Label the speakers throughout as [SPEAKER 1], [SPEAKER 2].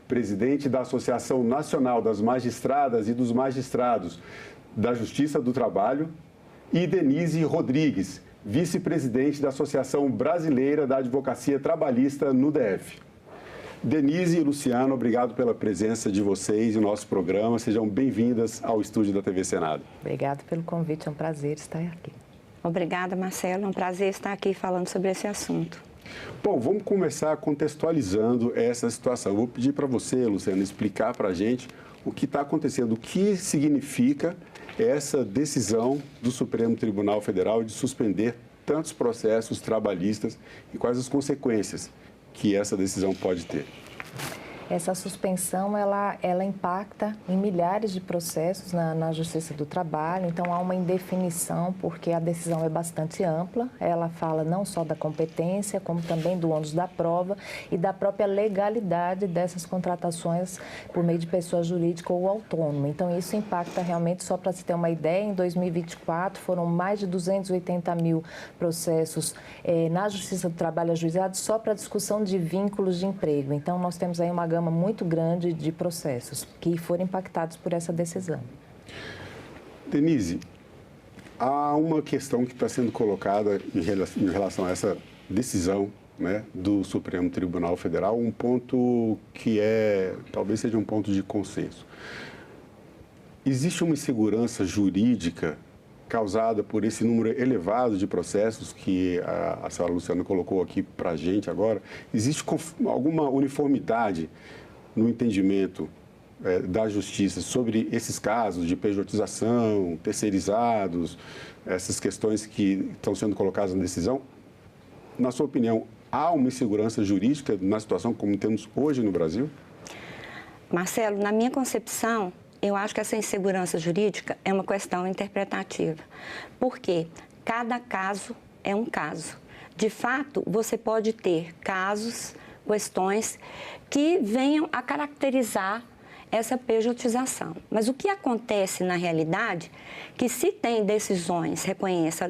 [SPEAKER 1] presidente da Associação Nacional das Magistradas e dos Magistrados da Justiça do Trabalho, e Denise Rodrigues, vice-presidente da Associação Brasileira da Advocacia Trabalhista no DF. Denise e Luciano, obrigado pela presença de vocês no nosso programa. Sejam bem-vindas ao estúdio da TV Senado.
[SPEAKER 2] Obrigada pelo convite, é um prazer estar aqui.
[SPEAKER 3] Obrigada, Marcelo, é um prazer estar aqui falando sobre esse assunto.
[SPEAKER 1] Bom, vamos começar contextualizando essa situação. Eu vou pedir para você, Luciano, explicar para a gente o que está acontecendo, o que significa essa decisão do Supremo Tribunal Federal de suspender tantos processos trabalhistas e quais as consequências que essa decisão pode ter.
[SPEAKER 2] Essa suspensão, ela impacta em milhares de processos na Justiça do Trabalho, então há uma indefinição, porque a decisão é bastante ampla, ela fala não só da competência, como também do ônus da prova e da própria legalidade dessas contratações por meio de pessoa jurídica ou autônoma. Então, isso impacta realmente, só para se ter uma ideia, em 2024 foram mais de 280 mil processos na Justiça do Trabalho ajuizados só para discussão de vínculos de emprego. Então, nós temos aí uma gama muito grande de processos que foram impactados por essa decisão.
[SPEAKER 1] Denise, há uma questão que está sendo colocada em relação a essa decisão, né, do Supremo Tribunal Federal, um ponto que talvez seja um ponto de consenso. Existe uma insegurança jurídica causada por esse número elevado de processos que a senhora Luciana colocou aqui para a gente agora? Existe alguma uniformidade no entendimento da Justiça sobre esses casos de pejotização, terceirizados, essas questões que estão sendo colocadas na decisão? Na sua opinião, há uma insegurança jurídica na situação como temos hoje no Brasil?
[SPEAKER 3] Marcelo, na minha concepção, eu acho que essa insegurança jurídica é uma questão interpretativa, porque cada caso é um caso. De fato, você pode ter casos, questões que venham a caracterizar essa pejotização. Mas o que acontece na realidade, que se tem decisões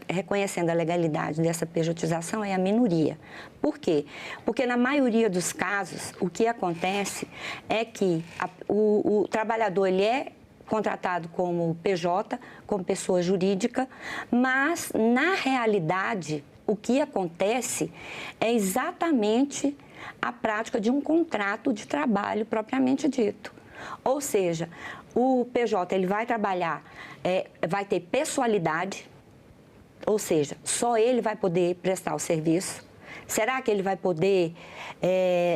[SPEAKER 3] reconhecendo a legalidade dessa pejotização, é a minoria. Por quê? Porque na maioria dos casos, o que acontece é que o trabalhador ele é contratado como PJ, como pessoa jurídica, mas na realidade o que acontece é exatamente a prática de um contrato de trabalho propriamente dito. Ou seja, o PJ ele vai trabalhar, vai ter pessoalidade, ou seja, só ele vai poder prestar o serviço. Será que ele vai poder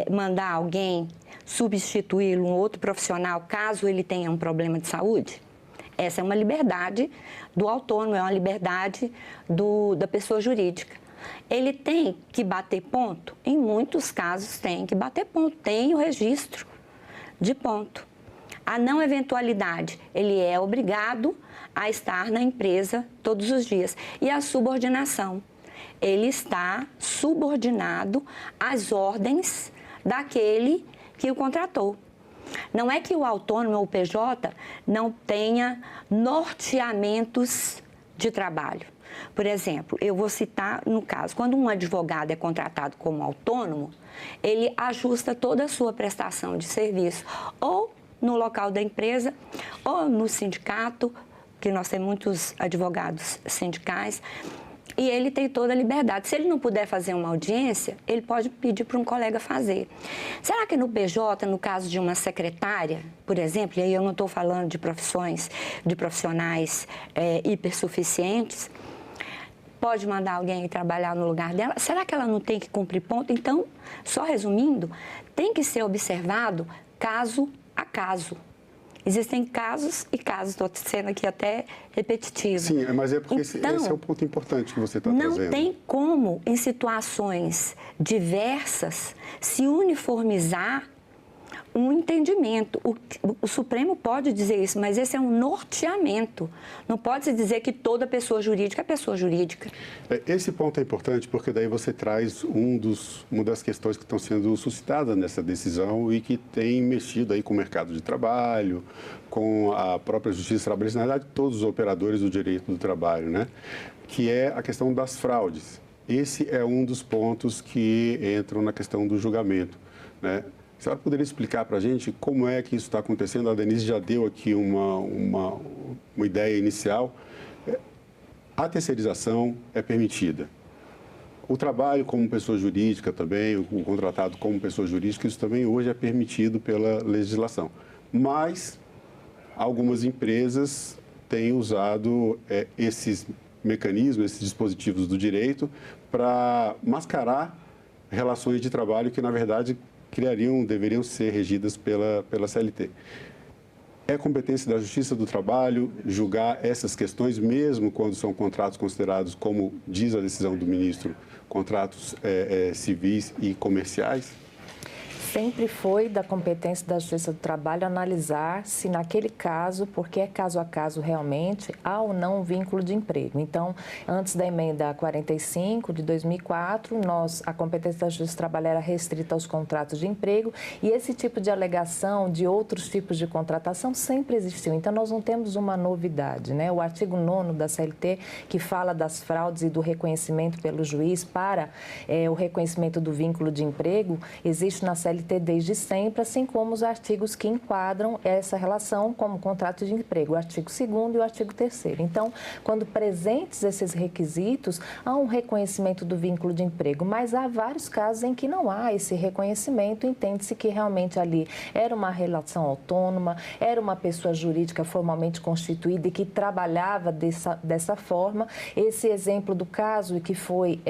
[SPEAKER 3] mandar alguém substituí-lo, um outro profissional, caso ele tenha um problema de saúde? Essa é uma liberdade do autônomo, é uma liberdade da pessoa jurídica. Ele tem que bater ponto? Em muitos casos tem que bater ponto, tem o registro de ponto. A não eventualidade, ele é obrigado a estar na empresa todos os dias. E a subordinação, ele está subordinado às ordens daquele que o contratou. Não é que o autônomo ou o PJ não tenha norteamentos de trabalho. Por exemplo, eu vou citar no caso, quando um advogado é contratado como autônomo, ele ajusta toda a sua prestação de serviço, ou no local da empresa, ou no sindicato, que nós temos muitos advogados sindicais, e ele tem toda a liberdade. Se ele não puder fazer uma audiência, ele pode pedir para um colega fazer. Será que no PJ, no caso de uma secretária, por exemplo, e aí eu não estou falando de profissionais hipersuficientes, pode mandar alguém ir trabalhar no lugar dela? Será que ela não tem que cumprir ponto? Então, só resumindo, tem que ser observado caso a caso. Existem casos e casos, estou sendo aqui até repetitiva.
[SPEAKER 1] Sim, mas é porque então, esse é o ponto importante que você está trazendo.
[SPEAKER 3] Não tem como, em situações diversas, se uniformizar um entendimento. O Supremo pode dizer isso, mas esse é um norteamento. Não pode se dizer que toda pessoa jurídica é pessoa jurídica.
[SPEAKER 1] Esse ponto é importante porque daí você traz uma das questões que estão sendo suscitadas nessa decisão e que tem mexido aí com o mercado de trabalho, com a própria justiça trabalhista, na verdade, todos os operadores do direito do trabalho, né? Que é a questão das fraudes. Esse é um dos pontos que entram na questão do julgamento, né? senhora poderia explicar para a gente como é que isso está acontecendo? A Denise já deu aqui uma ideia inicial. A terceirização é permitida. O trabalho como pessoa jurídica também, o contratado como pessoa jurídica, isso também hoje é permitido pela legislação. Mas algumas empresas têm usado esses mecanismos, esses dispositivos do direito para mascarar relações de trabalho que, na verdade, deveriam ser regidas pela CLT. É competência da Justiça do Trabalho julgar essas questões, mesmo quando são contratos considerados, como diz a decisão do ministro, contratos civis e comerciais?
[SPEAKER 2] Sempre foi da competência da Justiça do Trabalho analisar se naquele caso, porque é caso a caso realmente, há ou não um vínculo de emprego. Então, antes da emenda 45 de 2004, a competência da Justiça do Trabalho era restrita aos contratos de emprego e esse tipo de alegação de outros tipos de contratação sempre existiu. Então, nós não temos uma novidade, né? O artigo 9º da CLT, que fala das fraudes e do reconhecimento pelo juiz para o reconhecimento do vínculo de emprego, existe na CLT desde sempre, assim como os artigos que enquadram essa relação como contrato de emprego, o artigo 2º e o artigo 3º. Então, quando presentes esses requisitos, há um reconhecimento do vínculo de emprego, mas há vários casos em que não há esse reconhecimento, entende-se que realmente ali era uma relação autônoma, era uma pessoa jurídica formalmente constituída e que trabalhava dessa forma. Esse exemplo do caso que foi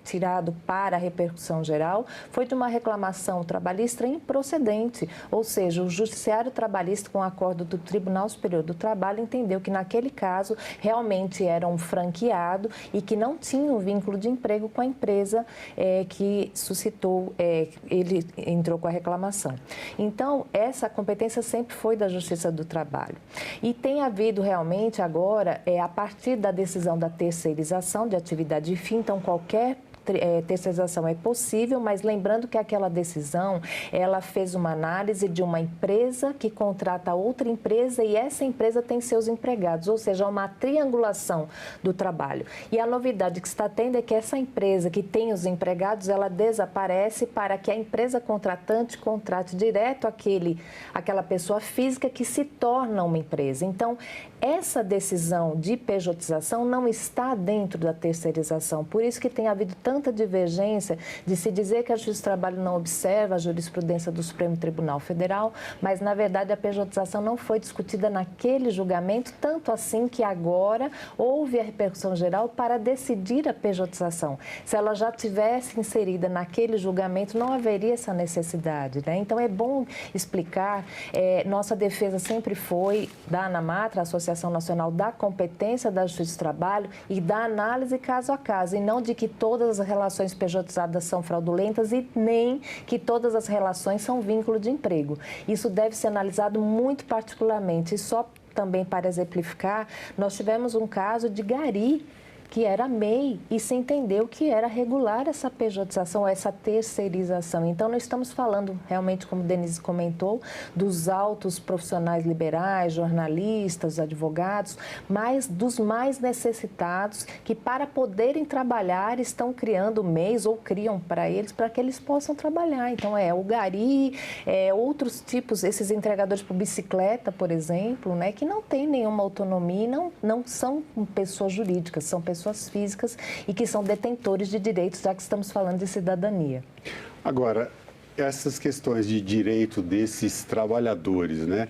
[SPEAKER 2] tirado para a repercussão geral foi de uma reclamação trabalhista improcedente, ou seja, o Judiciário Trabalhista, com acordo do Tribunal Superior do Trabalho, entendeu que naquele caso realmente era um franqueado e que não tinha um vínculo de emprego com a empresa que suscitou, ele entrou com a reclamação. Então, essa competência sempre foi da Justiça do Trabalho. E tem havido realmente agora, a partir da decisão da terceirização de atividade de fim, então qualquer terceirização é possível, mas lembrando que aquela decisão, ela fez uma análise de uma empresa que contrata outra empresa e essa empresa tem seus empregados, ou seja, uma triangulação do trabalho. E a novidade que está tendo é que essa empresa que tem os empregados, ela desaparece para que a empresa contratante contrate direto aquela pessoa física que se torna uma empresa. Então, essa decisão de pejotização não está dentro da terceirização, por isso que tem havido tanta divergência de se dizer que a Justiça do Trabalho não observa a jurisprudência do Supremo Tribunal Federal, mas, na verdade, a pejotização não foi discutida naquele julgamento, tanto assim que agora houve a repercussão geral para decidir a pejotização. Se ela já tivesse inserida naquele julgamento, não haveria essa necessidade, né? Então, é bom explicar, nossa defesa sempre foi da ANAMATRA, a Associação Nacional da Competência da Justiça do Trabalho, e da análise caso a caso, e não de que todas as relações pejotizadas são fraudulentas e nem que todas as relações são vínculo de emprego. Isso deve ser analisado muito particularmente. E só também para exemplificar, nós tivemos um caso de gari, que era MEI, e se entendeu que era regular essa pejotização, essa terceirização. Então, nós estamos falando, realmente, como Denise comentou, dos altos profissionais liberais, jornalistas, advogados, mas dos mais necessitados, que para poderem trabalhar estão criando MEIs ou criam para que eles possam trabalhar. Então, o gari, outros tipos, esses entregadores por bicicleta, por exemplo, né, que não têm nenhuma autonomia, não são pessoas jurídicas, são pessoas físicas e que são detentores de direitos, já que estamos falando de cidadania.
[SPEAKER 1] Agora, essas questões de direito desses trabalhadores, né?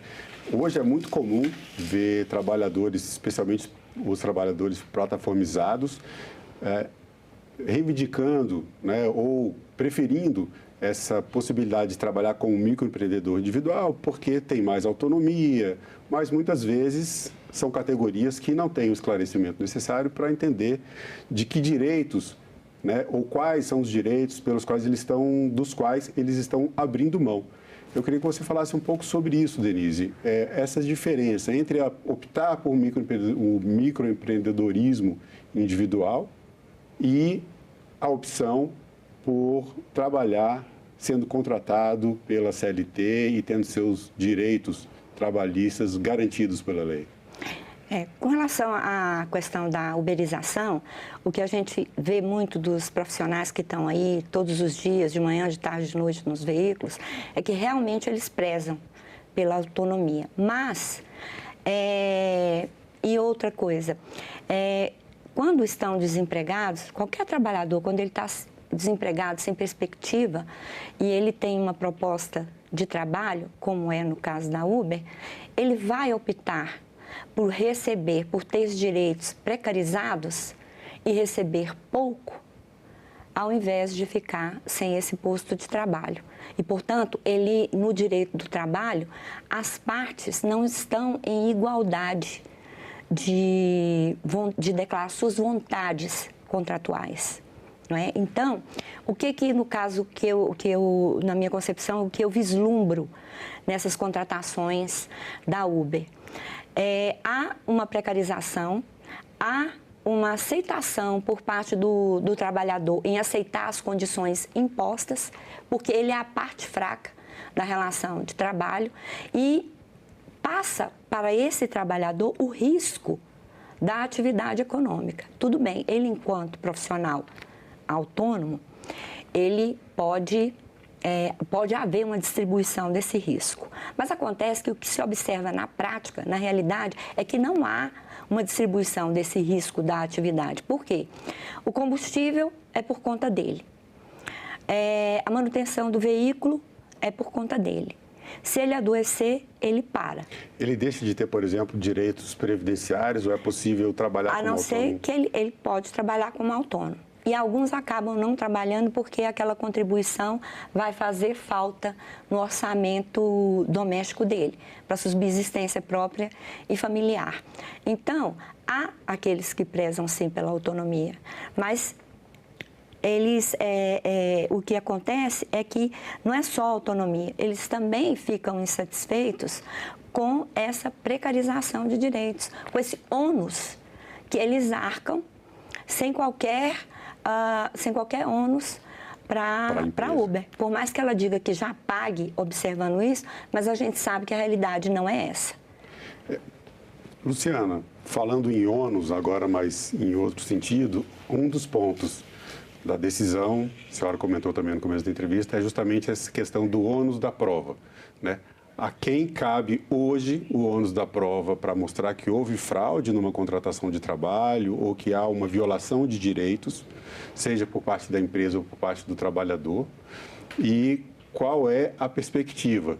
[SPEAKER 1] Hoje é muito comum ver trabalhadores, especialmente os trabalhadores plataformizados, reivindicando, né, ou preferindo essa possibilidade de trabalhar como microempreendedor individual, porque tem mais autonomia, mas muitas vezes são categorias que não têm o esclarecimento necessário para entender de que direitos, né, ou quais são os direitos dos quais eles estão abrindo mão. Eu queria que você falasse um pouco sobre isso, Denise. Essa diferença entre optar por o microempreendedorismo individual e a opção por trabalhar sendo contratado pela CLT e tendo seus direitos trabalhistas garantidos pela lei.
[SPEAKER 3] Com relação à questão da uberização, o que a gente vê muito dos profissionais que estão aí todos os dias, de manhã, de tarde, de noite nos veículos, é que realmente eles prezam pela autonomia. Mas, e outra coisa, quando estão desempregados, qualquer trabalhador, quando ele está desempregado, sem perspectiva, e ele tem uma proposta de trabalho, como é no caso da Uber, ele vai optar por receber, por ter os direitos precarizados e receber pouco, ao invés de ficar sem esse posto de trabalho. E, portanto, ele, no direito do trabalho, as partes não estão em igualdade de declarar suas vontades contratuais. Não é? Então, o que no caso na minha concepção, o que eu vislumbro nessas contratações da Uber? Há uma precarização, há uma aceitação por parte do trabalhador em aceitar as condições impostas, porque ele é a parte fraca da relação de trabalho e passa para esse trabalhador o risco da atividade econômica. Tudo bem, ele enquanto profissional autônomo, ele pode haver uma distribuição desse risco. Mas acontece que o que se observa na prática, na realidade, é que não há uma distribuição desse risco da atividade. Por quê? O combustível é por conta dele. A manutenção do veículo é por conta dele. Se ele adoecer, ele para.
[SPEAKER 1] Ele deixa de ter, por exemplo, direitos previdenciários ou é possível trabalhar como autônomo?
[SPEAKER 3] A não ser que ele pode trabalhar como autônomo. E alguns acabam não trabalhando porque aquela contribuição vai fazer falta no orçamento doméstico dele, para subsistência própria e familiar. Então, há aqueles que prezam sim pela autonomia, mas o que acontece é que não é só autonomia, eles também ficam insatisfeitos com essa precarização de direitos, com esse ônus que eles arcam sem qualquer ônus para a Uber. Por mais que ela diga que já pague observando isso, mas a gente sabe que a realidade não é essa.
[SPEAKER 1] Luciana, falando em ônus agora, mas em outro sentido, um dos pontos da decisão, a senhora comentou também no começo da entrevista, é justamente essa questão do ônus da prova, né? A quem cabe hoje o ônus da prova para mostrar que houve fraude numa contratação de trabalho ou que há uma violação de direitos, seja por parte da empresa ou por parte do trabalhador, e qual é a perspectiva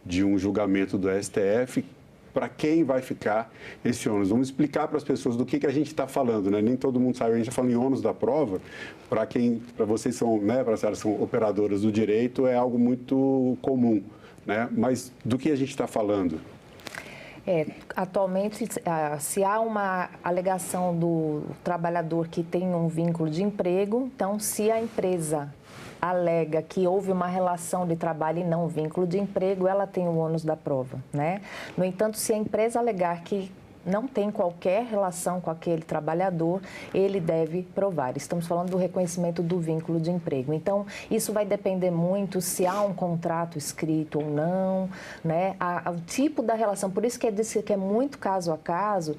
[SPEAKER 1] de um julgamento do STF, para quem vai ficar esse ônus? Vamos explicar para as pessoas do que a gente está falando, né? Nem todo mundo sabe, a gente está falando em ônus da prova, para vocês são, né, para as senhoras são operadoras do direito, é algo muito comum. Né? Mas do que a gente está falando?
[SPEAKER 2] Atualmente, se há uma alegação do trabalhador que tem um vínculo de emprego, então, se a empresa alega que houve uma relação de trabalho e não vínculo de emprego, ela tem o ônus da prova, né? No entanto, se a empresa alegar que não tem qualquer relação com aquele trabalhador, ele deve provar. Estamos falando do reconhecimento do vínculo de emprego. Então, isso vai depender muito se há um contrato escrito ou não, né? O tipo da relação, por isso que eu disse que é muito caso a caso,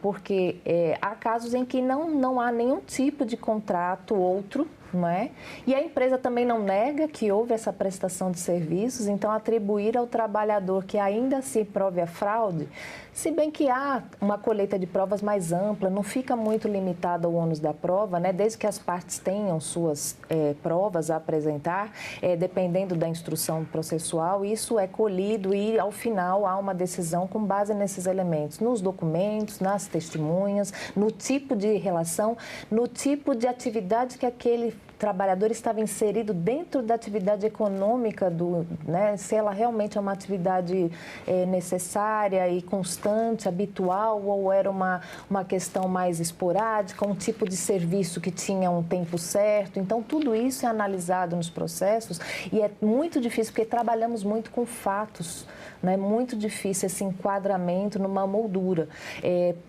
[SPEAKER 2] porque há casos em que não há nenhum tipo de contrato outro, não é? E a empresa também não nega que houve essa prestação de serviços, então atribuir ao trabalhador que ainda se prove a fraude, se bem que há uma colheita de provas mais ampla, não fica muito limitado ao ônus da prova, né? Desde que as partes tenham suas provas a apresentar, dependendo da instrução processual, isso é colhido e, ao final, há uma decisão com base nesses elementos, nos documentos, nas testemunhas, no tipo de relação, no tipo de atividade que aquele trabalhador estava inserido dentro da atividade econômica, né? Se ela realmente é uma atividade necessária e constante, habitual, ou era uma questão mais esporádica, um tipo de serviço que tinha um tempo certo. Então, tudo isso é analisado nos processos e é muito difícil, porque trabalhamos muito com fatos, né? Muito difícil esse enquadramento numa moldura.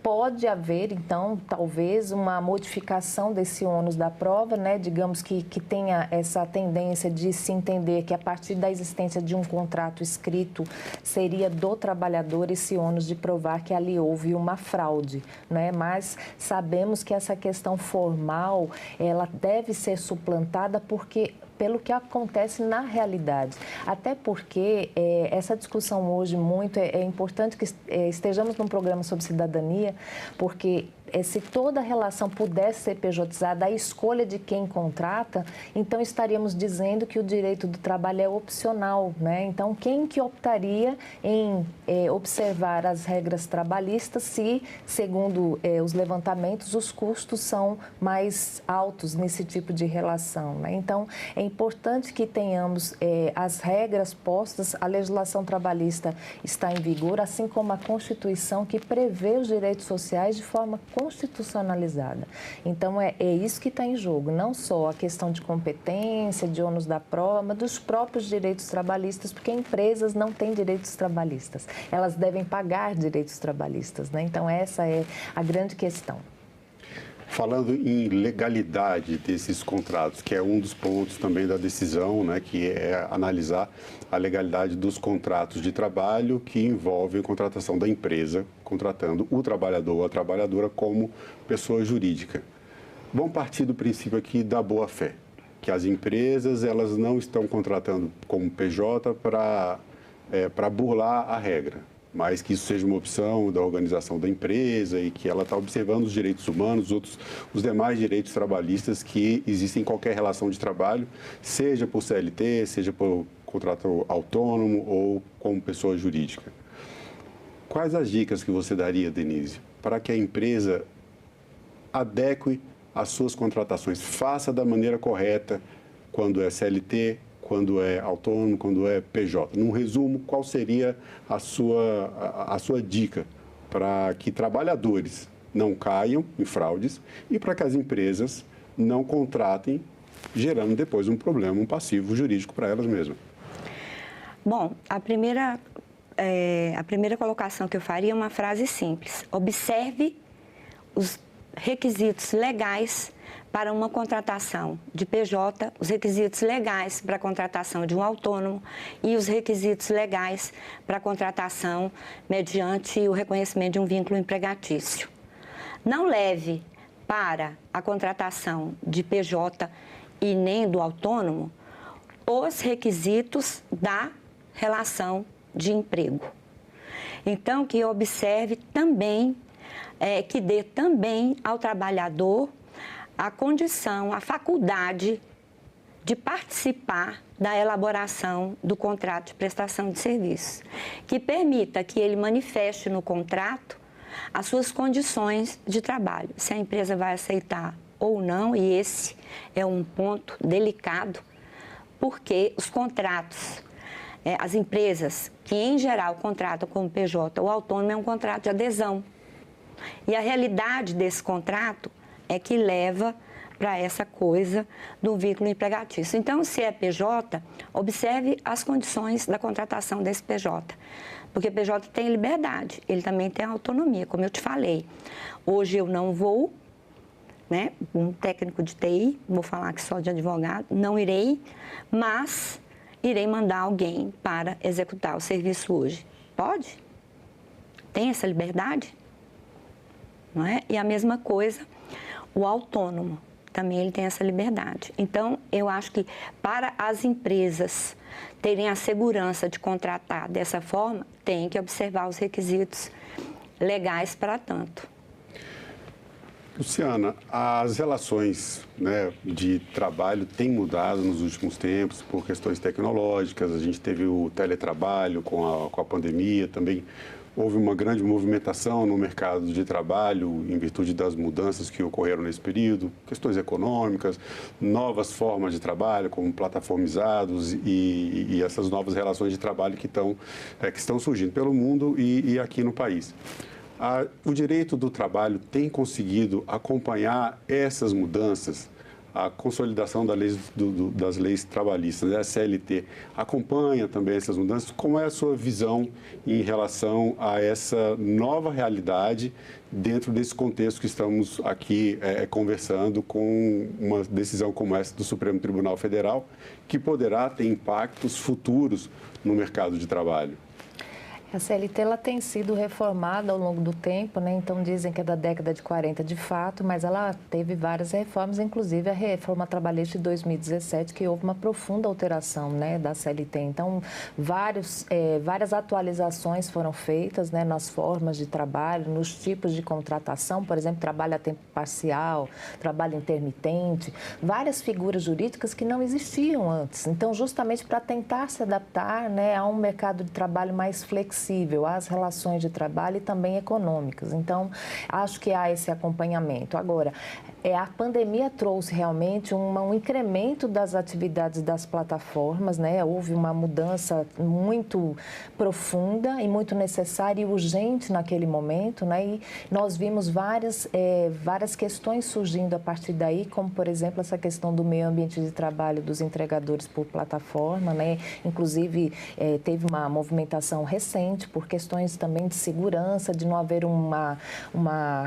[SPEAKER 2] Pode haver, então, talvez uma modificação desse ônus da prova, né? Digamos que tenha essa tendência de se entender que a partir da existência de um contrato escrito seria do trabalhador esse ônus de provar que ali houve uma fraude, né? Mas sabemos que essa questão formal, ela deve ser suplantada pelo que acontece na realidade. Até porque essa discussão hoje é importante que estejamos num programa sobre cidadania, porque se toda a relação pudesse ser pejotizada, a escolha de quem contrata, então estaríamos dizendo que o direito do trabalho é opcional, né? Então, quem que optaria em observar as regras trabalhistas se, segundo os levantamentos, os custos são mais altos nesse tipo de relação, né? Então, é importante que tenhamos as regras postas, a legislação trabalhista está em vigor, assim como a Constituição, que prevê os direitos sociais de forma constitucionalizada. Então, é isso que está em jogo, não só a questão de competência, de ônus da prova, mas dos próprios direitos trabalhistas, porque empresas não têm direitos trabalhistas, elas devem pagar direitos trabalhistas, né? Então, essa é a grande questão.
[SPEAKER 1] Falando em legalidade desses contratos, que é um dos pontos também da decisão, né, que é analisar a legalidade dos contratos de trabalho que envolvem a contratação da empresa, contratando o trabalhador ou a trabalhadora como pessoa jurídica. Vamos partir do princípio aqui da boa-fé, que as empresas elas não estão contratando como PJ para burlar a regra, mas que isso seja uma opção da organização da empresa e que ela está observando os direitos humanos, os demais direitos trabalhistas que existem em qualquer relação de trabalho, seja por CLT, seja por contrato autônomo ou como pessoa jurídica. Quais as dicas que você daria, Denise, para que a empresa adeque as suas contratações, faça da maneira correta quando é CLT, quando é autônomo, quando é PJ? Num resumo, qual seria a sua dica para que trabalhadores não caiam em fraudes e para que as empresas não contratem, gerando depois um problema, um passivo jurídico para elas mesmas?
[SPEAKER 3] Bom, a primeira colocação que eu faria é uma frase simples. Observe os requisitos legais para uma contratação de PJ, os requisitos legais para a contratação de um autônomo e os requisitos legais para a contratação mediante o reconhecimento de um vínculo empregatício. Não leve para a contratação de PJ e nem do autônomo os requisitos da relação de emprego. Então, que observe também, que dê também ao trabalhador a condição, a faculdade de participar da elaboração do contrato de prestação de serviço, que permita que ele manifeste no contrato as suas condições de trabalho, se a empresa vai aceitar ou não, e esse é um ponto delicado, porque os contratos, as empresas que em geral contratam como PJ ou autônomo é um contrato de adesão, e a realidade desse contrato é que leva para essa coisa do vínculo empregatício. Então, se é PJ, observe as condições da contratação desse PJ, porque PJ tem liberdade, ele também tem autonomia, como eu te falei. Hoje eu não vou, né, um técnico de TI, vou falar aqui só de advogado, não irei, mas irei mandar alguém para executar o serviço hoje. Pode? Tem essa liberdade? Não é? E a mesma coisa, o autônomo, também ele tem essa liberdade. Então, eu acho que para as empresas terem a segurança de contratar dessa forma, tem que observar os requisitos legais para tanto.
[SPEAKER 1] Luciana, as relações, né, de trabalho têm mudado nos últimos tempos por questões tecnológicas. A gente teve o teletrabalho com a pandemia, também houve uma grande movimentação no mercado de trabalho em virtude das mudanças que ocorreram nesse período, questões econômicas, novas formas de trabalho, como plataformizados e essas novas relações de trabalho que estão surgindo pelo mundo e aqui no país. O direito do trabalho tem conseguido acompanhar essas mudanças, a consolidação das leis trabalhistas, né? A CLT, acompanha também essas mudanças? Como é a sua visão em relação a essa nova realidade dentro desse contexto que estamos aqui conversando, com uma decisão como essa do Supremo Tribunal Federal, que poderá ter impactos futuros no mercado de trabalho?
[SPEAKER 2] A CLT ela tem sido reformada ao longo do tempo, né? Então dizem que é da década de 40 de fato, mas ela teve várias reformas, inclusive a reforma trabalhista de 2017, que houve uma profunda alteração, né, da CLT. Então várias atualizações foram feitas, né, nas formas de trabalho, nos tipos de contratação, por exemplo, trabalho a tempo parcial, trabalho intermitente, várias figuras jurídicas que não existiam antes. Então justamente para tentar se adaptar, né, a um mercado de trabalho mais flexível, às relações de trabalho e também econômicas. Então, acho que há esse acompanhamento. Agora, a pandemia trouxe realmente um incremento das atividades das plataformas, né? Houve uma mudança muito profunda e muito necessária e urgente naquele momento, né? E nós vimos várias questões surgindo a partir daí, como, por exemplo, essa questão do meio ambiente de trabalho dos entregadores por plataforma, né? Inclusive, teve uma movimentação recente por questões também de segurança, de não haver uma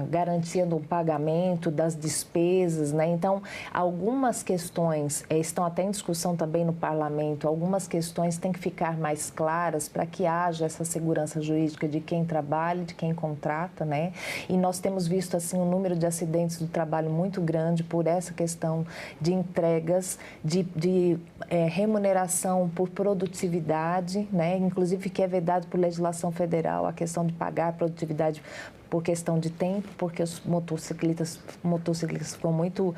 [SPEAKER 2] garantia do pagamento das despesas, né? Então, algumas questões estão até em discussão também no parlamento, algumas questões têm que ficar mais claras para que haja essa segurança jurídica de quem trabalha, de quem contrata, né? E nós temos visto, assim, um número de acidentes do trabalho muito grande por essa questão de entregas, de remuneração por produtividade, né? Inclusive que é vedado por legislação federal a questão de pagar a produtividade por questão de tempo, porque os motociclistas ficam muito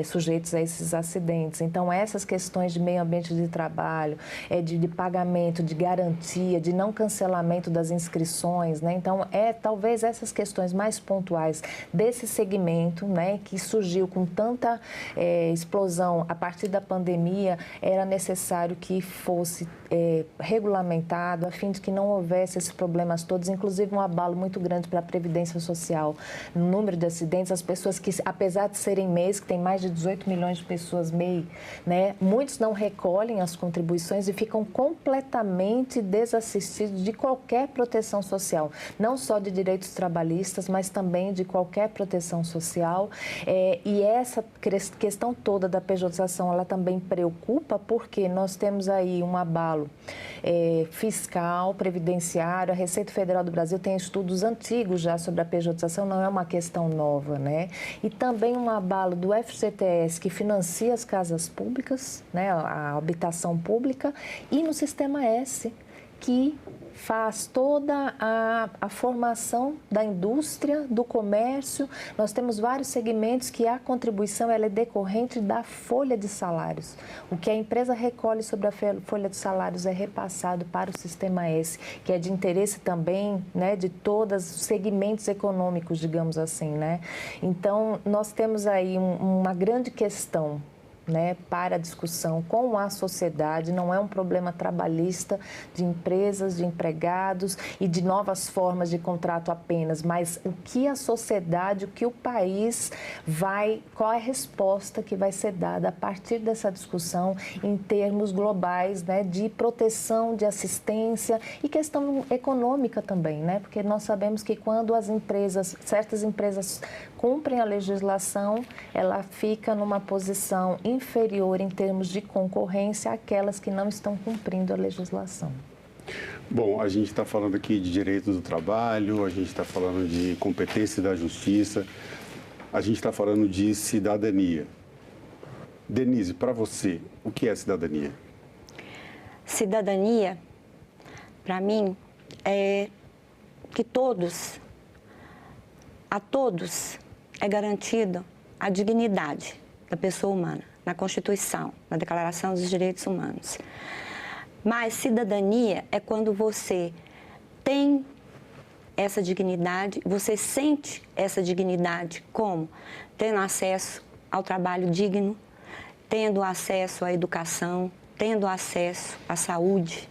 [SPEAKER 2] sujeitos a esses acidentes. Então, essas questões de meio ambiente de trabalho, de pagamento, de garantia, de não cancelamento das inscrições, né? Então, talvez essas questões mais pontuais desse segmento, né, que surgiu com tanta explosão a partir da pandemia, era necessário que fosse regulamentado, a fim de que não houvesse esses problemas todos, inclusive um abalo muito grande para a Previdência Social. No número de acidentes, as pessoas que, apesar de serem MEIs, que tem mais de 18 milhões de pessoas MEI, né, muitos não recolhem as contribuições e ficam completamente desassistidos de qualquer proteção social, não só de direitos trabalhistas, mas também de qualquer proteção social. E essa questão toda da pejotização, ela também preocupa, porque nós temos aí um abalo fiscal, previdenciário. A Receita Federal do Brasil tem estudos antigos já sobre a pejotização, não é uma questão nova, né? E também um abalo do FGTS, que financia as casas públicas, né, a habitação pública, e no Sistema S, que faz toda a formação da indústria, do comércio. Nós temos vários segmentos que a contribuição ela é decorrente da folha de salários. O que a empresa recolhe sobre a folha de salários é repassado para o Sistema S, que é de interesse também, né, de todos os segmentos econômicos, digamos assim, né? Então, nós temos aí uma grande questão, né, para a discussão com a sociedade. Não é um problema trabalhista de empresas, de empregados e de novas formas de contrato apenas, mas o que a sociedade, o que o país qual é a resposta que vai ser dada a partir dessa discussão em termos globais, né, de proteção, de assistência e questão econômica também, né, porque nós sabemos que quando certas empresas cumprem a legislação, ela fica numa posição inferior em termos de concorrência àquelas que não estão cumprindo a legislação.
[SPEAKER 1] Bom, a gente está falando aqui de direito do trabalho, a gente está falando de competência da justiça, a gente está falando de cidadania. Denise, para você, o que é cidadania?
[SPEAKER 3] Cidadania, para mim, é que a todos é garantida a dignidade da pessoa humana, na Constituição, na Declaração dos Direitos Humanos. Mas cidadania é quando você tem essa dignidade, você sente essa dignidade como tendo acesso ao trabalho digno, tendo acesso à educação, tendo acesso à saúde.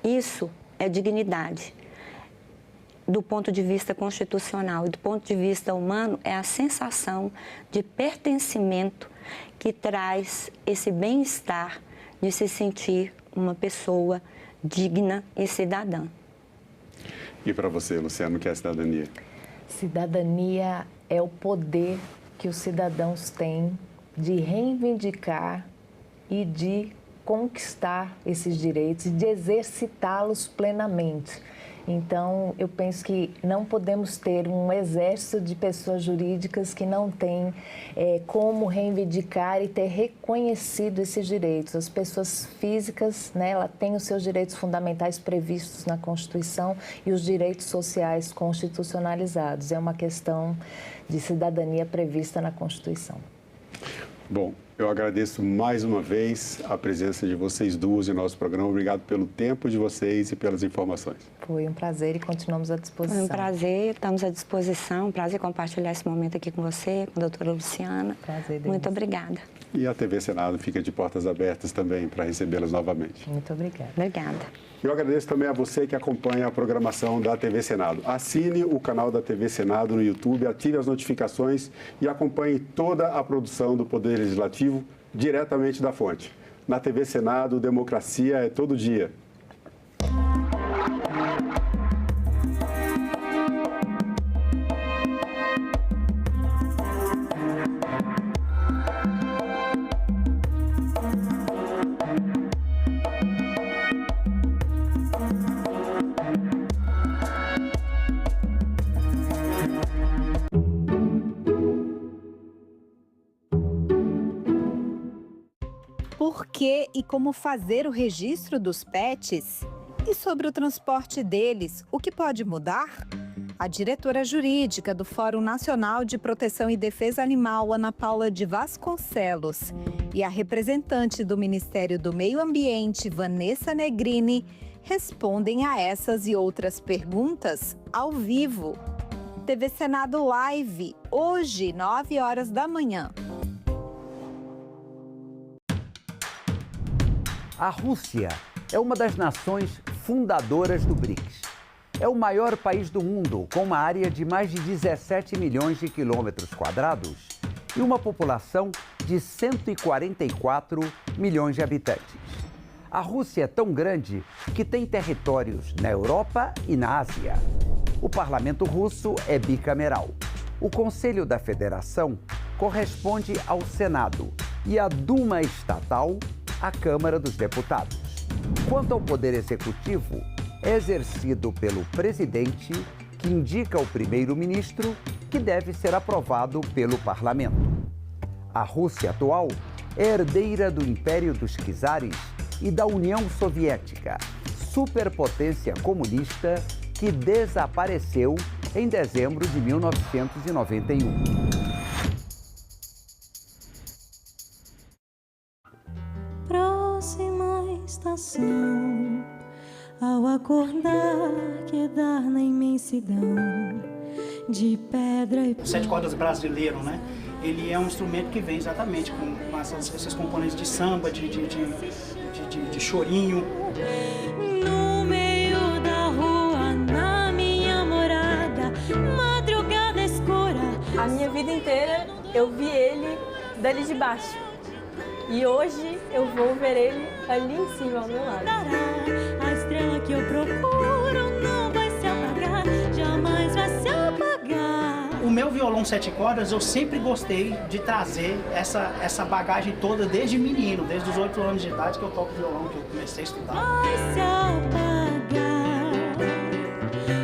[SPEAKER 3] Isso é dignidade. do ponto de vista constitucional e do ponto de vista humano, é a sensação de pertencimento que traz esse bem-estar de se sentir uma pessoa digna e cidadã.
[SPEAKER 1] E para você, Luciano, o que é cidadania?
[SPEAKER 2] Cidadania é o poder que os cidadãos têm de reivindicar e de conquistar esses direitos e de exercitá-los plenamente. Então, eu penso que não podemos ter um exército de pessoas jurídicas que não têm como reivindicar e ter reconhecido esses direitos. As pessoas físicas, né, ela tem os seus direitos fundamentais previstos na Constituição e os direitos sociais constitucionalizados. É uma questão de cidadania prevista na Constituição.
[SPEAKER 1] Bom, eu agradeço mais uma vez a presença de vocês duas em nosso programa. Obrigado pelo tempo de vocês e pelas informações.
[SPEAKER 2] Foi um prazer e continuamos à disposição.
[SPEAKER 3] Foi um prazer, estamos à disposição. Um prazer compartilhar esse momento aqui com você, com a doutora Luciana.
[SPEAKER 2] Prazer, Denise.
[SPEAKER 3] Muito obrigada.
[SPEAKER 1] E a TV Senado fica de portas abertas também para recebê-las novamente.
[SPEAKER 2] Muito obrigada.
[SPEAKER 3] Obrigada.
[SPEAKER 1] Eu agradeço também a você que acompanha a programação da TV Senado. Assine o canal da TV Senado no YouTube, ative as notificações e acompanhe toda a produção do Poder Legislativo diretamente da fonte. Na TV Senado, democracia é todo dia.
[SPEAKER 4] Por que e como fazer o registro dos pets? E sobre o transporte deles, o que pode mudar? A diretora jurídica do Fórum Nacional de Proteção e Defesa Animal, Ana Paula de Vasconcelos, e a representante do Ministério do Meio Ambiente, Vanessa Negrini, respondem a essas e outras perguntas ao vivo. TV Senado Live, hoje, 9 horas da manhã.
[SPEAKER 5] A Rússia é uma das nações fundadoras do BRICS. É o maior país do mundo, com uma área de mais de 17 milhões de quilômetros quadrados e uma população de 144 milhões de habitantes. A Rússia é tão grande que tem territórios na Europa e na Ásia. O parlamento russo é bicameral. O Conselho da Federação corresponde ao Senado e a Duma estatal à Câmara dos Deputados. Quanto ao poder executivo, é exercido pelo presidente, que indica o primeiro-ministro, que deve ser aprovado pelo parlamento. A Rússia atual é herdeira do Império dos Czares e da União Soviética, superpotência comunista que desapareceu em dezembro de 1991.
[SPEAKER 6] Próxima estação, ao acordar, quedar na imensidão de pedra e...
[SPEAKER 7] O sete cordas brasileiro, né? Ele é um instrumento que vem exatamente com esses componentes de samba, de chorinho.
[SPEAKER 6] No meio da rua, na minha morada, madrugada escura.
[SPEAKER 8] A minha vida inteira eu vi ele dali de baixo. E hoje eu vou ver ele ali em cima, ao meu lado.
[SPEAKER 6] A estrela que eu procuro não vai se apagar, jamais vai se apagar.
[SPEAKER 7] O meu violão sete cordas, eu sempre gostei de trazer essa bagagem toda desde menino, desde os 8 anos de idade que eu toco violão, que eu comecei a estudar.
[SPEAKER 6] Vai se apagar,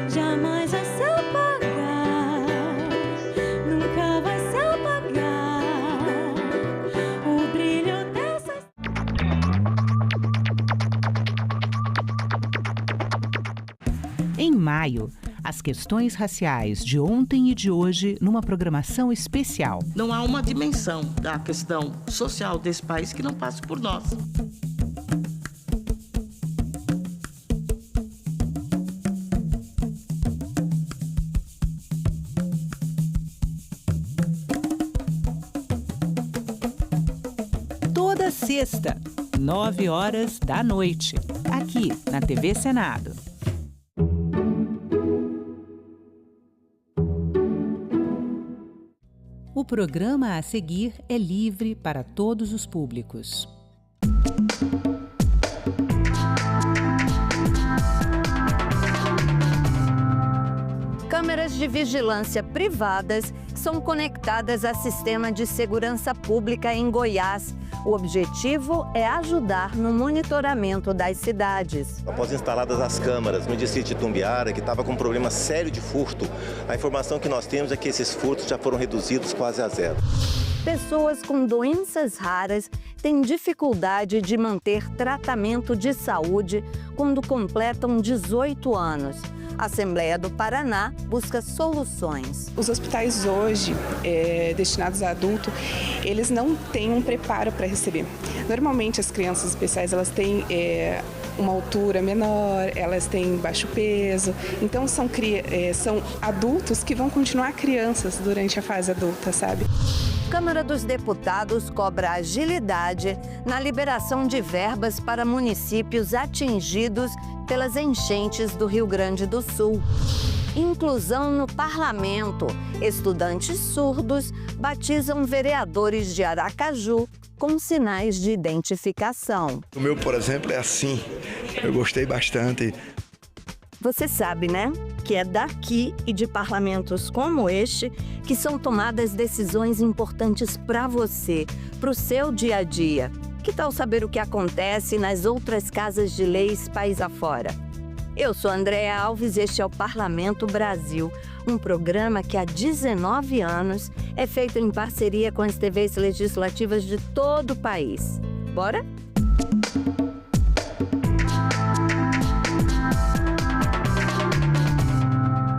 [SPEAKER 6] jamais vai se apagar, nunca vai se apagar o brilho dessa...
[SPEAKER 9] Em maio, as questões raciais de ontem e de hoje numa programação especial.
[SPEAKER 10] Não há uma dimensão da questão social desse país que não passe por nós.
[SPEAKER 9] Toda sexta, 9 horas da noite, aqui na TV Senado. O programa a seguir é livre para todos os públicos.
[SPEAKER 11] Câmeras de vigilância privadas são conectadas a sistema de segurança pública em Goiás. O objetivo é ajudar no monitoramento das cidades.
[SPEAKER 12] Após instaladas as câmeras no distrito de Itumbiara, que estava com um problema sério de furto, a informação que nós temos é que esses furtos já foram reduzidos quase a zero.
[SPEAKER 11] Pessoas com doenças raras têm dificuldade de manter tratamento de saúde quando completam 18 anos. A Assembleia do Paraná busca soluções.
[SPEAKER 13] Os hospitais hoje, destinados a adulto, eles não têm um preparo para receber. Normalmente as crianças especiais elas têm uma altura menor, elas têm baixo peso, então são adultos que vão continuar crianças durante a fase adulta, sabe?
[SPEAKER 11] Câmara dos Deputados cobra agilidade na liberação de verbas para municípios atingidos pelas enchentes do Rio Grande do Sul. Inclusão no parlamento. Estudantes surdos batizam vereadores de Aracaju com sinais de identificação.
[SPEAKER 14] O meu, por exemplo, é assim. Eu gostei bastante.
[SPEAKER 11] Você sabe, né? Que é daqui e de parlamentos como este que são tomadas decisões importantes para você, para o seu dia a dia. Que tal saber o que acontece nas outras casas de leis país afora? Eu sou Andréa Alves e este é o Parlamento Brasil, um programa que há 19 anos é feito em parceria com as TVs legislativas de todo o país. Bora?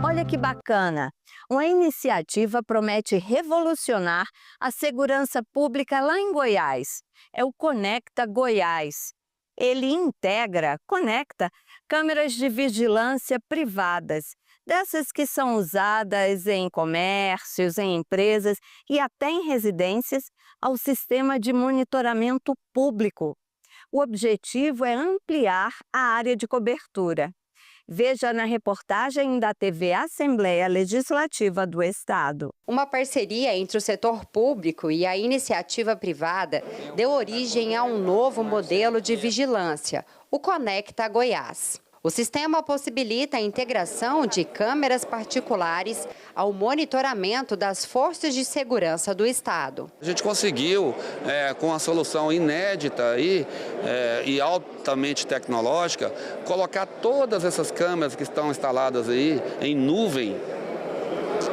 [SPEAKER 11] Olha que bacana! Uma iniciativa promete revolucionar a segurança pública lá em Goiás. É o Conecta Goiás. Ele conecta câmeras de vigilância privadas, dessas que são usadas em comércios, em empresas e até em residências, ao sistema de monitoramento público. O objetivo é ampliar a área de cobertura. Veja na reportagem da TV Assembleia Legislativa do Estado.
[SPEAKER 15] Uma parceria entre o setor público e a iniciativa privada deu origem a um novo modelo de vigilância, o Conecta Goiás. O sistema possibilita a integração de câmeras particulares ao monitoramento das forças de segurança do Estado.
[SPEAKER 16] A gente conseguiu, com uma solução inédita e altamente tecnológica, colocar todas essas câmeras que estão instaladas aí em nuvem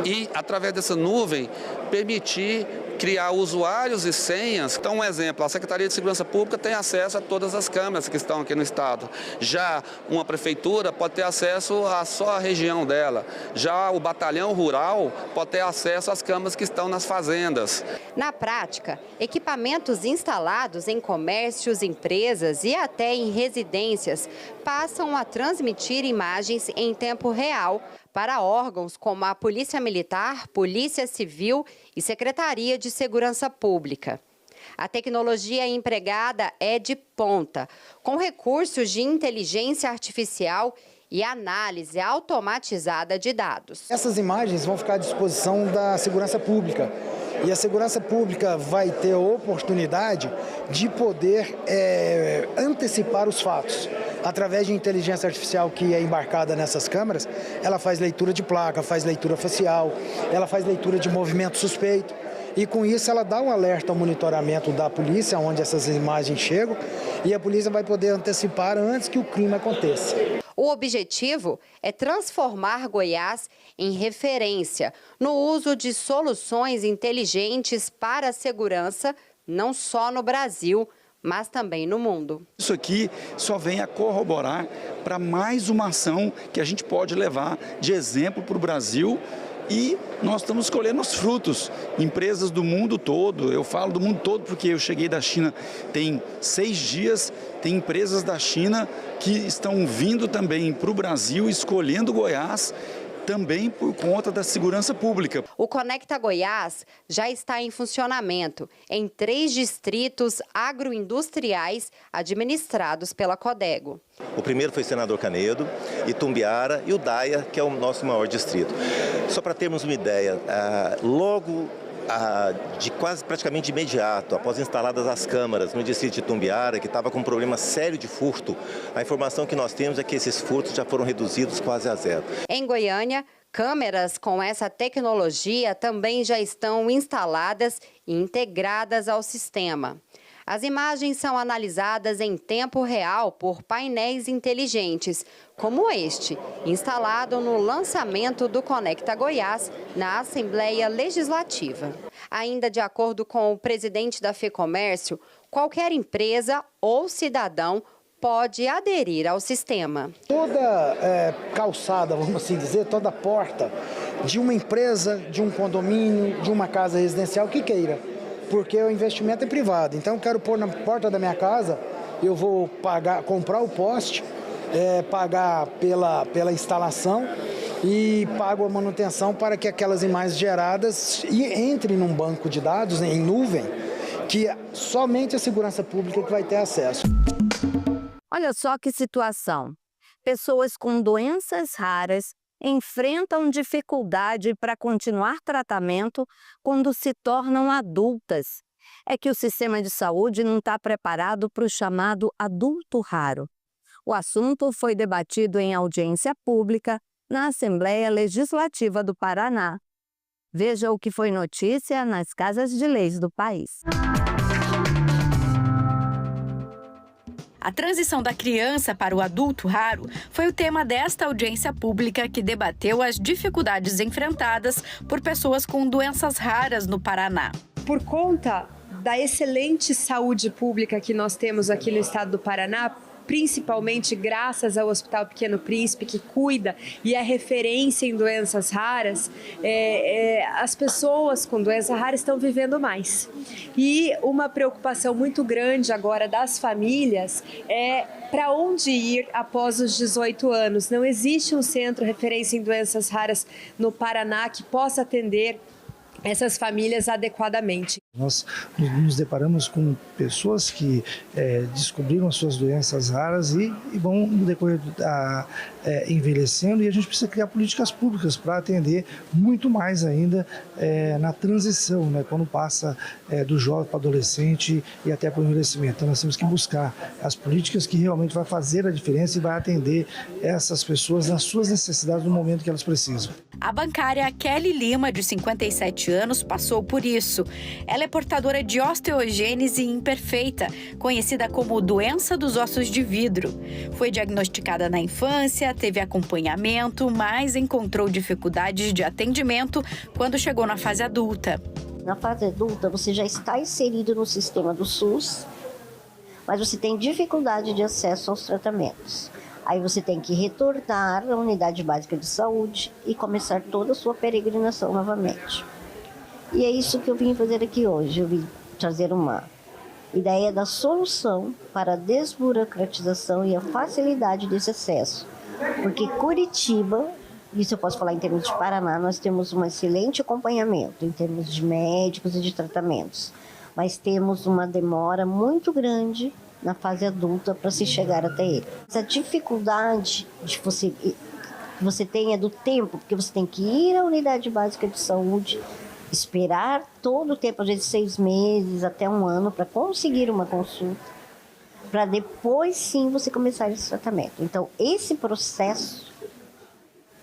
[SPEAKER 16] e, através dessa nuvem, permitir criar usuários e senhas. Então, um exemplo, a Secretaria de Segurança Pública tem acesso a todas as câmeras que estão aqui no estado. Já uma prefeitura pode ter acesso a só a região dela. Já o batalhão rural pode ter acesso às câmeras que estão nas fazendas.
[SPEAKER 15] Na prática, equipamentos instalados em comércios, empresas e até em residências passam a transmitir imagens em tempo real para órgãos como a Polícia Militar, Polícia Civil e Secretaria de Segurança Pública. A tecnologia empregada é de ponta, com recursos de inteligência artificial e análise automatizada de dados.
[SPEAKER 17] Essas imagens vão ficar à disposição da segurança pública. E a segurança pública vai ter a oportunidade de poder antecipar os fatos. Através de inteligência artificial que é embarcada nessas câmeras, ela faz leitura de placa, faz leitura facial, ela faz leitura de movimento suspeito. E com isso ela dá um alerta ao monitoramento da polícia, onde essas imagens chegam, e a polícia vai poder antecipar antes que o crime aconteça.
[SPEAKER 15] O objetivo é transformar Goiás em referência no uso de soluções inteligentes para a segurança, não só no Brasil, mas também no mundo.
[SPEAKER 18] Isso aqui só vem a corroborar para mais uma ação que a gente pode levar de exemplo para o Brasil. E nós estamos colhendo os frutos. Empresas do mundo todo, eu falo do mundo todo porque eu cheguei da China tem 6 dias, tem empresas da China que estão vindo também para o Brasil, escolhendo Goiás, também por conta da segurança pública.
[SPEAKER 15] O Conecta Goiás já está em funcionamento em 3 distritos agroindustriais administrados pela Codego.
[SPEAKER 12] O primeiro foi Senador Canedo, Itumbiara e o Daia, que é o nosso maior distrito. Só para termos uma ideia, logo de quase praticamente de imediato, após instaladas as câmaras no distrito de Itumbiara, que estava com um problema sério de furto, a informação que nós temos é que esses furtos já foram reduzidos quase a zero.
[SPEAKER 15] Em Goiânia, câmeras com essa tecnologia também já estão instaladas e integradas ao sistema. As imagens são analisadas em tempo real por painéis inteligentes, como este, instalado no lançamento do Conecta Goiás na Assembleia Legislativa. Ainda de acordo com o presidente da FEComércio, qualquer empresa ou cidadão pode aderir ao sistema.
[SPEAKER 17] Toda calçada, vamos assim dizer, toda porta de uma empresa, de um condomínio, de uma casa residencial que queira, porque o investimento é privado. Então, eu quero pôr na porta da minha casa, eu vou comprar o poste, pagar pela instalação e pago a manutenção para que aquelas imagens geradas entrem num banco de dados, em nuvem, que somente a segurança pública que vai ter acesso.
[SPEAKER 11] Olha só que situação. Pessoas com doenças raras enfrentam dificuldade para continuar tratamento quando se tornam adultas. É que o sistema de saúde não está preparado para o chamado adulto raro. O assunto foi debatido em audiência pública na Assembleia Legislativa do Paraná. Veja o que foi notícia nas casas de leis do país.
[SPEAKER 19] A transição da criança para o adulto raro foi o tema desta audiência pública que debateu as dificuldades enfrentadas por pessoas com doenças raras no Paraná.
[SPEAKER 20] Por conta da excelente saúde pública que nós temos aqui no estado do Paraná, principalmente graças ao Hospital Pequeno Príncipe, que cuida e é referência em doenças raras, as pessoas com doença rara estão vivendo mais. E uma preocupação muito grande agora das famílias é para onde ir após os 18 anos. Não existe um centro referência em doenças raras no Paraná que possa atender essas famílias adequadamente.
[SPEAKER 21] Nós nos deparamos com pessoas que descobriram as suas doenças raras e vão no decorrer envelhecendo, e a gente precisa criar políticas públicas para atender muito mais ainda na transição, né, quando passa do jovem para o adolescente e até para o envelhecimento. Então nós temos que buscar as políticas que realmente vai fazer a diferença e vai atender essas pessoas nas suas necessidades no momento que elas precisam.
[SPEAKER 19] A bancária Kelly Lima, de 57 anos, passou por isso. Ela é portadora de osteogênese imperfeita, conhecida como doença dos ossos de vidro. Foi diagnosticada na infância, teve acompanhamento, mas encontrou dificuldades de atendimento quando chegou na fase adulta.
[SPEAKER 22] Na fase adulta, você já está inserido no sistema do SUS, mas você tem dificuldade de acesso aos tratamentos. Aí você tem que retornar à unidade básica de saúde e começar toda a sua peregrinação novamente. E é isso que eu vim fazer aqui hoje. Eu vim trazer uma ideia da solução para a desburocratização e a facilidade desse acesso. Porque Curitiba, isso eu posso falar em termos de Paraná, nós temos um excelente acompanhamento em termos de médicos e de tratamentos. Mas temos uma demora muito grande na fase adulta para se chegar até ele. Essa dificuldade que você tem é do tempo, porque você tem que ir à unidade básica de saúde, esperar todo o tempo, às vezes 6 meses até 1 ano, para conseguir uma consulta, para depois sim você começar esse tratamento. Então, esse processo,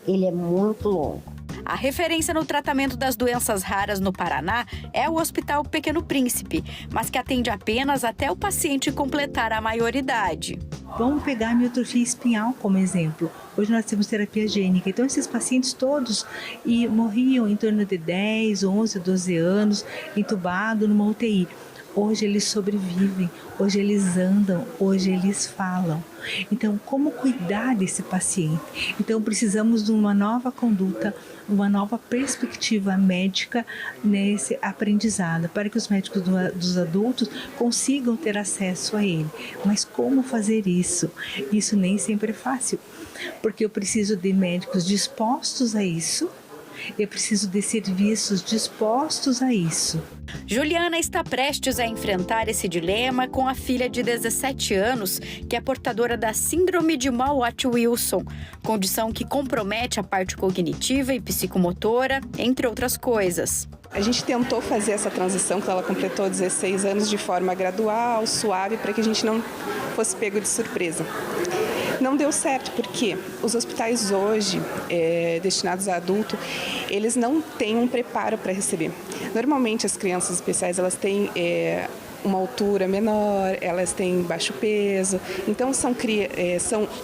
[SPEAKER 22] ele é muito longo.
[SPEAKER 19] A referência no tratamento das doenças raras no Paraná é o Hospital Pequeno Príncipe, mas que atende apenas até o paciente completar a maioridade.
[SPEAKER 23] Vamos pegar a miotrofia espinhal como exemplo. Hoje nós temos terapia gênica, então esses pacientes todos morriam em torno de 10, 11, 12 anos, entubados numa UTI. Hoje eles sobrevivem, hoje eles andam, hoje eles falam. Então, como cuidar desse paciente? Então, precisamos de uma nova conduta, uma nova perspectiva médica nesse aprendizado, para que os médicos dos adultos consigam ter acesso a ele. Mas como fazer isso? Isso nem sempre é fácil, porque eu preciso de médicos dispostos a isso, Eu preciso de serviços dispostos a isso.
[SPEAKER 19] Juliana está prestes a enfrentar esse dilema com a filha de 17 anos, que é portadora da síndrome de Mal-Watt-Wilson, condição que compromete a parte cognitiva e psicomotora, entre outras coisas.
[SPEAKER 13] A gente tentou fazer essa transição, quando ela completou 16 anos, de forma gradual, suave, para que a gente não fosse pego de surpresa. Não deu certo, porque os hospitais hoje, destinados a adulto, eles não têm um preparo para receber. Normalmente as crianças especiais, elas têm uma altura menor, elas têm baixo peso, então são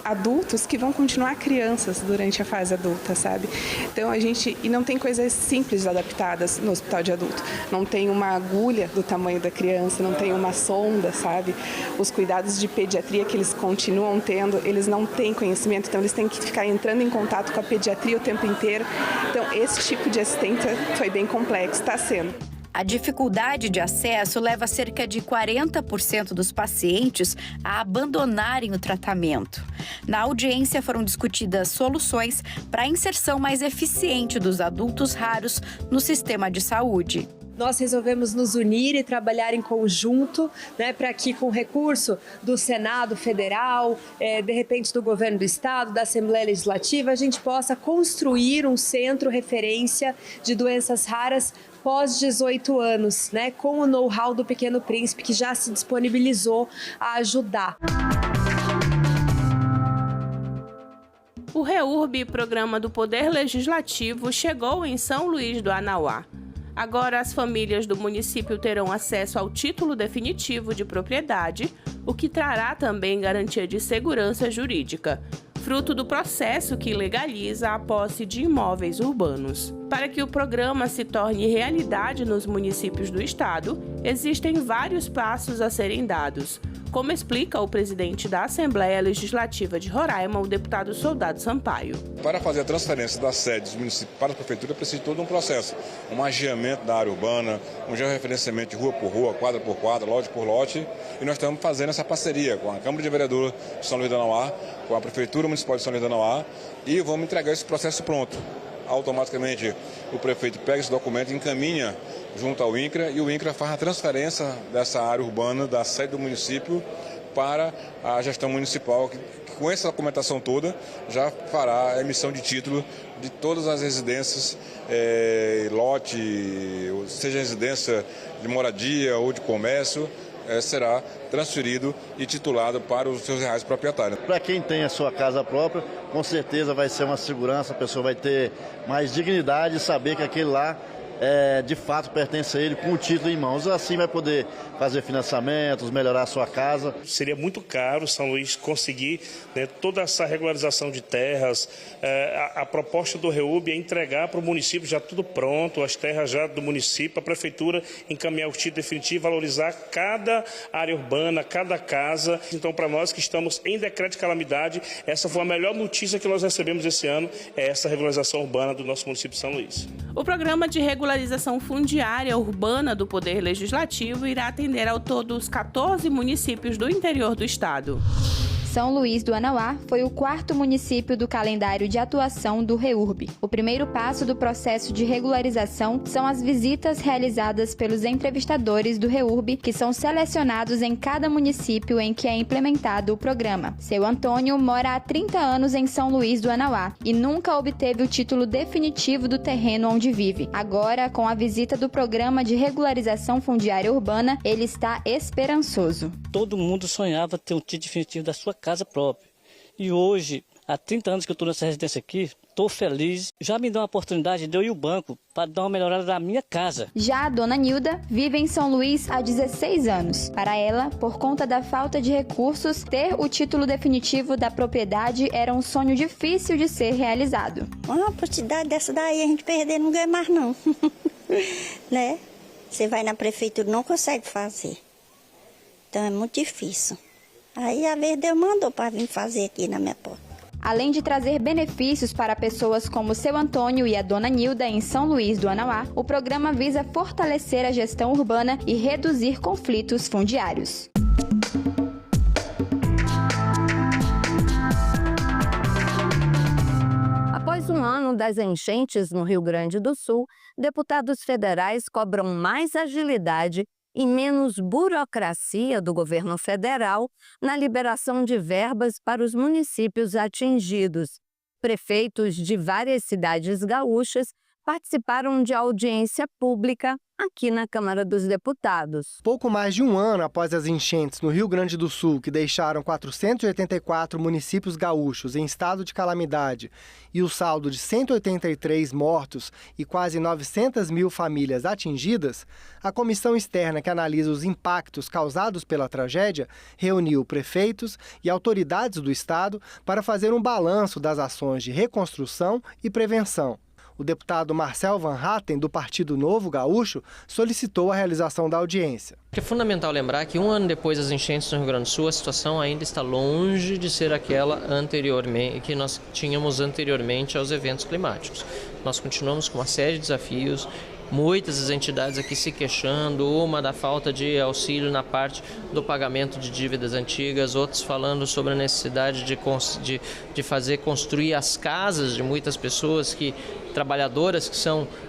[SPEAKER 13] adultos que vão continuar crianças durante a fase adulta, sabe? Então e não tem coisas simples adaptadas no hospital de adulto, não tem uma agulha do tamanho da criança, não tem uma sonda, sabe? Os cuidados de pediatria que eles continuam tendo, eles não têm conhecimento, então eles têm que ficar entrando em contato com a pediatria o tempo inteiro. Então esse tipo de assistência foi bem complexo, está sendo.
[SPEAKER 19] A dificuldade de acesso leva cerca de 40% dos pacientes a abandonarem o tratamento. Na audiência foram discutidas soluções para a inserção mais eficiente dos adultos raros no sistema de saúde.
[SPEAKER 20] Nós resolvemos nos unir e trabalhar em conjunto, para que com recurso do Senado Federal, de repente do Governo do Estado, da Assembleia Legislativa, a gente possa construir um centro referência de doenças raras pós 18 anos, com o know-how do Pequeno Príncipe, que já se disponibilizou a ajudar.
[SPEAKER 1] O REURB, programa do Poder Legislativo, chegou em São Luís do Anauá. Agora, as famílias do município terão acesso ao título definitivo de propriedade, o que trará também garantia de segurança jurídica, fruto do processo que legaliza a posse de imóveis urbanos. Para que o programa se torne realidade nos municípios do estado, existem vários passos a serem dados, como explica o presidente da Assembleia Legislativa de Roraima, o deputado Soldado Sampaio.
[SPEAKER 2] Para fazer a transferência das sedes dos municípios para a prefeitura, precisa de todo um processo. Um ageamento da área urbana, um georreferenciamento de rua por rua, quadra por quadra, lote por lote. E nós estamos fazendo essa parceria com a Câmara de Vereadores de São Luís do Anauá, com a Prefeitura Municipal de São Luís do Anauá, e vamos entregar esse processo pronto. Automaticamente o prefeito pega esse documento e encaminha junto ao INCRA, e o INCRA faz a transferência dessa área urbana da sede do município para a gestão municipal, que com essa documentação toda já fará a emissão de título de todas as residências, lote, seja residência de moradia ou de comércio, será transferido e titulado para os seus reais proprietários.
[SPEAKER 3] Para quem tem a sua casa própria, com certeza vai ser uma segurança, a pessoa vai ter mais dignidade de saber que aquele lá de fato pertence a ele com o título em mãos. Assim vai poder fazer financiamentos, melhorar a sua casa.
[SPEAKER 24] Seria muito caro São Luís conseguir toda essa regularização de terras. A proposta do REURB é entregar para o município já tudo pronto, as terras já do município, a prefeitura encaminhar o título definitivo, valorizar cada área urbana, cada casa. Então, para nós que estamos em decreto de calamidade, essa foi a melhor notícia que nós recebemos esse ano, é essa regularização urbana do nosso município de São Luís.
[SPEAKER 1] O programa de regularização fundiária urbana do Poder Legislativo irá atender ao todo os 14 municípios do interior do estado.
[SPEAKER 25] São Luís do Anauá foi o 4º município do calendário de atuação do REURB. O primeiro passo do processo de regularização são as visitas realizadas pelos entrevistadores do REURB, que são selecionados em cada município em que é implementado o programa. Seu Antônio mora há 30 anos em São Luís do Anauá e nunca obteve o título definitivo do terreno onde vive. Agora, com a visita do programa de regularização fundiária urbana, ele está esperançoso.
[SPEAKER 26] Todo mundo sonhava ter um título definitivo da sua casa própria. E hoje, há 30 anos que eu estou nessa residência aqui, estou feliz. Já me deu uma oportunidade de eu ir ao banco para dar uma melhorada na minha casa.
[SPEAKER 25] Já a dona Nilda vive em São Luís há 16 anos. Para ela, por conta da falta de recursos, ter o título definitivo da propriedade era um sonho difícil de ser realizado.
[SPEAKER 22] Uma oportunidade dessa daí a gente perder não ganha mais não. Né? Você vai na prefeitura não consegue fazer. Então é muito difícil. Aí a vez Deus mandou para vir fazer aqui na minha porta.
[SPEAKER 25] Além de trazer benefícios para pessoas como seu Antônio e a dona Nilda em São Luís do Anauá, o programa visa fortalecer a gestão urbana e reduzir conflitos fundiários.
[SPEAKER 11] Após um ano das enchentes no Rio Grande do Sul, deputados federais cobram mais agilidade e menos burocracia do governo federal na liberação de verbas para os municípios atingidos. Prefeitos de várias cidades gaúchas participaram de audiência pública aqui na Câmara dos Deputados.
[SPEAKER 4] Pouco mais de um ano após as enchentes no Rio Grande do Sul, que deixaram 484 municípios gaúchos em estado de calamidade e o saldo de 183 mortos e quase 900 mil famílias atingidas, a comissão externa que analisa os impactos causados pela tragédia reuniu prefeitos e autoridades do estado para fazer um balanço das ações de reconstrução e prevenção. O deputado Marcel Van Hatten, do Partido Novo Gaúcho, solicitou a realização da audiência.
[SPEAKER 5] É fundamental lembrar que um ano depois das enchentes no Rio Grande do Sul, a situação ainda está longe de ser aquela que nós tínhamos anteriormente aos eventos climáticos. Nós continuamos com uma série de desafios, muitas das entidades aqui se queixando, uma da falta de auxílio na parte do pagamento de dívidas antigas, outros falando sobre a necessidade de fazer construir as casas de muitas pessoas trabalhadoras que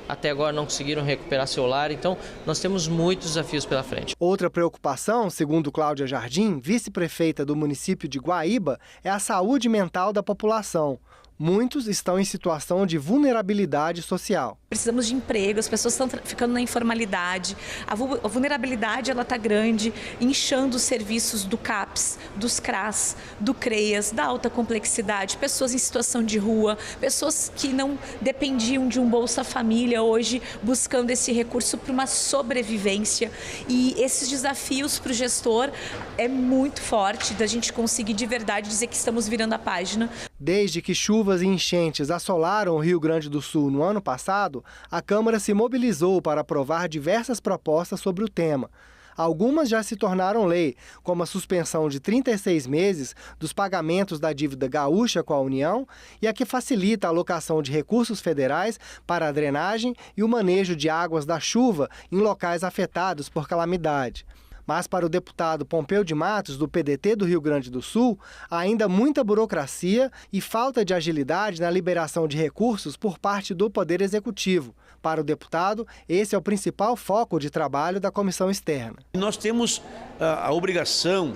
[SPEAKER 5] até agora não conseguiram recuperar seu lar. Então, nós temos muitos desafios pela frente.
[SPEAKER 4] Outra preocupação, segundo Cláudia Jardim, vice-prefeita do município de Guaíba, é a saúde mental da população. Muitos estão em situação de vulnerabilidade social.
[SPEAKER 6] Precisamos de emprego, as pessoas estão ficando na informalidade, a vulnerabilidade está grande, inchando os serviços do CAPS, dos CRAS, do CREAS, da alta complexidade, pessoas em situação de rua, pessoas que não dependiam de um Bolsa Família hoje buscando esse recurso para uma sobrevivência. E esses desafios para o gestor é muito forte da gente conseguir de verdade dizer que estamos virando a página.
[SPEAKER 4] Desde que chuvas e enchentes assolaram o Rio Grande do Sul no ano passado, a Câmara se mobilizou para aprovar diversas propostas sobre o tema. Algumas já se tornaram lei, como a suspensão de 36 meses dos pagamentos da dívida gaúcha com a União e a que facilita a alocação de recursos federais para a drenagem e o manejo de águas da chuva em locais afetados por calamidade. Mas para o deputado Pompeu de Matos, do PDT do Rio Grande do Sul, há ainda muita burocracia e falta de agilidade na liberação de recursos por parte do Poder Executivo. Para o deputado, esse é o principal foco de trabalho da comissão externa.
[SPEAKER 7] Nós temos a obrigação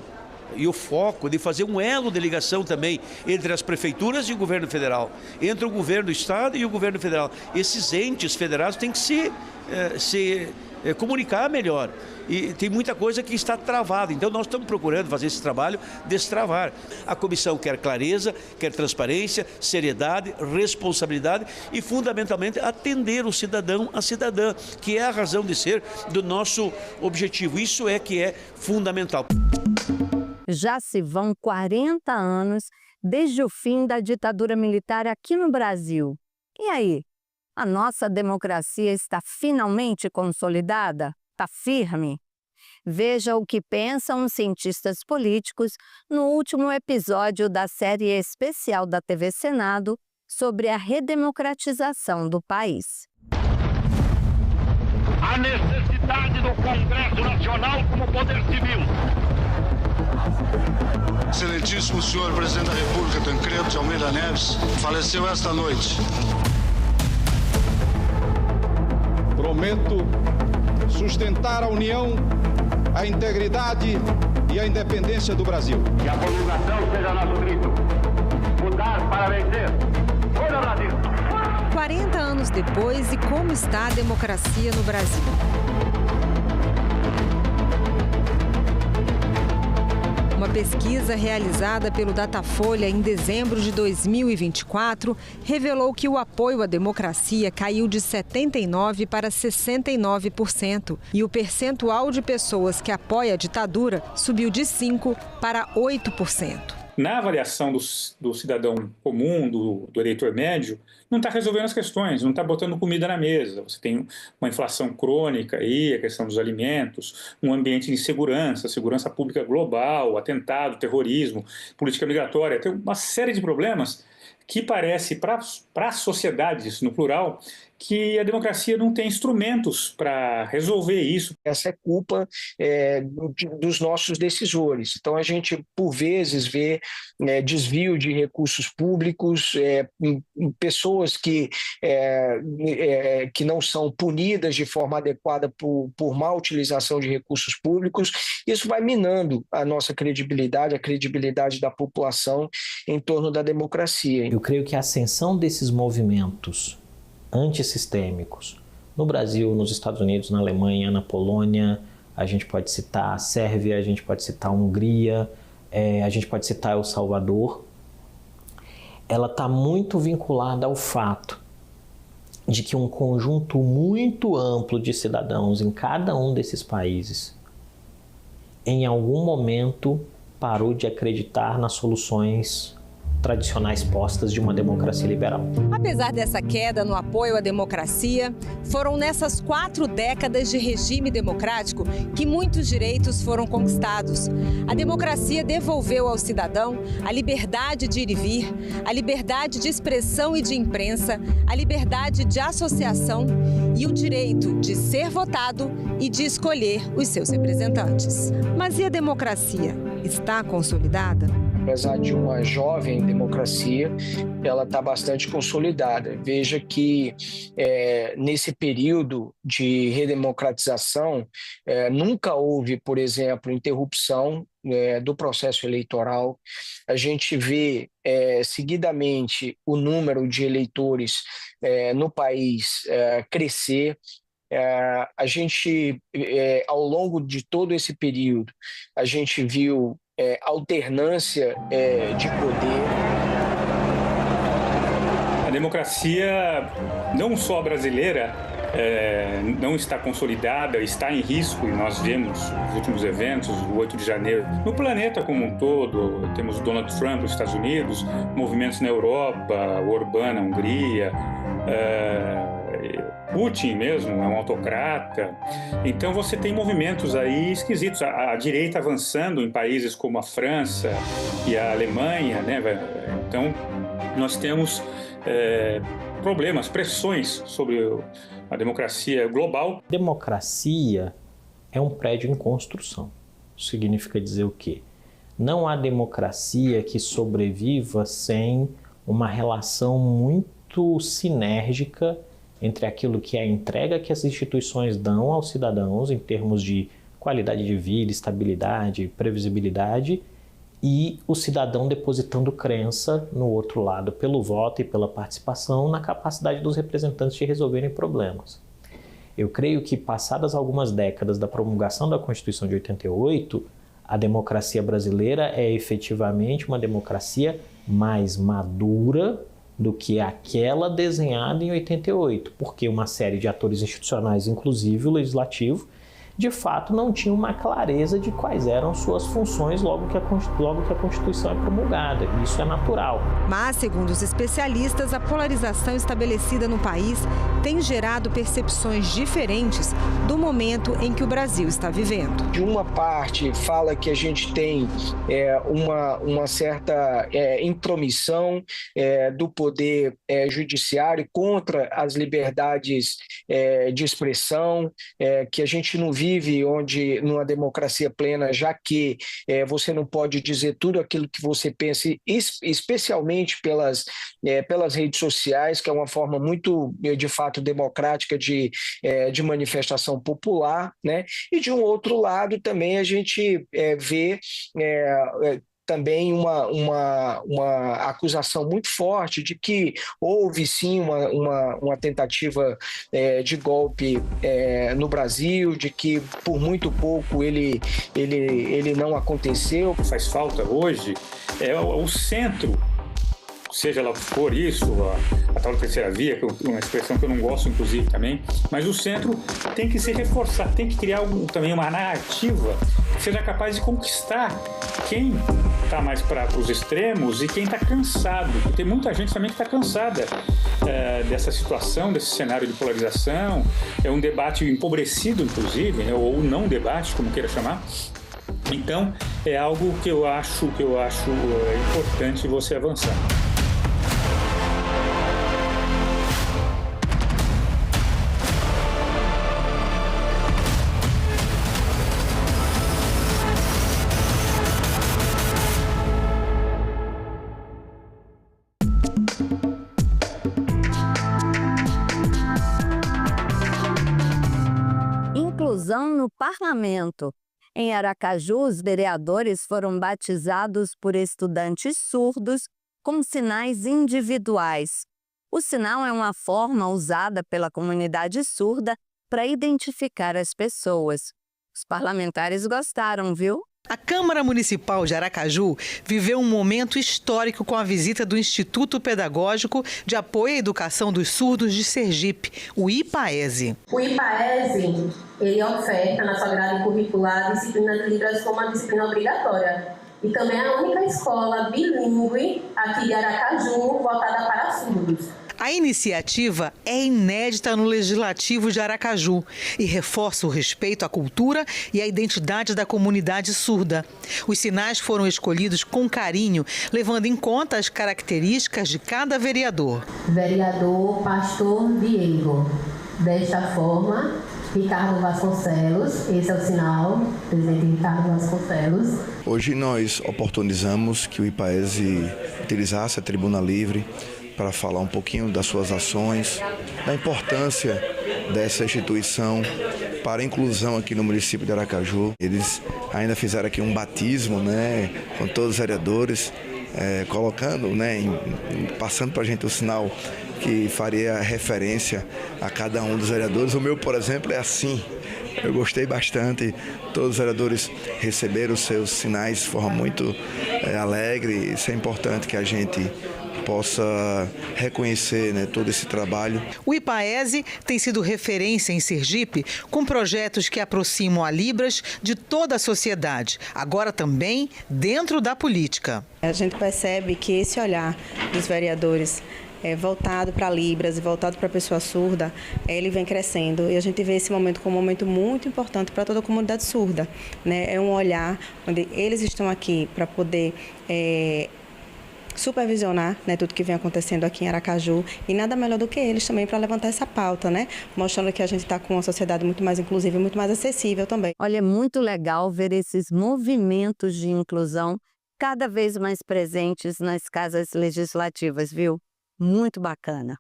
[SPEAKER 7] e o foco de fazer um elo de ligação também entre as prefeituras e o governo federal, entre o governo do estado e o governo federal. Esses entes federados têm que se comunicar melhor. E tem muita coisa que está travada. Então nós estamos procurando fazer esse trabalho, destravar. A comissão quer clareza, quer transparência, seriedade, responsabilidade e fundamentalmente atender o cidadão, a cidadã, que é a razão de ser do nosso objetivo. Isso é que é fundamental.
[SPEAKER 11] Já se vão 40 anos desde o fim da ditadura militar aqui no Brasil. E aí? A nossa democracia está finalmente consolidada? Está firme? Veja o que pensam os cientistas políticos no último episódio da série especial da TV Senado sobre a redemocratização do país.
[SPEAKER 8] A necessidade do Congresso Nacional como poder civil.
[SPEAKER 10] Excelentíssimo senhor presidente da República, Tancredo de Almeida Neves, faleceu esta noite.
[SPEAKER 27] Prometo sustentar a união, a integridade e a independência do Brasil.
[SPEAKER 8] Que a promulgação seja nosso grito. Mudar para vencer. Fora Brasil!
[SPEAKER 28] 40 anos depois, e como está a democracia no Brasil? Uma pesquisa realizada pelo Datafolha em dezembro de 2024 revelou que o apoio à democracia caiu de 79% para 69% e o percentual de pessoas que apoia a ditadura subiu de 5% para 8%.
[SPEAKER 29] Na avaliação do cidadão comum, do eleitor médio, não está resolvendo as questões, não está botando comida na mesa. Você tem uma inflação crônica aí, a questão dos alimentos, um ambiente de insegurança, segurança pública global, atentado, terrorismo, política migratória. Tem uma série de problemas que parece para para as sociedades, no plural, que a democracia não tem instrumentos para resolver isso.
[SPEAKER 9] Essa é culpa dos nossos decisores. Então, a gente, por vezes, vê desvio de recursos públicos, pessoas que não são punidas de forma adequada por má utilização de recursos públicos. Isso vai minando a nossa credibilidade, a credibilidade da população em torno da democracia.
[SPEAKER 12] Eu creio que a ascensão desses movimentos antissistêmicos no Brasil, nos Estados Unidos, na Alemanha, na Polônia, a gente pode citar a Sérvia, a gente pode citar a Hungria, a gente pode citar El Salvador, ela está muito vinculada ao fato de que um conjunto muito amplo de cidadãos em cada um desses países, em algum momento, parou de acreditar nas soluções tradicionais postas de uma democracia liberal.
[SPEAKER 28] Apesar dessa queda no apoio à democracia, foram nessas 4 décadas de regime democrático que muitos direitos foram conquistados. A democracia devolveu ao cidadão a liberdade de ir e vir, a liberdade de expressão e de imprensa, a liberdade de associação e o direito de ser votado e de escolher os seus representantes. Mas e a democracia? Está consolidada?
[SPEAKER 9] Apesar de uma jovem democracia, ela está bastante consolidada. Veja que nesse período de redemocratização, nunca houve, por exemplo, interrupção do processo eleitoral. A gente vê seguidamente o número de eleitores no país crescer. A gente, ao longo de todo esse período, a gente viu alternância de poder.
[SPEAKER 29] A democracia, não só brasileira, não está consolidada, está em risco, e nós vemos os últimos eventos, o 8 de janeiro, no planeta como um todo. Temos Donald Trump nos Estados Unidos, movimentos na Europa, o Orbán na Hungria, Putin mesmo é um autocrata. Então você tem movimentos aí esquisitos. A direita avançando em países como a França e a Alemanha, né? Então nós temos problemas, pressões sobre a democracia global.
[SPEAKER 12] Democracia é um prédio em construção. Isso significa dizer o quê? Não há democracia que sobreviva sem uma relação muito sinérgica entre aquilo que é a entrega que as instituições dão aos cidadãos em termos de qualidade de vida, estabilidade, previsibilidade, e o cidadão depositando crença no outro lado pelo voto e pela participação na capacidade dos representantes de resolverem problemas. Eu creio que, passadas algumas décadas da promulgação da Constituição de 88, a democracia brasileira é efetivamente uma democracia mais madura do que aquela desenhada em 88, porque uma série de atores institucionais, inclusive o Legislativo, de fato não tinham uma clareza de quais eram suas funções logo que a Constituição é promulgada. Isso é natural.
[SPEAKER 28] Mas, segundo os especialistas, a polarização estabelecida no país tem gerado percepções diferentes do momento em que o Brasil está vivendo.
[SPEAKER 9] De uma parte, fala que a gente tem uma certa intromissão do poder judiciário contra as liberdades de expressão, que a gente não vive numa democracia plena, já que você não pode dizer tudo aquilo que você pensa, especialmente pelas redes sociais, que é uma forma muito, de fato, democrática de manifestação popular, né? E de um outro lado também a gente vê também uma acusação muito forte de que houve sim uma tentativa de golpe no Brasil, de que por muito pouco ele não aconteceu.
[SPEAKER 29] Faz falta hoje o centro, seja lá o que for isso, a tal terceira via, que é uma expressão que eu não gosto, inclusive, também, mas o centro tem que se reforçar, tem que criar também uma narrativa que seja capaz de conquistar quem está mais para os extremos e quem está cansado. Tem muita gente também que está cansada dessa situação, desse cenário de polarização. É um debate empobrecido, inclusive, né, ou não debate, como queira chamar. Então, é algo que eu acho importante você avançar.
[SPEAKER 11] inclusão no parlamento. Em Aracaju, os vereadores foram batizados por estudantes surdos com sinais individuais. O sinal é uma forma usada pela comunidade surda para identificar as pessoas. Os parlamentares gostaram, viu?
[SPEAKER 13] A Câmara Municipal de Aracaju viveu um momento histórico com a visita do Instituto Pedagógico de Apoio à Educação dos Surdos de Sergipe, o IPAESE.
[SPEAKER 14] O IPAESE, ele oferta na sua grade curricular a disciplina de Libras como uma disciplina obrigatória. E também é a única escola bilíngue aqui de Aracaju voltada para surdos.
[SPEAKER 13] A iniciativa é inédita no Legislativo de Aracaju e reforça o respeito à cultura e à identidade da comunidade surda. Os sinais foram escolhidos com carinho, levando em conta as características de cada vereador.
[SPEAKER 14] Vereador Pastor Diego. Desta forma, Ricardo Vasconcelos, esse é o sinal, presidente Ricardo Vasconcelos.
[SPEAKER 15] Hoje nós oportunizamos que o IPAESE utilizasse a tribuna livre para falar um pouquinho das suas ações, da importância dessa instituição para a inclusão aqui no município de Aracaju. Eles ainda fizeram aqui um batismo, com todos os vereadores, colocando, passando para a gente o sinal que faria referência a cada um dos vereadores. O meu, por exemplo, é assim. Eu gostei bastante. Todos os vereadores receberam os seus sinais de forma muito alegre. Isso é importante que a gente possa reconhecer todo esse trabalho.
[SPEAKER 13] O IPAESE tem sido referência em Sergipe com projetos que aproximam a Libras de toda a sociedade, agora também dentro da política.
[SPEAKER 16] A gente percebe que esse olhar dos vereadores voltado para Libras e voltado para a pessoa surda, ele vem crescendo e a gente vê esse momento como um momento muito importante para toda a comunidade surda. É um olhar onde eles estão aqui para poder supervisionar tudo que vem acontecendo aqui em Aracaju e nada melhor do que eles também para levantar essa pauta, mostrando que a gente está com uma sociedade muito mais inclusiva e muito mais acessível também.
[SPEAKER 11] Olha, é muito legal ver esses movimentos de inclusão cada vez mais presentes nas casas legislativas, viu? Muito bacana.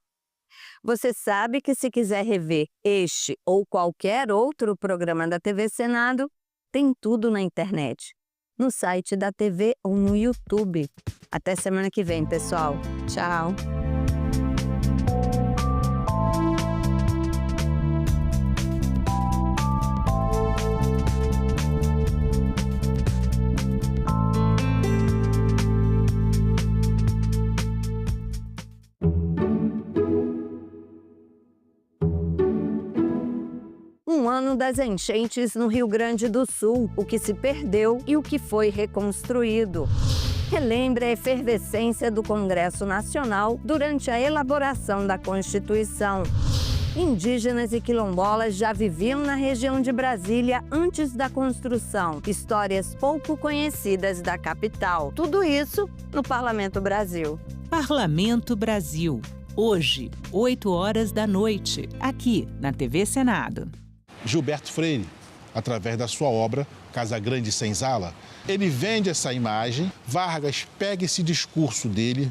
[SPEAKER 11] Você sabe que se quiser rever este ou qualquer outro programa da TV Senado, tem tudo na internet, no site da TV ou no YouTube. Até semana que vem, pessoal. Tchau! Um ano das enchentes no Rio Grande do Sul, o que se perdeu e o que foi reconstruído. Relembra a efervescência do Congresso Nacional durante a elaboração da Constituição. Indígenas e quilombolas já viviam na região de Brasília antes da construção. Histórias pouco conhecidas da capital. Tudo isso no Parlamento Brasil.
[SPEAKER 17] Parlamento Brasil. Hoje, 20h, aqui na TV Senado.
[SPEAKER 27] Gilberto Freire, através da sua obra Casa Grande Senzala, ele vende essa imagem. Vargas pega esse discurso dele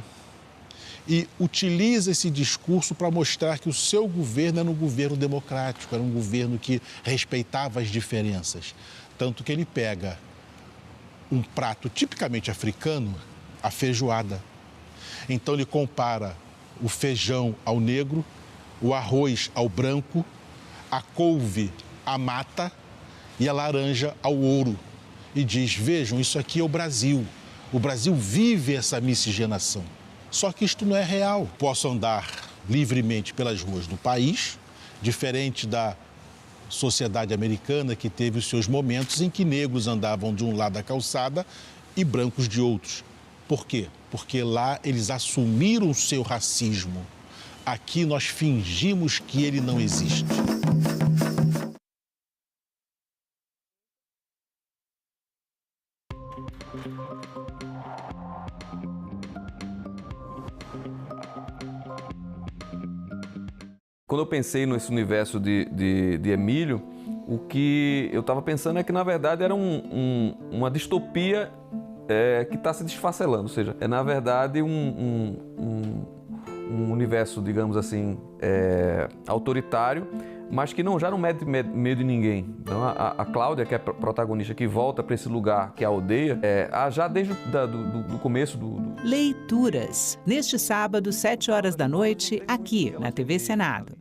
[SPEAKER 27] e utiliza esse discurso para mostrar que o seu governo era um governo democrático, era um governo que respeitava as diferenças. Tanto que ele pega um prato tipicamente africano, a feijoada. Então ele compara o feijão ao negro, o arroz ao branco, a couve à mata e a laranja ao ouro. E diz, vejam, isso aqui é o Brasil. O Brasil vive essa miscigenação. Só que isto não é real. Posso andar livremente pelas ruas do país, diferente da sociedade americana, que teve os seus momentos em que negros andavam de um lado da calçada e brancos de outros. Por quê? Porque lá eles assumiram o seu racismo. Aqui nós fingimos que ele não existe.
[SPEAKER 18] Quando eu pensei nesse universo de Emílio, o que eu estava pensando é que, na verdade, era uma distopia que está se desfacelando. Ou seja, é, na verdade, um universo, digamos assim, autoritário, mas que já não mete medo em ninguém. Então, a Cláudia, que é a protagonista, que volta para esse lugar que é a aldeia, já desde do começo
[SPEAKER 17] Leituras, neste sábado, 7 horas da noite, aqui na TV Senado.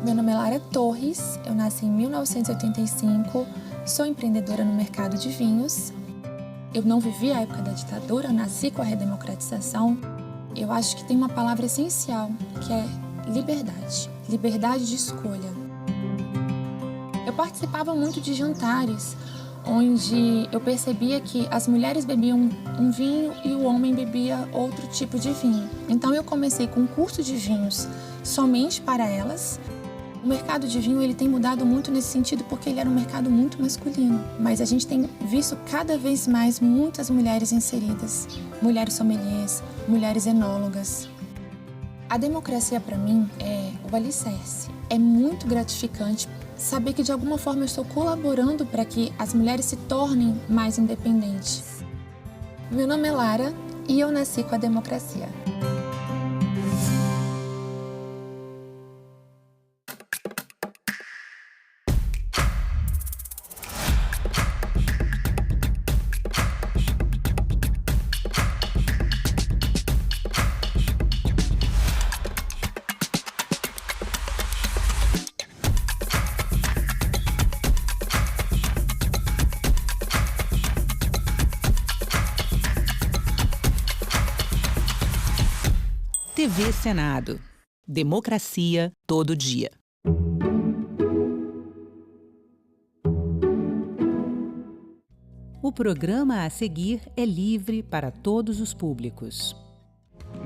[SPEAKER 1] Meu nome é Lara Torres, eu nasci em 1985, sou empreendedora no mercado de vinhos. Eu não vivi a época da ditadura, eu nasci com a redemocratização. Eu acho que tem uma palavra essencial, que é liberdade. Liberdade de escolha. Eu participava muito de jantares, onde eu percebia que as mulheres bebiam um vinho e o homem bebia outro tipo de vinho. Então eu comecei com um curso de vinhos somente para elas. O mercado de vinho ele tem mudado muito nesse sentido porque ele era um mercado muito masculino. Mas a gente tem visto cada vez mais muitas mulheres inseridas. Mulheres sommeliers, mulheres enólogas. A democracia para mim é o alicerce. É muito gratificante saber que de alguma forma eu estou colaborando para que as mulheres se tornem mais independentes. Meu nome é Lara e eu nasci com a democracia.
[SPEAKER 17] TV Senado. Democracia todo dia. O programa a seguir é livre para todos os públicos.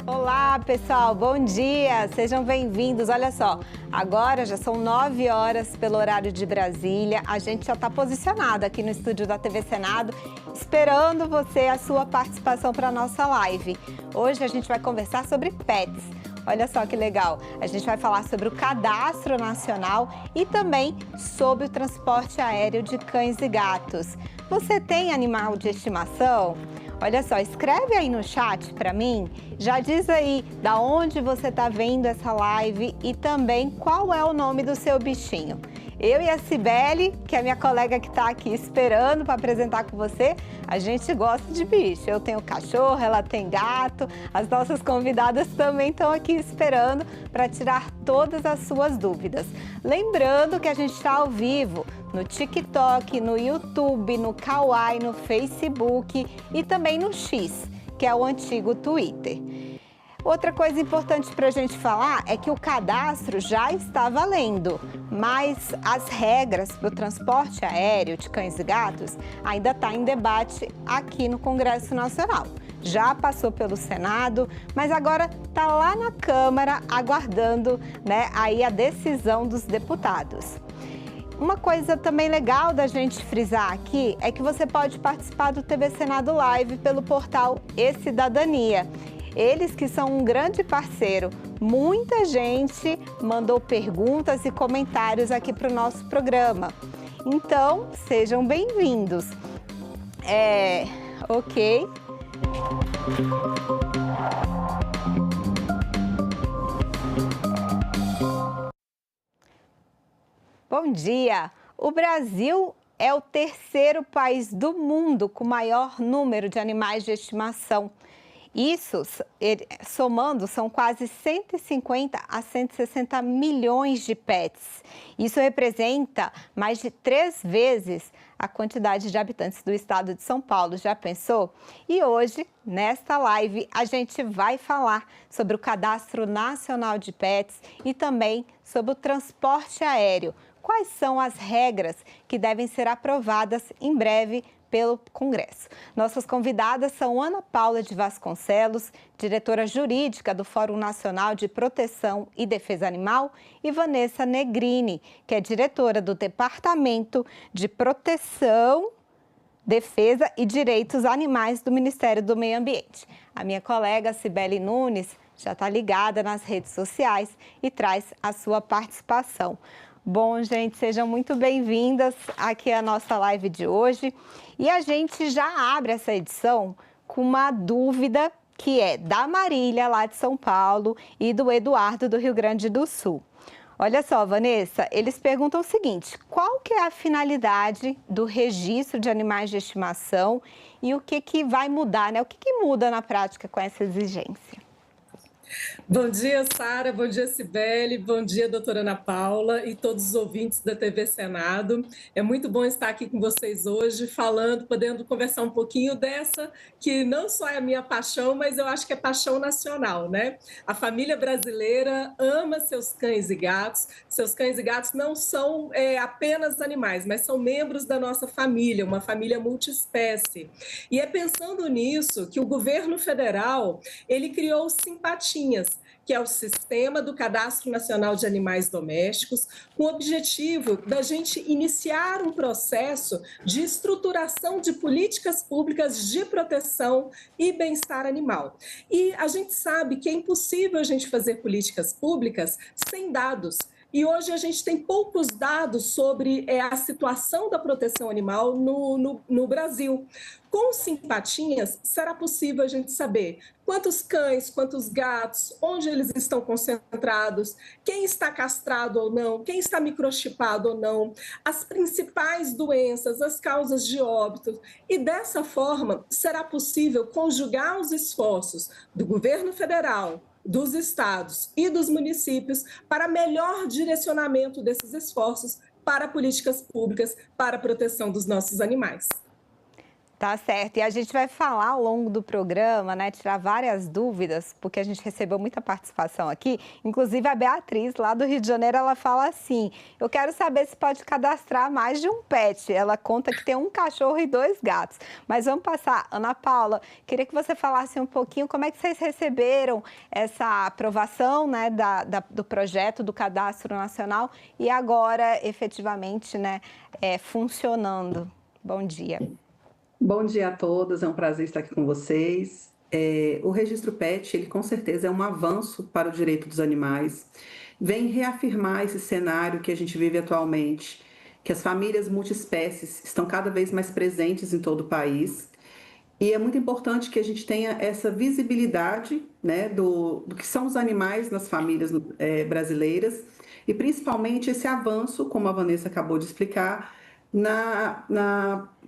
[SPEAKER 28] Olá, pessoal, bom dia, sejam bem-vindos. Olha só, agora já são 9 horas pelo horário de Brasília. A gente já está posicionado aqui no estúdio da TV Senado, esperando você, a sua participação para a nossa live. Hoje a gente vai conversar sobre pets. Olha só que legal, a gente vai falar sobre o Cadastro Nacional e também sobre o transporte aéreo de cães e gatos. Você tem animal de estimação? Olha só, escreve aí no chat para mim, já diz aí da onde você está vendo essa live e também qual é o nome do seu bichinho. Eu e a Cibele, que é a minha colega que está aqui esperando para apresentar com você, a gente gosta de bicho. Eu tenho cachorro, ela tem gato, as nossas convidadas também estão aqui esperando para tirar todas as suas dúvidas. Lembrando que a gente está ao vivo no TikTok, no YouTube, no Kawaii, no Facebook e também no X, que é o antigo Twitter. Outra coisa importante para a gente falar é que o cadastro já está valendo, mas as regras para o transporte aéreo de cães e gatos ainda está em debate aqui no Congresso Nacional. Já passou pelo Senado, mas agora está lá na Câmara aguardando, aí a decisão dos deputados. Uma coisa também legal da gente frisar aqui é que você pode participar do TV Senado Live pelo portal E-Cidadania. Eles que são um grande parceiro. Muita gente mandou perguntas e comentários aqui para o nosso programa. Então, sejam bem-vindos. Ok. Bom dia! O Brasil é o terceiro país do mundo com maior número de animais de estimação.
[SPEAKER 2] Isso, somando, são quase 150 a 160 milhões de pets. Isso representa mais de 3 vezes a quantidade de habitantes do estado de São Paulo. Já pensou? E hoje, nesta live, a gente vai falar sobre o Cadastro Nacional de Pets e também sobre o transporte aéreo. Quais são as regras que devem ser aprovadas em breve pelo Congresso? Nossas convidadas são Ana Paula de Vasconcelos, diretora jurídica do Fórum Nacional de Proteção e Defesa Animal, e Vanessa Negrini, que é diretora do Departamento de Proteção, Defesa e Direitos Animais do Ministério do Meio Ambiente. A minha colega Cibele Nunes já está ligada nas redes sociais e traz a sua participação. Bom, gente, sejam muito bem-vindas aqui à nossa live de hoje. E a gente já abre essa edição com uma dúvida que é da Marília, lá de São Paulo, e do Eduardo, do Rio Grande do Sul. Olha só, Vanessa, eles perguntam o seguinte: qual que é a finalidade do registro de animais de estimação e o que vai mudar, né? O que muda na prática com essa exigência?
[SPEAKER 3] Bom dia, Sara. Bom dia, Cibele. Bom dia, doutora Ana Paula e todos os ouvintes da TV Senado. É muito bom estar aqui com vocês hoje, podendo conversar um pouquinho dessa, que não só é a minha paixão, mas eu acho que é paixão nacional, né? A família brasileira ama seus cães e gatos. Seus cães e gatos não são apenas animais, mas são membros da nossa família, uma família multiespécie. E é pensando nisso que o governo federal, ele criou o Simpatinhas, que é o sistema do Cadastro Nacional de Animais Domésticos, com o objetivo da gente iniciar um processo de estruturação de políticas públicas de proteção e bem-estar animal. E a gente sabe que é impossível a gente fazer políticas públicas sem dados. E hoje a gente tem poucos dados sobre a situação da proteção animal no Brasil. Com Simpatinhas, será possível a gente saber quantos cães, quantos gatos, onde eles estão concentrados, quem está castrado ou não, quem está microchipado ou não, as principais doenças, as causas de óbito. E dessa forma, será possível conjugar os esforços do governo federal, dos estados e dos municípios para melhor direcionamento desses esforços para políticas públicas para a proteção dos nossos animais.
[SPEAKER 2] Tá certo. E a gente vai falar ao longo do programa, né, tirar várias dúvidas, porque a gente recebeu muita participação aqui. Inclusive a Beatriz, lá do Rio de Janeiro, ela fala assim: eu quero saber se pode cadastrar mais de um pet. Ela conta que tem um cachorro e 2 gatos. Mas vamos passar. Ana Paula, queria que você falasse um pouquinho como é que vocês receberam essa aprovação, né, do projeto do Cadastro Nacional e agora, efetivamente, né, funcionando. Bom dia.
[SPEAKER 19] Bom dia a todos, é um prazer estar aqui com vocês. O registro PET, ele com certeza é um avanço para o direito dos animais, vem reafirmar esse cenário que a gente vive atualmente, que as famílias multiespécies estão cada vez mais presentes em todo o país, e é muito importante que a gente tenha essa visibilidade, né, do que são os animais nas famílias brasileiras, e principalmente esse avanço, como a Vanessa acabou de explicar,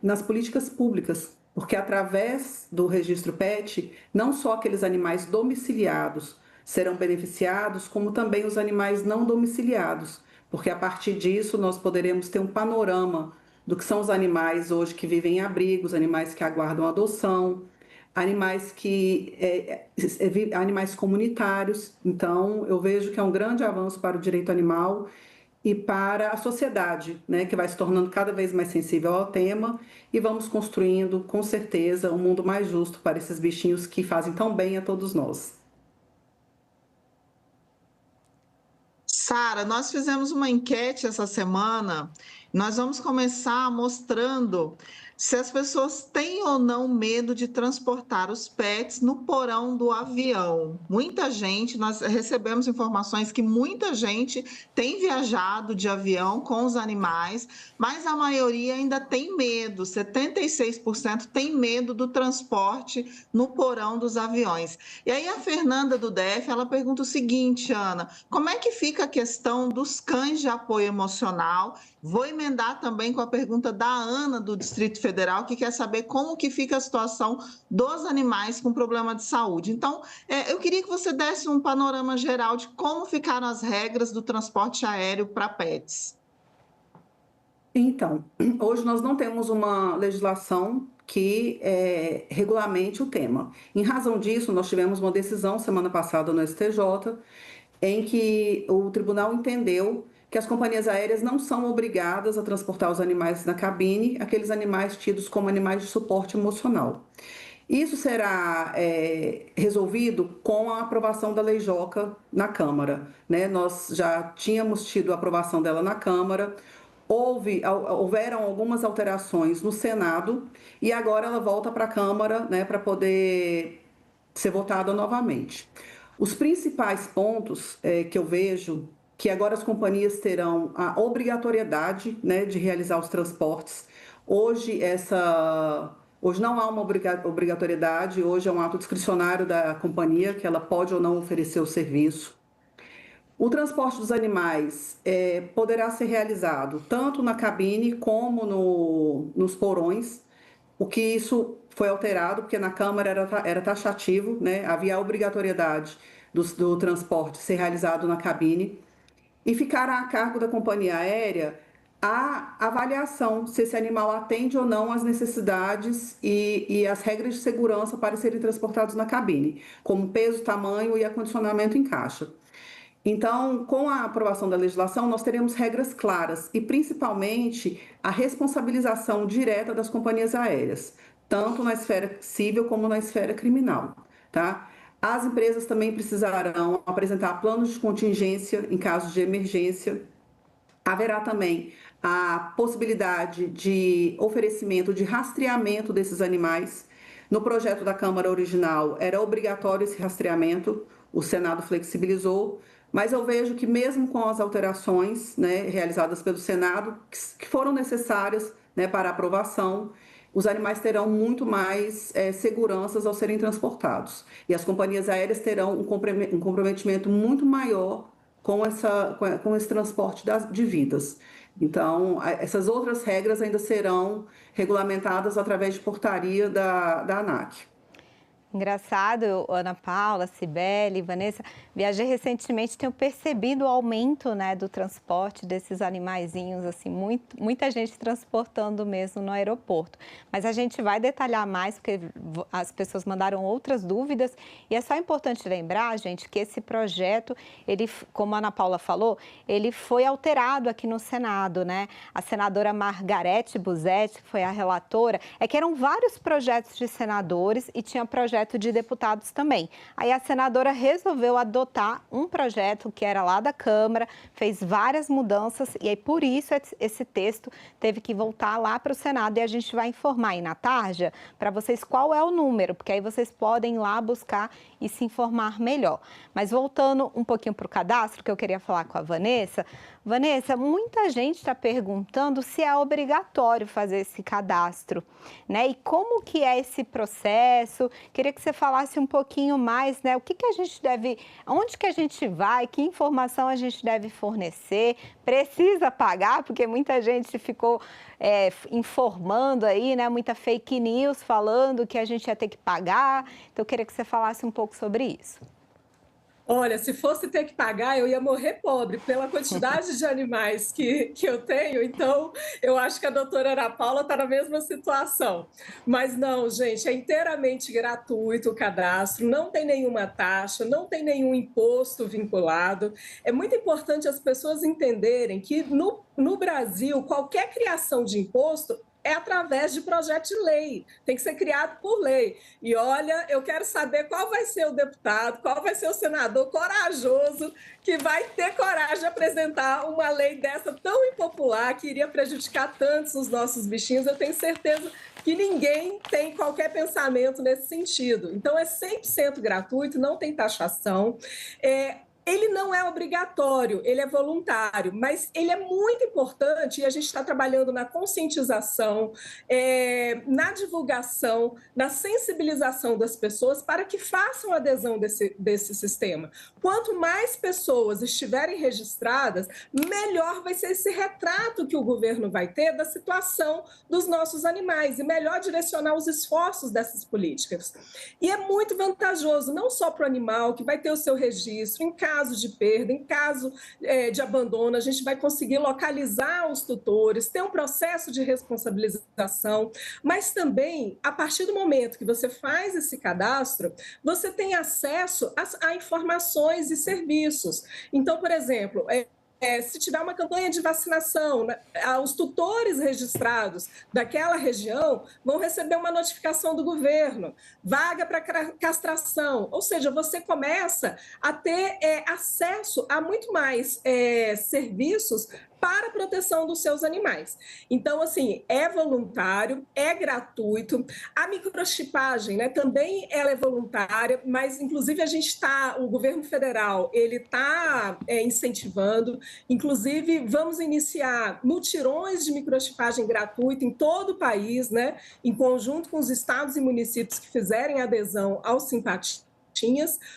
[SPEAKER 19] nas políticas públicas, porque através do registro PET, não só aqueles animais domiciliados serão beneficiados, como também os animais não domiciliados, porque a partir disso nós poderemos ter um panorama do que são os animais hoje que vivem em abrigos, animais que aguardam adoção, animais comunitários. Então, eu vejo que é um grande avanço para o direito animal e para a sociedade, né, que vai se tornando cada vez mais sensível ao tema, e vamos construindo, com certeza, um mundo mais justo para esses bichinhos que fazem tão bem a todos nós.
[SPEAKER 20] Sara, nós fizemos uma enquete essa semana, nós vamos começar mostrando se as pessoas têm ou não medo de transportar os pets no porão do avião. Muita gente, nós recebemos informações que muita gente tem viajado de avião com os animais, mas a maioria ainda tem medo, 76% tem medo do transporte no porão dos aviões. E aí a Fernanda do DF, ela pergunta o seguinte, Ana, como é que fica a questão dos cães de apoio emocional? Vou emendar também com a pergunta da Ana do Distrito federal que quer saber como que fica a situação dos animais com problema de saúde. Então, eu queria que você desse um panorama geral de como ficaram as regras do transporte aéreo para pets.
[SPEAKER 19] Então, hoje nós não temos uma legislação que regulamente o tema. Em razão disso, nós tivemos uma decisão semana passada no STJ, em que o tribunal entendeu que as companhias aéreas não são obrigadas a transportar os animais na cabine, aqueles animais tidos como animais de suporte emocional. Isso será resolvido com a aprovação da Lei Joca na Câmara, né? Nós já tínhamos tido a aprovação dela na Câmara, houveram algumas alterações no Senado e agora ela volta para a Câmara, né, para poder ser votada novamente. Os principais pontos que eu vejo que agora as companhias terão a obrigatoriedade, né, de realizar os transportes. Hoje não há uma obrigatoriedade, hoje é um ato discricionário da companhia que ela pode ou não oferecer o serviço. O transporte dos animais poderá ser realizado tanto na cabine como nos porões, o que isso foi alterado, porque na Câmara era taxativo, né? Havia a obrigatoriedade do transporte ser realizado na cabine, e ficará a cargo da companhia aérea a avaliação se esse animal atende ou não às necessidades e as regras de segurança para serem transportados na cabine, como peso, tamanho e acondicionamento em caixa. Então, com a aprovação da legislação, nós teremos regras claras e, principalmente, a responsabilização direta das companhias aéreas, tanto na esfera civil como na esfera criminal, tá? As empresas também precisarão apresentar planos de contingência em casos de emergência. Haverá também a possibilidade de oferecimento de rastreamento desses animais. No projeto da Câmara original, era obrigatório esse rastreamento, o Senado flexibilizou, mas eu vejo que mesmo com as alterações, né, realizadas pelo Senado, que foram necessárias, né, para aprovação, os animais terão muito mais seguranças ao serem transportados. E as companhias aéreas terão um comprometimento muito maior com esse transporte de vidas. Então, essas outras regras ainda serão regulamentadas através de portaria da ANAC.
[SPEAKER 2] Engraçado, Ana Paula, Cibele, Vanessa, viajei recentemente, tenho percebido o aumento, né, do transporte desses animaizinhos, assim, muita gente transportando mesmo no aeroporto. Mas a gente vai detalhar mais, porque as pessoas mandaram outras dúvidas, e é só importante lembrar, gente, que esse projeto, ele, como a Ana Paula falou, ele foi alterado aqui no Senado, né? A senadora Margarete Busetti foi a relatora, que eram vários projetos de senadores e tinha projeto de deputados também. Aí a senadora resolveu adotar um projeto que era lá da Câmara, fez várias mudanças e aí por isso esse texto teve que voltar lá para o Senado e a gente vai informar aí na tarja para vocês qual é o número, porque aí vocês podem ir lá buscar e se informar melhor. Mas voltando um pouquinho para o cadastro, que eu queria falar com a Vanessa. Vanessa, muita gente está perguntando se é obrigatório fazer esse cadastro, né? E como que é esse processo? Queria que você falasse um pouquinho mais, né? O que a gente deve, onde que a gente vai, que informação a gente deve fornecer? Precisa pagar? Porque muita gente ficou informando aí, né? Muita fake news falando que a gente ia ter que pagar. Então, eu queria que você falasse um pouco sobre isso.
[SPEAKER 3] Olha, se fosse ter que pagar, eu ia morrer pobre pela quantidade de animais que eu tenho. Então, eu acho que a doutora Ana Paula está na mesma situação. Mas não, gente, é inteiramente gratuito o cadastro, não tem nenhuma taxa, não tem nenhum imposto vinculado. É muito importante as pessoas entenderem que no Brasil, qualquer criação de imposto é através de projeto de lei, tem que ser criado por lei. E olha, eu quero saber qual vai ser o deputado, qual vai ser o senador corajoso que vai ter coragem de apresentar uma lei dessa tão impopular, que iria prejudicar tantos os nossos bichinhos. Eu tenho certeza que ninguém tem qualquer pensamento nesse sentido. Então, é 100% gratuito, não tem taxação. Ele não é obrigatório, ele é voluntário, mas ele é muito importante e a gente está trabalhando na conscientização, na divulgação, na sensibilização das pessoas para que façam adesão desse sistema. Quanto mais pessoas estiverem registradas, melhor vai ser esse retrato que o governo vai ter da situação dos nossos animais e melhor direcionar os esforços dessas políticas. E é muito vantajoso, não só para o animal, que vai ter o seu registro, em caso de perda, em caso de abandono, a gente vai conseguir localizar os tutores, ter um processo de responsabilização, mas também, a partir do momento que você faz esse cadastro, você tem acesso a informações e serviços. Então, por exemplo, se tiver uma campanha de vacinação, né, os tutores registrados daquela região vão receber uma notificação do governo, vaga para castração, ou seja, você começa a ter acesso a muito mais serviços para a proteção dos seus animais. Então, assim, é voluntário, é gratuito. A microchipagem, né, também ela é voluntária, mas, inclusive, o governo federal, ele está incentivando. Inclusive, vamos iniciar mutirões de microchipagem gratuita em todo o país, né, em conjunto com os estados e municípios que fizerem adesão ao Simpatia.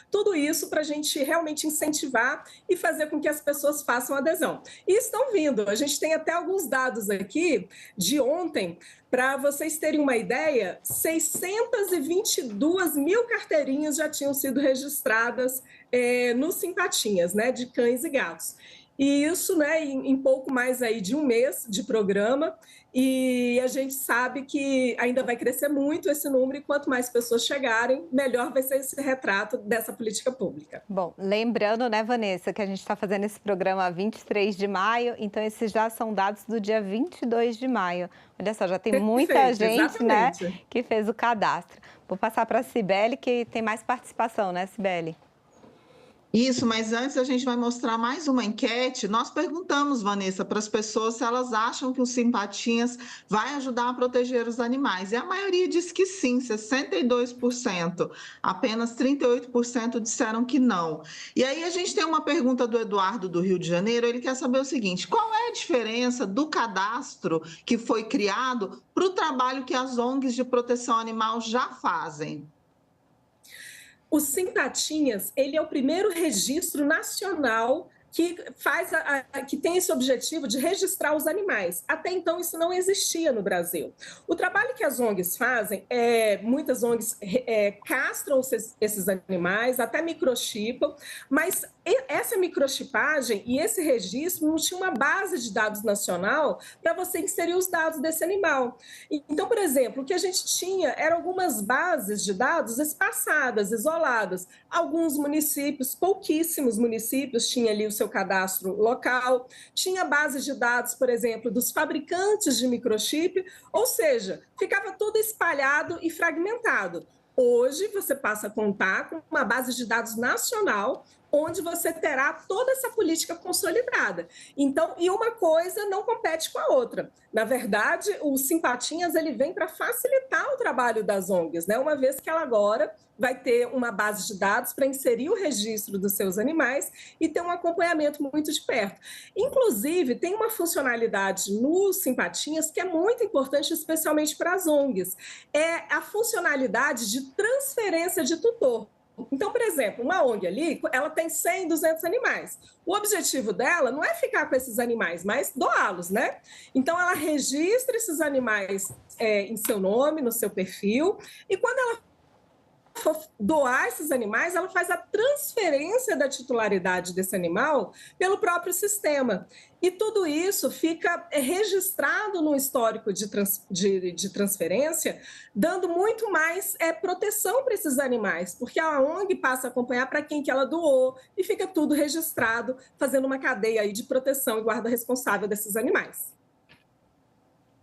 [SPEAKER 3] Tudo isso para a gente realmente incentivar e fazer com que as pessoas façam adesão. E estão vindo, a gente tem até alguns dados aqui de ontem, para vocês terem uma ideia, 622 mil carteirinhas já tinham sido registradas no Simpatinhas, né, de cães e gatos. E isso, né, em pouco mais aí de um mês de programa, e a gente sabe que ainda vai crescer muito esse número, e quanto mais pessoas chegarem, melhor vai ser esse retrato dessa política pública.
[SPEAKER 2] Bom, lembrando, né, Vanessa, que a gente está fazendo esse programa 23 de maio, então esses já são dados do dia 22 de maio. Olha só, já tem muita gente, exatamente, né, que fez o cadastro. Vou passar para a Cibele, que tem mais participação, né, Cibele?
[SPEAKER 20] Isso, mas antes a gente vai mostrar mais uma enquete. Nós perguntamos, Vanessa, para as pessoas se elas acham que o Simpatinhas vai ajudar a proteger os animais. E a maioria disse que sim, 62%. Apenas 38% disseram que não. E aí a gente tem uma pergunta do Eduardo, do Rio de Janeiro. Ele quer saber o seguinte: qual é a diferença do cadastro que foi criado para o trabalho que as ONGs de proteção animal já fazem?
[SPEAKER 3] O Simpatinhas, ele é o primeiro registro nacional que tem esse objetivo de registrar os animais. Até então, isso não existia no Brasil. O trabalho que as ONGs fazem, muitas ONGs castram esses animais, até microchipam, mas essa microchipagem e esse registro não tinha uma base de dados nacional para você inserir os dados desse animal. Então, por exemplo, o que a gente tinha eram algumas bases de dados espaçadas, isoladas. Alguns municípios, pouquíssimos municípios, tinham ali o seu cadastro local, tinha bases de dados, por exemplo, dos fabricantes de microchip, ou seja, ficava tudo espalhado e fragmentado. Hoje, você passa a contar com uma base de dados nacional, onde você terá toda essa política consolidada. Então, e uma coisa não compete com a outra. Na verdade, o Simpatinhas, ele vem para facilitar o trabalho das ONGs, né? Uma vez que ela agora vai ter uma base de dados para inserir o registro dos seus animais e ter um acompanhamento muito de perto. Inclusive, tem uma funcionalidade no Simpatinhas que é muito importante, especialmente para as ONGs. É a funcionalidade de transferência de tutor. Então, por exemplo, uma ONG ali, ela tem 100, 200 animais. O objetivo dela não é ficar com esses animais, mas doá-los, né? Então, ela registra esses animais em seu nome, no seu perfil, e quando ela for doar esses animais, ela faz a transferência da titularidade desse animal pelo próprio sistema. E tudo isso fica registrado no histórico de transferência, dando muito mais proteção para esses animais, porque a ONG passa a acompanhar para quem que ela doou e fica tudo registrado, fazendo uma cadeia aí de proteção e guarda responsável desses animais.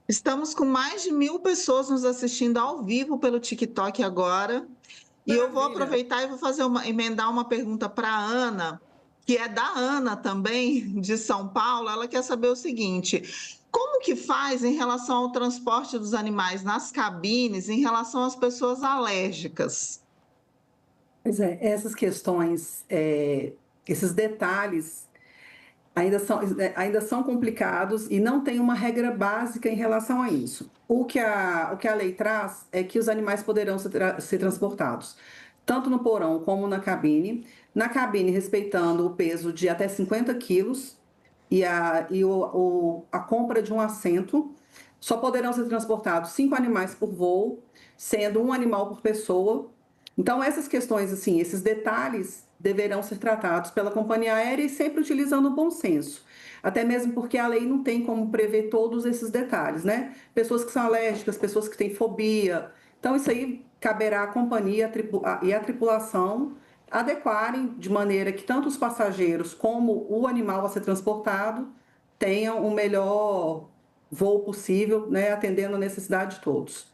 [SPEAKER 20] Estamos com mais de 1.000 pessoas nos assistindo ao vivo pelo TikTok agora. E eu vou aproveitar e vou emendar uma pergunta para a Ana, que é da Ana também, de São Paulo. Ela quer saber o seguinte: como que faz em relação ao transporte dos animais nas cabines, em relação às pessoas alérgicas?
[SPEAKER 19] Pois é, essas questões esses detalhes ainda são complicados e não tem uma regra básica em relação a isso. O que a lei traz é que os animais poderão ser transportados tanto no porão como na cabine respeitando o peso de até 50 quilos e a compra de um assento. Só poderão ser transportados 5 animais por voo, sendo um animal por pessoa. Então, essas questões, assim, esses detalhes deverão ser tratados pela companhia aérea e sempre utilizando o bom senso. Até mesmo porque a lei não tem como prever todos esses detalhes, né? Pessoas que são alérgicas, pessoas que têm fobia. Então, isso aí caberá à companhia e à tripulação adequarem de maneira que tanto os passageiros como o animal a ser transportado tenham o melhor voo possível, né, atendendo a necessidade de todos.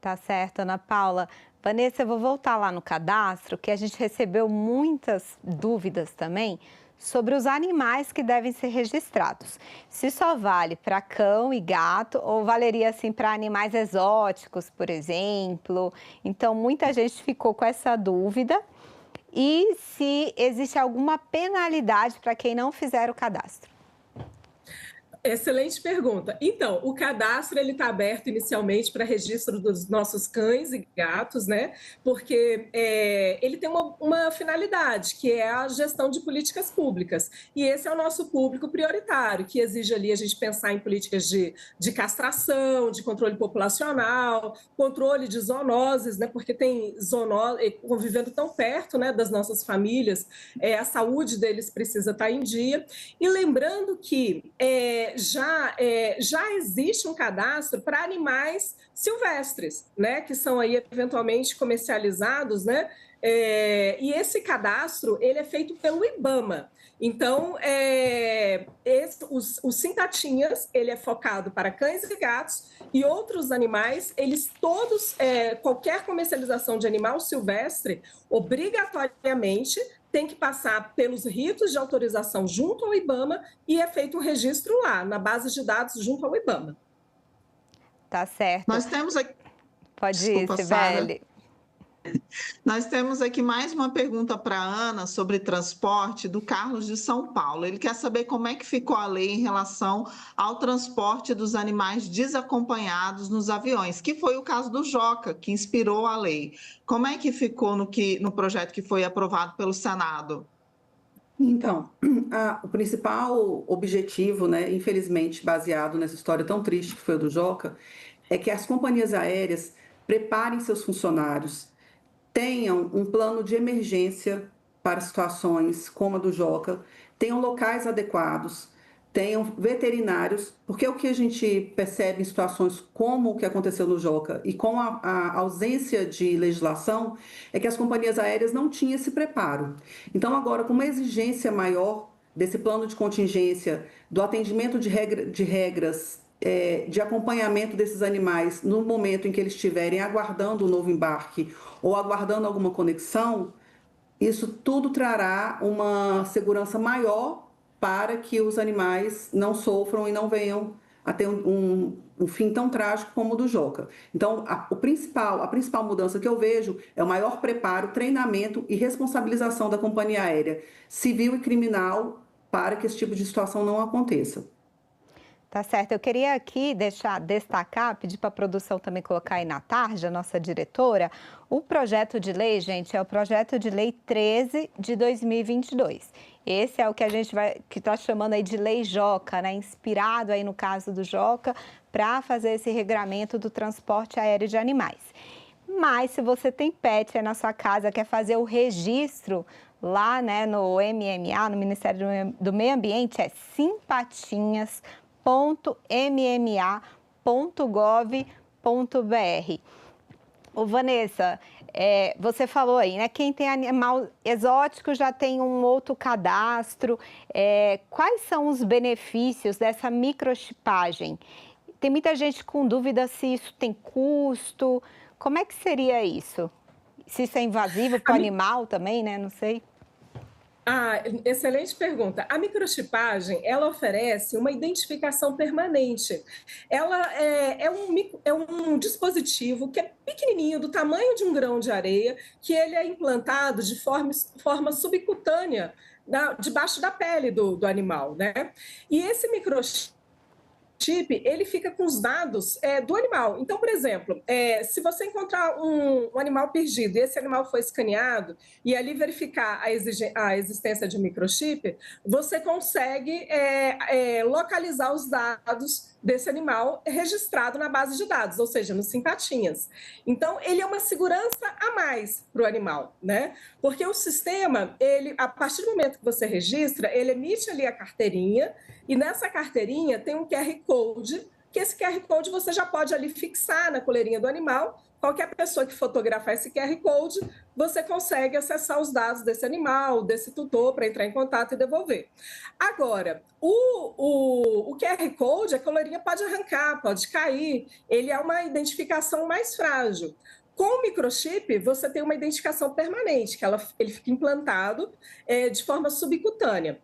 [SPEAKER 2] Tá certo, Ana Paula. Vanessa, eu vou voltar lá no cadastro, que a gente recebeu muitas dúvidas também sobre os animais que devem ser registrados. Se só vale para cão e gato ou valeria assim para animais exóticos, por exemplo. Então, muita gente ficou com essa dúvida. E se existe alguma penalidade para quem não fizer o cadastro?
[SPEAKER 3] Excelente pergunta. Então, o cadastro ele está aberto inicialmente para registro dos nossos cães e gatos, né? Porque ele tem uma finalidade, que é a gestão de políticas públicas. E esse é o nosso público prioritário, que exige ali a gente pensar em políticas de castração, de controle populacional, controle de zoonoses, né? Porque tem zoonose convivendo tão perto, né, das nossas famílias, a saúde deles precisa estar em dia. E lembrando que já existe um cadastro para animais silvestres, né, que são aí eventualmente comercializados, né, e esse cadastro ele é feito pelo IBAMA. Então, os Sintatinhas, ele é focado para cães e gatos e outros animais, eles todos, qualquer comercialização de animal silvestre, obrigatoriamente tem que passar pelos ritos de autorização junto ao IBAMA e é feito um registro lá, na base de dados junto ao IBAMA.
[SPEAKER 2] Tá certo.
[SPEAKER 20] Nós temos aqui...
[SPEAKER 2] Pode ir, Cibele.
[SPEAKER 20] Nós temos aqui mais uma pergunta para a Ana sobre transporte do Carlos de São Paulo. Ele quer saber como é que ficou a lei em relação ao transporte dos animais desacompanhados nos aviões, que foi o caso do Joca, que inspirou a lei. Como é que ficou no projeto que foi aprovado pelo Senado?
[SPEAKER 19] Então, o principal objetivo, né, infelizmente baseado nessa história tão triste que foi a do Joca, é que as companhias aéreas preparem seus funcionários, tenham um plano de emergência para situações como a do Joca, tenham locais adequados, tenham veterinários, porque o que a gente percebe em situações como o que aconteceu no Joca e com a ausência de legislação é que as companhias aéreas não tinham esse preparo. Então, agora, com uma exigência maior desse plano de contingência, do atendimento de regras de acompanhamento desses animais no momento em que eles estiverem aguardando o novo embarque ou aguardando alguma conexão, isso tudo trará uma segurança maior para que os animais não sofram e não venham a ter um fim tão trágico como o do Joca. Então, a principal mudança que eu vejo é o maior preparo, treinamento e responsabilização da companhia aérea, civil e criminal, para que esse tipo de situação não aconteça.
[SPEAKER 2] Tá certo. Eu queria aqui destacar, pedir para a produção também colocar aí na tarde, a nossa diretora, o projeto de lei, gente, é o projeto de lei 13 de 2022. Esse é o que a gente que está chamando aí de lei Joca, né? Inspirado aí no caso do Joca, para fazer esse regramento do transporte aéreo de animais. Mas se você tem pet aí na sua casa, quer fazer o registro lá, né, no MMA, no Ministério do Meio Ambiente, é simpatiinhas.mma.gov.br. Ô, Vanessa, você falou aí, né? Quem tem animal exótico já tem um outro cadastro. Quais são os benefícios dessa microchipagem? Tem muita gente com dúvida se isso tem custo. Como é que seria isso? Se isso é invasivo para o animal também, né? Não sei.
[SPEAKER 3] Excelente pergunta. A microchipagem, ela oferece uma identificação permanente. Ela é um dispositivo que é pequenininho, do tamanho de um grão de areia, que ele é implantado de forma subcutânea, debaixo da pele do animal, né? E esse microchip, ele fica com os dados do animal. Então, por exemplo, se você encontrar um animal perdido e esse animal foi escaneado e ali verificar a existência de um microchip, você consegue localizar os dados desse animal registrado na base de dados, ou seja, nos Simpatinhas. Então, ele é uma segurança a mais para o animal, né? Porque o sistema, a partir do momento que você registra, ele emite ali a carteirinha, e nessa carteirinha tem um QR Code, que esse QR Code você já pode ali fixar na coleirinha do animal. Qualquer pessoa que fotografar esse QR Code, você consegue acessar os dados desse animal, desse tutor, para entrar em contato e devolver. Agora, o QR Code, a coleirinha pode arrancar, pode cair, ele é uma identificação mais frágil. Com o microchip, você tem uma identificação permanente, que ele fica implantado de forma subcutânea.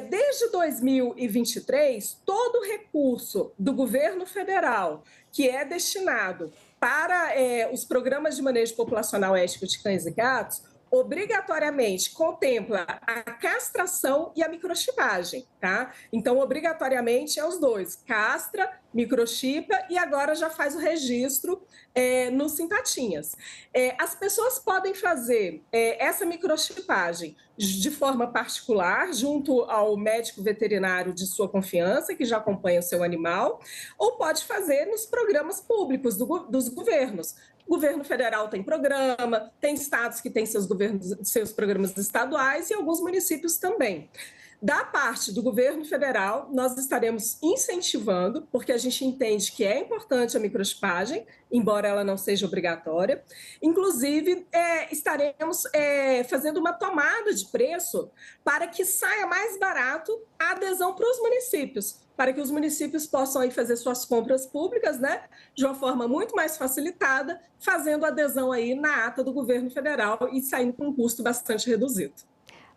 [SPEAKER 3] Desde 2023, todo recurso do governo federal que é destinado para os programas de manejo populacional ético de cães e gatos, obrigatoriamente contempla a castração e a microchipagem, tá? Então, obrigatoriamente é os dois, castra, microchipa e agora já faz o registro nos Simpatinhas. As pessoas podem fazer essa microchipagem de forma particular, junto ao médico veterinário de sua confiança, que já acompanha o seu animal, ou pode fazer nos programas públicos dos governos. O governo federal tem programa, tem estados que têm seus programas estaduais e alguns municípios também. Da parte do governo federal, nós estaremos incentivando, porque a gente entende que é importante a microchipagem, embora ela não seja obrigatória. Inclusive, estaremos fazendo uma tomada de preço para que saia mais barato a adesão para os municípios, para que os municípios possam aí fazer suas compras públicas, né, de uma forma muito mais facilitada, fazendo adesão aí na ata do governo federal e saindo com um custo bastante reduzido.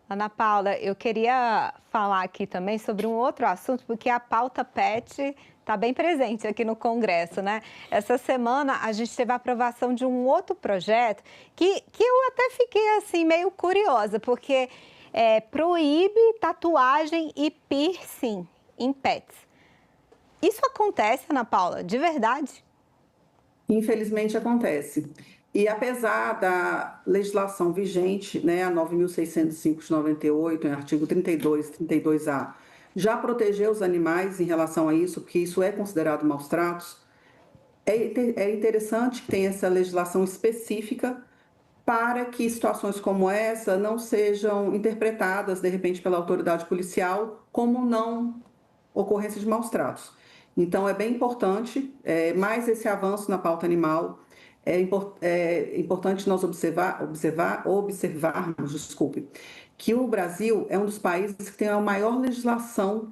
[SPEAKER 2] Ana Paula, eu queria falar aqui também sobre um outro assunto, porque a pauta PET está bem presente aqui no Congresso, né? Essa semana a gente teve a aprovação de um outro projeto que eu até fiquei assim meio curiosa, porque proíbe tatuagem e piercing em pets. Isso acontece, Ana Paula, de verdade?
[SPEAKER 19] Infelizmente acontece. E apesar da legislação vigente, né, a 9.605 de 98, em artigo 32A, já proteger os animais em relação a isso, porque isso é considerado maus tratos, é interessante que tenha essa legislação específica para que situações como essa não sejam interpretadas, de repente, pela autoridade policial como não ocorrência de maus tratos. Então, é bem importante, mais esse avanço na pauta animal. É importante nós observarmos, que o Brasil é um dos países que tem a maior legislação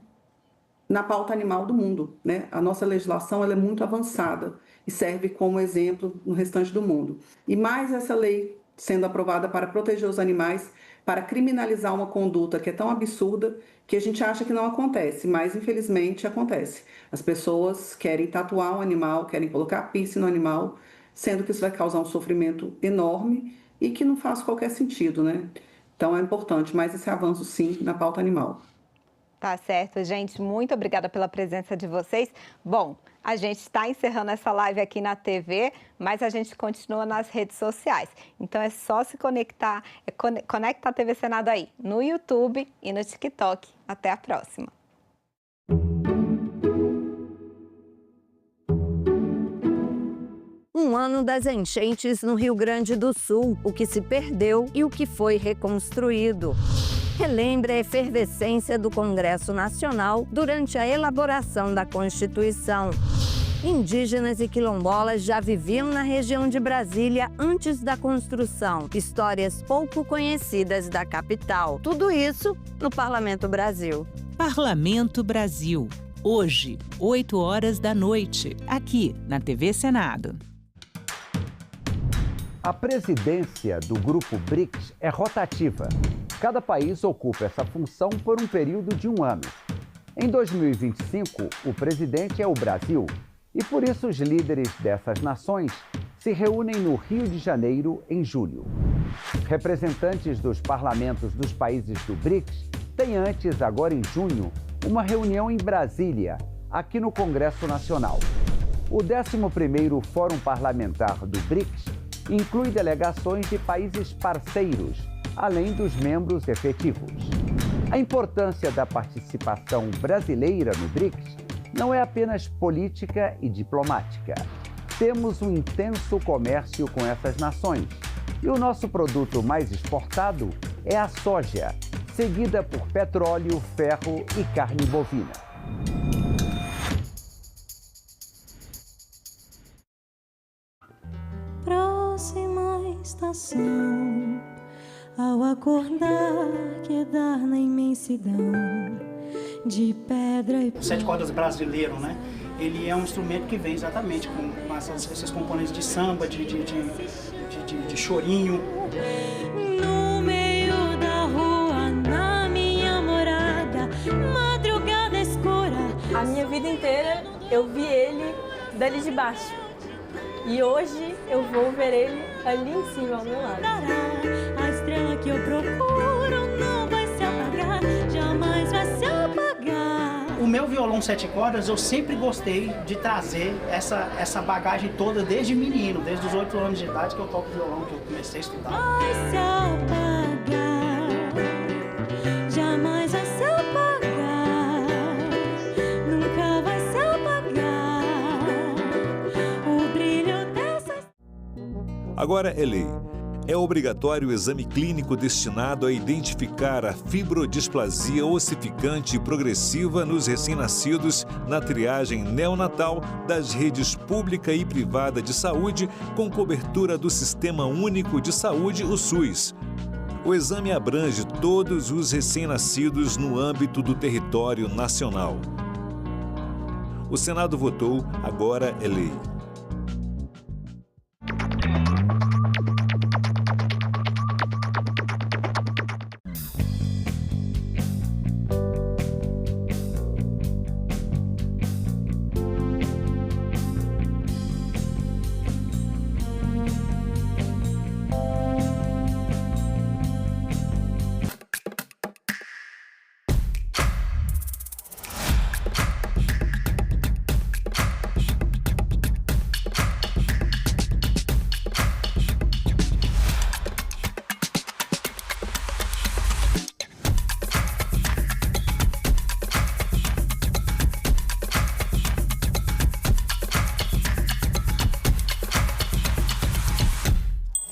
[SPEAKER 19] na pauta animal do mundo, né? A nossa legislação ela é muito avançada e serve como exemplo no restante do mundo. E mais essa lei sendo aprovada para proteger os animais, para criminalizar uma conduta que é tão absurda que a gente acha que não acontece, mas infelizmente acontece. As pessoas querem tatuar um animal, querem colocar piercing no animal, sendo que isso vai causar um sofrimento enorme e que não faz qualquer sentido, né? Então é importante, mais esse avanço sim na pauta animal.
[SPEAKER 2] Tá certo, gente. Muito obrigada pela presença de vocês. Bom, a gente está encerrando essa live aqui na TV, mas a gente continua nas redes sociais. Então é só se conectar, conecta a TV Senado aí, no YouTube e no TikTok. Até a próxima.
[SPEAKER 11] Um ano das enchentes no Rio Grande do Sul, o que se perdeu e o que foi reconstruído. Relembra a efervescência do Congresso Nacional durante a elaboração da Constituição. Indígenas e quilombolas já viviam na região de Brasília antes da construção. Histórias pouco conhecidas da capital. Tudo isso no Parlamento Brasil.
[SPEAKER 17] Parlamento Brasil. Hoje, 20h, aqui na TV Senado.
[SPEAKER 4] A presidência do grupo BRICS é rotativa. Cada país ocupa essa função por um período de 1 ano. Em 2025, o presidente é o Brasil e por isso os líderes dessas nações se reúnem no Rio de Janeiro em julho. Representantes dos parlamentos dos países do BRICS têm antes, agora em junho, uma reunião em Brasília, aqui no Congresso Nacional. O 11º Fórum Parlamentar do BRICS inclui delegações de países parceiros, além dos membros efetivos. A importância da participação brasileira no BRICS não é apenas política e diplomática. Temos um intenso comércio com essas nações e o nosso produto mais exportado é a soja, seguida por petróleo, ferro e carne bovina.
[SPEAKER 5] Próxima estação, ao acordar, quedar na imensidão de pedra e...
[SPEAKER 6] O 7 cordas brasileiro, né? Ele é um instrumento que vem exatamente com esses componentes de samba, de chorinho.
[SPEAKER 5] No meio da rua, na minha morada, madrugada escura.
[SPEAKER 21] A minha vida inteira eu vi ele dali de baixo. E hoje eu vou ver ele ali em cima, ao meu lado.
[SPEAKER 5] A estrela que eu procuro não vai se apagar, jamais vai se apagar.
[SPEAKER 6] O meu violão 7 cordas, eu sempre gostei de trazer essa bagagem toda desde menino, desde os 8 anos de idade que eu toco violão, que eu comecei a estudar.
[SPEAKER 5] Vai se apagar, jamais vai se apagar, nunca vai se apagar o brilho dessa...
[SPEAKER 22] Agora é lei. É obrigatório o exame clínico destinado a identificar a fibrodisplasia ossificante progressiva nos recém-nascidos na triagem neonatal das redes pública e privada de saúde com cobertura do Sistema Único de Saúde, o SUS. O exame abrange todos os recém-nascidos no âmbito do território nacional. O Senado votou, agora é lei.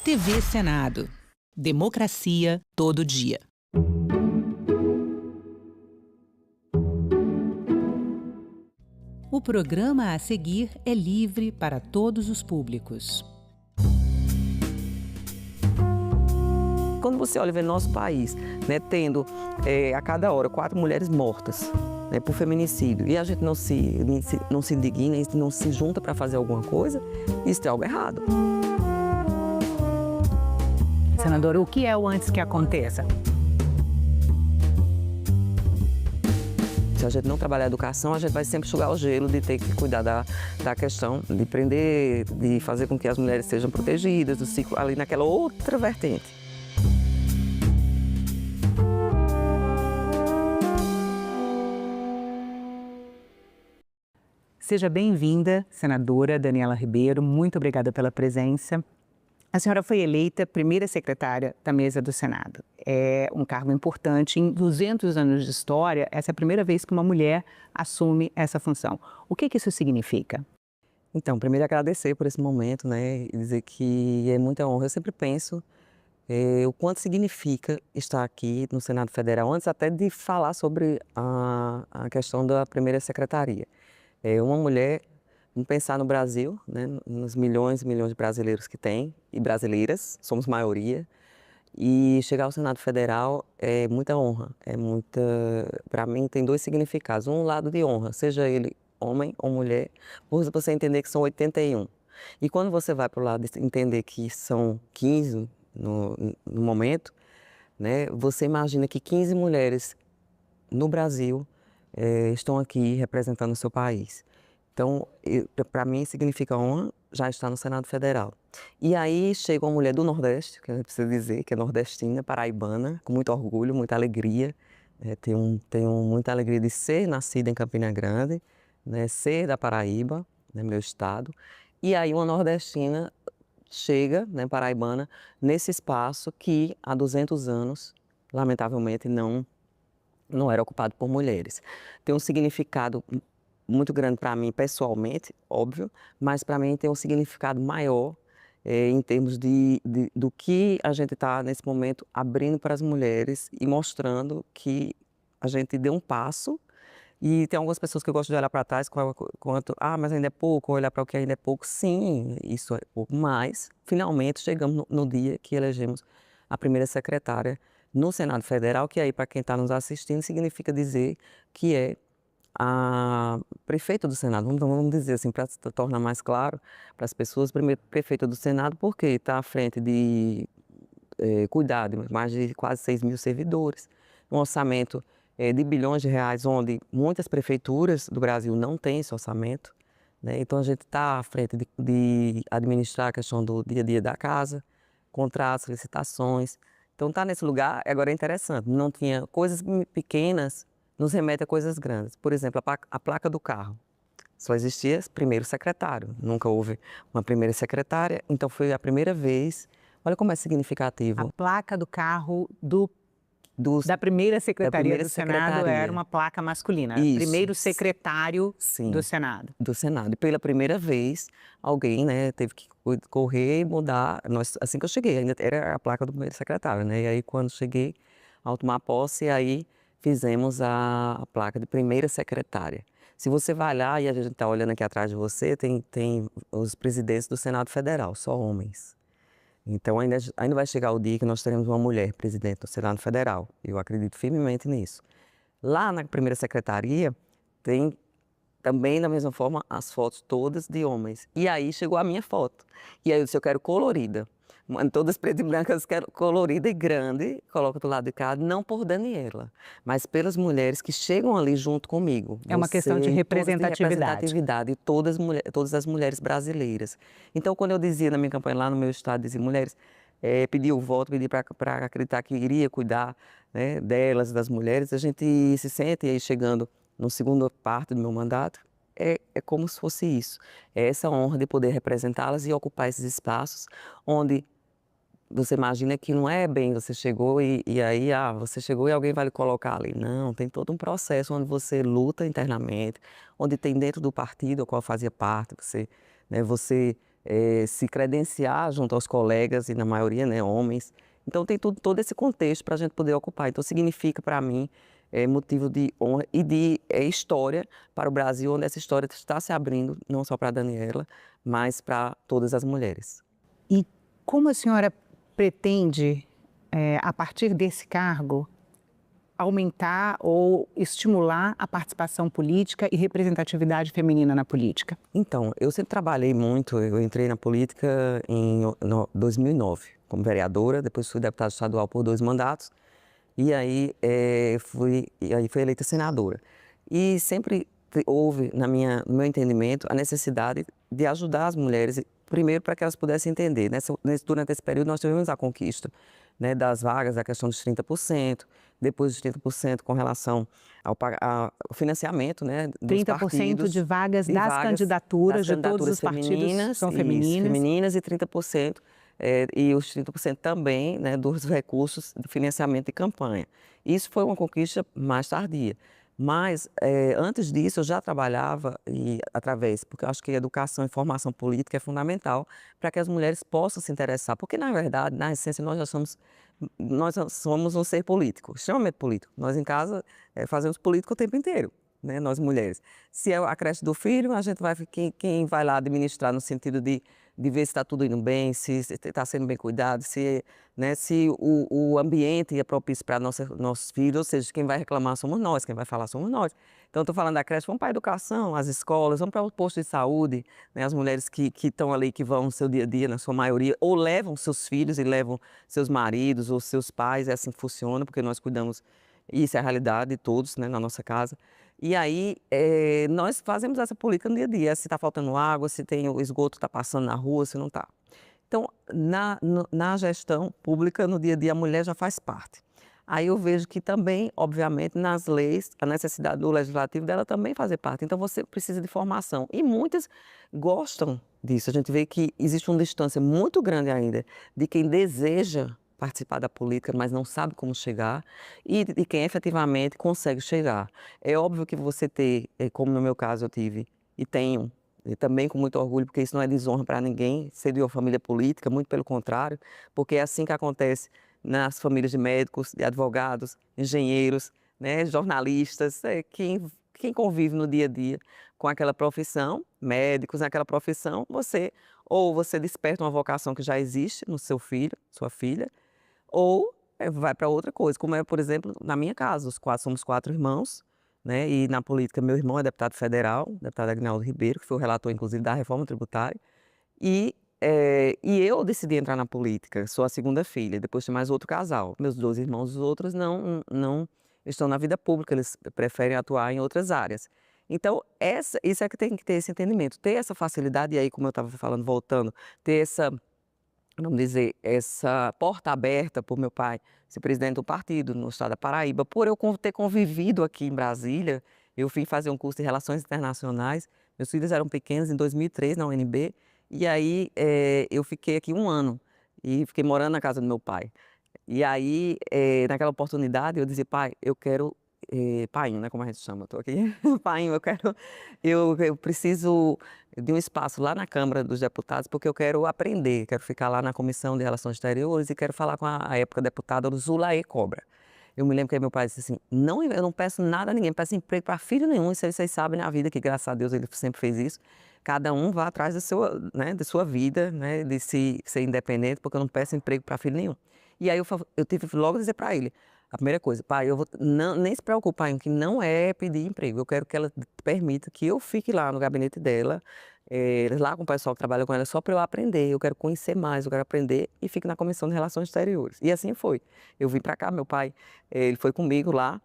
[SPEAKER 17] TV Senado. Democracia todo dia. O programa a seguir é livre para todos os públicos.
[SPEAKER 23] Quando você olha no nosso país, né, tendo a cada hora 4 mulheres mortas, né, por feminicídio, e a gente não se indigna, não se junta para fazer alguma coisa, isso tem algo errado.
[SPEAKER 17] Senadora, o que é o antes que aconteça?
[SPEAKER 23] Se a gente não trabalhar a educação, a gente vai sempre enxugar o gelo de ter que cuidar da questão de prender, de fazer com que as mulheres sejam protegidas, do ciclo, ali naquela outra vertente.
[SPEAKER 17] Seja bem-vinda, senadora Daniela Ribeiro. Muito obrigada pela presença. A senhora foi eleita primeira secretária da mesa do Senado. É um cargo importante. Em 200 anos de história, essa é a primeira vez que uma mulher assume essa função. O que isso significa?
[SPEAKER 23] Então, primeiro agradecer por esse momento, né, e dizer que é muita honra. Eu sempre penso o quanto significa estar aqui no Senado Federal, antes até de falar sobre a questão da primeira secretaria. Uma mulher... Vamos pensar no Brasil, né, nos milhões e milhões de brasileiros que tem, e brasileiras, somos maioria, e chegar ao Senado Federal é muita honra, para mim tem 2 significados, um lado de honra, seja ele homem ou mulher, por você entender que são 81, E quando você vai para o lado de entender que são 15 no momento, né, você imagina que 15 mulheres no Brasil estão aqui representando o seu país. Então, para mim, significa honra já estar no Senado Federal. E aí chega uma mulher do Nordeste, que a gente precisa dizer, que é nordestina, paraibana, com muito orgulho, muita alegria. Tenho muita alegria de ser nascida em Campina Grande, né, ser da Paraíba, né, meu estado. E aí uma nordestina chega, né, paraibana, nesse espaço que há 200 anos, lamentavelmente, não era ocupado por mulheres. Tem um significado muito grande para mim pessoalmente, óbvio, mas para mim tem um significado maior em termos do que a gente está nesse momento abrindo para as mulheres e mostrando que a gente deu um passo. E tem algumas pessoas que eu gosto de olhar para trás quanto, mas ainda é pouco, olhar para o que ainda é pouco. Sim, isso é pouco, mas finalmente chegamos no dia que elegemos a primeira secretária no Senado Federal, que aí para quem está nos assistindo significa dizer que é a prefeita do Senado, vamos dizer assim, para tornar mais claro para as pessoas, primeiro prefeita do Senado, porque está à frente de cuidar de mais de quase 6 mil servidores, um orçamento de bilhões de reais, onde muitas prefeituras do Brasil não têm esse orçamento, né? Então a gente está à frente de administrar a questão do dia a dia da casa, contratos, licitações. Então está nesse lugar, agora é interessante, não tinha coisas pequenas, nos remete a coisas grandes. Por exemplo, a placa do carro. Só existia primeiro secretário, nunca houve uma primeira secretária, então foi a primeira vez. Olha como é significativo.
[SPEAKER 17] A placa do carro da primeira secretaria do Senado era uma placa masculina.
[SPEAKER 23] Isso.
[SPEAKER 17] Primeiro secretário do Senado.
[SPEAKER 23] Do Senado. E pela primeira vez, alguém, né, teve que correr e mudar. Assim que eu cheguei, ainda era a placa do primeiro secretário, né? E aí, quando cheguei ao tomar posse, aí fizemos a placa de primeira secretária. Se você vai lá, e a gente está olhando aqui atrás de você, tem os presidentes do Senado Federal, só homens. Então ainda vai chegar o dia que nós teremos uma mulher presidente do Senado Federal. Eu acredito firmemente nisso. Lá na primeira secretaria, tem também, da mesma forma, as fotos todas de homens. E aí chegou a minha foto. E aí eu disse, eu quero colorida. Todas pretas e brancas, quero colorida e grande, coloco do lado de cá, não por Daniela, mas pelas mulheres que chegam ali junto comigo.
[SPEAKER 17] É uma questão de representatividade.
[SPEAKER 23] De todas as mulheres brasileiras. Então, quando eu dizia na minha campanha lá no meu estado, dizia mulheres, pedi o voto, pedi para acreditar que iria cuidar, né, delas, das mulheres, a gente se sente aí chegando na segunda parte do meu mandato, é como se fosse isso. É essa honra de poder representá-las e ocupar esses espaços onde você imagina que não é bem, você chegou e aí, você chegou e alguém vai lhe colocar ali. Não, tem todo um processo onde você luta internamente, onde tem dentro do partido ao qual fazia parte, você se credenciar junto aos colegas, e na maioria, né, homens. Então tem todo esse contexto para a gente poder ocupar. Então significa para mim motivo de honra e de história para o Brasil, onde essa história está se abrindo, não só para a Daniela, mas para todas as mulheres.
[SPEAKER 17] E como a senhora pretende, a partir desse cargo, aumentar ou estimular a participação política e representatividade feminina na política?
[SPEAKER 23] Então, eu sempre trabalhei muito, eu entrei na política em 2009, como vereadora, depois fui deputada estadual por 2 mandatos, e aí fui eleita senadora. E sempre houve, no meu entendimento, a necessidade de ajudar as mulheres, primeiro para que elas pudessem entender. Durante esse período nós tivemos a conquista, né, das vagas, a questão dos 30%, depois dos 30% com relação ao financiamento, né, dos
[SPEAKER 17] 30%
[SPEAKER 23] partidos,
[SPEAKER 17] de vagas das candidaturas de todos os partidos são femininas.
[SPEAKER 23] Femininas e 30%, e os 30% também, né, dos recursos de financiamento de campanha. Isso foi uma conquista mais tardia. Mas, antes disso, eu já trabalhava porque eu acho que educação e formação política é fundamental para que as mulheres possam se interessar. Porque, na verdade, na essência, nós somos um ser político, extremamente político. Nós, em casa, fazemos política o tempo inteiro, né? Nós, mulheres. Se é a creche do filho, a gente quem vai lá administrar no sentido de de ver se está tudo indo bem, se está sendo bem cuidado, se, né, se o ambiente é propício para nossos filhos, ou seja, quem vai reclamar somos nós, quem vai falar somos nós. Então, estou falando da creche, vamos para a educação, as escolas, vamos para o posto de saúde, né, as mulheres que estão ali, que vão no seu dia a dia, na sua maioria, ou levam seus filhos e levam seus maridos ou seus pais, é assim que funciona, porque nós cuidamos, isso é a realidade de todos, né, na nossa casa. E aí, nós fazemos essa política no dia a dia, se está faltando água, se tem o esgoto está passando na rua, se não está. Então, na gestão pública, no dia a dia, a mulher já faz parte. Aí eu vejo que também, obviamente, nas leis, a necessidade do legislativo dela também fazer parte. Então, você precisa de formação. E muitas gostam disso. A gente vê que existe uma distância muito grande ainda de quem deseja participar da política, mas não sabe como chegar, e quem efetivamente consegue chegar. É óbvio que você ter, como no meu caso eu tive, e tenho, e também com muito orgulho, porque isso não é desonra para ninguém, ser de uma família política, muito pelo contrário, porque é assim que acontece nas famílias de médicos, de advogados, engenheiros, né, jornalistas, quem convive no dia a dia com aquela profissão, médicos naquela profissão, você desperta uma vocação que já existe no seu filho, sua filha, ou vai para outra coisa, como é, por exemplo, na minha casa, somos 4 irmãos, né? E na política, meu irmão é deputado federal, deputado Aguinaldo Ribeiro, que foi o relator, inclusive, da reforma tributária, e eu decidi entrar na política, sou a 2ª filha, depois tem mais outro casal. Meus 2 irmãos, os outros, não estão na vida pública, eles preferem atuar em outras áreas. Então, isso é que tem que ter esse entendimento, ter essa facilidade, e aí, como eu estava falando, voltando, ter essa, vamos dizer, essa porta aberta por meu pai ser presidente do partido no estado da Paraíba, por eu ter convivido aqui em Brasília. Eu fui fazer um curso de Relações Internacionais, meus filhos eram pequenos, em 2003, na UNB, e aí eu fiquei aqui 1 ano, e fiquei morando na casa do meu pai. E aí, naquela oportunidade, eu dizia, pai, eu quero... Painho, né, como a gente chama, estou aqui, painho, eu preciso de um espaço lá na Câmara dos Deputados, porque eu quero aprender, quero ficar lá na Comissão de Relações Exteriores e quero falar com a época deputada Zulaê Cobra. Eu me lembro que meu pai disse assim, não, eu não peço nada a ninguém, peço emprego para filho nenhum, isso aí vocês sabem na vida, que graças a Deus ele sempre fez isso, cada um vá atrás da sua vida, né, de ser independente, porque eu não peço emprego para filho nenhum. E aí eu tive logo a dizer para ele, a primeira coisa, pai, nem se preocupar em que não é pedir emprego, eu quero que ela permita que eu fique lá no gabinete dela, lá com o pessoal que trabalha com ela, só para eu aprender, eu quero conhecer mais, eu quero aprender e fique na Comissão de Relações Exteriores. E assim foi. Eu vim para cá, meu pai, ele foi comigo lá,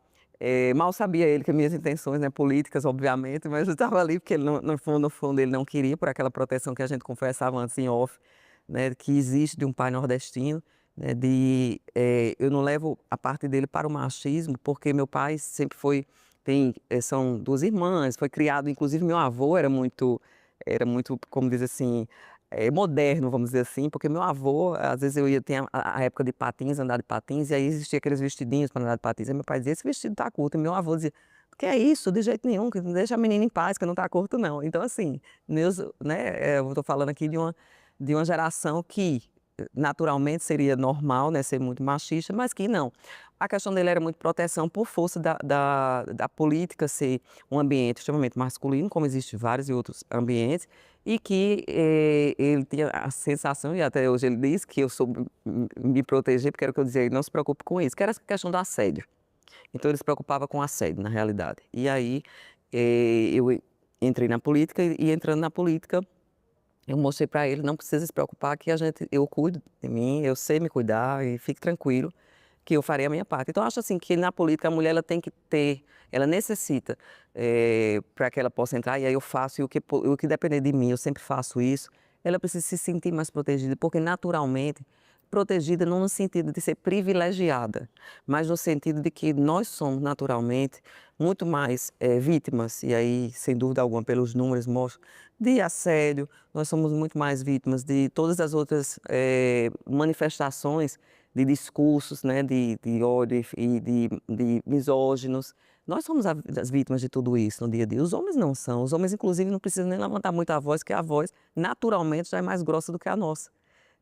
[SPEAKER 23] mal sabia ele que minhas intenções, né, políticas, obviamente, mas eu estava ali porque ele, no fundo ele não queria, por aquela proteção que a gente conversava antes em off, né, que existe de um pai nordestino, né, eu não levo a parte dele para o machismo, porque meu pai sempre foi, são 2 irmãs, foi criado, inclusive meu avô era muito, como diz assim, moderno, vamos dizer assim, porque meu avô, às vezes eu ia ter a época de patins, andar de patins, e aí existia aqueles vestidinhos para andar de patins, e meu pai dizia, esse vestido tá curto, e meu avô dizia, que é isso, de jeito nenhum, que não deixa a menina em paz, que não tá curto não. Então assim, eu estou falando aqui de uma geração que naturalmente seria normal, né, ser muito machista, mas que não. A questão dele era muito proteção por força da política ser um ambiente extremamente masculino, como existem vários e outros ambientes, e que ele tinha a sensação, e até hoje ele diz, que eu soube me proteger, porque era o que eu dizia, ele não se preocupe com isso, que era essa questão do assédio. Então ele se preocupava com assédio, na realidade. E aí eu entrei na política, e entrando na política, eu mostrei para ele, não precisa se preocupar, que eu cuido de mim, eu sei me cuidar, e fique tranquilo que eu farei a minha parte. Então, eu acho assim que na política a mulher ela tem que ter, ela necessita para que ela possa entrar, e aí eu faço, e o que depender de mim, eu sempre faço isso, ela precisa se sentir mais protegida, porque naturalmente, protegida não no sentido de ser privilegiada, mas no sentido de que nós somos naturalmente muito mais vítimas, e aí, sem dúvida alguma, pelos números mostram, de assédio, nós somos muito mais vítimas de todas as outras manifestações de discursos, né, de ódio e de misóginos. Nós somos as vítimas de tudo isso no dia a dia. Os homens não são. Os homens, inclusive, não precisam nem levantar muito a voz, porque a voz, naturalmente, já é mais grossa do que a nossa.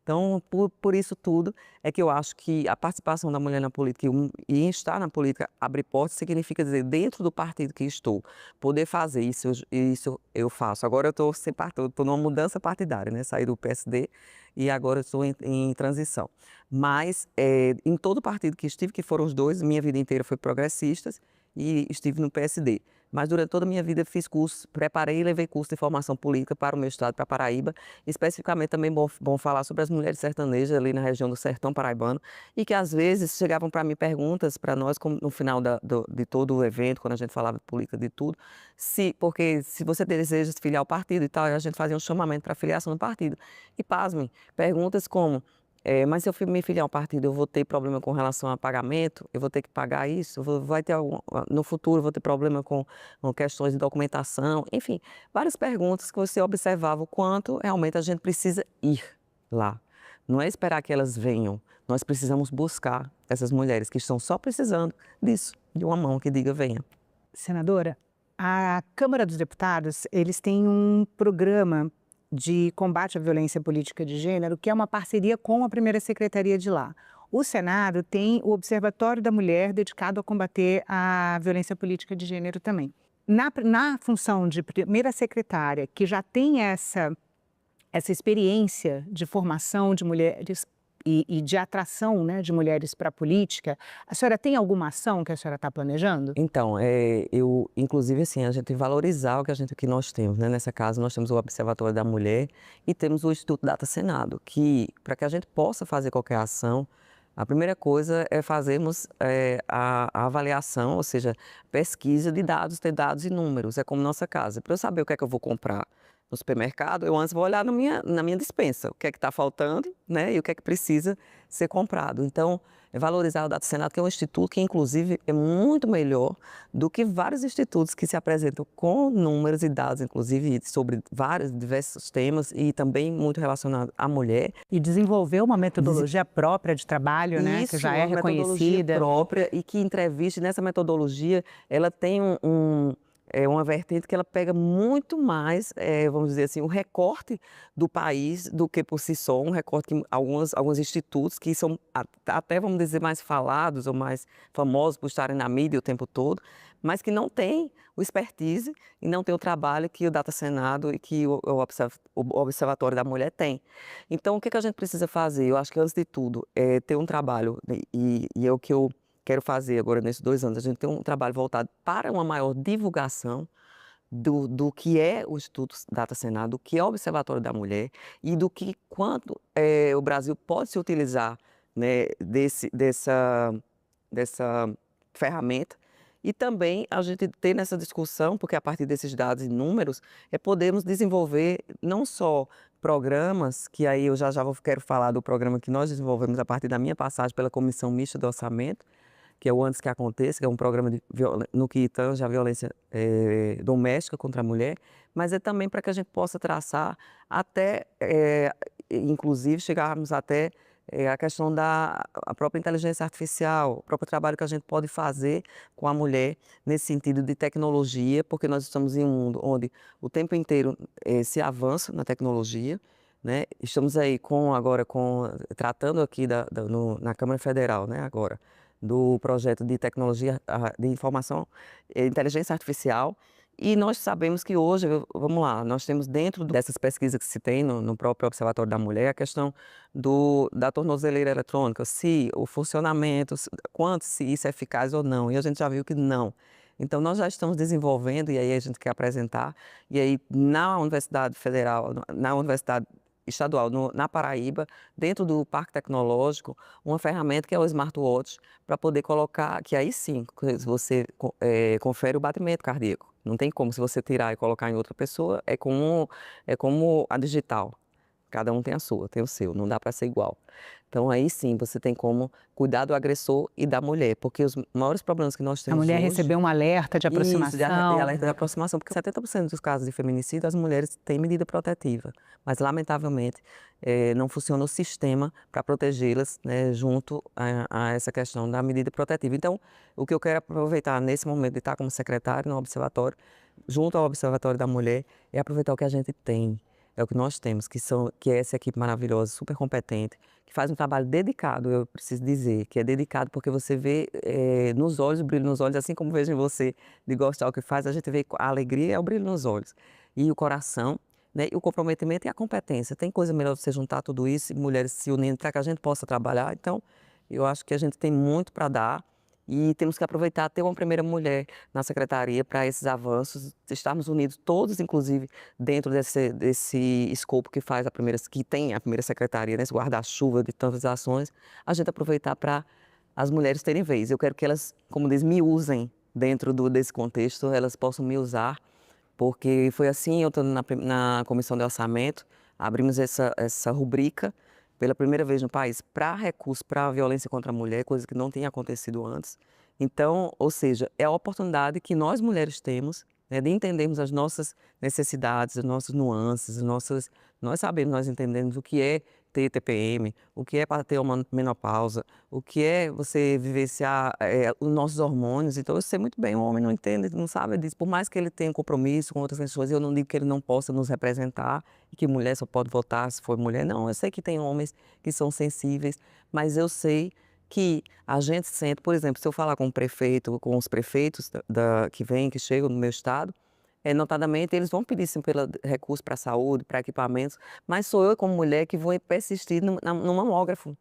[SPEAKER 23] Então, por isso tudo, é que eu acho que a participação da mulher na política e estar na política abrir portas significa dizer, dentro do partido que estou, poder fazer isso eu faço. Agora eu estou numa mudança partidária, né? Saí do PSD e agora estou em transição. Mas em todo partido que estive, que foram os dois, minha vida inteira foi progressistas e estive no PSD. Mas durante toda a minha vida fiz curso, preparei e levei curso de formação política para o meu estado, para Paraíba. Especificamente também bom falar sobre as mulheres sertanejas ali na região do Sertão Paraibano e que às vezes chegavam para mim perguntas, para nós, como no final de todo o evento, quando a gente falava de política, de tudo, porque se você deseja se filiar ao partido e tal, a gente fazia um chamamento para filiação do partido. E pasmem, perguntas como... mas se eu me filiar ao partido, eu vou ter problema com relação a pagamento? Eu vou ter que pagar isso? No futuro eu vou ter problema com questões de documentação? Enfim, várias perguntas que você observava o quanto realmente a gente precisa ir lá. Não é esperar que elas venham. Nós precisamos buscar essas mulheres que estão só precisando disso, de uma mão que diga venha.
[SPEAKER 7] Senadora, a Câmara dos Deputados, eles têm um programa de combate à violência política de gênero, que é uma parceria com a primeira secretaria de lá. O Senado tem o Observatório da Mulher dedicado a combater a violência política de gênero também. Na função de primeira secretária, que já tem essa experiência de formação de mulheres e de atração, né, de mulheres para a política, a senhora tem alguma ação que a senhora está planejando?
[SPEAKER 23] Então, inclusive, assim, a gente valorizar o que nós temos, né? Nessa casa, nós temos o Observatório da Mulher e temos o Instituto Data Senado, que, para que a gente possa fazer qualquer ação, a primeira coisa é fazermos a avaliação, ou seja, pesquisa de dados, ter dados e números, é como nossa casa. Para eu saber o que é que eu vou comprar no supermercado, eu antes vou olhar na minha despensa, o que é que está faltando, né, e o que é que precisa ser comprado. Então, é valorizar o Data Senado, que é um instituto que, inclusive, é muito melhor do que vários institutos que se apresentam com números e dados, inclusive, sobre diversos temas e também muito relacionado à mulher.
[SPEAKER 7] E desenvolver uma metodologia própria de trabalho, né, que já é reconhecida.
[SPEAKER 23] Uma metodologia própria e que entrevista, nessa metodologia, ela tem uma vertente que ela pega muito mais, vamos dizer assim, o recorte do país do que por si só, um recorte que alguns institutos que são até, vamos dizer, mais falados ou mais famosos por estarem na mídia o tempo todo, mas que não tem o expertise e não tem o trabalho que o Data Senado e que o Observatório da Mulher tem. Então, o que a gente precisa fazer? Eu acho que, antes de tudo, é ter um trabalho, e é o que eu quero fazer agora nesses 2 anos, a gente tem um trabalho voltado para uma maior divulgação do que é o Instituto Data Senado, do que é o Observatório da Mulher e do que quanto o Brasil pode se utilizar, né, dessa ferramenta. E também a gente ter nessa discussão, porque a partir desses dados e números, podemos desenvolver não só programas, que aí eu já quero falar do programa que nós desenvolvemos a partir da minha passagem pela Comissão Mista do Orçamento, que é o Antes que Aconteça, que é um programa no que tange a violência doméstica contra a mulher, mas é também para que a gente possa traçar até, inclusive, chegarmos até a questão da própria inteligência artificial, o próprio trabalho que a gente pode fazer com a mulher nesse sentido de tecnologia, porque nós estamos em um mundo onde o tempo inteiro se avança na tecnologia, né? Estamos aí tratando aqui na Câmara Federal, né, agora, do projeto de tecnologia de informação e inteligência artificial. E nós sabemos que hoje, vamos lá, nós temos dentro dessas pesquisas que se tem no próprio Observatório da Mulher, a questão da tornozeleira eletrônica, se o funcionamento, se isso é eficaz ou não. E a gente já viu que não. Então, nós já estamos desenvolvendo, e aí a gente quer apresentar, e aí na Universidade Federal, na Universidade Estadual, na Paraíba, dentro do Parque Tecnológico, uma ferramenta que é o Smartwatch, para poder colocar, que aí sim, você confere o batimento cardíaco. Não tem como, se você tirar e colocar em outra pessoa, é como a digital. Cada um tem a sua, tem o seu, não dá para ser igual. Então, aí sim, você tem como cuidar do agressor e da mulher, porque os maiores problemas que nós temos
[SPEAKER 7] hoje... A mulher
[SPEAKER 23] hoje,
[SPEAKER 7] recebeu um alerta de aproximação.
[SPEAKER 23] Isso, de alerta de aproximação, porque 70% dos casos de feminicídio, as mulheres têm medida protetiva, mas, lamentavelmente, não funciona o sistema para protegê-las, né, junto a essa questão da medida protetiva. Então, o que eu quero aproveitar nesse momento de estar como secretário no Observatório, junto ao Observatório da Mulher, é aproveitar o que a gente tem. é o que nós temos, que é essa equipe maravilhosa, super competente, que faz um trabalho dedicado, eu preciso dizer, que é dedicado porque você vê nos olhos, o brilho nos olhos, assim como vejo em você de gostar do que faz, a gente vê a alegria é o brilho nos olhos. E o coração, né, e o comprometimento e a competência. Tem coisa melhor você juntar tudo isso e mulheres se unindo para que a gente possa trabalhar. Então, eu acho que a gente tem muito para dar e temos que aproveitar ter uma primeira mulher na secretaria para esses avanços, estarmos unidos todos, inclusive, dentro desse escopo que faz que tem a primeira secretaria, nesse guarda-chuva de tantas ações, a gente aproveitar para as mulheres terem vez. Eu quero que elas, como diz, me usem dentro desse contexto, elas possam me usar, porque foi assim, eu estou na Comissão de Orçamento, abrimos essa rubrica pela primeira vez no país para recurso para a violência contra a mulher, coisa que não tinha acontecido antes. Então, ou seja, é a oportunidade que nós mulheres temos, né, de entendermos as nossas necessidades, as nossas nuances, nós sabemos, nós entendemos o que é ter TPM, o que é para ter uma menopausa, o que é você vivenciar os nossos hormônios. Então, eu sei muito bem, o homem não entende, não sabe disso. Por mais que ele tenha compromisso com outras pessoas, eu não digo que ele não possa nos representar e que mulher só pode votar se for mulher. Não, eu sei que tem homens que são sensíveis, mas eu sei que a gente sente, por exemplo, se eu falar com o prefeito, com os prefeitos que chegam no meu estado, notadamente, eles vão pedir sim pelo recurso para a saúde, para equipamentos, mas sou eu, como mulher, que vou persistir no mamógrafo,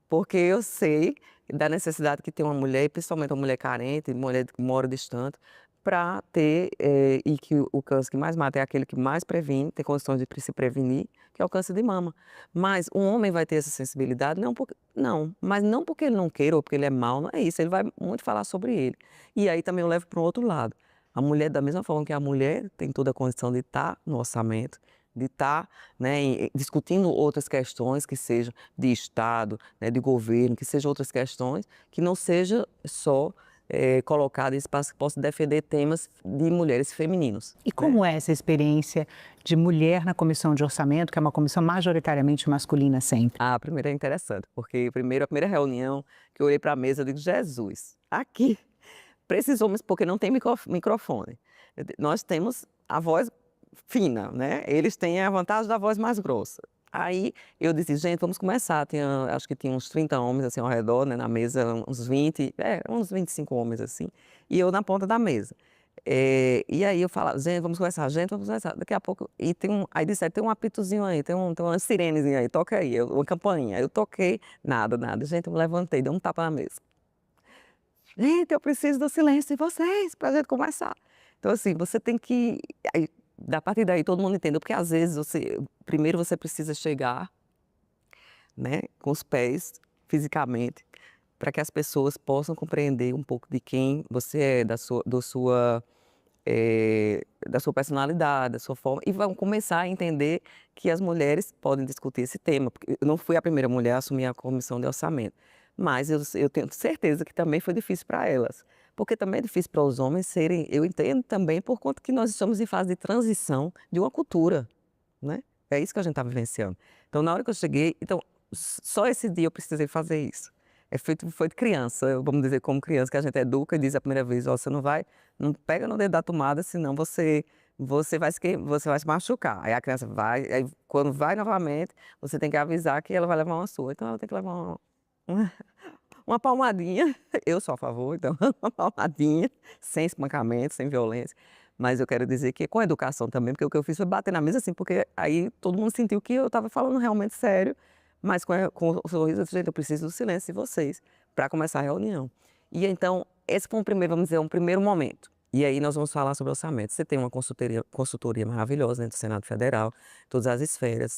[SPEAKER 23] porque eu sei da necessidade que tem uma mulher, principalmente uma mulher carente, mulher que mora distante, para ter, e que o câncer que mais mata é aquele que mais previne, tem condições de se prevenir, que é o câncer de mama. Mas um homem vai ter essa sensibilidade? Mas não porque ele não queira ou porque ele é mau, não é isso, ele vai muito falar sobre ele. E aí também eu levo para o outro lado. A mulher, da mesma forma que a mulher tem toda a condição de estar no orçamento, de estar, né, discutindo outras questões que sejam de Estado, né, de governo, que sejam outras questões, que não seja só colocado em espaço que possa defender temas de mulheres e femininos.
[SPEAKER 7] E como é essa experiência de mulher na comissão de orçamento, que é uma comissão majoritariamente masculina sempre?
[SPEAKER 23] A primeira é interessante, porque a primeira reunião que eu olhei para a mesa, eu digo, Jesus, aqui precisamos, porque não tem microfone. Nós temos a voz fina, né? Eles têm a vantagem da voz mais grossa. Aí eu disse, gente, vamos começar. Acho que tinha uns 30 homens assim ao redor, né? Na mesa, uns 20, uns 25 homens assim. E eu na ponta da mesa. E aí eu falava, gente, vamos começar. Daqui a pouco. Aí disse, tem um apitozinho aí, tem uma sirenezinha aí, toca aí, uma campainha. Eu toquei, nada. Gente, eu me levantei, dei um tapa na mesa. Gente, eu preciso do silêncio de vocês para a gente começar. Então, assim, você tem que... A partir daí, todo mundo entendeu, porque às vezes, primeiro você precisa chegar, né, com os pés, fisicamente, para que as pessoas possam compreender um pouco de quem você é, da sua personalidade, da sua forma, e vão começar a entender que as mulheres podem discutir esse tema. Porque eu não fui a primeira mulher a assumir a comissão de orçamento. Mas eu tenho certeza que também foi difícil para elas, porque também é difícil para os homens serem, eu entendo também por conta que nós estamos em fase de transição de uma cultura, né? É isso que a gente está vivenciando. Então, na hora que eu cheguei, só esse dia eu precisei fazer isso. Foi de criança, vamos dizer como criança, que a gente educa e diz a primeira vez, você não pega no dedo da tomada, senão você vai se machucar. Aí a criança vai, aí quando vai novamente, você tem que avisar que ela vai levar uma surra. Então ela tem que levar uma palmadinha, eu sou a favor, então, uma palmadinha, sem espancamento, sem violência. Mas eu quero dizer que com educação também, porque o que eu fiz foi bater na mesa assim, porque aí todo mundo sentiu que eu estava falando realmente sério, mas com o sorriso, gente, eu preciso do silêncio de vocês para começar a reunião. E então, esse foi um primeiro momento. E aí nós vamos falar sobre orçamento. Você tem uma consultoria maravilhosa dentro do Senado Federal, todas as esferas.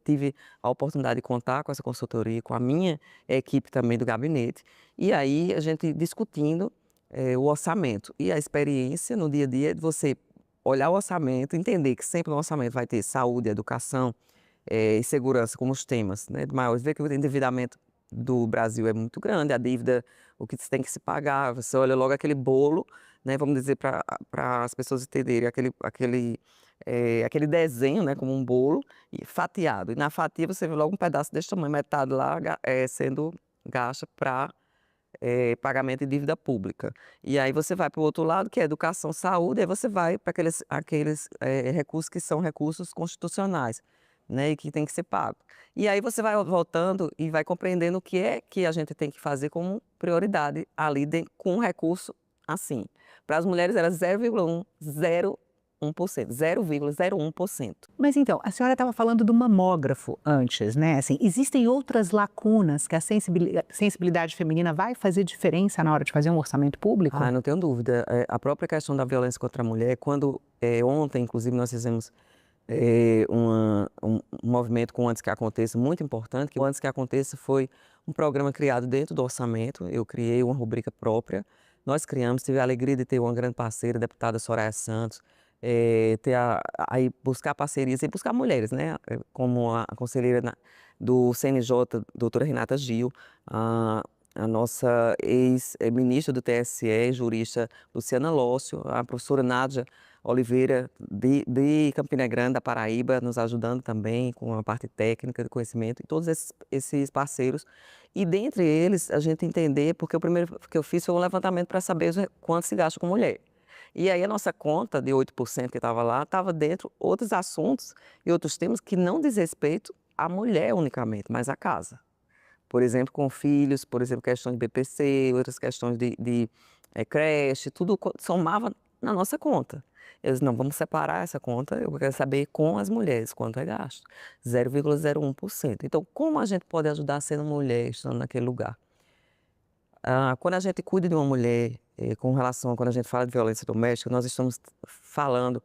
[SPEAKER 23] Tive a oportunidade de contar com essa consultoria, com a minha equipe também do gabinete. E aí a gente discutindo o orçamento e a experiência no dia a dia de você olhar o orçamento, entender que sempre no orçamento vai ter saúde, educação e segurança como os temas, né, maiores. Ver que o endividamento do Brasil é muito grande, a dívida, o que tem que se pagar, você olha logo aquele bolo, né, vamos dizer para as pessoas entenderem, aquele desenho, né, como um bolo fatiado. E na fatia você vê logo um pedaço desse tamanho, metade lá sendo gasta para pagamento de dívida pública. E aí você vai para o outro lado, que é educação, saúde, aí você vai para aqueles recursos que são recursos constitucionais, né, e que tem que ser pago. E aí você vai voltando e vai compreendendo o que é que a gente tem que fazer como prioridade ali com um recurso assim. Para as mulheres era 0,01%.
[SPEAKER 7] Mas então, a senhora estava falando do mamógrafo antes, né? Assim, existem outras lacunas que a sensibilidade feminina vai fazer diferença na hora de fazer um orçamento público?
[SPEAKER 23] Ah, não tenho dúvida. A própria questão da violência contra a mulher, quando ontem, inclusive, nós fizemos um movimento com o Antes que Aconteça, muito importante, que o Antes que Aconteça foi um programa criado dentro do orçamento, eu criei uma rubrica própria, nós criamos, tive a alegria de ter uma grande parceira, a deputada Soraya Santos, aí buscar parcerias e buscar mulheres, né? Como a conselheira do CNJ, doutora Renata Gil, a nossa ex-ministra do TSE, jurista Luciana Lócio, a professora Nádia Oliveira, de Campina Grande, da Paraíba, nos ajudando também com a parte técnica de conhecimento, e todos esses parceiros. E dentre eles, a gente entender, porque o primeiro que eu fiz foi um levantamento para saber quanto se gasta com mulher. E aí a nossa conta de 8% que estava lá, estava dentro outros assuntos e outros temas que não diz respeito à mulher unicamente, mas à casa. Por exemplo, com filhos, por exemplo, questões de BPC, outras questões de creche, tudo somava na nossa conta. Eles não, vamos separar essa conta, eu quero saber com as mulheres quanto é gasto. 0,01%. Então, como a gente pode ajudar sendo mulher, estando naquele lugar? Quando a gente cuida de uma mulher, com relação a quando a gente fala de violência doméstica, nós estamos falando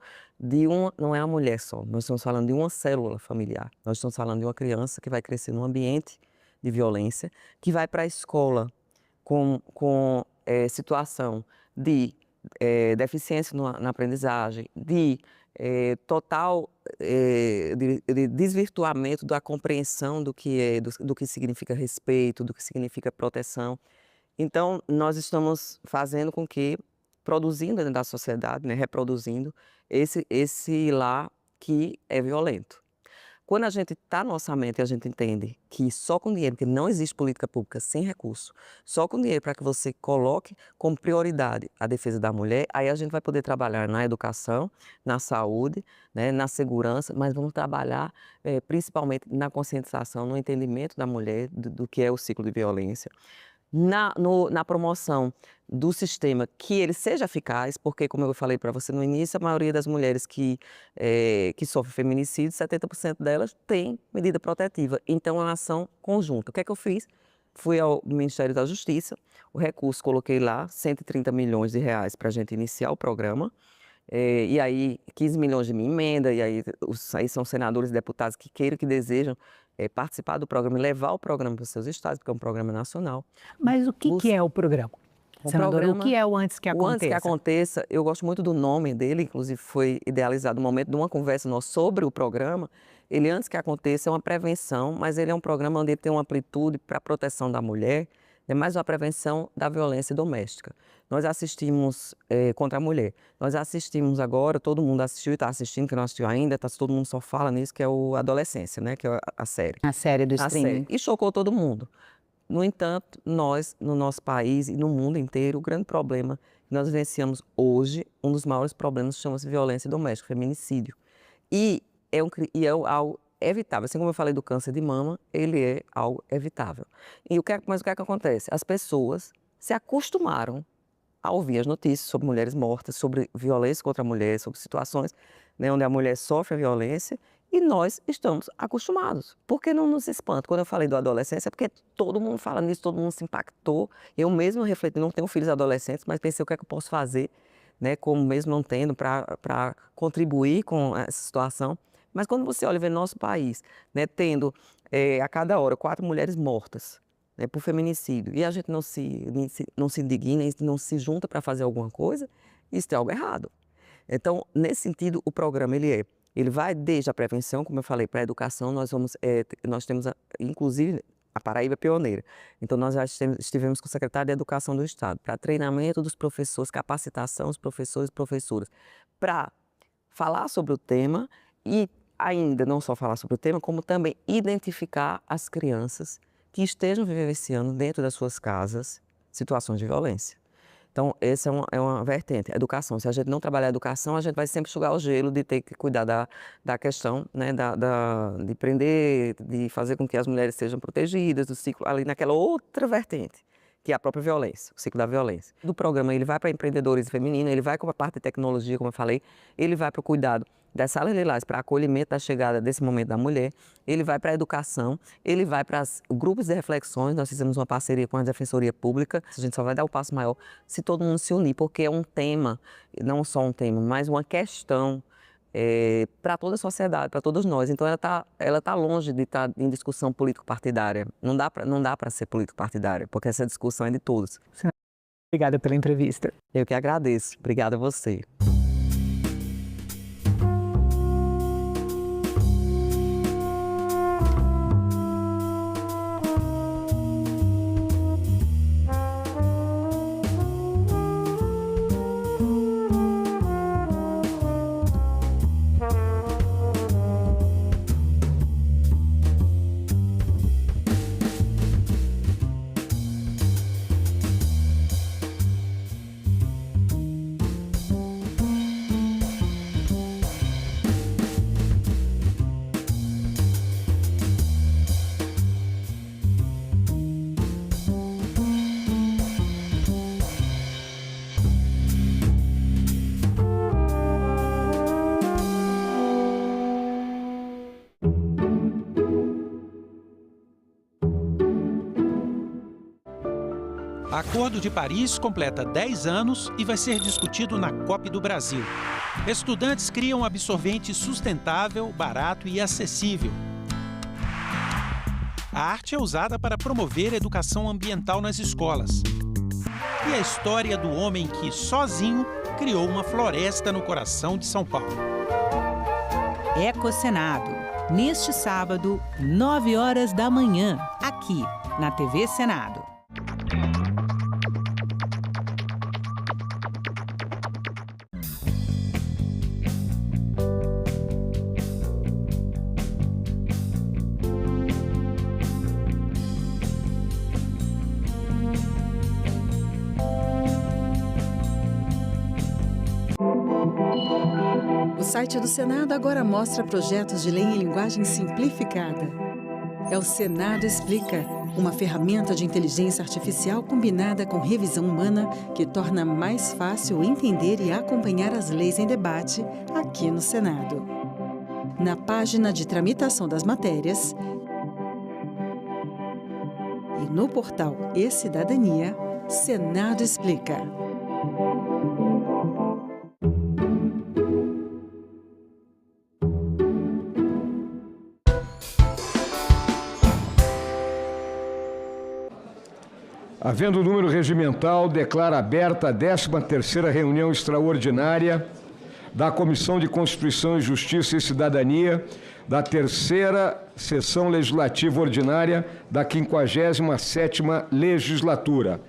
[SPEAKER 23] não é a mulher só, nós estamos falando de uma célula familiar. Nós estamos falando de uma criança que vai crescer num ambiente de violência, que vai para a escola com situação de deficiência na aprendizagem, de total de desvirtuamento da compreensão do que significa respeito, do que significa proteção. Então, nós estamos fazendo com que, produzindo dentro da sociedade, né, reproduzindo esse lar que é violento. Quando a gente está no orçamento e a gente entende que só com dinheiro, porque não existe política pública sem recurso, só com dinheiro para que você coloque como prioridade a defesa da mulher, aí a gente vai poder trabalhar na educação, na saúde, né, na segurança, mas vamos trabalhar principalmente na conscientização, no entendimento da mulher do que é o ciclo de violência. Na promoção do sistema, que ele seja eficaz, porque, como eu falei para você no início, a maioria das mulheres que sofrem feminicídio, 70% delas tem medida protetiva. Então, é uma ação conjunta. O que é que eu fiz? Fui ao Ministério da Justiça, o recurso coloquei lá, 130 milhões de reais para a gente iniciar o programa. E aí, 15 milhões de minha emenda, e aí são senadores e deputados que queiram, que desejam participar do programa e levar o programa para os seus estados, porque é um programa nacional.
[SPEAKER 7] Mas o que é o programa? Senadora, o que é o Antes que Aconteça?
[SPEAKER 23] O Antes que Aconteça, eu gosto muito do nome dele, inclusive foi idealizado no momento de uma conversa nossa sobre o programa. Ele, Antes que Aconteça, é uma prevenção, mas ele é um programa onde ele tem uma amplitude para a proteção da mulher, é mais uma prevenção da violência doméstica. Nós assistimos contra a mulher. Nós assistimos agora, todo mundo assistiu e está assistindo, que não assistiu ainda, todo mundo só fala nisso, que é o Adolescência, né? Que é a série.
[SPEAKER 7] A série do streaming.
[SPEAKER 23] E chocou todo mundo. No entanto, nós, no nosso país e no mundo inteiro, o grande problema que nós vivenciamos hoje, um dos maiores problemas chama-se violência doméstica, feminicídio. E é algo evitável. Assim como eu falei do câncer de mama, ele é algo evitável. Mas o que é que acontece? As pessoas se acostumaram a ouvir as notícias sobre mulheres mortas, sobre violência contra a mulher, sobre situações, né, onde a mulher sofre a violência, e nós estamos acostumados. Por que não nos espanta? Quando eu falei da adolescência, é porque todo mundo fala nisso, todo mundo se impactou. Eu mesmo refleti, não tenho filhos adolescentes, mas pensei o que é que eu posso fazer, né, como mesmo não tendo, para contribuir com essa situação. Mas quando você olha e vê nosso país, né, tendo a cada hora 4 mulheres mortas, né, por feminicídio, e a gente não se indigna, não se junta para fazer alguma coisa, isso é algo errado. Então, nesse sentido, o programa ele vai desde a prevenção, como eu falei, para a educação. Nós temos, inclusive, a Paraíba pioneira. Então, nós já estivemos com o secretário de Educação do Estado para treinamento dos professores, capacitação dos professores e professoras, para falar sobre o tema e ainda não só falar sobre o tema, como também identificar as crianças que estejam vivenciando dentro das suas casas situações de violência. Então, essa é uma vertente, a educação. Se a gente não trabalhar a educação, a gente vai sempre enxugar o gelo de ter que cuidar da questão, né, de prender, de fazer com que as mulheres sejam protegidas, do ciclo, ali naquela outra vertente, que é a própria violência, o ciclo da violência. Do programa, ele vai para empreendedores femininos, ele vai com a parte de tecnologia, como eu falei, ele vai para o cuidado das salas lilás, para acolhimento da chegada desse momento da mulher, ele vai para a educação, ele vai para os grupos de reflexões. Nós fizemos uma parceria com a Defensoria Pública, a gente só vai dar o passo maior se todo mundo se unir, porque é um tema, não só um tema, mas uma questão para toda a sociedade, para todos nós. Então ela tá longe de estar em discussão político-partidária. Não dá para ser político-partidária, porque essa discussão é de todos.
[SPEAKER 7] Obrigada pela entrevista.
[SPEAKER 23] Eu que agradeço. Obrigada a você.
[SPEAKER 8] Acordo de Paris completa 10 anos e vai ser discutido na COP do Brasil. Estudantes criam absorvente sustentável, barato e acessível. A arte é usada para promover a educação ambiental nas escolas. E a história do homem que, sozinho, criou uma floresta no coração de São Paulo.
[SPEAKER 9] Ecocenado, neste sábado, 9 horas da manhã, aqui na TV Senado.
[SPEAKER 10] O site do Senado agora mostra projetos de lei em linguagem simplificada. É o Senado Explica, uma ferramenta de inteligência artificial combinada com revisão humana que torna mais fácil entender e acompanhar as leis em debate aqui no Senado. Na página de tramitação das matérias e no portal E-Cidadania, Senado Explica.
[SPEAKER 12] Havendo número regimental, declara aberta a 13ª reunião extraordinária da Comissão de Constituição e Justiça e Cidadania da 3ª Sessão Legislativa Ordinária da 57ª Legislatura.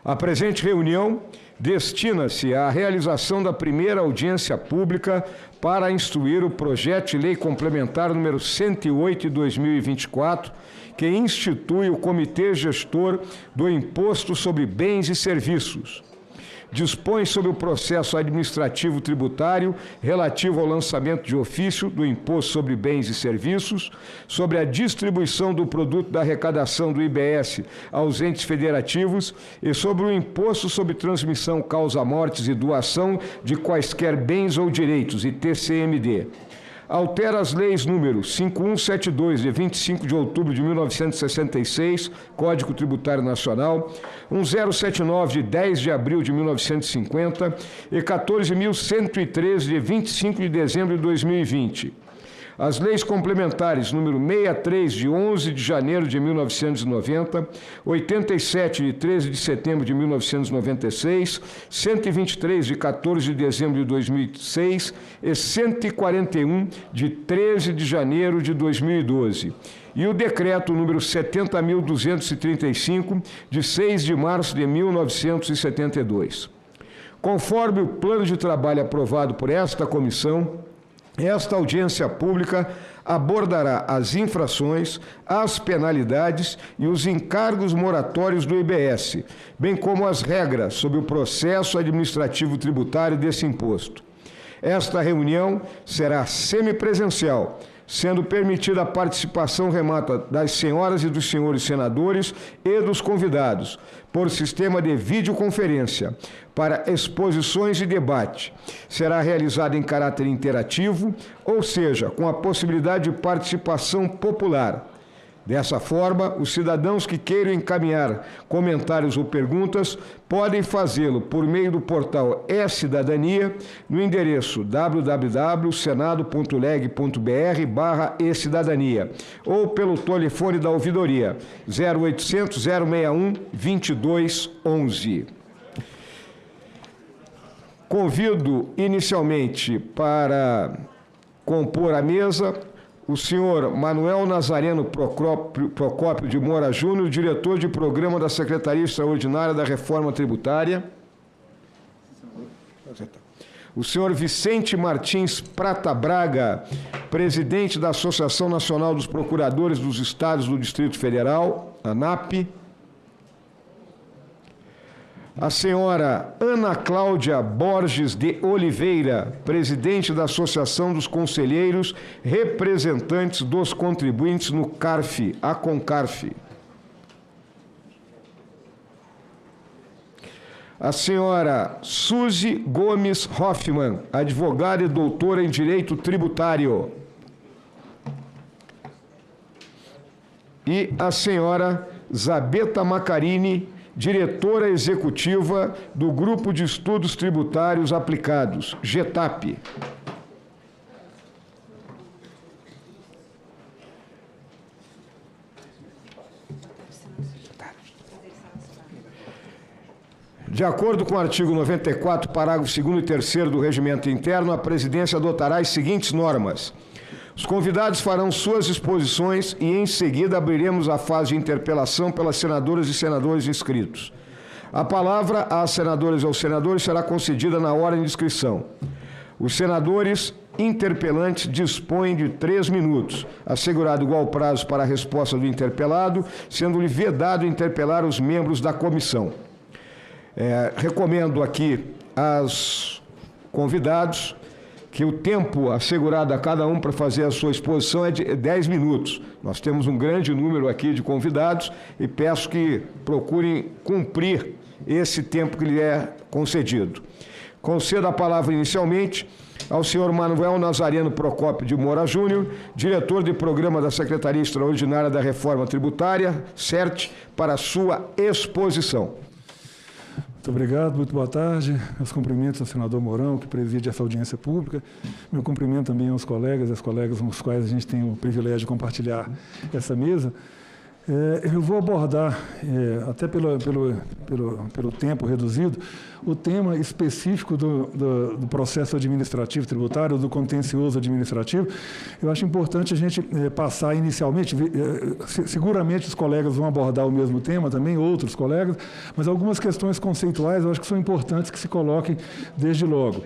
[SPEAKER 12] A presente reunião destina-se à realização da primeira audiência pública para instruir o projeto de lei complementar número 108 de 2024, que institui o Comitê Gestor do Imposto sobre Bens e Serviços. Dispõe sobre o processo administrativo tributário relativo ao lançamento de ofício do Imposto sobre Bens e Serviços, sobre a distribuição do produto da arrecadação do IBS aos entes federativos e sobre o Imposto sobre Transmissão, Causa-Mortes e Doação de quaisquer bens ou direitos, ITCMD. Altera as leis número 5172, de 25 de outubro de 1966, Código Tributário Nacional, 1079, de 10 de abril de 1950 e 14.113, de 25 de dezembro de 2020. As leis complementares número 63, de 11 de janeiro de 1990, 87, de 13 de setembro de 1996, 123, de 14 de dezembro de 2006 e 141, de 13 de janeiro de 2012. E o decreto número 70.235, de 6 de março de 1972. Conforme o plano de trabalho aprovado por esta comissão, Esta audiência pública abordará as infrações, as penalidades e os encargos moratórios do IBS, bem como as regras sobre o processo administrativo tributário desse imposto. Esta reunião será semipresencial, sendo permitida a participação remota das senhoras e dos senhores senadores e dos convidados, por sistema de videoconferência, para exposições e debate. Será realizada em caráter interativo, ou seja, com a possibilidade de participação popular. Dessa forma, os cidadãos que queiram encaminhar comentários ou perguntas podem fazê-lo por meio do portal E-Cidadania, no endereço www.senado.leg.br/e-cidadania, ou pelo telefone da ouvidoria 0800 061 2211. Convido inicialmente para compor a mesa o senhor Manuel Nazareno Procópio de Moura Júnior, diretor de programa da Secretaria Extraordinária da Reforma Tributária. O senhor Vicente Martins Prata Braga, presidente da Associação Nacional dos Procuradores dos Estados do Distrito Federal, ANAP. A senhora Ana Cláudia Borges de Oliveira, presidente da Associação dos Conselheiros Representantes dos Contribuintes no CARF, a CONCARF. A senhora Suzy Gomes Hoffmann, advogada e doutora em Direito Tributário. E a senhora Zabeta Macarini, diretora executiva do Grupo de Estudos Tributários Aplicados, GETAP. De acordo com o artigo 94, parágrafo 2º e 3º do Regimento Interno, a presidência adotará as seguintes normas. Os convidados farão suas exposições e, em seguida, abriremos a fase de interpelação pelas senadoras e senadores inscritos. A palavra às senadoras e aos senadores será concedida na ordem de inscrição. Os senadores interpelantes dispõem de 3 minutos, assegurado igual prazo para a resposta do interpelado, sendo-lhe vedado interpelar os membros da comissão. Recomendo aqui aos convidados que o tempo assegurado a cada um para fazer a sua exposição é de 10 minutos. Nós temos um grande número aqui de convidados e peço que procurem cumprir esse tempo que lhe é concedido. Concedo a palavra inicialmente ao senhor Manuel Nazareno Procópio de Moura Júnior, diretor de programa da Secretaria Extraordinária da Reforma Tributária, CERT, para a sua exposição.
[SPEAKER 13] Muito obrigado, muito boa tarde. Meus cumprimentos ao senador Mourão, que preside essa audiência pública. Meu cumprimento também aos colegas e às colegas com os quais a gente tem o privilégio de compartilhar essa mesa. Eu vou abordar, até pelo tempo reduzido, o tema específico do processo administrativo tributário, do contencioso administrativo. Eu acho importante a gente passar inicialmente, seguramente os colegas vão abordar o mesmo tema também, outros colegas, mas algumas questões conceituais eu acho que são importantes que se coloquem desde logo.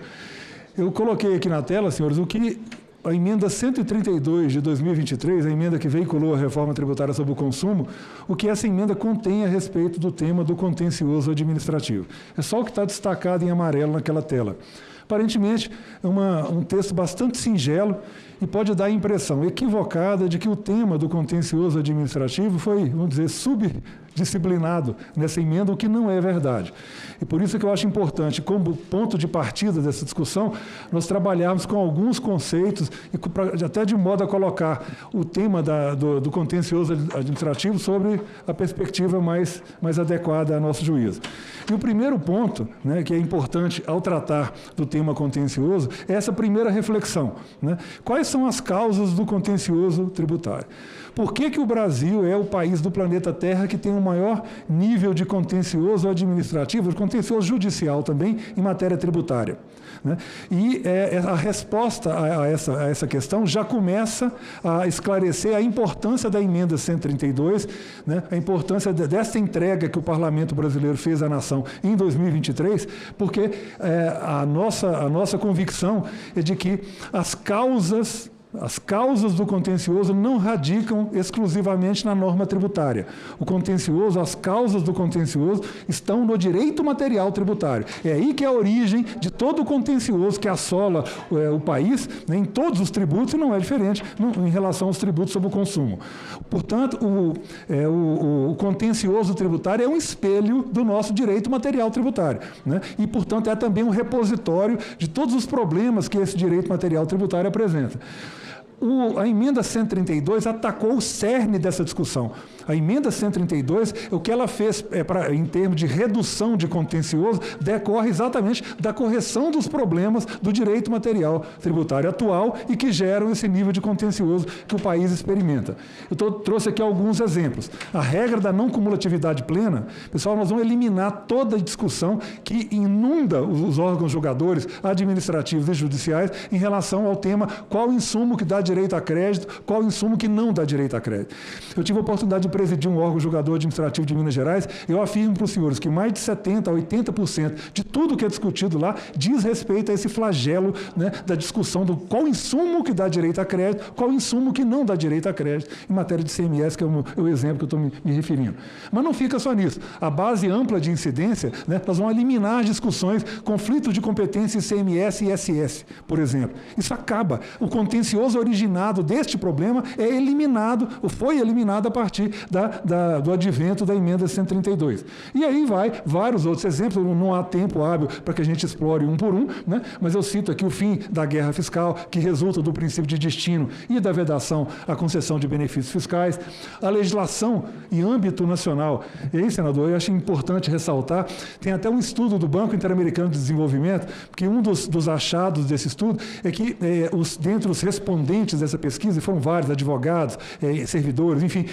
[SPEAKER 13] Eu coloquei aqui na tela, senhores, o que a emenda 132 de 2023, a emenda que veiculou a reforma tributária sobre o consumo, o que essa emenda contém a respeito do tema do contencioso administrativo. É só o que está destacado em amarelo naquela tela. Aparentemente, é um texto bastante singelo e pode dar a impressão equivocada de que o tema do contencioso administrativo foi, vamos dizer, subdisciplinado nessa emenda, o que não é verdade. E por isso que eu acho importante, como ponto de partida dessa discussão, nós trabalharmos com alguns conceitos, e até de modo a colocar o tema do contencioso administrativo sobre a perspectiva mais adequada a nosso juízo. E o primeiro ponto, né, que é importante ao tratar do tema contencioso, é essa primeira reflexão, né? Quais são as causas do contencioso tributário? Por que o Brasil é o país do planeta Terra que tem o maior nível de contencioso administrativo, de contencioso judicial também, em matéria tributária. Né? E a resposta a essa questão já começa a esclarecer a importância da emenda 132, né? A importância dessa entrega que o Parlamento brasileiro fez à nação em 2023, porque a nossa convicção é de que as causas do contencioso não radicam exclusivamente na norma tributária. O contencioso, as causas do contencioso estão no direito material tributário. É aí que é a origem de todo o contencioso que assola o país, né, em todos os tributos, e não é diferente em relação aos tributos sobre o consumo. Portanto, o contencioso tributário é um espelho do nosso direito material tributário, né? E, portanto, é também um repositório de todos os problemas que esse direito material tributário apresenta. A emenda 132 atacou o cerne dessa discussão. A emenda 132, o que ela fez em termos de redução de contencioso, decorre exatamente da correção dos problemas do direito material tributário atual e que geram esse nível de contencioso que o país experimenta. Eu trouxe aqui alguns exemplos. A regra da não cumulatividade plena, pessoal, nós vamos eliminar toda a discussão que inunda os órgãos julgadores, administrativos e judiciais em relação ao tema qual insumo que dá direito a crédito, qual insumo que não dá direito a crédito. Eu tive a oportunidade de presidir um órgão julgador administrativo de Minas Gerais, eu afirmo para os senhores que mais de 70% a 80% de tudo que é discutido lá diz respeito a esse flagelo, né, da discussão do qual insumo que dá direito a crédito, qual insumo que não dá direito a crédito, em matéria de CMS, que é o exemplo que eu estou me referindo. Mas não fica só nisso. A base ampla de incidência, né, nós vamos eliminar as discussões, conflitos de competência em CMS e ISS, por exemplo. Isso acaba. O contencioso originado deste problema é eliminado, ou foi eliminado a partir do advento da emenda 132. E aí vai vários outros exemplos, não há tempo hábil para que a gente explore um por um, né? Mas eu cito aqui o fim da guerra fiscal, que resulta do princípio de destino e da vedação à concessão de benefícios fiscais, a legislação em âmbito nacional. E aí, senador, eu acho importante ressaltar, tem até um estudo do Banco Interamericano de Desenvolvimento, que um dos achados desse estudo é que dentre os respondentes dessa pesquisa, e foram vários, advogados, servidores, enfim,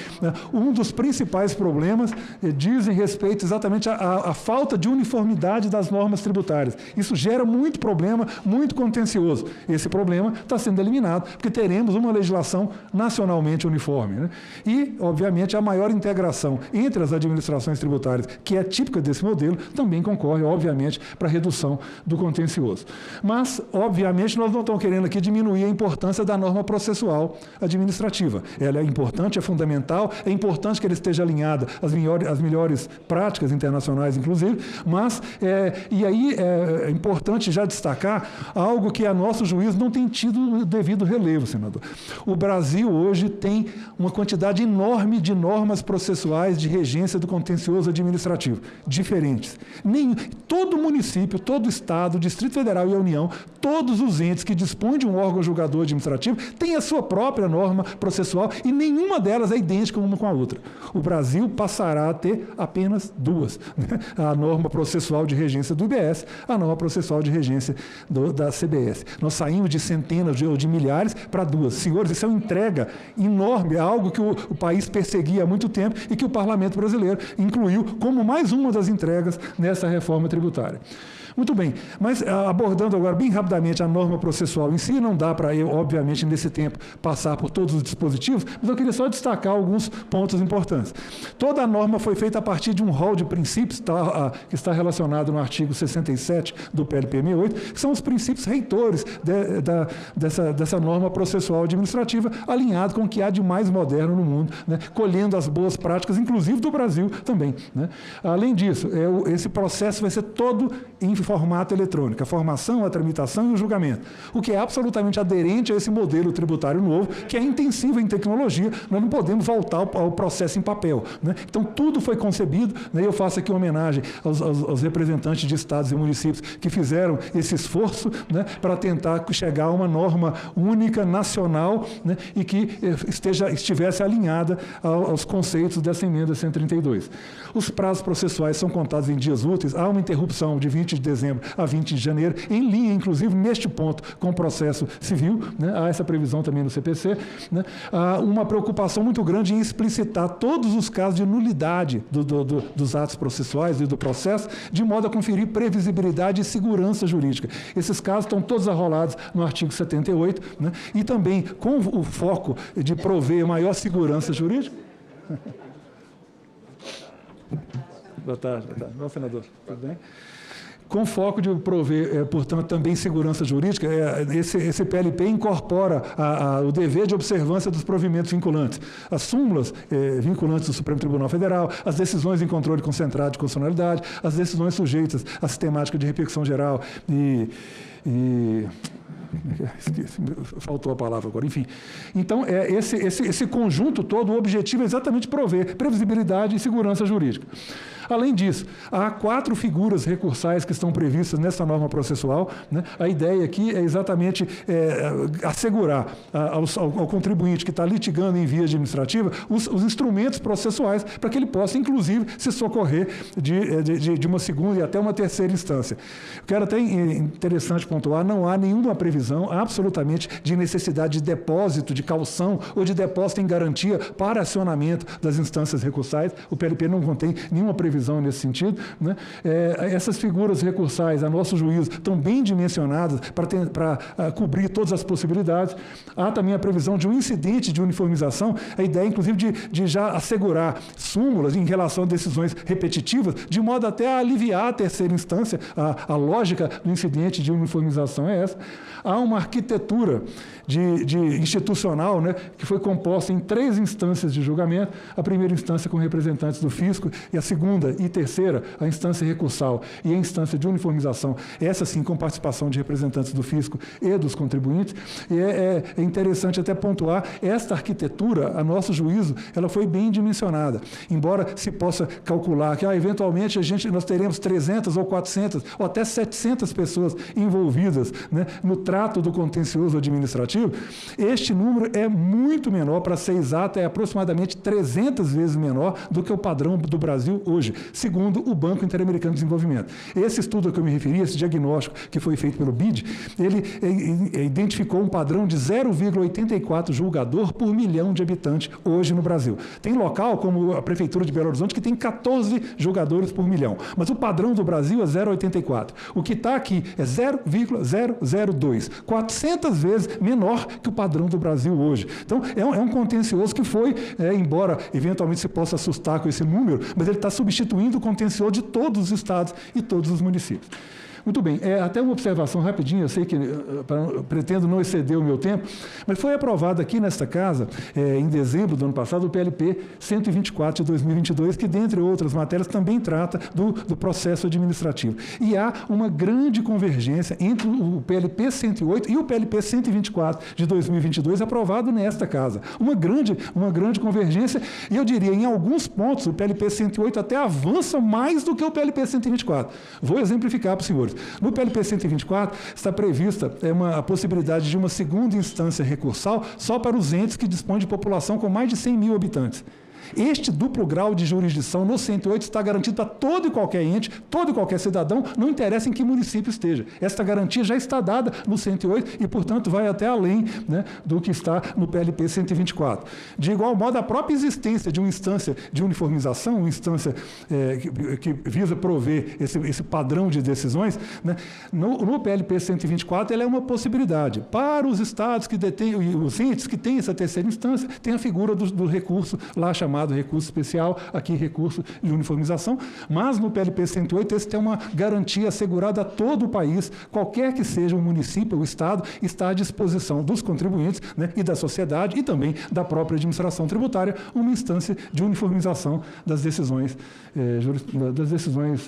[SPEAKER 13] um dos principais problemas dizem respeito exatamente à falta de uniformidade das normas tributárias. Isso gera muito problema, muito contencioso. Esse problema está sendo eliminado, porque teremos uma legislação nacionalmente uniforme, né? E, obviamente, a maior integração entre as administrações tributárias, que é típica desse modelo, também concorre, obviamente, para a redução do contencioso. Mas, obviamente, nós não estamos querendo aqui diminuir a importância da norma processual administrativa. Ela é importante, é fundamental, é importante que ela esteja alinhada às melhores práticas internacionais, inclusive, mas, e aí é importante já destacar algo que a nosso juízo não tem tido devido relevo, senador. O Brasil hoje tem uma quantidade enorme de normas processuais de regência do contencioso administrativo, diferentes. Todo município, todo estado, Distrito Federal e a União, todos os entes que dispõem de um órgão julgador administrativo têm a sua própria norma processual e nenhuma delas é idêntica uma com a outra. O Brasil passará a ter apenas duas, né? A norma processual de regência do IBS, a norma processual de regência da CBS. Nós saímos de centenas ou de milhares para duas. Senhores, isso é uma entrega enorme, é algo que o país perseguia há muito tempo e que o Parlamento brasileiro incluiu como mais uma das entregas nessa reforma tributária. Muito bem, mas abordando agora bem rapidamente a norma processual em si, não dá para eu, obviamente, nesse tempo, passar por todos os dispositivos, mas eu queria só destacar alguns pontos importantes. Toda a norma foi feita a partir de um rol de princípios que está relacionado no artigo 67 do PLP 68, que são os princípios reitores dessa norma processual administrativa, alinhado com o que há de mais moderno no mundo, né, colhendo as boas práticas, inclusive do Brasil também, né. Além disso, esse processo vai ser todo em formato eletrônico, a formação, a tramitação e o julgamento, o que é absolutamente aderente a esse modelo tributário novo, que é intensivo em tecnologia, nós não podemos voltar ao processo em papel, né? Então, tudo foi concebido, né? Eu faço aqui uma homenagem aos representantes de estados e municípios que fizeram esse esforço, né, para tentar chegar a uma norma única, nacional, né, e que estivesse alinhada aos conceitos dessa emenda 132. Os prazos processuais são contados em dias úteis, há uma interrupção de 20 de dezembro a 20 de janeiro, em linha, inclusive, neste ponto, com o processo civil, né? Há essa previsão previsão também no CPC, né, há uma preocupação muito grande em explicitar todos os casos de nulidade dos atos processuais e do processo, de modo a conferir previsibilidade e segurança jurídica. Esses casos estão todos arrolados no artigo 78, né, e também com o foco de prover maior segurança jurídica. Boa tarde. Bom, senador. Tudo bem? Com foco de prover, portanto, também segurança jurídica, esse PLP incorpora o dever de observância dos provimentos vinculantes, as súmulas vinculantes do Supremo Tribunal Federal, as decisões em controle concentrado de constitucionalidade, as decisões sujeitas à sistemática de repercussão geral faltou a palavra agora, enfim. Então, esse conjunto todo, o objetivo é exatamente prover previsibilidade e segurança jurídica. Além disso, há 4 figuras recursais que estão previstas nessa norma processual, né? A ideia aqui é exatamente assegurar ao contribuinte que está litigando em via administrativa os instrumentos processuais para que ele possa, inclusive, se socorrer de uma segunda e até uma terceira instância. Eu quero até interessante pontuar, não há nenhuma previsão absolutamente de necessidade de depósito, de caução ou de depósito em garantia para acionamento das instâncias recursais. O PLP não contém nenhuma previsão nesse sentido, né? Essas figuras recursais, a nosso juízo, estão bem dimensionadas para cobrir todas as possibilidades. Há também a previsão de um incidente de uniformização, a ideia, inclusive, de já assegurar súmulas em relação a decisões repetitivas, de modo até a aliviar a terceira instância. A lógica do incidente de uniformização é essa. Há uma arquitetura institucional, né, que foi composta em 3 instâncias de julgamento, a primeira instância com representantes do fisco e a segunda e terceira, a instância recursal e a instância de uniformização, essa sim com participação de representantes do fisco e dos contribuintes. E é interessante até pontuar, esta arquitetura, a nosso juízo, ela foi bem dimensionada, embora se possa calcular que eventualmente nós teremos 300 ou 400 ou até 700 pessoas envolvidas, né, no trato do contencioso administrativo. Este número é muito menor, para ser exato, é aproximadamente 300 vezes menor do que o padrão do Brasil hoje, segundo o Banco Interamericano de Desenvolvimento. Esse estudo a que eu me referi, esse diagnóstico que foi feito pelo BID, ele identificou um padrão de 0,84 julgador por milhão de habitantes hoje no Brasil. Tem local, como a Prefeitura de Belo Horizonte, que tem 14 julgadores por milhão, mas o padrão do Brasil é 0,84. O que está aqui é 0,002, 400 vezes menor que o padrão do Brasil hoje. Então, é um contencioso que foi, embora eventualmente se possa assustar com esse número, mas ele está substituindo o contencioso de todos os estados e todos os municípios. Muito bem, até uma observação rapidinha, eu sei que pretendo não exceder o meu tempo, mas foi aprovado aqui nesta casa, em dezembro do ano passado, o PLP 124 de 2022, que, dentre outras matérias, também trata do processo administrativo. E há uma grande convergência entre o PLP 108 e o PLP 124 de 2022, aprovado nesta casa. Uma grande convergência, e eu diria, em alguns pontos, o PLP 108 até avança mais do que o PLP 124. Vou exemplificar para os senhores. No PLP 124 está prevista a possibilidade de uma segunda instância recursal só para os entes que dispõem de população com mais de 100 mil habitantes. Este duplo grau de jurisdição no 108 está garantido para todo e qualquer ente, todo e qualquer cidadão, não interessa em que município esteja. Esta garantia já está dada no 108 e, portanto, vai até além, né, do que está no PLP 124. De igual modo, a própria existência de uma instância de uniformização, uma instância que visa prover esse padrão de decisões, né, no PLP 124, ela é uma possibilidade. Para os estados que detêm, os entes que têm essa terceira instância, tem a figura do recurso lá chamado recurso especial, aqui recurso de uniformização, mas no PLP 108 esse tem uma garantia assegurada a todo o país, qualquer que seja o município ou o estado, está à disposição dos contribuintes, né, e da sociedade e também da própria administração tributária, uma instância de uniformização das decisões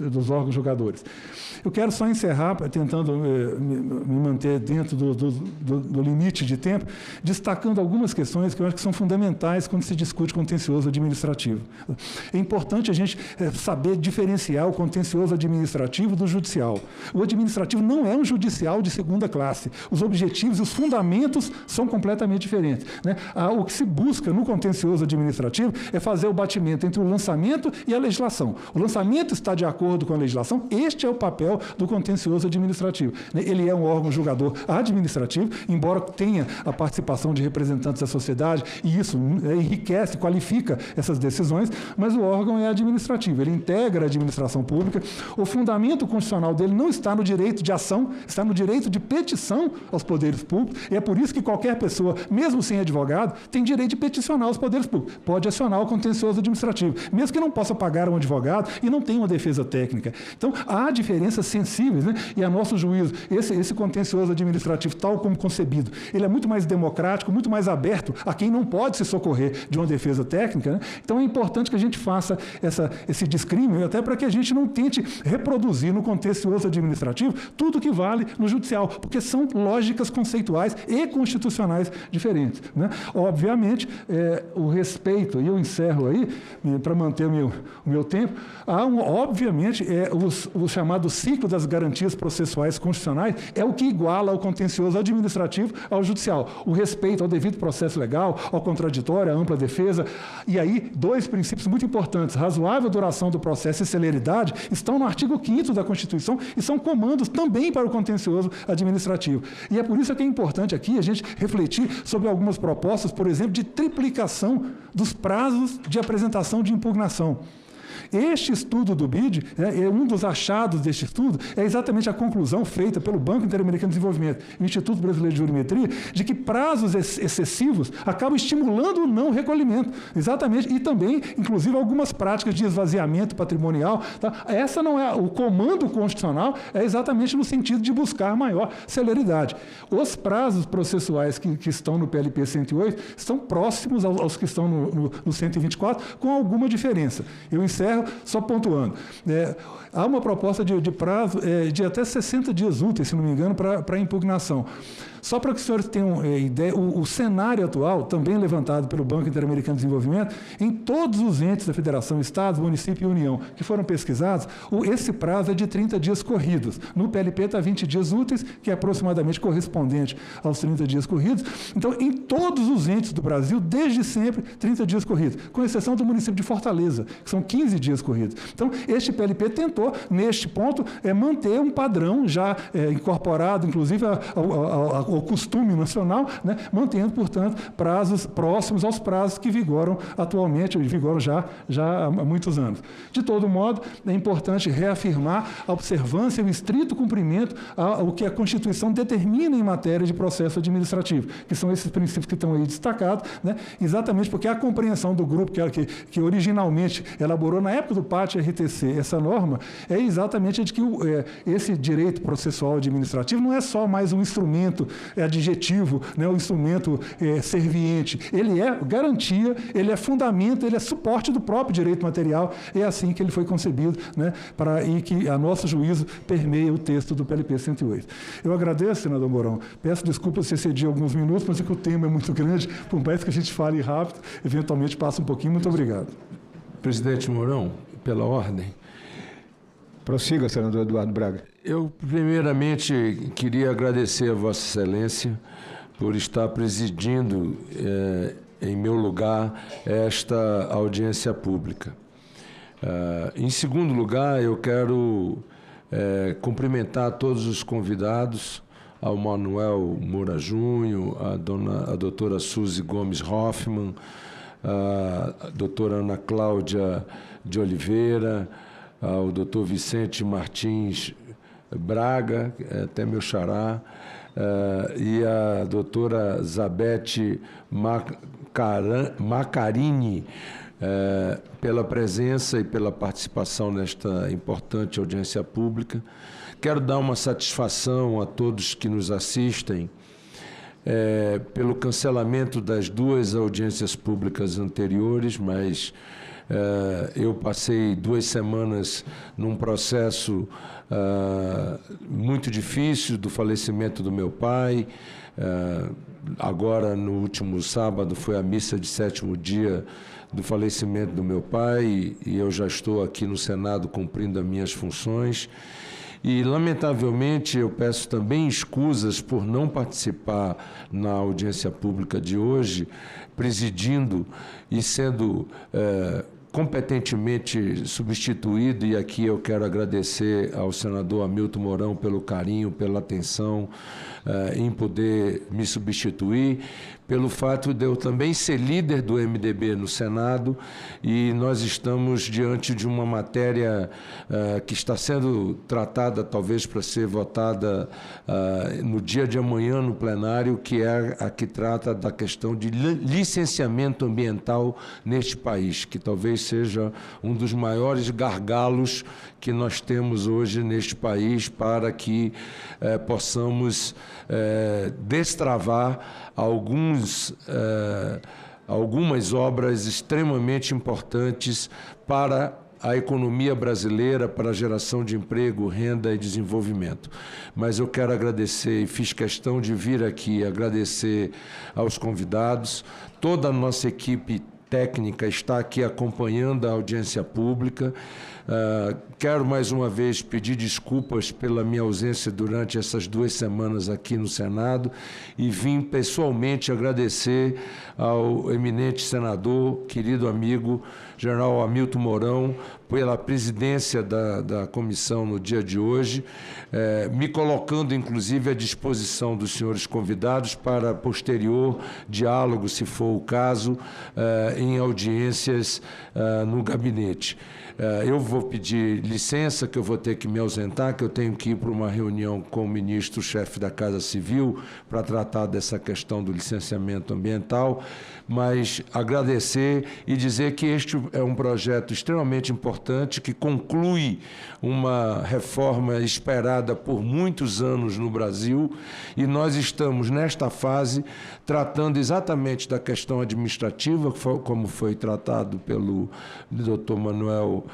[SPEAKER 13] dos órgãos julgadores. Eu quero só encerrar, tentando me manter dentro do limite de tempo, destacando algumas questões que eu acho que são fundamentais quando se discute contencioso administrativo. É importante a gente saber diferenciar o contencioso administrativo do judicial. O administrativo não é um judicial de segunda classe. Os objetivos e os fundamentos são completamente diferentes, né? O que se busca no contencioso administrativo é fazer o batimento entre o lançamento e a legislação. O lançamento está de acordo com a legislação, este é o papel do contencioso administrativo. Ele é um órgão julgador administrativo, embora tenha a participação de representantes da sociedade, e isso enriquece, qualifica essas decisões, mas o órgão é administrativo, ele integra a administração pública. O fundamento constitucional dele não está no direito de ação, está no direito de petição aos poderes públicos, e é por isso que qualquer pessoa, mesmo sem advogado, tem direito de peticionar aos poderes públicos. Pode acionar o contencioso administrativo, mesmo que não possa pagar um advogado e não tenha uma defesa técnica. Então, há diferenças sensíveis, né? E a nosso juízo, esse contencioso administrativo, tal como concebido, ele é muito mais democrático, muito mais aberto a quem não pode se socorrer de uma defesa técnica, né? Então, é importante que a gente faça esse discrímino, até para que a gente não tente reproduzir no contencioso administrativo tudo que vale no judicial, porque são lógicas conceituais e constitucionais diferentes, né? Obviamente, o respeito, e eu encerro aí, para manter o meu tempo, obviamente, o chamado ciclo das garantias processuais constitucionais é o que iguala o contencioso administrativo ao judicial. O respeito ao devido processo legal, ao contraditório, à ampla defesa. E aí, dois princípios muito importantes: razoável duração do processo e celeridade estão no artigo 5º da Constituição e são comandos também para o contencioso administrativo. E é por isso que é importante aqui a gente refletir sobre algumas propostas, por exemplo, de triplicação dos prazos de apresentação de impugnação. Este estudo do BID, um dos achados deste estudo, é exatamente a conclusão feita pelo Banco Interamericano de Desenvolvimento e o Instituto Brasileiro de Jurimetria, de que prazos excessivos acabam estimulando o não recolhimento. Exatamente, e também, inclusive, algumas práticas de esvaziamento patrimonial. Tá? Essa não é o comando constitucional, é exatamente no sentido de buscar maior celeridade. Os prazos processuais que estão no PLP 108 estão próximos aos que estão no 124, com alguma diferença. Eu encerro só pontuando. Há uma proposta de prazo de até 60 dias úteis, se não me engano, para impugnação. Só para que os senhores tenham ideia, o cenário atual, também levantado pelo Banco Interamericano de Desenvolvimento, em todos os entes da Federação, Estados, Município e União, que foram pesquisados, esse prazo é de 30 dias corridos. No PLP está 20 dias úteis, que é aproximadamente correspondente aos 30 dias corridos. Então, em todos os entes do Brasil, desde sempre, 30 dias corridos, com exceção do município de Fortaleza, que são 15 dias corridos. Então, este PLP tentou, neste ponto, manter um padrão já incorporado, inclusive, ao costume nacional, né, mantendo, portanto, prazos próximos aos prazos que vigoram atualmente, vigoram já há muitos anos. De todo modo, é importante reafirmar a observância e o estrito cumprimento ao que a Constituição determina em matéria de processo administrativo, que são esses princípios que estão aí destacados, né, exatamente porque a compreensão do grupo que originalmente elaborou na época do PAT-RTC essa norma é exatamente a de que esse direito processual administrativo não é só mais um instrumento adjetivo, né, um instrumento serviente. Ele é garantia, ele é fundamento, ele é suporte do próprio direito material. É assim que ele foi concebido, né, e que, a nosso juízo, permeia o texto do PLP 108. Eu agradeço, senador Mourão. Peço desculpas se excedi alguns minutos, mas é que o tema é muito grande, por mais que a gente fale rápido, eventualmente passa um pouquinho. Muito obrigado.
[SPEAKER 12] Presidente Mourão, pela ordem.
[SPEAKER 13] Prossiga, senador Eduardo Braga.
[SPEAKER 12] Eu, primeiramente, queria agradecer a Vossa Excelência por estar presidindo, em meu lugar, esta audiência pública. Em segundo lugar, eu quero cumprimentar todos os convidados, ao Manuel Moura Júnior, a doutora Suzy Gomes Hoffmann, a doutora Ana Cláudia de Oliveira, ao doutor Vicente Martins Braga, até meu xará, e a doutora Zabete Macarini, pela presença e pela participação nesta importante audiência pública. Quero dar uma satisfação a todos que nos assistem pelo cancelamento das duas audiências públicas anteriores, mas Eu passei 2 semanas num processo muito difícil do falecimento do meu pai. Agora, no último sábado, foi a missa de 7º dia do falecimento do meu pai e eu já estou aqui no Senado cumprindo as minhas funções. E, lamentavelmente, eu peço também escusas por não participar na audiência pública de hoje, presidindo e sendo competentemente substituído, e aqui eu quero agradecer ao senador Hamilton Mourão pelo carinho, pela atenção em poder me substituir, pelo fato de eu também ser líder do MDB no Senado, e nós estamos diante de uma matéria que está sendo tratada, talvez para ser votada no dia de amanhã no plenário, que é a que trata da questão de licenciamento ambiental neste país, que talvez seja um dos maiores gargalos que nós temos hoje neste país para que possamos destravar algumas obras extremamente importantes para a economia brasileira, para a geração de emprego, renda e desenvolvimento. Mas eu quero agradecer, e fiz questão de vir aqui agradecer aos convidados, toda a nossa equipe técnica está aqui acompanhando a audiência pública. Quero mais uma vez pedir desculpas pela minha ausência durante essas 2 semanas aqui no Senado e vim pessoalmente agradecer ao eminente senador, querido amigo, general Hamilton Mourão, pela presidência da comissão no dia de hoje, me colocando, inclusive, à disposição dos senhores convidados para posterior diálogo, se for o caso, em audiências no gabinete. Eu vou pedir licença, que eu vou ter que me ausentar, que eu tenho que ir para uma reunião com o ministro-chefe da Casa Civil para tratar dessa questão do licenciamento ambiental, mas agradecer e dizer que este é um projeto extremamente importante, que conclui uma reforma esperada por muitos anos no Brasil, e nós estamos, nesta fase, tratando exatamente da questão administrativa, como foi tratado pelo Dr. Manuel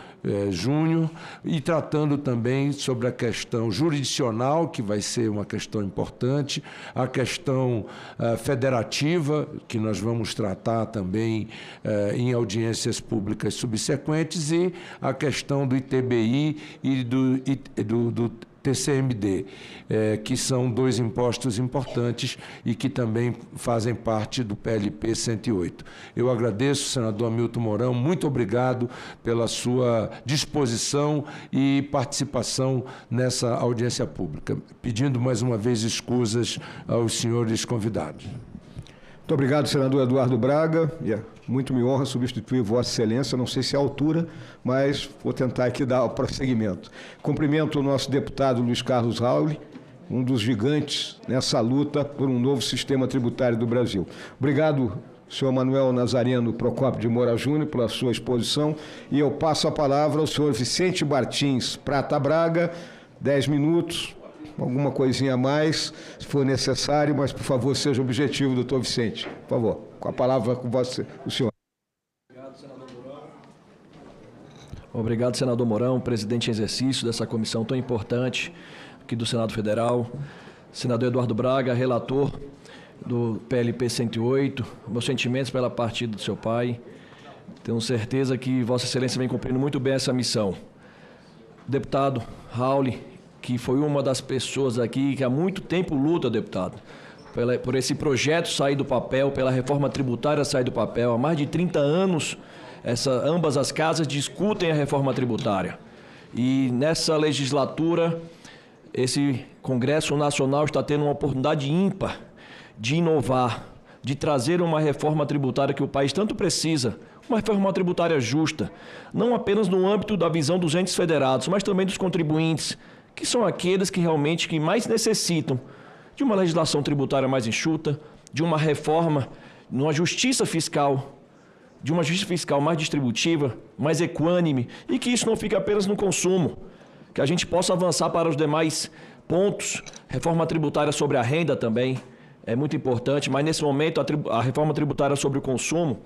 [SPEAKER 12] Júnior, e tratando também sobre a questão jurisdicional, que vai ser uma questão importante, a questão federativa, que nós vamos tratar também em audiências públicas subsequentes, e a questão do ITBI e do TCMD, que são 2 impostos importantes e que também fazem parte do PLP 108. Eu agradeço, senador Hamilton Mourão, muito obrigado pela sua disposição e participação nessa audiência pública. Pedindo mais uma vez escusas aos senhores convidados. Muito obrigado, senador Eduardo Braga. Muito me honra substituir Vossa Excelência, não sei se é a altura, mas vou tentar aqui dar o prosseguimento. Cumprimento o nosso deputado Luiz Carlos Rauli, um dos gigantes nessa luta por um novo sistema tributário do Brasil. Obrigado, senhor Manuel Nazareno Procópio de Moura Júnior, pela sua exposição, e eu passo a palavra ao senhor Vicente Martins Prata Braga, 10 minutos, alguma coisinha a mais, se for necessário, mas, por favor, seja objetivo, doutor Vicente. Por favor, com a palavra com você, o senhor.
[SPEAKER 14] Obrigado, senador Mourão. Obrigado, senador Mourão, presidente em exercício dessa comissão tão importante aqui do Senado Federal. Senador Eduardo Braga, relator do PLP 108. Meus sentimentos pela partida do seu pai. Tenho certeza que Vossa Excelência vem cumprindo muito bem essa missão. Deputado Rauli, que foi uma das pessoas aqui que há muito tempo luta, deputado, por esse projeto sair do papel, pela reforma tributária sair do papel. Há mais de 30 anos, ambas as casas discutem a reforma tributária. E nessa legislatura, esse Congresso Nacional está tendo uma oportunidade ímpar de inovar, de trazer uma reforma tributária que o país tanto precisa, uma reforma tributária justa, não apenas no âmbito da visão dos entes federados, mas também dos contribuintes, que são aqueles que realmente mais necessitam de uma legislação tributária mais enxuta, de uma reforma, de uma justiça fiscal mais distributiva, mais equânime, e que isso não fique apenas no consumo, que a gente possa avançar para os demais pontos, reforma tributária sobre a renda também, é muito importante, mas nesse momento a reforma tributária sobre o consumo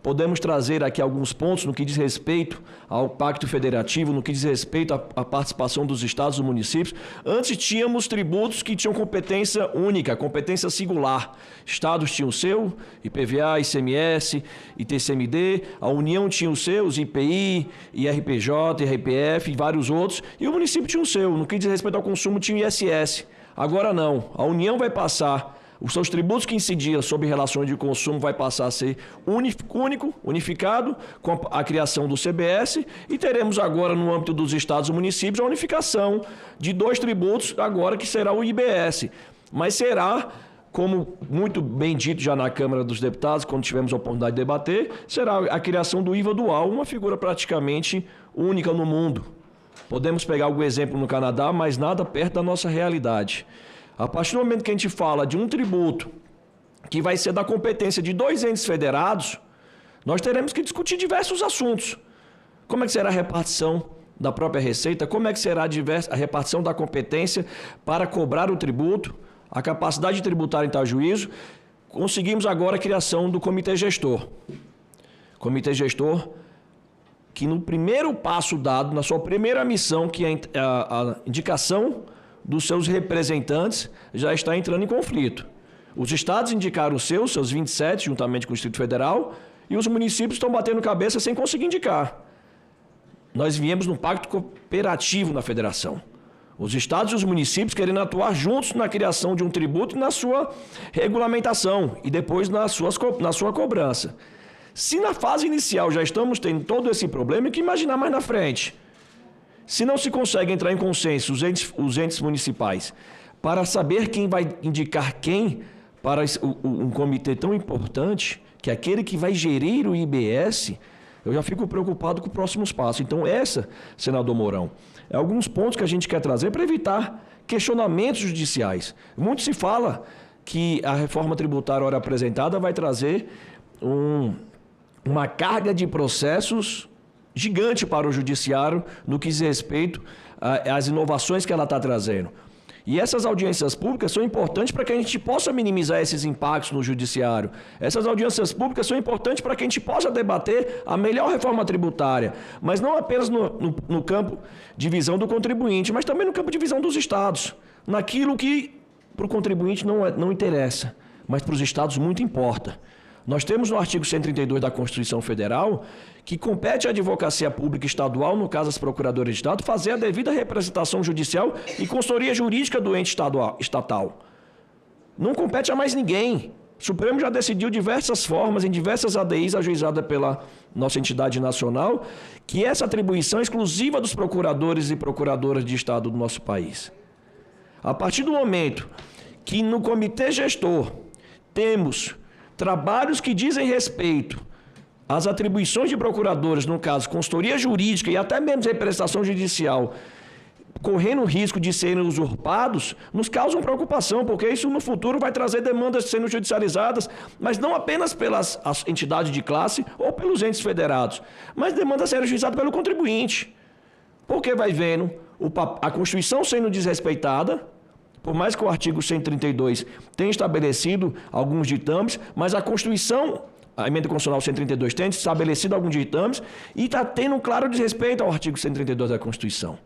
[SPEAKER 14] podemos trazer aqui alguns pontos no que diz respeito ao Pacto Federativo, no que diz respeito à participação dos estados e dos municípios. Antes tínhamos tributos que tinham competência única, competência singular. Estados tinham o seu, IPVA, ICMS, ITCMD, a União tinha os seus, IPI, IRPJ, IRPF e vários outros, e o município tinha o seu. No que diz respeito ao consumo tinha o ISS. Agora não, a União vai passar, os seus tributos que incidiam sobre relações de consumo vai passar a ser único, unificado, com a criação do CBS, e teremos agora, no âmbito dos estados e municípios, a unificação de 2 tributos, agora que será o IBS. Mas será, como muito bem dito já na Câmara dos Deputados, quando tivemos a oportunidade de debater, será a criação do IVA dual, uma figura praticamente única no mundo. Podemos pegar algum exemplo no Canadá, mas nada perto da nossa realidade. A partir do momento que a gente fala de um tributo que vai ser da competência de 2 entes federados, nós teremos que discutir diversos assuntos. Como é que será a repartição da própria receita? Como é que será a repartição da competência para cobrar o tributo? A capacidade tributária em tal juízo? Conseguimos agora a criação do Comitê Gestor. Comitê Gestor que no primeiro passo dado, na sua primeira missão, que é a indicação dos seus representantes, já está entrando em conflito. Os estados indicaram os seus 27, juntamente com o Distrito Federal, e os municípios estão batendo cabeça sem conseguir indicar. Nós viemos num pacto cooperativo na federação. Os estados e os municípios querendo atuar juntos na criação de um tributo e na sua regulamentação, e depois na sua cobrança. Se na fase inicial já estamos tendo todo esse problema, o que imaginar mais na frente? Se não se consegue entrar em consenso os entes municipais para saber quem vai indicar quem para um comitê tão importante, que é aquele que vai gerir o IBS, eu já fico preocupado com os próximos passos. Então senador Mourão, é alguns pontos que a gente quer trazer para evitar questionamentos judiciais. Muito se fala que a reforma tributária ora apresentada vai trazer uma carga de processos gigante para o judiciário no que diz respeito às inovações que ela está trazendo. E essas audiências públicas são importantes para que a gente possa minimizar esses impactos no judiciário. Essas audiências públicas são importantes para que a gente possa debater a melhor reforma tributária, mas não apenas no campo de visão do contribuinte, mas também no campo de visão dos estados, naquilo que para o contribuinte não interessa, mas para os estados muito importa. Nós temos no artigo 132 da Constituição Federal que compete à advocacia pública estadual, no caso as procuradoras de Estado, fazer a devida representação judicial e consultoria jurídica do ente estatal. Não compete a mais ninguém. O Supremo já decidiu diversas formas, em diversas ADIs ajuizadas pela nossa entidade nacional, que essa atribuição é exclusiva dos procuradores e procuradoras de Estado do nosso país. A partir do momento que no Comitê Gestor temos trabalhos que dizem respeito às atribuições de procuradores, no caso, consultoria jurídica e até mesmo representação judicial, correndo o risco de serem usurpados, nos causam preocupação, porque isso no futuro vai trazer demandas sendo judicializadas, mas não apenas pelas entidades de classe ou pelos entes federados, mas demandas sendo ajuizadas pelo contribuinte. Porque vai vendo a Constituição sendo desrespeitada, por mais que o artigo 132 tenha estabelecido alguns ditames, mas a Constituição, a emenda constitucional 132, tem estabelecido alguns ditames e está tendo um claro desrespeito ao artigo 132 da Constituição.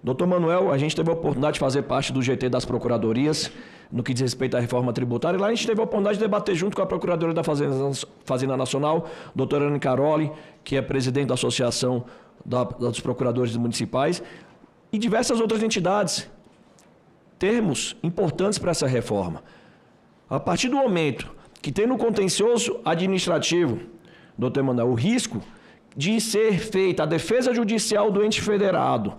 [SPEAKER 14] Doutor Manuel, a gente teve a oportunidade de fazer parte do GT das Procuradorias, no que diz respeito à reforma tributária, e lá a gente teve a oportunidade de debater junto com a Procuradora da Fazenda Nacional, doutora Anne Caroli, que é presidente da Associação dos Procuradores Municipais, e diversas outras entidades. Termos importantes para essa reforma. A partir do momento que tem no contencioso administrativo, doutor Manuel, o risco de ser feita a defesa judicial do ente federado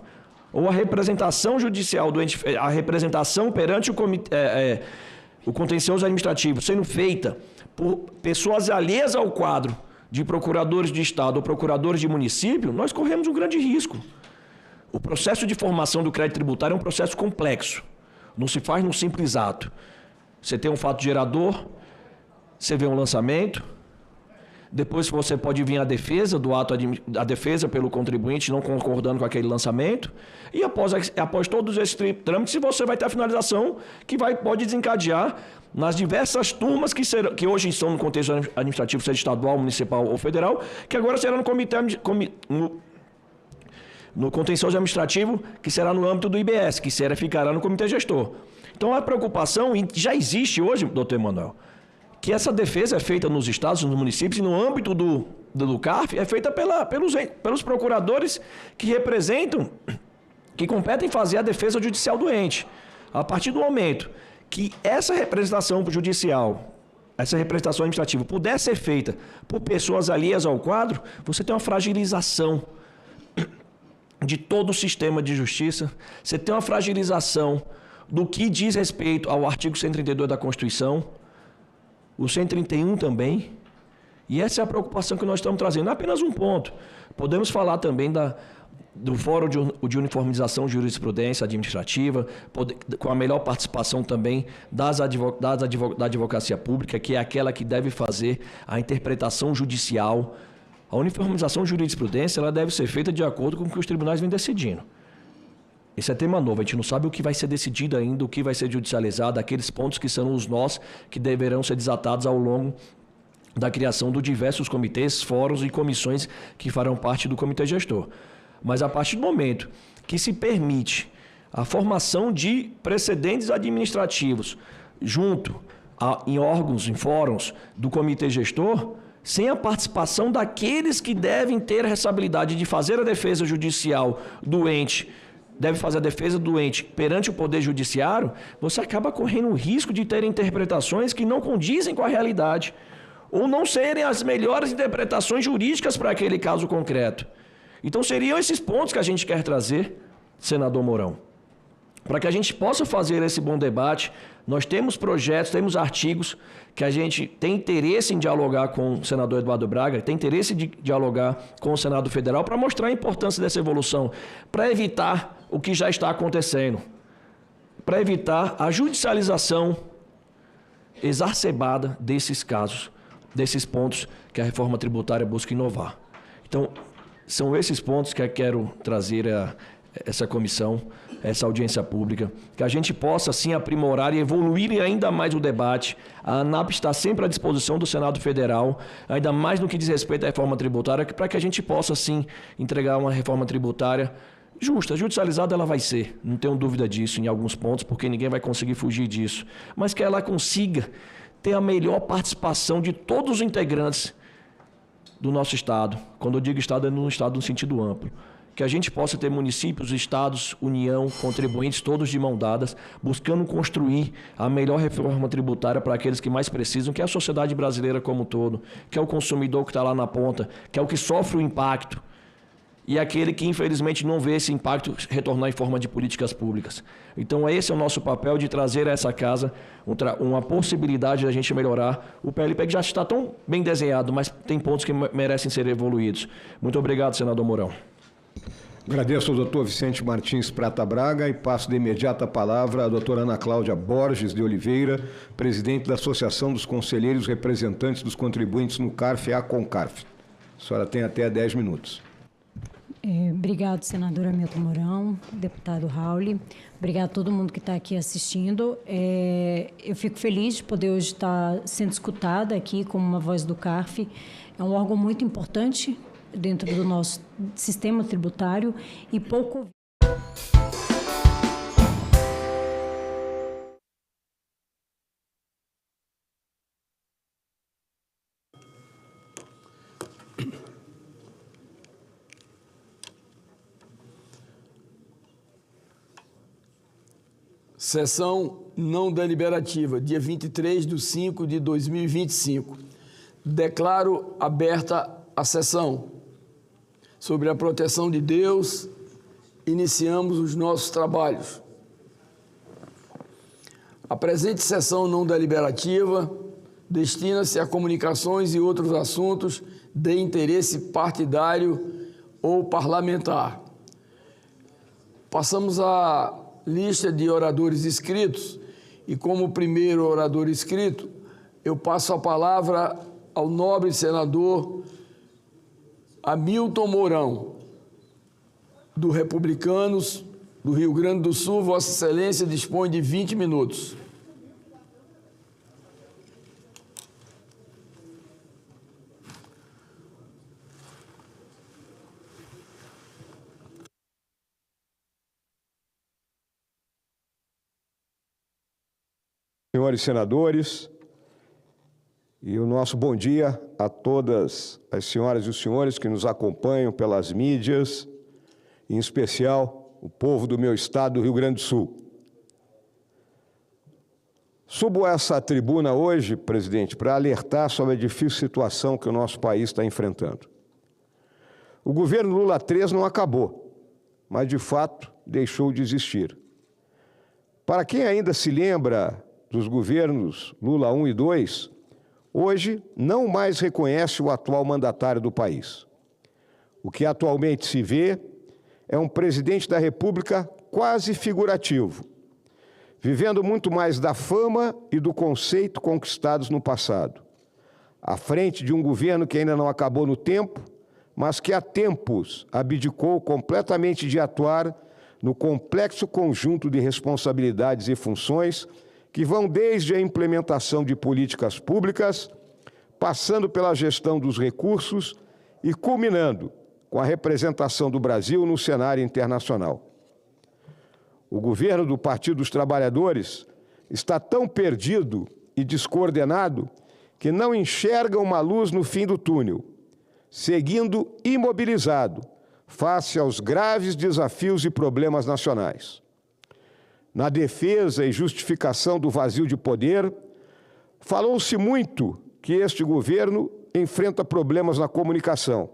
[SPEAKER 14] ou a representação judicial do ente, a representação perante o contencioso administrativo sendo feita por pessoas alheias ao quadro de procuradores de Estado ou procuradores de município, nós corremos um grande risco. O processo de formação do crédito tributário é um processo complexo. Não se faz num simples ato. Você tem um fato gerador, você vê um lançamento, Depois você pode vir a defesa do ato, a defesa pelo contribuinte não concordando com aquele lançamento. E após todos esses trâmites, você vai ter a finalização que pode desencadear nas diversas turmas que hoje estão no contexto administrativo, seja estadual, municipal ou federal, que agora será no contencioso administrativo, que será no âmbito do IBS, que ficará no comitê gestor. Então, a preocupação, e já existe hoje, doutor Emanuel, que essa defesa é feita nos estados, nos municípios, e no âmbito do CARF, é feita pelos procuradores que representam, que competem fazer a defesa judicial do ente. A partir do momento que essa representação judicial, essa representação administrativa puder ser feita por pessoas alheias ao quadro, você tem uma fragilização de todo o sistema de justiça, você tem uma fragilização do que diz respeito ao artigo 132 da Constituição, o 131 também, e essa é a preocupação que nós estamos trazendo. Apenas um ponto. Podemos falar também do Fórum de Uniformização de Jurisprudência Administrativa, com a melhor participação também da advocacia pública, que é aquela que deve fazer a interpretação judicial. A uniformização de jurisprudência ela deve ser feita de acordo com o que os tribunais vêm decidindo. Esse é tema novo, a gente não sabe o que vai ser decidido ainda, o que vai ser judicializado, aqueles pontos que são os nós que deverão ser desatados ao longo da criação de diversos comitês, fóruns e comissões que farão parte do comitê gestor. Mas a partir do momento que se permite a formação de precedentes administrativos em órgãos, em fóruns do comitê gestor, sem a participação daqueles que devem ter a responsabilidade de fazer a defesa judicial do ente, deve fazer a defesa do ente perante o Poder Judiciário, você acaba correndo o risco de ter interpretações que não condizem com a realidade, ou não serem as melhores interpretações jurídicas para aquele caso concreto. Então seriam esses pontos que a gente quer trazer, senador Mourão, para que a gente possa fazer esse bom debate. Nós temos projetos, temos artigos que a gente tem interesse em dialogar com o senador Eduardo Braga, tem interesse de dialogar com o Senado Federal para mostrar a importância dessa evolução, para evitar o que já está acontecendo, para evitar a judicialização exacerbada desses casos, desses pontos que a reforma tributária busca inovar. Então, são esses pontos que eu quero trazer a essa comissão, essa audiência pública, que a gente possa, assim, aprimorar e evoluir ainda mais o debate. A ANAP está sempre à disposição do Senado Federal, ainda mais no que diz respeito à reforma tributária, para que a gente possa, sim, entregar uma reforma tributária justa. Judicializada ela vai ser, não tenho dúvida disso em alguns pontos, porque ninguém vai conseguir fugir disso, mas que ela consiga ter a melhor participação de todos os integrantes do nosso Estado. Quando eu digo Estado, é no Estado no sentido amplo. Que a gente possa ter municípios, estados, União, contribuintes, todos de mão dadas, buscando construir a melhor reforma tributária para aqueles que mais precisam, que é a sociedade brasileira como um todo, que é o consumidor que está lá na ponta, que é o que sofre o impacto, e aquele que infelizmente não vê esse impacto retornar em forma de políticas públicas. Então esse é o nosso papel, de trazer a essa casa uma possibilidade de a gente melhorar o PLP, que já está tão bem desenhado, mas tem pontos que merecem ser evoluídos. Muito obrigado, senador Mourão.
[SPEAKER 12] Agradeço ao doutor Vicente Martins Prata Braga e passo de imediato a palavra à doutora Ana Cláudia Borges de Oliveira, presidente da Associação dos Conselheiros Representantes dos Contribuintes no CARF e a CONCARF. A senhora tem até 10 minutos.
[SPEAKER 1] Obrigado, senador Hamilton Mourão, deputado Raul. Obrigado a todo mundo que está aqui assistindo. Eu fico feliz de poder hoje estar sendo escutada aqui como uma voz do CARF. É um órgão muito importante dentro do nosso sistema tributário e pouco...
[SPEAKER 15] Sessão não deliberativa, dia 23/5/2025. Declaro aberta a sessão. Sobre a proteção de Deus, iniciamos os nossos trabalhos. A presente sessão não deliberativa destina-se a comunicações e outros assuntos de interesse partidário ou parlamentar. Passamos à lista de oradores inscritos e, como primeiro orador inscrito, eu passo a palavra ao nobre senador Hamilton Mourão, do Republicanos do Rio Grande do Sul. Vossa Excelência dispõe de 20 minutos.
[SPEAKER 12] Senhores senadores, e o nosso bom dia a todas as senhoras e os senhores que nos acompanham pelas mídias, em especial o povo do meu estado, do Rio Grande do Sul. Subo a essa tribuna hoje, presidente, para alertar sobre a difícil situação que o nosso país está enfrentando. O governo Lula III não acabou, mas de fato deixou de existir. Para quem ainda se lembra dos governos Lula I e II, hoje não mais reconhece o atual mandatário do país. O que atualmente se vê é um presidente da República quase figurativo, vivendo muito mais da fama e do conceito conquistados no passado, à frente de um governo que ainda não acabou no tempo, mas que há tempos abdicou completamente de atuar no complexo conjunto de responsabilidades e funções que vão desde a implementação de políticas públicas, passando pela gestão dos recursos e culminando com a representação do Brasil no cenário internacional. O governo do Partido dos Trabalhadores está tão perdido e descoordenado que não enxerga uma luz no fim do túnel, seguindo imobilizado face aos graves desafios e problemas nacionais. Na defesa e justificação do vazio de poder, falou-se muito que este governo enfrenta problemas na comunicação.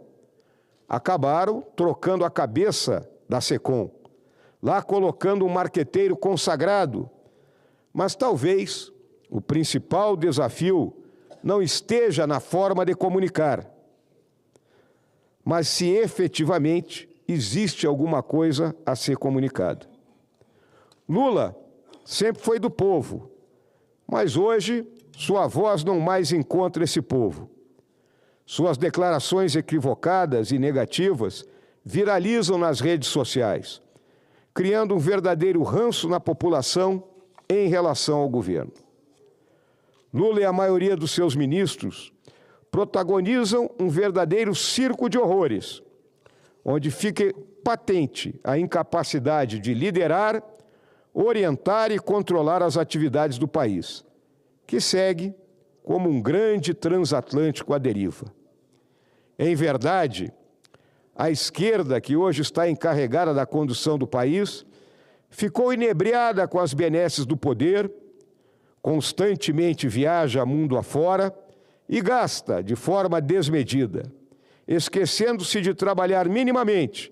[SPEAKER 12] Acabaram trocando a cabeça da SECOM, lá colocando um marqueteiro consagrado. Mas talvez o principal desafio não esteja na forma de comunicar, mas se efetivamente existe alguma coisa a ser comunicada. Lula sempre foi do povo, mas hoje sua voz não mais encontra esse povo. Suas declarações equivocadas e negativas viralizam nas redes sociais, criando um verdadeiro ranço na população em relação ao governo. Lula e a maioria dos seus ministros protagonizam um verdadeiro circo de horrores, onde fica patente a incapacidade de liderar, orientar e controlar as atividades do país, que segue como um grande transatlântico à deriva. Em verdade, a esquerda, que hoje está encarregada da condução do país, ficou inebriada com as benesses do poder, constantemente viaja mundo afora e gasta de forma desmedida, esquecendo-se de trabalhar minimamente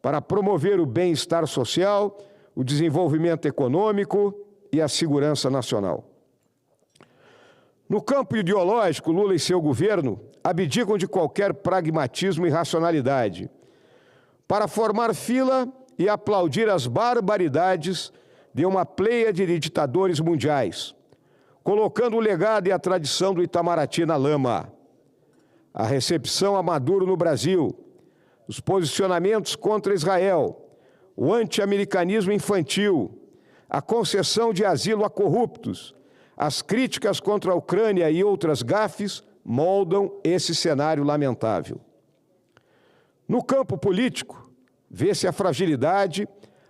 [SPEAKER 12] para promover o bem-estar social, o desenvolvimento econômico e a segurança nacional. No campo ideológico, Lula e seu governo abdicam de qualquer pragmatismo e racionalidade para formar fila e aplaudir as barbaridades de uma pleiade de ditadores mundiais, colocando o legado e a tradição do Itamaraty na lama. A recepção a Maduro no Brasil, os posicionamentos contra Israel, o anti-americanismo infantil, a concessão de asilo a corruptos, as críticas contra a Ucrânia e outras gafes moldam esse cenário lamentável. No campo político, vê-se a fragilidade,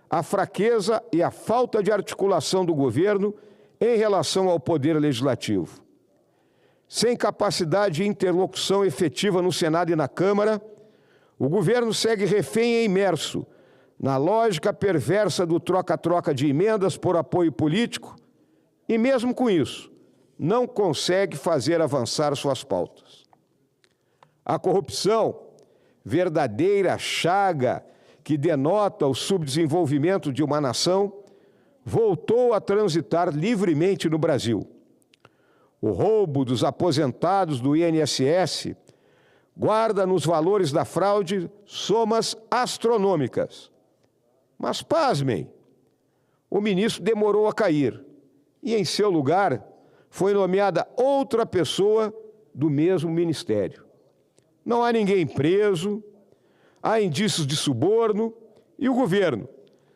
[SPEAKER 12] a fraqueza e a falta de articulação do governo em relação ao poder legislativo. Sem capacidade de interlocução efetiva no Senado e na Câmara, o governo segue refém e imerso na lógica perversa do troca-troca de emendas por apoio político e, mesmo com isso, não consegue fazer avançar suas pautas. A corrupção, verdadeira chaga que denota o subdesenvolvimento de uma nação, voltou a transitar livremente no Brasil. O roubo dos aposentados do INSS guarda nos valores da fraude somas astronômicas. Mas, pasmem, o ministro demorou a cair e, em seu lugar, foi nomeada outra pessoa do mesmo ministério. Não há ninguém preso, há indícios de suborno e o governo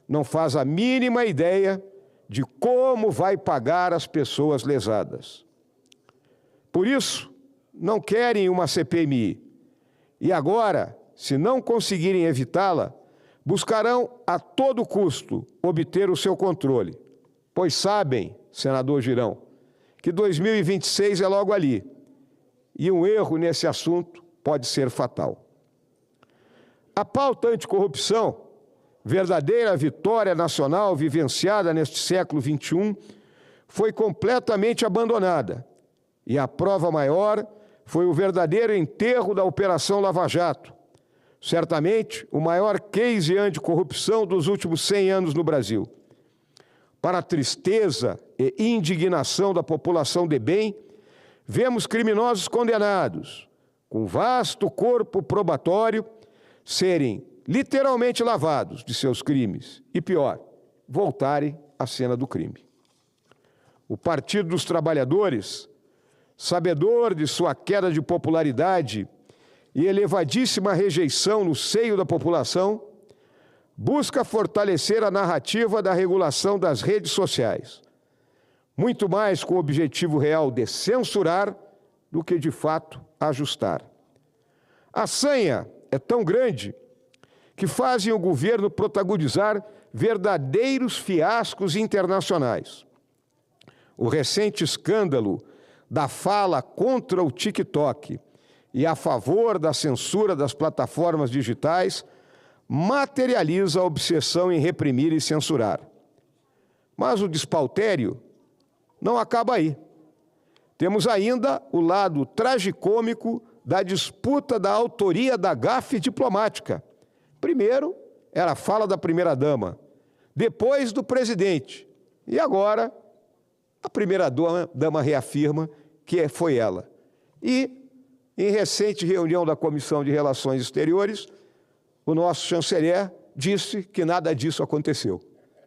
[SPEAKER 12] não faz a mínima ideia de como vai pagar as pessoas lesadas. Por isso, não querem uma CPMI. E agora, se não conseguirem evitá-la, buscarão a todo custo obter o seu controle, pois sabem, senador Girão, que 2026 é logo ali, e um erro nesse assunto pode ser fatal. A pauta anticorrupção, verdadeira vitória nacional vivenciada neste século XXI, foi completamente abandonada, e a prova maior foi o verdadeiro enterro da Operação Lava Jato, certamente o maior case anticorrupção dos últimos 100 anos no Brasil. Para a tristeza e indignação da população de bem, vemos criminosos condenados, com vasto corpo probatório, serem literalmente lavados de seus crimes e, pior, voltarem à cena do crime. O Partido dos Trabalhadores, sabedor de sua queda de popularidade e elevadíssima rejeição no seio da população, busca fortalecer a narrativa da regulação das redes sociais, muito mais com o objetivo real de censurar do que, de fato, ajustar. A sanha é tão grande que fazem o governo protagonizar verdadeiros fiascos internacionais. O recente escândalo da fala contra o TikTok e a favor da censura das plataformas digitais materializa a obsessão em reprimir e censurar. Mas o despautério não acaba aí. Temos ainda o lado tragicômico da disputa da autoria da gafe diplomática. Primeiro era a fala da primeira-dama, depois do presidente, e agora a primeira-dama reafirma que foi ela. E, em recente reunião da Comissão de Relações Exteriores, o nosso chanceler disse que nada disso aconteceu.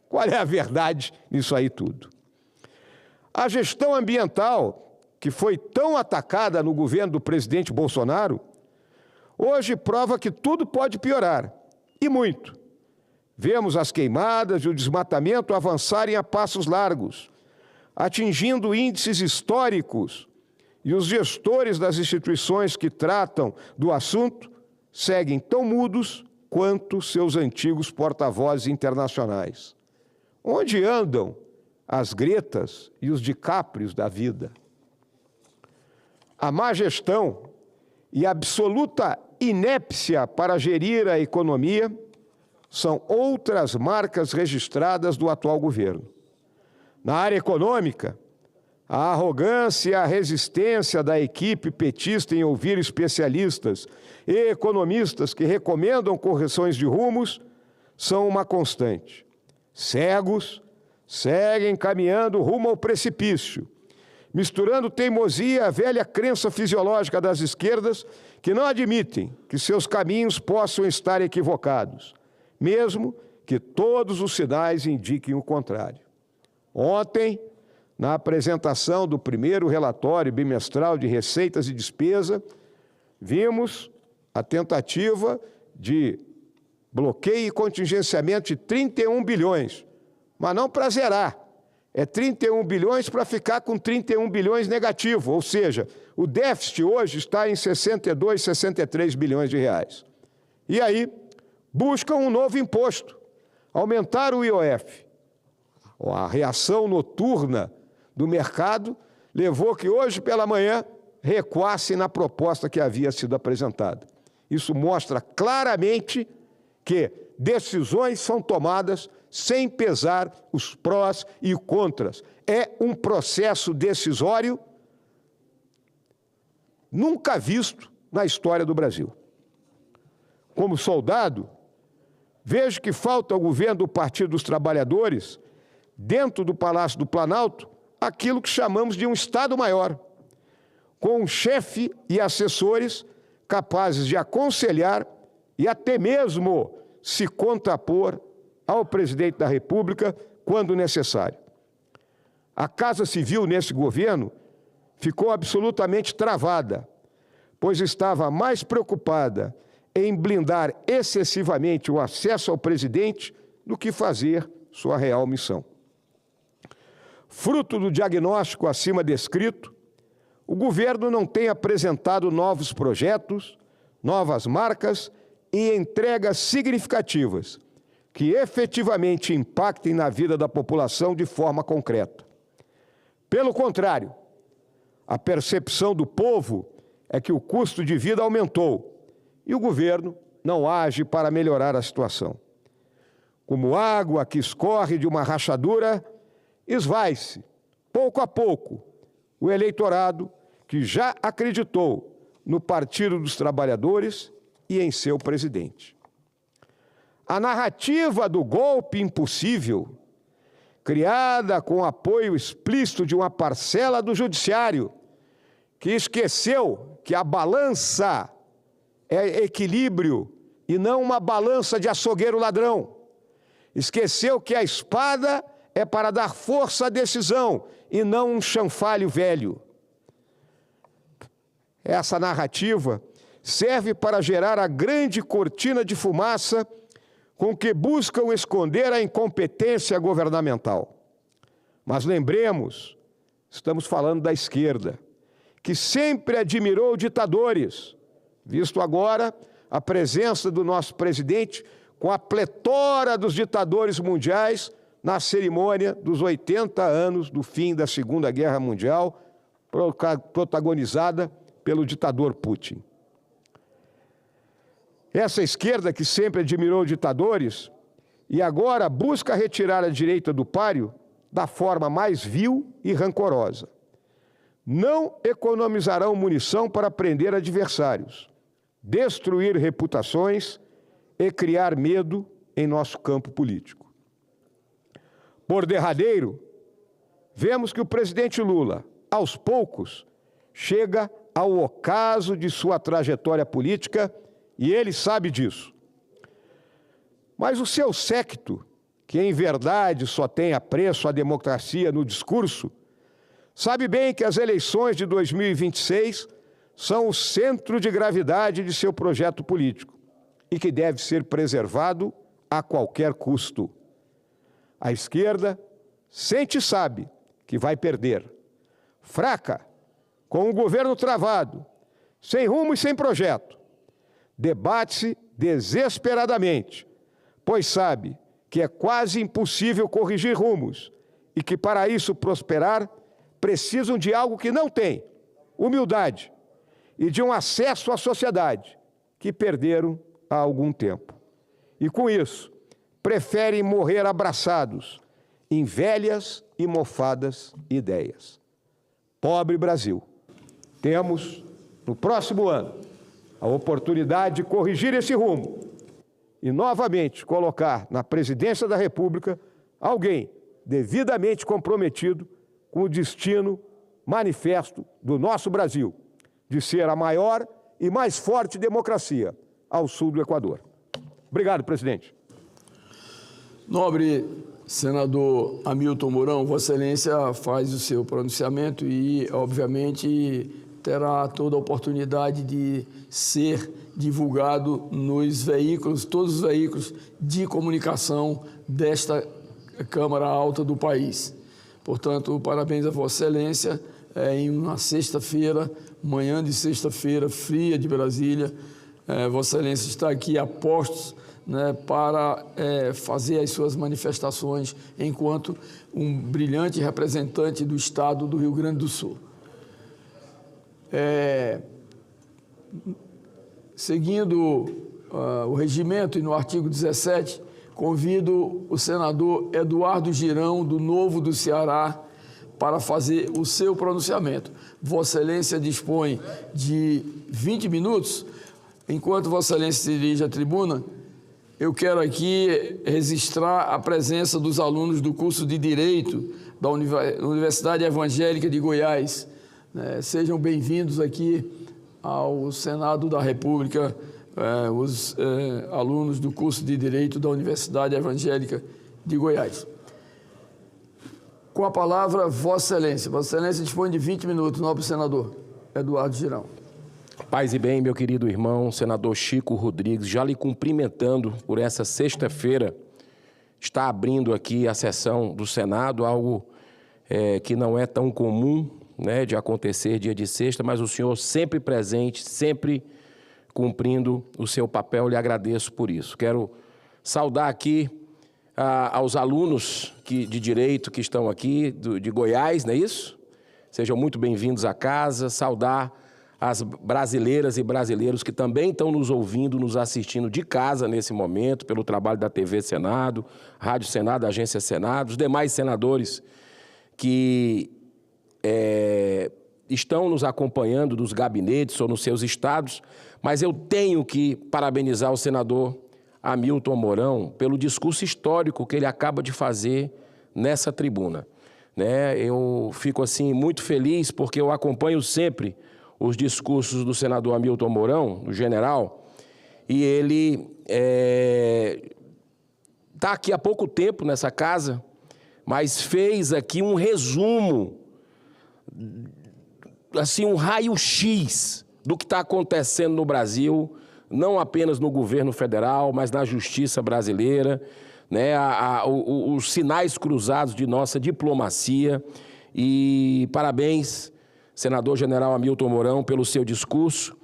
[SPEAKER 12] Qual é a verdade nisso aí tudo? A gestão ambiental, que foi tão atacada no governo do presidente Bolsonaro, hoje prova que tudo pode piorar, e muito. Vemos as queimadas e o desmatamento avançarem a passos largos, atingindo índices históricos, e os gestores das instituições que tratam do assunto seguem tão mudos quanto seus antigos porta-vozes internacionais. Onde andam as Gretas e os DiCaprios da vida? A má gestão e a absoluta inépcia para gerir a economia são outras marcas registradas do atual governo. Na área econômica, a arrogância e a resistência da equipe petista em ouvir especialistas e economistas que recomendam correções de rumos são uma constante. Cegos seguem caminhando rumo ao precipício, misturando teimosia à velha crença fisiológica das esquerdas que não admitem que seus caminhos possam estar equivocados, mesmo que todos os sinais indiquem o contrário. Ontem, na apresentação do primeiro relatório bimestral de receitas e despesa, vimos a tentativa de bloqueio e contingenciamento de 31 bilhões, mas não para zerar. É 31 bilhões para ficar com 31 bilhões negativo, ou seja, o déficit hoje está em 62, 63 bilhões de reais. E aí, buscam um novo imposto, aumentar o IOF. A reação noturna do mercado levou que hoje pela manhã recuasse na proposta que havia sido apresentada. Isso mostra claramente que decisões são tomadas sem pesar os prós e contras. É um processo decisório nunca visto na história do Brasil. Como soldado, vejo que falta ao governo do Partido dos Trabalhadores, dentro do Palácio do Planalto, aquilo que chamamos de um Estado-Maior, com um chefe e assessores capazes de aconselhar e até mesmo se contrapor ao presidente da República quando necessário. A Casa Civil nesse governo ficou absolutamente travada, pois estava mais preocupada em blindar excessivamente o acesso ao presidente do que fazer sua real missão. Fruto do diagnóstico acima descrito, o governo não tem apresentado novos projetos, novas marcas e entregas significativas que efetivamente impactem na vida da população de forma concreta. Pelo contrário, a percepção do povo é que o custo de vida aumentou e o governo não age para melhorar a situação. Como água que escorre de uma rachadura, esvai-se, pouco a pouco, o eleitorado que já acreditou no Partido dos Trabalhadores e em seu presidente. A narrativa do golpe impossível, criada com o apoio explícito de uma parcela do judiciário, que esqueceu que a balança é equilíbrio e não uma balança de açougueiro ladrão. Esqueceu que a espada é para dar força à decisão e não um chanfalho velho. Essa narrativa serve para gerar a grande cortina de fumaça com que buscam esconder a incompetência governamental. Mas lembremos, estamos falando da esquerda, que sempre admirou ditadores, visto agora a presença do nosso presidente com a pletora dos ditadores mundiais na cerimônia dos 80 anos do fim da Segunda Guerra Mundial, protagonizada pelo ditador Putin. Essa esquerda que sempre admirou ditadores e agora busca retirar a direita do páreo da forma mais vil e rancorosa. Não economizarão munição para prender adversários, destruir reputações e criar medo em nosso campo político. Por derradeiro, vemos que o presidente Lula, aos poucos, chega ao ocaso de sua trajetória política e ele sabe disso. Mas o seu séquito, que em verdade só tem apreço à democracia no discurso, sabe bem que as eleições de 2026 são o centro de gravidade de seu projeto político e que deve ser preservado a qualquer custo. A esquerda sente e sabe que vai perder. Fraca, com o governo travado, sem rumo e sem projeto, debate-se desesperadamente, pois sabe que é quase impossível corrigir rumos e que para isso prosperar precisam de algo que não tem, humildade, e de um acesso à sociedade que perderam há algum tempo. E com isso, preferem morrer abraçados em velhas e mofadas ideias. Pobre Brasil, temos, no próximo ano, a oportunidade de corrigir esse rumo e novamente colocar na presidência da República alguém devidamente comprometido com o destino manifesto do nosso Brasil, de ser a maior e mais forte democracia ao sul do Equador. Obrigado, presidente.
[SPEAKER 15] Nobre senador Hamilton Mourão, Vossa Excelência faz o seu pronunciamento e, obviamente, terá toda a oportunidade de ser divulgado nos veículos, todos os veículos de comunicação desta Câmara Alta do país. Portanto, parabéns a Vossa Excelência, em uma sexta-feira, manhã de sexta-feira, fria de Brasília. Vossa Excelência está aqui a postos, né, para fazer as suas manifestações enquanto um brilhante representante do Estado do Rio Grande do Sul. Seguindo o regimento e no artigo 17, convido o senador Eduardo Girão, do Novo do Ceará, para fazer o seu pronunciamento. Vossa Excelência dispõe de 20 minutos. Enquanto Vossa Excelência se dirige à tribuna, eu quero aqui registrar a presença dos alunos do curso de Direito da Universidade Evangélica de Goiás. Sejam bem-vindos aqui ao Senado da República, os alunos do curso de Direito da Universidade Evangélica de Goiás. Com a palavra, Vossa Excelência. Vossa Excelência dispõe de 20 minutos, nobre senador Eduardo Girão.
[SPEAKER 16] Paz e bem, meu querido irmão, senador Chico Rodrigues, já lhe cumprimentando por essa sexta-feira, está abrindo aqui a sessão do Senado, algo que não é tão comum, né, de acontecer dia de sexta, mas o senhor sempre presente, sempre cumprindo o seu papel, lhe agradeço por isso. Quero saudar aqui aos alunos de Direito que estão aqui, de Goiás, não é isso? Sejam muito bem-vindos à casa, saudar as brasileiras e brasileiros que também estão nos ouvindo, nos assistindo de casa nesse momento, pelo trabalho da TV Senado, Rádio Senado, Agência Senado, os demais senadores que estão nos acompanhando dos gabinetes ou nos seus estados, mas eu tenho que parabenizar o senador Hamilton Mourão pelo discurso histórico que ele acaba de fazer nessa tribuna, né? Eu fico assim muito feliz porque eu acompanho sempre os discursos do senador Hamilton Mourão, o general, e ele está aqui há pouco tempo nessa casa, mas fez aqui um resumo, assim, um raio-x do que está acontecendo no Brasil, não apenas no governo federal, mas na justiça brasileira, né? Os sinais cruzados de nossa diplomacia. E parabéns, senador general Hamilton Mourão, pelo seu discurso.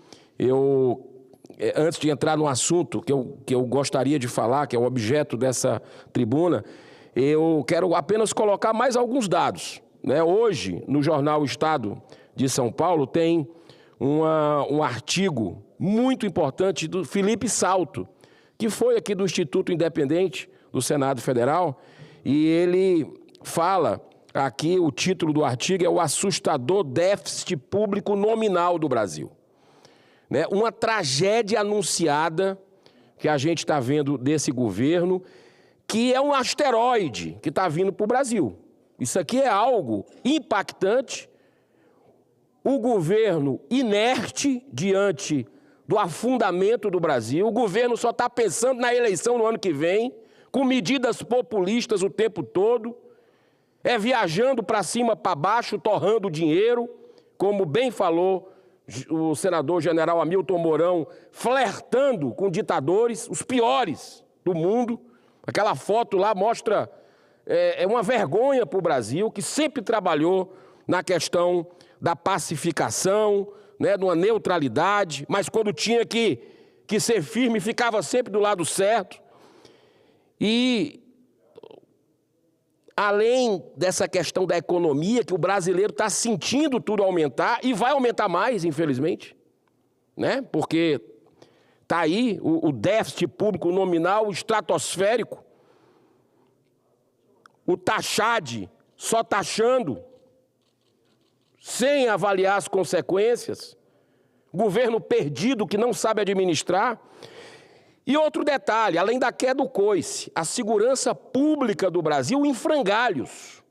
[SPEAKER 16] Antes de entrar no assunto que eu gostaria de falar, que é o objeto dessa tribuna, eu quero apenas colocar mais alguns dados, né? Hoje, no jornal Estado de São Paulo, tem um artigo muito importante do Felipe Salto, que foi aqui do Instituto Independente do Senado Federal, e ele fala, aqui o título do artigo é o assustador déficit público nominal do Brasil. Né? Uma tragédia anunciada que a gente está vendo desse governo, que é um asteroide que está vindo para o Brasil. Isso aqui é algo impactante. O governo inerte diante do afundamento do Brasil, o governo só está pensando na eleição no ano que vem, com medidas populistas o tempo todo, viajando para cima, para baixo, torrando dinheiro, como bem falou o senador general Hamilton Mourão, flertando com ditadores, os piores do mundo. Aquela foto lá mostra, uma vergonha para o Brasil, que sempre trabalhou na questão da pacificação, né, de uma neutralidade, mas quando tinha que ser firme, ficava sempre do lado certo. E, além dessa questão da economia, que o brasileiro está sentindo tudo aumentar, e vai aumentar mais, infelizmente, né, porque está aí o déficit público nominal estratosférico, o taxade só taxando, sem avaliar as consequências, governo perdido que não sabe administrar. E outro detalhe, além da queda do coice, a segurança pública do Brasil em frangalhos.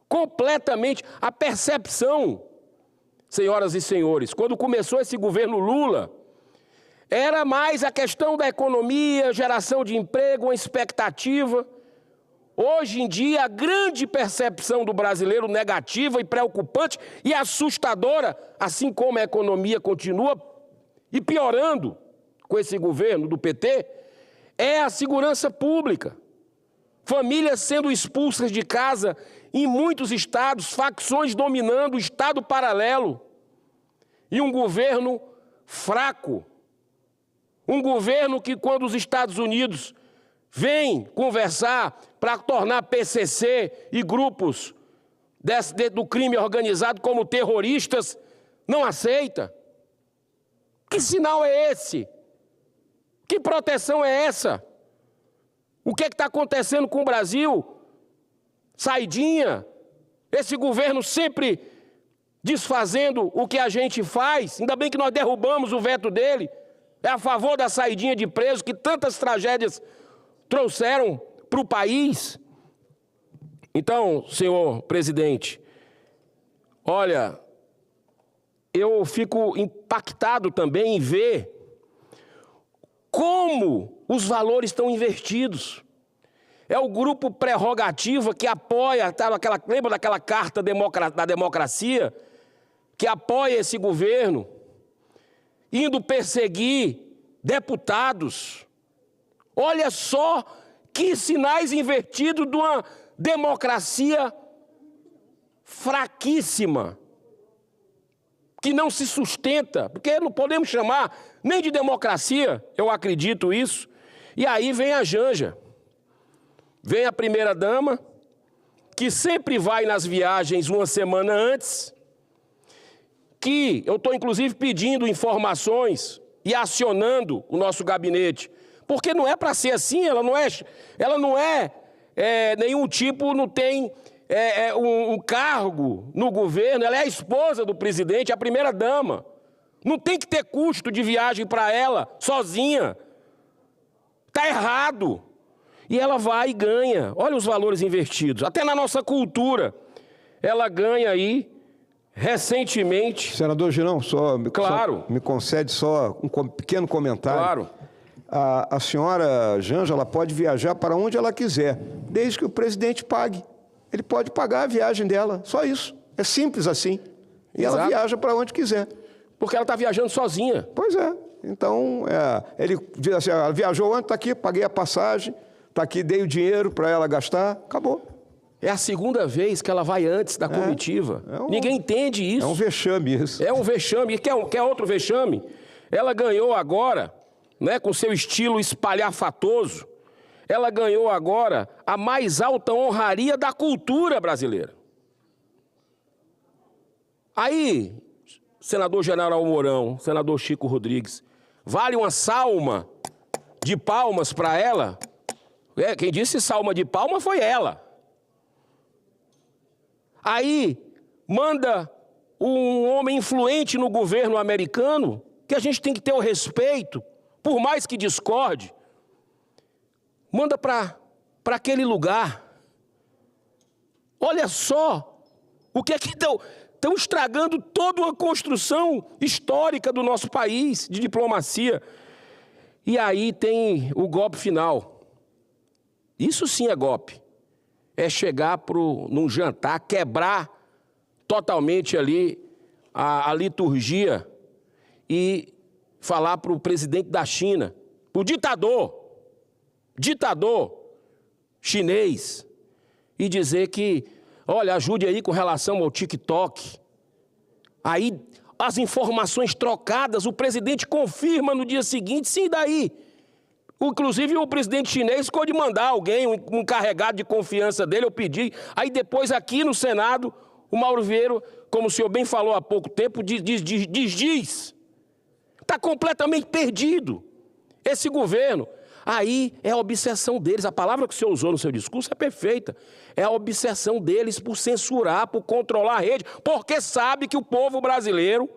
[SPEAKER 16] Completamente a percepção, senhoras e senhores, quando começou esse governo Lula, era mais a questão da economia, geração de emprego, uma expectativa. Hoje em dia, a grande percepção do brasileiro negativa e preocupante e assustadora, assim como a economia continua e piorando com esse governo do PT, é a segurança pública. Famílias sendo expulsas de casa em muitos estados, facções dominando o estado paralelo. E um governo fraco. Um governo que, quando os Estados Unidos vêm conversar para tornar PCC e grupos do crime organizado como terroristas, não aceita. Que sinal é esse? Que proteção é essa? O que está acontecendo com o Brasil? Saidinha? Esse governo sempre desfazendo o que a gente faz, ainda bem que nós derrubamos o veto dele, é a favor da saidinha de presos que tantas tragédias trouxeram para o país. Então, senhor presidente, olha, eu fico impactado também em ver como os valores estão invertidos. É o grupo Prerrogativa que apoia, lembra daquela carta da democracia? Que apoia esse governo, indo perseguir deputados. Olha só que sinais invertidos de uma democracia fraquíssima, que não se sustenta, porque não podemos chamar nem de democracia, eu acredito isso. E aí vem a Janja, vem a primeira-dama, que sempre vai nas viagens uma semana antes, que eu estou inclusive pedindo informações e acionando o nosso gabinete, porque não é para ser assim, ela não é nenhum tipo, não tem um cargo no governo, ela é a esposa do presidente, a primeira-dama. Não tem que ter custo de viagem para ela, sozinha. Está errado. E ela vai e ganha. Olha os valores invertidos. Até na nossa cultura, ela ganha aí, recentemente...
[SPEAKER 12] Senador Girão, claro. Me concede só um pequeno comentário.
[SPEAKER 16] Claro.
[SPEAKER 12] A senhora Janja, ela pode viajar para onde ela quiser, desde que o presidente pague. Ele pode pagar a viagem dela, só isso. É simples assim. E ela viaja para onde quiser.
[SPEAKER 16] Porque ela está viajando sozinha.
[SPEAKER 12] Pois é. Então, ele diz assim, ela viajou antes, está aqui, paguei a passagem, está aqui, dei o dinheiro para ela gastar, acabou.
[SPEAKER 16] É a segunda vez que ela vai antes da comitiva. Ninguém entende isso.
[SPEAKER 12] É um vexame isso.
[SPEAKER 16] É um vexame. Quer outro vexame? Ela ganhou agora, né, com seu estilo espalhafatoso, ela ganhou agora a mais alta honraria da cultura brasileira. Aí, senador General Mourão, senador Chico Rodrigues, vale uma salma de palmas para ela? Quem disse salma de palma foi ela. Aí, manda um homem influente no governo americano, que a gente tem que ter o respeito, por mais que discorde, manda para aquele lugar. Olha só o que é que estão estragando toda uma construção histórica do nosso país, de diplomacia. E aí tem o golpe final. Isso sim é golpe. É chegar num jantar, quebrar totalmente ali a liturgia e falar para o presidente da China, o ditador chinês, e dizer que, olha, ajude aí com relação ao TikTok. Aí, as informações trocadas, o presidente confirma no dia seguinte, sim, daí. Inclusive, o presidente chinês ficou de mandar alguém, um encarregado de confiança dele, eu pedi. Aí, depois, aqui no Senado, o Mauro Vieira, como o senhor bem falou há pouco tempo, diz. Está completamente perdido esse governo. Aí é a obsessão deles, a palavra que o senhor usou no seu discurso é perfeita. É a obsessão deles por censurar, por controlar a rede, porque sabe que o povo brasileiro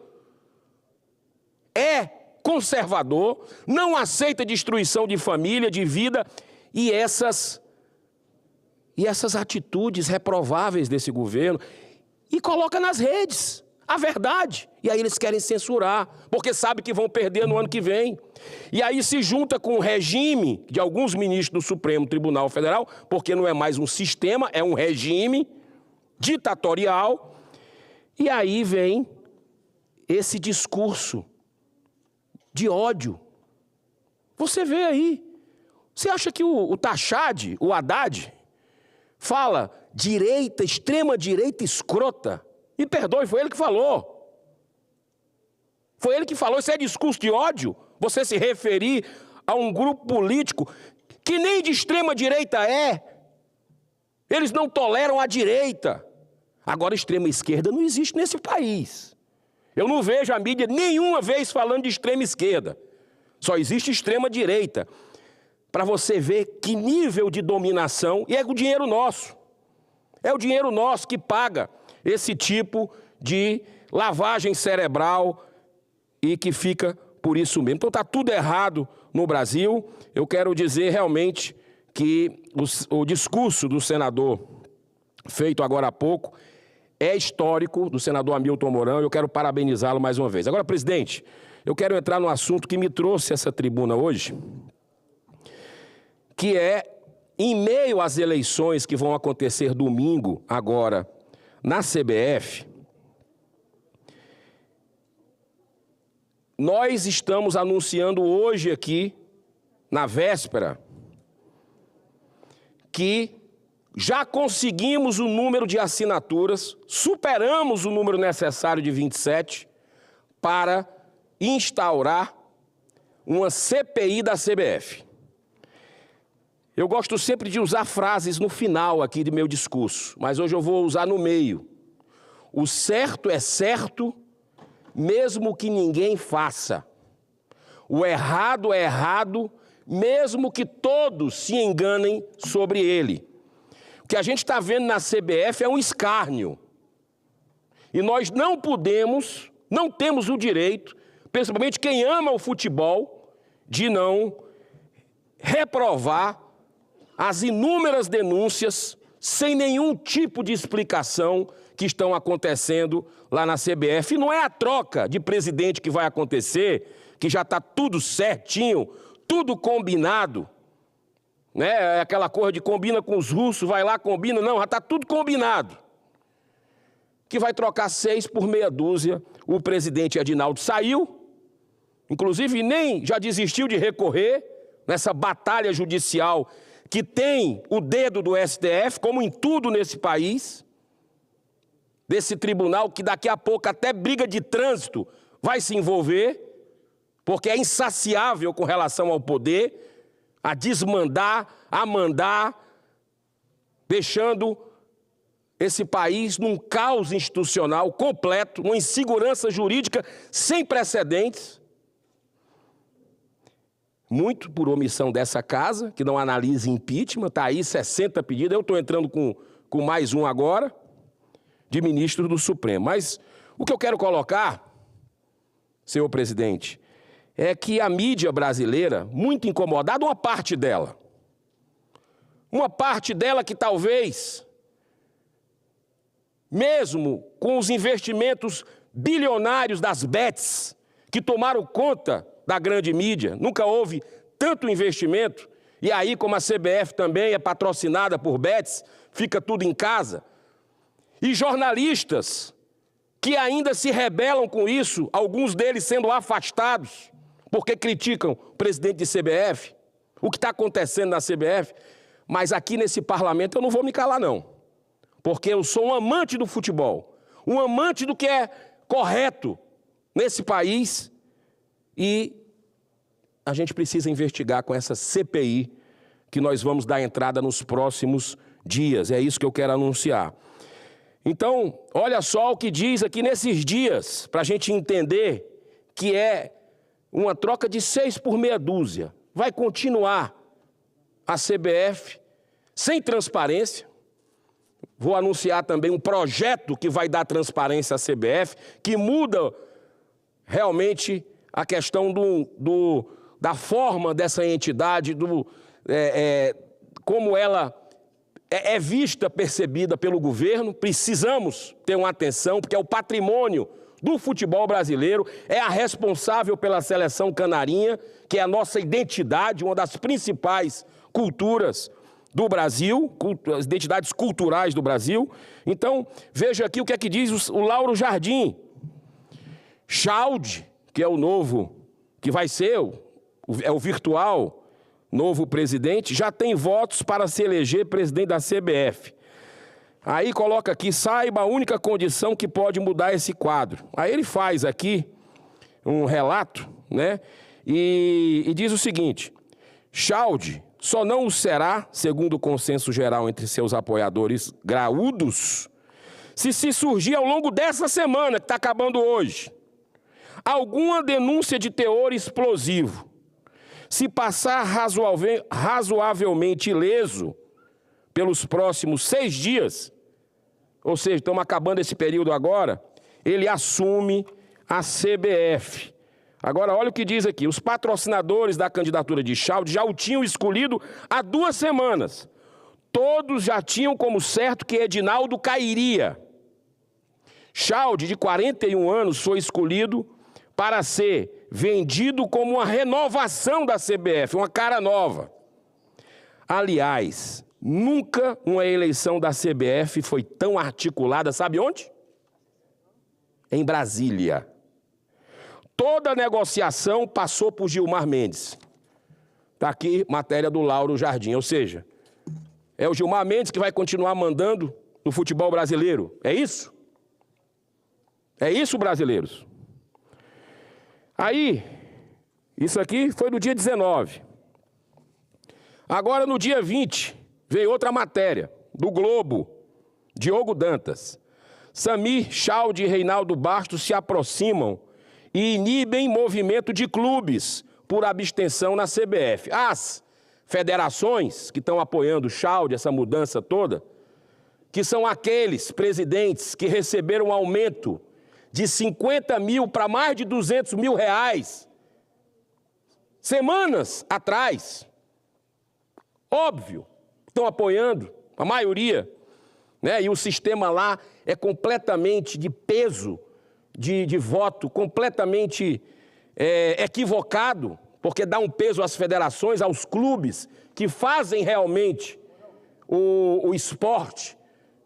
[SPEAKER 16] é conservador, não aceita destruição de família, de vida, e essas atitudes reprováveis desse governo, e coloca nas redes a verdade. E aí eles querem censurar, porque sabem que vão perder no ano que vem. E aí se junta com o regime de alguns ministros do Supremo Tribunal Federal, porque não é mais um sistema, é um regime ditatorial. E aí vem esse discurso de ódio. Você vê aí. Você acha que o Tachad, o Haddad, fala direita, extrema direita escrota? Me perdoe, foi ele que falou. Foi ele que falou. Isso é discurso de ódio? Você se referir a um grupo político que nem de extrema direita é. Eles não toleram a direita. Agora, extrema esquerda não existe nesse país. Eu não vejo a mídia nenhuma vez falando de extrema esquerda. Só existe extrema direita. Para você ver que nível de dominação, e é o dinheiro nosso. É o dinheiro nosso que paga esse tipo de lavagem cerebral e que fica por isso mesmo. Então está tudo errado no Brasil. Eu quero dizer realmente que o discurso do senador feito agora há pouco é histórico, do senador Hamilton Mourão, e eu quero parabenizá-lo mais uma vez. Agora, presidente, eu quero entrar no assunto que me trouxe essa tribuna hoje, que é em meio às eleições que vão acontecer domingo, agora, na CBF, nós estamos anunciando hoje aqui, na véspera, que já conseguimos o número de assinaturas, superamos o número necessário de 27 para instaurar uma CPI da CBF. Eu gosto sempre de usar frases no final aqui de meu discurso, mas hoje eu vou usar no meio. O certo é certo, mesmo que ninguém faça. O errado é errado, mesmo que todos se enganem sobre ele. O que a gente está vendo na CBF é um escárnio. E nós não podemos, não temos o direito, principalmente quem ama o futebol, de não reprovar as inúmeras denúncias sem nenhum tipo de explicação que estão acontecendo lá na CBF. E não é a troca de presidente que vai acontecer, que já está tudo certinho, tudo combinado, né? É aquela coisa de combina com os russos, vai lá, combina. Não, já está tudo combinado. Que vai trocar 6 por meia dúzia. O presidente Edinaldo saiu, inclusive nem já desistiu de recorrer nessa batalha judicial que tem o dedo do STF, como em tudo nesse país, desse tribunal que daqui a pouco até briga de trânsito vai se envolver, porque é insaciável com relação ao poder, a desmandar, a mandar, deixando esse país num caos institucional completo, numa insegurança jurídica sem precedentes, muito por omissão dessa casa, que não analisa impeachment, está aí 60 pedidos, eu estou entrando com mais um agora, de ministro do Supremo. Mas o que eu quero colocar, senhor presidente, é que a mídia brasileira, muito incomodada, uma parte dela que talvez, mesmo com os investimentos bilionários das bets, que tomaram conta da grande mídia, nunca houve tanto investimento, e aí como a CBF também é patrocinada por bets, fica tudo em casa. E jornalistas que ainda se rebelam com isso, alguns deles sendo afastados, porque criticam o presidente de CBF, o que está acontecendo na CBF, mas aqui nesse parlamento eu não vou me calar não, porque eu sou um amante do futebol, um amante do que é correto nesse país, e a gente precisa investigar com essa CPI que nós vamos dar entrada nos próximos dias. É isso que eu quero anunciar. Então, olha só o que diz aqui nesses dias, para a gente entender que é uma troca de 6 por meia dúzia. Vai continuar a CBF sem transparência. Vou anunciar também um projeto que vai dar transparência à CBF, que muda realmente a questão da forma dessa entidade, como ela é vista, percebida pelo governo. Precisamos ter uma atenção, porque é o patrimônio do futebol brasileiro, é a responsável pela seleção canarinha, que é a nossa identidade, uma das principais culturas do Brasil, as identidades culturais do Brasil. Então, veja aqui o que é que diz o Lauro Jardim. Schaud, que é o novo, que vai ser o virtual novo presidente, já tem votos para se eleger presidente da CBF. Aí coloca aqui, saiba a única condição que pode mudar esse quadro. Aí ele faz aqui um relato, né? E diz o seguinte: Schaud só não o será, segundo o consenso geral entre seus apoiadores graúdos, se surgir ao longo dessa semana, que está acabando hoje, alguma denúncia de teor explosivo, se passar razoavelmente ileso pelos próximos 6 dias, ou seja, estamos acabando esse período agora, ele assume a CBF. Agora, olha o que diz aqui. Os patrocinadores da candidatura de Schaud já o tinham escolhido há 2 semanas. Todos já tinham como certo que Edinaldo cairia. Schaud, de 41 anos, foi escolhido para ser vendido como uma renovação da CBF, uma cara nova. Aliás, nunca uma eleição da CBF foi tão articulada, sabe onde? Em Brasília. Toda a negociação passou por Gilmar Mendes. Está aqui matéria do Lauro Jardim, ou seja, é o Gilmar Mendes que vai continuar mandando no futebol brasileiro. É isso? É isso, brasileiros? Aí, isso aqui foi no dia 19. Agora, no dia 20, veio outra matéria, do Globo, Diogo Dantas. Samir Chalde e Reinaldo Bastos se aproximam e inibem movimento de clubes por abstenção na CBF. As federações que estão apoiando o Chalde, essa mudança toda, que são aqueles presidentes que receberam um aumento de 50 mil para mais de 200 mil reais semanas atrás, óbvio, estão apoiando, a maioria, né? E o sistema lá é completamente de peso, de voto, completamente equivocado, porque dá um peso às federações, aos clubes, que fazem realmente o esporte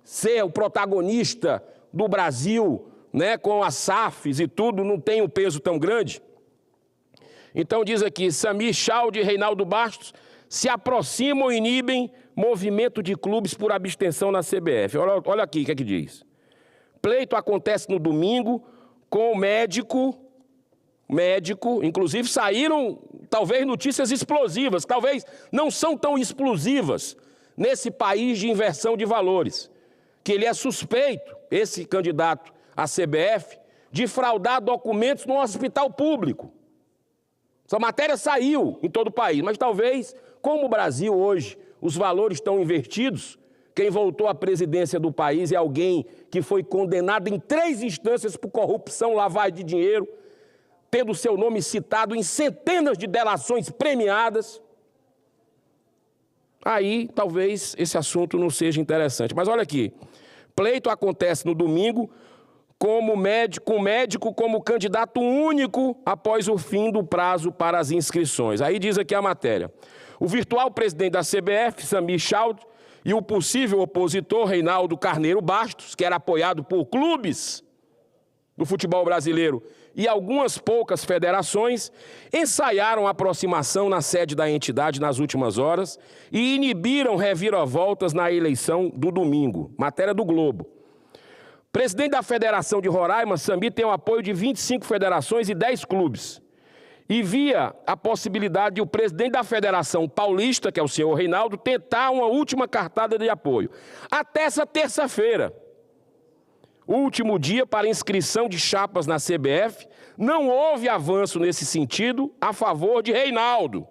[SPEAKER 16] ser o protagonista do Brasil, né, com as SAFs e tudo, não tem um peso tão grande. Então diz aqui, Samir Chalde e Reinaldo Bastos se aproximam e inibem movimento de clubes por abstenção na CBF. Olha aqui o que é que diz. Pleito acontece no domingo com o médico, inclusive saíram talvez notícias explosivas, talvez não são tão explosivas nesse país de inversão de valores, que ele é suspeito, esse candidato à CBF, de fraudar documentos num hospital público. Essa matéria saiu em todo o país, mas talvez, como o Brasil hoje, os valores estão invertidos, quem voltou à presidência do país é alguém que foi condenado em 3 instâncias por corrupção, lavagem de dinheiro, tendo seu nome citado em centenas de delações premiadas. Aí, talvez, esse assunto não seja interessante. Mas olha aqui, pleito acontece no domingo com o médico como candidato único após o fim do prazo para as inscrições. Aí diz aqui a matéria. O virtual presidente da CBF, Samir Chalde, e o possível opositor, Reinaldo Carneiro Bastos, que era apoiado por clubes do futebol brasileiro e algumas poucas federações, ensaiaram a aproximação na sede da entidade nas últimas horas e inibiram reviravoltas na eleição do domingo. Matéria do Globo. Presidente da Federação de Roraima, Samir, tem o apoio de 25 federações e 10 clubes. E via a possibilidade de o presidente da Federação Paulista, que é o senhor Reinaldo, tentar uma última cartada de apoio. Até essa terça-feira, último dia para inscrição de chapas na CBF, não houve avanço nesse sentido a favor de Reinaldo.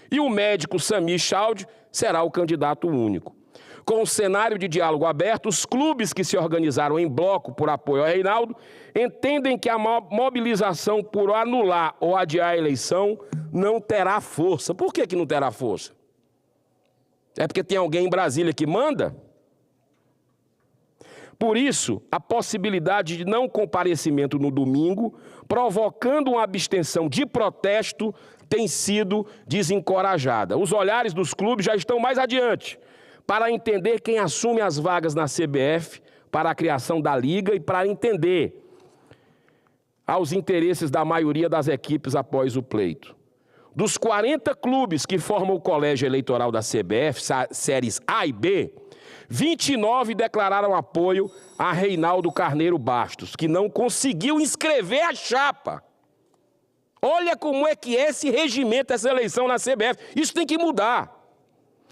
[SPEAKER 16] E o médico Samir Chalde será o candidato único. Com o cenário de diálogo aberto, os clubes que se organizaram em bloco por apoio a Reinaldo entendem que a mobilização por anular ou adiar a eleição não terá força. Por que não terá força? É porque tem alguém em Brasília que manda? Por isso, a possibilidade de não comparecimento no domingo, provocando uma abstenção de protesto, tem sido desencorajada. Os olhares dos clubes já estão mais adiante, para entender quem assume as vagas na CBF, para a criação da Liga e para entender aos interesses da maioria das equipes após o pleito. Dos 40 clubes que formam o colégio eleitoral da CBF, séries A e B, 29 declararam apoio a Reinaldo Carneiro Bastos, que não conseguiu inscrever a chapa. Olha como é que é esse regimento, essa eleição na CBF. Isso tem que mudar.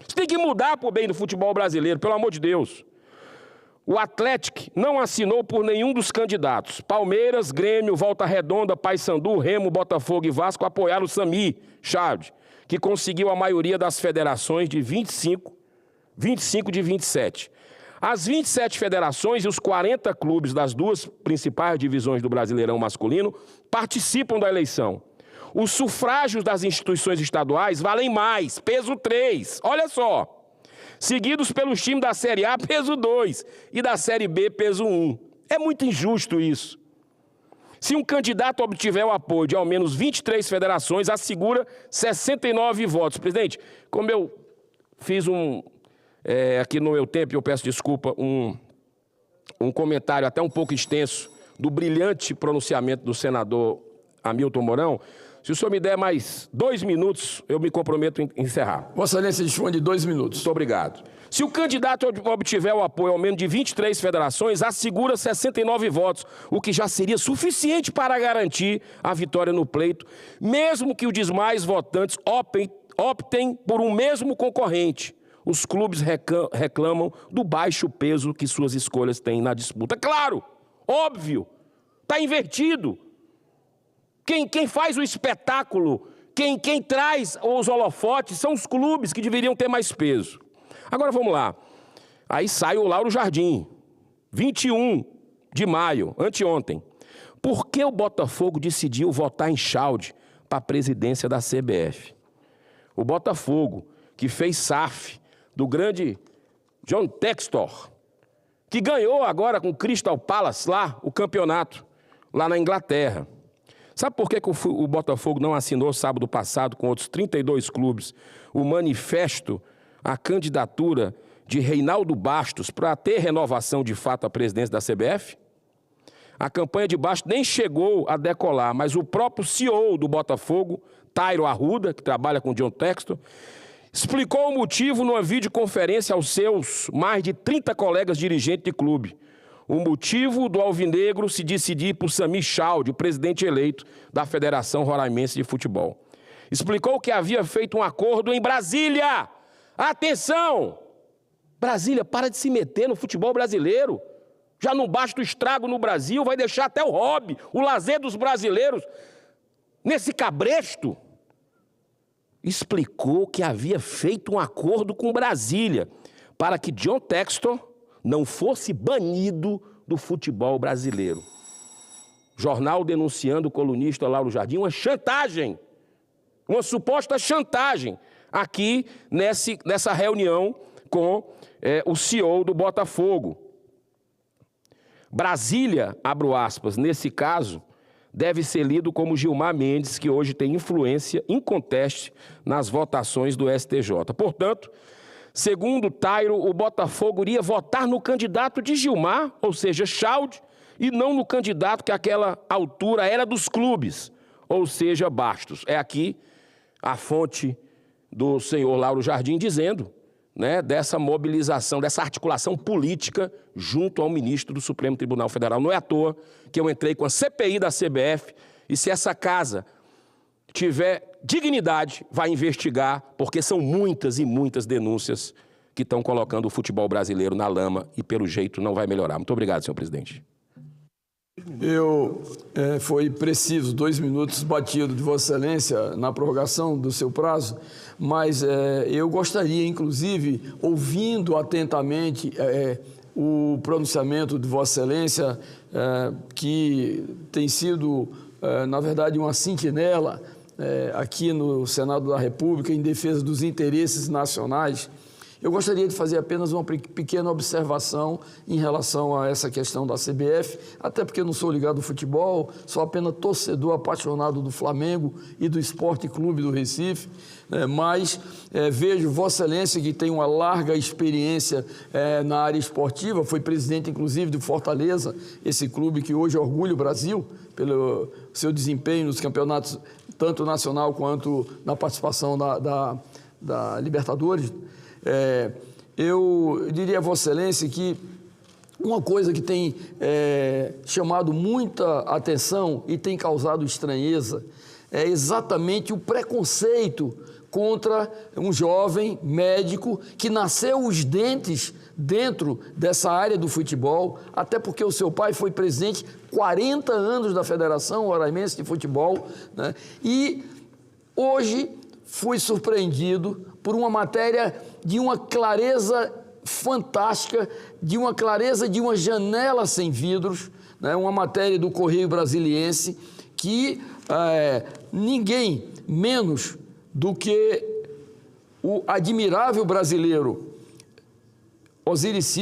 [SPEAKER 16] Isso tem que mudar para o bem do futebol brasileiro, pelo amor de Deus. O Atlético não assinou por nenhum dos candidatos. Palmeiras, Grêmio, Volta Redonda, Paysandu, Remo, Botafogo e Vasco apoiaram o Samir Chalde, que conseguiu a maioria das federações de 25 de 27. As 27 federações e os 40 clubes das 2 principais divisões do Brasileirão masculino participam da eleição. Os sufrágios das instituições estaduais valem mais, peso 3, olha só. Seguidos pelos times da Série A, peso 2, e da Série B, peso 1. É muito injusto isso. Se um candidato obtiver o apoio de ao menos 23 federações, assegura 69 votos. Presidente, como eu fiz aqui no meu tempo, eu peço desculpa, um comentário até um pouco extenso do brilhante pronunciamento do senador Hamilton Mourão. Se o senhor me der mais 2 minutos, eu me comprometo em encerrar.
[SPEAKER 15] Vossa Excelência dispõe de 2 minutos.
[SPEAKER 16] Muito obrigado. Se o candidato obtiver o apoio ao menos de 23 federações, assegura 69 votos, o que já seria suficiente para garantir a vitória no pleito, mesmo que os demais votantes optem por um mesmo concorrente. Os clubes reclamam do baixo peso que suas escolhas têm na disputa. Claro, óbvio, está invertido. Quem faz o espetáculo, quem traz os holofotes são os clubes que deveriam ter mais peso. Agora vamos lá. Aí sai o Lauro Jardim, 21 de maio, anteontem. Por que o Botafogo decidiu votar em Schaud para a presidência da CBF? O Botafogo, que fez SAF do grande John Textor, que ganhou agora com o Crystal Palace lá, o campeonato, lá na Inglaterra. Sabe por que o Botafogo não assinou sábado passado com outros 32 clubes o manifesto, a candidatura de Reinaldo Bastos para ter renovação de fato à presidência da CBF? A campanha de Bastos nem chegou a decolar, mas o próprio CEO do Botafogo, Tairo Arruda, que trabalha com John Textor, explicou o motivo numa videoconferência aos seus mais de 30 colegas dirigentes de clube. O motivo do alvinegro se decidir por Samir Schaud, o presidente eleito da Federação Roraimense de Futebol. Explicou que havia feito um acordo em Brasília. Atenção! Brasília, para de se meter no futebol brasileiro. Já não basta o estrago no Brasil, vai deixar até o hobby, o lazer dos brasileiros nesse cabresto. Explicou que havia feito um acordo com Brasília para que John Textor não fosse banido do futebol brasileiro. Jornal denunciando o colunista Lauro Jardim uma chantagem, uma suposta chantagem, aqui nessa reunião com o CEO do Botafogo. Brasília, abro aspas, nesse caso, deve ser lido como Gilmar Mendes, que hoje tem influência inconteste nas votações do STJ. Portanto, segundo Tairo, o Botafogo iria votar no candidato de Gilmar, ou seja, Schaud, e não no candidato que àquela altura era dos clubes, ou seja, Bastos. É aqui a fonte do senhor Lauro Jardim dizendo, né, dessa mobilização, dessa articulação política junto ao ministro do Supremo Tribunal Federal. Não é à toa que eu entrei com a CPI da CBF e se essa casa tiver dignidade, vai investigar, porque são muitas e muitas denúncias que estão colocando o futebol brasileiro na lama e, pelo jeito, não vai melhorar. Muito obrigado, senhor presidente.
[SPEAKER 15] Foi preciso 2 minutos batido de Vossa Excelência na prorrogação do seu prazo, mas eu gostaria, inclusive, ouvindo atentamente o pronunciamento de Vossa Excelência, que tem sido, na verdade, uma sentinela aqui no Senado da República em defesa dos interesses nacionais. Eu gostaria de fazer apenas uma pequena observação em relação a essa questão da CBF, até porque eu não sou ligado ao futebol, sou apenas torcedor apaixonado do Flamengo e do Esporte Clube do Recife, mas vejo Vossa Excelência, que tem uma larga experiência na área esportiva, foi presidente inclusive do Fortaleza, esse clube que hoje orgulha o Brasil pelo seu desempenho nos campeonatos, tanto nacional quanto na participação da Libertadores. Eu diria a Vossa Excelência que uma coisa que tem chamado muita atenção e tem causado estranheza é exatamente o preconceito contra um jovem médico que nasceu os dentes dentro dessa área do futebol, até porque o seu pai foi presidente 40 anos da Federação Roraimense de Futebol, né? E hoje fui surpreendido por uma matéria de uma clareza fantástica, de uma clareza de uma janela sem vidros, né? Uma matéria do Correio Brasiliense que ninguém menos do que o admirável brasileiro Osiris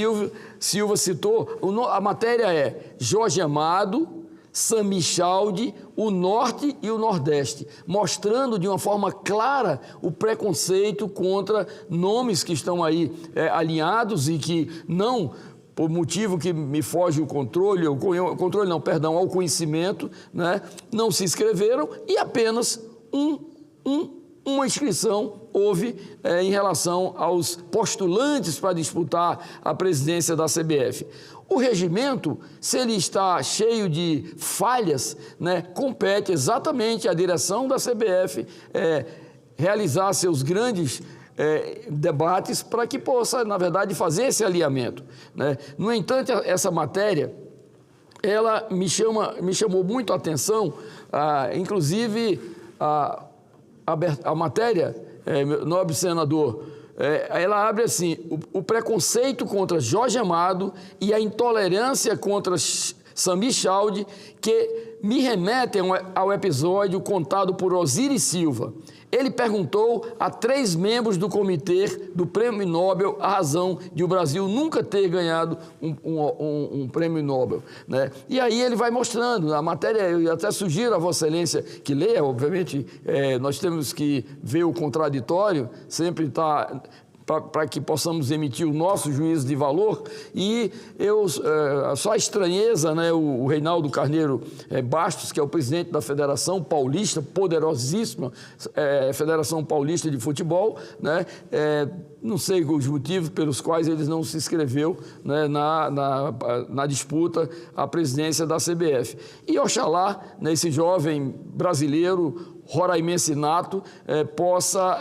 [SPEAKER 15] Silva citou. A matéria é: Jorge Amado Samichaldi, o Norte e o Nordeste, mostrando de uma forma clara o preconceito contra nomes que estão aí alinhados e que não, por motivo que me foge o controle, ao conhecimento, né, não se inscreveram e apenas uma inscrição houve em relação aos postulantes para disputar a presidência da CBF. O regimento, se ele está cheio de falhas, né, compete exatamente à direção da CBF realizar seus grandes debates para que possa, na verdade, fazer esse alinhamento, né? No entanto, essa matéria, ela me chamou muito a atenção, inclusive a matéria, nobre senador, ela abre assim: o preconceito contra Jorge Amado e a intolerância contra Samichaldi, que me remetem ao episódio contado por Osiris Silva. Ele perguntou a 3 membros do comitê do Prêmio Nobel a razão de o Brasil nunca ter ganhado um Prêmio Nobel, né? E aí ele vai mostrando, a matéria, eu até sugiro a Vossa Excelência que leia, obviamente, nós temos que ver o contraditório, sempre está... para que possamos emitir o nosso juízo de valor, e só a estranheza, né, o Reinaldo Carneiro Bastos, que é o presidente da Federação Paulista, poderosíssima Federação Paulista de Futebol, né, não sei os motivos pelos quais eles não se inscreveu, né, na disputa à presidência da CBF. E oxalá, né, esse jovem brasileiro, roraimense nato, possa...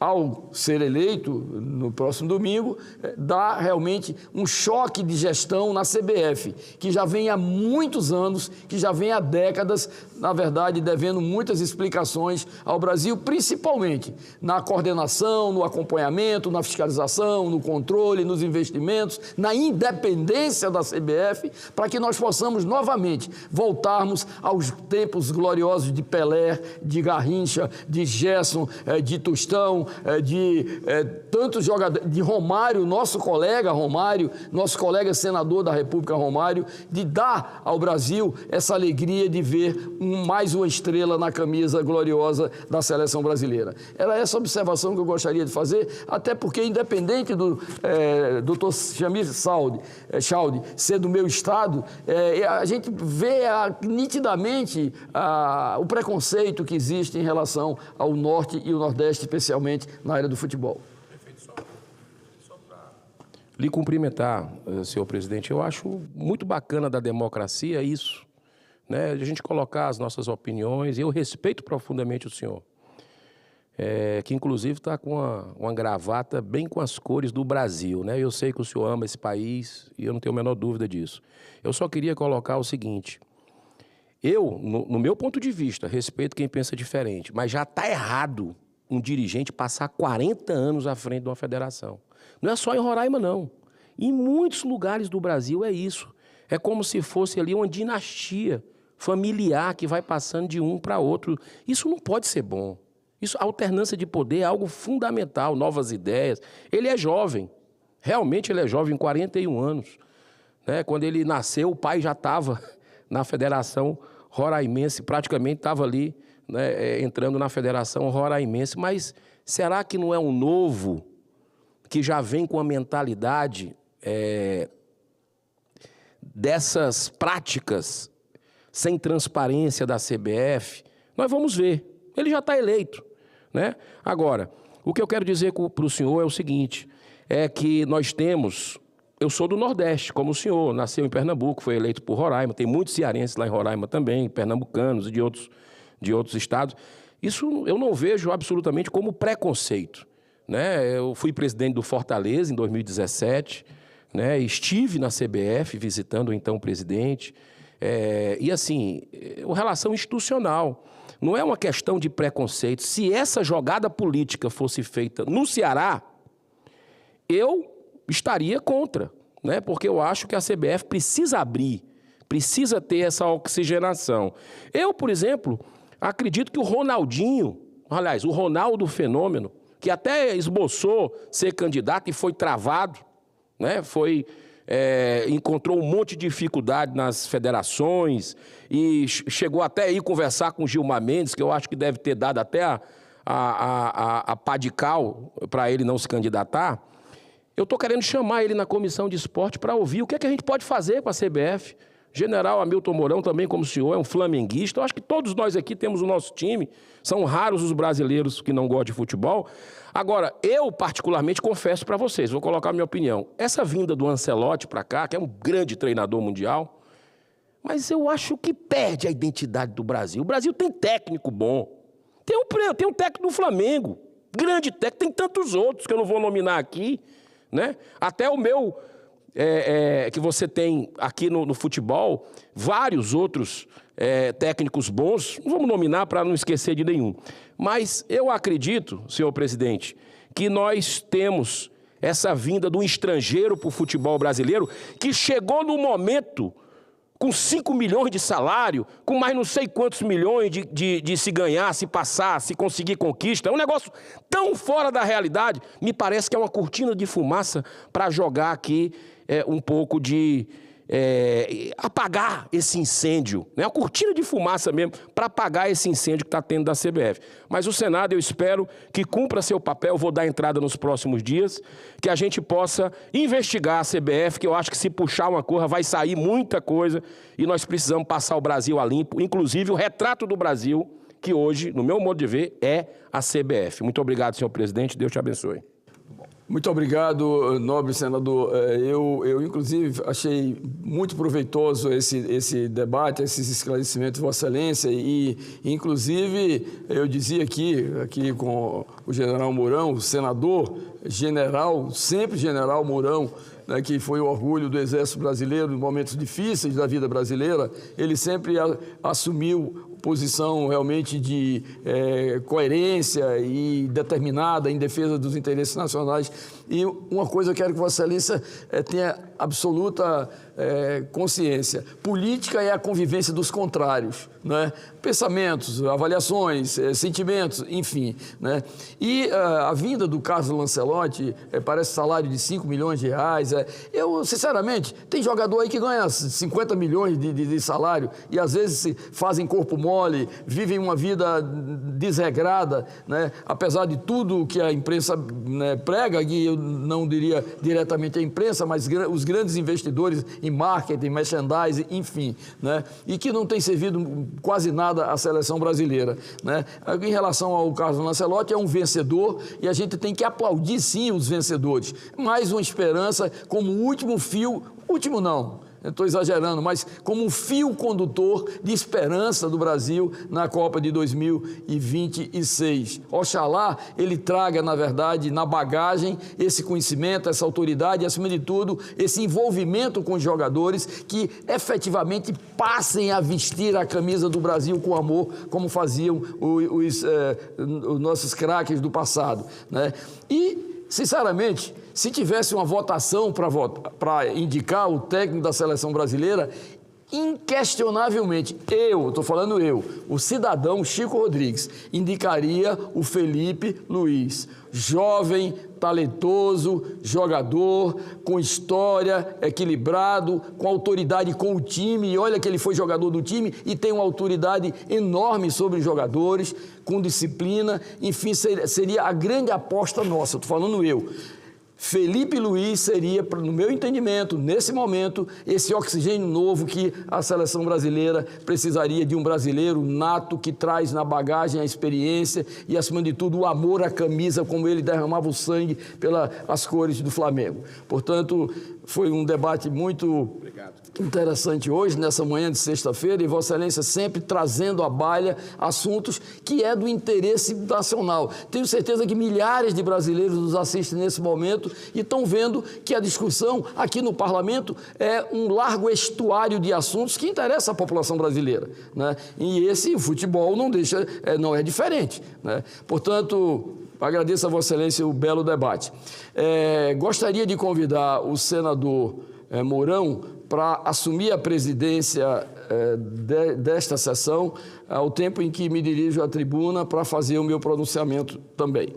[SPEAKER 15] ao ser eleito no próximo domingo, dá realmente um choque de gestão na CBF, que já vem há muitos anos, que já vem há décadas, na verdade, devendo muitas explicações ao Brasil, principalmente na coordenação, no acompanhamento, na fiscalização, no controle, nos investimentos, na independência da CBF, para que nós possamos novamente voltarmos aos tempos gloriosos de Pelé, de Garrincha, de Gerson, de Tostão, de tantos jogadores, de Romário, nosso colega senador da República Romário, de dar ao Brasil essa alegria de ver mais uma estrela na camisa gloriosa da seleção brasileira. Era essa observação que eu gostaria de fazer, até porque, independente do Dr. Chamir Chaldi ser do meu estado, a gente vê nitidamente o preconceito que existe em relação ao Norte e o Nordeste, especialmente na área do futebol.
[SPEAKER 16] Só para lhe cumprimentar, senhor presidente, eu acho muito bacana da democracia isso, né? A gente colocar as nossas opiniões, e eu respeito profundamente o senhor, que inclusive está com uma gravata bem com as cores do Brasil, né? Eu sei que o senhor ama esse país e eu não tenho a menor dúvida disso. Eu só queria colocar o seguinte: eu, no meu ponto de vista, respeito quem pensa diferente, mas já está errado um dirigente passar 40 anos à frente de uma federação. Não é só em Roraima, não. Em muitos lugares do Brasil é isso. É como se fosse ali uma dinastia familiar que vai passando de um para outro. Isso não pode ser bom. A alternância de poder é algo fundamental, novas ideias. Ele é jovem, realmente ele é jovem, 41 anos. Né? Quando ele nasceu, o pai já estava na Federação Roraimense, praticamente estava ali, né, entrando na Federação Roraimense. Mas será que não é um novo que já vem com a mentalidade dessas práticas sem transparência da CBF? Nós vamos ver. Ele já está eleito, né? Agora, o que eu quero dizer para o senhor é o seguinte, é que nós temos... Eu sou do Nordeste, como o senhor, nasceu em Pernambuco, foi eleito por Roraima, tem muitos cearenses lá em Roraima também, pernambucanos e de outros estados. Isso eu não vejo absolutamente como preconceito, né? Eu fui presidente do Fortaleza em 2017, né? Estive na CBF visitando então o presidente, e assim, a relação institucional. Não é uma questão de preconceito. Se essa jogada política fosse feita no Ceará, eu estaria contra, né? Porque eu acho que a CBF precisa abrir, precisa ter essa oxigenação. Eu, por exemplo, acredito que o Ronaldinho, aliás, o Ronaldo Fenômeno, que até esboçou ser candidato e foi travado, né? Foi encontrou um monte de dificuldade nas federações e chegou até aí conversar com Gilmar Mendes, que eu acho que deve ter dado até a pá de cal para ele não se candidatar. Eu estou querendo chamar ele na comissão de esporte para ouvir o que é que a gente pode fazer com a CBF. General Hamilton Mourão também, como o senhor, é um flamenguista. Eu acho que todos nós aqui temos o nosso time. São raros os brasileiros que não gostam de futebol. Agora, eu particularmente confesso para vocês, vou colocar a minha opinião. Essa vinda do Ancelotti para cá, que é um grande treinador mundial, mas eu acho que perde a identidade do Brasil. O Brasil tem técnico bom. Tem um técnico do Flamengo, grande técnico. Tem tantos outros que eu não vou nominar aqui, né? Até o meu... que você tem aqui no futebol, vários outros técnicos bons, não vamos nominar para não esquecer de nenhum. Mas eu acredito, senhor presidente, que nós temos essa vinda do estrangeiro para o futebol brasileiro, que chegou no momento com 5 milhões de salário, com mais não sei quantos milhões de se ganhar, se passar, se conseguir conquista. É um negócio tão fora da realidade, me parece que é uma cortina de fumaça para jogar aqui um pouco de... apagar esse incêndio, né? Uma cortina de fumaça mesmo, para apagar esse incêndio que está tendo da CBF. Mas o Senado, eu espero que cumpra seu papel, vou dar entrada nos próximos dias, que a gente possa investigar a CBF, que eu acho que se puxar uma coisa vai sair muita coisa, e nós precisamos passar o Brasil a limpo, inclusive o retrato do Brasil, que hoje, no meu modo de ver, é a CBF. Muito obrigado, senhor presidente, Deus te abençoe.
[SPEAKER 15] Muito obrigado, nobre senador. Eu inclusive, achei muito proveitoso esse debate, esses esclarecimentos de Vossa Excelência e, inclusive, eu dizia aqui com o general Mourão, o senador general, sempre general Mourão, né, que foi o orgulho do Exército Brasileiro nos momentos difíceis da vida brasileira, ele sempre assumiu posição realmente de coerência e determinada em defesa dos interesses nacionais. E uma coisa eu quero que Vossa Excelência tenha absoluta consciência. Política é a convivência dos contrários, né? Pensamentos, avaliações, sentimentos, enfim, né? E a vinda do Carlos Lancelotti, parece salário de 5 milhões de reais. Eu, sinceramente, tem jogador aí que ganha 50 milhões de salário e às vezes fazem corpo mole, vivem uma vida desregrada, né? Apesar de tudo que a imprensa, né, prega, e eu não diria diretamente a imprensa, mas os grandes investidores em marketing, merchandising, enfim, né? E que não tem servido quase nada à seleção brasileira, né? Em relação ao Carlos Lancelotti, é um vencedor e a gente tem que aplaudir sim os vencedores. Mais uma esperança como último fio, último não, estou exagerando, mas como um fio condutor de esperança do Brasil na Copa de 2026. Oxalá ele traga, na verdade, na bagagem, esse conhecimento, essa autoridade e, acima de tudo, esse envolvimento com os jogadores que efetivamente passem a vestir a camisa do Brasil com amor, como faziam os nossos craques do passado, né? E, sinceramente, se tivesse uma votação para indicar o técnico da seleção brasileira, inquestionavelmente, o cidadão Chico Rodrigues, indicaria o Felipe Luiz. Jovem, talentoso, jogador, com história, equilibrado, com autoridade com o time. E olha que ele foi jogador do time e tem uma autoridade enorme sobre os jogadores, com disciplina. Enfim, seria a grande aposta nossa, estou falando eu. Felipe Luiz seria, no meu entendimento, nesse momento, esse oxigênio novo que a seleção brasileira precisaria de um brasileiro nato que traz na bagagem a experiência e, acima de tudo, o amor à camisa, como ele derramava o sangue pelas cores do Flamengo. Portanto, foi um debate muito interessante hoje, nessa manhã de sexta-feira, e Vossa Excelência sempre trazendo à baila assuntos que é do interesse nacional. Tenho certeza que milhares de brasileiros nos assistem nesse momento e estão vendo que a discussão aqui no Parlamento é um largo estuário de assuntos que interessa à população brasileira, né? E esse futebol não é diferente, né? Portanto, agradeço a Vossa Excelência o belo debate. Gostaria de convidar o senador Mourão para assumir a presidência desta sessão, ao tempo em que me dirijo à tribuna para fazer o meu pronunciamento também.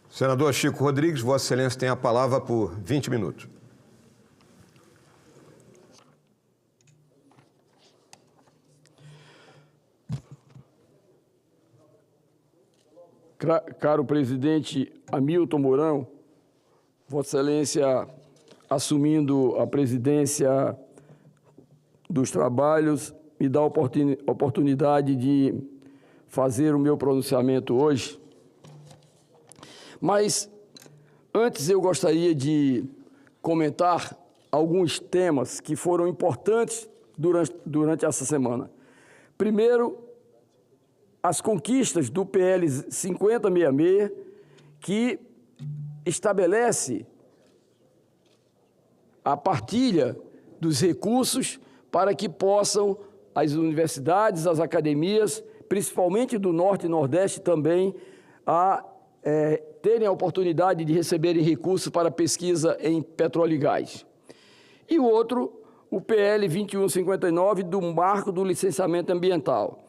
[SPEAKER 3] Senador Chico Rodrigues, Vossa Excelência tem a palavra por 20 minutos.
[SPEAKER 15] Caro presidente Hamilton Mourão, Vossa Excelência assumindo a presidência dos trabalhos, me dá a oportunidade de fazer o meu pronunciamento hoje. Mas, antes eu gostaria de comentar alguns temas que foram importantes durante essa semana. Primeiro, as conquistas do PL 5066, que estabelece a partilha dos recursos para que possam as universidades, as academias, principalmente do Norte e Nordeste também, terem a oportunidade de receberem recursos para pesquisa em petróleo e gás. E o outro, o PL 2159, do Marco do Licenciamento Ambiental.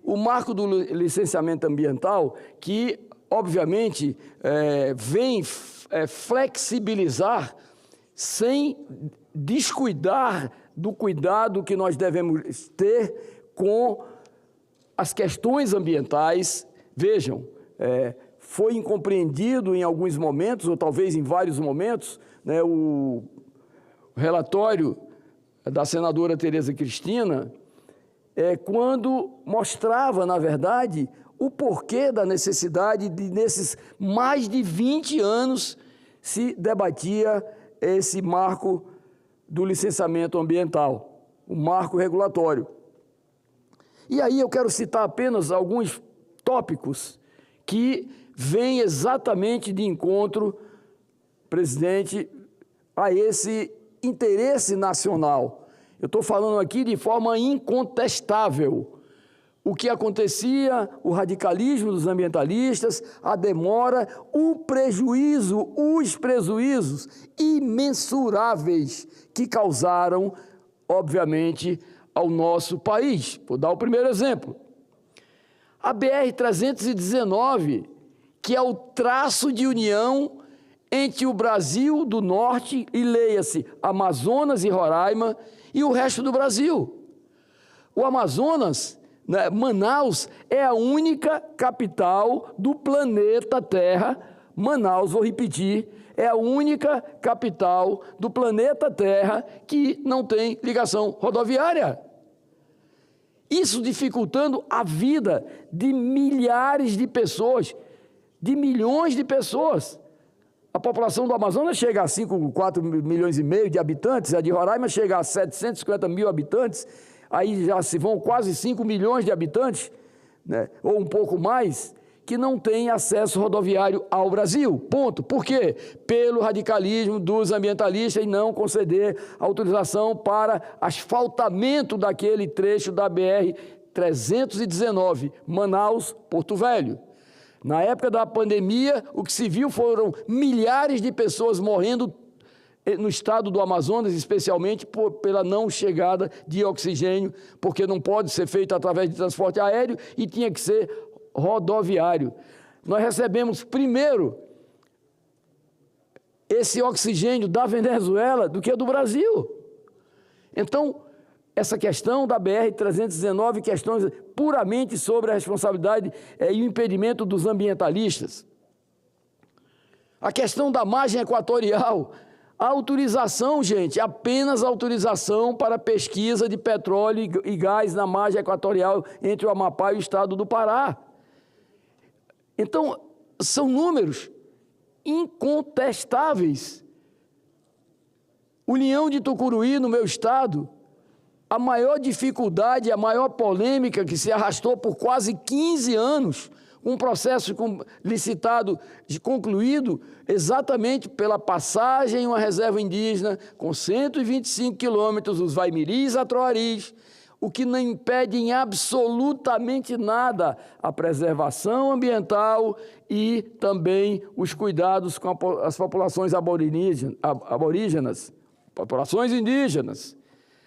[SPEAKER 15] O Marco do Licenciamento Ambiental, que, obviamente, vem flexibilizar sem descuidar do cuidado que nós devemos ter com as questões ambientais. Vejam, foi incompreendido em alguns momentos, ou talvez em vários momentos, né, o relatório da senadora Tereza Cristina, quando mostrava, na verdade, o porquê da necessidade de, nesses mais de 20 anos, se debatia esse marco do licenciamento ambiental, o marco regulatório. E aí eu quero citar apenas alguns tópicos que vêm exatamente de encontro, presidente, a esse interesse nacional. Eu estou falando aqui de forma incontestável. O que acontecia, o radicalismo dos ambientalistas, a demora, o prejuízo, os prejuízos imensuráveis que causaram, obviamente, ao nosso país. Vou dar o primeiro exemplo. A BR-319, que é o traço de união entre o Brasil do Norte, e leia-se Amazonas e Roraima, e o resto do Brasil. O Amazonas, né, Manaus, é a única capital do planeta Terra. Manaus, vou repetir, é a única capital do planeta Terra que não tem ligação rodoviária. Isso dificultando a vida de milhares de pessoas, de milhões de pessoas. A população do Amazonas chega a 4 milhões e meio de habitantes, a de Roraima chega a 750 mil habitantes, aí já se vão quase 5 milhões de habitantes, né, ou um pouco mais, que não têm acesso rodoviário ao Brasil. Ponto. Por quê? Pelo radicalismo dos ambientalistas em não conceder autorização para asfaltamento daquele trecho da BR-319, Manaus-Porto Velho. Na época da pandemia, o que se viu foram milhares de pessoas morrendo no estado do Amazonas, especialmente pela não chegada de oxigênio, porque não pode ser feito através de transporte aéreo e tinha que ser rodoviário. Nós recebemos primeiro esse oxigênio da Venezuela do que do Brasil. Então, essa questão da BR-319, questões puramente sobre a responsabilidade e o impedimento dos ambientalistas. A questão da margem equatorial, a autorização, gente, apenas autorização para pesquisa de petróleo e gás na margem equatorial entre o Amapá e o estado do Pará. Então, são números incontestáveis. União de Tucuruí, no meu estado, a maior dificuldade, a maior polêmica que se arrastou por quase 15 anos um processo licitado, concluído exatamente pela passagem em uma reserva indígena com 125 quilômetros, os Vaimiris a Troaris, o que não impede em absolutamente nada a preservação ambiental e também os cuidados com as populações aborígenas, populações indígenas.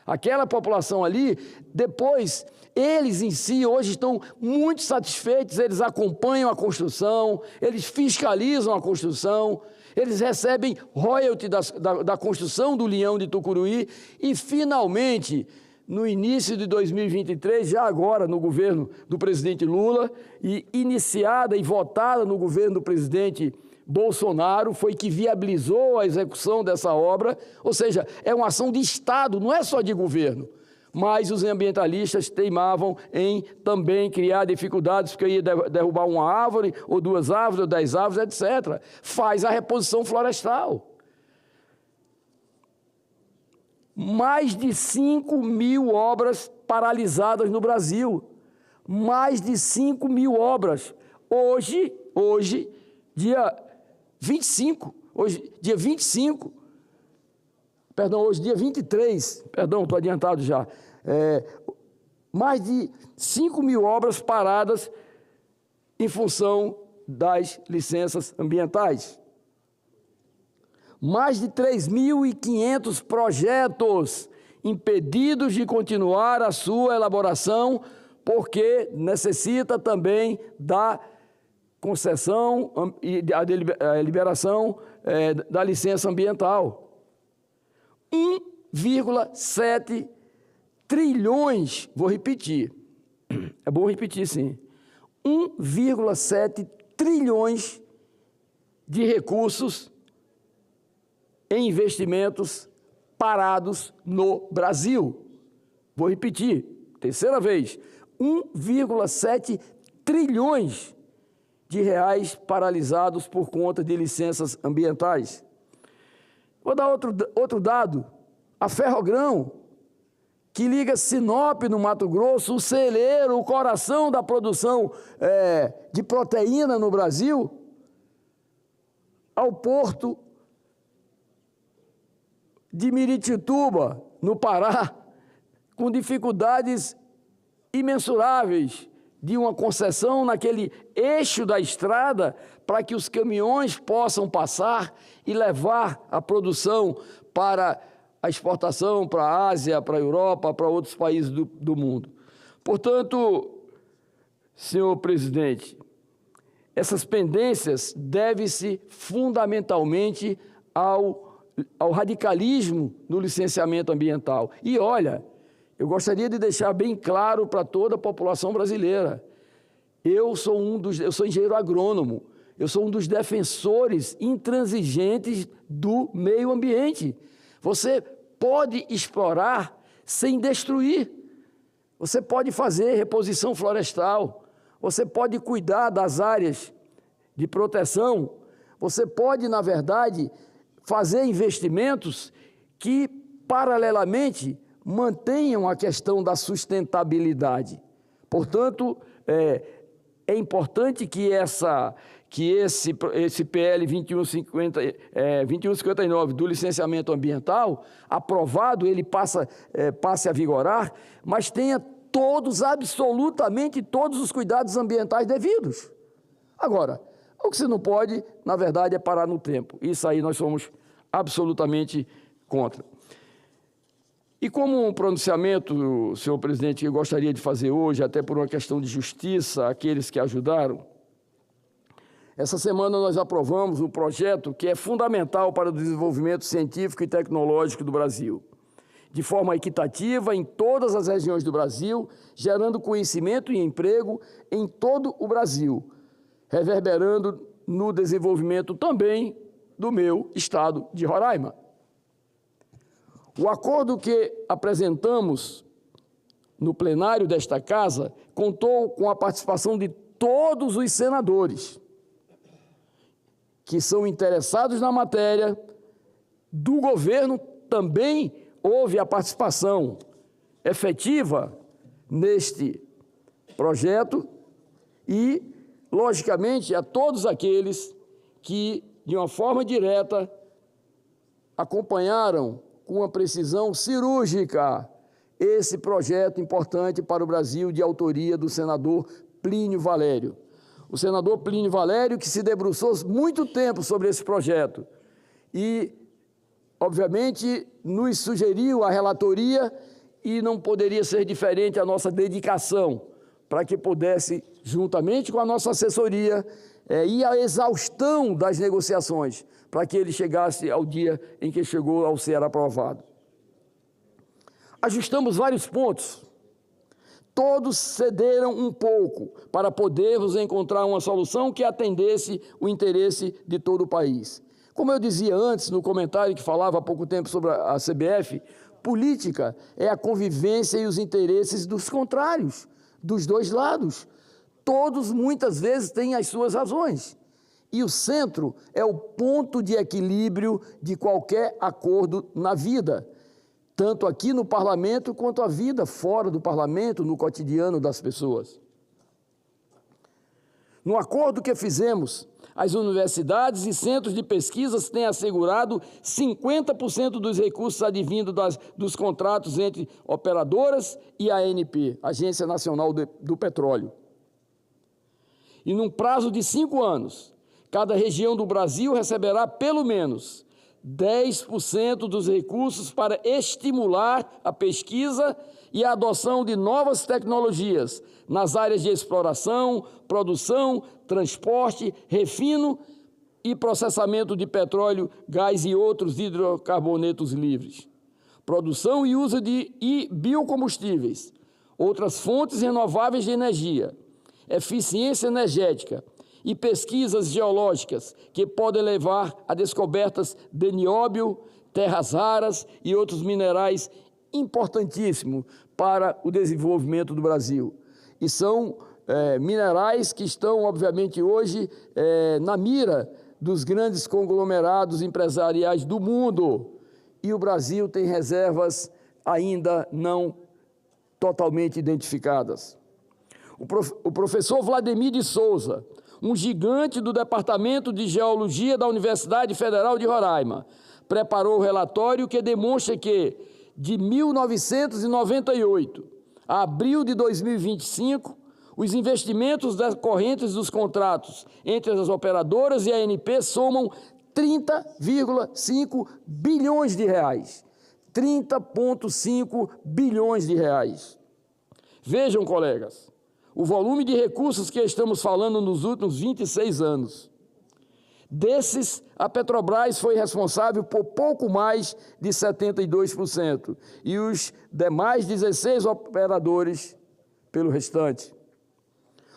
[SPEAKER 15] Aquela população ali, depois, eles em si hoje estão muito satisfeitos, eles acompanham a construção, eles fiscalizam a construção, eles recebem royalty da construção do Leão de Tucuruí e, finalmente, no início de 2023, já agora no governo do presidente Lula, e iniciada e votada no governo do presidente Bolsonaro, foi que viabilizou a execução dessa obra, ou seja, é uma ação de Estado, não é só de governo. Mas os ambientalistas teimavam em também criar dificuldades, porque ia derrubar uma árvore, ou 2 árvores, ou 10 árvores, etc. Faz a reposição florestal. Mais de 5.000 obras paralisadas no Brasil. Mais de 5.000 obras. Hoje, dia 25, hoje, dia 23, estou adiantado já. Mais de 5.000 obras paradas em função das licenças ambientais. Mais de 3.500 projetos impedidos de continuar a sua elaboração, porque necessita também da concessão e a liberação da licença ambiental. 1,7 trilhões, vou repetir, é bom repetir sim, 1,7 trilhões de recursos em investimentos parados no Brasil. Vou repetir, terceira vez, 1,7 trilhões de reais paralisados por conta de licenças ambientais. Vou dar outro dado. A Ferrogrão, que liga Sinop, no Mato Grosso, o celeiro, o coração da produção de proteína no Brasil, ao porto de Miritituba, no Pará, com dificuldades imensuráveis de uma concessão naquele eixo da estrada para que os caminhões possam passar e levar a produção para a exportação para a Ásia, para a Europa, para outros países do mundo. Portanto, senhor presidente, essas pendências devem-se fundamentalmente ao radicalismo no licenciamento ambiental. E olha, eu gostaria de deixar bem claro para toda a população brasileira, eu sou engenheiro agrônomo, eu sou um dos defensores intransigentes do meio ambiente. Você pode explorar sem destruir, você pode fazer reposição florestal, você pode cuidar das áreas de proteção, você pode, na verdade, fazer investimentos que, paralelamente, mantenham a questão da sustentabilidade. Portanto, é importante que esse PL 2159 do licenciamento ambiental, aprovado, ele passe a vigorar, mas tenha absolutamente todos os cuidados ambientais devidos. Agora, o que você não pode, na verdade, é parar no tempo. Isso aí nós somos absolutamente contra. E como um pronunciamento, senhor presidente, que eu gostaria de fazer hoje, até por uma questão de justiça, àqueles que ajudaram, essa semana nós aprovamos um projeto que é fundamental para o desenvolvimento científico e tecnológico do Brasil, de forma equitativa em todas as regiões do Brasil, gerando conhecimento e emprego em todo o Brasil, reverberando no desenvolvimento também do meu estado de Roraima. O acordo que apresentamos no plenário desta Casa contou com a participação de todos os senadores que são interessados na matéria. Do governo também houve a participação efetiva neste projeto e logicamente, a todos aqueles que, de uma forma direta, acompanharam com uma precisão cirúrgica esse projeto importante para o Brasil, de autoria do senador Plínio Valério. O senador Plínio Valério, que se debruçou muito tempo sobre esse projeto e, obviamente, nos sugeriu a relatoria, e não poderia ser diferente a nossa dedicação para que pudesse, juntamente com a nossa assessoria, ir à exaustão das negociações, para que ele chegasse ao dia em que chegou ao ser aprovado. Ajustamos vários pontos. Todos cederam um pouco para podermos encontrar uma solução que atendesse o interesse de todo o país. Como eu dizia antes, no comentário que falava há pouco tempo sobre a CBF, política é a convivência e os interesses dos contrários, dos dois lados. Todos, muitas vezes, têm as suas razões. E o centro é o ponto de equilíbrio de qualquer acordo na vida, tanto aqui no parlamento quanto a vida fora do parlamento, no cotidiano das pessoas. No acordo que fizemos, as universidades e centros de pesquisas têm assegurado 50% dos recursos advindos dos contratos entre operadoras e a ANP, Agência Nacional do Petróleo. E num prazo de 5 anos, cada região do Brasil receberá pelo menos 10% dos recursos para estimular a pesquisa e a adoção de novas tecnologias nas áreas de exploração, produção, transporte, refino e processamento de petróleo, gás e outros hidrocarbonetos livres, produção e uso de biocombustíveis, outras fontes renováveis de energia, eficiência energética e pesquisas geológicas que podem levar a descobertas de nióbio, terras raras e outros minerais importantíssimos para o desenvolvimento do Brasil. E são minerais que estão, obviamente, hoje na mira dos grandes conglomerados empresariais do mundo. E o Brasil tem reservas ainda não totalmente identificadas. O professor Vladimir de Souza, um gigante do Departamento de Geologia da Universidade Federal de Roraima, preparou o relatório que demonstra que, de 1998 a abril de 2025, os investimentos decorrentes dos contratos entre as operadoras e a ANP somam 30,5 bilhões de reais. 30,5 bilhões de reais. Vejam, colegas, o volume de recursos que estamos falando nos últimos 26 anos. Desses, a Petrobras foi responsável por pouco mais de 72% e os demais 16 operadores pelo restante.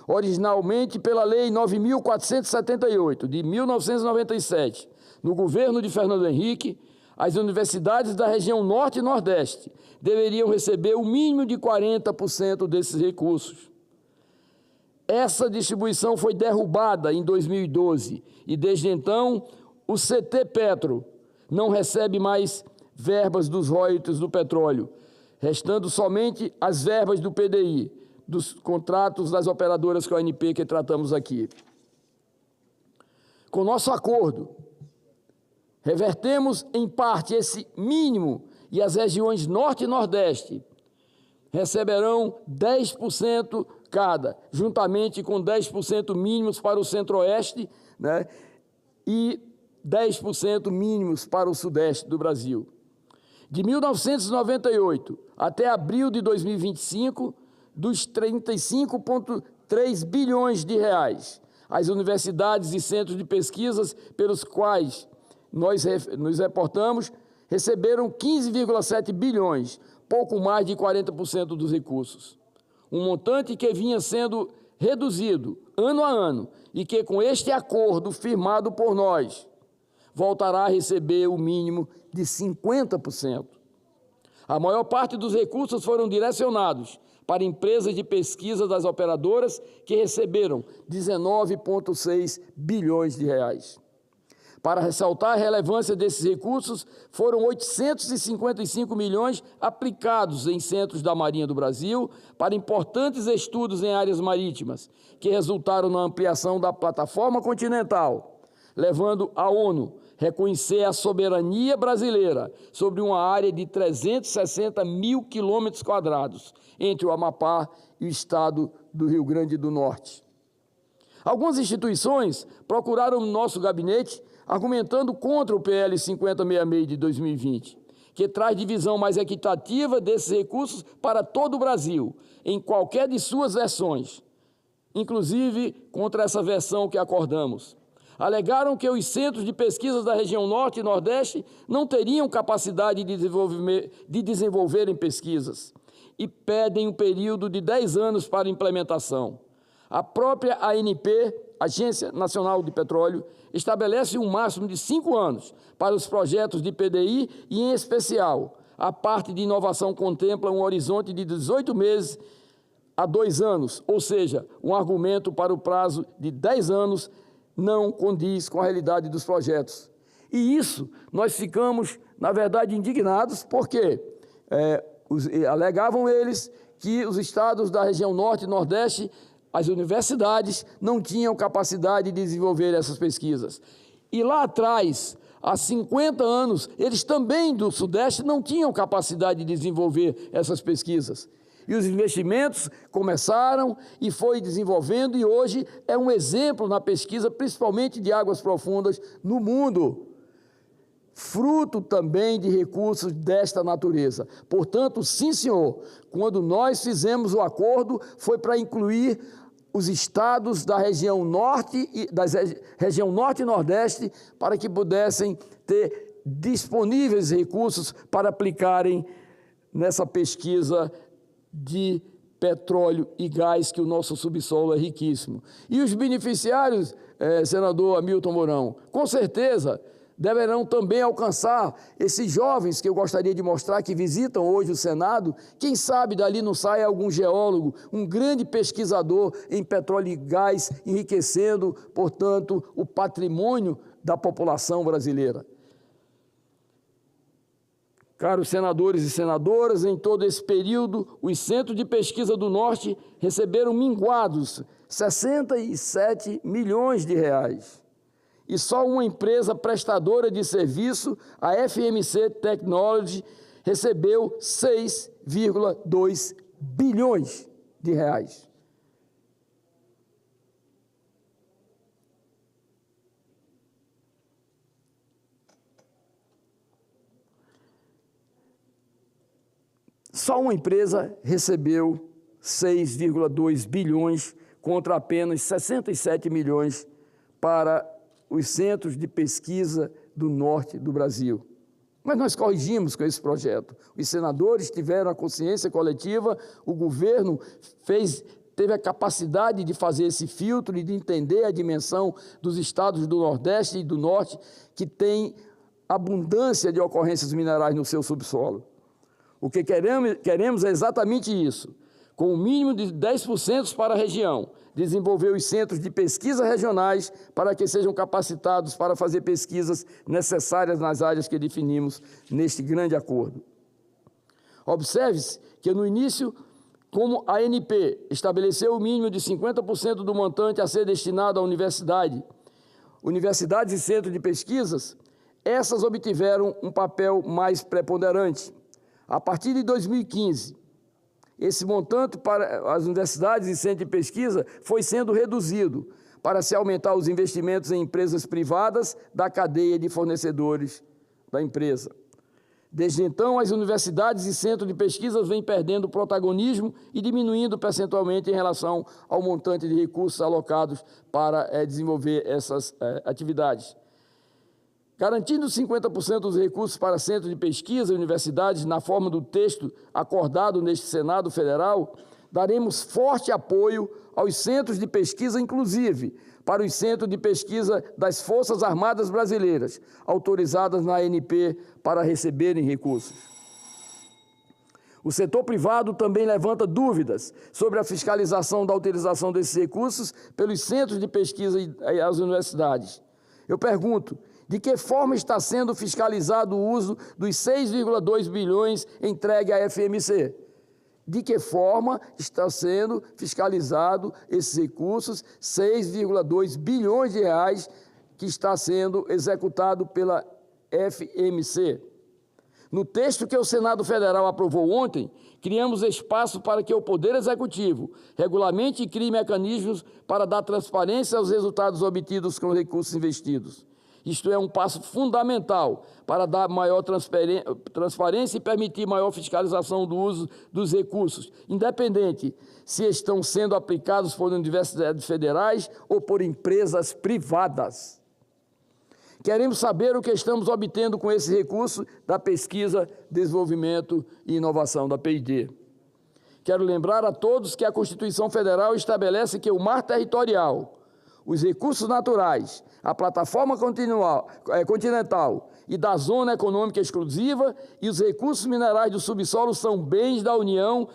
[SPEAKER 15] Originalmente pela Lei 9.478, de 1997, no governo de Fernando Henrique, as universidades da região Norte e Nordeste deveriam receber o mínimo de 40% desses recursos. Essa distribuição foi derrubada em 2012 e, desde então, o CT Petro não recebe mais verbas dos royalties do petróleo, restando somente as verbas do PDI, dos contratos das operadoras com a ANP que tratamos aqui. Com nosso acordo, revertemos em parte esse mínimo e as regiões Norte e Nordeste receberão 10% cada, juntamente com 10% mínimos para o Centro-Oeste, né, e 10% mínimos para o Sudeste do Brasil. De 1998 até abril de 2025, dos 35,3 bilhões de reais, as universidades e centros de pesquisas pelos quais nós nos reportamos receberam 15,7 bilhões, pouco mais de 40% dos recursos. Um montante que vinha sendo reduzido ano a ano e que, com este acordo firmado por nós, voltará a receber o mínimo de 50%. A maior parte dos recursos foram direcionados para empresas de pesquisa das operadoras, que receberam 19,6 bilhões de reais. Para ressaltar a relevância desses recursos, foram 855 milhões aplicados em centros da Marinha do Brasil para importantes estudos em áreas marítimas, que resultaram na ampliação da plataforma continental, levando a ONU a reconhecer a soberania brasileira sobre uma área de 360 mil quilômetros quadrados entre o Amapá e o estado do Rio Grande do Norte. Algumas instituições procuraram no nosso gabinete argumentando contra o PL 5066 de 2020, que traz divisão mais equitativa desses recursos para todo o Brasil, em qualquer de suas versões, inclusive contra essa versão que acordamos. Alegaram que os centros de pesquisas da região Norte e Nordeste não teriam capacidade de desenvolverem pesquisas e pedem um período de 10 anos para implementação. A própria ANP, Agência Nacional de Petróleo, estabelece um máximo de 5 anos para os projetos de PDI e, em especial, a parte de inovação contempla um horizonte de 18 meses a 2 anos, ou seja, um argumento para o prazo de 10 anos não condiz com a realidade dos projetos. E isso nós ficamos, na verdade, indignados, porque alegavam eles que os estados da região Norte e Nordeste, as universidades, não tinham capacidade de desenvolver essas pesquisas. E lá atrás, há 50 anos, eles também do Sudeste não tinham capacidade de desenvolver essas pesquisas. E os investimentos começaram e foi desenvolvendo, e hoje é um exemplo na pesquisa, principalmente de águas profundas, no mundo, fruto também de recursos desta natureza. Portanto, sim, senhor, quando nós fizemos o acordo, foi para incluir os estados da região Norte e Nordeste, para que pudessem ter disponíveis recursos para aplicarem nessa pesquisa de petróleo e gás, que o nosso subsolo é riquíssimo. E os beneficiários, senador Hamilton Mourão, com certeza deverão também alcançar esses jovens que eu gostaria de mostrar, que visitam hoje o Senado. Quem sabe dali não sai algum geólogo, um grande pesquisador em petróleo e gás, enriquecendo, portanto, o patrimônio da população brasileira. Caros senadores e senadoras, em todo esse período, os centros de pesquisa do Norte receberam minguados 67 milhões de reais. E só uma empresa prestadora de serviço, a FMC Technology, recebeu 6,2 bilhões de reais. Só uma empresa recebeu 6,2 bilhões contra apenas 67 milhões para os centros de pesquisa do norte do Brasil. Mas nós corrigimos com esse projeto. Os senadores tiveram a consciência coletiva, o governo teve a capacidade de fazer esse filtro e de entender a dimensão dos estados do Nordeste e do Norte, que têm abundância de ocorrências minerais no seu subsolo. O que queremos é exatamente isso, com o mínimo de 10% para a região, desenvolver os centros de pesquisa regionais para que sejam capacitados para fazer pesquisas necessárias nas áreas que definimos neste grande acordo. Observe-se que no início, como a ANP estabeleceu o mínimo de 50% do montante a ser destinado à universidades e centros de pesquisas, essas obtiveram um papel mais preponderante. A partir de 2015, esse montante para as universidades e centros de pesquisa foi sendo reduzido para se aumentar os investimentos em empresas privadas da cadeia de fornecedores da empresa. Desde então, as universidades e centros de pesquisa vêm perdendo protagonismo e diminuindo percentualmente em relação ao montante de recursos alocados para desenvolver essas atividades. Garantindo 50% dos recursos para centros de pesquisa e universidades na forma do texto acordado neste Senado Federal, daremos forte apoio aos centros de pesquisa, inclusive para os centros de pesquisa das Forças Armadas Brasileiras, autorizadas na ANP para receberem recursos. O setor privado também levanta dúvidas sobre a fiscalização da utilização desses recursos pelos centros de pesquisa e as universidades. Eu pergunto, De que forma está sendo fiscalizado o uso dos 6,2 bilhões entregue à FMC? De que forma está sendo fiscalizado esses recursos, 6,2 bilhões de reais que está sendo executado pela FMC? No texto que o Senado Federal aprovou ontem, criamos espaço para que o Poder Executivo regulamente e crie mecanismos para dar transparência aos resultados obtidos com recursos investidos. Isto é um passo fundamental para dar maior transparência e permitir maior fiscalização do uso dos recursos, independente se estão sendo aplicados por universidades federais ou por empresas privadas. Queremos saber o que estamos obtendo com esse recurso da pesquisa, desenvolvimento e inovação, da P&D. Quero lembrar a todos que a Constituição Federal estabelece que o mar territorial, os recursos naturais, a plataforma continental e da zona econômica exclusiva e os recursos minerais do subsolo são bens da União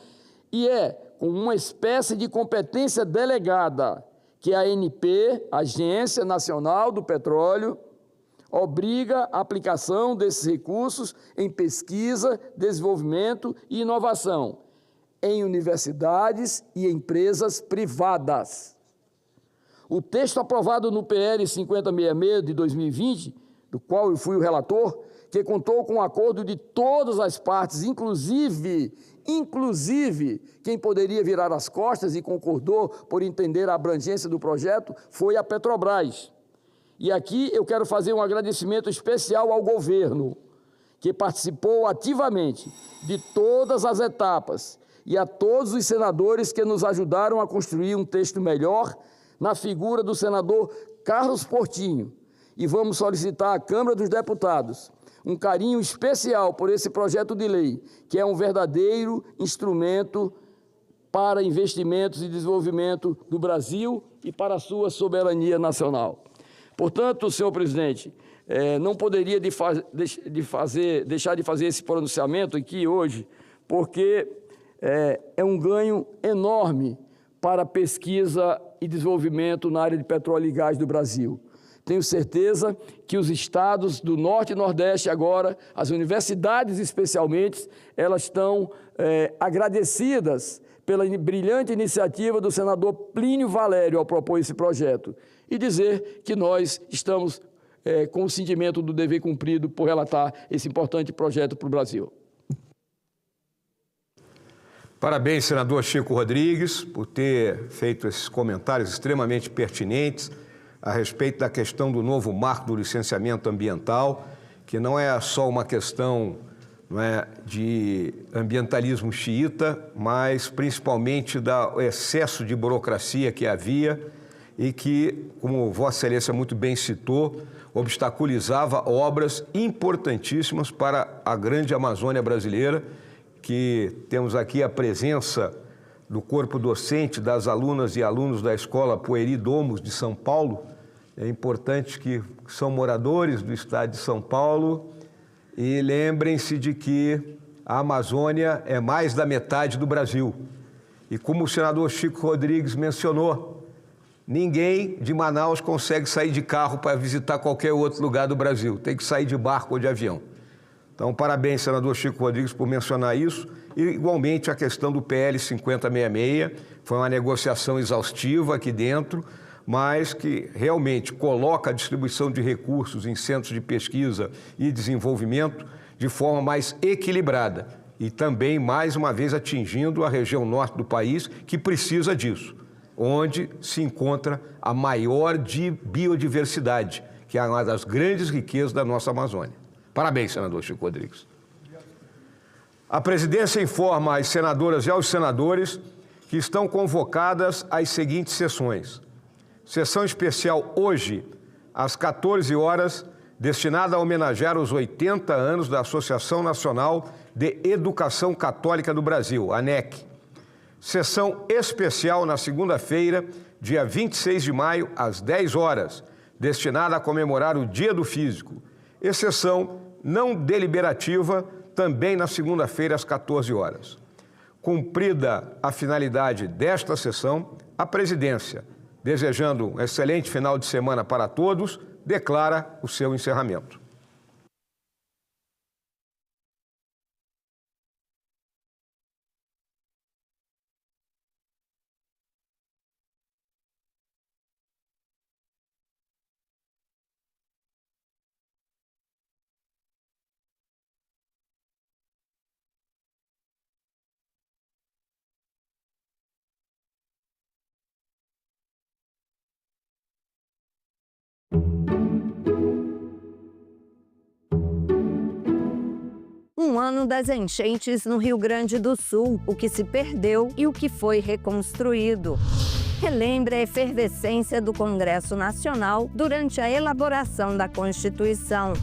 [SPEAKER 15] e é com uma espécie de competência delegada que a ANP, Agência Nacional do Petróleo, obriga a aplicação desses recursos em pesquisa, desenvolvimento e inovação, em universidades e empresas privadas. O texto aprovado no PL 5066 de 2020, do qual eu fui o relator, que contou com o acordo de todas as partes, inclusive quem poderia virar as costas e concordou por entender a abrangência do projeto, foi a Petrobras. E aqui eu quero fazer um agradecimento especial ao governo, que participou ativamente de todas as etapas, e a todos os senadores que nos ajudaram a construir um texto melhor, na figura do senador Carlos Portinho. E vamos solicitar à Câmara dos Deputados um carinho especial por esse projeto de lei, que é um verdadeiro instrumento para investimentos e desenvolvimento do Brasil e para a sua soberania nacional. Portanto, senhor presidente, não poderia deixar de fazer esse pronunciamento aqui hoje, porque é um ganho enorme para a pesquisa e desenvolvimento na área de petróleo e gás do Brasil. Tenho certeza que os estados do Norte e Nordeste agora, as universidades especialmente, elas estão agradecidas pela brilhante iniciativa do senador Plínio Valério ao propor esse projeto e dizer que nós estamos com o sentimento do dever cumprido por relatar esse importante projeto para o Brasil.
[SPEAKER 3] Parabéns, senador Chico Rodrigues, por ter feito esses comentários extremamente pertinentes a respeito da questão do novo marco do licenciamento ambiental, que não é só uma questão de ambientalismo xiita, mas principalmente do excesso de burocracia que havia e que, como Vossa Excelência muito bem citou, obstaculizava obras importantíssimas para a grande Amazônia brasileira, que temos aqui a presença do corpo docente das alunas e alunos da Escola Pueri Domus de São Paulo. É importante que são moradores do estado de São Paulo e lembrem-se de que a Amazônia é mais da metade do Brasil. E como o senador Chico Rodrigues mencionou, ninguém de Manaus consegue sair de carro para visitar qualquer outro lugar do Brasil, tem que sair de barco ou de avião. Então, parabéns, senador Chico Rodrigues, por mencionar isso. E, igualmente, a questão do PL 5066, foi uma negociação exaustiva aqui dentro, mas que realmente coloca a distribuição de recursos em centros de pesquisa e desenvolvimento de forma mais equilibrada e também, mais uma vez, atingindo a região norte do país, que precisa disso, onde se encontra a maior biodiversidade, que é uma das grandes riquezas da nossa Amazônia. Parabéns, senador Chico Rodrigues. A presidência informa às senadoras e aos senadores que estão convocadas às seguintes sessões. Sessão especial hoje, às 14 horas, destinada a homenagear os 80 anos da Associação Nacional de Educação Católica do Brasil, ANEC. Sessão especial na segunda-feira, dia 26 de maio, às 10 horas, destinada a comemorar o Dia do Físico. E sessão não deliberativa, também na segunda-feira, às 14 horas. Cumprida a finalidade desta sessão, a presidência, desejando um excelente final de semana para todos, declara o seu encerramento.
[SPEAKER 11] Um ano das enchentes no Rio Grande do Sul, o que se perdeu e o que foi reconstruído. Relembra a efervescência do Congresso Nacional durante a elaboração da Constituição.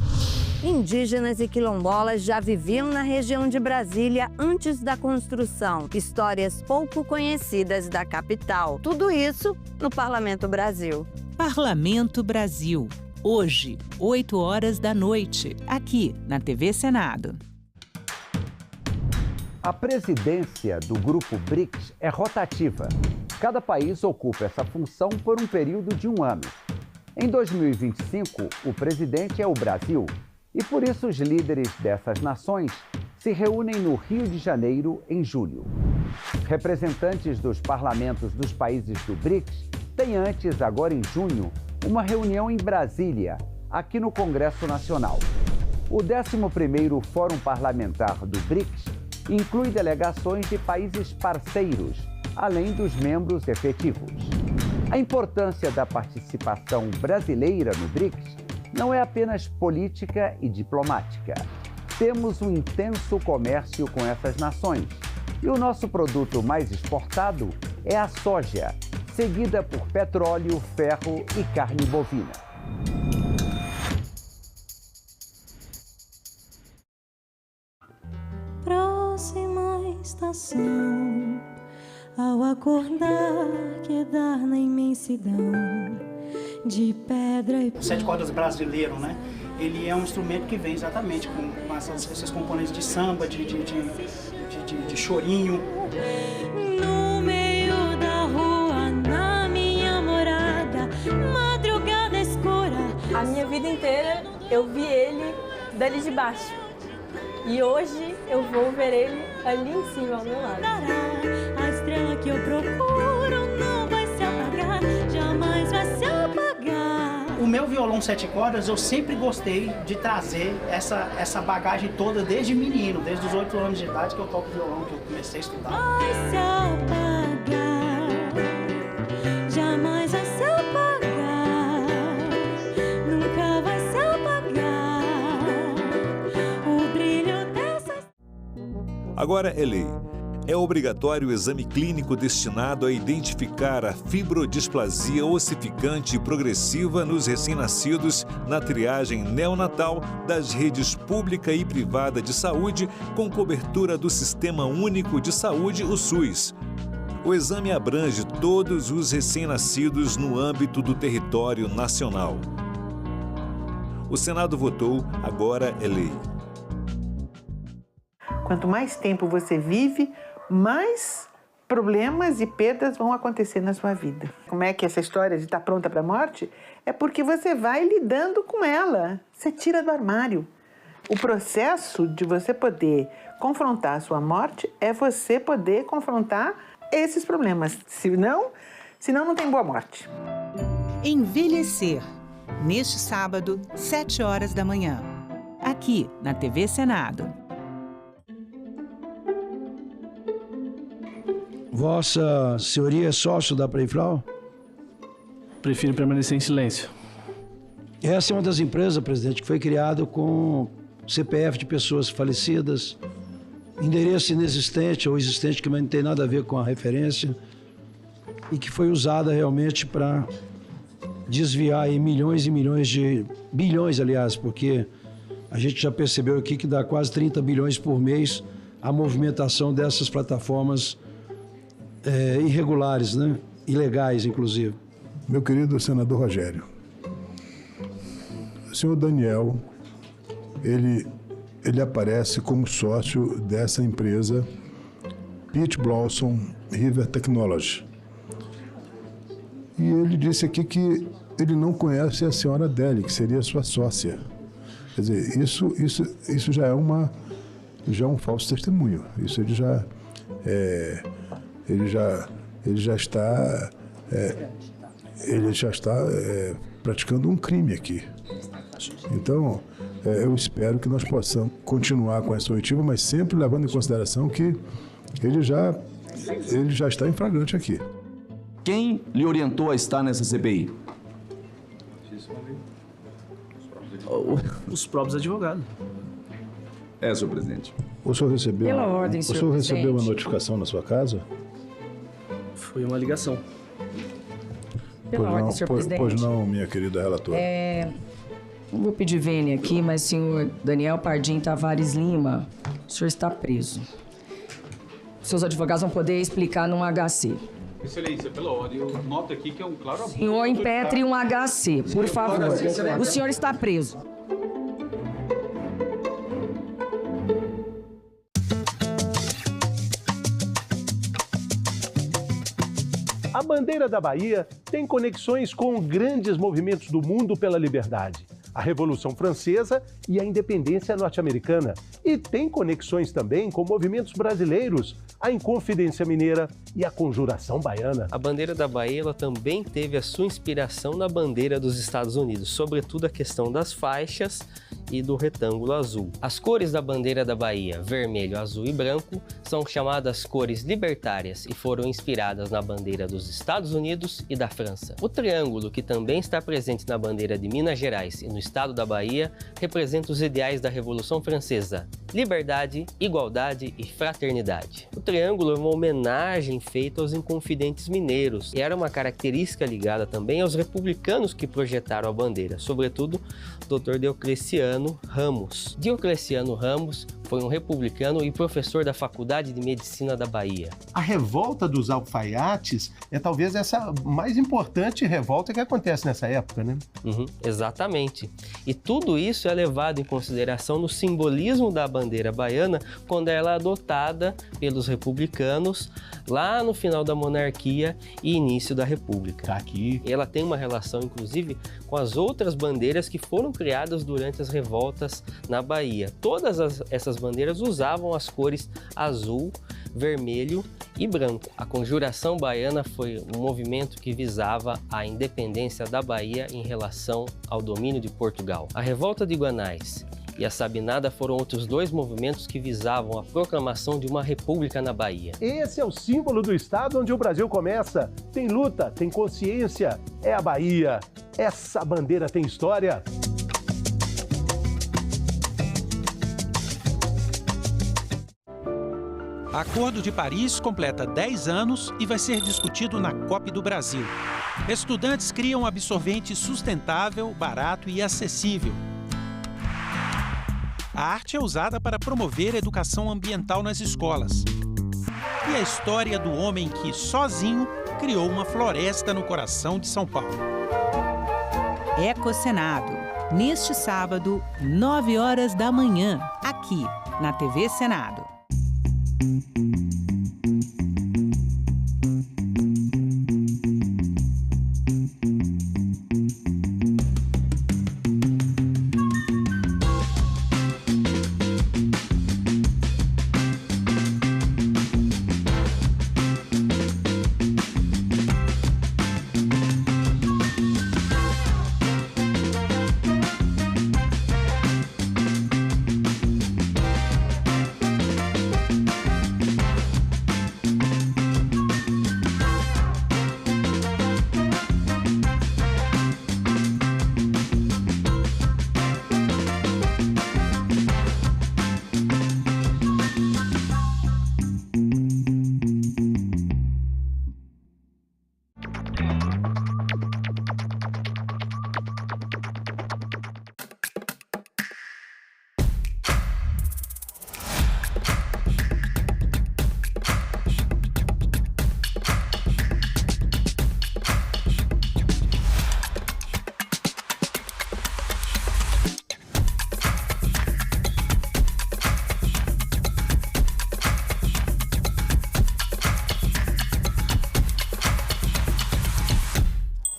[SPEAKER 11] Indígenas e quilombolas já viviam na região de Brasília antes da construção. Histórias pouco conhecidas da capital. Tudo isso no Parlamento Brasil.
[SPEAKER 9] Parlamento Brasil. Hoje, 8 horas da noite, aqui na TV Senado.
[SPEAKER 4] A presidência do Grupo BRICS é rotativa. Cada país ocupa essa função por um período de 1 ano. Em 2025, o presidente é o Brasil e por isso os líderes dessas nações se reúnem no Rio de Janeiro em julho. Representantes dos parlamentos dos países do BRICS têm antes, agora em junho, uma reunião em Brasília, aqui no Congresso Nacional. O 11º Fórum Parlamentar do BRICS inclui delegações de países parceiros, além dos membros efetivos. A importância da participação brasileira no BRICS não é apenas política e diplomática. Temos um intenso comércio com essas nações e o nosso produto mais exportado é a soja, seguida por petróleo, ferro e carne bovina.
[SPEAKER 5] Próxima estação, ao acordar, quedar na imensidão de pedra e...
[SPEAKER 6] O 7 cordas brasileiro, né? Ele é um instrumento que vem exatamente com esses componentes de samba, de chorinho.
[SPEAKER 5] No meio da rua, na minha morada, madrugada escura.
[SPEAKER 21] A minha vida inteira eu vi ele dali de baixo. E hoje eu vou ver ele ali em cima, ao meu lado.
[SPEAKER 5] A estrela que eu procuro não vai se apagar, jamais vai se apagar.
[SPEAKER 6] O meu violão 7 cordas, eu sempre gostei de trazer essa bagagem toda desde menino, desde os 8 anos de idade que eu toco violão, que eu comecei a estudar.
[SPEAKER 5] Vai se apagar, jamais vai se apagar, nunca vai se apagar o brilho dessa...
[SPEAKER 22] Agora é lei. É obrigatório o exame clínico destinado a identificar a fibrodisplasia ossificante progressiva nos recém-nascidos na triagem neonatal das redes pública e privada de saúde com cobertura do Sistema Único de Saúde, o SUS. O exame abrange todos os recém-nascidos no âmbito do território nacional. O Senado votou, agora é lei.
[SPEAKER 18] Quanto mais tempo você vive, mais problemas e perdas vão acontecer na sua vida. Como é que essa história de estar pronta para a morte? É porque você vai lidando com ela. Você tira do armário. O processo de você poder confrontar a sua morte é você poder confrontar esses problemas. Senão não tem boa morte.
[SPEAKER 9] Envelhecer. Neste sábado, 7 horas da manhã. Aqui na TV Senado.
[SPEAKER 19] Vossa Senhoria é sócio da Preifral?
[SPEAKER 20] Prefiro permanecer em silêncio.
[SPEAKER 19] Essa é uma das empresas, presidente, que foi criada com CPF de pessoas falecidas, endereço inexistente ou existente que não tem nada a ver com a referência e que foi usada realmente para desviar aí milhões e milhões de... bilhões, aliás, porque a gente já percebeu aqui que dá quase 30 bilhões por mês a movimentação dessas plataformas irregulares, né? Ilegais, inclusive.
[SPEAKER 24] Meu querido senador Rogério, o senhor Daniel, ele aparece como sócio dessa empresa Peach Blossom River Technology. E ele disse aqui que ele não conhece a senhora Adélia, que seria sua sócia. Quer dizer, isso já é um falso testemunho. Isso ele já está praticando um crime aqui. Então, eu espero que nós possamos continuar com essa oitiva, mas sempre levando em consideração que ele já está em flagrante aqui.
[SPEAKER 2] Quem lhe orientou a estar nessa CPI?
[SPEAKER 20] Os próprios advogados.
[SPEAKER 2] Senhor presidente.
[SPEAKER 24] O senhor recebeu,
[SPEAKER 21] Pela ordem, senhor presidente.
[SPEAKER 24] recebeu uma notificação na sua casa?
[SPEAKER 20] Foi uma ligação.
[SPEAKER 21] Pela ordem, senhor presidente.
[SPEAKER 24] Pois não, minha querida relatora.
[SPEAKER 21] Não vou pedir vênia aqui, mas senhor Daniel Pardim Tavares Lima, o senhor está preso. Seus advogados vão poder explicar num HC.
[SPEAKER 7] Excelência, pela ordem, eu noto aqui que é um claro abuso.
[SPEAKER 21] Senhor, impetre um HC, por favor. O senhor está preso.
[SPEAKER 17] A bandeira da Bahia tem conexões com grandes movimentos do mundo pela liberdade. A Revolução Francesa e a independência norte-americana. E tem conexões também com movimentos brasileiros, a Inconfidência Mineira e a Conjuração Baiana.
[SPEAKER 23] A bandeira da Bahia ela também teve a sua inspiração na bandeira dos Estados Unidos, sobretudo a questão das faixas e do retângulo azul. As cores da bandeira da Bahia, vermelho, azul e branco, são chamadas cores libertárias e foram inspiradas na bandeira dos Estados Unidos e da França. O triângulo, que também está presente na bandeira de Minas Gerais e no estado da Bahia, representa os ideais da Revolução Francesa: liberdade, igualdade e fraternidade. O triângulo é uma homenagem feita aos inconfidentes mineiros e era uma característica ligada também aos republicanos que projetaram a bandeira, sobretudo Dr. Diocleciano Ramos. Diocleciano Ramos foi um republicano e professor da Faculdade de Medicina da Bahia.
[SPEAKER 17] A revolta dos alfaiates é talvez essa mais importante revolta que acontece nessa época, né?
[SPEAKER 23] Exatamente. E tudo isso é levado em consideração no simbolismo da bandeira baiana quando ela é adotada pelos republicanos lá no final da monarquia e início da república.
[SPEAKER 17] Aqui.
[SPEAKER 23] Ela tem uma relação, inclusive, com as outras bandeiras que foram criadas durante as revoltas na Bahia. Todas essas bandeiras usavam as cores azul, vermelho e branco. A Conjuração Baiana foi um movimento que visava a independência da Bahia em relação ao domínio de Portugal. A Revolta de Guanais e a Sabinada foram outros dois movimentos que visavam a proclamação de uma república na Bahia.
[SPEAKER 17] Esse é o símbolo do estado onde o Brasil começa. Tem luta, tem consciência, é a Bahia. Essa bandeira tem história.
[SPEAKER 8] Acordo de Paris completa 10 anos e vai ser discutido na COP do Brasil. Estudantes criam absorvente sustentável, barato e acessível. A arte é usada para promover a educação ambiental nas escolas. E a história do homem que, sozinho, criou uma floresta no coração de São Paulo.
[SPEAKER 9] Ecocenado, neste sábado, 9 horas da manhã, aqui na TV Senado.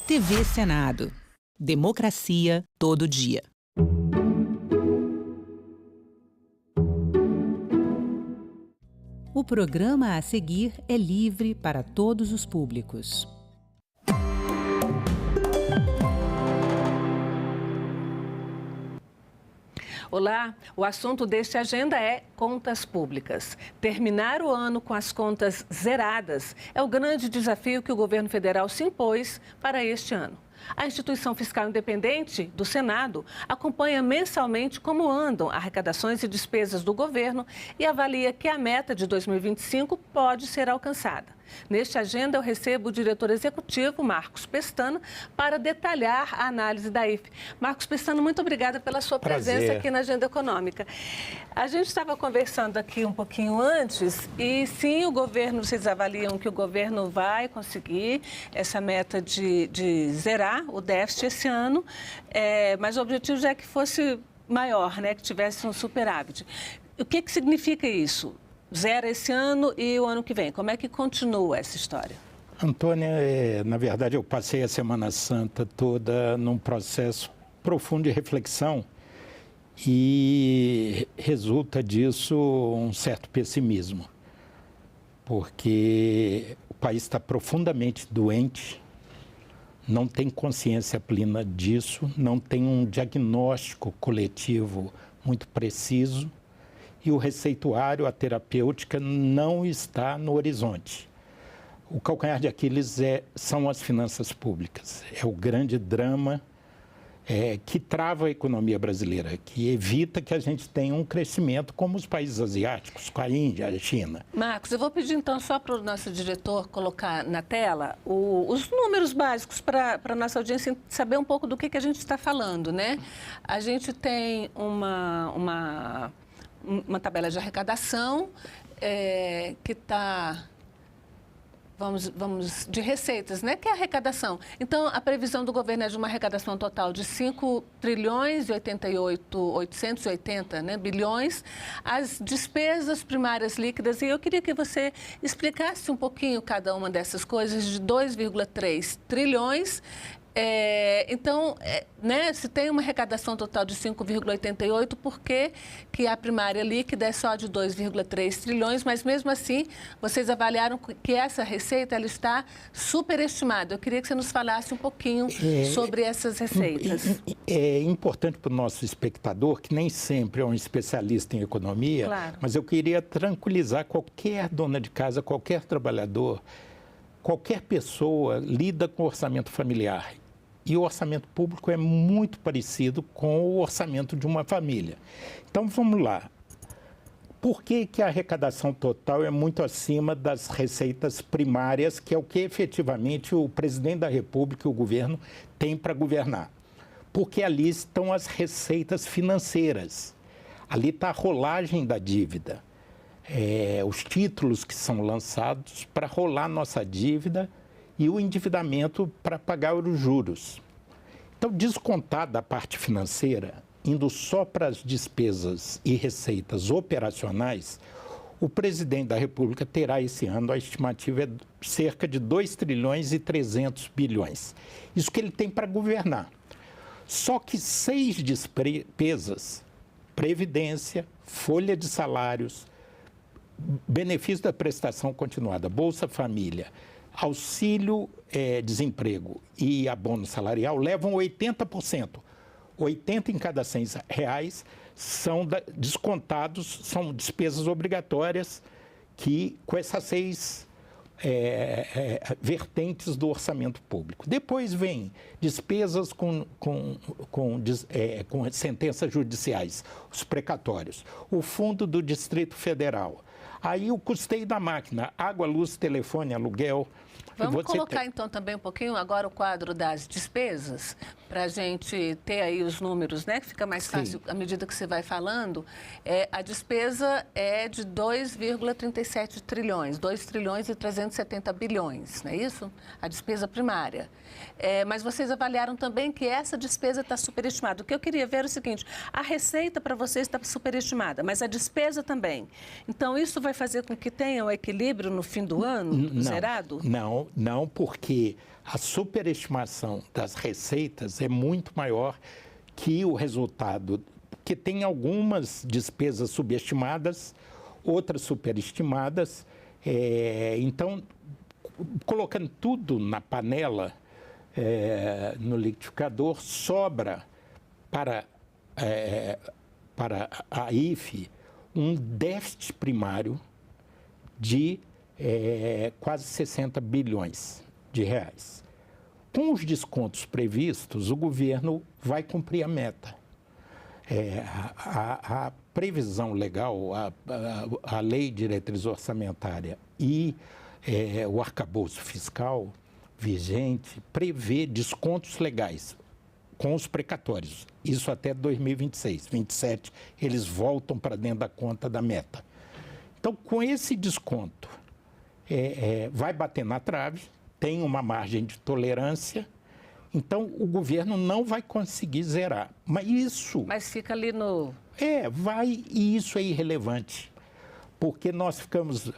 [SPEAKER 9] TV Senado. Democracia todo dia. O programa a seguir é livre para todos os públicos.
[SPEAKER 1] Olá, o assunto deste Agenda é contas públicas. Terminar o ano com as contas zeradas é o grande desafio que o governo federal se impôs para este ano. A Instituição Fiscal Independente do Senado acompanha mensalmente como andam arrecadações e despesas do governo e avalia que a meta de 2025 pode ser alcançada. Neste Agenda, eu recebo o diretor executivo, Marcos Pestana, para detalhar a análise da IFE. Marcos Pestana, muito obrigada pela sua presença aqui na Agenda Econômica. A gente estava conversando aqui um pouquinho antes e sim, o governo, vocês avaliam que o governo vai conseguir essa meta de zerar o déficit esse ano, mas o objetivo já é que fosse maior, né, que tivesse um superávit. O que significa isso? Zera esse ano e o ano que vem. Como é que continua essa história?
[SPEAKER 8] Antônia, na verdade, eu passei a Semana Santa toda num processo profundo de reflexão e resulta disso um certo pessimismo, porque o país está profundamente doente, não tem consciência plena disso, não tem um diagnóstico coletivo muito preciso. E o receituário, a terapêutica, não está no horizonte. O calcanhar de Aquiles são as finanças públicas. É o grande drama que trava a economia brasileira, que evita que a gente tenha um crescimento como os países asiáticos, com a Índia, a China.
[SPEAKER 1] Marcos, eu vou pedir então só para o nosso diretor colocar na tela os números básicos para a nossa audiência saber um pouco do que a gente está falando, né? A gente tem uma tabela de arrecadação que está, vamos, de receitas, né? Que é a arrecadação. Então, a previsão do governo é de uma arrecadação total de 5 trilhões e 880 bilhões. As despesas primárias líquidas, e eu queria que você explicasse um pouquinho cada uma dessas coisas, de 2,3 trilhões. Né, se tem uma arrecadação total de 5,88, por que a primária líquida é só de 2,3 trilhões, mas mesmo assim vocês avaliaram que essa receita ela está superestimada. Eu queria que você nos falasse um pouquinho sobre essas receitas.
[SPEAKER 8] É importante para o nosso espectador, que nem sempre é um especialista em economia, claro, mas eu queria tranquilizar qualquer dona de casa, qualquer trabalhador, qualquer pessoa lida com orçamento familiar. E o orçamento público é muito parecido com o orçamento de uma família. Então, vamos lá. Por que a arrecadação total é muito acima das receitas primárias, que é o que efetivamente o presidente da República e o governo têm para governar? Porque ali estão as receitas financeiras. Ali está a rolagem da dívida. Os títulos que são lançados para rolar nossa dívida e o endividamento para pagar os juros. Então, descontar da parte financeira, indo só para as despesas e receitas operacionais, o presidente da República terá esse ano, a estimativa é cerca de 2 trilhões e 300 bilhões. Isso que ele tem para governar. Só que 6 despesas, previdência, folha de salários, benefício da prestação continuada, Bolsa Família, auxílio desemprego e abono salarial levam 80%. 80 em cada 100 reais são descontados, são despesas obrigatórias que com essas 6 vertentes do orçamento público. Depois vem despesas com sentenças judiciais, os precatórios, o fundo do Distrito Federal. Aí o custeio da máquina, água, luz, telefone, aluguel.
[SPEAKER 1] Vamos colocar então também um pouquinho agora o quadro das despesas, para a gente ter aí os números, né? Que fica mais fácil à medida que você vai falando. A despesa é de 2,37 trilhões, 2 trilhões e 370 bilhões, não é isso? A despesa primária. Mas vocês avaliaram também que essa despesa está superestimada. O que eu queria ver é o seguinte, a receita para vocês está superestimada, mas a despesa também. Então, isso vai fazer com que tenha um equilíbrio no fim do ano, zerado?
[SPEAKER 8] Não, Não, porque a superestimação das receitas é muito maior que o resultado, porque tem algumas despesas subestimadas, outras superestimadas. Então, colocando tudo na panela, no liquidificador, sobra para a IFE um déficit primário de quase 60 bilhões de reais. Com os descontos previstos, o governo vai cumprir a meta. A previsão legal, a lei de diretriz orçamentária e o arcabouço fiscal vigente prevê descontos legais com os precatórios. Isso até 2026. 2027, eles voltam para dentro da conta da meta. Então, com esse desconto, vai bater na trave, tem uma margem de tolerância, então o governo não vai conseguir zerar. Mas
[SPEAKER 1] fica ali no...
[SPEAKER 8] E isso é irrelevante. Porque nós ficamos...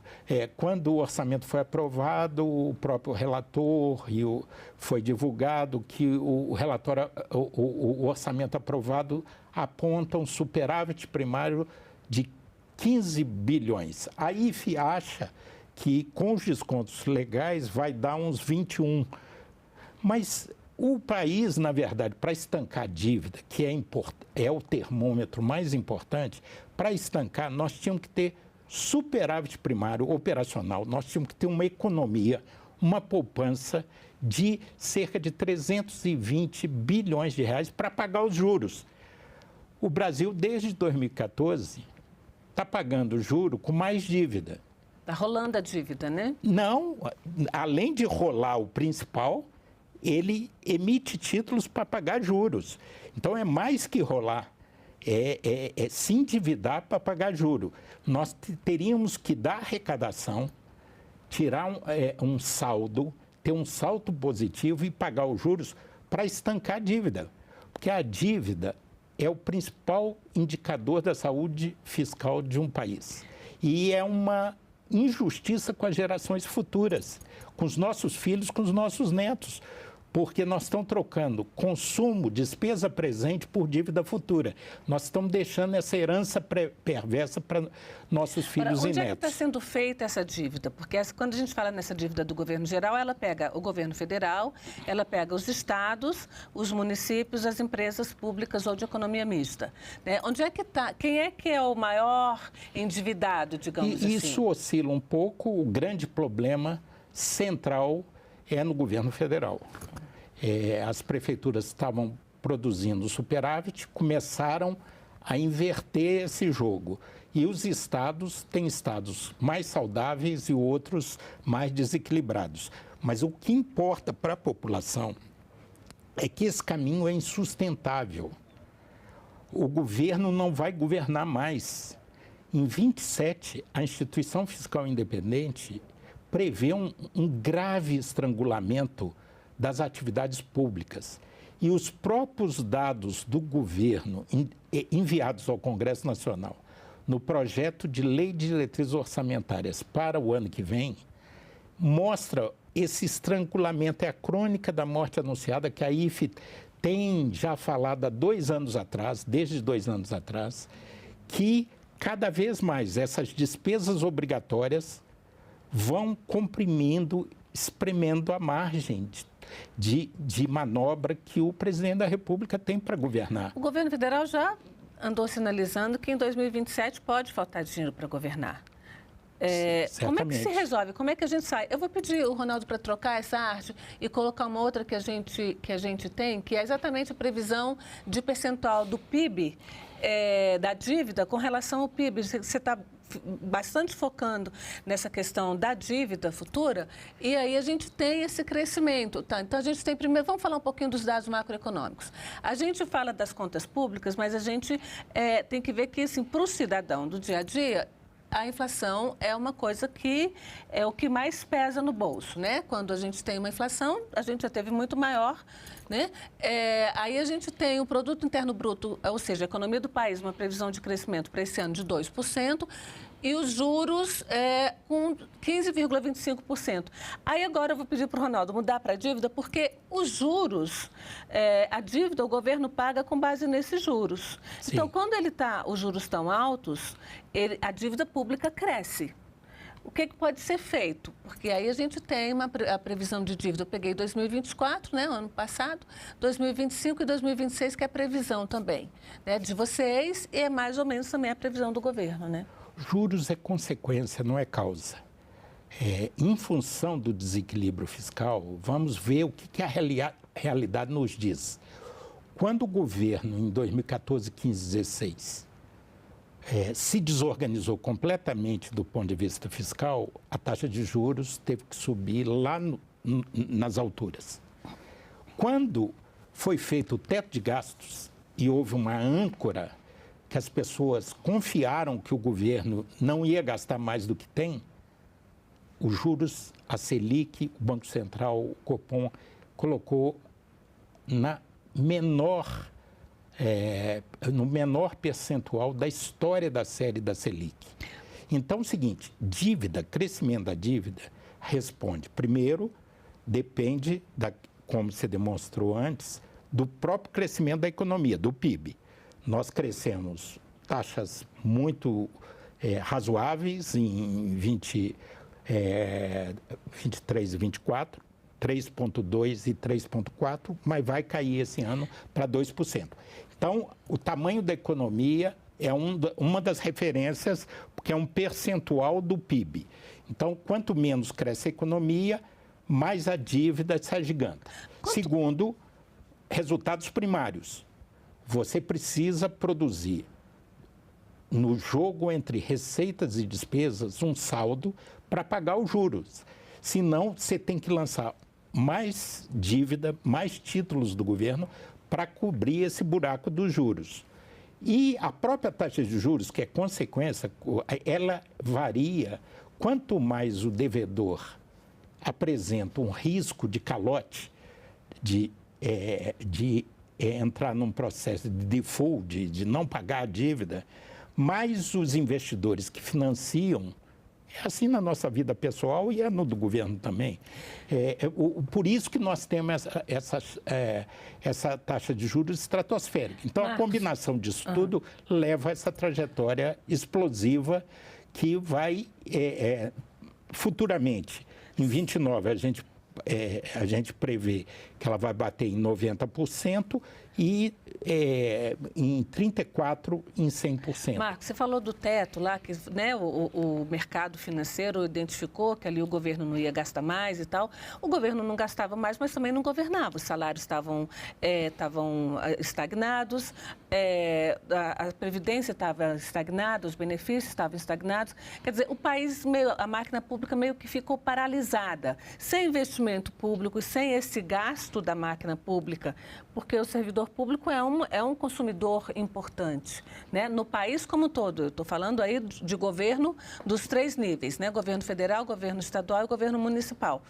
[SPEAKER 8] quando o orçamento foi aprovado, o próprio relator foi divulgado que o relatório, o orçamento aprovado aponta um superávit primário de 15 bilhões. A IFE acha que com os descontos legais vai dar uns 21. Mas o país, na verdade, para estancar a dívida, que é o termômetro mais importante, para estancar nós tínhamos que ter superávit primário operacional, nós tínhamos que ter uma economia, uma poupança de cerca de 320 bilhões de reais para pagar os juros. O Brasil, desde 2014, está pagando juro com mais dívida.
[SPEAKER 1] Está rolando a dívida, né?
[SPEAKER 8] Não, além de rolar o principal, ele emite títulos para pagar juros. Então, é mais que rolar. Se endividar para pagar juro. Nós teríamos que dar arrecadação, tirar um saldo, ter um saldo positivo e pagar os juros para estancar a dívida. Porque a dívida é o principal indicador da saúde fiscal de um país. E é uma injustiça com as gerações futuras, com os nossos filhos, com os nossos netos. Porque nós estamos trocando consumo, despesa presente por dívida futura. Nós estamos deixando essa herança perversa para nossos filhos e netos.
[SPEAKER 1] Onde é que está sendo feita essa dívida? Porque quando a gente fala nessa dívida do governo geral, ela pega o governo federal, ela pega os estados, os municípios, as empresas públicas ou de economia mista. Né? Onde é que está? Quem é que é o maior endividado, digamos assim?
[SPEAKER 8] Isso oscila um pouco. O grande problema central é no governo federal. As prefeituras estavam produzindo superávit, começaram a inverter esse jogo. E os estados têm estados mais saudáveis e outros mais desequilibrados. Mas o que importa para a população é que esse caminho é insustentável. O governo não vai governar mais. Em 27, a Instituição Fiscal Independente prevê um grave estrangulamento das atividades públicas. E os próprios dados do governo enviados ao Congresso Nacional no projeto de lei de diretrizes orçamentárias para o ano que vem mostra esse estrangulamento. É a crônica da morte anunciada que a IFE tem já falado há 2 anos atrás, desde 2 anos atrás, que cada vez mais essas despesas obrigatórias vão comprimindo, espremendo a margem de manobra que o presidente da República tem para governar.
[SPEAKER 1] O governo federal já andou sinalizando que em 2027 pode faltar dinheiro para governar. Como é que se resolve? Como é que a gente sai? Eu vou pedir o Ronaldo para trocar essa arte e colocar uma outra que a gente tem, que é exatamente a previsão de percentual do PIB, da dívida com relação ao PIB. Você está bastante focando nessa questão da dívida futura, e aí a gente tem esse crescimento. Tá? Então, a gente tem primeiro, vamos falar um pouquinho dos dados macroeconômicos. A gente fala das contas públicas, mas a gente tem que ver que, assim, para o cidadão do dia a dia, a inflação é uma coisa que é o que mais pesa no bolso, né? Quando a gente tem uma inflação, a gente já teve muito maior, né? Aí a gente tem o produto interno bruto, ou seja, a economia do país, uma previsão de crescimento para esse ano de 2%. e os juros com 15,25%. Aí agora eu vou pedir para o Ronaldo mudar para a dívida, porque os juros, a dívida, o governo paga com base nesses juros. Sim. Então, quando os juros estão altos, a dívida pública cresce. O que pode ser feito? Porque aí a gente tem a previsão de dívida. Eu peguei 2024, né, ano passado, 2025 e 2026, que é a previsão também, né, de vocês, e é mais ou menos também a previsão do governo, né?
[SPEAKER 8] Juros é consequência, não é causa. Em função do desequilíbrio fiscal, vamos ver o que a realidade nos diz. Quando o governo, em 2014, 15, 16, se desorganizou completamente do ponto de vista fiscal, a taxa de juros teve que subir lá nas alturas. Quando foi feito o teto de gastos e houve uma âncora que as pessoas confiaram que o governo não ia gastar mais do que tem, os juros, a Selic, o Banco Central, o Copom, colocou no menor percentual da história da série da Selic. Então, é o seguinte, dívida, crescimento da dívida, responde, primeiro, depende, como você demonstrou antes, do próprio crescimento da economia, do PIB. Nós crescemos taxas muito razoáveis em 23 e 24, 3,2% e 3,4%, mas vai cair esse ano para 2%. Então, o tamanho da economia é uma das referências, porque é um percentual do PIB. Então, quanto menos cresce a economia, mais a dívida se agiganta. Segundo, resultados primários. Você precisa produzir, no jogo entre receitas e despesas, um saldo para pagar os juros. Senão, você tem que lançar mais dívida, mais títulos do governo para cobrir esse buraco dos juros. E a própria taxa de juros, que é consequência, ela varia. Quanto mais o devedor apresenta um risco de calote, de entrar num processo de default, de não pagar a dívida, mais os investidores que financiam. É assim na nossa vida pessoal e é no do governo também. Por isso que nós temos essa taxa de juros estratosférica. Então, a combinação disso tudo leva a essa trajetória explosiva que vai, futuramente, em 29, a gente prevê que ela vai bater em 90% e em 34% em 100%.
[SPEAKER 1] Marcos, você falou do teto lá, que né, o mercado financeiro identificou que ali o governo não ia gastar mais e tal. O governo não gastava mais, mas também não governava. Os salários estavam estagnados, a Previdência estava estagnada, os benefícios estavam estagnados. Quer dizer, o país, a máquina pública meio que ficou paralisada, sem investimento público, sem esse gasto da máquina pública, porque o servidor público é um consumidor importante, né? No país como um todo. Eu estou falando aí de governo dos 3 níveis, né? Governo federal, governo estadual e governo municipal.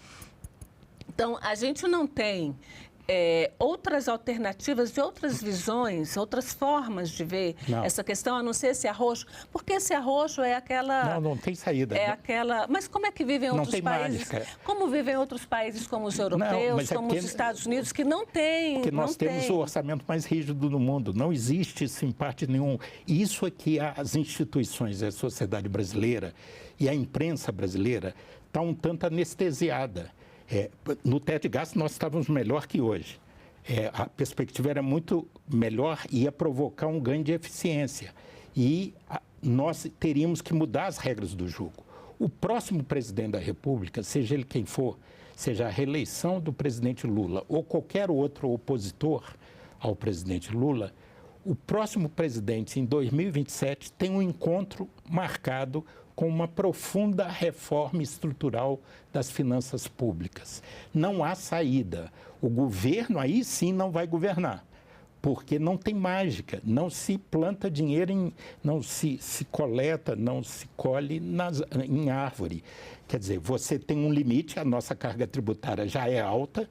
[SPEAKER 1] Então, a gente não tem outras alternativas e outras visões, outras formas de ver essa questão, a não ser esse arroxo, porque esse arroxo é aquela...
[SPEAKER 8] Não tem saída.
[SPEAKER 1] Mas como é que vivem outros países? Mágica. Como vivem outros países como os europeus, como os Estados Unidos, que não têm...
[SPEAKER 8] Porque nós temos o orçamento mais rígido do mundo, não existe isso em parte nenhuma. Isso é que as instituições, a sociedade brasileira e a imprensa brasileira estão um tanto anestesiada. No teto de gastos nós estávamos melhor que hoje. A perspectiva era muito melhor e ia provocar um ganho de eficiência. E nós teríamos que mudar as regras do jogo. O próximo presidente da República, seja ele quem for, seja a reeleição do presidente Lula ou qualquer outro opositor ao presidente Lula, o próximo presidente, em 2027, tem um encontro marcado com uma profunda reforma estrutural das finanças públicas. Não há saída. O governo aí sim não vai governar, porque não tem mágica, não se planta dinheiro, não se coleta, não se colhe em árvore. Quer dizer, você tem um limite, a nossa carga tributária já é alta,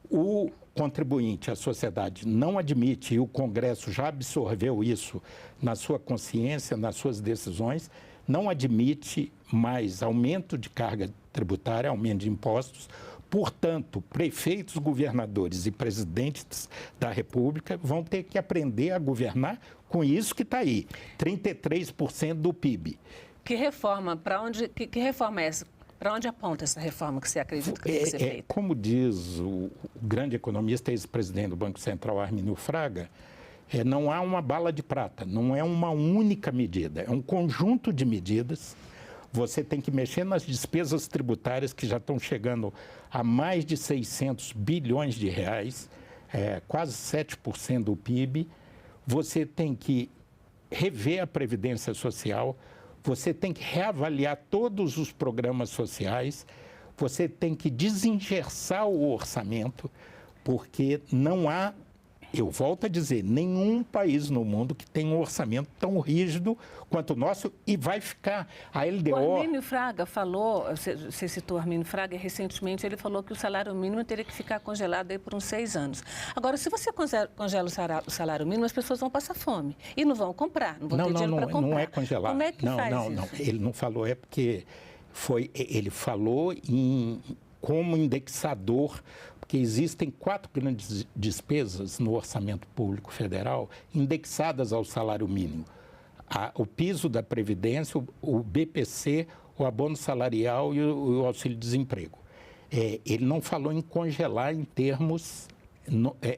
[SPEAKER 8] o contribuinte, a sociedade, não admite, e o Congresso já absorveu isso na sua consciência, nas suas decisões, não admite mais aumento de carga tributária, aumento de impostos. Portanto, prefeitos, governadores e presidentes da República vão ter que aprender a governar com isso que está aí, 33% do PIB.
[SPEAKER 1] Que reforma? Que reforma é essa? Para onde aponta essa reforma que você acredita que tem que ser feita?
[SPEAKER 8] Como diz o grande economista e ex-presidente do Banco Central, Arminio Fraga, não há uma bala de prata, não é uma única medida, é um conjunto de medidas. Você tem que mexer nas despesas tributárias que já estão chegando a mais de 600 bilhões de reais, quase 7% do PIB. Você tem que rever a Previdência Social, você tem que reavaliar todos os programas sociais, você tem que desengerçar o orçamento, porque não há, eu volto a dizer, nenhum país no mundo que tem um orçamento tão rígido quanto o nosso e vai ficar. A LDO...
[SPEAKER 1] O Arminio Fraga falou, você citou o Arminio Fraga, recentemente ele falou que o salário mínimo teria que ficar congelado aí por uns 6 anos. Agora, se você congela o salário mínimo, as pessoas vão passar fome e não vão comprar, não vão ter dinheiro para comprar.
[SPEAKER 8] Não é congelado.
[SPEAKER 1] Como é que faz isso?
[SPEAKER 8] Não, ele não falou, é porque ele falou como indexador, porque existem 4 grandes despesas no orçamento público federal indexadas ao salário mínimo. O piso da Previdência, o BPC, o abono salarial e o auxílio-desemprego. Ele não falou em congelar em termos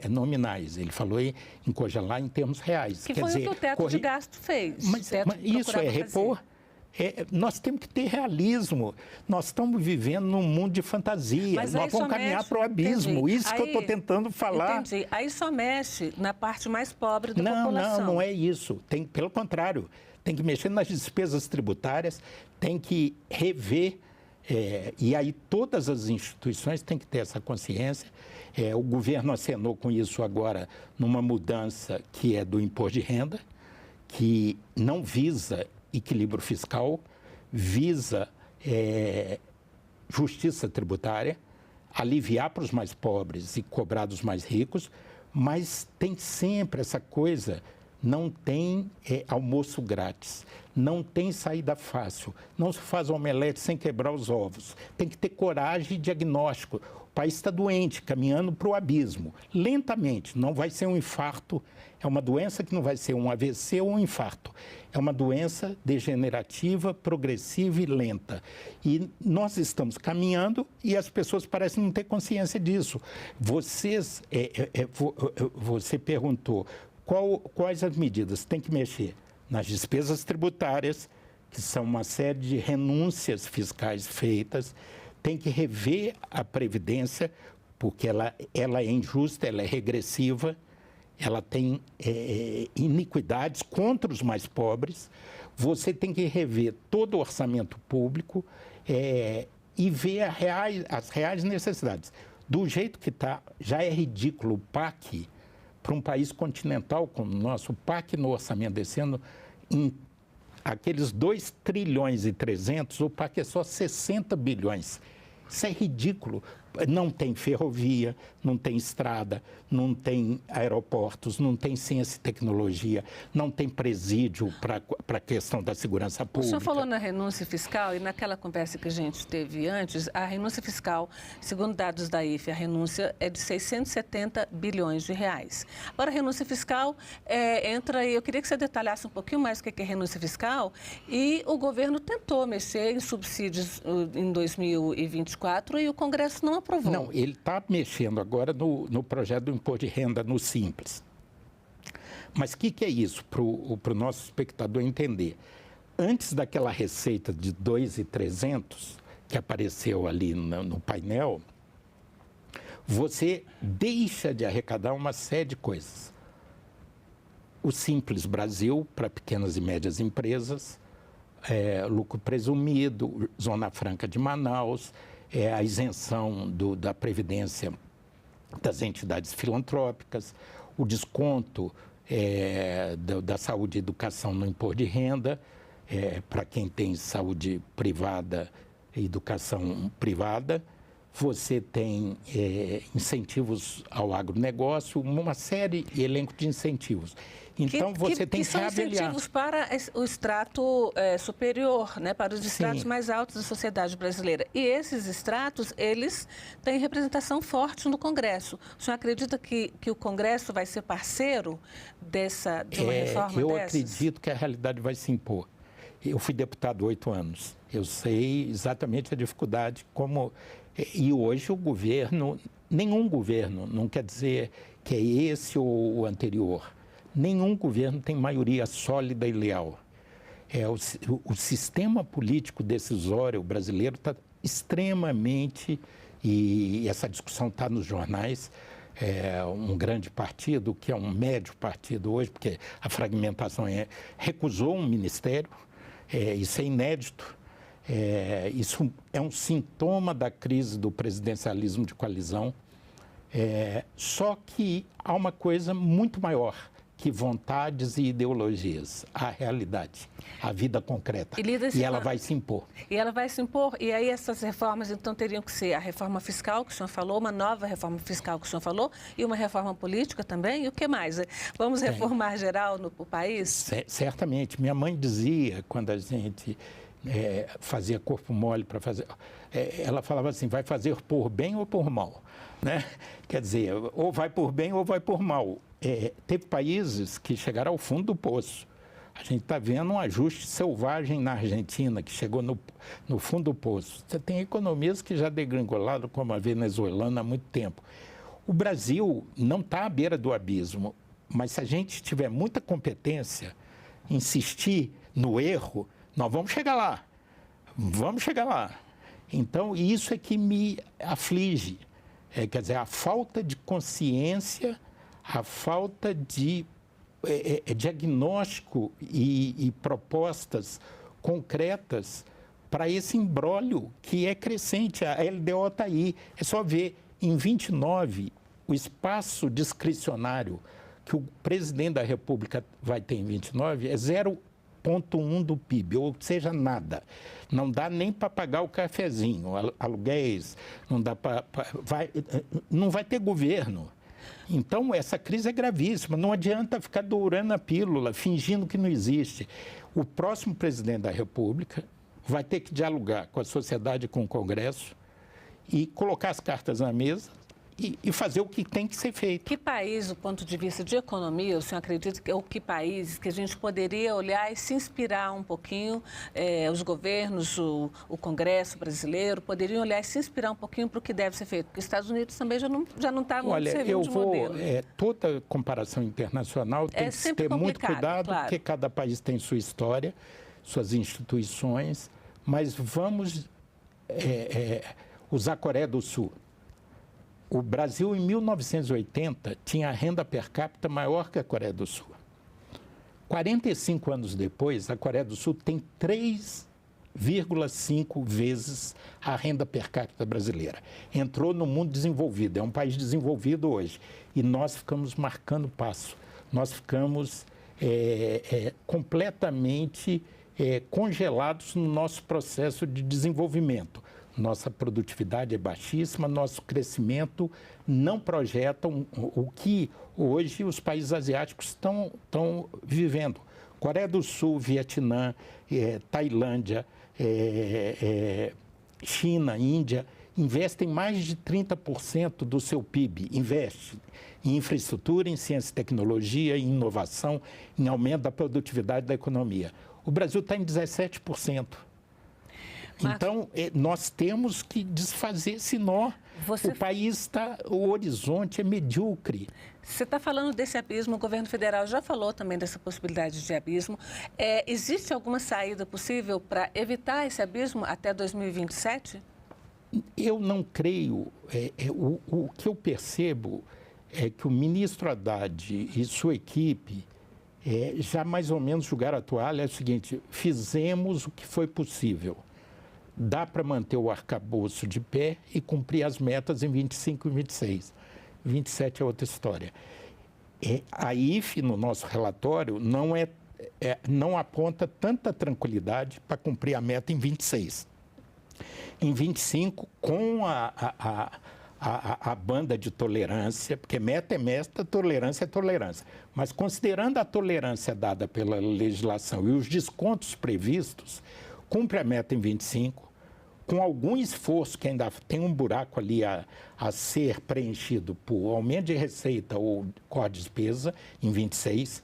[SPEAKER 8] nominais, ele falou em congelar em termos reais.
[SPEAKER 1] Que foi o que o teto de gasto fez.
[SPEAKER 8] Mas isso é repor. Nós temos que ter realismo. Nós estamos vivendo num mundo de fantasia. Nós vamos caminhar para o abismo.
[SPEAKER 1] Entendi.
[SPEAKER 8] Isso que eu estou tentando falar.
[SPEAKER 1] Entendi. Aí só mexe na parte mais pobre da população.
[SPEAKER 8] Não é isso. Pelo contrário, tem que mexer nas despesas tributárias, tem que rever. E aí todas as instituições têm que ter essa consciência. O governo acenou com isso agora numa mudança que é do imposto de renda, que não visa equilíbrio fiscal, visa justiça tributária, aliviar para os mais pobres e cobrar dos mais ricos, mas tem sempre essa coisa, não tem almoço grátis, não tem saída fácil, não se faz omelete sem quebrar os ovos, tem que ter coragem e diagnóstico. O país está doente, caminhando para o abismo, lentamente, não vai ser um infarto, é uma doença que não vai ser um AVC ou um infarto, é uma doença degenerativa, progressiva e lenta. E nós estamos caminhando e as pessoas parecem não ter consciência disso. Você perguntou quais as medidas tem que mexer nas despesas tributárias, que são uma série de renúncias fiscais feitas, tem que rever a Previdência, porque ela é injusta, ela é regressiva, ela tem iniquidades contra os mais pobres. Você tem que rever todo o orçamento público e ver as reais necessidades. Do jeito que está, já é ridículo o PAC para um país continental como o nosso. O PAC no orçamento desse ano, em aqueles 2 trilhões e 300, o PAC é só 60 bilhões. Isso é ridículo. Não tem ferrovia, não tem estrada, não tem aeroportos, não tem ciência e tecnologia, não tem presídio para a questão da segurança pública.
[SPEAKER 1] O senhor falou na renúncia fiscal e naquela conversa que a gente teve antes, a renúncia fiscal, segundo dados da IFE, a renúncia é de 670 bilhões de reais. Agora, a renúncia fiscal entra aí, eu queria que você detalhasse um pouquinho mais o que é renúncia fiscal, e o governo tentou mexer em subsídios em 2024 e o Congresso não aprovou.
[SPEAKER 8] Não, ele está mexendo agora no projeto do imposto de renda no Simples. Mas o que é isso para o nosso espectador entender? Antes daquela receita de 2.300 que apareceu ali no painel, você deixa de arrecadar uma série de coisas. O Simples Brasil, para pequenas e médias empresas, lucro presumido, Zona Franca de Manaus, a isenção da Previdência das entidades filantrópicas, o desconto da saúde e educação no imposto de renda, para quem tem saúde privada e educação privada, você tem incentivos ao agronegócio, uma série e elenco de incentivos. Então, você tem que
[SPEAKER 1] são
[SPEAKER 8] reavaliar.
[SPEAKER 1] incentivos para o extrato superior, né, para os estratos
[SPEAKER 8] Sim.
[SPEAKER 1] mais altos da sociedade brasileira. E esses estratos, eles têm representação forte no Congresso. O senhor acredita que o Congresso vai ser parceiro de uma reforma
[SPEAKER 8] eu
[SPEAKER 1] dessas?
[SPEAKER 8] acredito que a realidade vai se impor. Eu fui deputado há 8 anos. Eu sei exatamente a dificuldade como... E hoje o governo, nenhum governo, não quer dizer que é esse ou o anterior, nenhum governo tem maioria sólida e leal. O sistema político decisório brasileiro está extremamente, e essa discussão está nos jornais, um grande partido, que é um médio partido hoje, porque a fragmentação recusou um ministério, isso é inédito. Isso é um sintoma da crise do presidencialismo de coalizão, só que há uma coisa muito maior que vontades e ideologias, a realidade, a vida concreta, e ela vai se impor.
[SPEAKER 1] E ela vai se impor, e aí essas reformas então teriam que ser a reforma fiscal que o senhor falou, uma nova reforma fiscal que o senhor falou, e uma reforma política também, e o que mais? Vamos reformar geral no país?
[SPEAKER 8] Certamente, minha mãe dizia, quando a gente... fazia corpo mole para fazer... ela falava assim, vai fazer por bem ou por mal, né? Quer dizer, ou vai por bem ou vai por mal. Teve países que chegaram ao fundo do poço. A gente está vendo um ajuste selvagem na Argentina, que chegou no fundo do poço. Você tem economias que já degringolaram, como a venezuelana, há muito tempo. O Brasil não está à beira do abismo, mas se a gente tiver muita competência, insistir no erro, nós vamos chegar lá. Vamos chegar lá. Então, isso é que me aflige. Quer dizer, a falta de consciência, a falta de diagnóstico e propostas concretas para esse imbróglio que é crescente. A LDO está aí. É só ver, em 29, o espaço discricionário que o presidente da República vai ter em 29 é 0,1 do PIB, ou seja, nada. Não dá nem para pagar o cafezinho, aluguéis, não vai ter governo. Então, essa crise é gravíssima, não adianta ficar dourando a pílula, fingindo que não existe. O próximo presidente da República vai ter que dialogar com a sociedade e com o Congresso e colocar as cartas na mesa e fazer o que tem que ser feito.
[SPEAKER 1] Que país, do ponto de vista de economia, o senhor acredita que países que a gente poderia olhar e se inspirar um pouquinho, os governos, o Congresso brasileiro, poderiam olhar e se inspirar um pouquinho para o que deve ser feito? Porque os Estados Unidos também já não está muito servindo de modelo.
[SPEAKER 8] Toda comparação internacional tem que ter muito cuidado, claro, porque cada país tem sua história, suas instituições, mas vamos usar a Coreia do Sul. O Brasil, em 1980, tinha a renda per capita maior que a Coreia do Sul. 45 anos depois, a Coreia do Sul tem 3,5 vezes a renda per capita brasileira. Entrou no mundo desenvolvido, é um país desenvolvido hoje. E nós ficamos marcando passo. Nós ficamos completamente congelados no nosso processo de desenvolvimento. Nossa produtividade é baixíssima, nosso crescimento não projeta o que hoje os países asiáticos estão vivendo. Coreia do Sul, Vietnã, Tailândia, China, Índia, investem mais de 30% do seu PIB, investe em infraestrutura, em ciência e tecnologia, em inovação, em aumento da produtividade da economia. O Brasil está em 17%. Então, nós temos que desfazer esse nó. O país está, o horizonte é medíocre.
[SPEAKER 1] Você está falando desse abismo, o governo federal já falou também dessa possibilidade de abismo. Existe alguma saída possível para evitar esse abismo até 2027?
[SPEAKER 8] Eu não creio. O que eu percebo é que o ministro Haddad e sua equipe já mais ou menos jogaram a toalha. É o seguinte, fizemos o que foi possível. Dá para manter o arcabouço de pé e cumprir as metas em 25 e 26. 27 é outra história. A IFE, no nosso relatório, não aponta tanta tranquilidade para cumprir a meta em 26. em 25 com a banda de tolerância, porque meta é meta, tolerância é tolerância. Mas considerando a tolerância dada pela legislação e os descontos previstos, cumpre a meta em 25, com algum esforço, que ainda tem um buraco ali a ser preenchido por aumento de receita ou corte de despesa, em 26,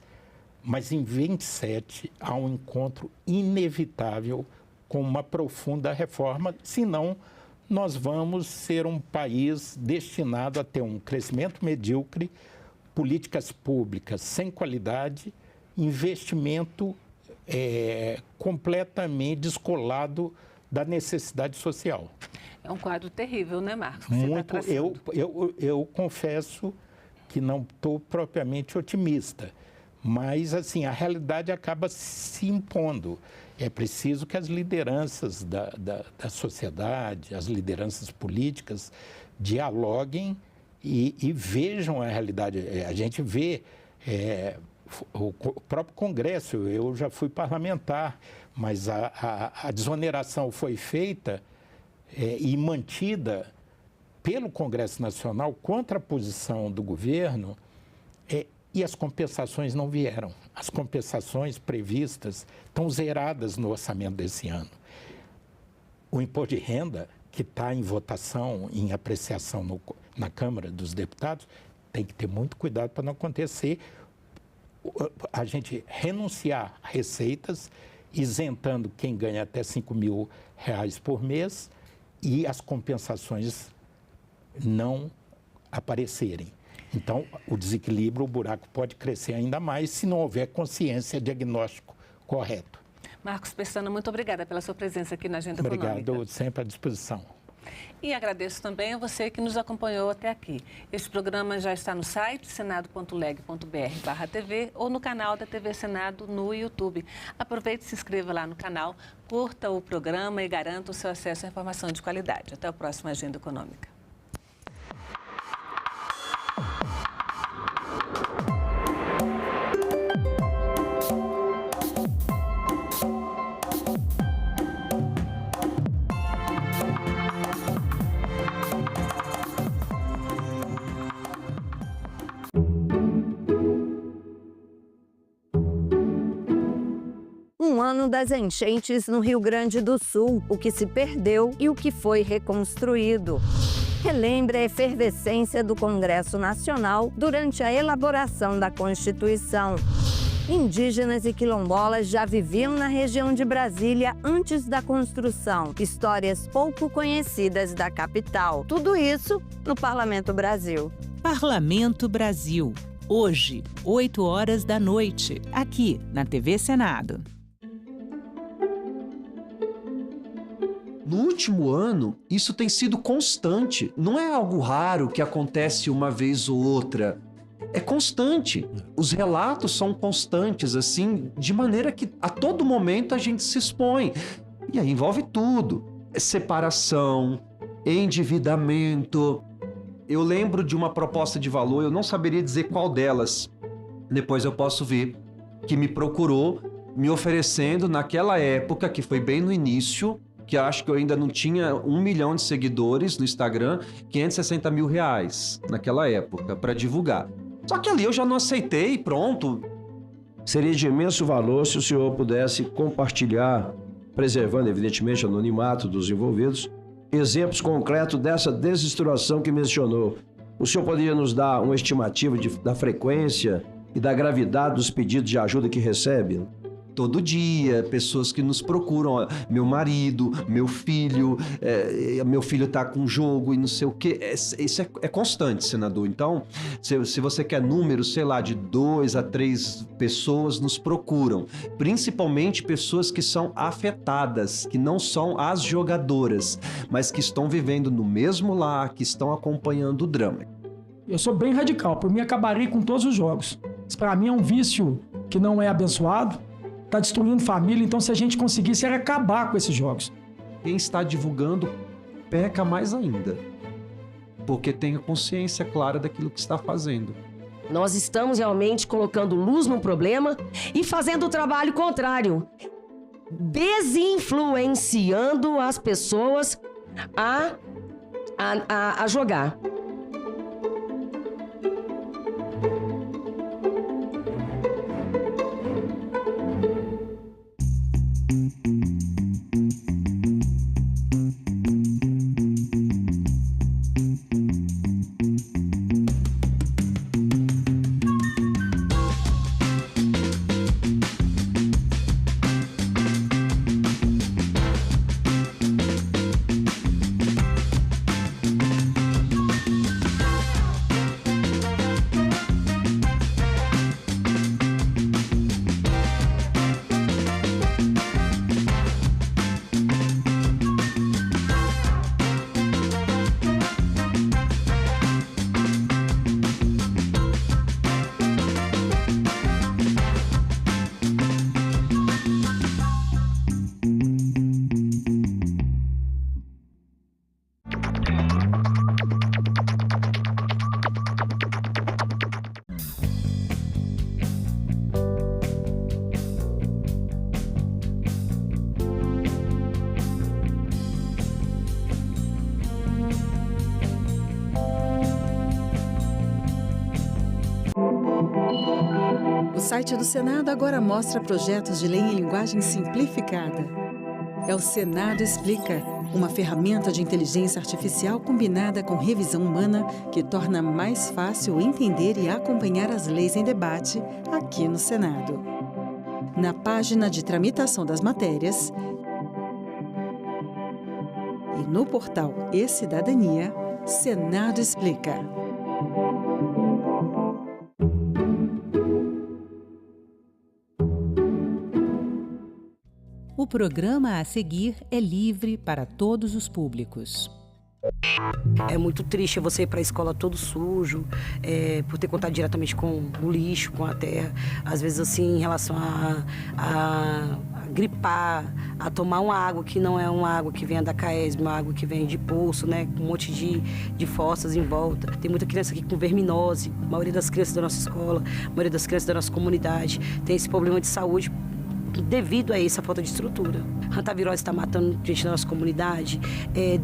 [SPEAKER 8] mas em 27 há um encontro inevitável com uma profunda reforma, senão nós vamos ser um país destinado a ter um crescimento medíocre, políticas públicas sem qualidade, investimento completamente descolado da necessidade social.
[SPEAKER 1] É um quadro terrível, né, Marcos?
[SPEAKER 8] Muito. Eu confesso que não estou propriamente otimista, mas assim a realidade acaba se impondo. É preciso que as lideranças da sociedade, as lideranças políticas, dialoguem e vejam a realidade. A gente vê o próprio Congresso, eu já fui parlamentar, mas a desoneração foi feita e mantida pelo Congresso Nacional contra a posição do governo e as compensações não vieram. As compensações previstas estão zeradas no orçamento desse ano. O imposto de renda, que está em votação, em apreciação na Câmara dos Deputados, tem que ter muito cuidado para não acontecer a gente renunciar a receitas, isentando quem ganha até R$5.000 por mês e as compensações não aparecerem. Então, o desequilíbrio, o buraco pode crescer ainda mais se não houver consciência, diagnóstico correto.
[SPEAKER 1] Marcos Pestana, muito obrigada pela sua presença aqui na Agenda Econômica.
[SPEAKER 8] Obrigado, sempre à disposição.
[SPEAKER 1] E agradeço também a você que nos acompanhou até aqui. Este programa já está no site senado.leg.br/TV ou no canal da TV Senado no YouTube. Aproveite e se inscreva lá no canal, curta o programa e garanta o seu acesso à informação de qualidade. Até o próximo Agenda Econômica.
[SPEAKER 11] Um ano das enchentes no Rio Grande do Sul, o que se perdeu e o que foi reconstruído. Relembra a efervescência do Congresso Nacional durante a elaboração da Constituição. Indígenas e quilombolas já viviam na região de Brasília antes da construção. Histórias pouco conhecidas da capital. Tudo isso no Parlamento Brasil.
[SPEAKER 9] Parlamento Brasil. Hoje, 20h, aqui na TV Senado.
[SPEAKER 10] No último ano, isso tem sido constante. Não é algo raro que acontece uma vez ou outra. É constante. Os relatos são constantes, assim, de maneira que a todo momento a gente se expõe. E aí envolve tudo. Separação, endividamento. Eu lembro de uma proposta de valor, eu não saberia dizer qual delas. Depois eu posso ver, que me procurou, me oferecendo naquela época, que foi bem no início, que acho que eu ainda não tinha 1 milhão de seguidores no Instagram, R$560 mil naquela época, para divulgar. Só que ali eu já não aceitei e pronto.
[SPEAKER 19] Seria de imenso valor se o senhor pudesse compartilhar, preservando evidentemente o anonimato dos envolvidos, exemplos concretos dessa desestruturação que mencionou. O senhor poderia nos dar uma estimativa da frequência e da gravidade dos pedidos de ajuda que recebe?
[SPEAKER 10] Todo dia, pessoas que nos procuram, meu marido, meu filho tá com jogo e não sei o quê. Isso é constante, senador. Então, se você quer números, sei lá, de 2 a 3 pessoas nos procuram. Principalmente pessoas que são afetadas, que não são as jogadoras, mas que estão vivendo no mesmo lar, que estão acompanhando o drama.
[SPEAKER 12] Eu sou bem radical, por mim acabarei com todos os jogos. Isso para mim é um vício que não é abençoado. Está destruindo família, então se a gente conseguisse era acabar com esses jogos.
[SPEAKER 10] Quem está divulgando peca mais ainda, porque tem a consciência clara daquilo que está fazendo.
[SPEAKER 13] Nós estamos realmente colocando luz no problema e fazendo o trabalho contrário, desinfluenciando as pessoas a jogar.
[SPEAKER 3] O site do Senado agora mostra projetos de lei em linguagem simplificada. É o Senado Explica, uma ferramenta de inteligência artificial combinada com revisão humana que torna mais fácil entender e acompanhar as leis em debate aqui no Senado. Na página de tramitação das matérias e no portal E-Cidadania, Senado Explica.
[SPEAKER 9] O programa a seguir é livre para todos os públicos.
[SPEAKER 14] É muito triste você ir para a escola todo sujo, por ter contato diretamente com o lixo, com a terra. Às vezes, assim, em relação a gripar, a tomar uma água que não é uma água que vem da CAESB, uma água que vem de poço, né, com um monte de fossas em volta. Tem muita criança aqui com verminose, a maioria das crianças da nossa escola, a maioria das crianças da nossa comunidade tem esse problema de saúde devido a essa falta de estrutura. Hantavirose está matando gente na nossa comunidade,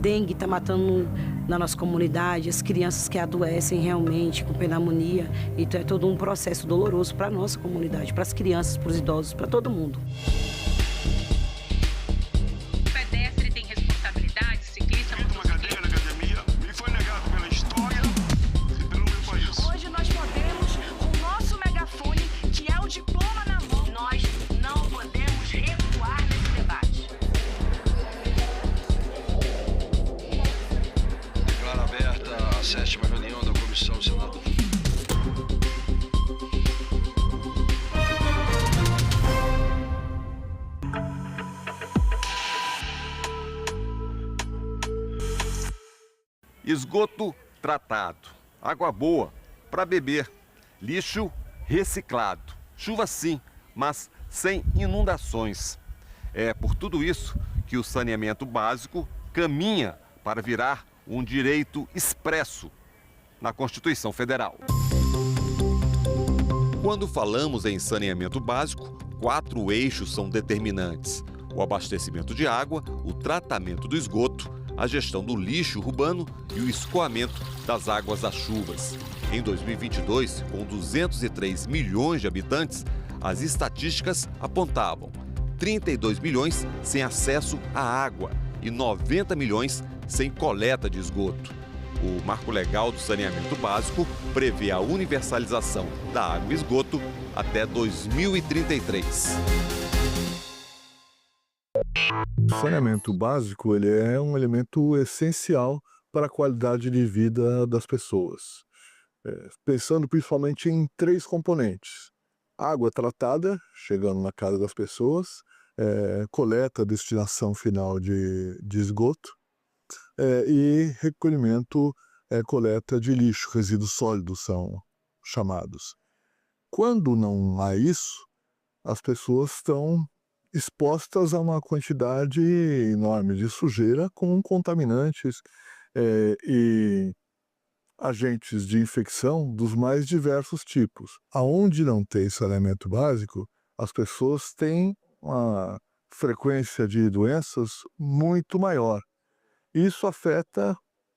[SPEAKER 14] dengue está matando na nossa comunidade, as crianças que adoecem realmente com pneumonia. Então é todo um processo doloroso para a nossa comunidade, para as crianças, para os idosos, para todo mundo.
[SPEAKER 15] O pedestre tem responsabilidade, ciclista, motociclista. Na academia, me foi negado pela história e pelo meu país. Hoje nós podemos, com o nosso megafone, que é o diploma na mão, nós não podemos recuar nesse debate.
[SPEAKER 16] Declaro aberta a 7ª reunião da Comissão Senado.
[SPEAKER 25] Esgoto tratado, água boa para beber, lixo reciclado, chuva sim, mas sem inundações. É por tudo isso que o saneamento básico caminha para virar um direito expresso na Constituição Federal. Quando falamos em saneamento básico, 4 eixos são determinantes: o abastecimento de água, o tratamento do esgoto, a gestão do lixo urbano e o escoamento das águas das chuvas. Em 2022, com 203 milhões de habitantes, as estatísticas apontavam 32 milhões sem acesso à água e 90 milhões sem coleta de esgoto. O Marco Legal do Saneamento Básico prevê a universalização da água e esgoto até 2033.
[SPEAKER 26] O saneamento básico ele é um elemento essencial para a qualidade de vida das pessoas, pensando principalmente em 3 componentes: água tratada, chegando na casa das pessoas, coleta, destinação final de esgoto e recolhimento, coleta de lixo, resíduos sólidos são chamados. Quando não há isso, as pessoas estão expostas a uma quantidade enorme de sujeira com contaminantes e agentes de infecção dos mais diversos tipos. Aonde não tem saneamento básico, as pessoas têm uma frequência de doenças muito maior. Isso afeta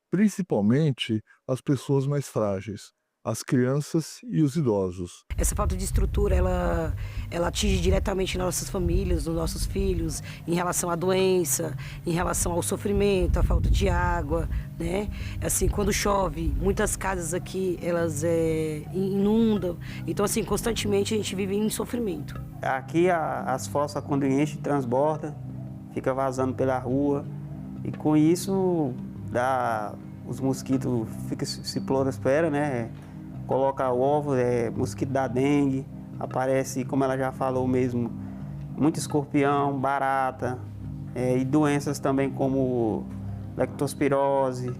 [SPEAKER 26] principalmente as pessoas mais frágeis, as crianças e os idosos.
[SPEAKER 14] Essa falta de estrutura, ela atinge diretamente nossas famílias, os nossos filhos, em relação à doença, em relação ao sofrimento, à falta de água, né? Assim, quando chove, muitas casas aqui, elas inundam. Então, assim, constantemente a gente vive em sofrimento.
[SPEAKER 2] Aqui as fossas, quando enche, transborda, fica vazando pela rua. E com isso, os mosquitos se proliferam, né? Coloca o ovo, mosquito da dengue, aparece, como ela já falou mesmo, muito escorpião, barata, e doenças também como leptospirose,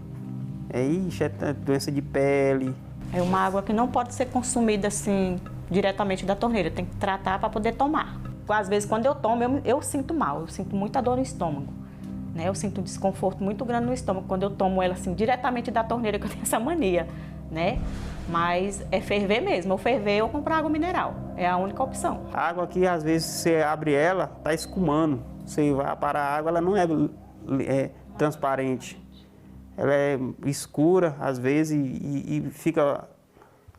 [SPEAKER 2] doença de pele.
[SPEAKER 4] É uma água que não pode ser consumida assim diretamente da torneira, tem que tratar para poder tomar. Às vezes quando eu tomo, eu sinto mal, eu sinto muita dor no estômago. Né? Eu sinto um desconforto muito grande no estômago quando eu tomo ela assim diretamente da torneira, que eu tenho essa mania, né? Mas é ferver mesmo, ou ferver ou comprar água mineral, é a única opção.
[SPEAKER 2] A água aqui, às vezes, você abre ela, tá escumando. Você vai para a água, ela não é transparente. Ela é escura, às vezes, e fica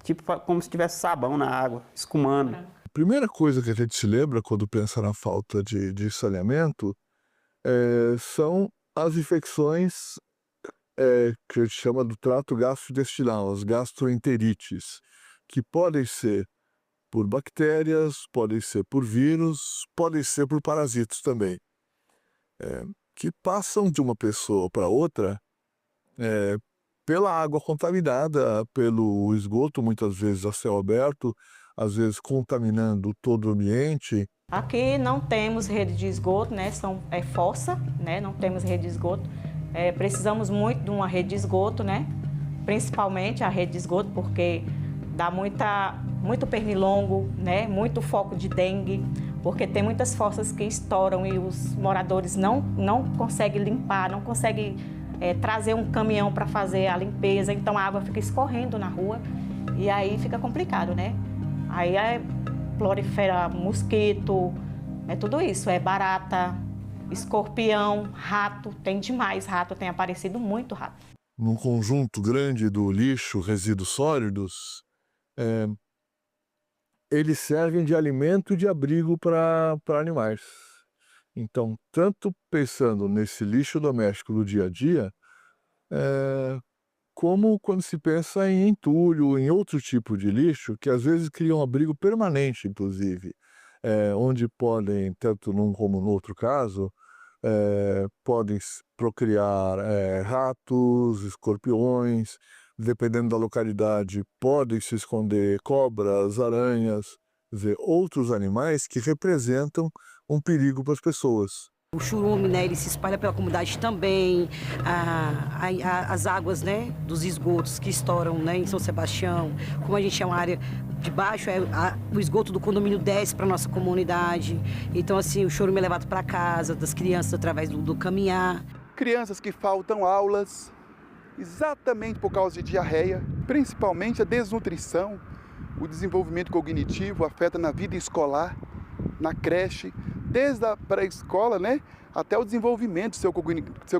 [SPEAKER 2] tipo como se tivesse sabão na água, escumando.
[SPEAKER 26] A primeira coisa que a gente se lembra quando pensa na falta de saneamento são as infecções que a gente chama do trato gastrointestinal, as gastroenterites, que podem ser por bactérias, podem ser por vírus, podem ser por parasitas também, que passam de uma pessoa para outra pela água contaminada, pelo esgoto, muitas vezes a céu aberto, às vezes contaminando todo o ambiente.
[SPEAKER 4] Aqui não temos rede de esgoto, né? É fossa, né? Não temos rede de esgoto. Precisamos muito de uma rede de esgoto, né? Principalmente a rede de esgoto, porque dá muito pernilongo, né? Muito foco de dengue, porque tem muitas fossas que estouram e os moradores não conseguem limpar, não conseguem trazer um caminhão para fazer a limpeza, então a água fica escorrendo na rua e aí fica complicado, né? Aí prolifera mosquito, tudo isso, barata, escorpião, rato, tem demais rato, tem aparecido muito rato.
[SPEAKER 26] Num conjunto grande do lixo, resíduos sólidos, eles servem de alimento e de abrigo para animais. Então, tanto pensando nesse lixo doméstico do dia a dia, como quando se pensa em entulho, em outro tipo de lixo, que às vezes cria um abrigo permanente, inclusive, onde podem, tanto num como no outro caso, podem procriar ratos, escorpiões, dependendo da localidade, podem se esconder cobras, aranhas, quer dizer, outros animais que representam um perigo para as pessoas.
[SPEAKER 14] O churume, né, ele se espalha pela comunidade também, as águas, né, dos esgotos que estouram, né, em São Sebastião, como a gente é uma área de baixo, o esgoto do condomínio desce para a nossa comunidade, então assim, o chorume é levado para casa das crianças através do caminhar.
[SPEAKER 5] Crianças que faltam aulas exatamente por causa de diarreia, principalmente a desnutrição, o desenvolvimento cognitivo afeta na vida escolar, na creche, desde a pré-escola, né, até o desenvolvimento seu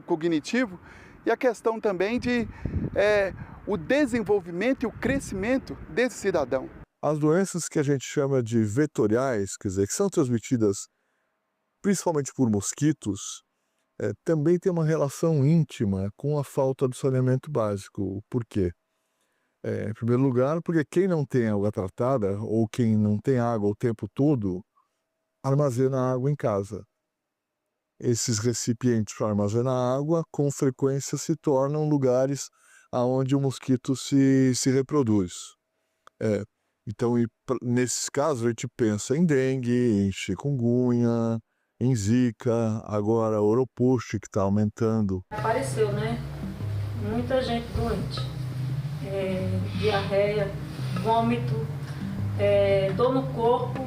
[SPEAKER 5] cognitivo e a questão também de o desenvolvimento e o crescimento desse cidadão.
[SPEAKER 26] As doenças que a gente chama de vetoriais, quer dizer, que são transmitidas principalmente por mosquitos, também tem uma relação íntima com a falta do saneamento básico. Por quê? Em primeiro lugar, porque quem não tem água tratada ou quem não tem água o tempo todo, armazena água em casa. Esses recipientes para armazenar água, com frequência, se tornam lugares onde o mosquito se reproduz. Então, nesses casos, a gente pensa em dengue, em chikungunya, em zika, agora oropouche, que está aumentando.
[SPEAKER 6] Apareceu, né? Muita gente doente. Diarreia, vômito, dor no corpo,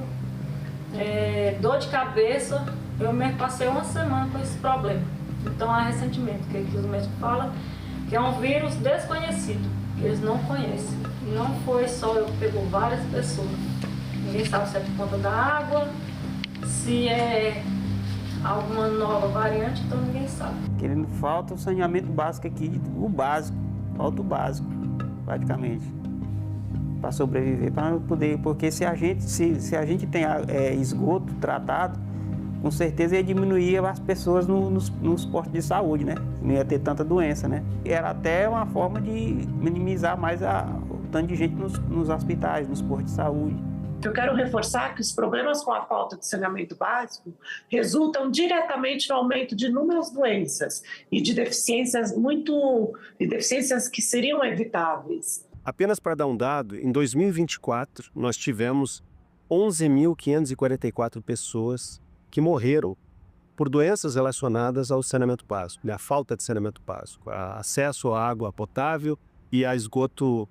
[SPEAKER 6] dor de cabeça. Eu mesmo passei uma semana com esse problema. Então, recentemente, que os médicos falam que é um vírus desconhecido, que eles não conhecem. E não foi só eu que pegou, várias pessoas. Ninguém sabe se é por conta da água, se é alguma nova variante, então ninguém sabe.
[SPEAKER 2] Querendo, falta o saneamento básico aqui, o básico, falta o básico, praticamente, para sobreviver, para poder, porque se a gente tem esgoto tratado, com certeza ia diminuir as pessoas nos postos de saúde, né? Não ia ter tanta doença, né? Era até uma forma de minimizar mais o tanto de gente nos hospitais, nos postos de saúde.
[SPEAKER 7] Eu quero reforçar que os problemas com a falta de saneamento básico resultam diretamente no aumento de inúmeras doenças e de deficiências que seriam evitáveis.
[SPEAKER 18] Apenas para dar um dado, em 2024 nós tivemos 11.544 pessoas que morreram por doenças relacionadas ao saneamento básico, à falta de saneamento básico, a acesso à água potável e a esgoto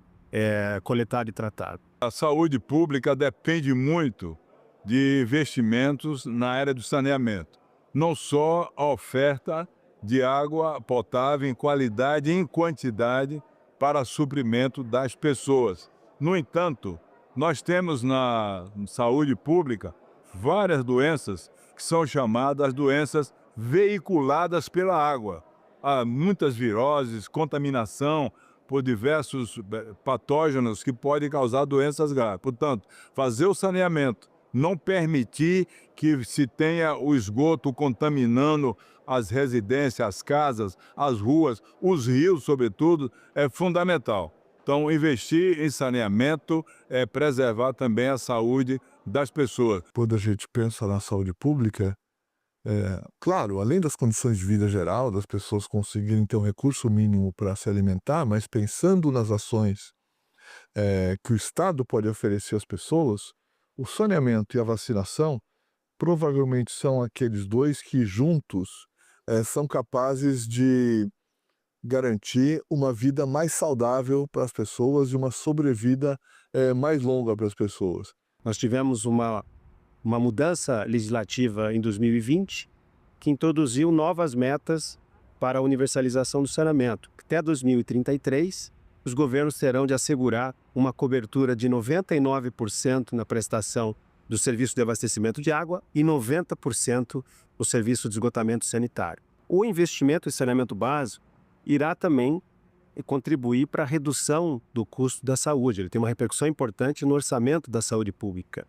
[SPEAKER 18] coletado e tratado.
[SPEAKER 20] A saúde pública depende muito de investimentos na área do saneamento. Não só a oferta de água potável em qualidade e em quantidade para suprimento das pessoas. No entanto, nós temos na saúde pública várias doenças que são chamadas doenças veiculadas pela água. Há muitas viroses, contaminação por diversos patógenos que podem causar doenças graves. Portanto, fazer o saneamento, não permitir que se tenha o esgoto contaminando as residências, as casas, as ruas, os rios, sobretudo, é fundamental. Então, investir em saneamento é preservar também a saúde das pessoas.
[SPEAKER 26] Quando a gente pensa na saúde pública, claro, além das condições de vida geral, das pessoas conseguirem ter um recurso mínimo para se alimentar, mas pensando nas ações que o Estado pode oferecer às pessoas, o saneamento e a vacinação provavelmente são aqueles dois que juntos são capazes de garantir uma vida mais saudável para as pessoas e uma sobrevida mais longa para as pessoas.
[SPEAKER 18] Nós tivemos uma mudança legislativa em 2020 que introduziu novas metas para a universalização do saneamento. Até 2033, os governos terão de assegurar uma cobertura de 99% na prestação do serviço de abastecimento de água e 90% no serviço de esgotamento sanitário. O investimento em saneamento básico irá também contribuir para a redução do custo da saúde. Ele tem uma repercussão importante no orçamento da saúde pública.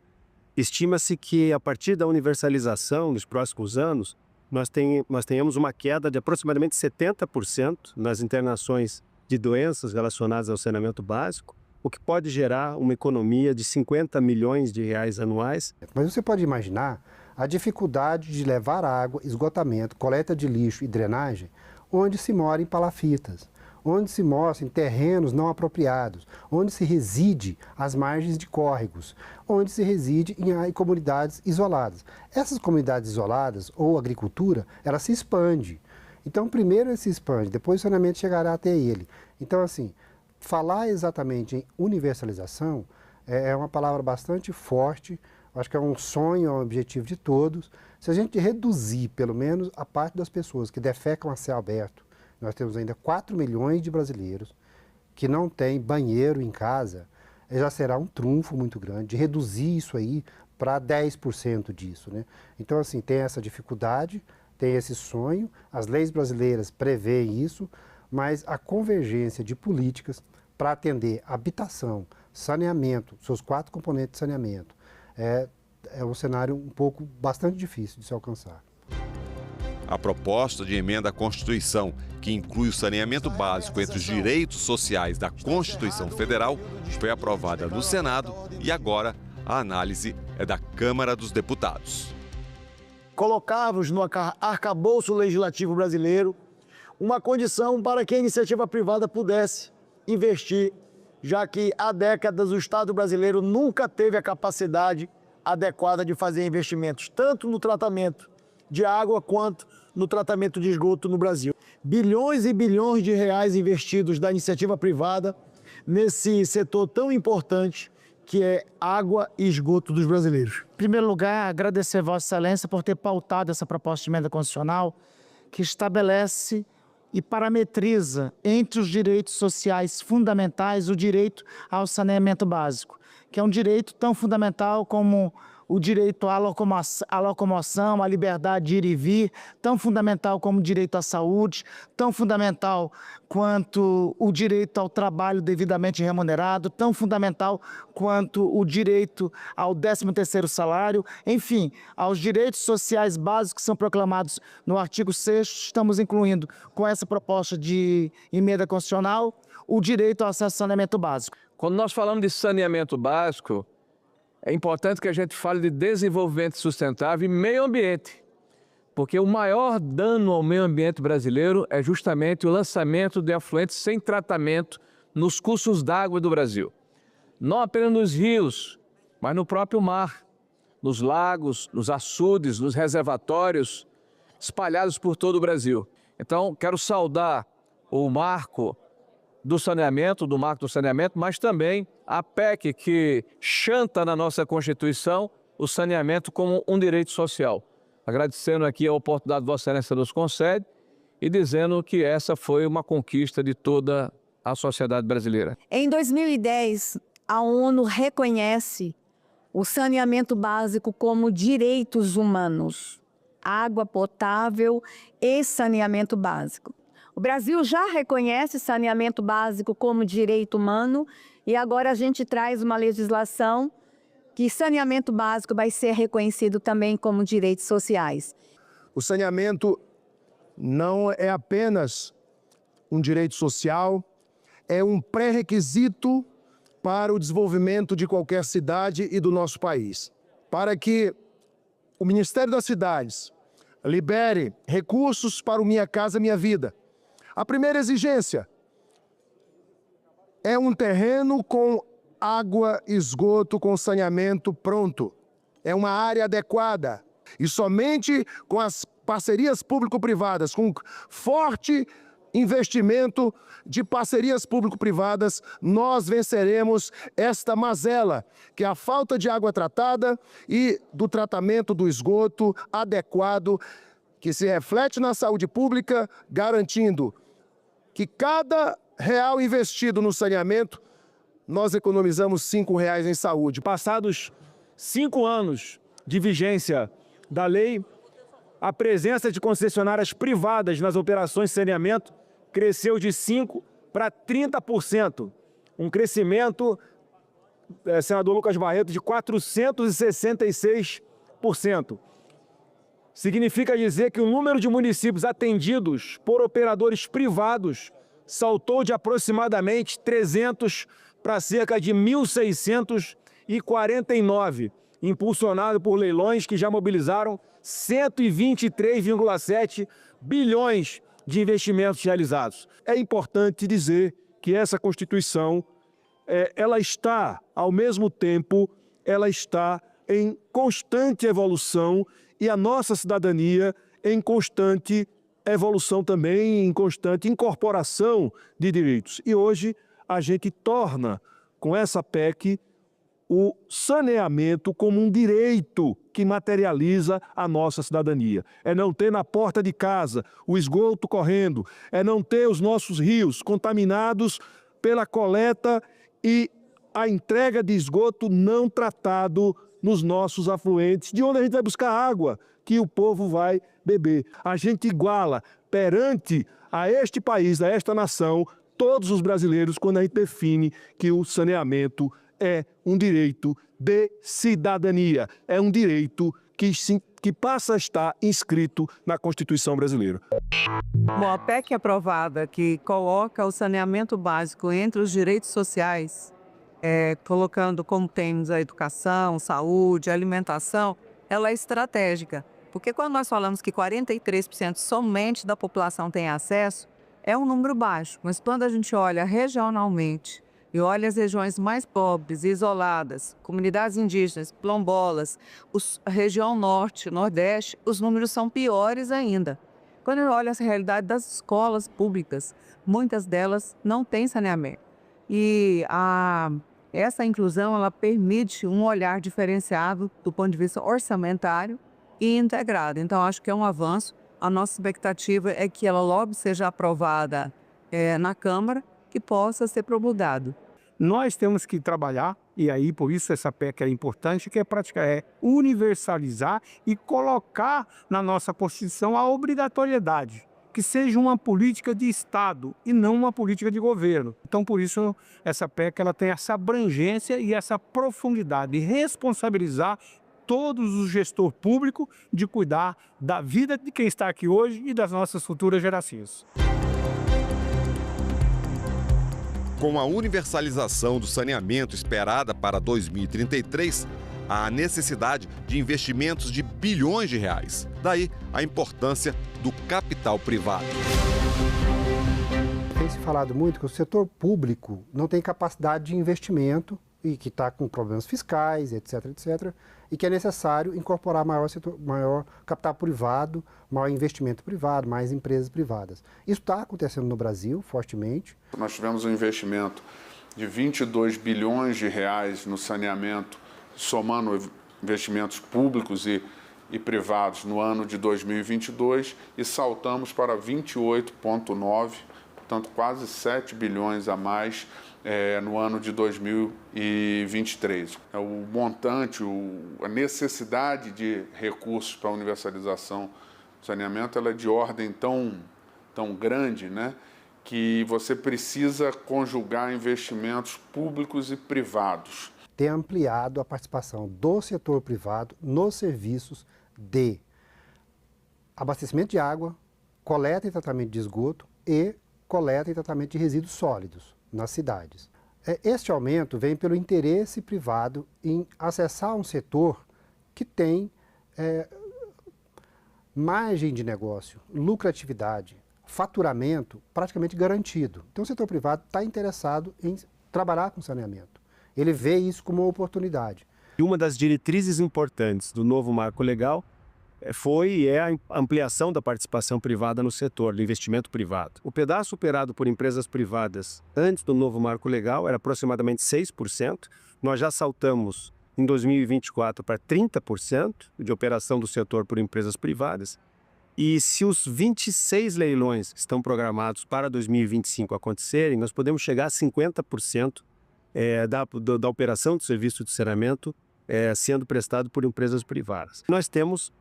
[SPEAKER 18] Estima-se que, a partir da universalização, nos próximos anos, nós tenhamos uma queda de aproximadamente 70% nas internações de doenças relacionadas ao saneamento básico, o que pode gerar uma economia de 50 milhões de reais anuais.
[SPEAKER 21] Mas você pode imaginar a dificuldade de levar água, esgotamento, coleta de lixo e drenagem onde se mora em palafitas, onde se mora em terrenos não apropriados, onde se reside às margens de córregos, onde se reside em comunidades isoladas. Essas comunidades isoladas, ou agricultura, ela se expande. Então, primeiro ele se expande, depois o saneamento chegará até ele. Então, assim, falar exatamente em universalização é uma palavra bastante forte, acho que é um sonho, é um objetivo de todos. Se a gente reduzir, pelo menos, a parte das pessoas que defecam a céu aberto, nós temos ainda 4 milhões de brasileiros que não têm banheiro em casa, já será um trunfo muito grande de reduzir isso aí para 10% disso, né? Então, assim, tem essa dificuldade, tem esse sonho, as leis brasileiras prevêem isso, mas a convergência de políticas para atender habitação, saneamento, seus 4 componentes de saneamento, é um cenário bastante difícil de se alcançar.
[SPEAKER 25] A proposta de emenda à Constituição, que inclui o saneamento básico entre os direitos sociais da Constituição Federal, foi aprovada no Senado e agora a análise é da Câmara dos Deputados.
[SPEAKER 22] Colocávamos no arcabouço legislativo brasileiro uma condição para que a iniciativa privada pudesse investir, já que há décadas o Estado brasileiro nunca teve a capacidade adequada de fazer investimentos, tanto no tratamento de água quanto no tratamento de esgoto no Brasil. Bilhões e bilhões de reais investidos da iniciativa privada nesse setor tão importante que é água e esgoto dos brasileiros.
[SPEAKER 24] Em primeiro lugar, agradecer a Vossa Excelência por ter pautado essa proposta de emenda constitucional que estabelece e parametriza entre os direitos sociais fundamentais o direito ao saneamento básico, que é um direito tão fundamental como o direito à locomoção, à liberdade de ir e vir, tão fundamental como o direito à saúde, tão fundamental quanto o direito ao trabalho devidamente remunerado, tão fundamental quanto o direito ao 13º salário, enfim, aos direitos sociais básicos que são proclamados no artigo 6º, estamos incluindo com essa proposta de emenda constitucional o direito ao acesso ao saneamento básico.
[SPEAKER 1] Quando nós falamos de saneamento básico, é importante que a gente fale de desenvolvimento sustentável e meio ambiente, porque o maior dano ao meio ambiente brasileiro é justamente o lançamento de afluentes sem tratamento nos cursos d'água do Brasil. Não apenas nos rios, mas no próprio mar, nos lagos, nos açudes, nos reservatórios, espalhados por todo o Brasil. Então, quero saudar o marco do saneamento, mas também a PEC que chanta na nossa Constituição o saneamento como um direito social. Agradecendo aqui a oportunidade que Vossa Excelência nos concede e dizendo que essa foi uma conquista de toda a sociedade brasileira.
[SPEAKER 8] Em 2010, a ONU reconhece o saneamento básico como direitos humanos, água potável e saneamento básico. O Brasil já reconhece saneamento básico como direito humano e agora a gente traz uma legislação que saneamento básico vai ser reconhecido também como direitos sociais.
[SPEAKER 11] O saneamento não é apenas um direito social, é um pré-requisito para o desenvolvimento de qualquer cidade e do nosso país. Para que o Ministério das Cidades libere recursos para o Minha Casa Minha Vida, a primeira exigência é um terreno com água, esgoto, com saneamento pronto. É uma área adequada. E somente com as parcerias público-privadas, com forte investimento de parcerias público-privadas, nós venceremos esta mazela, que é a falta de água tratada e do tratamento do esgoto adequado, que se reflete na saúde pública, garantindo que cada real investido no saneamento, nós economizamos R$5 em saúde.
[SPEAKER 17] Passados 5 anos de vigência da lei, a presença de concessionárias privadas nas operações de saneamento cresceu de 5% para 30%. Um crescimento, senador Lucas Barreto, de 466%. Significa dizer que o número de municípios atendidos por operadores privados saltou de aproximadamente 300 para cerca de 1.649, impulsionado por leilões que já mobilizaram 123,7 bilhões de investimentos realizados. É importante dizer que essa Constituição, ela está, ao mesmo tempo, ela está em constante evolução e a nossa cidadania em constante evolução também, em constante incorporação de direitos. E hoje a gente torna, com essa PEC, o saneamento como um direito que materializa a nossa cidadania. É não ter na porta de casa o esgoto correndo, é não ter os nossos rios contaminados pela coleta e a entrega de esgoto não tratado nos nossos afluentes, de onde a gente vai buscar água que o povo vai beber. A gente iguala perante a este país, a esta nação, todos os brasileiros quando a gente define que o saneamento é um direito de cidadania, é um direito que passa a estar inscrito na Constituição brasileira.
[SPEAKER 19] Bom, a PEC aprovada que coloca o saneamento básico entre os direitos sociais, colocando como temos a educação, saúde, alimentação, ela é estratégica. Porque quando nós falamos que 43% somente da população tem acesso, é um número baixo. Mas quando a gente olha regionalmente e olha as regiões mais pobres e isoladas, comunidades indígenas, quilombolas, a região norte, nordeste, os números são piores ainda. Quando eu olho essa realidade das escolas públicas, muitas delas não têm saneamento. E essa inclusão ela permite um olhar diferenciado do ponto de vista orçamentário e integrado. Então, acho que é um avanço. A nossa expectativa é que ela logo seja aprovada na Câmara, que possa ser promulgado.
[SPEAKER 17] Nós temos que trabalhar
[SPEAKER 3] E aí, por isso, essa PEC é importante, que é universalizar e colocar na nossa Constituição a obrigatoriedade, que seja uma política de Estado e não uma política de governo. Então, por isso, essa PEC ela tem essa abrangência e essa profundidade de responsabilizar todos os gestores públicos de cuidar da vida de quem está aqui hoje e das nossas futuras gerações.
[SPEAKER 25] Com a universalização do saneamento esperada para 2033, há a necessidade de investimentos de bilhões de reais. Daí a importância do capital privado.
[SPEAKER 21] Tem se falado muito que o setor público não tem capacidade de investimento e que está com problemas fiscais, etc., etc., e que é necessário incorporar maior capital privado, maior investimento privado, mais empresas privadas. Isso está acontecendo no Brasil fortemente.
[SPEAKER 5] Nós tivemos um investimento de 22 bilhões de reais no saneamento, somando investimentos públicos e privados no ano de 2022 e saltamos para 28,9, portanto quase 7 bilhões a mais no ano de 2023. O montante, a necessidade de recursos para a universalização do saneamento ela é de ordem tão grande, né, que você precisa conjugar investimentos públicos e privados.
[SPEAKER 21] Ter ampliado a participação do setor privado nos serviços de abastecimento de água, coleta e tratamento de esgoto e coleta e tratamento de resíduos sólidos nas cidades. Este aumento vem pelo interesse privado em acessar um setor que tem margem de negócio, lucratividade, faturamento praticamente garantido. Então o setor privado está interessado em trabalhar com saneamento. Ele vê isso como uma oportunidade.
[SPEAKER 18] E uma das diretrizes importantes do novo marco legal foi e é a ampliação da participação privada no setor, do investimento privado. O pedaço operado por empresas privadas antes do novo marco legal era aproximadamente 6%. Nós já saltamos em 2024 para 30% de operação do setor por empresas privadas. E se os 26 leilões que estão programados para 2025 acontecerem, nós podemos chegar a 50% da operação do serviço de saneamento sendo prestado por empresas privadas. Nós temos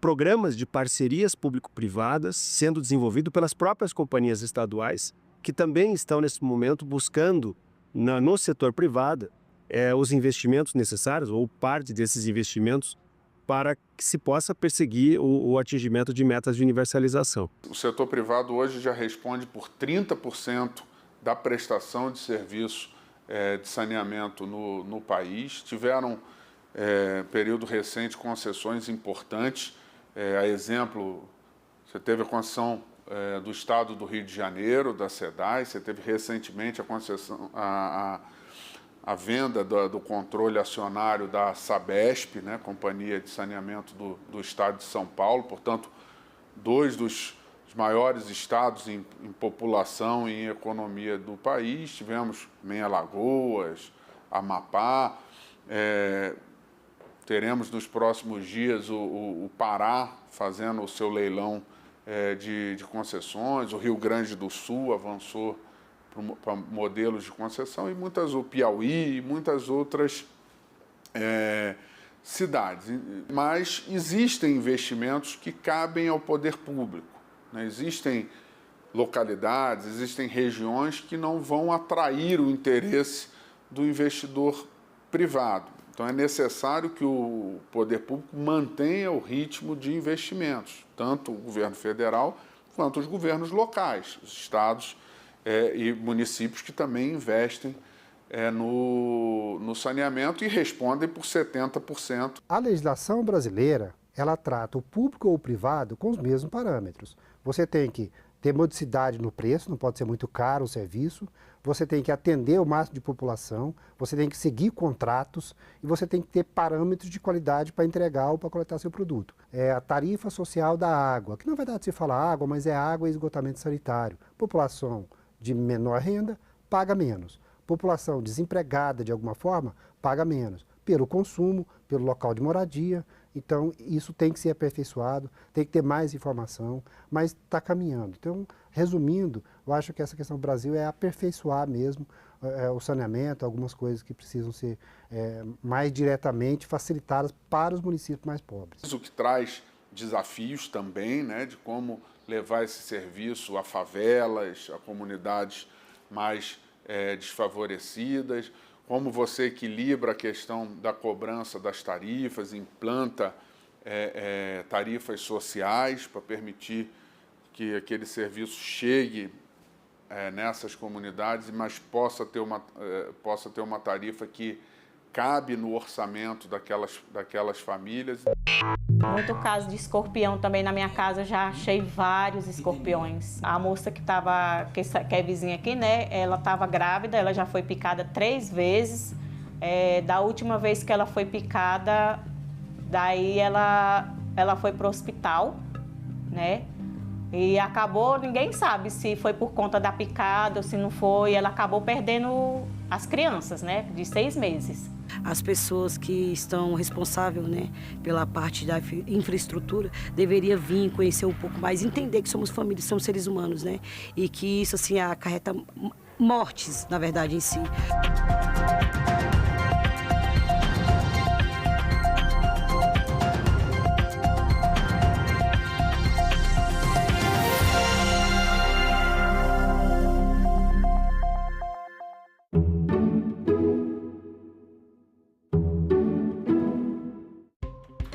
[SPEAKER 18] programas de parcerias público-privadas sendo desenvolvidos pelas próprias companhias estaduais, que também estão, nesse momento, buscando no setor privado os investimentos necessários, ou parte desses investimentos, para que se possa perseguir o atingimento de metas de universalização.
[SPEAKER 5] O setor privado hoje já responde por 30% da prestação de serviço de saneamento no país. Tiveram período recente concessões importantes, a exemplo, você teve a concessão do Estado do Rio de Janeiro, da SEDAI, você teve recentemente a concessão, a venda do controle acionário da Sabesp, né, Companhia de Saneamento do Estado de São Paulo, portanto, dois dos maiores estados em população e em economia do país. Tivemos também Alagoas, Amapá, teremos nos próximos dias o Pará fazendo o seu leilão de concessões, o Rio Grande do Sul avançou para modelos de concessão, e o Piauí e muitas outras cidades. Mas existem investimentos que cabem ao poder público, né? Existem localidades, existem regiões que não vão atrair o interesse do investidor privado. Então é necessário que o poder público mantenha o ritmo de investimentos, tanto o governo federal quanto os governos locais, os estados e municípios que também investem no saneamento e respondem por 70%.
[SPEAKER 21] A legislação brasileira, ela trata o público ou o privado com os mesmos parâmetros. Você tem que ter modicidade no preço, não pode ser muito caro o serviço, você tem que atender o máximo de população, você tem que seguir contratos e você tem que ter parâmetros de qualidade para entregar ou para coletar seu produto. É a tarifa social da água, que não vai dar de se falar água, mas é água e esgotamento sanitário. População de menor renda paga menos. População desempregada de alguma forma paga menos. Pelo consumo, pelo local de moradia. Então, isso tem que ser aperfeiçoado, tem que ter mais informação, mas está caminhando. Então, resumindo, eu acho que essa questão do Brasil é aperfeiçoar mesmo o saneamento, algumas coisas que precisam ser mais diretamente facilitadas para os municípios mais pobres.
[SPEAKER 5] O que traz desafios também, né, de como levar esse serviço a favelas, a comunidades mais desfavorecidas, como você equilibra a questão da cobrança das tarifas, implanta tarifas sociais para permitir que aquele serviço chegue nessas comunidades, mas possa ter uma tarifa que cabe no orçamento daquelas famílias.
[SPEAKER 4] Muito caso de escorpião também na minha casa, já achei vários escorpiões. A moça que é vizinha aqui, né, ela estava grávida, ela já foi picada 3 vezes. Da última vez que ela foi picada, daí ela foi para o hospital, né? E acabou, ninguém sabe se foi por conta da picada ou se não foi. Ela acabou perdendo as crianças, né, de 6 meses.
[SPEAKER 14] As pessoas que estão responsáveis, né, pela parte da infraestrutura deveriam vir conhecer um pouco mais, entender que somos família, somos seres humanos, né, e que isso assim acarreta mortes, na verdade, em si.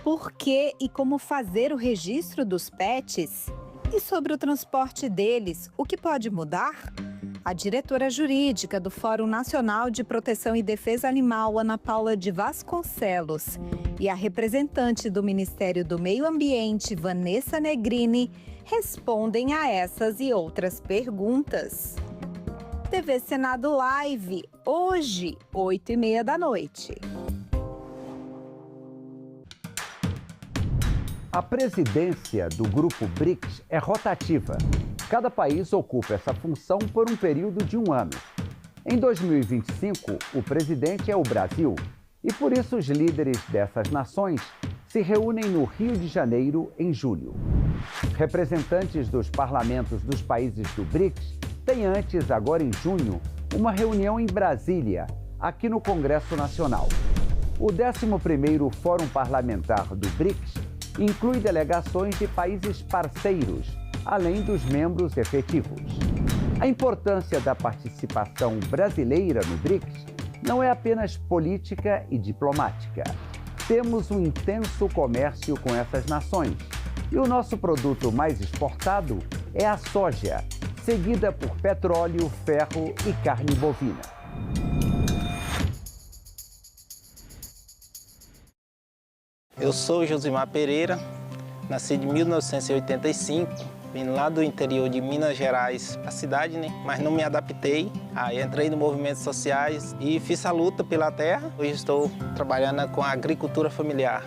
[SPEAKER 9] Por que e como fazer o registro dos pets? E sobre o transporte deles, o que pode mudar? A diretora jurídica do Fórum Nacional de Proteção e Defesa Animal, Ana Paula de Vasconcelos, e a representante do Ministério do Meio Ambiente, Vanessa Negrini, respondem a essas e outras perguntas. TV Senado Live, hoje, 8h30 da noite.
[SPEAKER 10] A presidência do Grupo BRICS é rotativa. Cada país ocupa essa função por um período de 1 ano. Em 2025, o presidente é o Brasil e por isso os líderes dessas nações se reúnem no Rio de Janeiro em julho. Representantes dos parlamentos dos países do BRICS têm antes, agora em junho, uma reunião em Brasília, aqui no Congresso Nacional. O 11º Fórum Parlamentar do BRICS inclui delegações de países parceiros, além dos membros efetivos. A importância da participação brasileira no BRICS não é apenas política e diplomática. Temos um intenso comércio com essas nações e o nosso produto mais exportado é a soja, seguida por petróleo, ferro e carne bovina.
[SPEAKER 12] Eu sou Josimar Pereira, nasci em 1985, vim lá do interior de Minas Gerais, a cidade, né? Mas não me adaptei. Aí entrei no movimentos sociais e fiz a luta pela terra. Hoje estou trabalhando com a agricultura familiar.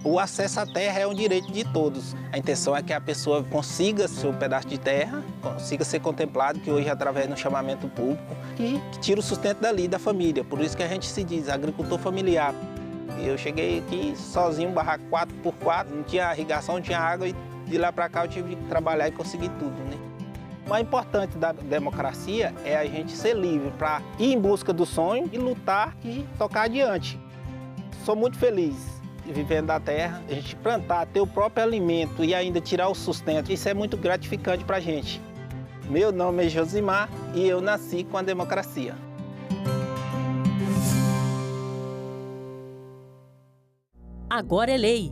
[SPEAKER 12] O acesso à terra é um direito de todos. A intenção é que a pessoa consiga seu pedaço de terra, consiga ser contemplado, que hoje é através do chamamento público, que tira o sustento dali, da família. Por isso que a gente se diz agricultor familiar. Eu cheguei aqui sozinho, barraco 4x4, não tinha irrigação, não tinha água e de lá para cá eu tive que trabalhar e conseguir tudo, né? O mais importante da democracia é a gente ser livre para ir em busca do sonho e lutar e tocar adiante. Sou muito feliz vivendo da terra, a gente plantar, ter o próprio alimento e ainda tirar o sustento, isso é muito gratificante para a gente. Meu nome é Josimar e eu nasci com a democracia.
[SPEAKER 13] Agora é lei.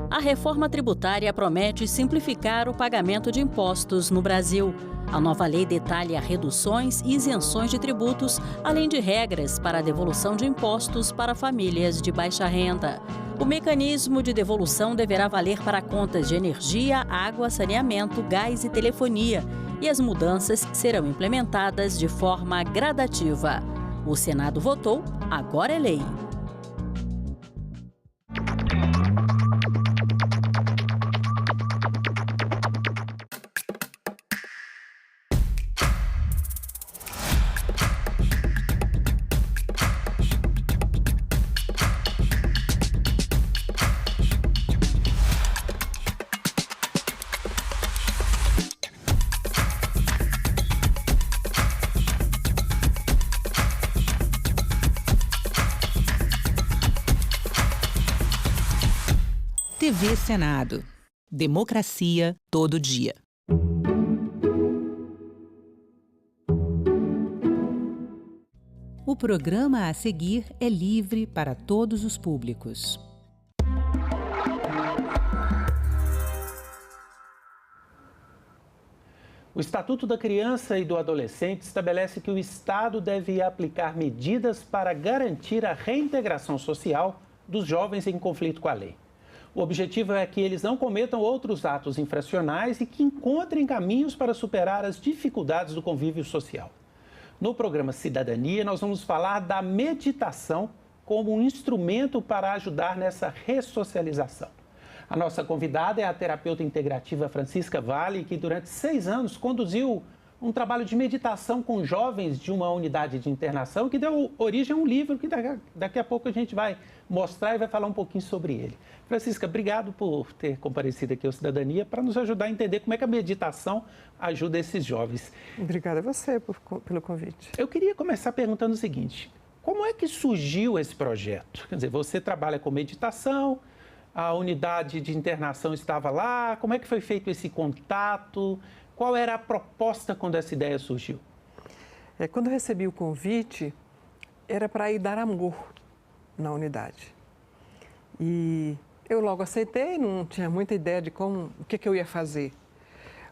[SPEAKER 13] A reforma tributária promete simplificar o pagamento de impostos no Brasil. A nova lei detalha reduções e isenções de tributos, além de regras para a devolução de impostos para famílias de baixa renda. O mecanismo de devolução deverá valer para contas de energia, água, saneamento, gás e telefonia, e as mudanças serão implementadas de forma gradativa. O Senado votou, agora é lei.
[SPEAKER 2] TV Senado. Democracia todo dia. O programa a seguir é livre para todos os públicos.
[SPEAKER 6] O Estatuto da Criança e do Adolescente estabelece que o Estado deve aplicar medidas para garantir a reintegração social dos jovens em conflito com a lei. O objetivo é que eles não cometam outros atos infracionais e que encontrem caminhos para superar as dificuldades do convívio social. No programa Cidadania, nós vamos falar da meditação como um instrumento para ajudar nessa ressocialização. A nossa convidada é a terapeuta integrativa Francisca Vale, que durante 6 anos conduziu um trabalho de meditação com jovens de uma unidade de internação que deu origem a um livro que daqui a pouco a gente vai mostrar e vai falar um pouquinho sobre ele. Francisca, obrigado por ter comparecido aqui ao Cidadania para nos ajudar a entender como é que a meditação ajuda esses jovens.
[SPEAKER 19] Obrigada a você pelo convite.
[SPEAKER 6] Eu queria começar perguntando o seguinte: como é que surgiu esse projeto? Quer dizer, você trabalha com meditação, a unidade de internação estava lá, como é que foi feito esse contato? Qual era a proposta quando essa ideia surgiu?
[SPEAKER 19] Quando eu recebi o convite, era para ir dar amor na unidade. E eu logo aceitei, não tinha muita ideia de o que eu ia fazer.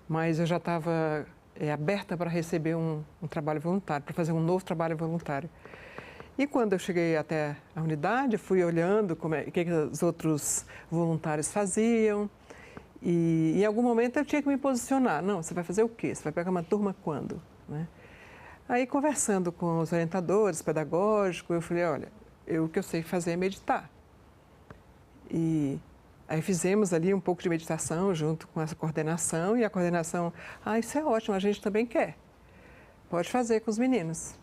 [SPEAKER 19] Mas eu já estava aberta para receber um trabalho voluntário, para fazer um novo trabalho voluntário. E quando eu cheguei até a unidade, fui olhando o que os outros voluntários faziam. E em algum momento eu tinha que me posicionar. Não, você vai fazer o quê? Você vai pegar uma turma quando? Né? Aí, conversando com os orientadores pedagógicos, eu falei, olha, o que eu sei fazer é meditar. E aí fizemos ali um pouco de meditação junto com essa coordenação. E a coordenação, isso é ótimo, a gente também quer. Pode fazer com os meninos.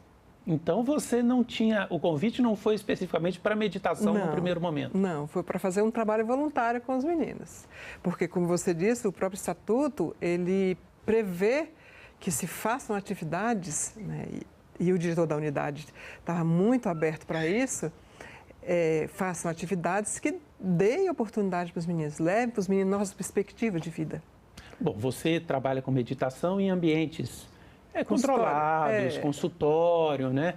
[SPEAKER 6] Então você não tinha, o convite não foi especificamente para meditação no primeiro momento?
[SPEAKER 19] Não, foi para fazer um trabalho voluntário com os meninos. Porque, como você disse, o próprio estatuto, ele prevê que se façam atividades, né, e o diretor da unidade estava muito aberto para isso, façam atividades que deem oportunidade para os meninos, levem para os meninos novas perspectivas de vida.
[SPEAKER 6] Bom, você trabalha com meditação em ambientes controlados, consultório, né?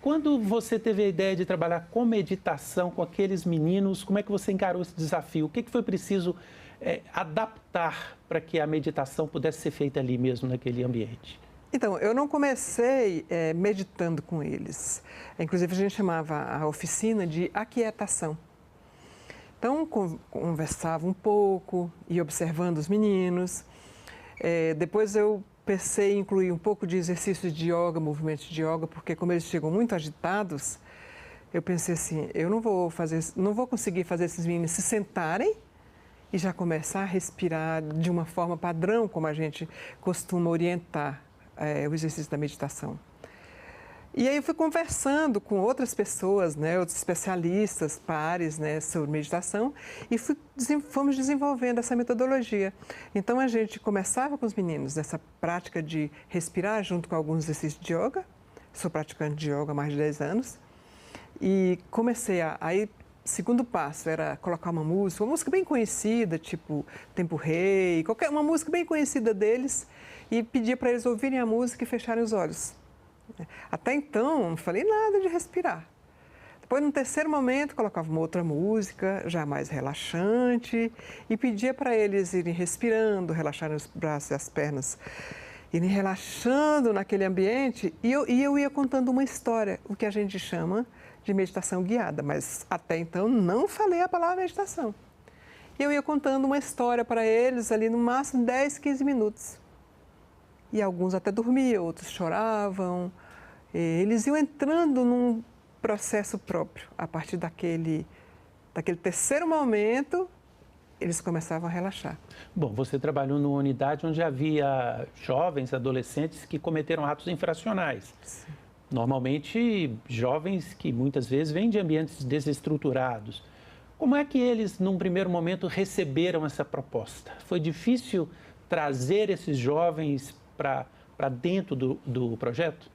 [SPEAKER 6] Quando você teve a ideia de trabalhar com meditação com aqueles meninos, como é que você encarou esse desafio? O que foi preciso adaptar para que a meditação pudesse ser feita ali mesmo, naquele ambiente?
[SPEAKER 19] Então, eu não comecei meditando com eles. Inclusive, a gente chamava a oficina de aquietação. Então, conversava um pouco, ia observando os meninos. Depois eu pensei em incluir um pouco de exercícios de yoga, movimentos de yoga, porque como eles chegam muito agitados, eu pensei assim, eu não vou conseguir fazer esses meninos se sentarem e já começar a respirar de uma forma padrão, como a gente costuma orientar o exercício da meditação. E aí eu fui conversando com outras pessoas, né, outros especialistas, pares, né, sobre meditação e fomos desenvolvendo essa metodologia. Então a gente começava com os meninos nessa prática de respirar junto com alguns exercícios de yoga. Sou praticante de yoga há mais de 10 anos. E comecei aí, segundo passo era colocar uma música bem conhecida, tipo Tempo Rei, uma música bem conhecida deles, e pedia para eles ouvirem a música e fecharem os olhos. Até então, não falei nada de respirar. Depois, no terceiro momento, colocava uma outra música, já mais relaxante, e pedia para eles irem respirando, relaxarem os braços e as pernas, irem relaxando naquele ambiente, e eu ia contando uma história, o que a gente chama de meditação guiada, mas até então não falei a palavra meditação. Eu ia contando uma história para eles ali no máximo 10, 15 minutos. E alguns até dormiam, outros choravam. Eles iam entrando num processo próprio. A partir daquele terceiro momento, eles começavam a relaxar.
[SPEAKER 6] Bom, você trabalhou numa unidade onde havia jovens, adolescentes que cometeram atos infracionais.
[SPEAKER 19] Sim.
[SPEAKER 6] Normalmente, jovens que muitas vezes vêm de ambientes desestruturados. Como é que eles, num primeiro momento, receberam essa proposta? Foi difícil trazer esses jovens para dentro do projeto?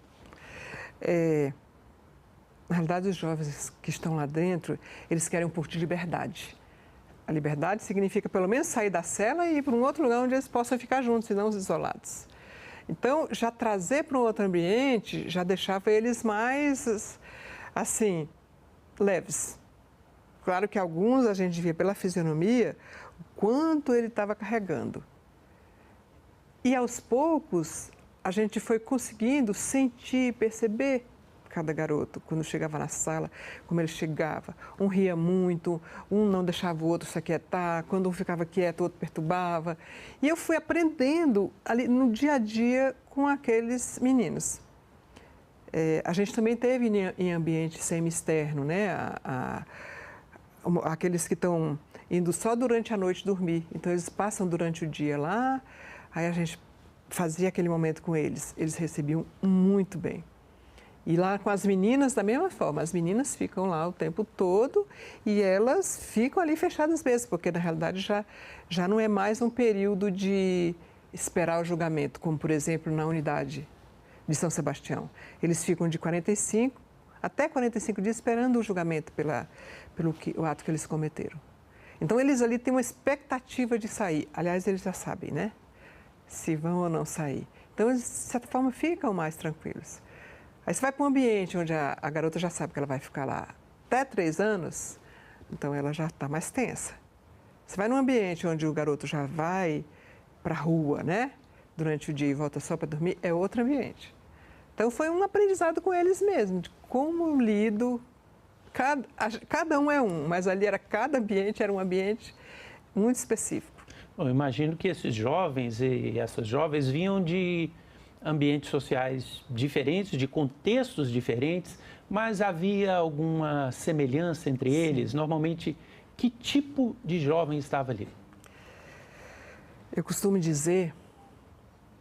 [SPEAKER 19] Na realidade, os jovens que estão lá dentro, eles querem um pouco de liberdade. A liberdade significa pelo menos sair da cela e ir para um outro lugar onde eles possam ficar juntos e não isolados. Então, já trazer para um outro ambiente já deixava eles mais, assim, leves. Claro que alguns a gente via pela fisionomia o quanto ele estava carregando. E aos poucos a gente foi conseguindo sentir, perceber cada garoto quando chegava na sala, como ele chegava. Um ria muito, um não deixava o outro se aquietar, quando um ficava quieto, o outro perturbava. E eu fui aprendendo ali no dia a dia com aqueles meninos. A gente também teve em ambiente semi-externo, né? Aqueles que estão indo só durante a noite dormir. Então, eles passam durante o dia lá, aí a gente fazia aquele momento com eles. Eles recebiam muito bem. E lá com as meninas, da mesma forma, as meninas ficam lá o tempo todo e elas ficam ali fechadas mesmo, porque na realidade já não é mais um período de esperar o julgamento, como por exemplo na unidade de São Sebastião. Eles ficam de 45 até 45 dias esperando o julgamento pelo ato que eles cometeram. Então eles ali têm uma expectativa de sair. Aliás, eles já sabem, né? Se vão ou não sair. Então eles, de certa forma, ficam mais tranquilos. Aí você vai para um ambiente onde a garota já sabe que ela vai ficar lá até 3 anos, então ela já está mais tensa. Você vai num ambiente onde o garoto já vai para a rua, né? Durante o dia e volta só para dormir, é outro ambiente. Então foi um aprendizado com eles mesmo, de como lido. Cada um é um, mas ali cada ambiente era um ambiente muito específico.
[SPEAKER 6] Bom, eu imagino que esses jovens e essas jovens vinham de ambientes sociais diferentes, de contextos diferentes, mas havia alguma semelhança entre eles? Normalmente, que tipo de jovem estava ali?
[SPEAKER 19] Eu costumo dizer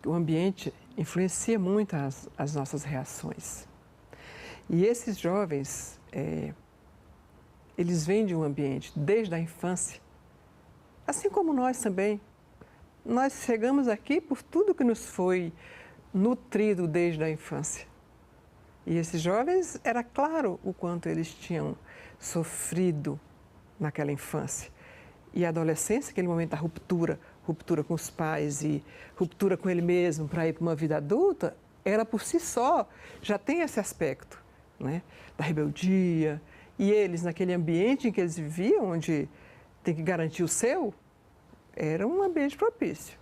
[SPEAKER 19] que o ambiente influencia muito as nossas reações. E esses jovens, eles vêm de um ambiente desde a infância, assim como nós também. Nós chegamos aqui por tudo que nos foi nutrido desde a infância. E esses jovens, era claro o quanto eles tinham sofrido naquela infância. E a adolescência, aquele momento da ruptura com os pais e ruptura com ele mesmo para ir para uma vida adulta, ela por si só já tem esse aspecto, né? Da rebeldia. E eles, naquele ambiente em que eles viviam, onde tem que garantir o seu, era um ambiente propício.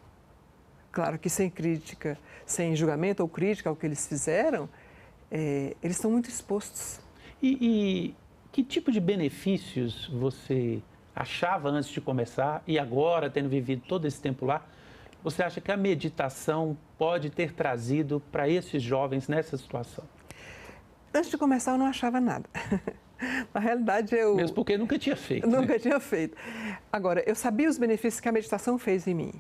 [SPEAKER 19] Claro que sem crítica, sem julgamento ou crítica ao que eles fizeram, eles estão muito expostos.
[SPEAKER 6] E que tipo de benefícios você achava antes de começar e agora, tendo vivido todo esse tempo lá, você acha que a meditação pode ter trazido para esses jovens nessa situação?
[SPEAKER 19] Antes de começar, eu não achava nada. Na realidade,
[SPEAKER 6] Mesmo porque nunca tinha feito.
[SPEAKER 19] Nunca tinha feito. Agora, eu sabia os benefícios que a meditação fez em mim.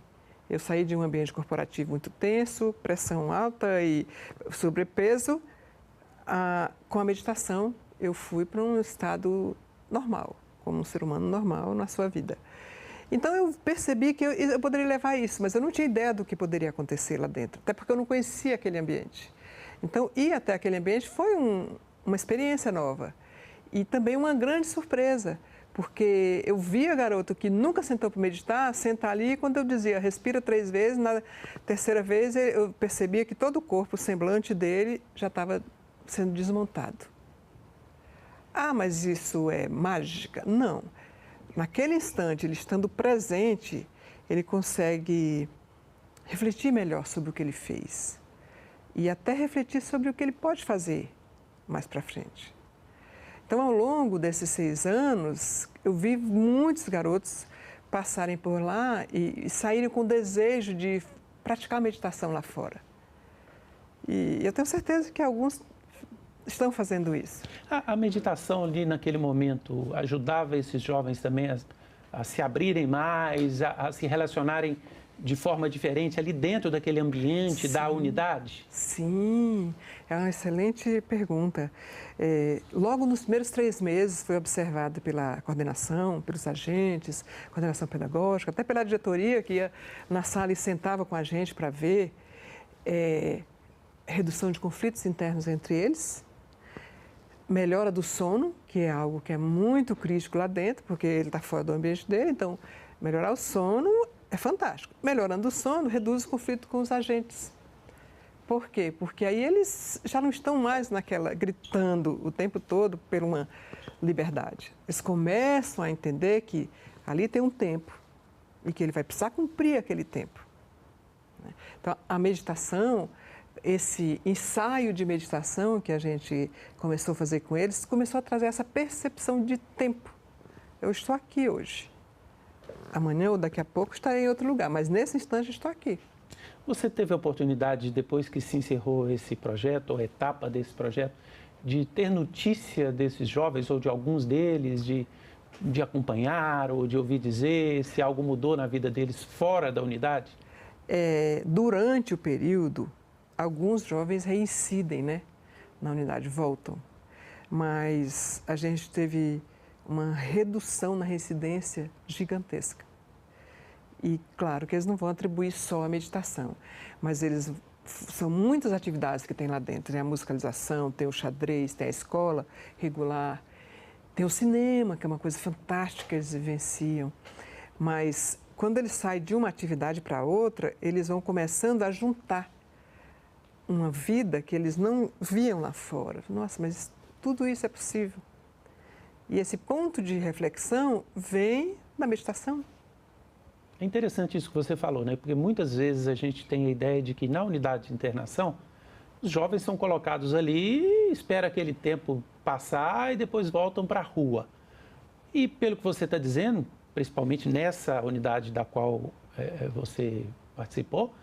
[SPEAKER 19] Eu saí de um ambiente corporativo muito tenso, pressão alta e sobrepeso. Com a meditação, eu fui para um estado normal, como um ser humano normal na sua vida. Então, eu percebi que eu poderia levar isso, mas eu não tinha ideia do que poderia acontecer lá dentro, até porque eu não conhecia aquele ambiente. Então, ir até aquele ambiente foi uma experiência nova e também uma grande surpresa, porque eu via garoto que nunca sentou para meditar, sentar ali e quando eu dizia respira 3 vezes, na terceira vez eu percebia que todo o corpo, o semblante dele já estava sendo desmontado. Ah, mas isso é mágica? Não. Naquele instante, ele estando presente, ele consegue refletir melhor sobre o que ele fez e até refletir sobre o que ele pode fazer mais para frente. Então, ao longo desses 6 anos, eu vi muitos garotos passarem por lá e saírem com o desejo de praticar meditação lá fora. E eu tenho certeza que alguns estão fazendo isso.
[SPEAKER 6] A meditação ali naquele momento ajudava esses jovens também a se abrirem mais, a se relacionarem de forma diferente ali dentro daquele ambiente, sim, da unidade?
[SPEAKER 19] Sim, é uma excelente pergunta. Logo nos primeiros 3 meses foi observada pela coordenação, pelos agentes, coordenação pedagógica, até pela diretoria que ia na sala e sentava com a gente para ver redução de conflitos internos entre eles, melhora do sono, que é algo que é muito crítico lá dentro, porque ele está fora do ambiente dele, então melhorar o sono é fantástico. Melhorando o sono, reduz o conflito com os agentes. Por quê? Porque aí eles já não estão mais gritando o tempo todo por uma liberdade. Eles começam a entender que ali tem um tempo e que ele vai precisar cumprir aquele tempo. Então, a meditação, esse ensaio de meditação que a gente começou a fazer com eles, começou a trazer essa percepção de tempo. Eu estou aqui hoje. Amanhã ou daqui a pouco estarei em outro lugar, mas nesse instante estou aqui.
[SPEAKER 6] Você teve a oportunidade, depois que se encerrou esse projeto, ou a etapa desse projeto, de ter notícia desses jovens, ou de alguns deles, de acompanhar, ou de ouvir dizer se algo mudou na vida deles fora da unidade?
[SPEAKER 19] Durante o período, alguns jovens reincidem, né, na unidade, voltam. Mas a gente teve uma redução na reincidência gigantesca. E claro que eles não vão atribuir só a meditação, mas são muitas atividades que tem lá dentro. Tem a musicalização, tem o xadrez, tem a escola regular, tem o cinema, que é uma coisa fantástica que eles vivenciam. Mas quando eles saem de uma atividade para outra, eles vão começando a juntar uma vida que eles não viam lá fora. Nossa, mas tudo isso é possível. E esse ponto de reflexão vem da meditação.
[SPEAKER 6] É interessante isso que você falou, né? Porque muitas vezes a gente tem a ideia de que na unidade de internação, os jovens são colocados ali, espera aquele tempo passar e depois voltam para a rua. E pelo que você está dizendo, principalmente nessa unidade da qual você participou,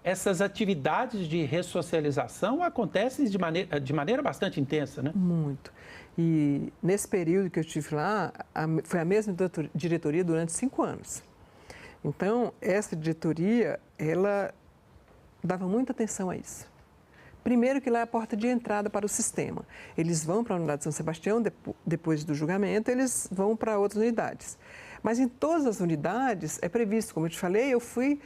[SPEAKER 6] essas atividades de ressocialização acontecem de maneira bastante intensa, né?
[SPEAKER 19] Muito. E nesse período que eu estive lá, foi a mesma diretoria durante 5 anos. Então, essa diretoria, ela dava muita atenção a isso. Primeiro que lá é a porta de entrada para o sistema. Eles vão para a unidade de São Sebastião, depois do julgamento, eles vão para outras unidades. Mas em todas as unidades é previsto, como eu te falei, eu fui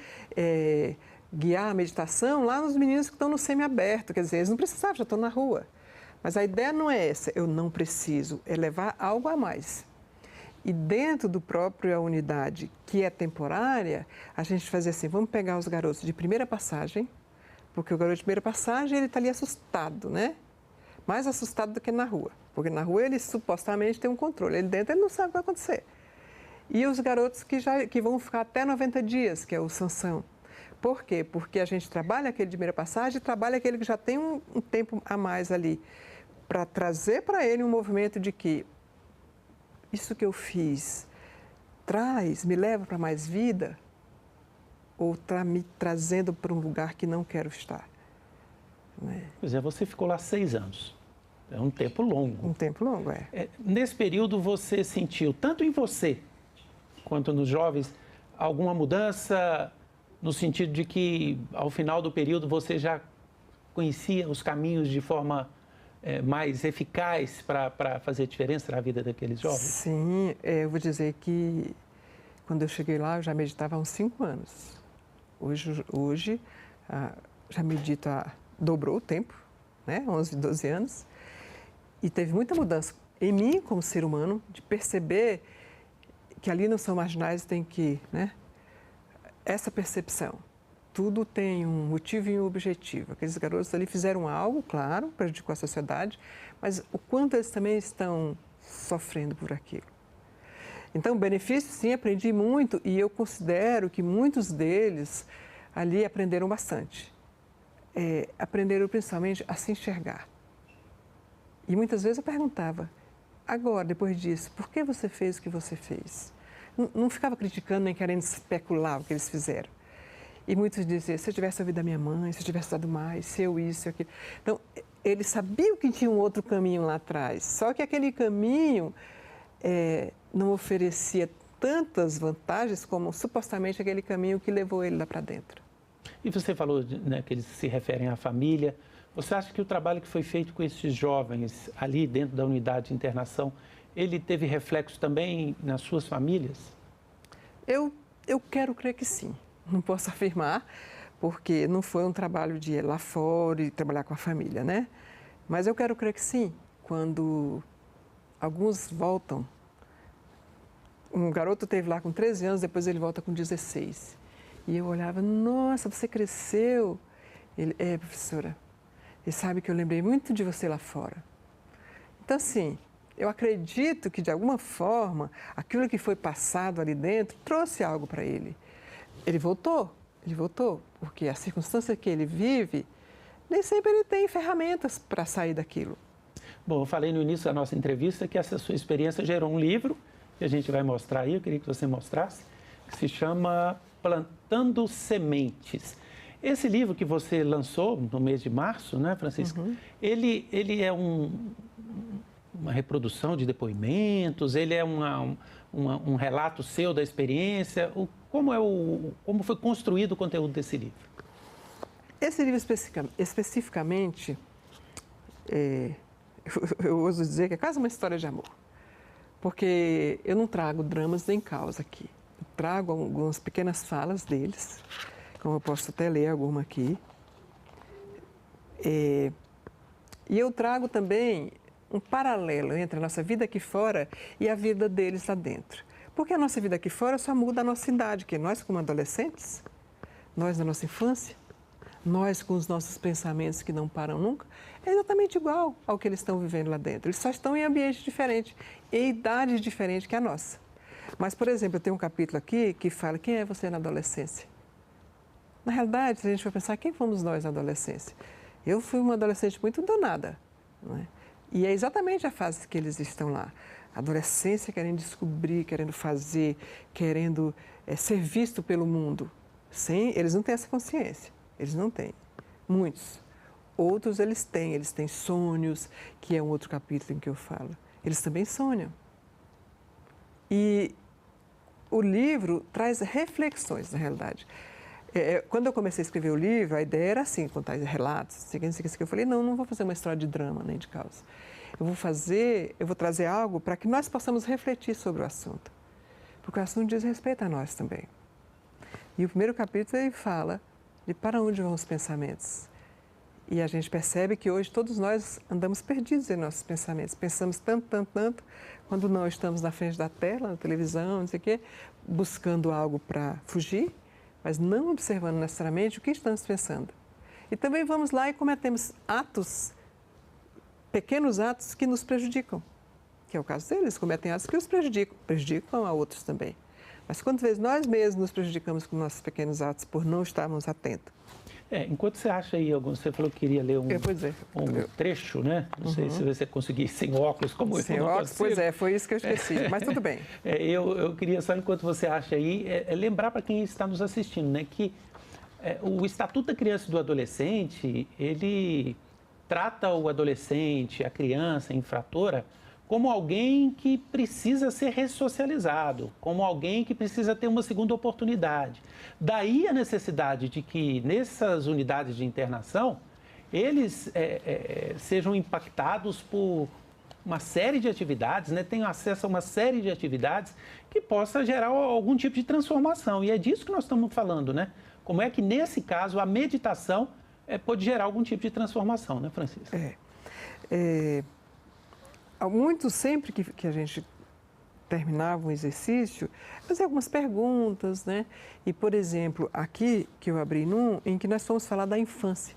[SPEAKER 19] guiar a meditação lá nos meninos que estão no semiaberto, quer dizer, eles não precisavam, já estão na rua. Mas a ideia não é essa, eu não preciso, é levar algo a mais. E dentro do próprio unidade, que é temporária, a gente fazia assim, vamos pegar os garotos de primeira passagem, porque o garoto de primeira passagem, ele está ali assustado, né? Mais assustado do que na rua, porque na rua ele supostamente tem um controle, ele dentro ele não sabe o que vai acontecer. E os garotos que vão ficar até 90 dias, que é o sanção. Por quê? Porque a gente trabalha aquele de primeira passagem e trabalha aquele que já tem um tempo a mais ali, para trazer para ele um movimento de que isso que eu fiz me leva para mais vida ou está me trazendo para um lugar que não quero estar? Né?
[SPEAKER 6] Pois é, você ficou lá 6 anos. É um tempo longo.
[SPEAKER 19] Um tempo longo,
[SPEAKER 6] Nesse período você sentiu, tanto em você quanto nos jovens, alguma mudança no sentido de que ao final do período você já conhecia os caminhos de forma mais eficaz para fazer diferença na vida daqueles jovens?
[SPEAKER 19] Sim, eu vou dizer que quando eu cheguei lá eu já meditava há uns 5 anos. Hoje já medito, dobrou o tempo, né? 11, 12 anos. E teve muita mudança em mim como ser humano, de perceber que ali não são marginais, tem que, né? Essa percepção. Tudo tem um motivo e um objetivo. Aqueles garotos ali fizeram algo, claro, prejudicou a sociedade, mas o quanto eles também estão sofrendo por aquilo. Então, benefício, sim, aprendi muito e eu considero que muitos deles ali aprenderam bastante. Aprenderam principalmente a se enxergar. E muitas vezes eu perguntava, agora, depois disso, por que você fez o que você fez? Não ficava criticando nem querendo especular o que eles fizeram. E muitos diziam, se eu tivesse ouvido a minha mãe, se eu tivesse dado mais, se eu isso, se eu aquilo. Então, eles sabiam que tinha um outro caminho lá atrás, só que aquele caminho não oferecia tantas vantagens como supostamente aquele caminho que levou ele lá para dentro.
[SPEAKER 6] E você falou, né, que eles se referem à família. Você acha que o trabalho que foi feito com esses jovens ali dentro da unidade de internação, ele teve reflexo também nas suas famílias?
[SPEAKER 19] Eu quero crer que sim. Não posso afirmar, porque não foi um trabalho de ir lá fora e trabalhar com a família, né? Mas eu quero crer que sim, quando alguns voltam. Um garoto esteve lá com 13 anos, depois ele volta com 16. E eu olhava, nossa, você cresceu. Ele, professora, e sabe que eu lembrei muito de você lá fora. Então, assim, eu acredito que, de alguma forma, aquilo que foi passado ali dentro trouxe algo para ele. Ele voltou, porque a circunstância que ele vive, nem sempre ele tem ferramentas para sair daquilo.
[SPEAKER 6] Bom, eu falei no início da nossa entrevista que essa sua experiência gerou um livro, que a gente vai mostrar aí, eu queria que você mostrasse, que se chama Plantando Sementes. Esse livro que você lançou no mês de março, né, Francisca? Ele é uma reprodução de depoimentos, ele é um relato seu da experiência. Como foi construído o conteúdo desse livro?
[SPEAKER 19] Esse livro especificamente, eu ouso dizer que é quase uma história de amor. Porque eu não trago dramas nem caos aqui. Eu trago algumas pequenas falas deles, como eu posso até ler alguma aqui. E eu trago também um paralelo entre a nossa vida aqui fora e a vida deles lá dentro. Porque a nossa vida aqui fora só muda a nossa idade, que nós como adolescentes, nós na nossa infância, nós com os nossos pensamentos que não param nunca, é exatamente igual ao que eles estão vivendo lá dentro. Eles só estão em ambientes diferentes, em idades diferentes que a nossa. Mas, por exemplo, eu tenho um capítulo aqui que fala quem é você na adolescência. Na realidade, se a gente for pensar, quem fomos nós na adolescência? Eu fui uma adolescente muito danada, não é? E é exatamente a fase que eles estão lá. A adolescência querendo descobrir, querendo fazer, querendo ser visto pelo mundo. Eles não têm essa consciência, eles não têm. Muitos. Outros eles têm sonhos, que é um outro capítulo em que eu falo. Eles também sonham. E o livro traz reflexões, na realidade. Quando eu comecei a escrever o livro, a ideia era assim, contar relatos, eu falei, não vou fazer uma história de drama nem de caos. Eu vou trazer algo para que nós possamos refletir sobre o assunto. Porque o assunto diz respeito a nós também. E o primeiro capítulo ele fala de para onde vão os pensamentos. E a gente percebe que hoje todos nós andamos perdidos em nossos pensamentos. Pensamos tanto, quando não estamos na frente da tela, na televisão, não sei o quê, buscando algo para fugir, mas não observando necessariamente o que estamos pensando. E também vamos lá e cometemos pequenos atos que nos prejudicam, que é o caso deles, cometem atos que os prejudicam a outros também. Mas quantas vezes nós mesmos nos prejudicamos com nossos pequenos atos por não estarmos atentos?
[SPEAKER 6] Enquanto você acha aí, você falou que queria ler um trecho, né? Não sei se você conseguir sem óculos, como
[SPEAKER 19] sem
[SPEAKER 6] eu não
[SPEAKER 19] óculos,
[SPEAKER 6] consigo.
[SPEAKER 19] Foi isso que eu esqueci, mas tudo bem.
[SPEAKER 6] Eu queria só, enquanto você acha aí, lembrar para quem está nos assistindo, né, que o Estatuto da Criança e do Adolescente, ele trata o adolescente, a criança infratora, como alguém que precisa ser ressocializado, como alguém que precisa ter uma segunda oportunidade. Daí a necessidade de que nessas unidades de internação, eles sejam impactados por uma série de atividades, né? Tenham acesso a uma série de atividades que possa gerar algum tipo de transformação. E é disso que nós estamos falando, né? Como é que, nesse caso, a meditação pode gerar algum tipo de transformação, né, Francisca?
[SPEAKER 19] Muito sempre que a gente terminava um exercício, fazia algumas perguntas, né? E, por exemplo, aqui que eu abri em que nós fomos falar da infância.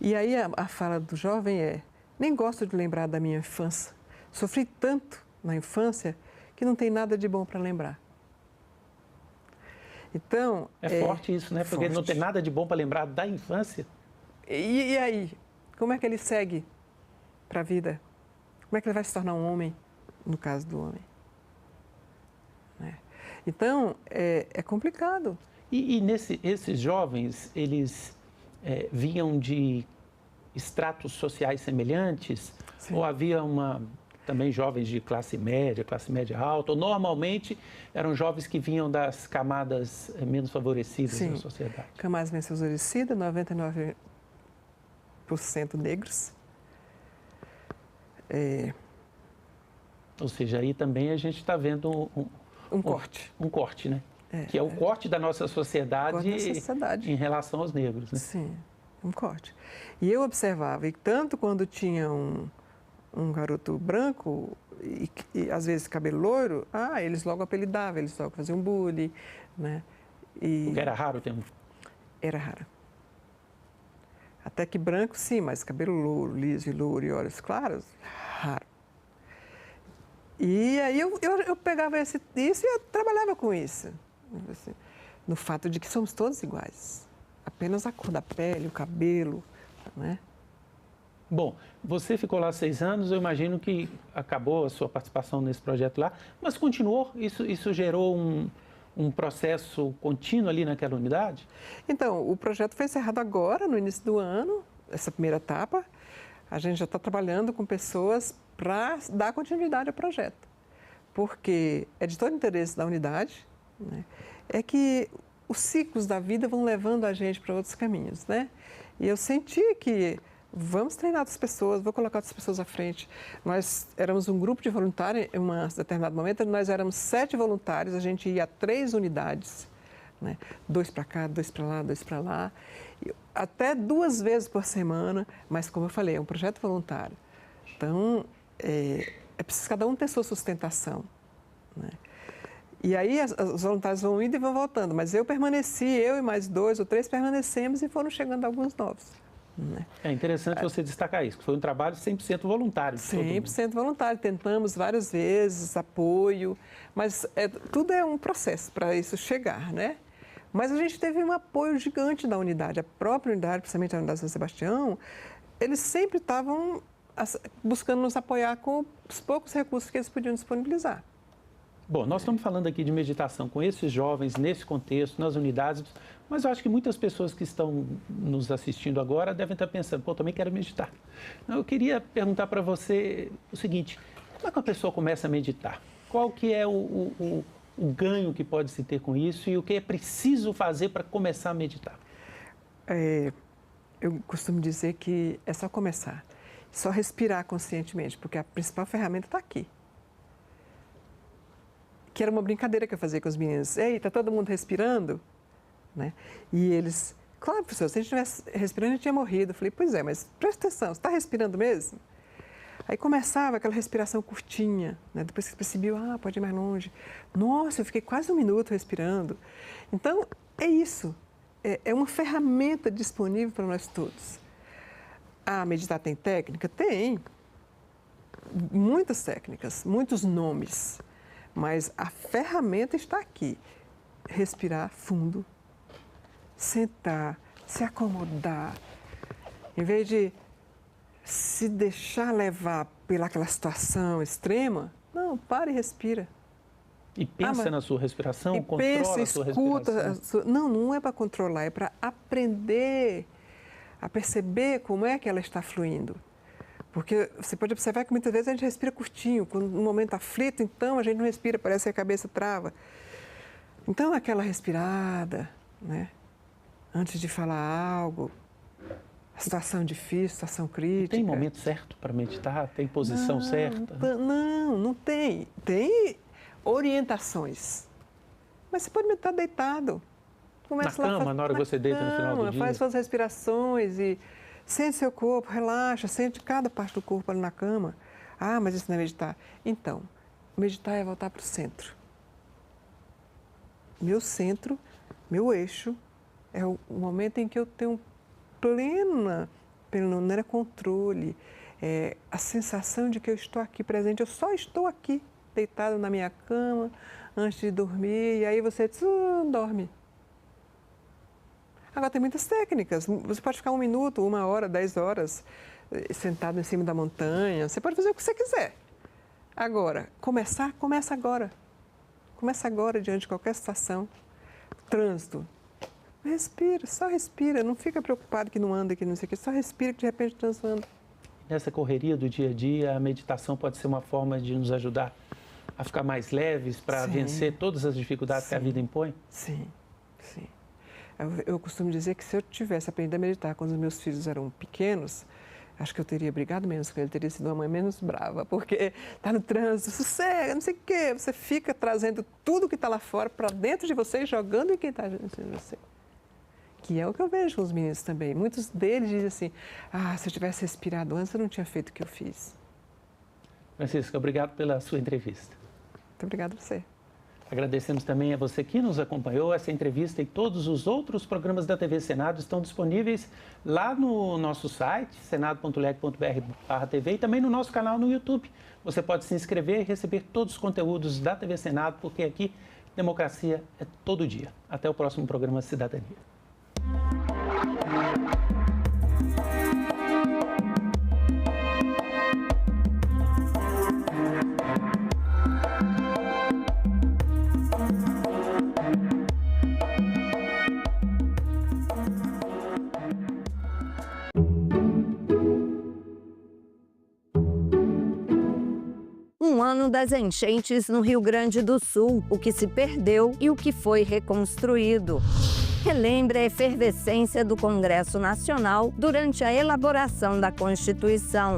[SPEAKER 19] E aí a fala do jovem nem gosto de lembrar da minha infância. Sofri tanto na infância que não tem nada de bom para lembrar. Então...
[SPEAKER 6] forte isso, né? Porque não tem nada de bom para lembrar da infância.
[SPEAKER 19] E aí? Como é que ele segue para a vida? Como é que ele vai se tornar um homem, no caso do homem? Então, é complicado.
[SPEAKER 6] E esses jovens, eles vinham de estratos sociais semelhantes? Sim. Ou havia também jovens de classe média alta? Ou normalmente eram jovens que vinham das camadas menos favorecidas da sociedade?
[SPEAKER 19] Camadas menos favorecidas, 99% negros.
[SPEAKER 6] Ou seja, aí também a gente está vendo
[SPEAKER 19] um corte.
[SPEAKER 6] Um corte, né? Que é o corte da nossa sociedade, em relação aos negros, né?
[SPEAKER 19] Sim, um corte. E eu observava, e tanto quando tinha um garoto branco e às vezes cabelo loiro, eles logo apelidavam, eles logo faziam bullying, né?
[SPEAKER 6] Porque era raro ter um...
[SPEAKER 19] Era raro. Até que branco, sim, mas cabelo louro, liso e louro e olhos claros, raro. E aí eu pegava isso e eu trabalhava com isso. Assim, no fato de que somos todos iguais. Apenas a cor da pele, o cabelo, né?
[SPEAKER 6] Bom, você ficou lá 6 anos, eu imagino que acabou a sua participação nesse projeto lá, mas continuou? Isso gerou um processo contínuo ali naquela unidade?
[SPEAKER 19] Então, o projeto foi encerrado agora, no início do ano, essa primeira etapa. A gente já está trabalhando com pessoas para dar continuidade ao projeto, porque é de todo interesse da unidade, né? É que os ciclos da vida vão levando a gente para outros caminhos, né? E eu senti que vamos treinar outras pessoas, vou colocar outras pessoas à frente. Nós éramos um grupo de voluntários, em um determinado momento, nós éramos 7 voluntários, a gente ia a 3 unidades, né? 2 para cá, 2 para lá, 2 para lá, até 2 vezes por semana, mas como eu falei, é um projeto voluntário. Então, é preciso cada um ter sua sustentação, né? E aí os voluntários vão indo e vão voltando, mas eu permaneci, eu e mais 2 ou 3 permanecemos e foram chegando alguns novos. Né?
[SPEAKER 6] É interessante você destacar isso, que foi um trabalho 100% voluntário.
[SPEAKER 19] 100% voluntário, tentamos várias vezes, apoio, mas tudo é um processo para isso chegar, né? Mas a gente teve um apoio gigante da unidade, a própria unidade, principalmente a unidade São Sebastião, eles sempre estavam buscando nos apoiar com os poucos recursos que eles podiam disponibilizar.
[SPEAKER 6] Bom, nós estamos falando aqui de meditação com esses jovens, nesse contexto, nas unidades, mas eu acho que muitas pessoas que estão nos assistindo agora devem estar pensando, pô, também quero meditar. Eu queria perguntar para você o seguinte, como é que uma pessoa começa a meditar? Qual que é o ganho que pode se ter com isso e o que é preciso fazer para começar a meditar?
[SPEAKER 19] Eu costumo dizer que é só começar, só respirar conscientemente, porque a principal ferramenta está aqui. Que era uma brincadeira que eu fazia com os meninos. Ei, está todo mundo respirando? Né? E eles, claro, professor, se a gente estivesse respirando, a gente tinha morrido. Eu falei, pois é, mas presta atenção, você está respirando mesmo? Aí começava aquela respiração curtinha, né? Depois que percebeu, pode ir mais longe. Nossa, eu fiquei quase 1 minuto respirando. Então, é isso. É uma ferramenta disponível para nós todos. Meditar tem técnica? Tem. Muitas técnicas, muitos nomes. Mas a ferramenta está aqui. Respirar fundo, sentar, se acomodar. Em vez de se deixar levar pelaquela situação extrema, não, para e respira.
[SPEAKER 6] E pensa na sua respiração, controla
[SPEAKER 19] pensa,
[SPEAKER 6] a sua
[SPEAKER 19] escuta
[SPEAKER 6] respiração.
[SPEAKER 19] Não é para controlar, é para aprender a perceber como é que ela está fluindo. Porque você pode observar que muitas vezes a gente respira curtinho, quando no momento aflito, então a gente não respira, parece que a cabeça trava. Então, aquela respirada, né? Antes de falar algo, a situação difícil, situação crítica.
[SPEAKER 6] Tem momento certo para meditar? Tem posição certa?
[SPEAKER 19] Não tem. Tem orientações. Mas você pode meditar deitado.
[SPEAKER 6] Começa na cama, na hora que você deita no final do dia?
[SPEAKER 19] Faz suas respirações e sente seu corpo, relaxa, sente cada parte do corpo ali na cama. Mas isso não é meditar. Então, meditar é voltar para o centro. Meu centro, meu eixo, é o momento em que eu tenho plena, não era controle, a sensação de que eu estou aqui presente, eu só estou aqui, deitado na minha cama, antes de dormir, e aí você dorme. Agora, tem muitas técnicas, você pode ficar 1 minuto, 1 hora, 10 horas, sentado em cima da montanha, você pode fazer o que você quiser. Agora, começa agora. Começa agora, diante de qualquer situação. Trânsito. Respira, só respira. Não fica preocupado que não anda, que não sei o quê. Só respira que de repente o trânsito anda.
[SPEAKER 6] Nessa correria do dia a dia, a meditação pode ser uma forma de nos ajudar a ficar mais leves para vencer todas as dificuldades que a vida impõe?
[SPEAKER 19] Sim. Eu costumo dizer que se eu tivesse aprendido a meditar quando os meus filhos eram pequenos, acho que eu teria brigado menos com ele, teria sido uma mãe menos brava, porque está no trânsito, sossega, não sei o quê. Você fica trazendo tudo que está lá fora para dentro de você e jogando em quem está dentro de você. Que é o que eu vejo com os meninos também. Muitos deles dizem assim, se eu tivesse respirado antes, eu não tinha feito o que eu fiz.
[SPEAKER 6] Francisca, obrigado pela sua entrevista.
[SPEAKER 7] Muito obrigada a você.
[SPEAKER 6] Agradecemos também a você que nos acompanhou. Essa entrevista e todos os outros programas da TV Senado estão disponíveis lá no nosso site, senado.leg.br/tv, e também no nosso canal no YouTube. Você pode se inscrever e receber todos os conteúdos da TV Senado, porque aqui democracia é todo dia. Até o próximo programa Cidadania.
[SPEAKER 15] Um ano das enchentes no Rio Grande do Sul, o que se perdeu e o que foi reconstruído. Relembra a efervescência do Congresso Nacional durante a elaboração da Constituição.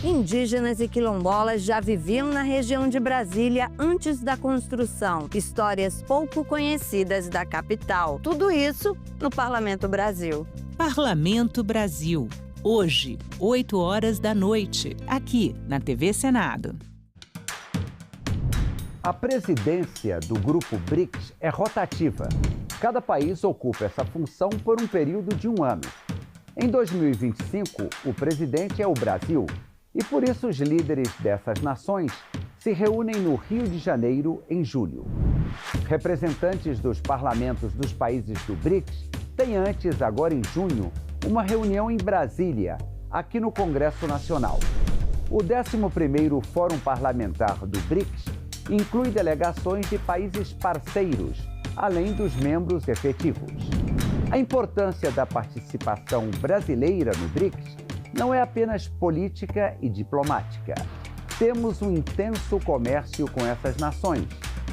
[SPEAKER 15] Indígenas e quilombolas já viviam na região de Brasília antes da construção. Histórias pouco conhecidas da capital. Tudo isso no Parlamento Brasil.
[SPEAKER 2] Parlamento Brasil. Hoje, 8 horas da noite, aqui na TV Senado.
[SPEAKER 10] A presidência do Grupo BRICS é rotativa. Cada país ocupa essa função por um período de 1 ano. Em 2025, o presidente é o Brasil e por isso os líderes dessas nações se reúnem no Rio de Janeiro em julho. Representantes dos parlamentos dos países do BRICS têm antes, agora em junho, uma reunião em Brasília, aqui no Congresso Nacional. O 11º Fórum Parlamentar do BRICS inclui delegações de países parceiros, além dos membros efetivos. A importância da participação brasileira no BRICS não é apenas política e diplomática. Temos um intenso comércio com essas nações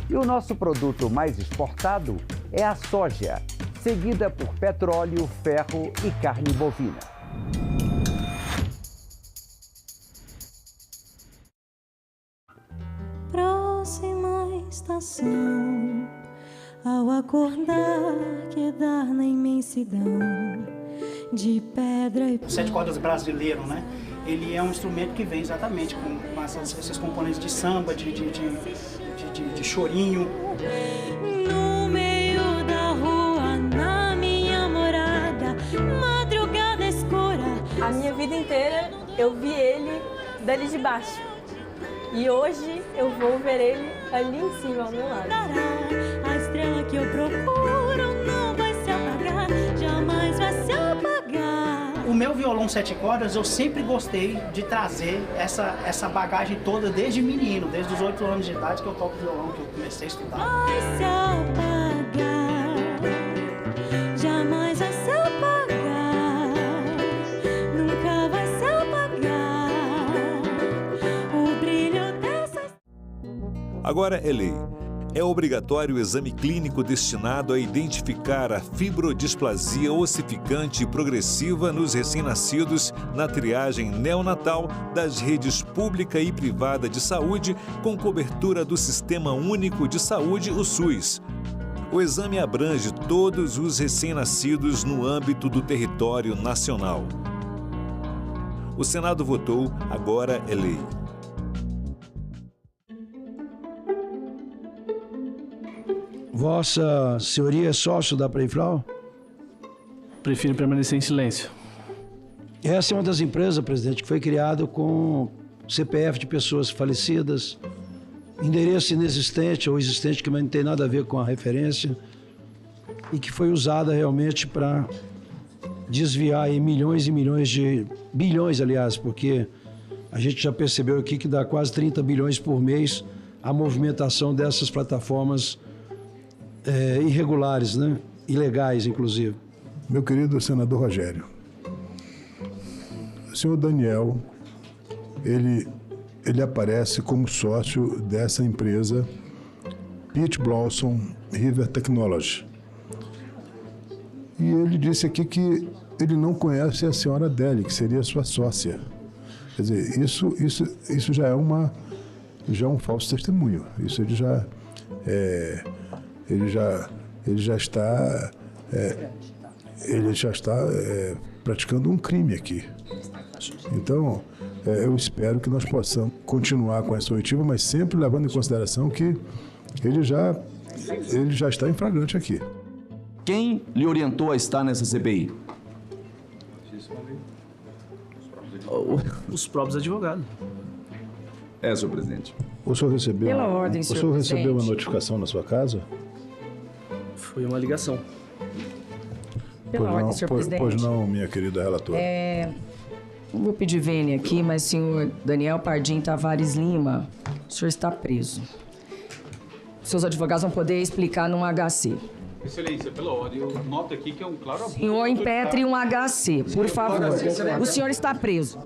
[SPEAKER 10] e o nosso produto mais exportado é a soja, seguida por petróleo, ferro e carne bovina.
[SPEAKER 16] Próxima estação, ao acordar, quedar na imensidão de pedra e...
[SPEAKER 20] O 7 cordas brasileiro, né? Ele é um instrumento que vem exatamente com esses componentes de samba, de chorinho.
[SPEAKER 16] No meio da rua, na minha morada, madrugada escura.
[SPEAKER 23] A minha vida inteira eu vi ele dali de baixo. E hoje eu vou ver ele ali em cima, ao meu lado.
[SPEAKER 16] A estrela que eu procuro não vai se apagar, jamais vai se apagar.
[SPEAKER 20] O meu violão 7 cordas, eu sempre gostei de trazer essa bagagem toda desde menino, desde os 8 anos de idade que eu toco violão, que eu comecei a estudar.
[SPEAKER 16] Vai se apagar, jamais vai se apagar, nunca vai se apagar o brilho dessa...
[SPEAKER 26] Agora é lei. É obrigatório o exame clínico destinado a identificar a fibrodisplasia ossificante progressiva nos recém-nascidos na triagem neonatal das redes pública e privada de saúde com cobertura do Sistema Único de Saúde, o SUS. O exame abrange todos os recém-nascidos no âmbito do território nacional. O Senado votou, agora é lei.
[SPEAKER 27] Vossa Senhoria é sócio da Preifral?
[SPEAKER 28] Prefiro permanecer em silêncio.
[SPEAKER 27] Essa é uma das empresas, presidente, que foi criada com CPF de pessoas falecidas, endereço inexistente ou existente que não tem nada a ver com a referência e que foi usada realmente para desviar aí milhões e milhões de... bilhões, aliás, porque a gente já percebeu aqui que dá quase 30 bilhões por mês a movimentação dessas plataformas irregulares, né? Ilegais, inclusive.
[SPEAKER 29] Meu querido senador Rogério, o senhor Daniel, ele aparece como sócio dessa empresa Peach Blossom River Technology. E ele disse aqui que ele não conhece a senhora Adele, que seria sua sócia. Quer dizer, isso já é um falso testemunho. Isso ele já está praticando um crime aqui. Então, eu espero que nós possamos continuar com essa oitiva, mas sempre levando em consideração que ele já está em flagrante aqui.
[SPEAKER 1] Quem lhe orientou a estar nessa CPI?
[SPEAKER 28] Os próprios advogados.
[SPEAKER 1] Senhor presidente.
[SPEAKER 29] O senhor recebeu,
[SPEAKER 28] Pela ordem,
[SPEAKER 29] o
[SPEAKER 28] senhor
[SPEAKER 29] senhor recebeu uma
[SPEAKER 28] presidente.
[SPEAKER 29] notificação na sua casa?
[SPEAKER 28] Foi uma ligação.
[SPEAKER 3] Pela ordem, senhor presidente.
[SPEAKER 29] Pois não, minha querida relatora.
[SPEAKER 3] Não vou pedir vênia aqui, mas senhor Daniel Pardim Tavares Lima, o senhor está preso. Seus advogados vão poder explicar num HC.
[SPEAKER 7] Excelência, pela ordem, eu noto aqui que é um claro abuso.
[SPEAKER 3] Senhor, impetre um HC, por favor. O senhor está preso.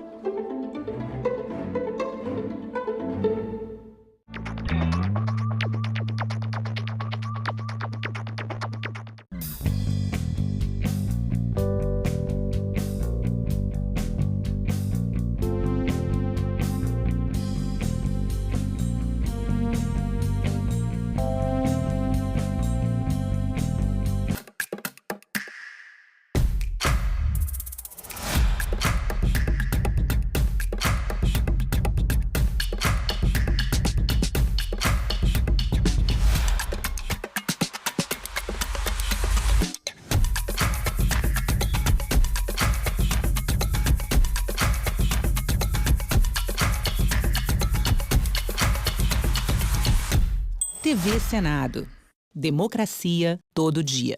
[SPEAKER 2] TV Senado. Democracia todo dia.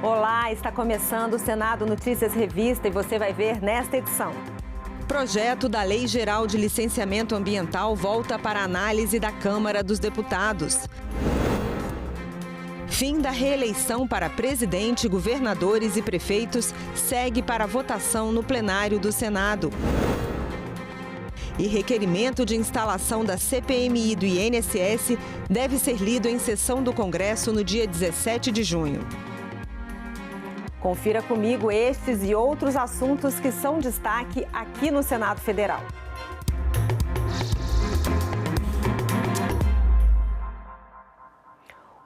[SPEAKER 8] Olá, está começando o Senado Notícias Revista e você vai ver nesta edição.
[SPEAKER 11] Projeto da Lei Geral de Licenciamento Ambiental volta para análise da Câmara dos Deputados. Fim da reeleição para presidente, governadores e prefeitos segue para votação no plenário do Senado. E requerimento de instalação da CPMI do INSS deve ser lido em sessão do Congresso no dia 17 de junho.
[SPEAKER 8] Confira comigo estes e outros assuntos que são destaque aqui no Senado Federal.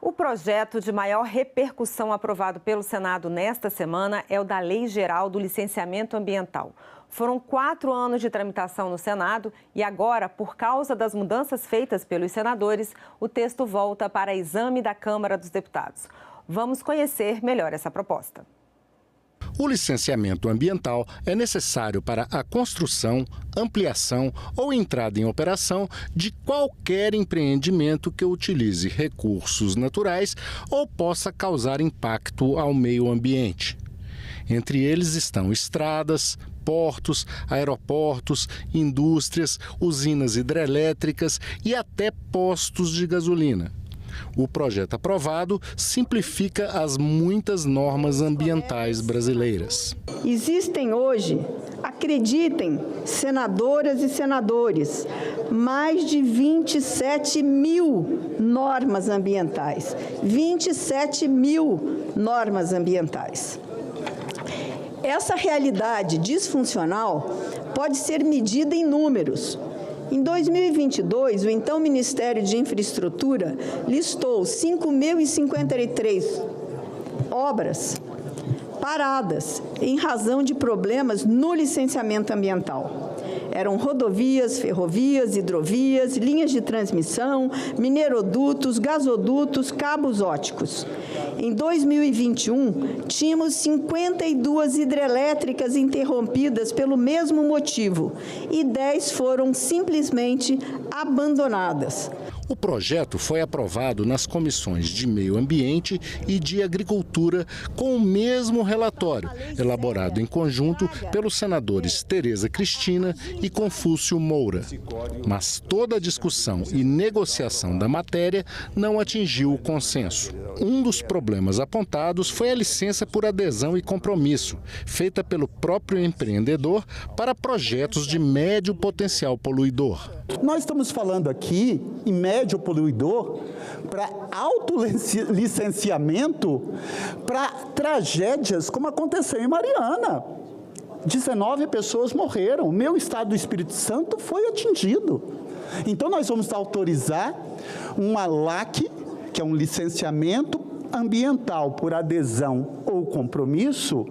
[SPEAKER 8] O projeto de maior repercussão aprovado pelo Senado nesta semana é o da Lei Geral do Licenciamento Ambiental. Foram 4 anos de tramitação no Senado e agora, por causa das mudanças feitas pelos senadores, o texto volta para exame da Câmara dos Deputados. Vamos conhecer melhor essa proposta.
[SPEAKER 17] O licenciamento ambiental é necessário para a construção, ampliação ou entrada em operação de qualquer empreendimento que utilize recursos naturais ou possa causar impacto ao meio ambiente. Entre eles estão estradas, portos, aeroportos, indústrias, usinas hidrelétricas e até postos de gasolina. O projeto aprovado simplifica as muitas normas ambientais brasileiras.
[SPEAKER 22] Existem hoje, acreditem, senadoras e senadores, mais de 27 mil normas ambientais. 27 mil normas ambientais. Essa realidade disfuncional pode ser medida em números. Em 2022, o então Ministério de Infraestrutura listou 5.053 obras paradas em razão de problemas no licenciamento ambiental. Eram rodovias, ferrovias, hidrovias, linhas de transmissão, minerodutos, gasodutos, cabos ópticos. Em 2021, tínhamos 52 hidrelétricas interrompidas pelo mesmo motivo e 10 foram simplesmente abandonadas.
[SPEAKER 17] O projeto foi aprovado nas comissões de Meio Ambiente e de Agricultura com o mesmo relatório, elaborado em conjunto pelos senadores Tereza Cristina e Confúcio Moura. Mas toda a discussão e negociação da matéria não atingiu o consenso. Um dos problemas apontados foi a licença por adesão e compromisso, feita pelo próprio empreendedor para projetos de médio potencial poluidor.
[SPEAKER 24] Nós estamos falando aqui em médio poluidor para autolicenciamento para tragédias como aconteceu em Mariana. 19 pessoas morreram. O meu estado do Espírito Santo foi atingido. Então nós vamos autorizar uma LAC, que é um licenciamento ambiental por adesão ou compromisso,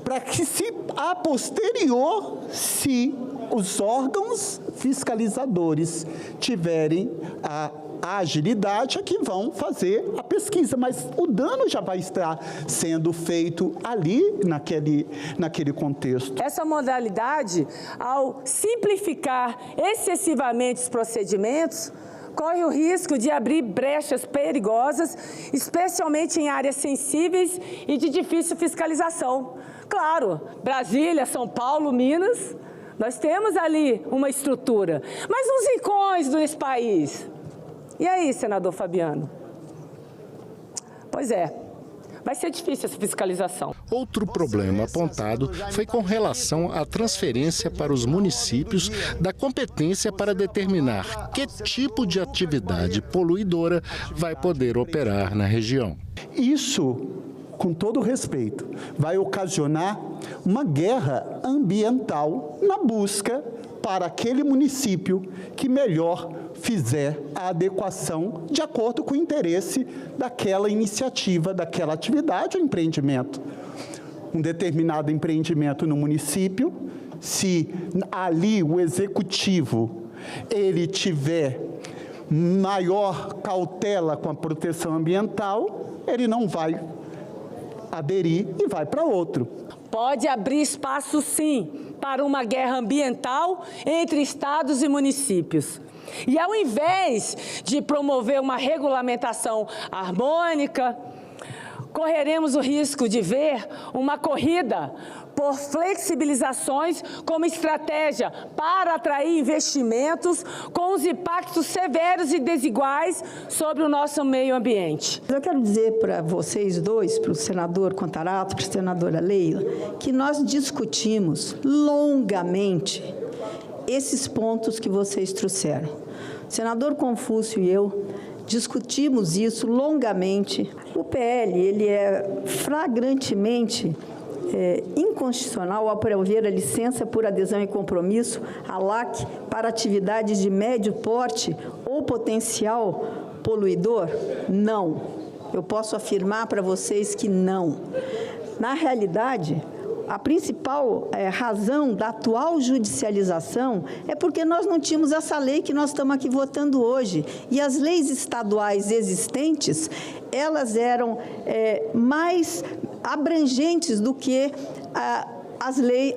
[SPEAKER 24] para que, se a posterior, se os órgãos fiscalizadores tiverem a agilidade, é que vão fazer a pesquisa, mas o dano já vai estar sendo feito ali, naquele contexto.
[SPEAKER 4] Essa modalidade, ao simplificar excessivamente os procedimentos, corre o risco de abrir brechas perigosas, especialmente em áreas sensíveis e de difícil fiscalização. Claro, Brasília, São Paulo, Minas, nós temos ali uma estrutura, mas uns rincões desse país. E aí, senador Fabiano? Pois é, vai ser difícil essa fiscalização.
[SPEAKER 17] Outro problema apontado foi com relação à transferência para os municípios da competência para determinar que tipo de atividade poluidora vai poder operar na região.
[SPEAKER 24] Isso, com todo respeito, vai ocasionar uma guerra ambiental na busca para aquele município que melhor fizer a adequação de acordo com o interesse daquela iniciativa, daquela atividade ou empreendimento. Um determinado empreendimento no município, se ali o executivo ele tiver maior cautela com a proteção ambiental, ele não vai aderir e vai para outro.
[SPEAKER 4] Pode abrir espaço, sim, para uma guerra ambiental entre estados e municípios. E ao invés de promover uma regulamentação harmônica, correremos o risco de ver uma corrida por flexibilizações como estratégia para atrair investimentos com os impactos severos e desiguais sobre o nosso meio ambiente.
[SPEAKER 22] Eu quero dizer para vocês dois, para o senador Contarato, para a senadora Leila, que nós discutimos longamente esses pontos que vocês trouxeram. O senador Confúcio e eu discutimos isso longamente. O PL, ele é flagrantemente inconstitucional ao prover a licença por adesão e compromisso, a LAC, para atividades de médio porte ou potencial poluidor? Não. Eu posso afirmar para vocês que não. Na realidade, a principal razão da atual judicialização é porque nós não tínhamos essa lei que nós estamos aqui votando hoje. E as leis estaduais existentes, elas eram mais abrangentes do que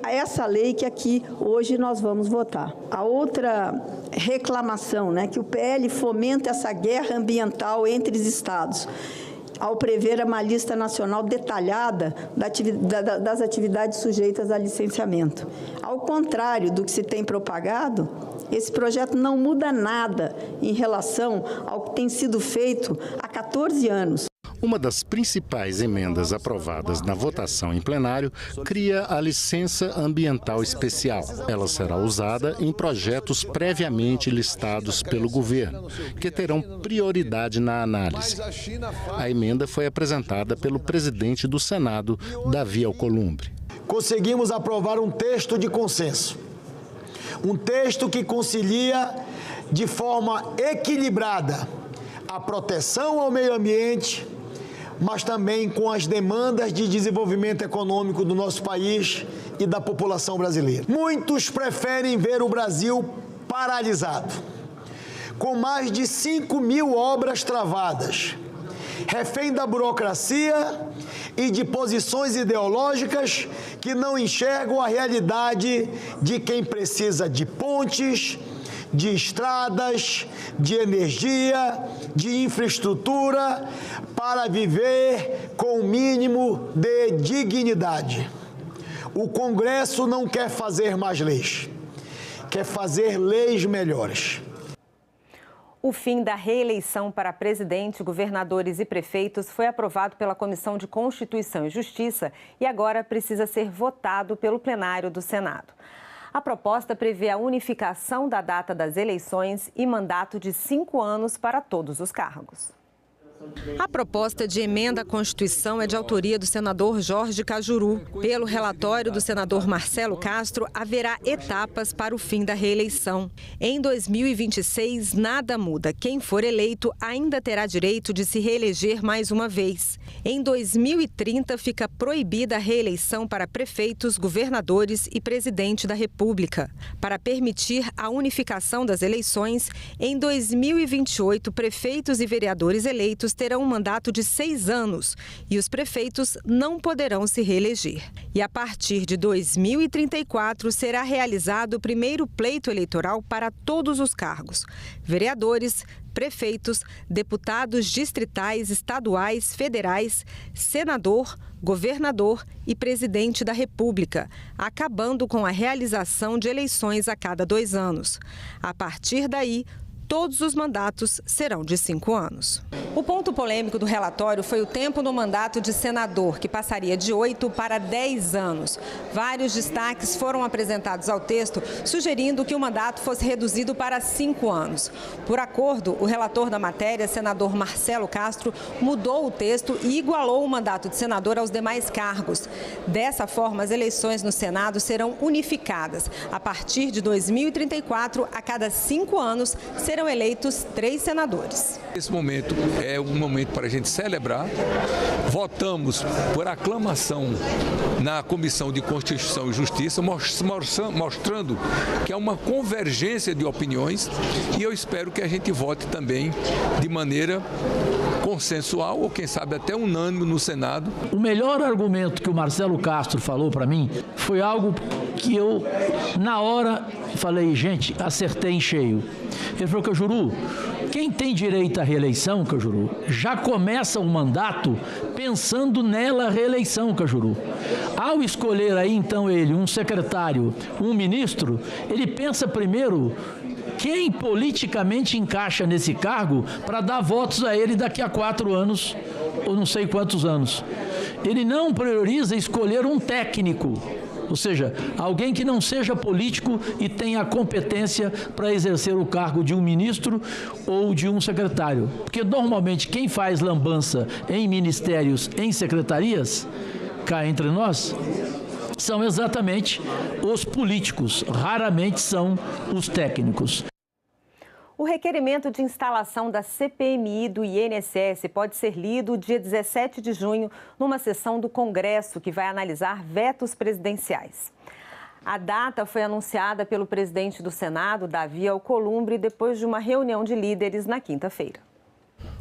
[SPEAKER 22] essa lei que aqui hoje nós vamos votar. A outra reclamação, que o PL fomenta essa guerra ambiental entre os estados, ao prever uma lista nacional detalhada das atividades sujeitas a licenciamento. Ao contrário do que se tem propagado, esse projeto não muda nada em relação ao que tem sido feito há 14 anos.
[SPEAKER 17] Uma das principais emendas aprovadas na votação em plenário cria a licença ambiental especial. Ela será usada em projetos previamente listados pelo governo, que terão prioridade na análise. A emenda foi apresentada pelo presidente do Senado, Davi Alcolumbre.
[SPEAKER 5] Conseguimos aprovar um texto de consenso. Um texto que concilia de forma equilibrada a proteção ao meio ambiente, mas também com as demandas de desenvolvimento econômico do nosso país e da população brasileira. Muitos preferem ver o Brasil paralisado, com mais de 5.000 obras travadas, refém da burocracia e de posições ideológicas que não enxergam a realidade de quem precisa de pontes, de estradas, de energia, de infraestrutura, para viver com o mínimo de dignidade. O Congresso não quer fazer mais leis, quer fazer leis melhores.
[SPEAKER 8] O fim da reeleição para presidente, governadores e prefeitos foi aprovado pela Comissão de Constituição e Justiça e agora precisa ser votado pelo plenário do Senado. A proposta prevê a unificação da data das eleições e mandato de 5 anos para todos os cargos.
[SPEAKER 11] A proposta de emenda à Constituição é de autoria do senador Jorge Cajuru. Pelo relatório do senador Marcelo Castro, haverá etapas para o fim da reeleição. Em 2026, nada muda. Quem for eleito ainda terá direito de se reeleger mais uma vez. Em 2030, fica proibida a reeleição para prefeitos, governadores e presidente da República. Para permitir a unificação das eleições, em 2028, prefeitos e vereadores eleitos terão um mandato de 6 anos e os prefeitos não poderão se reeleger. E a partir de 2034 será realizado o primeiro pleito eleitoral para todos os cargos: vereadores, prefeitos, deputados distritais, estaduais, federais, senador, governador e presidente da República, acabando com a realização de eleições a cada 2 anos. A partir daí, todos os mandatos serão de 5 anos. O ponto polêmico do relatório foi o tempo do mandato de senador, que passaria de 8 para 10 anos. Vários destaques foram apresentados ao texto, sugerindo que o mandato fosse reduzido para 5 anos. Por acordo, o relator da matéria, senador Marcelo Castro, mudou o texto e igualou o mandato de senador aos demais cargos. Dessa forma, as eleições no Senado serão unificadas. A partir de 2034, a cada 5 anos, serão eleitos 3 senadores.
[SPEAKER 6] Esse momento é um momento para a gente celebrar. Votamos por aclamação na Comissão de Constituição e Justiça, mostrando que há uma convergência de opiniões, e eu espero que a gente vote também de maneira consensual ou quem sabe até unânime no Senado.
[SPEAKER 9] O melhor argumento que o Marcelo Castro falou para mim foi algo que eu, na hora, falei, gente, acertei em cheio. Ele falou, Cajuru, quem tem direito à reeleição, Cajuru, já começa o mandato pensando nela reeleição, Cajuru. Ao escolher aí, então, ele, um secretário, um ministro, ele pensa primeiro quem politicamente encaixa nesse cargo para dar votos a ele daqui a 4 anos, ou não sei quantos anos. Ele não prioriza escolher um técnico, ou seja, alguém que não seja político e tenha competência para exercer o cargo de um ministro ou de um secretário. Porque normalmente quem faz lambança em ministérios, em secretarias, cá entre nós, são exatamente os políticos, raramente são os técnicos.
[SPEAKER 8] O requerimento de instalação da CPMI do INSS pode ser lido dia 17 de junho, numa sessão do Congresso que vai analisar vetos presidenciais. A data foi anunciada pelo presidente do Senado, Davi Alcolumbre, depois de uma reunião de líderes na quinta-feira.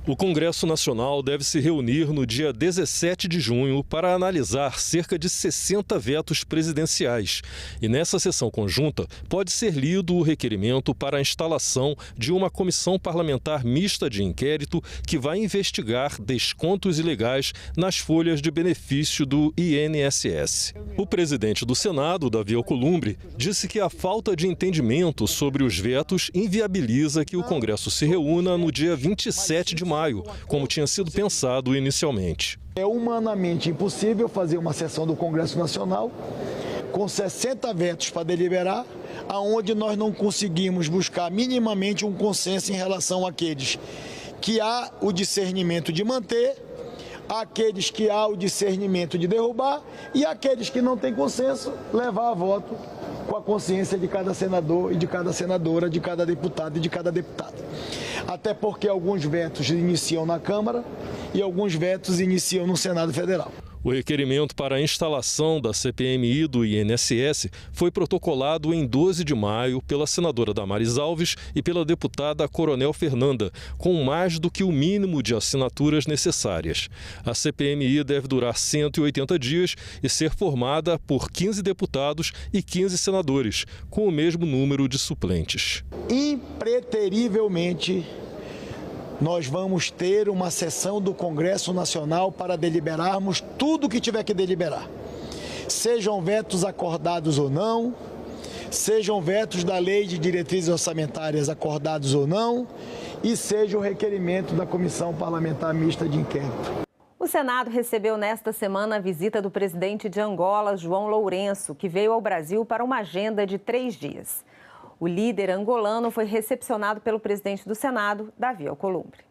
[SPEAKER 12] O Congresso Nacional deve se reunir no dia 17 de junho para analisar cerca de 60 vetos presidenciais. E nessa sessão conjunta pode ser lido o requerimento para a instalação de uma comissão parlamentar mista de inquérito que vai investigar descontos ilegais nas folhas de benefício do INSS. O presidente do Senado, Davi Alcolumbre, disse que a falta de entendimento sobre os vetos inviabiliza que o Congresso se reúna no dia 27 de maio, como tinha sido pensado inicialmente.
[SPEAKER 5] É humanamente impossível fazer uma sessão do Congresso Nacional com 60 vetos para deliberar, aonde nós não conseguimos buscar minimamente um consenso em relação àqueles que há o discernimento de manter, àqueles que há o discernimento de derrubar e àqueles que não têm consenso, levar a voto com a consciência de cada senador e de cada senadora, de cada deputado e de cada deputada. Até porque alguns vetos iniciam na Câmara e alguns vetos iniciam no Senado Federal.
[SPEAKER 12] O requerimento para a instalação da CPMI do INSS foi protocolado em 12 de maio pela senadora Damares Alves e pela deputada Coronel Fernanda, com mais do que o mínimo de assinaturas necessárias. A CPMI deve durar 180 dias e ser formada por 15 deputados e 15 senadores, com o mesmo número de suplentes.
[SPEAKER 5] Impreterivelmente, nós vamos ter uma sessão do Congresso Nacional para deliberarmos tudo o que tiver que deliberar. Sejam vetos acordados ou não, sejam vetos da Lei de Diretrizes Orçamentárias acordados ou não, e seja o requerimento da Comissão Parlamentar Mista de Inquérito.
[SPEAKER 8] O Senado recebeu nesta semana a visita do presidente de Angola, João Lourenço, que veio ao Brasil para uma agenda de 3 dias. O líder angolano foi recepcionado pelo presidente do Senado, Davi Alcolumbre.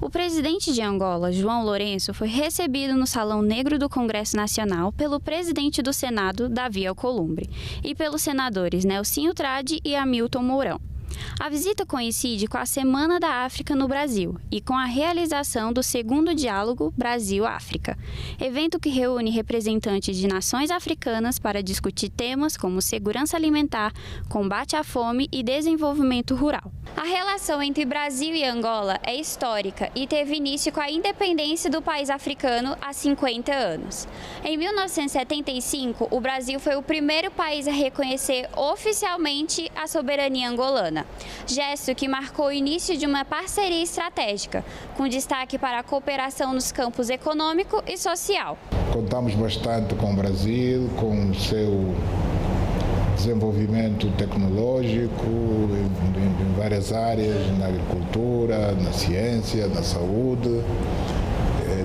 [SPEAKER 10] O presidente de Angola, João Lourenço, foi recebido no Salão Negro do Congresso Nacional pelo presidente do Senado, Davi Alcolumbre, e pelos senadores Nelsinho Trade e Hamilton Mourão. A visita coincide com a Semana da África no Brasil e com a realização do segundo diálogo Brasil-África, evento que reúne representantes de nações africanas para discutir temas como segurança alimentar, combate à fome e desenvolvimento rural. A relação entre Brasil e Angola é histórica e teve início com a independência do país africano há 50 anos. Em 1975, o Brasil foi o primeiro país a reconhecer oficialmente a soberania angolana, gesto que marcou o início de uma parceria estratégica, com destaque para a cooperação nos campos econômico e social.
[SPEAKER 13] Contamos bastante com o Brasil, com o seu desenvolvimento tecnológico em várias áreas, na agricultura, na ciência, na saúde,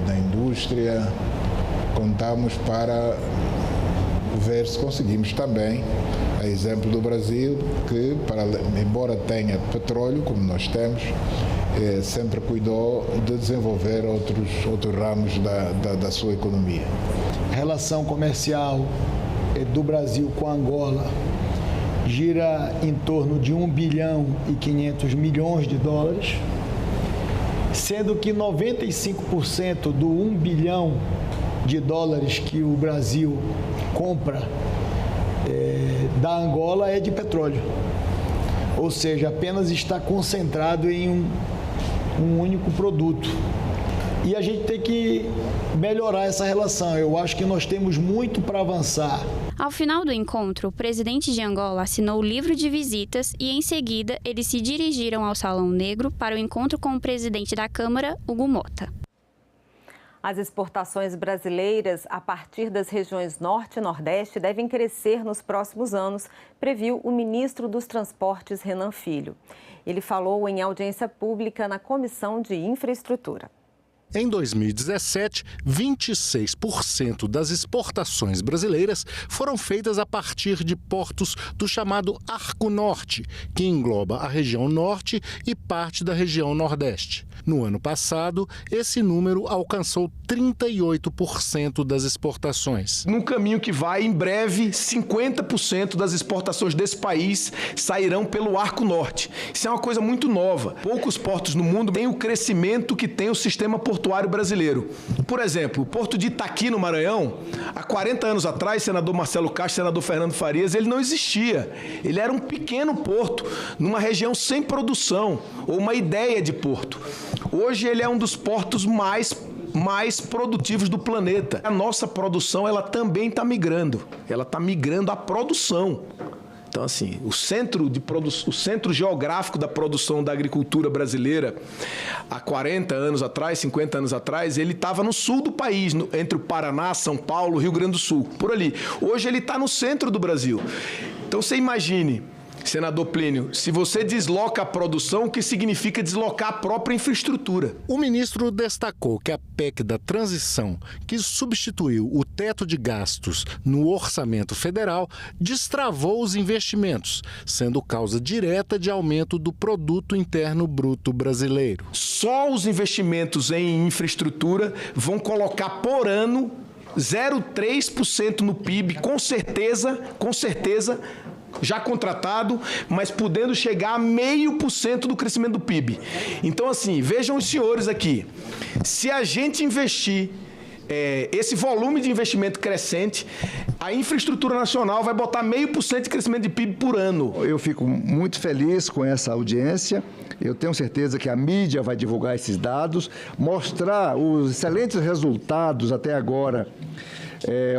[SPEAKER 13] na indústria. Contamos para ver se conseguimos também, a exemplo do Brasil, que, embora tenha petróleo, como nós temos, sempre cuidou de desenvolver outros ramos da sua economia.
[SPEAKER 5] A relação comercial do Brasil com Angola gira em torno de 1 bilhão e 500 milhões de dólares, sendo que 95% do 1 bilhão de dólares que o Brasil compra da Angola é de petróleo. Ou seja, apenas está concentrado em um único produto. E a gente tem que melhorar essa relação. Eu acho que nós temos muito para avançar.
[SPEAKER 10] Ao final do encontro, o presidente de Angola assinou o livro de visitas e, em seguida, eles se dirigiram ao Salão Negro para o encontro com o presidente da Câmara, Hugo Mota.
[SPEAKER 8] As exportações brasileiras a partir das regiões Norte e Nordeste devem crescer nos próximos anos, previu o ministro dos Transportes, Renan Filho. Ele falou em audiência pública na Comissão de Infraestrutura.
[SPEAKER 17] Em 2017, 26% das exportações brasileiras foram feitas a partir de portos do chamado Arco Norte, que engloba a região Norte e parte da região Nordeste. No ano passado, esse número alcançou 38% das exportações.
[SPEAKER 1] Num caminho que vai, em breve, 50% das exportações desse país sairão pelo Arco Norte. Isso é uma coisa muito nova. Poucos portos no mundo têm o crescimento que tem o sistema portuário brasileiro. Por exemplo, o porto de Itaqui, no Maranhão, há 40 anos atrás, senador Marcelo Castro, senador Fernando Farias, ele não existia. Ele era um pequeno porto, numa região sem produção, ou uma ideia de porto. Hoje ele é um dos portos mais produtivos do planeta. A nossa produção, ela também está migrando. Ela está migrando à produção. Então, assim, o centro geográfico da produção da agricultura brasileira, há 40 anos atrás, 50 anos atrás, ele estava no sul do país, entre o Paraná, São Paulo, Rio Grande do Sul, por ali. Hoje ele está no centro do Brasil. Então, você imagine, senador Plínio, se você desloca a produção, o que significa deslocar a própria infraestrutura?
[SPEAKER 17] O ministro destacou que a PEC da transição, que substituiu o teto de gastos no orçamento federal, destravou os investimentos, sendo causa direta de aumento do produto interno bruto brasileiro.
[SPEAKER 1] Só os investimentos em infraestrutura vão colocar por ano 0,3% no PIB, com certeza, já contratado, mas podendo chegar a 0,5% do crescimento do PIB. Então, assim, vejam os senhores aqui. Se a gente investir esse volume de investimento crescente, a infraestrutura nacional vai botar 0,5% de crescimento de PIB por ano.
[SPEAKER 14] Eu fico muito feliz com essa audiência. Eu tenho certeza que a mídia vai divulgar esses dados, mostrar os excelentes resultados até agora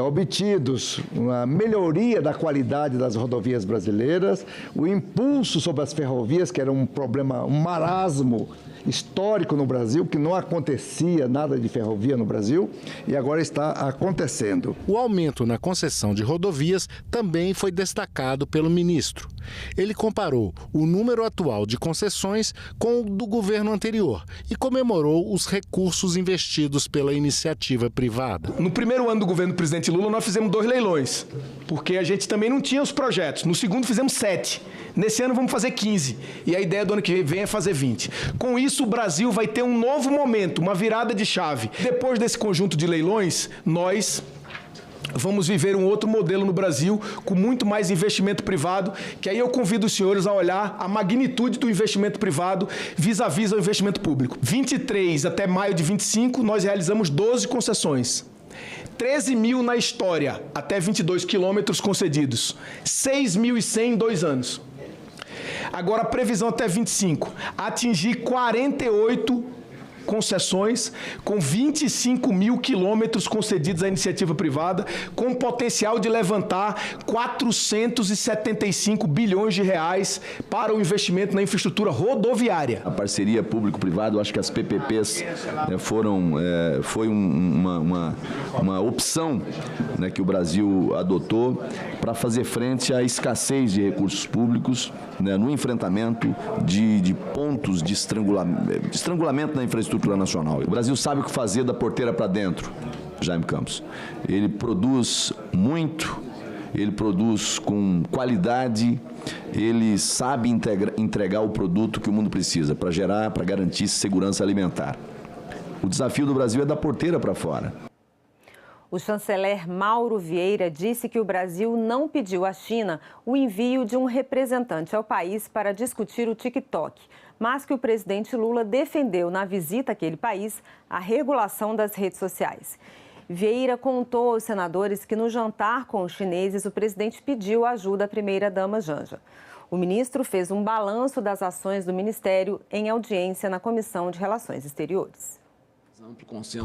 [SPEAKER 14] obtidos, uma melhoria da qualidade das rodovias brasileiras, o impulso sobre as ferrovias, que era um problema, um marasmo histórico no Brasil, que não acontecia nada de ferrovia no Brasil, e agora está acontecendo.
[SPEAKER 17] O aumento na concessão de rodovias também foi destacado pelo ministro. Ele comparou o número atual de concessões com o do governo anterior e comemorou os recursos investidos pela iniciativa privada.
[SPEAKER 1] No primeiro ano do governo do presidente Lula, nós fizemos 2 leilões, porque a gente também não tinha os projetos. No segundo, fizemos 7. Nesse ano, vamos fazer 15. E a ideia do ano que vem é fazer 20. Com isso, o Brasil vai ter um novo momento, uma virada de chave. Depois desse conjunto de leilões, nós vamos viver um outro modelo no Brasil, com muito mais investimento privado, que aí eu convido os senhores a olhar a magnitude do investimento privado vis-à-vis ao investimento público. 23 até maio de 25, nós realizamos 12 concessões. 13 mil na história, até 22 quilômetros concedidos. 6.100 em 2 anos. Agora, a previsão até 25, atingir 48 concessões com 25 mil quilômetros concedidos à iniciativa privada, com potencial de levantar 475 bilhões de reais para o investimento na infraestrutura rodoviária.
[SPEAKER 15] A parceria público-privado, acho que as PPPs foi uma opção, né, que o Brasil adotou para fazer frente à escassez de recursos públicos, né, no enfrentamento de pontos de estrangulamento na infraestrutura nacional. O Brasil sabe o que fazer da porteira para dentro, Jaime Campos. Ele produz muito, ele produz com qualidade, ele sabe entregar o produto que o mundo precisa para garantir segurança alimentar. O desafio do Brasil é da porteira para fora.
[SPEAKER 8] O chanceler Mauro Vieira disse que o Brasil não pediu à China o envio de um representante ao país para discutir o TikTok, mas que o presidente Lula defendeu na visita àquele país a regulação das redes sociais. Vieira contou aos senadores que no jantar com os chineses o presidente pediu ajuda à primeira-dama Janja. O ministro fez um balanço das ações do ministério em audiência na Comissão de Relações Exteriores.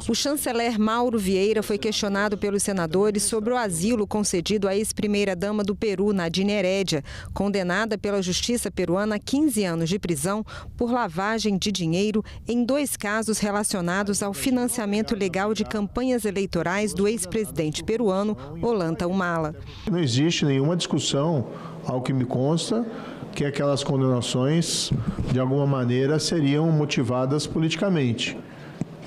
[SPEAKER 11] O chanceler Mauro Vieira foi questionado pelos senadores sobre o asilo concedido à ex-primeira-dama do Peru, Nadine Heredia, condenada pela justiça peruana a 15 anos de prisão por lavagem de dinheiro em 2 casos relacionados ao financiamento ilegal de campanhas eleitorais do ex-presidente peruano, Ollanta Humala.
[SPEAKER 16] Não existe nenhuma discussão, ao que me consta, que aquelas condenações, de alguma maneira, seriam motivadas politicamente.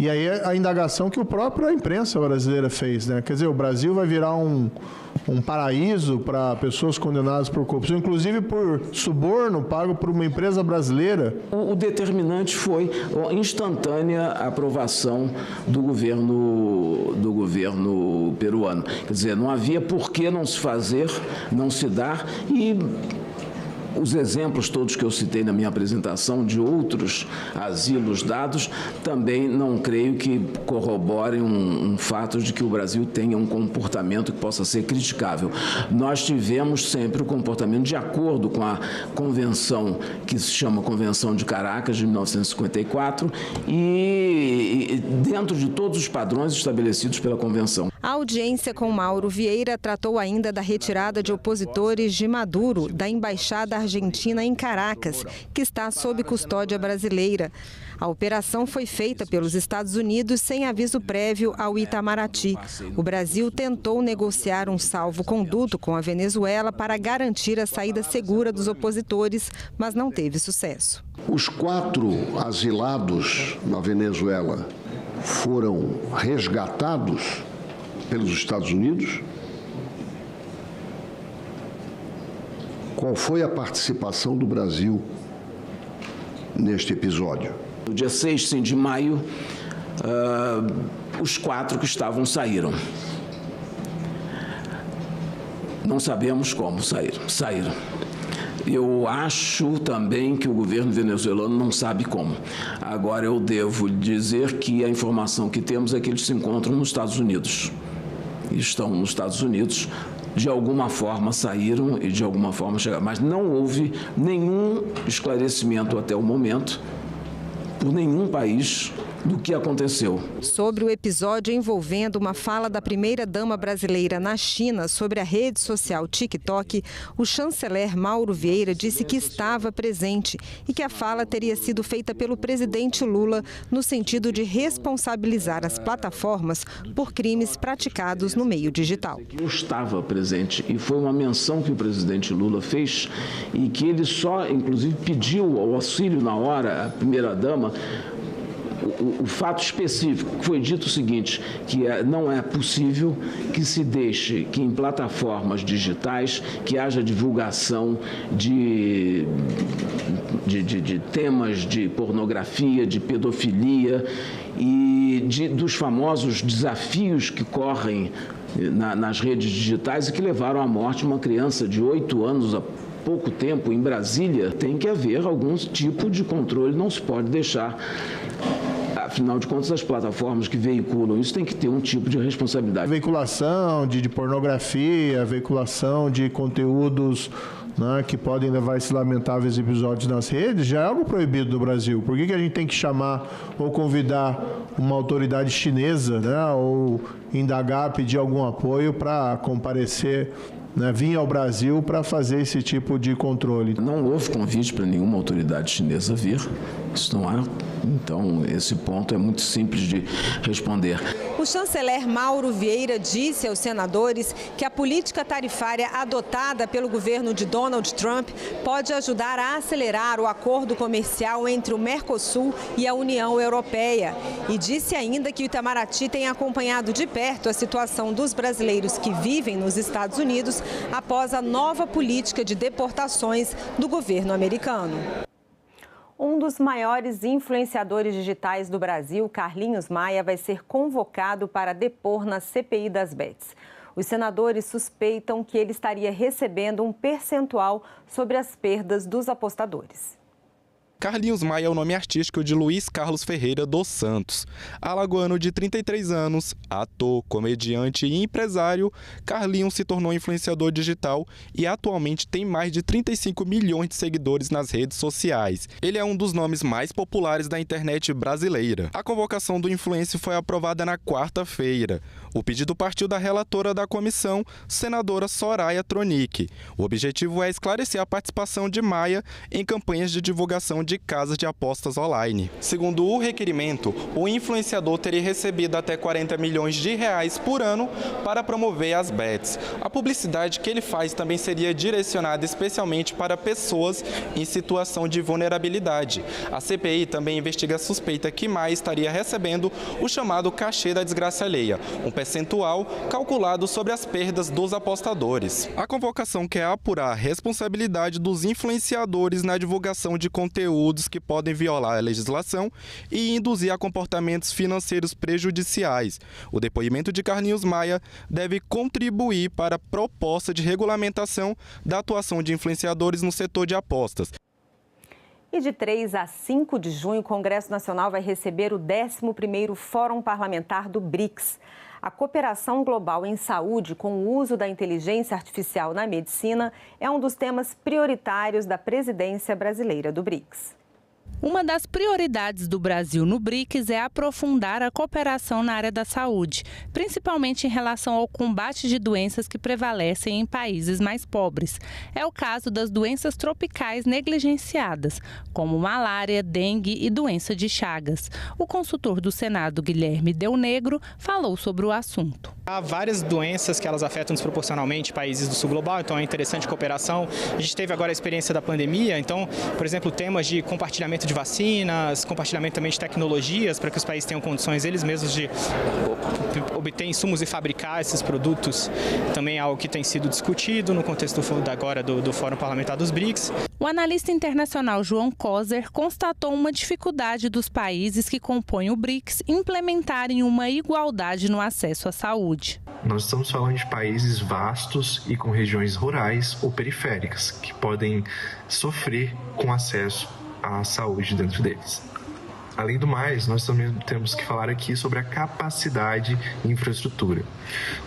[SPEAKER 16] E aí a indagação que a própria imprensa brasileira fez, né? Quer dizer, o Brasil vai virar um paraíso para pessoas condenadas por corrupção, inclusive por suborno pago por uma empresa brasileira.
[SPEAKER 18] O determinante foi a instantânea aprovação do governo peruano. Quer dizer, não havia por que não se fazer, não se dar, e os exemplos todos que eu citei na minha apresentação de outros asilos dados também não creio que corroborem um fato de que o Brasil tenha um comportamento que possa ser criticável. Nós tivemos sempre o comportamento de acordo com a convenção que se chama Convenção de Caracas de 1954 e dentro de todos os padrões estabelecidos pela convenção.
[SPEAKER 11] A audiência com Mauro Vieira tratou ainda da retirada de opositores de Maduro da embaixada argentina em Caracas, que está sob custódia brasileira. A operação foi feita pelos Estados Unidos sem aviso prévio ao Itamaraty. O Brasil tentou negociar um salvo-conduto com a Venezuela para garantir a saída segura dos opositores, mas não teve sucesso.
[SPEAKER 19] Os 4 asilados na Venezuela foram resgatados pelos Estados Unidos. Qual foi a participação do Brasil neste episódio?
[SPEAKER 18] No dia 6 de maio, os 4 que estavam saíram. Não sabemos como saíram. Eu acho também que o governo venezuelano não sabe como. Agora, eu devo dizer que a informação que temos é que eles se encontram nos Estados Unidos. Estão nos Estados Unidos, de alguma forma saíram e de alguma forma chegaram. Mas não houve nenhum esclarecimento até o momento por nenhum país do que aconteceu.
[SPEAKER 11] Sobre o episódio envolvendo uma fala da primeira-dama brasileira na China sobre a rede social TikTok, o chanceler Mauro Vieira disse que estava presente e que a fala teria sido feita pelo presidente Lula no sentido de responsabilizar as plataformas por crimes praticados no meio digital.
[SPEAKER 18] Eu estava presente e foi uma menção que o presidente Lula fez e que ele só, inclusive, pediu ao auxílio na hora, a primeira-dama, o fato específico, que foi dito o seguinte, que não é possível que se deixe que em plataformas digitais que haja divulgação de temas de pornografia, de pedofilia e dos famosos desafios que correm nas redes digitais e que levaram à morte uma criança de 8 anos há pouco tempo em Brasília. Tem que haver algum tipo de controle, não se pode deixar. Afinal de contas, as plataformas que veiculam isso têm que ter um tipo de responsabilidade.
[SPEAKER 16] Veiculação de pornografia, veiculação de conteúdos, né, que podem levar esses lamentáveis episódios nas redes, já é algo proibido no Brasil. Por que a gente tem que chamar ou convidar uma autoridade chinesa, né, ou indagar, pedir algum apoio para comparecer, né, vir ao Brasil para fazer esse tipo de controle?
[SPEAKER 18] Não houve convite para nenhuma autoridade chinesa vir. Isso não há. Então, esse ponto é muito simples de responder.
[SPEAKER 11] O chanceler Mauro Vieira disse aos senadores que a política tarifária adotada pelo governo de Donald Trump pode ajudar a acelerar o acordo comercial entre o Mercosul e a União Europeia. E disse ainda que o Itamaraty tem acompanhado de perto a situação dos brasileiros que vivem nos Estados Unidos após a nova política de deportações do governo americano.
[SPEAKER 8] Um dos maiores influenciadores digitais do Brasil, Carlinhos Maia, vai ser convocado para depor na CPI das Bets. Os senadores suspeitam que ele estaria recebendo um percentual sobre as perdas dos apostadores.
[SPEAKER 7] Carlinhos Maia é o nome artístico de Luiz Carlos Ferreira dos Santos. Alagoano de 33 anos, ator, comediante e empresário, Carlinhos se tornou influenciador digital e atualmente tem mais de 35 milhões de seguidores nas redes sociais. Ele é um dos nomes mais populares da internet brasileira. A convocação do influencer foi aprovada na quarta-feira. O pedido partiu da relatora da comissão, senadora Soraya Tronic. O objetivo é esclarecer a participação de Maia em campanhas de divulgação de casas de apostas online. Segundo o requerimento, o influenciador teria recebido até 40 milhões de reais por ano para promover as bets. A publicidade que ele faz também seria direcionada especialmente para pessoas em situação de vulnerabilidade. A CPI também investiga a suspeita que Maia estaria recebendo o chamado cachê da desgraça alheia, um percentual calculado sobre as perdas dos apostadores. A convocação quer apurar a responsabilidade dos influenciadores na divulgação de conteúdos que podem violar a legislação e induzir a comportamentos financeiros prejudiciais. O depoimento de Carlinhos Maia deve contribuir para a proposta de regulamentação da atuação de influenciadores no setor de apostas.
[SPEAKER 8] E de 3 a 5 de junho, o Congresso Nacional vai receber o 11º Fórum Parlamentar do BRICS. A cooperação global em saúde com o uso da inteligência artificial na medicina é um dos temas prioritários da presidência brasileira do BRICS.
[SPEAKER 20] Uma das prioridades do Brasil no BRICS é aprofundar a cooperação na área da saúde, principalmente em relação ao combate de doenças que prevalecem em países mais pobres. É o caso das doenças tropicais negligenciadas, como malária, dengue e doença de Chagas. O consultor do Senado, Guilherme Del Negro, falou sobre o assunto.
[SPEAKER 21] Há várias doenças que elas afetam desproporcionalmente países do sul global, então é interessante cooperação. A gente teve agora a experiência da pandemia, então, por exemplo, temas de compartilhamento de vacinas, compartilhamento também de tecnologias para que os países tenham condições eles mesmos de obter insumos e fabricar esses produtos. Também é algo que tem sido discutido no contexto agora do Fórum Parlamentar dos BRICS.
[SPEAKER 20] O analista internacional João Coser constatou uma dificuldade dos países que compõem o BRICS implementarem uma igualdade no acesso à saúde.
[SPEAKER 23] Nós estamos falando de países vastos e com regiões rurais ou periféricas que podem sofrer com acesso à saúde dentro deles. Além do mais, nós também temos que falar aqui sobre a capacidade e infraestrutura.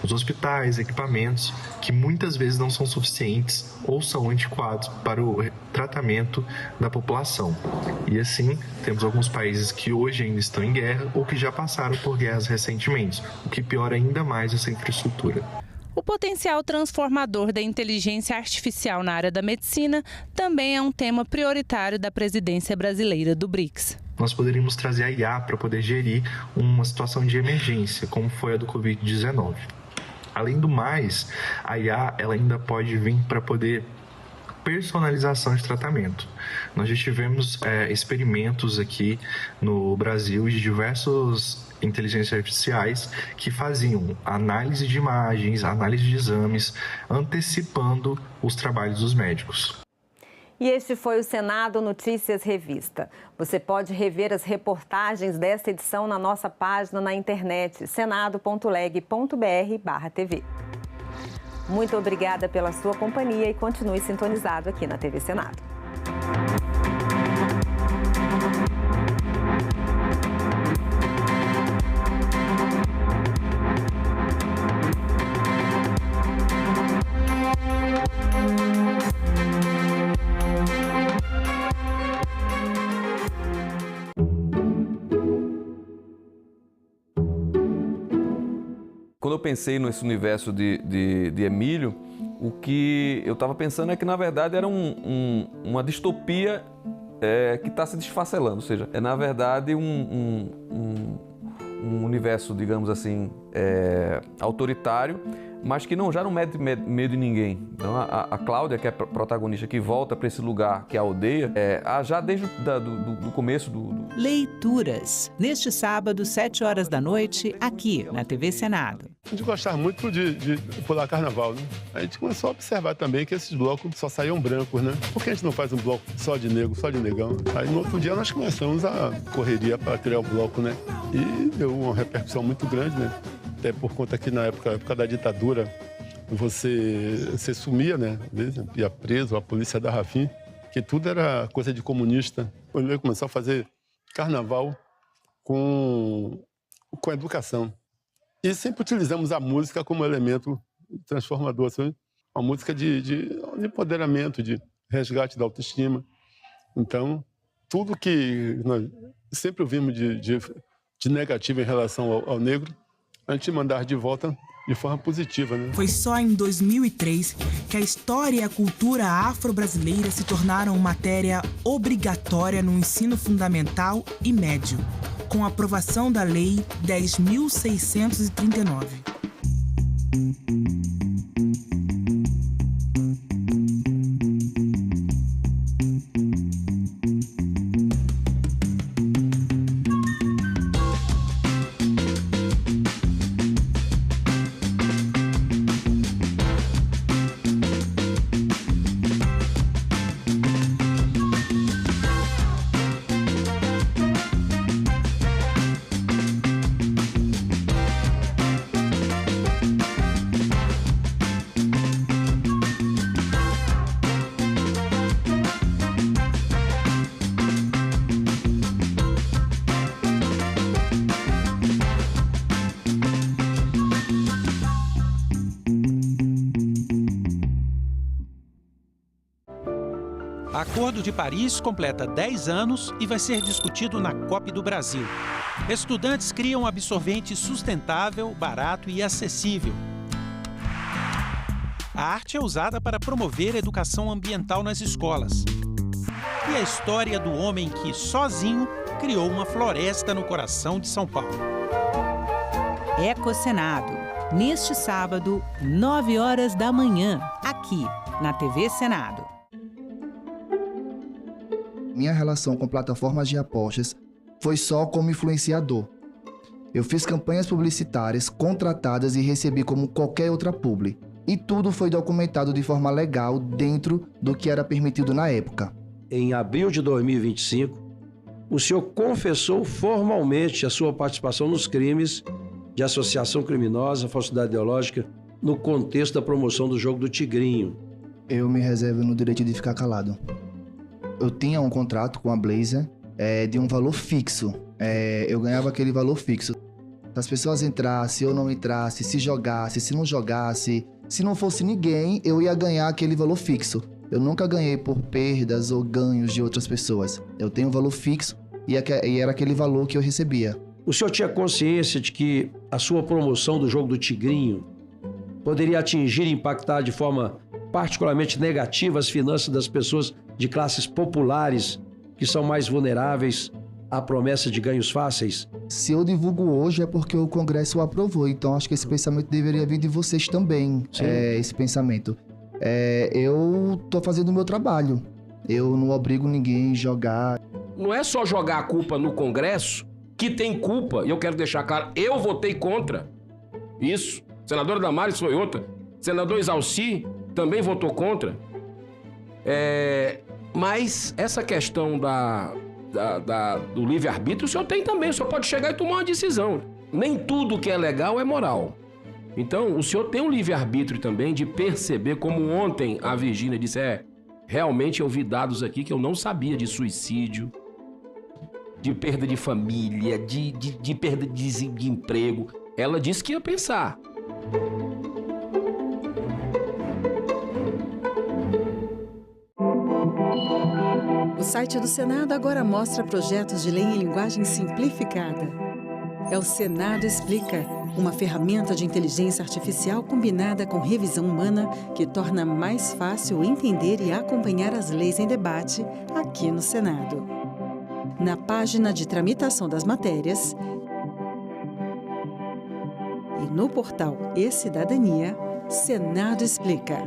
[SPEAKER 23] Os hospitais, equipamentos que muitas vezes não são suficientes ou são antiquados para o tratamento da população. E assim, temos alguns países que hoje ainda estão em guerra ou que já passaram por guerras recentemente, o que piora ainda mais essa infraestrutura.
[SPEAKER 20] O potencial transformador da inteligência artificial na área da medicina também é um tema prioritário da presidência brasileira do BRICS.
[SPEAKER 23] Nós poderíamos trazer a IA para poder gerir uma situação de emergência, como foi a do Covid-19. Além do mais, a IA ela ainda pode vir para poder personalização de tratamento. Nós já tivemos experimentos aqui no Brasil de diversos inteligências artificiais que faziam análise de imagens, análise de exames, antecipando os trabalhos dos médicos.
[SPEAKER 8] E este foi o Senado Notícias Revista. Você pode rever as reportagens desta edição na nossa página na internet, senado.leg.br/tv. Muito obrigada pela sua companhia e continue sintonizado aqui na TV Senado.
[SPEAKER 2] Quando eu pensei nesse universo de Emílio, o que eu estava pensando é que, na verdade, era uma distopia que está se desfacelando. Ou seja, é, na verdade, um universo, digamos assim, autoritário, mas que já não mete medo em ninguém. Então, a Cláudia, que é a protagonista, que volta para esse lugar, que é a aldeia, já desde do começo do...
[SPEAKER 3] Leituras, neste sábado, 7 horas da noite, aqui na TV Senado.
[SPEAKER 4] A gente gostava muito de pular carnaval, né? A gente começou a observar também que esses blocos só saíam brancos, né? Por que a gente não faz um bloco só de negro, só de negão? Aí no outro dia nós começamos a correria para criar o bloco, né? E deu uma repercussão muito grande, né? Até por conta que na época da ditadura você sumia, né? Às vezes ia preso, a polícia da Rafim, que tudo era coisa de comunista. Quando ele começou a fazer carnaval com educação. E sempre utilizamos a música como elemento transformador, assim, uma música de empoderamento, de resgate da autoestima. Então, tudo que nós sempre ouvimos de negativo em relação ao negro, a gente mandar de volta de forma positiva, né?
[SPEAKER 24] Foi só em 2003 que a história e a cultura afro-brasileira se tornaram matéria obrigatória no ensino fundamental e médio, com a aprovação da Lei 10.639.
[SPEAKER 25] Acordo de Paris completa 10 anos e vai ser discutido na COP do Brasil. Estudantes criam absorvente sustentável, barato e acessível. A arte é usada para promover a educação ambiental nas escolas. E a história do homem que, sozinho, criou uma floresta no coração de São Paulo.
[SPEAKER 3] Ecosenado, neste sábado, 9 horas da manhã, aqui na TV Senado.
[SPEAKER 26] Minha relação com plataformas de apostas foi só como influenciador. Eu fiz campanhas publicitárias contratadas e recebi como qualquer outra publi. E tudo foi documentado de forma legal dentro do que era permitido na época.
[SPEAKER 27] Em abril de 2025, o senhor confessou formalmente a sua participação nos crimes de associação criminosa, falsidade ideológica, no contexto da promoção do jogo do Tigrinho.
[SPEAKER 26] Eu me reservo no direito de ficar calado. Eu tinha um contrato com a Blazer de um valor fixo. Eu ganhava aquele valor fixo. Se as pessoas entrassem ou não entrassem, se jogasse, se não jogasse, se não fosse ninguém, eu ia ganhar aquele valor fixo. Eu nunca ganhei por perdas ou ganhos de outras pessoas. Eu tenho um valor fixo e era aquele valor que eu recebia.
[SPEAKER 27] O senhor tinha consciência de que a sua promoção do jogo do Tigrinho poderia atingir e impactar de forma particularmente negativa as finanças das pessoas de classes populares que são mais vulneráveis à promessa de ganhos fáceis?
[SPEAKER 26] Se eu divulgo hoje é porque o Congresso o aprovou, então acho que esse pensamento deveria vir de vocês também, esse pensamento. Eu estou fazendo o meu trabalho, eu não obrigo ninguém a jogar.
[SPEAKER 5] Não é só jogar a culpa no Congresso, que tem culpa, e eu quero deixar claro, eu votei contra isso. Senadora Damares foi outra. Senador Exalci também votou contra. Mas essa questão do livre-arbítrio o senhor tem também. O senhor pode chegar e tomar uma decisão. Nem tudo que é legal é moral. Então, o senhor tem um livre-arbítrio também de perceber, como ontem a Virgínia disse, realmente eu vi dados aqui que eu não sabia de suicídio, de perda de família, de perda de emprego. Ela disse que ia pensar.
[SPEAKER 6] O site do Senado agora mostra projetos de lei em linguagem simplificada. É o Senado Explica, uma ferramenta de inteligência artificial combinada com revisão humana que torna mais fácil entender e acompanhar as leis em debate aqui no Senado. Na página de tramitação das matérias e no portal E-Cidadania, Senado Explica.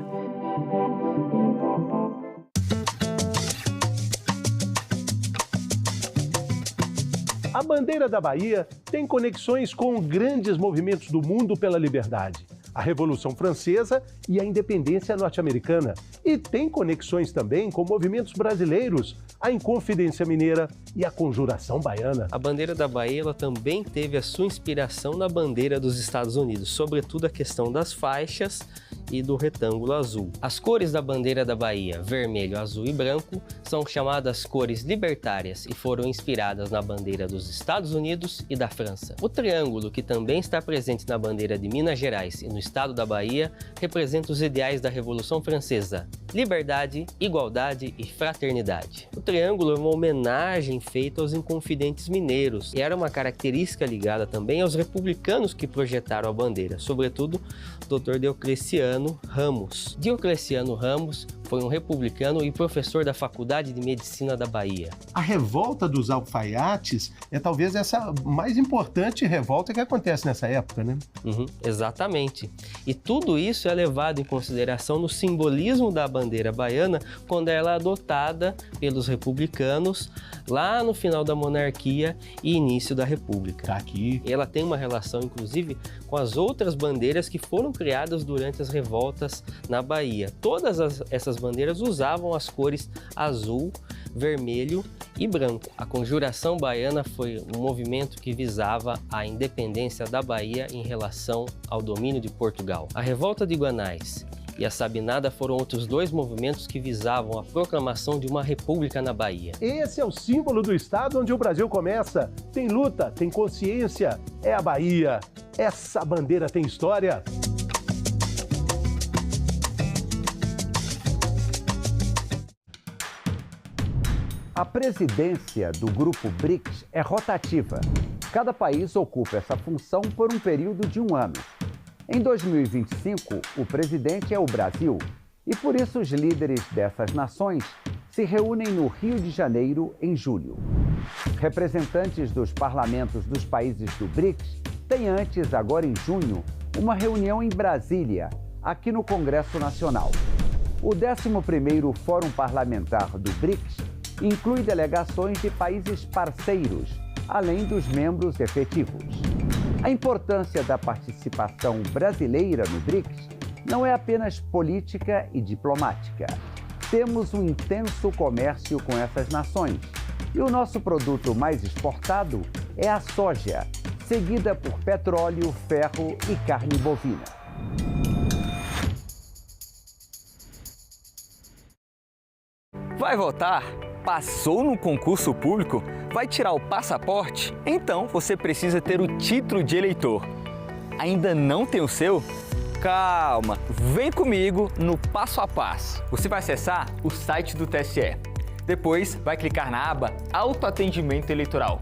[SPEAKER 9] A bandeira da Bahia tem conexões com grandes movimentos do mundo pela liberdade, a Revolução Francesa e a independência norte-americana. E tem conexões também com movimentos brasileiros, a Inconfidência Mineira e a Conjuração Baiana.
[SPEAKER 10] A bandeira da Bahia ela também teve a sua inspiração na bandeira dos Estados Unidos, sobretudo a questão das faixas e do retângulo azul. As cores da bandeira da Bahia, vermelho, azul e branco, são chamadas cores libertárias e foram inspiradas na bandeira dos Estados Unidos e da França. O triângulo, que também está presente na bandeira de Minas Gerais e no estado da Bahia, representa os ideais da Revolução Francesa: liberdade, igualdade e fraternidade. O triângulo é uma homenagem feita aos inconfidentes mineiros e era uma característica ligada também aos republicanos que projetaram a bandeira, sobretudo Dr. Diocleciano Ramos. Diocleciano Ramos foi um republicano e professor da Faculdade de Medicina da Bahia.
[SPEAKER 9] A revolta dos alfaiates é talvez essa mais importante revolta que acontece nessa época, né?
[SPEAKER 10] Exatamente. E tudo isso é levado em consideração no simbolismo da bandeira baiana quando ela é adotada pelos republicanos lá no final da monarquia e início da república.
[SPEAKER 9] Tá aqui.
[SPEAKER 10] Ela tem uma relação, inclusive, com as outras bandeiras que foram criadas durante as revoltas na Bahia. Todas essas bandeiras usavam as cores azul, vermelho e branco. A Conjuração Baiana foi um movimento que visava a independência da Bahia em relação ao domínio de Portugal. A Revolta de Guanais e a Sabinada foram outros dois movimentos que visavam a proclamação de uma república na Bahia.
[SPEAKER 9] Esse é o símbolo do estado onde o Brasil começa. Tem luta, tem consciência, é a Bahia. Essa bandeira tem história.
[SPEAKER 12] A presidência do Grupo BRICS é rotativa. Cada país ocupa essa função por um período de 1 ano. Em 2025, o presidente é o Brasil e por isso os líderes dessas nações se reúnem no Rio de Janeiro em julho. Representantes dos parlamentos dos países do BRICS têm antes, agora em junho, uma reunião em Brasília, aqui no Congresso Nacional. O 11º Fórum Parlamentar do BRICS inclui delegações de países parceiros, além dos membros efetivos. A importância da participação brasileira no BRICS não é apenas política e diplomática. Temos um intenso comércio com essas nações e o nosso produto mais exportado é a soja, seguida por petróleo, ferro e carne bovina.
[SPEAKER 13] Vai votar? Passou no concurso público? Vai tirar o passaporte? Então você precisa ter o título de eleitor. Ainda não tem o seu? Calma, vem comigo no passo a passo. Você vai acessar o site do TSE. Depois vai clicar na aba Autoatendimento Eleitoral.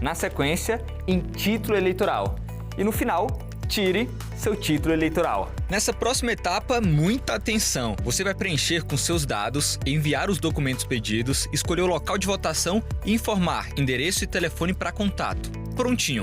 [SPEAKER 13] Na sequência, em Título Eleitoral. E no final, tire seu título eleitoral. Nessa próxima etapa, muita atenção. Você vai preencher com seus dados, enviar os documentos pedidos, escolher o local de votação e informar endereço e telefone para contato. Prontinho.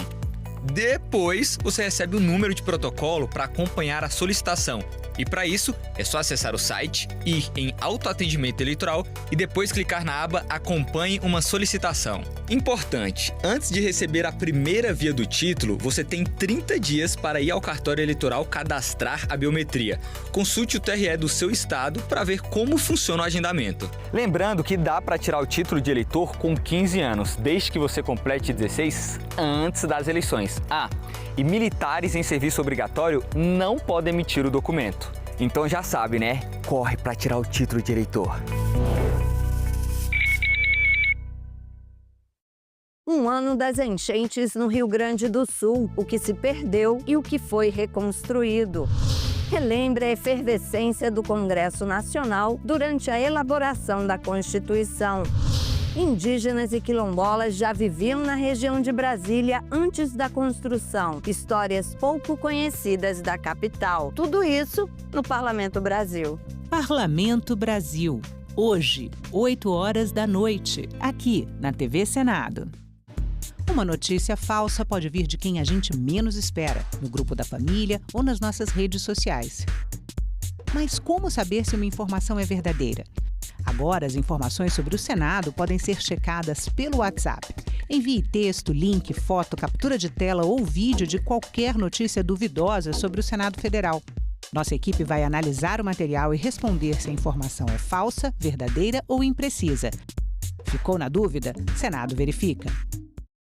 [SPEAKER 13] Depois, você recebe o número de protocolo para acompanhar a solicitação. E para isso, é só acessar o site, ir em Autoatendimento Eleitoral e depois clicar na aba Acompanhe uma solicitação. Importante, antes de receber a primeira via do título, você tem 30 dias para ir ao cartório eleitoral cadastrar a biometria. Consulte o TRE do seu estado para ver como funciona o agendamento. Lembrando que dá para tirar o título de eleitor com 15 anos, desde que você complete 16 antes das eleições. E militares em serviço obrigatório não podem emitir o documento. Então já sabe, né? Corre para tirar o título de eleitor.
[SPEAKER 1] Um ano das enchentes no Rio Grande do Sul, o que se perdeu e o que foi reconstruído. Relembra a efervescência do Congresso Nacional durante a elaboração da Constituição. Indígenas e quilombolas já viviam na região de Brasília antes da construção. Histórias pouco conhecidas da capital. Tudo isso no Parlamento Brasil.
[SPEAKER 3] Parlamento Brasil. Hoje, 8 horas da noite, aqui na TV Senado. Uma notícia falsa pode vir de quem a gente menos espera, no grupo da família ou nas nossas redes sociais. Mas como saber se uma informação é verdadeira? Agora, as informações sobre o Senado podem ser checadas pelo WhatsApp. Envie texto, link, foto, captura de tela ou vídeo de qualquer notícia duvidosa sobre o Senado Federal. Nossa equipe vai analisar o material e responder se a informação é falsa, verdadeira ou imprecisa. Ficou na dúvida? Senado verifica.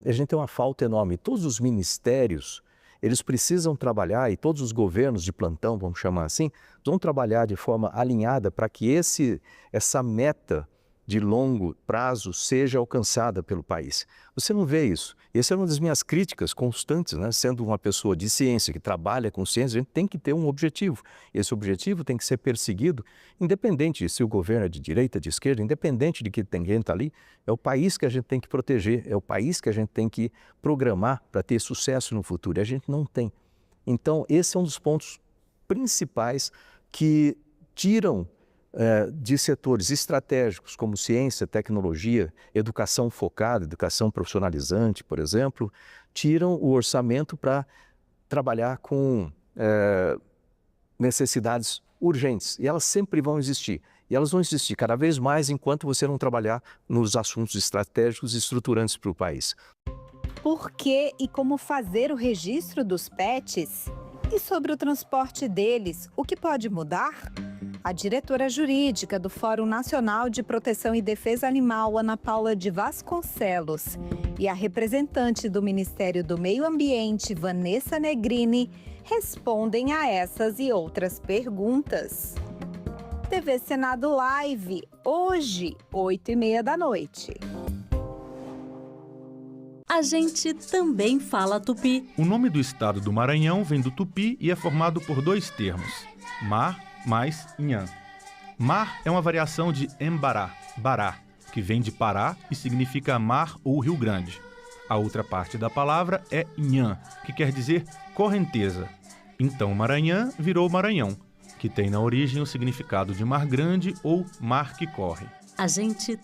[SPEAKER 14] A gente tem uma falta enorme. Todos os ministérios, eles precisam trabalhar, e todos os governos de plantão, vamos chamar assim, vão trabalhar de forma alinhada para que essa meta de longo prazo seja alcançada pelo país. Você não vê isso. Essa é uma das minhas críticas constantes, né? Sendo uma pessoa de ciência, que trabalha com ciência, a gente tem que ter um objetivo. Esse objetivo tem que ser perseguido, independente de se o governo é de direita, de esquerda, independente de que tem gente ali, é o país que a gente tem que proteger, é o país que a gente tem que programar para ter sucesso no futuro. E a gente não tem. Então, esse é um dos pontos principais que tiram de setores estratégicos como ciência, tecnologia, educação focada, educação profissionalizante, por exemplo, tiram o orçamento para trabalhar com necessidades urgentes. E elas sempre vão existir. E elas vão existir cada vez mais enquanto você não trabalhar nos assuntos estratégicos e estruturantes para o país.
[SPEAKER 15] Por que e como fazer o registro dos pets? E sobre o transporte deles, o que pode mudar? A diretora jurídica do Fórum Nacional de Proteção e Defesa Animal, Ana Paula de Vasconcelos, e a representante do Ministério do Meio Ambiente, Vanessa Negrini, respondem a essas e outras perguntas. TV Senado Live, hoje, 8h30 da noite.
[SPEAKER 16] A gente também fala tupi.
[SPEAKER 17] O nome do estado do Maranhão vem do tupi e é formado por dois termos, mar mais Inhã. Mar é uma variação de Embará, Bará, que vem de Pará e significa mar ou Rio Grande. A outra parte da palavra é Inhã, que quer dizer correnteza. Então Maranhão virou Maranhão, que tem na origem o significado de mar grande ou mar que corre.
[SPEAKER 16] A gente...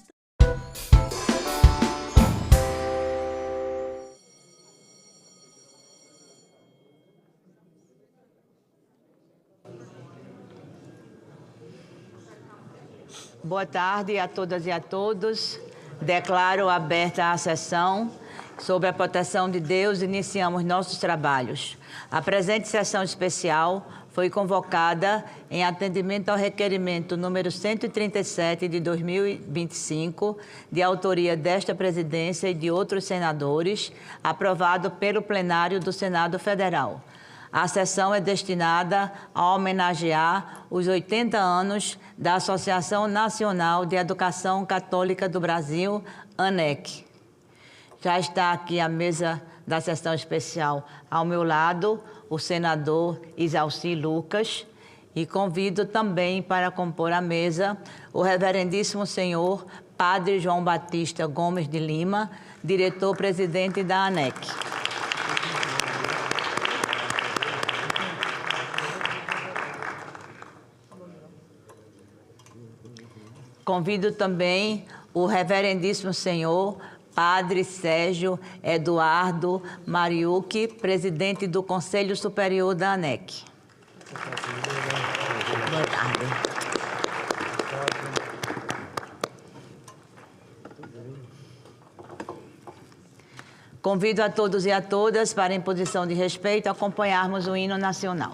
[SPEAKER 19] Boa tarde a todas e a todos. Declaro aberta a sessão sobre a proteção de Deus. Iniciamos nossos trabalhos. A presente sessão especial foi convocada em atendimento ao requerimento número 137 de 2025, de autoria desta presidência e de outros senadores, aprovado pelo plenário do Senado Federal. A sessão é destinada a homenagear os 80 anos da Associação Nacional de Educação Católica do Brasil, ANEC. Já está aqui a mesa da sessão especial. Ao meu lado, o senador Isalci Lucas. E convido também para compor a mesa o reverendíssimo senhor Padre João Batista Gomes de Lima, diretor-presidente da ANEC. Convido também o reverendíssimo senhor Padre Sérgio Eduardo Mariucci, presidente do Conselho Superior da ANEC. Boa tarde. Convido a todos e a todas para, em posição de respeito, acompanharmos o hino nacional.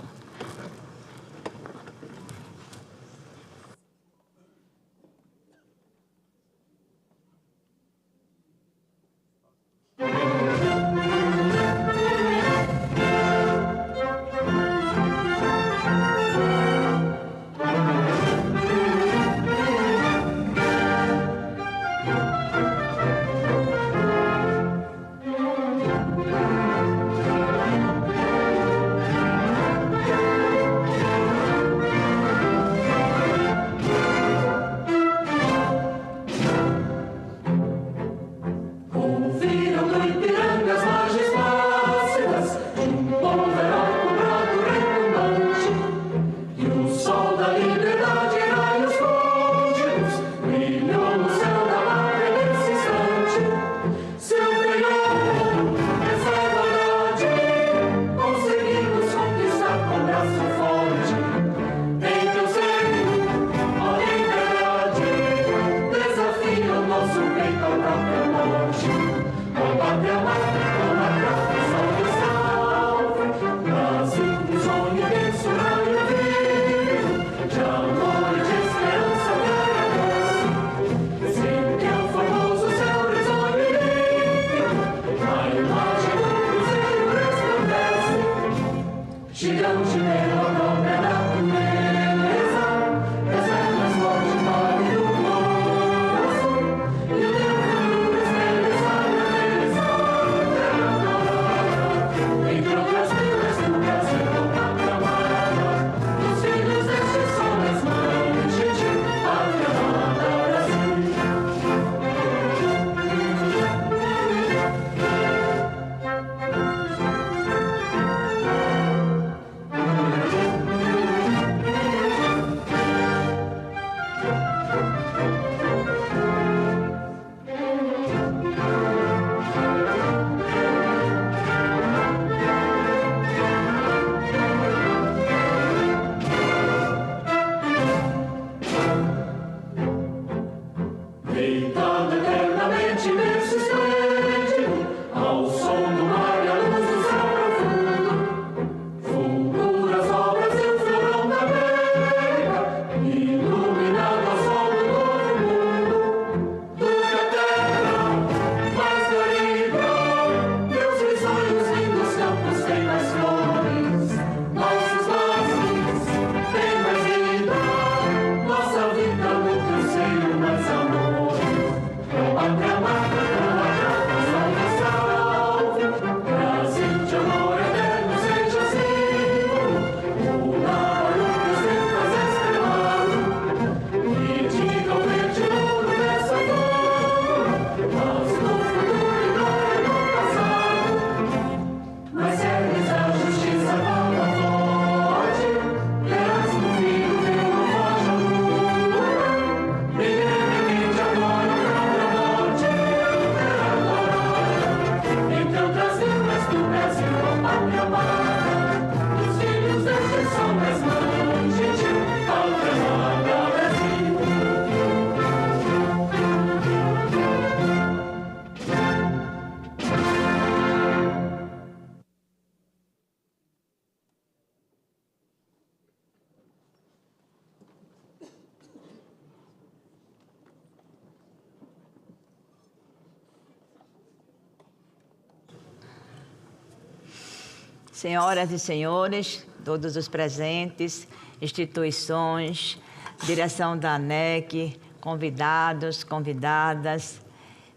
[SPEAKER 19] Senhoras e senhores, todos os presentes, instituições, direção da ANEC, convidados, convidadas,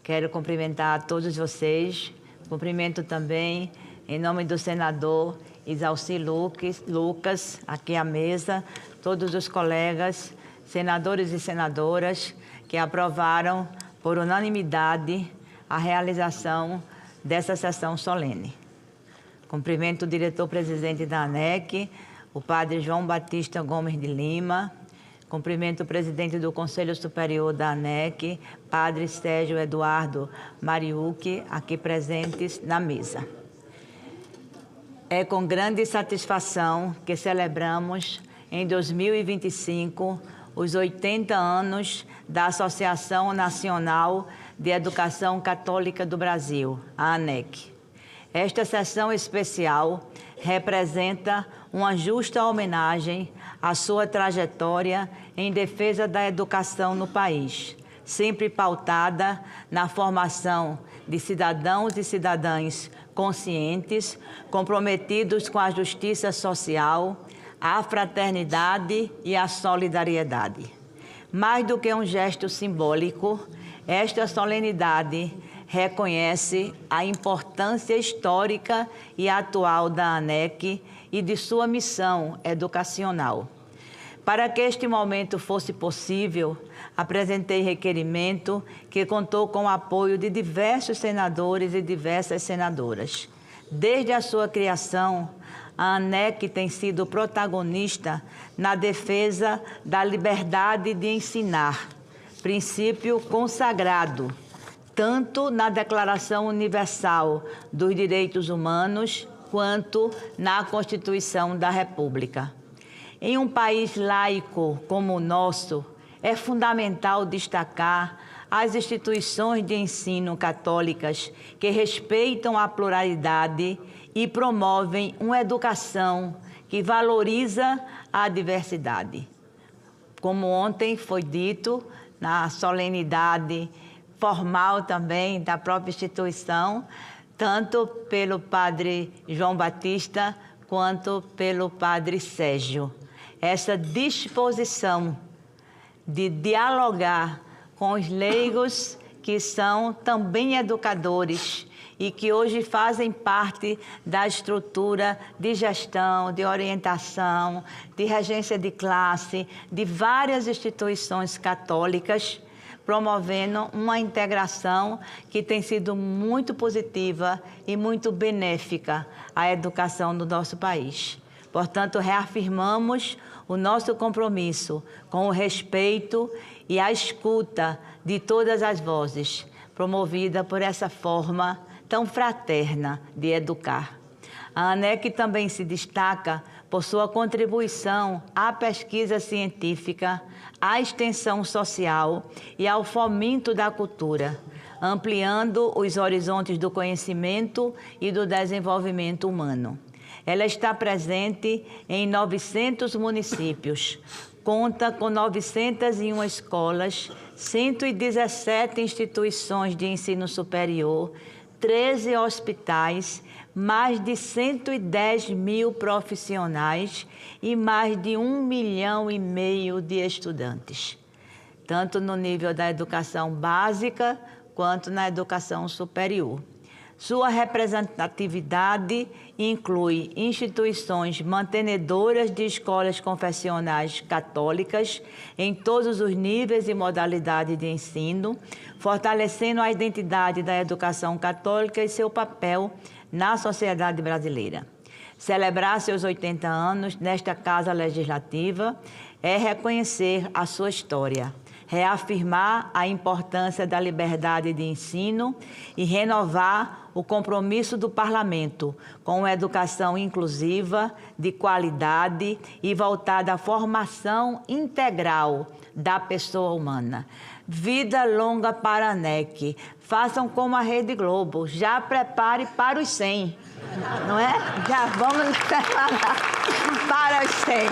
[SPEAKER 19] quero cumprimentar a todos vocês Cumprimento também, em nome do senador Isalci Lucas, aqui à mesa, todos os colegas, senadores e senadoras, que aprovaram por unanimidade a realização dessa sessão solene. Cumprimento o diretor-presidente da ANEC, o padre João Batista Gomes de Lima. Cumprimento o presidente do Conselho Superior da ANEC, padre Sérgio Eduardo Mariucci, aqui presentes na mesa. É com grande satisfação que celebramos, em 2025, os 80 anos da Associação Nacional de Educação Católica do Brasil, a ANEC. Esta sessão especial representa uma justa homenagem à sua trajetória em defesa da educação no país, sempre pautada na formação de cidadãos e cidadãs conscientes, comprometidos com a justiça social, a fraternidade e a solidariedade. Mais do que um gesto simbólico, esta solenidade reconhece a importância histórica e atual da ANEC e de sua missão educacional. Para que este momento fosse possível, apresentei requerimento que contou com o apoio de diversos senadores e diversas senadoras. Desde a sua criação, a ANEC tem sido protagonista na defesa da liberdade de ensinar, princípio consagrado tanto na Declaração Universal dos Direitos Humanos quanto na Constituição da República. Em um país laico como o nosso, é fundamental destacar as instituições de ensino católicas que respeitam a pluralidade e promovem uma educação que valoriza a diversidade. Como ontem foi dito, na solenidade formal também da própria instituição, tanto pelo padre João Batista quanto pelo padre Sérgio. Essa disposição de dialogar com os leigos que são também educadores e que hoje fazem parte da estrutura de gestão, de orientação, de regência de classe, de várias instituições católicas, promovendo uma integração que tem sido muito positiva e muito benéfica à educação do nosso país. Portanto, reafirmamos o nosso compromisso com o respeito e a escuta de todas as vozes, promovida por essa forma tão fraterna de educar. A ANEC também se destaca por sua contribuição à pesquisa científica, à extensão social e ao fomento da cultura, ampliando os horizontes do conhecimento e do desenvolvimento humano. Ela está presente em 900 municípios, conta com 901 escolas, 117 instituições de ensino superior, 13 hospitais, mais de 110 mil profissionais e mais de 1,5 milhão de estudantes, tanto no nível da educação básica quanto na educação superior. Sua representatividade inclui instituições mantenedoras de escolas confessionais católicas em todos os níveis e modalidades de ensino, fortalecendo a identidade da educação católica e seu papel na sociedade brasileira. Celebrar seus 80 anos nesta Casa Legislativa é reconhecer a sua história, reafirmar a importância da liberdade de ensino e renovar o compromisso do Parlamento com uma educação inclusiva, de qualidade e voltada à formação integral da pessoa humana. Vida longa para a ANEC. Façam como a Rede Globo, já prepare para os 100, não é? Já vamos preparar para os 100.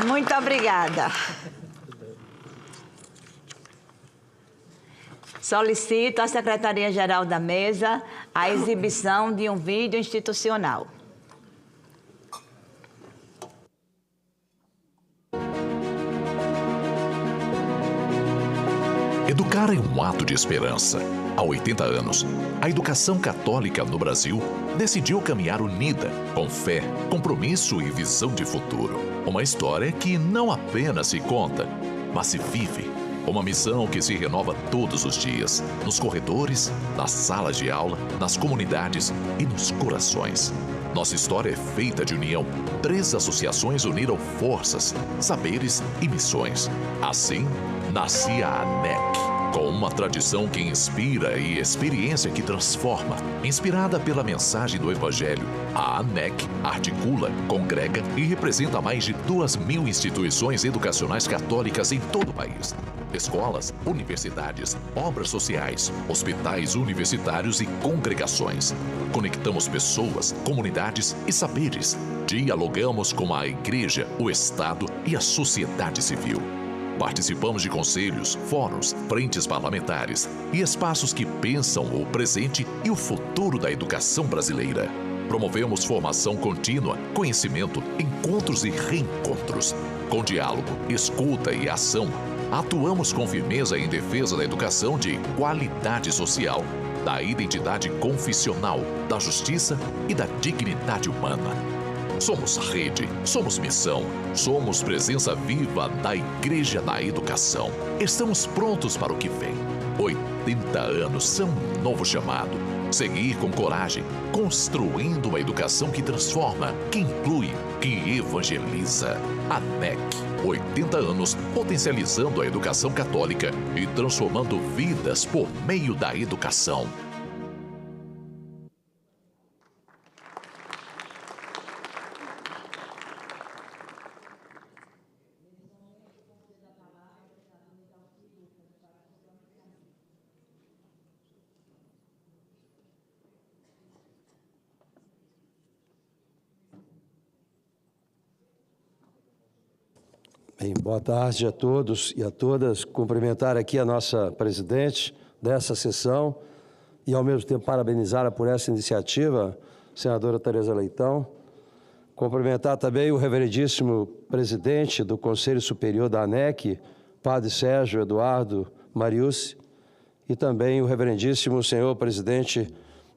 [SPEAKER 19] Muito obrigada. Solicito à Secretaria-Geral da Mesa a exibição de um vídeo institucional.
[SPEAKER 7] Educar é um ato de esperança. Há 80 anos, a educação católica no Brasil decidiu caminhar unida, com fé, compromisso e visão de futuro. Uma história que não apenas se conta, mas se vive. Uma missão que se renova todos os dias, nos corredores, nas salas de aula, nas comunidades e nos corações. Nossa história é feita de união. 3 associações uniram forças, saberes e missões. Assim, nascia a ANEC, com uma tradição que inspira e experiência que transforma. Inspirada pela mensagem do Evangelho, a ANEC articula, congrega e representa mais de 2.000 instituições educacionais católicas em todo o país. Escolas, universidades, obras sociais, hospitais universitários e congregações. Conectamos pessoas, comunidades e saberes. Dialogamos com a Igreja, o Estado e a sociedade civil. Participamos de conselhos, fóruns, frentes parlamentares e espaços que pensam o presente e o futuro da educação brasileira. Promovemos formação contínua, conhecimento, encontros e reencontros. Com diálogo, escuta e ação, atuamos com firmeza em defesa da educação de qualidade social, da identidade confessional, da justiça e da dignidade humana. Somos rede, somos missão, somos presença viva da Igreja da Educação. Estamos prontos para o que vem. 80 anos são um novo chamado. Seguir com coragem, construindo uma educação que transforma, que inclui, que evangeliza. ANEC, 80 anos potencializando a educação católica e transformando vidas por meio da educação.
[SPEAKER 27] Bem, boa tarde a todos e a todas. Cumprimentar aqui a nossa presidente dessa sessão e, ao mesmo tempo, parabenizá-la por essa iniciativa, senadora Tereza Leitão. Cumprimentar também o reverendíssimo presidente do Conselho Superior da ANEC, padre Sérgio Eduardo Mariucci, e também o reverendíssimo senhor presidente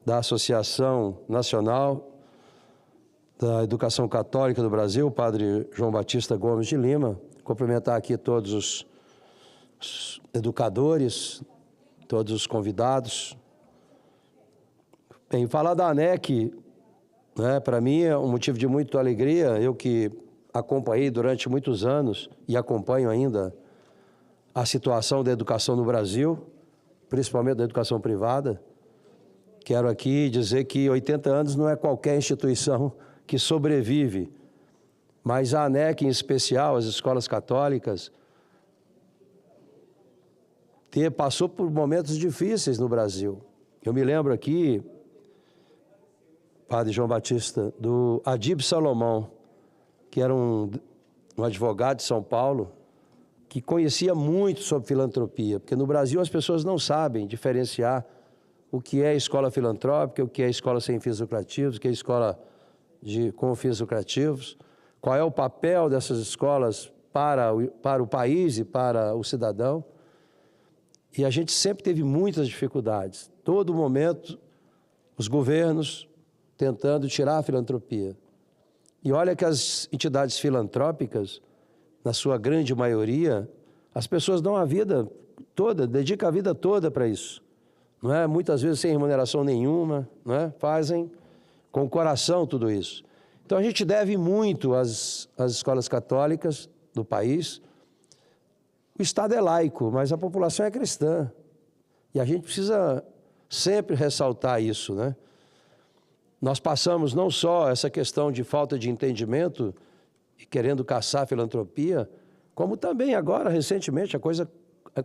[SPEAKER 27] da Associação Nacional da Educação Católica do Brasil, padre João Batista Gomes de Lima. Cumprimentar aqui todos os educadores, todos os convidados. Bem, falar da ANEC, né, para mim é um motivo de muita alegria. Eu que acompanhei durante muitos anos e acompanho ainda a situação da educação no Brasil, principalmente da educação privada. Quero aqui dizer que 80 anos não é qualquer instituição que sobrevive, mas a ANEC, em especial, as escolas católicas, passou por momentos difíceis no Brasil. Eu me lembro aqui, padre João Batista, do Adib Salomão, que era um advogado de São Paulo, que conhecia muito sobre filantropia, porque no Brasil as pessoas não sabem diferenciar o que é escola filantrópica, o que é escola sem fins lucrativos, o que é escola com fins lucrativos, qual é o papel dessas escolas para o país e para o cidadão. E a gente sempre teve muitas dificuldades. Todo momento, os governos tentando tirar a filantropia. E olha que as entidades filantrópicas, na sua grande maioria, as pessoas dão a vida toda, dedicam a vida toda para isso. Não é? Muitas vezes sem remuneração nenhuma, não é? Fazem com o coração tudo isso. Então a gente deve muito às escolas católicas do país. O Estado é laico, mas a população é cristã. E a gente precisa sempre ressaltar isso, né? Nós passamos não só essa questão de falta de entendimento e querendo caçar a filantropia, como também agora, recentemente, a coisa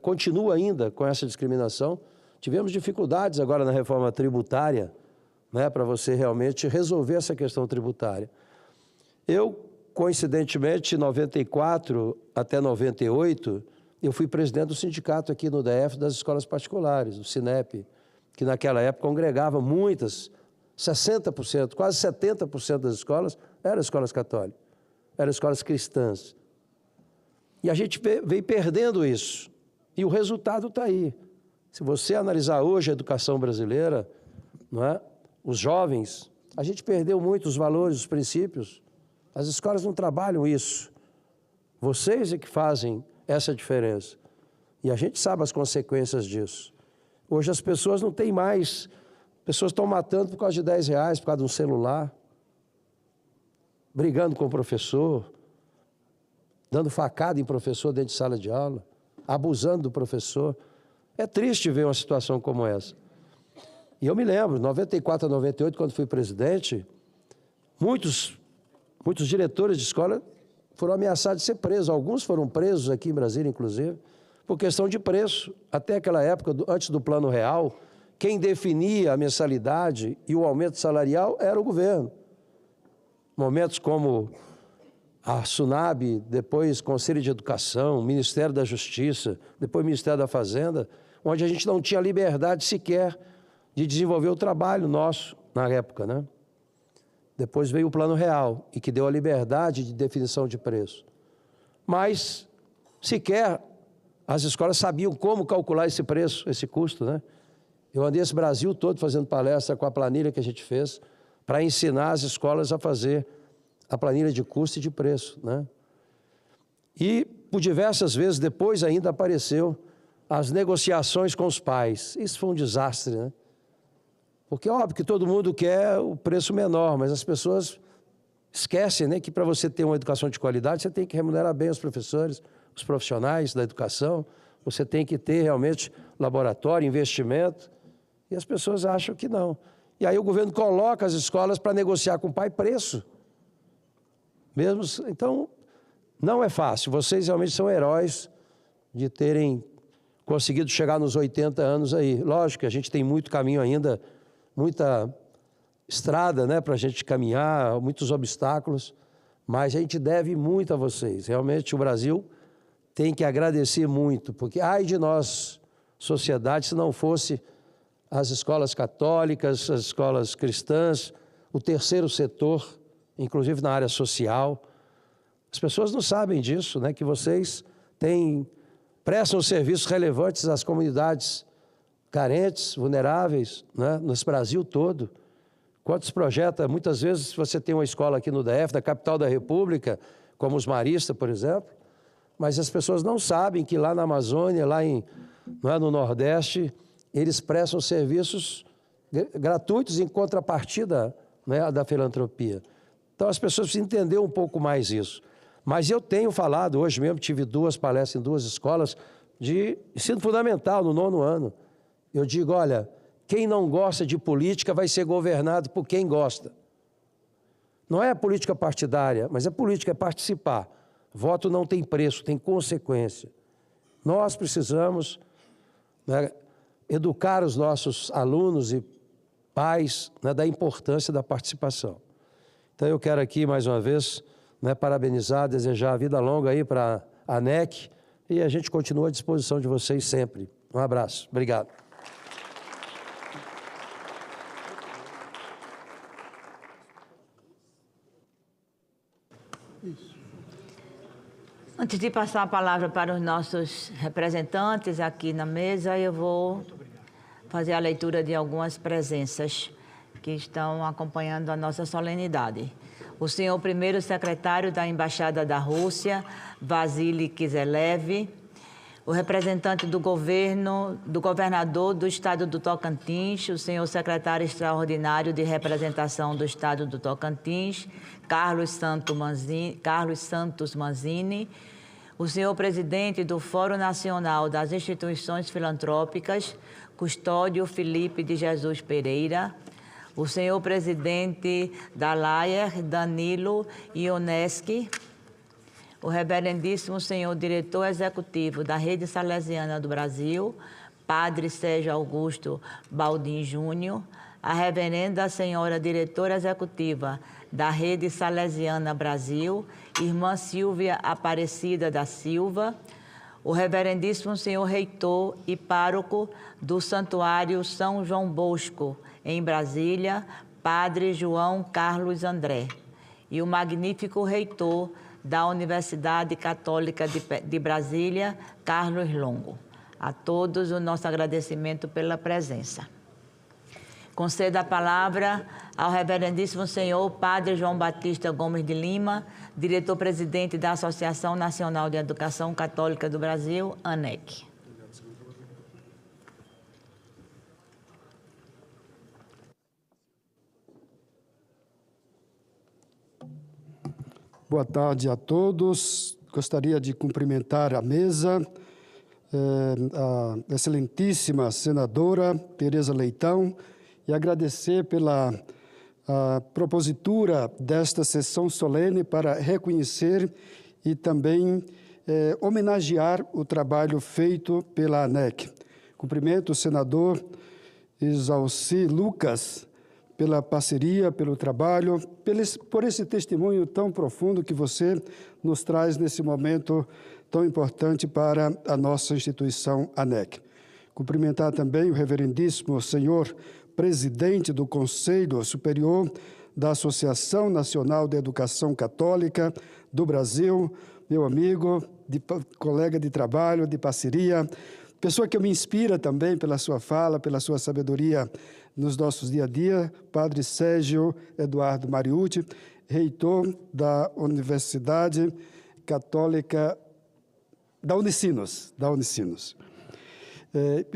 [SPEAKER 27] continua ainda com essa discriminação. Tivemos dificuldades agora na reforma tributária, né, para você realmente resolver essa questão tributária. Eu, coincidentemente, de 94 até 98, eu fui presidente do sindicato aqui no DF das escolas particulares, do Sinep, que naquela época congregava muitas, 60%, quase 70% das escolas eram escolas católicas, eram escolas cristãs. E a gente veio perdendo isso. E o resultado está aí. Se você analisar hoje a educação brasileira, não é? Os jovens, a gente perdeu muito os valores, os princípios. As escolas não trabalham isso. Vocês é que fazem essa diferença. E a gente sabe as consequências disso. Hoje as pessoas não têm mais... Pessoas estão matando por causa de R$10, por causa de um celular, brigando com o professor, dando facada em professor dentro de sala de aula, abusando do professor. É triste ver uma situação como essa. E eu me lembro, 94 a 98, quando fui presidente, muitos diretores de escola foram ameaçados de ser presos. Alguns foram presos aqui em Brasília, inclusive, por questão de preço. Até aquela época, antes do Plano Real, quem definia a mensalidade e o aumento salarial era o governo. Momentos como a SUNAB, depois Conselho de Educação, Ministério da Justiça, depois Ministério da Fazenda, onde a gente não tinha liberdade sequer de desenvolver o trabalho nosso na época, né? Depois veio o Plano Real, e que deu a liberdade de definição de preço. Mas sequer as escolas sabiam como calcular esse preço, esse custo, né? Eu andei esse Brasil todo fazendo palestra com a planilha que a gente fez para ensinar as escolas a fazer a planilha de custo e de preço, né? E por diversas vezes depois ainda apareceu as negociações com os pais. Isso foi um desastre, né? Porque é óbvio que todo mundo quer o preço menor, mas as pessoas esquecem, né, que para você ter uma educação de qualidade, você tem que remunerar bem os professores, os profissionais da educação, você tem que ter realmente laboratório, investimento, e as pessoas acham que não. E aí o governo coloca as escolas para negociar com o pai preço. Mesmo, então, não é fácil. Vocês realmente são heróis de terem conseguido chegar nos 80 anos aí. Lógico que a gente tem muito caminho ainda, muita estrada, né, para a gente caminhar, muitos obstáculos, mas a gente deve muito a vocês. Realmente o Brasil tem que agradecer muito, porque ai de nós, sociedade, se não fosse as escolas católicas, as escolas cristãs, o terceiro setor, inclusive na área social. As pessoas não sabem disso, né, que vocês prestam serviços relevantes às comunidades carentes, vulneráveis, né, nesse Brasil todo. Quantos projetos, muitas vezes você tem uma escola aqui no DF, da capital da República, como os Maristas, por exemplo, mas as pessoas não sabem que lá na Amazônia, lá no Nordeste, eles prestam serviços gratuitos em contrapartida, né, da filantropia. Então as pessoas precisam entender um pouco mais isso. Mas eu tenho falado, hoje mesmo tive 2 palestras em 2 escolas de ensino fundamental, no 9º ano. Eu digo, olha, quem não gosta de política vai ser governado por quem gosta. Não é a política partidária, mas a política é participar. Voto não tem preço, tem consequência. Nós precisamos, né, educar os nossos alunos e pais, né, da importância da participação. Então eu quero aqui, mais uma vez, né, parabenizar, desejar vida longa aí para a ANEC e a gente continua à disposição de vocês sempre. Um abraço. Obrigado.
[SPEAKER 19] Antes de passar a palavra para os nossos representantes aqui na mesa, eu vou fazer a leitura de algumas presenças que estão acompanhando a nossa solenidade. O senhor primeiro secretário da Embaixada da Rússia, Vasily Kizelev, o representante do governador do estado do Tocantins, o senhor secretário extraordinário de representação do estado do Tocantins, Carlos Santos Manzini, o senhor presidente do Fórum Nacional das Instituições Filantrópicas, Custódio Felipe de Jesus Pereira, o senhor presidente da Laer, Danilo Ioneschi, o reverendíssimo senhor diretor executivo da Rede Salesiana do Brasil, padre Sérgio Augusto Baldin Júnior, a reverenda senhora diretora executiva da Rede Salesiana Brasil, irmã Silvia Aparecida da Silva, o reverendíssimo senhor reitor e pároco do Santuário São João Bosco, em Brasília, padre João Carlos André, e o magnífico reitor da Universidade Católica de Brasília, Carlos Longo. A todos o nosso agradecimento pela presença. Concedo a palavra ao reverendíssimo senhor Padre João Batista Gomes de Lima, diretor-presidente da Associação Nacional de Educação Católica do Brasil, ANEC.
[SPEAKER 8] Boa tarde a todos. Gostaria de cumprimentar a mesa, a excelentíssima senadora Tereza Leitão, e agradecer pela propositura desta sessão solene para reconhecer e também homenagear o trabalho feito pela ANEC. Cumprimento o senador Exalci Lucas pela parceria, pelo trabalho, por esse testemunho tão profundo que você nos traz nesse momento tão importante para a nossa instituição ANEC. Cumprimentar também o reverendíssimo senhor presidente do Conselho Superior da Associação Nacional de Educação Católica do Brasil, meu amigo, colega de trabalho, de parceria, pessoa que me inspira também pela sua fala, pela sua sabedoria nos nossos dia a dia, Padre Sérgio Eduardo Mariucci, reitor da Universidade Católica da Unicinos.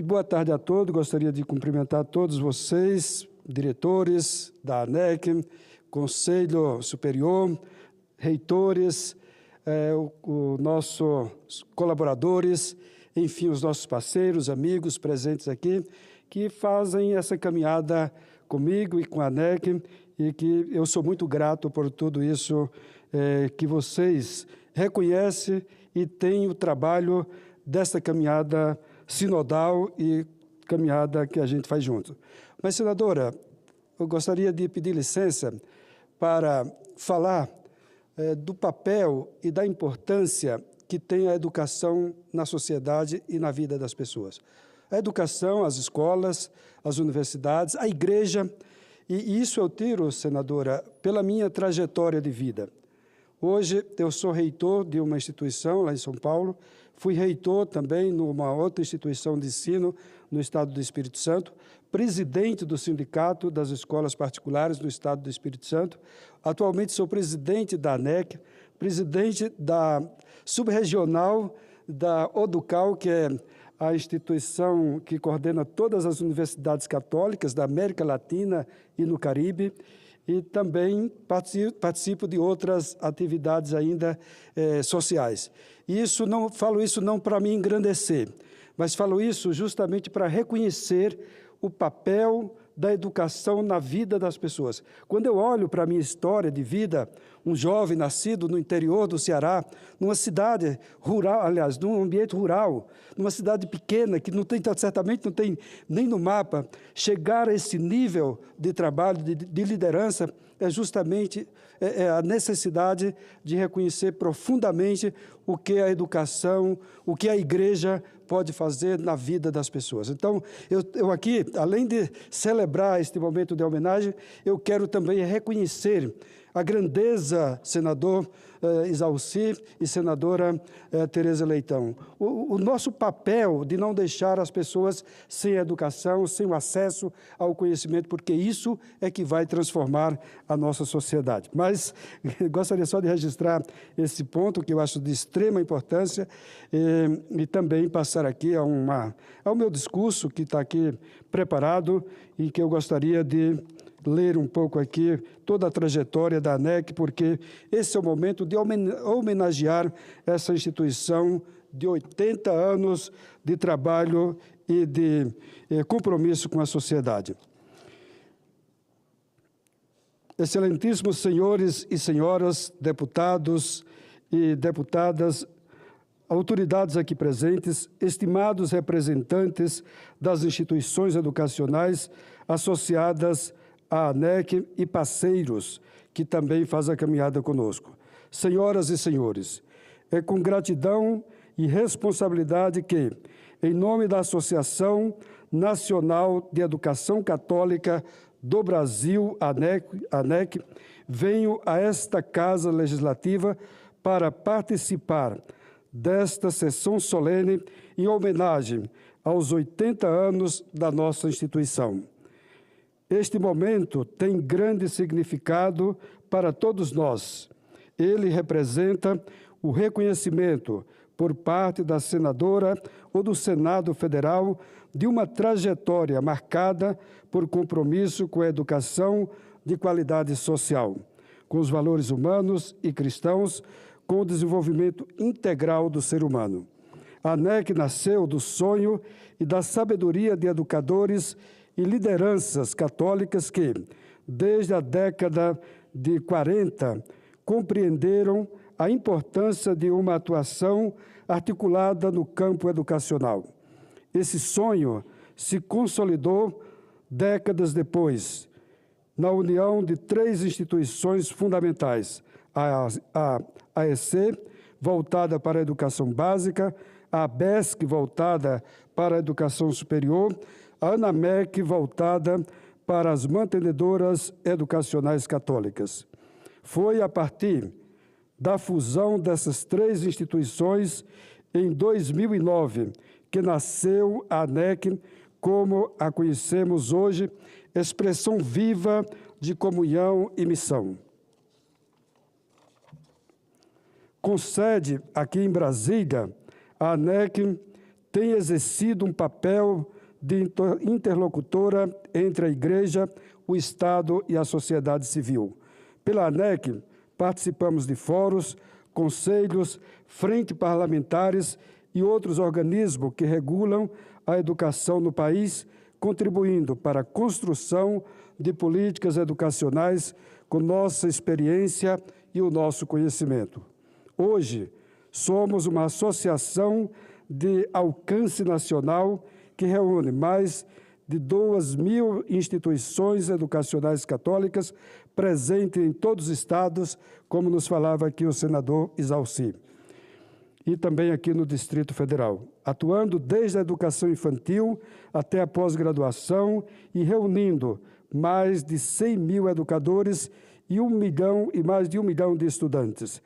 [SPEAKER 8] Boa tarde a todos, gostaria de cumprimentar todos vocês, diretores da ANEC, Conselho Superior, reitores, os nossos colaboradores, enfim, os nossos parceiros, amigos presentes aqui, que fazem essa caminhada comigo e com a ANEC, e que eu sou muito grato por tudo isso que vocês reconhecem e têm o trabalho dessa caminhada sinodal e caminhada que a gente faz junto. Mas, senadora, eu gostaria de pedir licença para falar do papel e da importância que tem a educação na sociedade e na vida das pessoas. A educação, as escolas, as universidades, a igreja, e isso eu tiro, senadora, pela minha trajetória de vida. Hoje eu sou reitor de uma instituição lá em São Paulo, fui reitor também numa outra instituição de ensino no estado do Espírito Santo, presidente do Sindicato das Escolas Particulares no estado do Espírito Santo, atualmente sou presidente da ANEC, presidente da subregional da ODUCAL, que é a instituição que coordena todas as universidades católicas da América Latina e no Caribe, e também participo de outras atividades ainda sociais. E falo isso não para me engrandecer, mas falo isso justamente para reconhecer o papel da educação na vida das pessoas. Quando eu olho para a minha história de vida, um jovem nascido no interior do Ceará, numa cidade rural, aliás, num ambiente rural, numa cidade pequena, que certamente não tem nem no mapa, chegar a esse nível de trabalho, de liderança, é justamente a necessidade de reconhecer profundamente o que a educação, o que a igreja pode fazer na vida das pessoas. Então, eu aqui, além de celebrar este momento de homenagem, eu quero também reconhecer a grandeza, senador Exalci e senadora Tereza Leitão. O nosso papel de não deixar as pessoas sem educação, sem o acesso ao conhecimento, porque isso é que vai transformar a nossa sociedade. Mas gostaria só de registrar esse ponto que eu acho de extrema importância e também passar aqui ao meu discurso que está aqui preparado e que eu gostaria de ler um pouco aqui toda a trajetória da ANEC, porque esse é o momento de homenagear essa instituição de 80 anos de trabalho e de compromisso com a sociedade. Excelentíssimos senhores e senhoras, deputados e deputadas, autoridades aqui presentes, estimados representantes das instituições educacionais associadas à ANEC e parceiros que também fazem a caminhada conosco. Senhoras e senhores, é com gratidão e responsabilidade que, em nome da Associação Nacional de Educação Católica do Brasil, ANEC, venho a esta Casa Legislativa para participar desta sessão solene em homenagem aos 80 anos da nossa instituição. Este momento tem grande significado para todos nós. Ele representa o reconhecimento por parte da senadora ou do Senado Federal de uma trajetória marcada por compromisso com a educação de qualidade social, com os valores humanos e cristãos, com o desenvolvimento integral do ser humano. A ANEC nasceu do sonho e da sabedoria de educadores e lideranças católicas que, desde a década de 40, compreenderam a importância de uma atuação articulada no campo educacional. Esse sonho se consolidou décadas depois, na união de 3 instituições fundamentais: a AEC, voltada para a educação básica, a ABESC, voltada para a educação superior, a ANAMEC, voltada para as mantenedoras educacionais católicas. Foi a partir da fusão dessas 3 instituições, em 2009, que nasceu a ANEC, como a conhecemos hoje, expressão viva de comunhão e missão. Com sede aqui em Brasília, a ANEC tem exercido um papel de interlocutora entre a Igreja, o Estado e a sociedade civil. Pela ANEC, participamos de fóruns, conselhos, frente parlamentares e outros organismos que regulam a educação no país, contribuindo para a construção de políticas educacionais com nossa experiência e o nosso conhecimento. Hoje, somos uma associação de alcance nacional que reúne mais de 2.000 instituições educacionais católicas presentes em todos os estados, como nos falava aqui o senador Isalci, e também aqui no Distrito Federal, atuando desde a educação infantil até a pós-graduação e reunindo mais de 100.000 educadores e mais de 1 milhão de estudantes.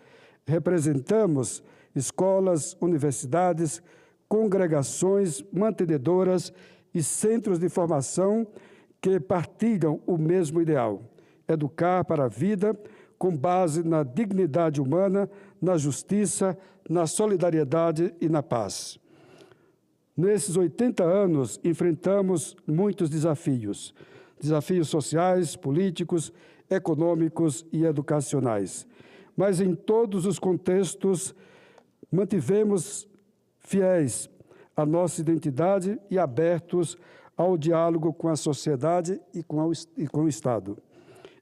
[SPEAKER 8] Representamos escolas, universidades, congregações, mantenedoras e centros de formação que partilham o mesmo ideal: educar para a vida com base na dignidade humana, na justiça, na solidariedade e na paz. Nesses 80 anos, enfrentamos muitos desafios sociais, políticos, econômicos e educacionais. Mas em todos os contextos, mantivemos fiéis à nossa identidade e abertos ao diálogo com a sociedade e com o Estado.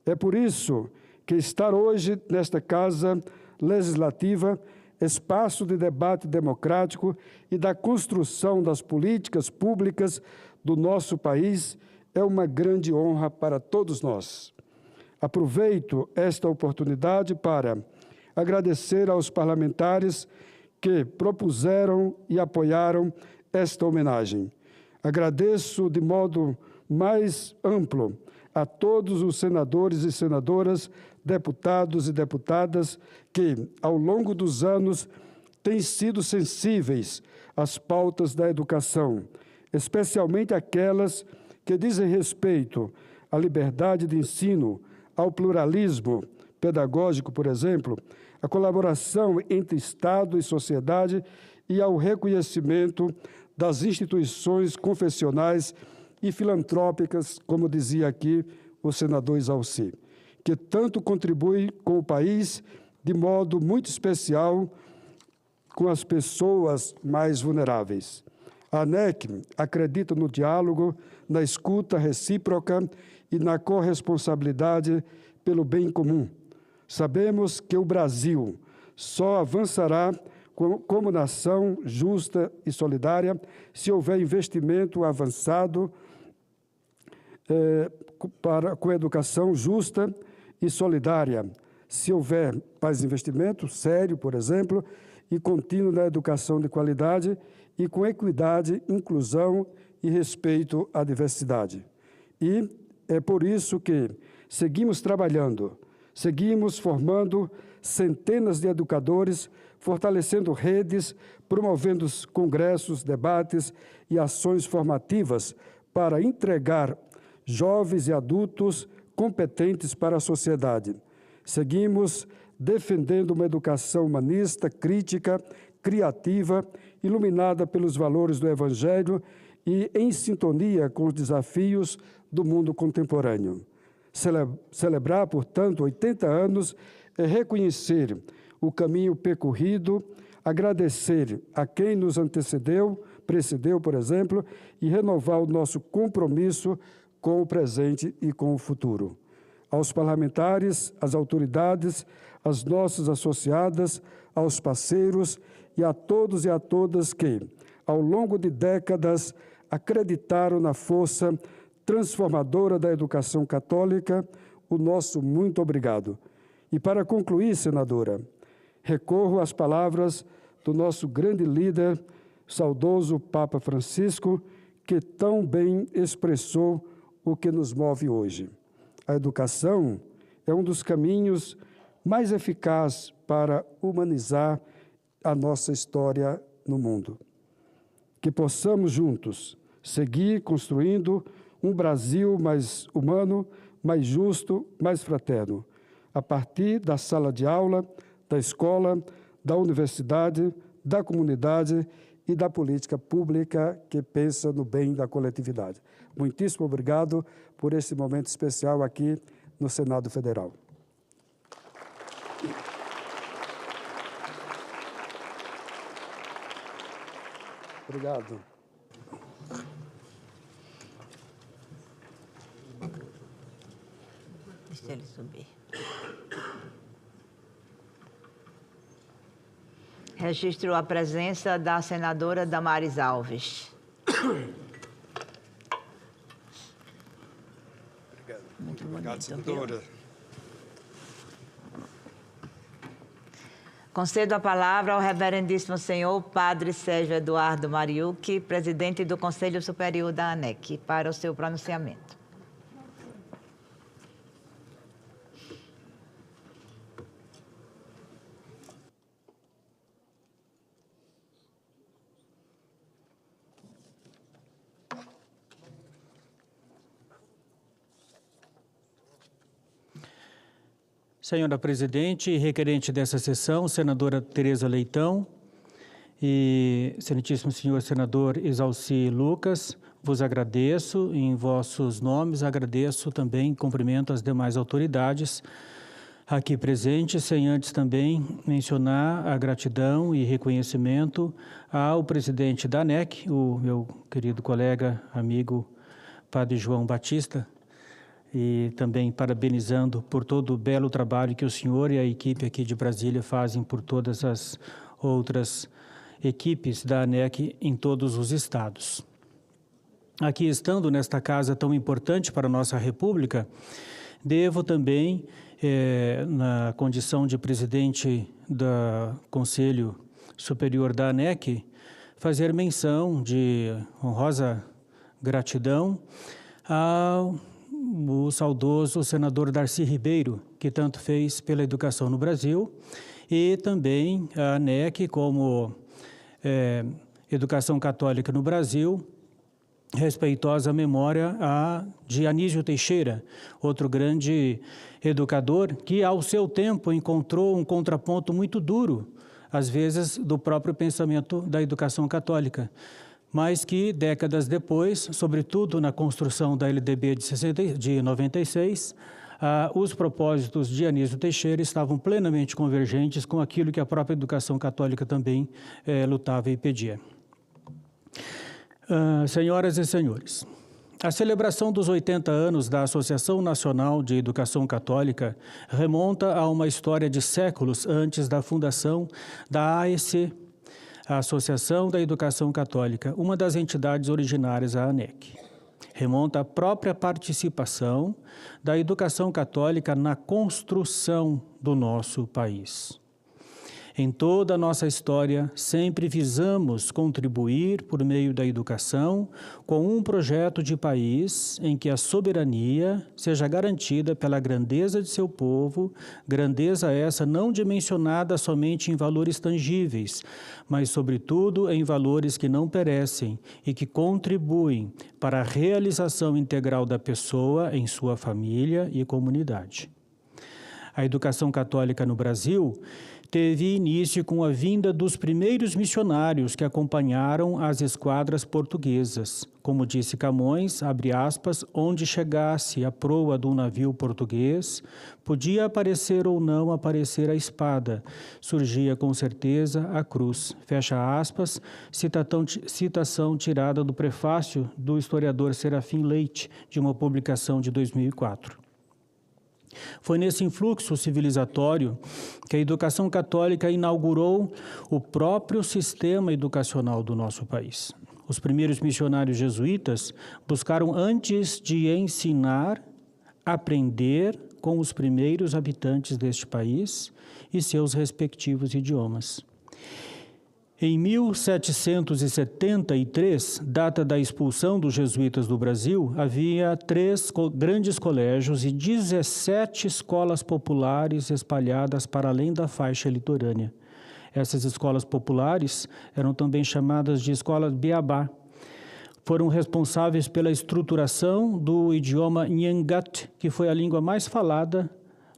[SPEAKER 8] É por isso que estar hoje nesta Casa Legislativa, espaço de debate democrático e da construção das políticas públicas do nosso país, é uma grande honra para todos nós. Aproveito esta oportunidade para agradecer aos parlamentares que propuseram e apoiaram esta homenagem. Agradeço de modo mais amplo a todos os senadores e senadoras, deputados e deputadas que, ao longo dos anos, têm sido sensíveis às pautas da educação, especialmente aquelas que dizem respeito à liberdade de ensino, ao pluralismo pedagógico, por exemplo, à colaboração entre Estado e sociedade e ao reconhecimento das instituições confessionais e filantrópicas, como dizia aqui o senador Isalci, que tanto contribui com o país, de modo muito especial com as pessoas mais vulneráveis. A ANEC acredita no diálogo, na escuta recíproca e na corresponsabilidade pelo bem comum. Sabemos que o Brasil só avançará como nação justa e solidária se houver investimento avançado com educação justa e solidária, se houver mais investimento sério, por exemplo, e contínuo na educação de qualidade e com equidade, inclusão e respeito à diversidade. E é por isso que seguimos trabalhando, seguimos formando centenas de educadores, fortalecendo redes, promovendo congressos, debates e ações formativas para entregar jovens e adultos competentes para a sociedade. Seguimos defendendo uma educação humanista, crítica, criativa, iluminada pelos valores do Evangelho e em sintonia com os desafios do mundo contemporâneo. Celebrar, portanto, 80 anos é reconhecer o caminho percorrido, agradecer a quem nos precedeu, por exemplo, e renovar o nosso compromisso com o presente e com o futuro. Aos parlamentares, às autoridades, às nossas associadas, aos parceiros e a todos e a todas que, ao longo de décadas, acreditaram na força transformadora da educação católica, o nosso muito obrigado. E para concluir, senadora, recorro às palavras do nosso grande líder, saudoso Papa Francisco, que tão bem expressou o que nos move hoje. A educação é um dos caminhos mais eficazes para humanizar a nossa história no mundo. Que possamos juntos seguir construindo um Brasil mais humano, mais justo, mais fraterno, a partir da sala de aula, da escola, da universidade, da comunidade e da política pública que pensa no bem da coletividade. Muitíssimo obrigado por esse momento especial aqui no Senado Federal. Obrigado.
[SPEAKER 19] Deixa ele subir. Registro a presença da senadora Damares Alves. Muito bonito, senadora. Concedo a palavra ao reverendíssimo senhor Padre Sérgio Eduardo Mariucci, presidente do Conselho Superior da ANEC, para o seu pronunciamento.
[SPEAKER 2] Senhora Presidente e requerente dessa sessão, senadora Tereza Leitão e excelentíssimo senhor senador Exalci Lucas, vos agradeço em vossos nomes, agradeço também, cumprimento as demais autoridades aqui presentes, sem antes também mencionar a gratidão e reconhecimento ao presidente da ANEC, o meu querido colega, amigo, Padre João Batista, e também parabenizando por todo o belo trabalho que o senhor e a equipe aqui de Brasília fazem por todas as outras equipes da ANEC em todos os estados. Aqui estando nesta casa tão importante para a nossa República, devo também, na condição de presidente do Conselho Superior da ANEC, fazer menção de honrosa gratidão ao o saudoso senador Darcy Ribeiro, que tanto fez pela educação no Brasil, e também a ANEC como Educação Católica no Brasil, respeitosa memória de Anísio Teixeira, outro grande educador que, ao seu tempo, encontrou um contraponto muito duro, às vezes, do próprio pensamento da educação católica, mas que, décadas depois, sobretudo na construção da LDB de 96, os propósitos de Anísio Teixeira estavam plenamente convergentes com aquilo que a própria educação católica também lutava e pedia. Senhoras e senhores, a celebração dos 80 anos da Associação Nacional de Educação Católica remonta a uma história de séculos antes da fundação da AEC, a Associação da Educação Católica, uma das entidades originárias da ANEC. Remonta à própria participação da educação católica na construção do nosso país. Em toda a nossa história, sempre visamos contribuir, por meio da educação, com um projeto de país em que a soberania seja garantida pela grandeza de seu povo, grandeza essa não dimensionada somente em valores tangíveis, mas, sobretudo, em valores que não perecem e que contribuem para a realização integral da pessoa em sua família e comunidade. A educação católica no Brasil teve início com a vinda dos primeiros missionários que acompanharam as esquadras portuguesas. Como disse Camões, abre aspas, onde chegasse a proa de um navio português, podia aparecer ou não aparecer a espada, surgia com certeza a cruz. Fecha aspas, citação tirada do prefácio do historiador Serafim Leite, de uma publicação de 2004. Foi nesse influxo civilizatório que a educação católica inaugurou o próprio sistema educacional do nosso país. Os primeiros missionários jesuítas buscaram, antes de ensinar, aprender com os primeiros habitantes deste país e seus respectivos idiomas. Em 1773, data da expulsão dos jesuítas do Brasil, havia 3 grandes colégios e 17 escolas populares espalhadas para além da faixa litorânea. Essas escolas populares eram também chamadas de escolas Beabá. Foram responsáveis pela estruturação do idioma Nyangat, que foi a língua mais falada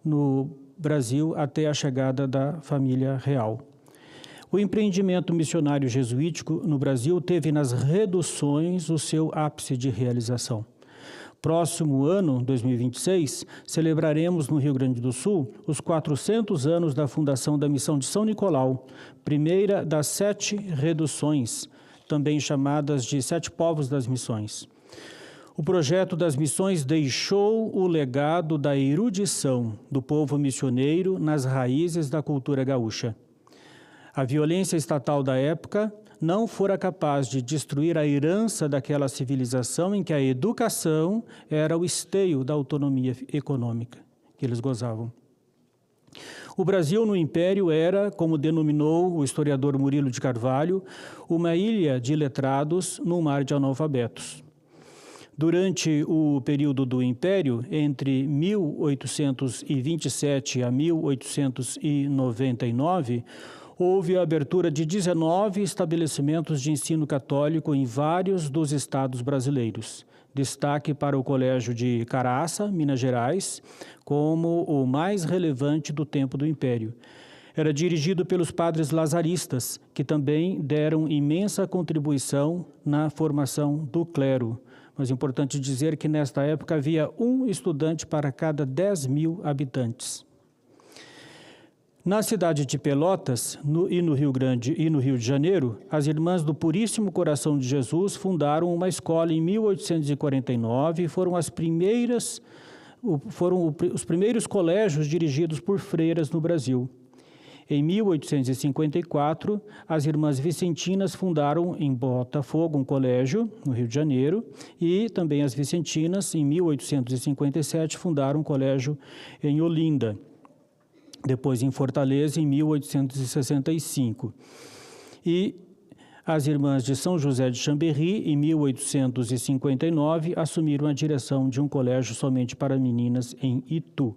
[SPEAKER 2] no Brasil até a chegada da família real. O empreendimento missionário jesuítico no Brasil teve nas reduções o seu ápice de realização. Próximo ano, 2026, celebraremos no Rio Grande do Sul os 400 anos da fundação da Missão de São Nicolau, primeira das 7 reduções, também chamadas de 7 povos das missões. O projeto das missões deixou o legado da erudição do povo missioneiro nas raízes da cultura gaúcha. A violência estatal da época não fora capaz de destruir a herança daquela civilização em que a educação era o esteio da autonomia econômica que eles gozavam. O Brasil no Império era, como denominou o historiador Murilo de Carvalho, uma ilha de letrados num mar de analfabetos. Durante o período do Império, entre 1827 a 1899, houve a abertura de 19 estabelecimentos de ensino católico em vários dos estados brasileiros. Destaque para o Colégio de Caraça, Minas Gerais, como o mais relevante do tempo do Império. Era dirigido pelos padres lazaristas, que também deram imensa contribuição na formação do clero. Mas é importante dizer que nesta época havia um estudante para cada 10 mil habitantes. Na cidade de Pelotas e no Rio de Janeiro, as Irmãs do Puríssimo Coração de Jesus fundaram uma escola em 1849 e foram os primeiros colégios dirigidos por freiras no Brasil. Em 1854, as Irmãs Vicentinas fundaram em Botafogo um colégio, no Rio de Janeiro, e também as Vicentinas, em 1857, fundaram um colégio em Olinda. Depois em Fortaleza, em 1865. E as Irmãs de São José de Chambéry, em 1859, assumiram a direção de um colégio somente para meninas em Itu.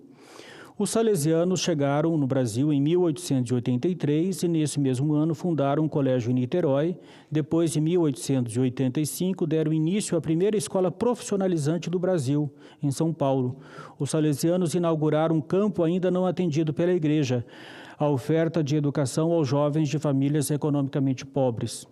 [SPEAKER 2] Os salesianos chegaram no Brasil em 1883 e, nesse mesmo ano, fundaram um colégio em Niterói. Depois, em 1885, deram início à primeira escola profissionalizante do Brasil, em São Paulo. Os salesianos inauguraram um campo ainda não atendido pela Igreja, a oferta de educação aos jovens de famílias economicamente pobres.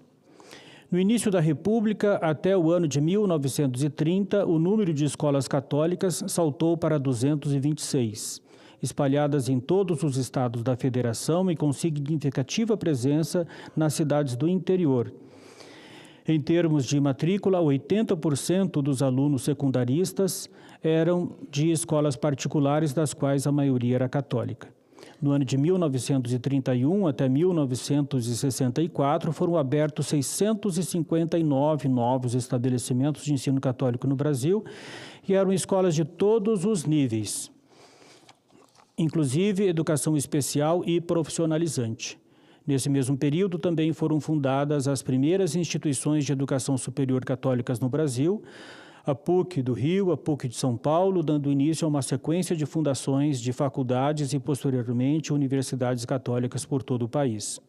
[SPEAKER 2] No início da República, até o ano de 1930, o número de escolas católicas saltou para 226. Espalhadas em todos os estados da Federação e com significativa presença nas cidades do interior. Em termos de matrícula, 80% dos alunos secundaristas eram de escolas particulares, das quais a maioria era católica. No ano de 1931 até 1964, foram abertos 659 novos estabelecimentos de ensino católico no Brasil e eram escolas de todos os níveis, inclusive educação especial e profissionalizante. Nesse mesmo período, também foram fundadas as primeiras instituições de educação superior católicas no Brasil, a PUC do Rio, a PUC de São Paulo, dando início a uma sequência de fundações de faculdades e, posteriormente, universidades católicas por todo o país.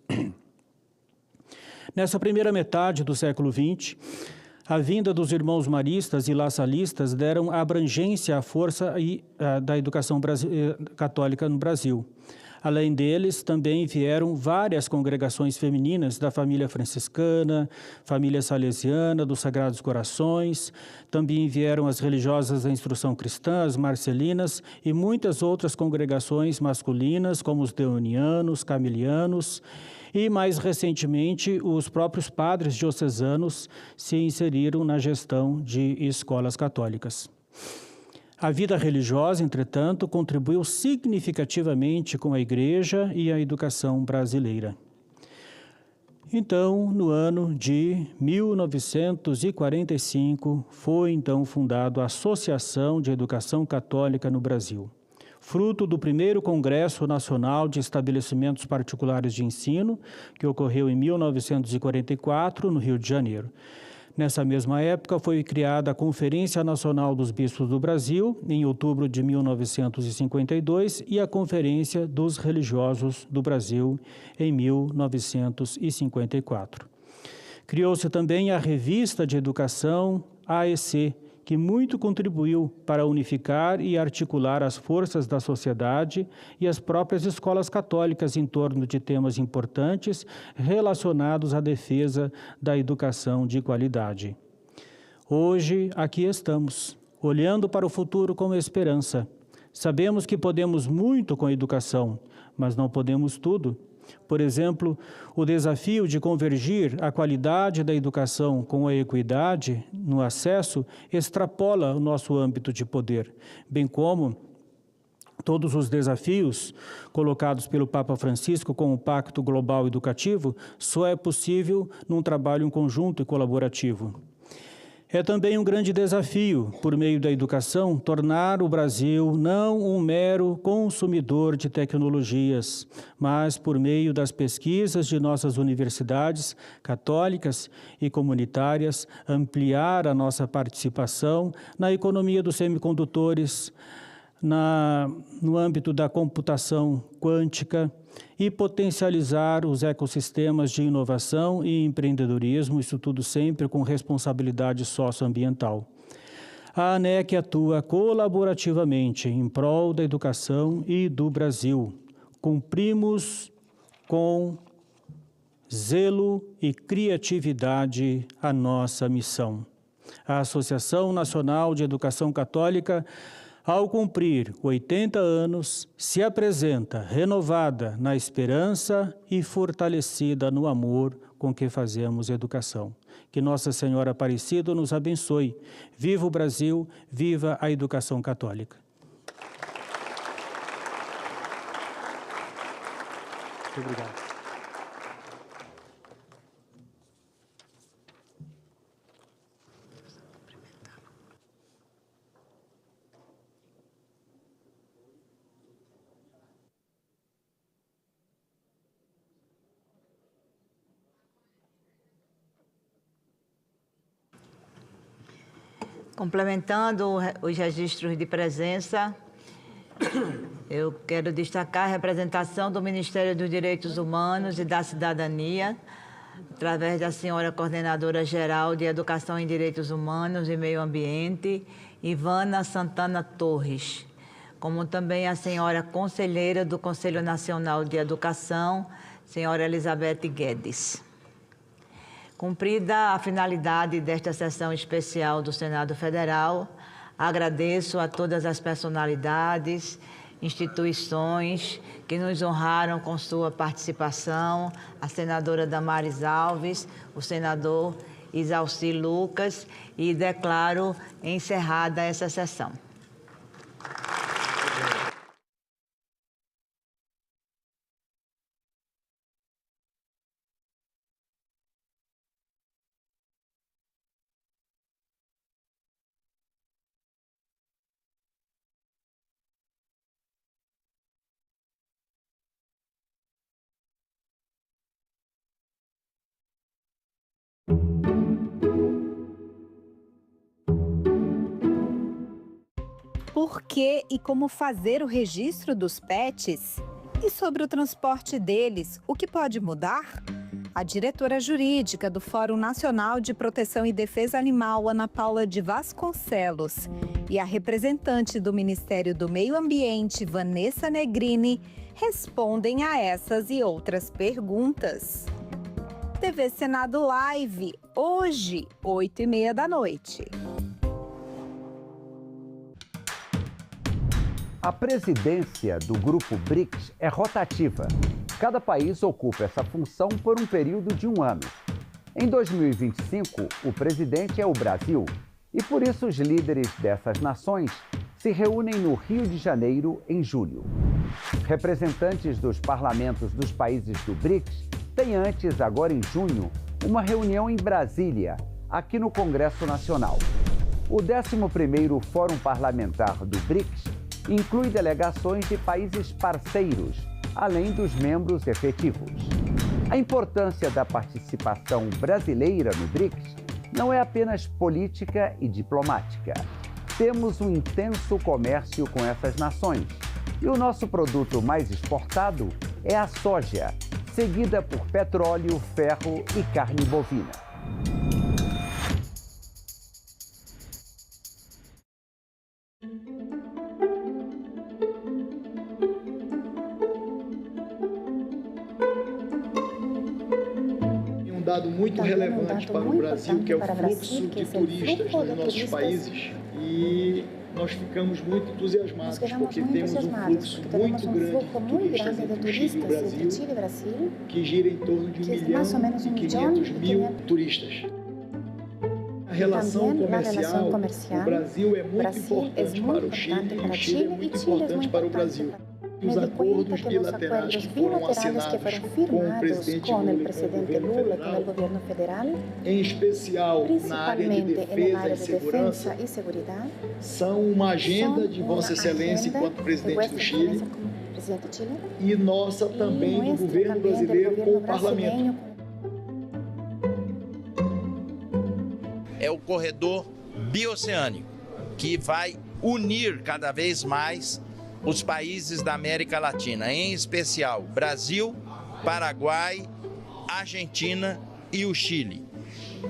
[SPEAKER 2] Nessa primeira metade do século XX, a vinda dos irmãos maristas e lassalistas deram abrangência à força da educação católica no Brasil. Além deles, também vieram várias congregações femininas da família franciscana, família salesiana, dos Sagrados Corações. Também vieram as religiosas da instrução cristã, as marcelinas, e muitas outras congregações masculinas, como os deonianos, camilianos. E, mais recentemente, os próprios padres diocesanos se inseriram na gestão de escolas católicas. A vida religiosa, entretanto, contribuiu significativamente com a Igreja e a educação brasileira. Então, no ano de 1945, foi então fundada a Associação de Educação Católica no Brasil, fruto do primeiro Congresso Nacional de Estabelecimentos Particulares de Ensino, que ocorreu em 1944, no Rio de Janeiro. Nessa mesma época, foi criada a Conferência Nacional dos Bispos do Brasil, em outubro de 1952, e a Conferência dos Religiosos do Brasil, em 1954. Criou-se também a Revista de Educação, AEC, que muito contribuiu para unificar e articular as forças da sociedade e as próprias escolas católicas em torno de temas importantes relacionados à defesa da educação de qualidade. Hoje, aqui estamos, olhando para o futuro com esperança. Sabemos que podemos muito com a educação, mas não podemos tudo. Por exemplo, o desafio de convergir a qualidade da educação com a equidade no acesso extrapola o nosso âmbito de poder, bem como todos os desafios colocados pelo Papa Francisco com o Pacto Global Educativo só é possível num trabalho conjunto e colaborativo. É também um grande desafio, por meio da educação, tornar o Brasil não um mero consumidor de tecnologias, mas, por meio das pesquisas de nossas universidades católicas e comunitárias, ampliar a nossa participação na economia dos semicondutores, no âmbito da computação quântica e potencializar os ecossistemas de inovação e empreendedorismo, isso tudo sempre com responsabilidade socioambiental. A ANEC atua colaborativamente em prol da educação e do Brasil. Cumprimos com zelo e criatividade a nossa missão. A Associação Nacional de Educação Católica, ao cumprir 80 anos, se apresenta renovada na esperança e fortalecida no amor com que fazemos educação. Que Nossa Senhora Aparecida nos abençoe. Viva o Brasil, viva a educação católica. Muito obrigado.
[SPEAKER 19] Complementando os registros de presença, eu quero destacar a representação do Ministério dos Direitos Humanos e da Cidadania, através da senhora Coordenadora Geral de Educação em Direitos Humanos e Meio Ambiente, Ivana Santana Torres, como também a senhora Conselheira do Conselho Nacional de Educação, senhora Elizabeth Guedes. Cumprida a finalidade desta sessão especial do Senado Federal, agradeço a todas as personalidades, instituições que nos honraram com sua participação, a senadora Damares Alves, o senador Isalci Lucas, e declaro encerrada essa sessão.
[SPEAKER 15] Por que e como fazer o registro dos pets? E sobre o transporte deles, o que pode mudar? A diretora jurídica do Fórum Nacional de Proteção e Defesa Animal, Ana Paula de Vasconcelos, e a representante do Ministério do Meio Ambiente, Vanessa Negrini, respondem a essas e outras perguntas. TV Senado Live, hoje, 8h30 da noite.
[SPEAKER 12] A presidência do Grupo BRICS é rotativa. Cada país ocupa essa função por um período de 1 ano. Em 2025, o presidente é o Brasil e por isso os líderes dessas nações se reúnem no Rio de Janeiro em julho. Representantes dos parlamentos dos países do BRICS têm antes, agora em junho, uma reunião em Brasília, aqui no Congresso Nacional. O 11º Fórum Parlamentar do BRICS inclui delegações de países parceiros, além dos membros efetivos. A importância da participação brasileira no BRICS não é apenas política e diplomática. Temos um intenso comércio com essas nações e o nosso produto mais exportado é a soja, seguida por petróleo, ferro e carne bovina.
[SPEAKER 4] Um dado muito relevante para o Brasil, que é o fluxo de turistas nos nossos países, e nós ficamos muito entusiasmados, porque temos um fluxo muito grande de turistas entre Chile e Brasil, que gira em torno de 1.500.000 turistas. A relação comercial, o Brasil é muito importante para o Chile e o Chile é muito importante para o Brasil. Os acordos bilaterais que foram assinados com o presidente Lula, com o governo federal, em especial na área de defesa e segurança, são uma agenda de Vossa Excelência enquanto presidente do Chile e nossa também do governo brasileiro com o parlamento.
[SPEAKER 11] É o corredor bioceânico que vai unir cada vez mais os países da América Latina, em especial Brasil, Paraguai, Argentina e o Chile.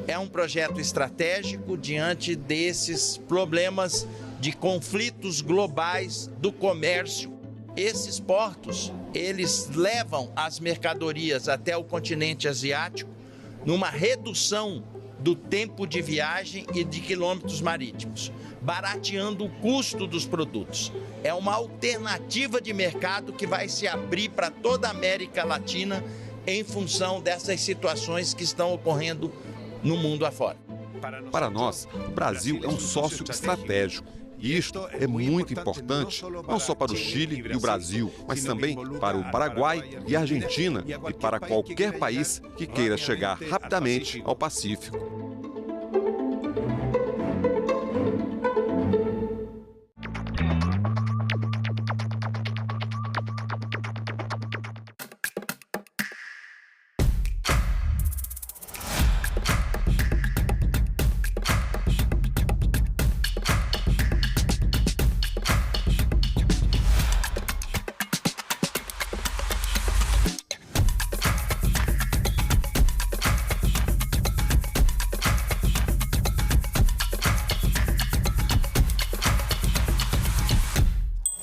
[SPEAKER 11] É um projeto estratégico diante desses problemas de conflitos globais do comércio. Esses portos, eles levam as mercadorias até o continente asiático numa redução do tempo de viagem e de quilômetros marítimos, barateando o custo dos produtos. É uma alternativa de mercado que vai se abrir para toda a América Latina em função dessas situações que estão ocorrendo no mundo afora.
[SPEAKER 18] Para nós, o Brasil é um sócio estratégico. E isto é muito importante, não só para o Chile e o Brasil, mas também para o Paraguai e a Argentina e para qualquer país que queira chegar rapidamente ao Pacífico.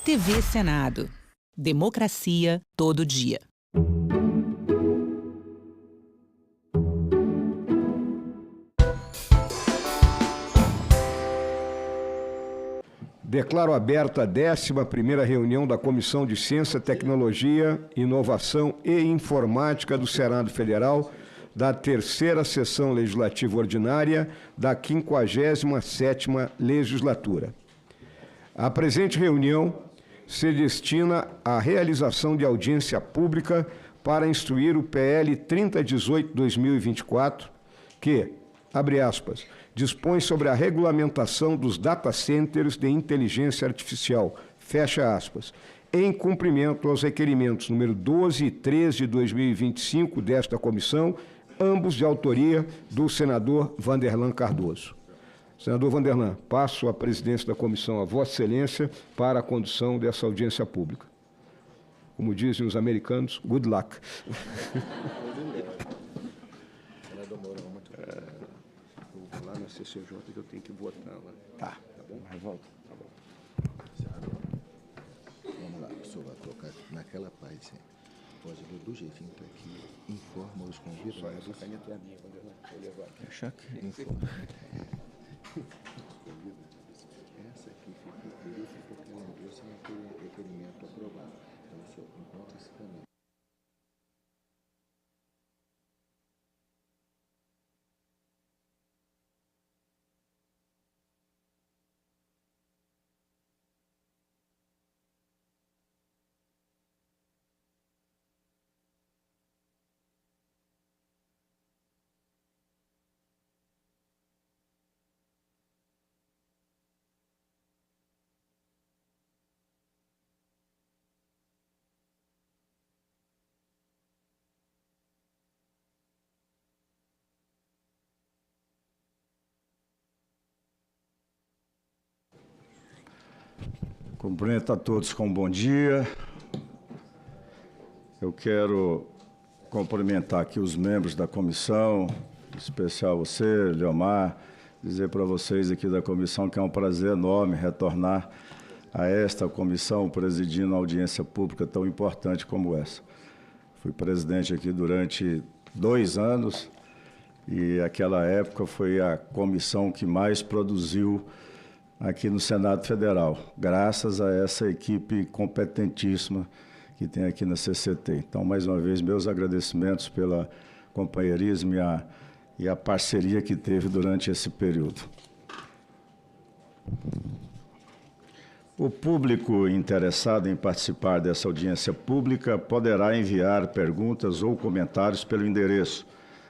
[SPEAKER 3] TV Senado. Democracia todo dia.
[SPEAKER 20] Declaro aberta a 11ª reunião da Comissão de Ciência, Tecnologia, Inovação e Informática do Senado Federal, da 3ª Sessão Legislativa Ordinária da 57ª Legislatura. A presente reunião se destina à realização de audiência pública para instruir o PL 3018-2024, que, abre aspas, dispõe sobre a regulamentação dos data centers de inteligência artificial, fecha aspas, em cumprimento aos requerimentos número 12 e 13 de 2025 desta comissão, ambos de autoria do senador Vanderlan Cardoso. Senador Vanderlan, passo a presidência da comissão a Vossa Excelência para a condução dessa audiência pública. Como dizem os americanos, good luck.
[SPEAKER 5] Senador Mourão, muito obrigado. Eu vou lá na CCJ que eu tenho que votar lá. Tá bom? Mas volta. Tá bom. Senador, vamos lá, o senhor vai colocar naquela página. Pode ler do jeitinho que tá aqui. Informa os convidados. Só essa caneta é a minha, quando eu levar aqui. Achar que... Informa. Essa aqui fica por isso, porque ela entrou sem aquele requerimento aprovado. Então, o senhor encontra esse caminho.
[SPEAKER 21] Cumprimento a todos com um bom dia. Eu quero cumprimentar aqui os membros da comissão, em especial você, Leomar, dizer para vocês aqui da comissão que é um prazer enorme retornar a esta comissão presidindo uma audiência pública tão importante como essa. Fui presidente aqui durante 2 anos e aquela época foi a comissão que mais produziu aqui no Senado Federal, graças a essa equipe competentíssima que tem aqui na CCT. Então, mais uma vez, meus agradecimentos pela companheirismo e a parceria que teve durante esse período. O público interessado em participar dessa audiência pública poderá enviar perguntas ou comentários pelo endereço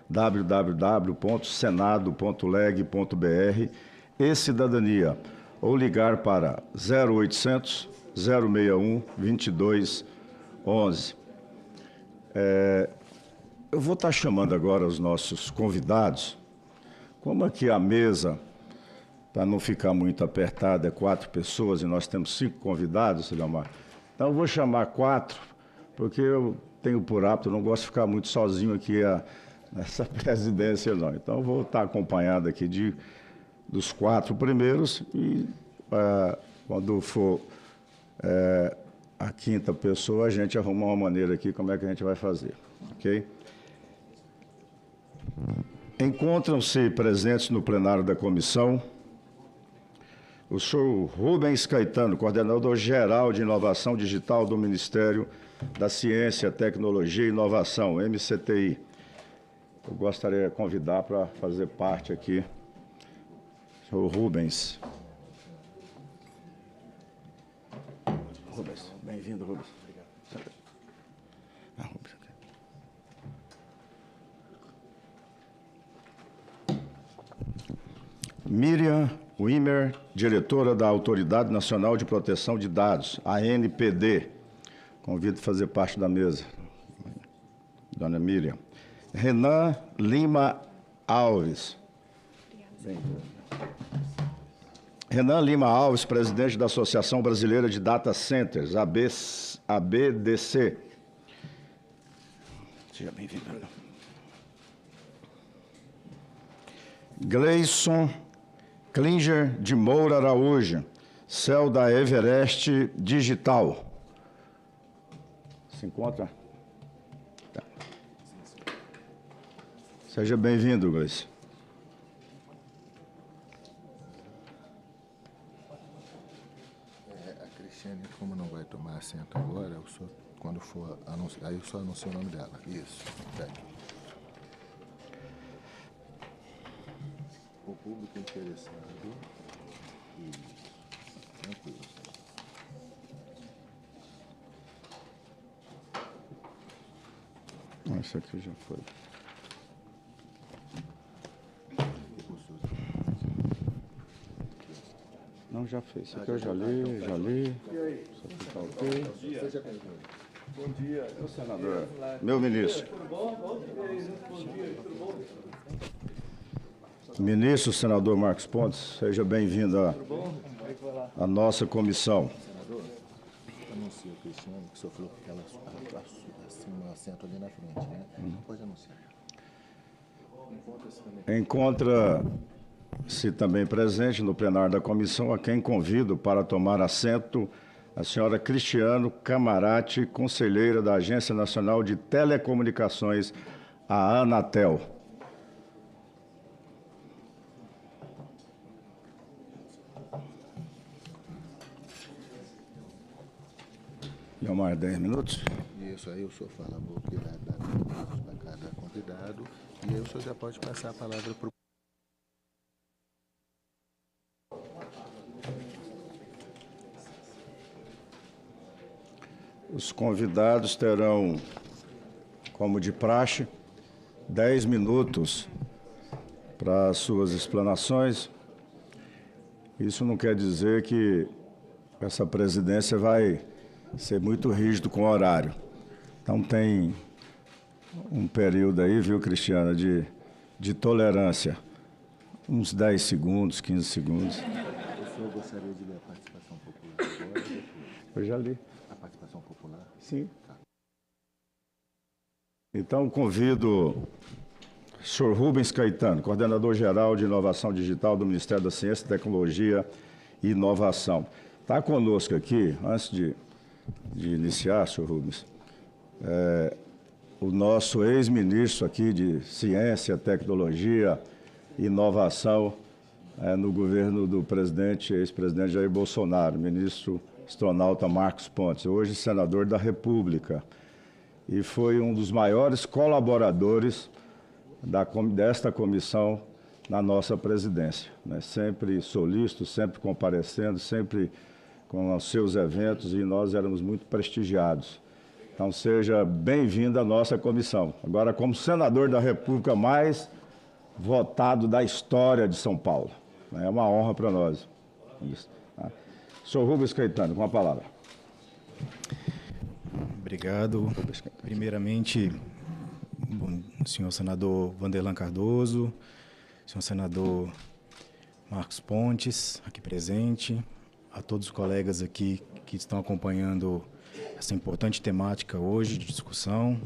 [SPEAKER 21] www.senado.leg.br e Cidadania, ou ligar para 0800 061 2211. Eu vou estar chamando agora os nossos convidados. Como aqui a mesa, para não ficar muito apertada, é 4 pessoas e nós temos 5 convidados, Leomar. Então eu vou chamar 4, porque eu tenho por hábito, eu não gosto de ficar muito sozinho aqui nessa presidência, não. Então eu vou estar acompanhado aqui dos 4 primeiros e quando for a 5ª pessoa, a gente arruma uma maneira aqui como é que a gente vai fazer, ok? Encontram-se presentes no plenário da comissão o senhor Rubens Caetano, coordenador-geral de Inovação Digital do Ministério da Ciência, Tecnologia e Inovação, MCTI. Eu gostaria de convidar para fazer parte aqui o Rubens. Rubens, bem-vindo, Rubens. Obrigado. Rubens. Miriam Wimmer, diretora da Autoridade Nacional de Proteção de Dados, ANPD. Convido a fazer parte da mesa. Dona Miriam. Renan Lima Alves. Renan Lima Alves, presidente da Associação Brasileira de Data Centers, ABDC. Seja bem-vindo. Gleison Klinger de Moura Araújo, céu da Everest Digital. Se encontra? Tá. Seja bem-vindo, Gleison.
[SPEAKER 5] A Cristiane, como não vai tomar assento agora, quando for anunciar, aí eu só anuncio o nome dela. Isso, tá. O público interessado. Isso. Tranquilo.
[SPEAKER 21] Isso aqui já foi. Não, já fez. Isso aqui eu já li. Isso aqui tá ok.
[SPEAKER 5] Seja bem-vindo.
[SPEAKER 21] Bom dia. Meu senador. Meu ministro.
[SPEAKER 22] Tudo bom? Bom dia, tudo bom?
[SPEAKER 21] Ministro, senador Marcos Pontes, seja bem-vindo à nossa comissão.
[SPEAKER 5] Senador, anuncia o Cristiano, que o senhor falou que ela assina um assento ali na frente, né? Pode anunciar.
[SPEAKER 21] Encontra-se também presente no plenário da comissão, a quem convido para tomar assento a senhora Cristiano Camarati, conselheira da Agência Nacional de Telecomunicações, a Anatel. Leomar, 10 minutos.
[SPEAKER 5] Isso, aí o senhor fala, vou cuidar da cada convidado, e aí o senhor já pode passar a palavra para o...
[SPEAKER 21] Os convidados terão, como de praxe, 10 minutos para as suas explanações. Isso não quer dizer que essa presidência vai ser muito rígido com o horário. Então tem um período aí, viu, Cristiana, de tolerância. Uns 10 segundos, 15 segundos.
[SPEAKER 5] O senhor gostaria de ler a participação popular agora?
[SPEAKER 21] Eu já li.
[SPEAKER 5] A participação popular?
[SPEAKER 21] Sim. Tá. Então convido o senhor Rubens Caetano, coordenador-geral de Inovação Digital do Ministério da Ciência, Tecnologia e Inovação. Está conosco aqui, antes de iniciar, senhor Rubens, o nosso ex-ministro aqui de Ciência, Tecnologia e Inovação no governo do ex-presidente Jair Bolsonaro, ministro astronauta Marcos Pontes, hoje senador da República, e foi um dos maiores colaboradores desta comissão na nossa presidência, né? Sempre solícito, sempre comparecendo, sempre com os seus eventos, e nós éramos muito prestigiados. Então, seja bem-vindo à nossa comissão. Agora, como senador da República mais votado da história de São Paulo. É uma honra para nós. Isso, tá? Senhor Rubens Caetano, com a palavra.
[SPEAKER 6] Obrigado. Primeiramente, senhor senador Vanderlan Cardoso, senhor senador Marcos Pontes, aqui presente, a todos os colegas aqui que estão acompanhando essa importante temática hoje de discussão,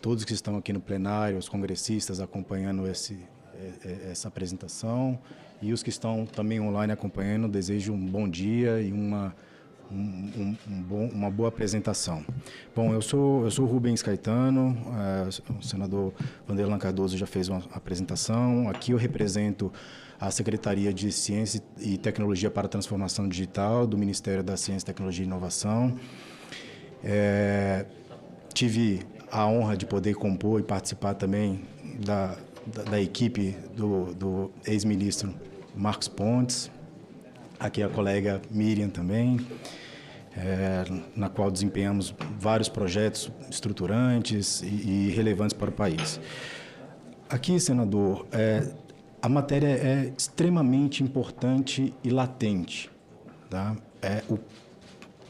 [SPEAKER 6] todos que estão aqui no plenário, os congressistas acompanhando essa apresentação, e os que estão também online acompanhando, desejo um bom dia e uma boa apresentação. Bom, eu sou Rubens Caetano, o senador Vanderlan Cardoso já fez uma apresentação. Aqui eu represento a Secretaria de Ciência e Tecnologia para a Transformação Digital do Ministério da Ciência, Tecnologia e Inovação. Tive a honra de poder compor e participar também da equipe do ex-ministro Marcos Pontes, aqui a colega Miriam também, na qual desempenhamos vários projetos estruturantes e relevantes para o país. Aqui, senador, a matéria é extremamente importante e latente, tá?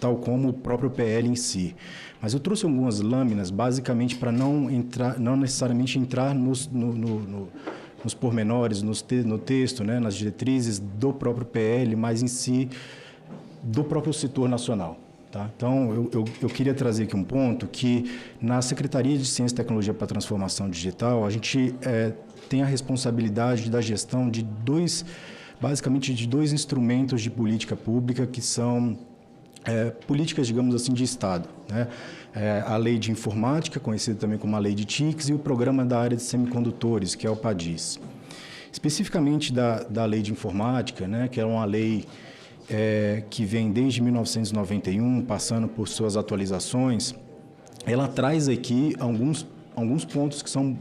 [SPEAKER 6] Tal como o próprio PL em si. Mas eu trouxe algumas lâminas, basicamente, para não necessariamente entrar nos pormenores, no texto, né, nas diretrizes do próprio PL, mas em si do próprio setor nacional. Tá? Então, eu queria trazer aqui um ponto que na Secretaria de Ciência e Tecnologia para a Transformação Digital, a gente tem a responsabilidade da gestão de basicamente de dois instrumentos de política pública que são políticas, digamos assim, de Estado, né? A Lei de Informática, conhecida também como a Lei de TICs, e o Programa da Área de Semicondutores, que é o PADIS. Especificamente da Lei de Informática, né, que é uma lei que vem desde 1991, passando por suas atualizações, ela traz aqui alguns pontos que são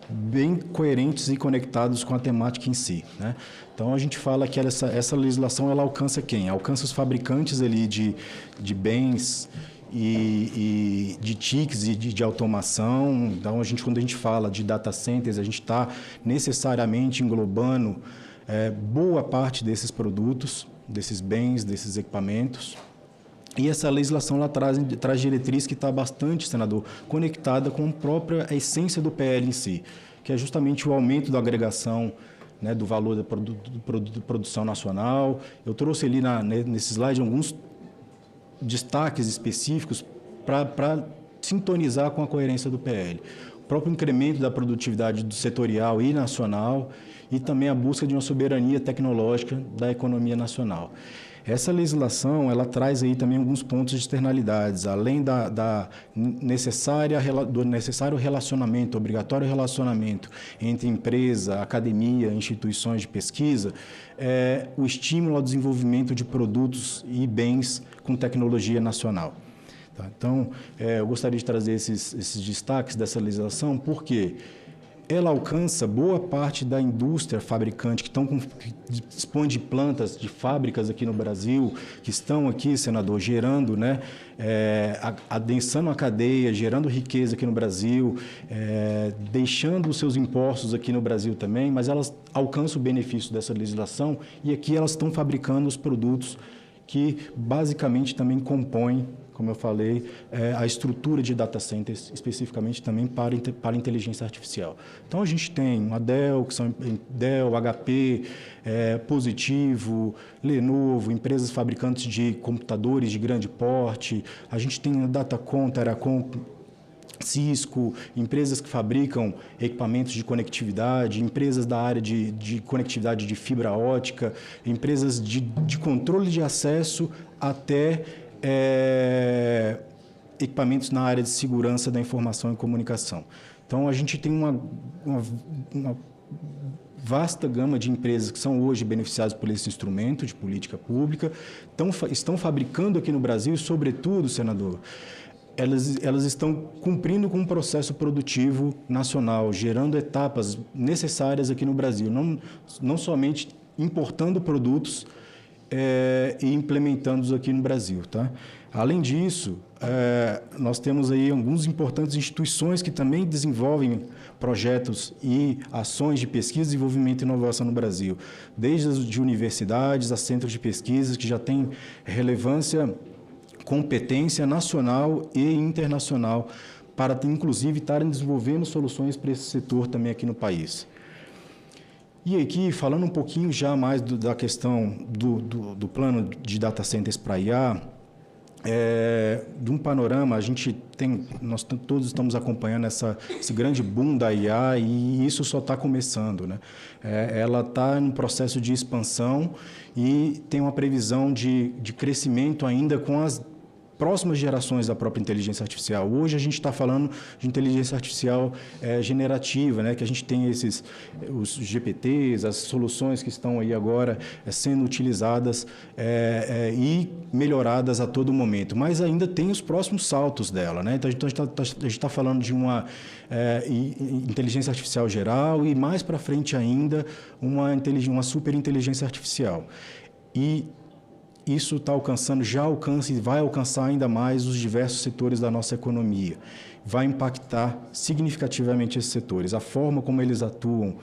[SPEAKER 6] bem coerentes e conectados com a temática em si, né? Então, a gente fala que essa legislação ela alcança quem? Alcança os fabricantes ali de bens e de TICs e de automação. Então, quando a gente fala de data centers, a gente está necessariamente englobando boa parte desses produtos, desses bens, desses equipamentos. E essa legislação ela traz diretriz que está bastante, senador, conectada com a própria essência do PL em si, que é justamente o aumento da agregação, né, do valor da produção nacional. Eu trouxe ali nesse slide alguns destaques específicos para sintonizar com a coerência do PL. O próprio incremento da produtividade setorial e nacional e também a busca de uma soberania tecnológica da economia nacional. Essa legislação, ela traz aí também alguns pontos de externalidades, além do necessário relacionamento, obrigatório relacionamento entre empresa, academia, instituições de pesquisa, o estímulo ao desenvolvimento de produtos e bens com tecnologia nacional. Tá? Então, eu gostaria de trazer esses destaques dessa legislação, porque ela alcança boa parte da indústria fabricante que dispõe de plantas, de fábricas aqui no Brasil, que estão aqui, senador, gerando, né, adensando a cadeia, gerando riqueza aqui no Brasil, deixando os seus impostos aqui no Brasil também, mas elas alcançam o benefício dessa legislação e aqui elas estão fabricando os produtos que basicamente também compõem, como eu falei, a estrutura de data centers, especificamente também para inteligência artificial. Então, a gente tem uma Dell, que são Dell, HP, Positivo, Lenovo, empresas fabricantes de computadores de grande porte. A gente tem a Datacom, Teracom, Cisco, empresas que fabricam equipamentos de conectividade, empresas da área de conectividade de fibra ótica, empresas de controle de acesso até equipamentos na área de segurança da informação e comunicação. Então, a gente tem uma vasta gama de empresas que são hoje beneficiadas por esse instrumento de política pública, estão fabricando aqui no Brasil e, sobretudo, senador, elas estão cumprindo com um processo produtivo nacional, gerando etapas necessárias aqui no Brasil, não somente importando produtos e implementando-os aqui no Brasil. Tá? Além disso, nós temos aí algumas importantes instituições que também desenvolvem projetos e ações de pesquisa, desenvolvimento e inovação no Brasil, desde as de universidades a centros de pesquisa que já têm relevância, competência nacional e internacional para, inclusive, estarem desenvolvendo soluções para esse setor também aqui no país. E aqui, falando um pouquinho já mais da questão do plano de data centers para IA, de um panorama, nós todos estamos acompanhando esse grande boom da IA e isso só está começando, né? Ela está em um processo de expansão e tem uma previsão de crescimento ainda com as próximas gerações da própria inteligência artificial. Hoje a gente está falando de inteligência artificial generativa, né? Que a gente tem os GPTs, as soluções que estão aí agora sendo utilizadas e melhoradas a todo momento. Mas ainda tem os próximos saltos dela, né? Então a gente está falando de uma inteligência artificial geral e mais para frente ainda uma superinteligência artificial. E isso já alcança e vai alcançar ainda mais os diversos setores da nossa economia. Vai impactar significativamente esses setores. A forma como eles atuam,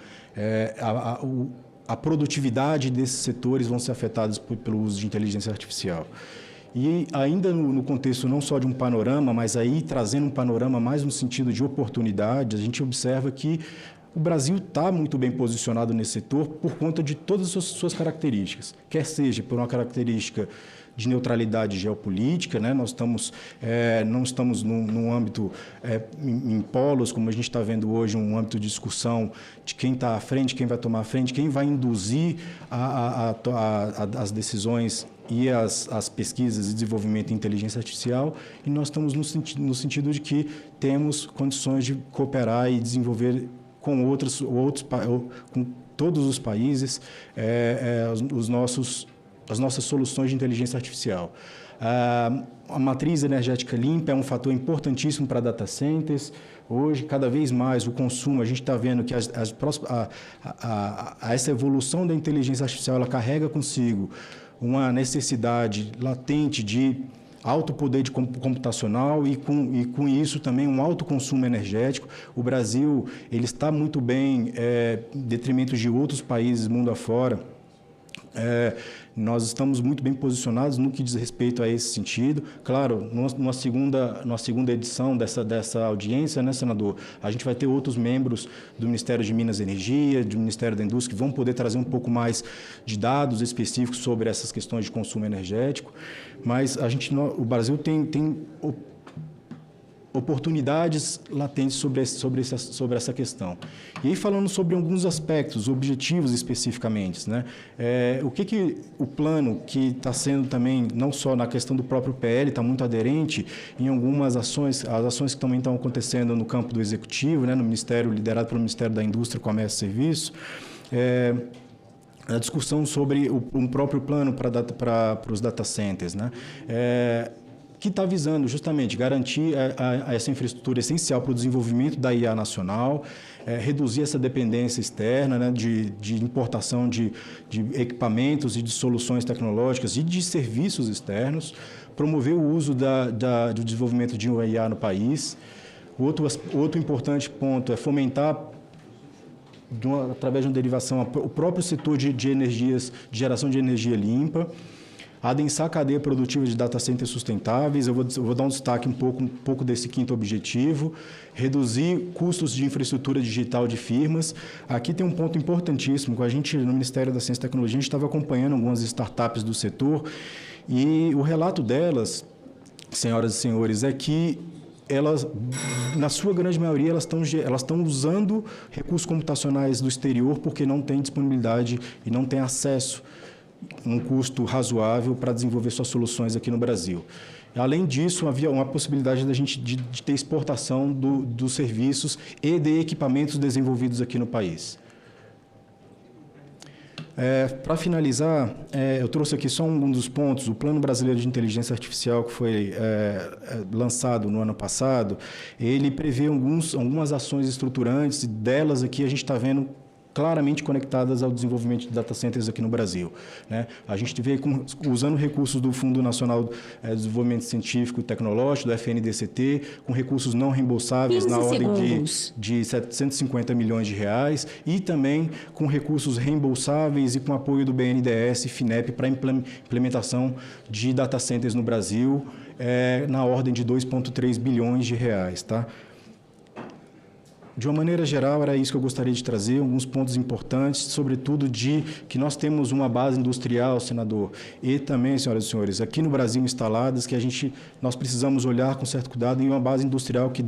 [SPEAKER 6] a produtividade desses setores vão ser afetados pelo uso de inteligência artificial. E ainda no contexto não só de um panorama, mas aí trazendo um panorama mais no sentido de oportunidade, a gente observa que o Brasil está muito bem posicionado nesse setor por conta de todas as suas características, quer seja por uma característica de neutralidade geopolítica, né? Nós não estamos num âmbito em polos, como a gente está vendo hoje, um âmbito de discussão de quem está à frente, quem vai tomar a frente, quem vai induzir as decisões e as pesquisas e desenvolvimento em inteligência artificial, e nós estamos no sentido de que temos condições de cooperar e desenvolver com com todos os países as nossas soluções de inteligência artificial. A matriz energética limpa é um fator importantíssimo para data centers. Hoje, cada vez mais, o consumo, a gente está vendo que essa evolução da inteligência artificial ela carrega consigo uma necessidade latente de alto poder computacional e com isso também um alto consumo energético. O Brasil ele está muito bem, em detrimento de outros países mundo afora, Nós estamos muito bem posicionados no que diz respeito a esse sentido. Claro, numa segunda edição dessa audiência, né, senador, a gente vai ter outros membros do Ministério de Minas e Energia, do Ministério da Indústria, que vão poder trazer um pouco mais de dados específicos sobre essas questões de consumo energético. Mas o Brasil tem oportunidades latentes sobre essa questão. E aí, falando sobre alguns aspectos, objetivos especificamente, né? O que o plano, que está sendo também, não só na questão do próprio PL, está muito aderente em algumas ações, as ações que também estão acontecendo no campo do Executivo, né, no Ministério, liderado pelo Ministério da Indústria, Comércio e Serviços, a discussão sobre um próprio plano para os data centers, né? Que está visando justamente garantir essa infraestrutura essencial para o desenvolvimento da IA nacional, reduzir essa dependência externa, né, de importação de equipamentos e de soluções tecnológicas e de serviços externos, promover o uso do desenvolvimento de uma IA no país. Outro importante ponto é fomentar, através de uma derivação, o próprio setor de energias, de geração de energia limpa, adensar a cadeia produtiva de data centers sustentáveis. Eu vou dar um destaque um pouco desse quinto objetivo, reduzir custos de infraestrutura digital de firmas. Aqui tem um ponto importantíssimo, que a gente, no Ministério da Ciência e Tecnologia, a gente estava acompanhando algumas startups do setor, e o relato delas, senhoras e senhores, é que elas, na sua grande maioria, elas estão usando recursos computacionais do exterior porque não têm disponibilidade e não têm acesso um custo razoável para desenvolver suas soluções aqui no Brasil. Além disso, havia uma possibilidade da gente de ter exportação dos serviços e de equipamentos desenvolvidos aqui no país. Para finalizar, eu trouxe aqui só um dos pontos. O Plano Brasileiro de Inteligência Artificial, que foi lançado no ano passado, ele prevê algumas ações estruturantes, e delas aqui a gente está vendo claramente conectadas ao desenvolvimento de data centers aqui no Brasil, né? A gente vê usando recursos do Fundo Nacional de Desenvolvimento Científico e Tecnológico, do FNDCT, com recursos não reembolsáveis na ordem de 750 milhões de reais, e também com recursos reembolsáveis e com apoio do BNDES e FINEP para implementação de data centers no Brasil, na ordem de 2,3 bilhões de reais, tá? De uma maneira geral, era isso que eu gostaria de trazer, alguns pontos importantes, sobretudo de que nós temos uma base industrial, senador, e também, senhoras e senhores, aqui no Brasil instaladas, que nós precisamos olhar com certo cuidado em uma base industrial que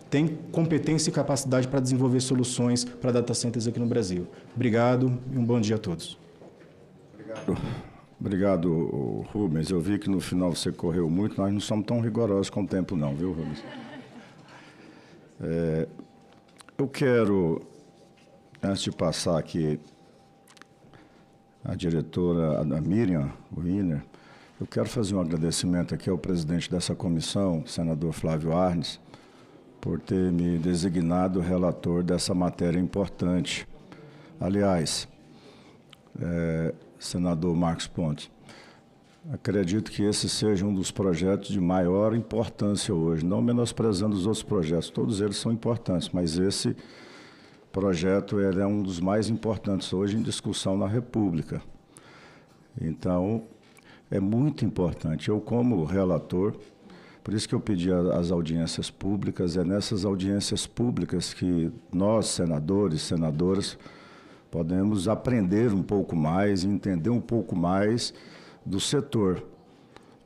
[SPEAKER 6] tem competência e capacidade para desenvolver soluções para data centers aqui no Brasil. Obrigado e um bom dia a todos.
[SPEAKER 21] Obrigado, Rubens. Eu vi que no final você correu muito, nós não somos tão rigorosos com o tempo não, viu, Rubens? Eu quero, antes de passar aqui a diretora, a Miriam Wiener, eu quero fazer um agradecimento aqui ao presidente dessa comissão, senador Flávio Arnes, por ter me designado relator dessa matéria importante. Aliás, senador Marcos Pontes, acredito que esse seja um dos projetos de maior importância hoje, não menosprezando os outros projetos, todos eles são importantes, mas esse projeto é um dos mais importantes hoje em discussão na República. Então, é muito importante. Eu, como relator, por isso que eu pedi as audiências públicas, é nessas audiências públicas que nós, senadores, senadoras, podemos aprender um pouco mais, entender um pouco mais do setor.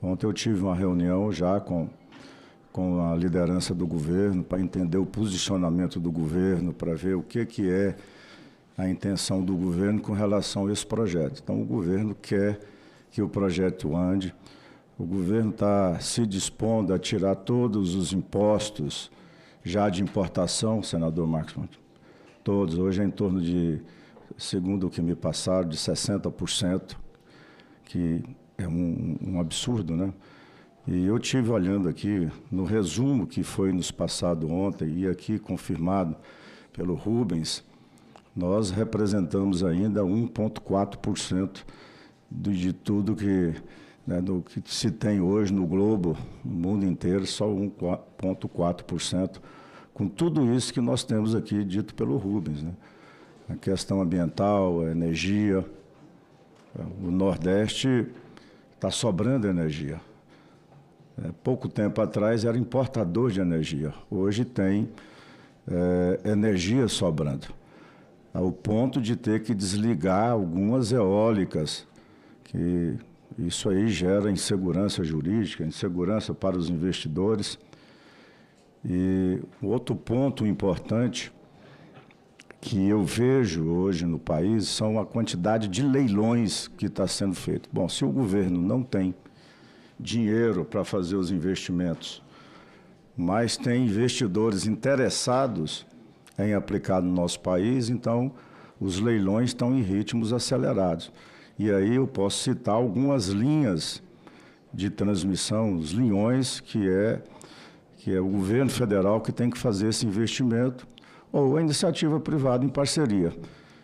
[SPEAKER 21] Ontem eu tive uma reunião já com a liderança do governo para entender o posicionamento do governo, para ver o que é a intenção do governo com relação a esse projeto. Então, o governo quer que o projeto ande, o governo está se dispondo a tirar todos os impostos já de importação, senador Marcos Pontes, todos, hoje é em torno de, segundo o que me passaram, de 60%, que é um absurdo, né? E eu tive olhando aqui, no resumo que foi nos passado ontem, e aqui confirmado pelo Rubens, nós representamos ainda 1,4% de tudo que, do que se tem hoje no globo, no mundo inteiro, só 1,4%, com tudo isso que nós temos aqui dito pelo Rubens, né? A questão ambiental, a energia, O Nordeste está sobrando energia. Pouco tempo atrás era importador de energia. Hoje tem energia sobrando, ao ponto de ter que desligar algumas eólicas, que isso aí gera insegurança jurídica, insegurança para os investidores. E outro ponto importante que eu vejo hoje no país são a quantidade de leilões que está sendo feito. Bom, se o governo não tem dinheiro para fazer os investimentos, mas tem investidores interessados em aplicar no nosso país, então os leilões estão em ritmos acelerados. E aí eu posso citar algumas linhas de transmissão, os linhões, que é o governo federal que tem que fazer esse investimento, ou a iniciativa privada em parceria.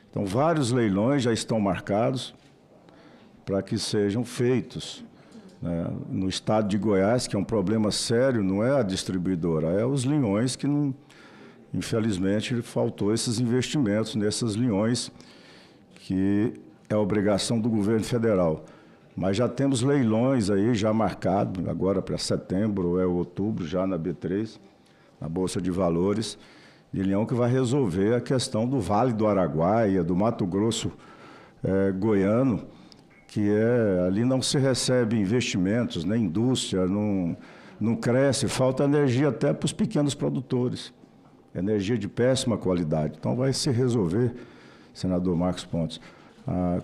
[SPEAKER 21] Então, vários leilões já estão marcados para que sejam feitos. No estado de Goiás, que é um problema sério, não é a distribuidora, é os linhões que, não, infelizmente, faltou esses investimentos nesses linhões, que é obrigação do governo federal. Mas já temos leilões aí já marcados, agora para setembro ou outubro, já na B3, na Bolsa de Valores, de leilão que vai resolver a questão do Vale do Araguaia, do Mato Grosso goiano, que ali não se recebe investimentos, nem indústria, não cresce, falta energia até para os pequenos produtores, energia de péssima qualidade. Então vai se resolver, senador Marcos Pontes,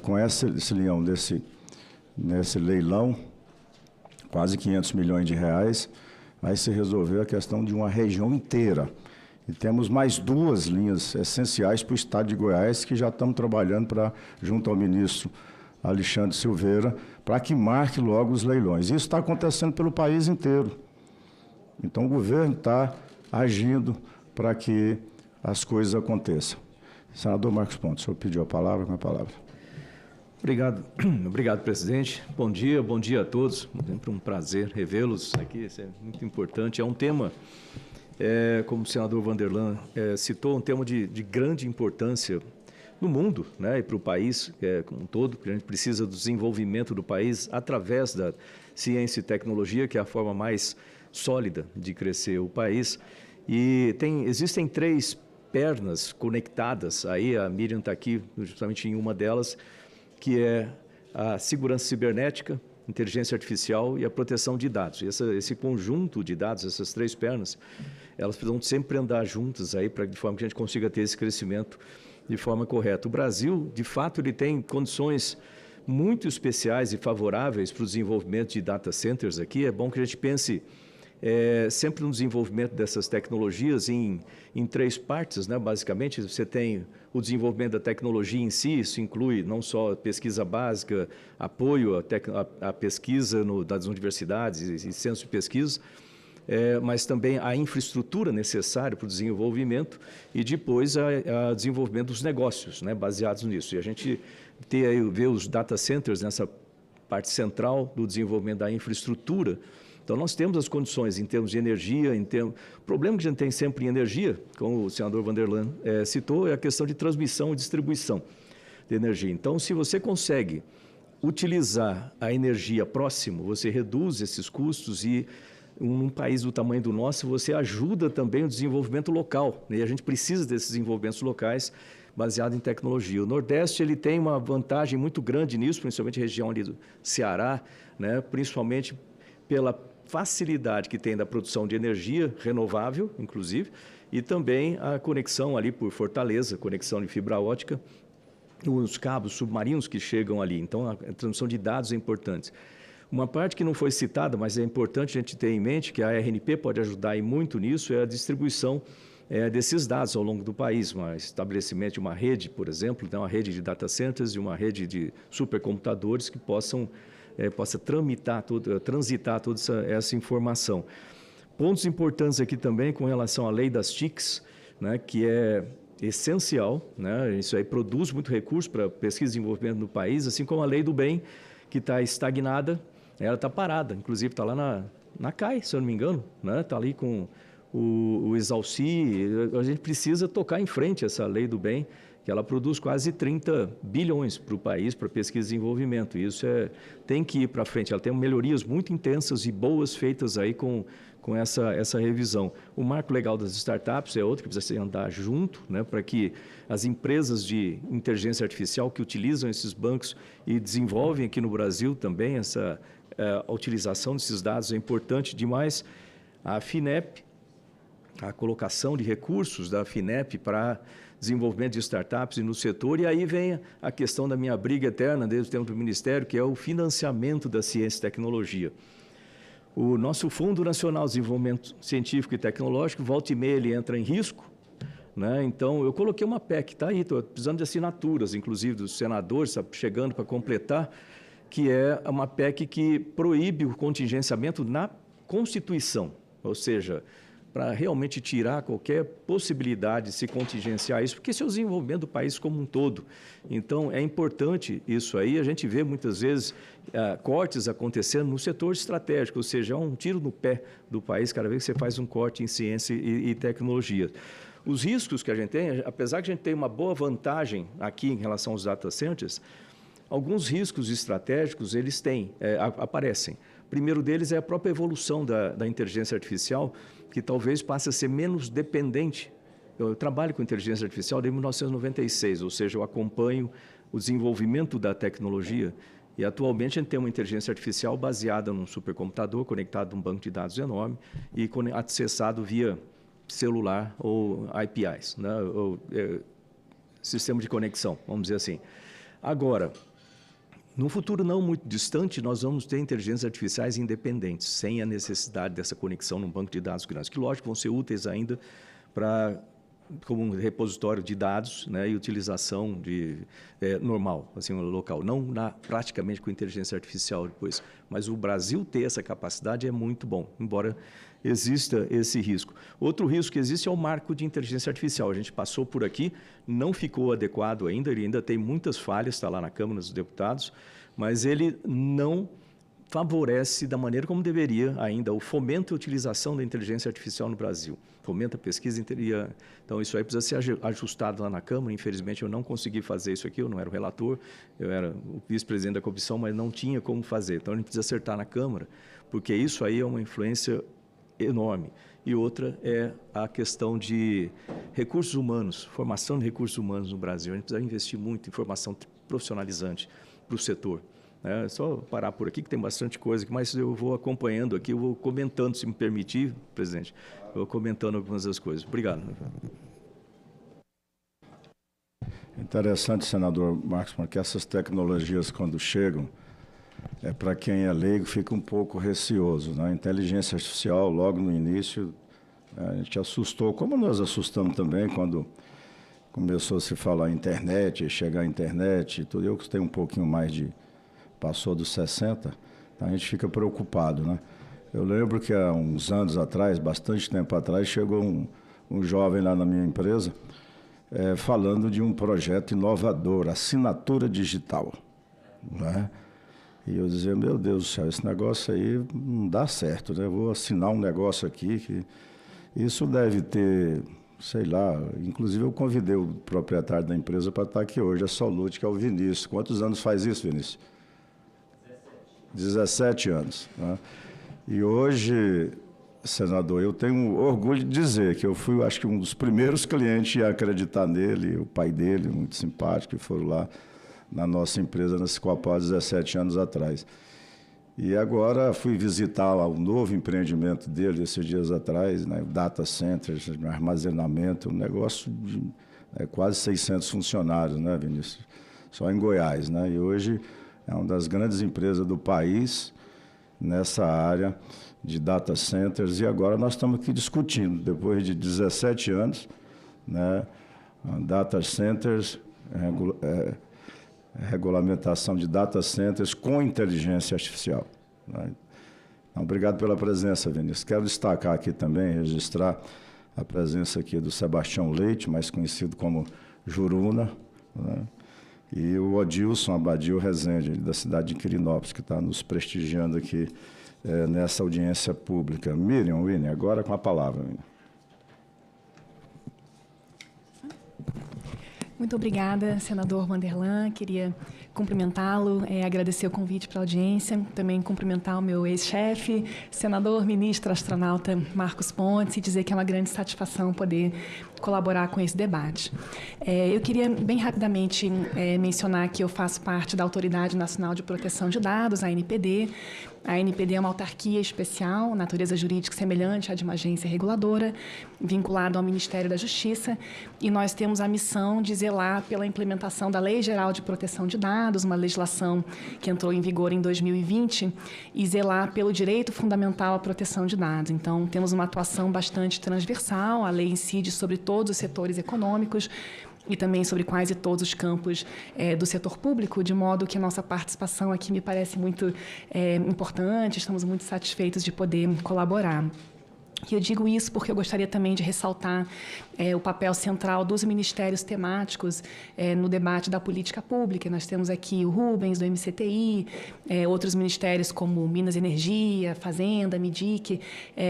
[SPEAKER 21] com esse leilão, nesse leilão, quase 500 milhões de reais, vai se resolver a questão de uma região inteira. E temos mais 2 linhas essenciais para o estado de Goiás, que já estamos trabalhando junto ao ministro Alexandre Silveira, para que marque logo os leilões. Isso está acontecendo pelo país inteiro. Então, o governo está agindo para que as coisas aconteçam. Senador Marcos Pontes, o senhor pediu a palavra, com a palavra.
[SPEAKER 14] Obrigado, presidente. Bom dia a todos. Sempre um prazer revê-los aqui, isso é muito importante. É um tema, como o senador Vanderlan citou, um tema de grande importância no mundo, né, e para o país como um todo, porque a gente precisa do desenvolvimento do país através da ciência e tecnologia, que é a forma mais sólida de crescer o país. E existem 3 pernas conectadas, aí a Miriam está aqui justamente em uma delas, que é a segurança cibernética, inteligência artificial e a proteção de dados. E esse conjunto de dados, essas 3 pernas, elas precisam sempre andar juntas aí, de forma que a gente consiga ter esse crescimento de forma correta. O Brasil, de fato, ele tem condições muito especiais e favoráveis para o desenvolvimento de data centers aqui. É bom que a gente pense sempre no desenvolvimento dessas tecnologias em 3 partes, né? Basicamente, você tem o desenvolvimento da tecnologia em si, isso inclui não só pesquisa básica, apoio à pesquisa das universidades e centros de pesquisa, mas também a infraestrutura necessária para o desenvolvimento e depois o desenvolvimento dos negócios, né, baseados nisso. E a gente vê os data centers nessa parte central do desenvolvimento da infraestrutura. Então, nós temos as condições em termos de energia, o problema que a gente tem sempre em energia, como o senador Vanderlan citou, é a questão de transmissão e distribuição de energia. Então, se você consegue utilizar a energia próximo, você reduz esses custos e num país do tamanho do nosso, você ajuda também o desenvolvimento local, né? E a gente precisa desses desenvolvimentos locais baseados em tecnologia. O Nordeste ele tem uma vantagem muito grande nisso, principalmente a região ali do Ceará, né? Principalmente pela facilidade que tem da produção de energia renovável, inclusive, e também a conexão ali por Fortaleza, conexão de fibra ótica, os cabos submarinos que chegam ali. Então, a transmissão de dados é importante. Uma parte que não foi citada, mas é importante a gente ter em mente, que a RNP pode ajudar e muito nisso, é a distribuição desses dados ao longo do país. Um estabelecimento de uma rede, por exemplo, uma rede de data centers e uma rede de supercomputadores que possa transitar toda essa informação. Pontos importantes aqui também com relação à lei das TICs, né, que é essencial, né, isso aí produz muito recurso para pesquisa e desenvolvimento no país, assim como a lei do bem, que está estagnada, ela está parada, inclusive está lá na CAI, se eu não me engano, né, está ali com o Exalci. A gente precisa tocar em frente essa lei do bem que ela produz quase 30 bilhões para o país, para pesquisa e desenvolvimento. Isso tem que ir para frente. Ela tem melhorias muito intensas e boas feitas aí com essa revisão. O marco legal das startups é outro que precisa andar junto, né, para que as empresas de inteligência artificial que utilizam esses bancos e desenvolvem aqui no Brasil também a utilização desses dados é importante demais. A FINEP, a colocação de recursos da FINEP para desenvolvimento de startups e no setor, e aí vem a questão da minha briga eterna desde o tempo do Ministério, que é o financiamento da ciência e tecnologia. O nosso Fundo Nacional de Desenvolvimento Científico e Tecnológico, volta e meia, ele entra em risco, né? Então, eu coloquei uma PEC, está aí, estou precisando de assinaturas, inclusive dos senadores, está chegando para completar, que é uma PEC que proíbe o contingenciamento na Constituição, ou seja, para realmente tirar qualquer possibilidade de se contingenciar isso, porque esse é o desenvolvimento do país como um todo. Então, é importante isso aí. A gente vê muitas vezes cortes acontecendo no setor estratégico, ou seja, é um tiro no pé do país cada vez que você faz um corte em ciência e tecnologia. Os riscos que a gente tem, apesar que a gente tem uma boa vantagem aqui em relação aos data centers, alguns riscos estratégicos eles aparecem. O primeiro deles é a própria evolução da inteligência artificial, que talvez passe a ser menos dependente. Eu trabalho com inteligência artificial desde 1996, ou seja, eu acompanho o desenvolvimento da tecnologia e atualmente a gente tem uma inteligência artificial baseada num supercomputador conectado a um banco de dados enorme e acessado via celular ou APIs, né? Sistema de conexão, vamos dizer assim. Agora, num futuro não muito distante, nós vamos ter inteligências artificiais independentes, sem a necessidade dessa conexão num banco de dados grande, que, lógico, vão ser úteis ainda como um repositório de dados, né, e utilização normal, assim, local, não praticamente com inteligência artificial depois. Mas o Brasil ter essa capacidade é muito bom, embora exista esse risco. Outro risco que existe é o marco de inteligência artificial. A gente passou por aqui, não ficou adequado ainda, ele ainda tem muitas falhas, está lá na Câmara dos Deputados, mas ele não favorece da maneira como deveria ainda o fomento e a utilização da inteligência artificial no Brasil. Fomenta a pesquisa, então isso aí precisa ser ajustado lá na Câmara. Infelizmente eu não consegui fazer isso aqui, eu não era o relator, eu era o vice-presidente da comissão, mas não tinha como fazer. Então a gente precisa acertar na Câmara, porque isso aí é uma influência enorme. E outra é a questão de recursos humanos, formação de recursos humanos no Brasil. A gente precisa investir muito em formação profissionalizante para o setor. É só parar por aqui, que tem bastante coisa, mas eu vou acompanhando aqui, eu vou comentando, se me permitir, presidente, eu vou comentando algumas das coisas. Obrigado.
[SPEAKER 21] Interessante, senador Marcos, porque essas tecnologias, quando chegam, para quem é leigo, fica um pouco receoso, né? A inteligência artificial, logo no início, a gente assustou, como nós assustamos também quando começou a se falar internet, chegar a internet e tudo. Eu que tenho um pouquinho mais passou dos 60, a gente fica preocupado, né? Eu lembro que há uns anos atrás, bastante tempo atrás, chegou um jovem lá na minha empresa falando de um projeto inovador, assinatura digital, né? E eu dizia, meu Deus do céu, esse negócio aí não dá certo, né? Eu vou assinar um negócio aqui que isso deve ter, sei lá, inclusive eu convidei o proprietário da empresa para estar aqui hoje, a Solute, que é o Vinícius. Quantos anos faz isso, Vinícius? 17 anos. Né? E hoje, senador, eu tenho orgulho de dizer que eu fui, acho que um dos primeiros clientes a acreditar nele, o pai dele, muito simpático, que foram lá na nossa empresa, na Cicoapó, 17 anos atrás. E agora fui visitar o novo empreendimento dele, esses dias atrás, né? Data centers, armazenamento, um negócio de quase 600 funcionários, né, Vinícius? Só em Goiás, né? E hoje é uma das grandes empresas do país nessa área de data centers. E agora nós estamos aqui discutindo, depois de 17 anos, né, data centers, regulamentação de data centers com inteligência artificial. Né? Então, obrigado pela presença, Vinícius. Quero destacar aqui também, registrar a presença aqui do Sebastião Leite, mais conhecido como Juruna, né? E o Odilson Abadio Rezende, da cidade de Quirinópolis, que está nos prestigiando aqui nessa audiência pública. Miriam, Winnie, agora com a palavra. Miriam.
[SPEAKER 9] Muito obrigada, senador Vanderlan. Queria cumprimentá-lo, agradecer o convite para a audiência, também cumprimentar o meu ex-chefe, senador, ministro, astronauta Marcos Pontes, e dizer que é uma grande satisfação poder colaborar com esse debate. Eu queria, bem rapidamente, mencionar que eu faço parte da Autoridade Nacional de Proteção de Dados, a ANPD. A ANPD é uma autarquia especial, natureza jurídica semelhante à de uma agência reguladora, vinculada ao Ministério da Justiça, e nós temos a missão de zelar pela implementação da Lei Geral de Proteção de Dados, uma legislação que entrou em vigor em 2020, e zelar pelo direito fundamental à proteção de dados. Então, temos uma atuação bastante transversal, a lei incide sobre todos os setores econômicos, e também sobre quase todos os campos do setor público, de modo que a nossa participação aqui me parece muito importante, estamos muito satisfeitos de poder colaborar. E eu digo isso porque eu gostaria também de ressaltar o papel central dos ministérios temáticos no debate da política pública. Nós temos aqui o Rubens, do MCTI, outros ministérios como Minas e Energia, Fazenda, MIDIC,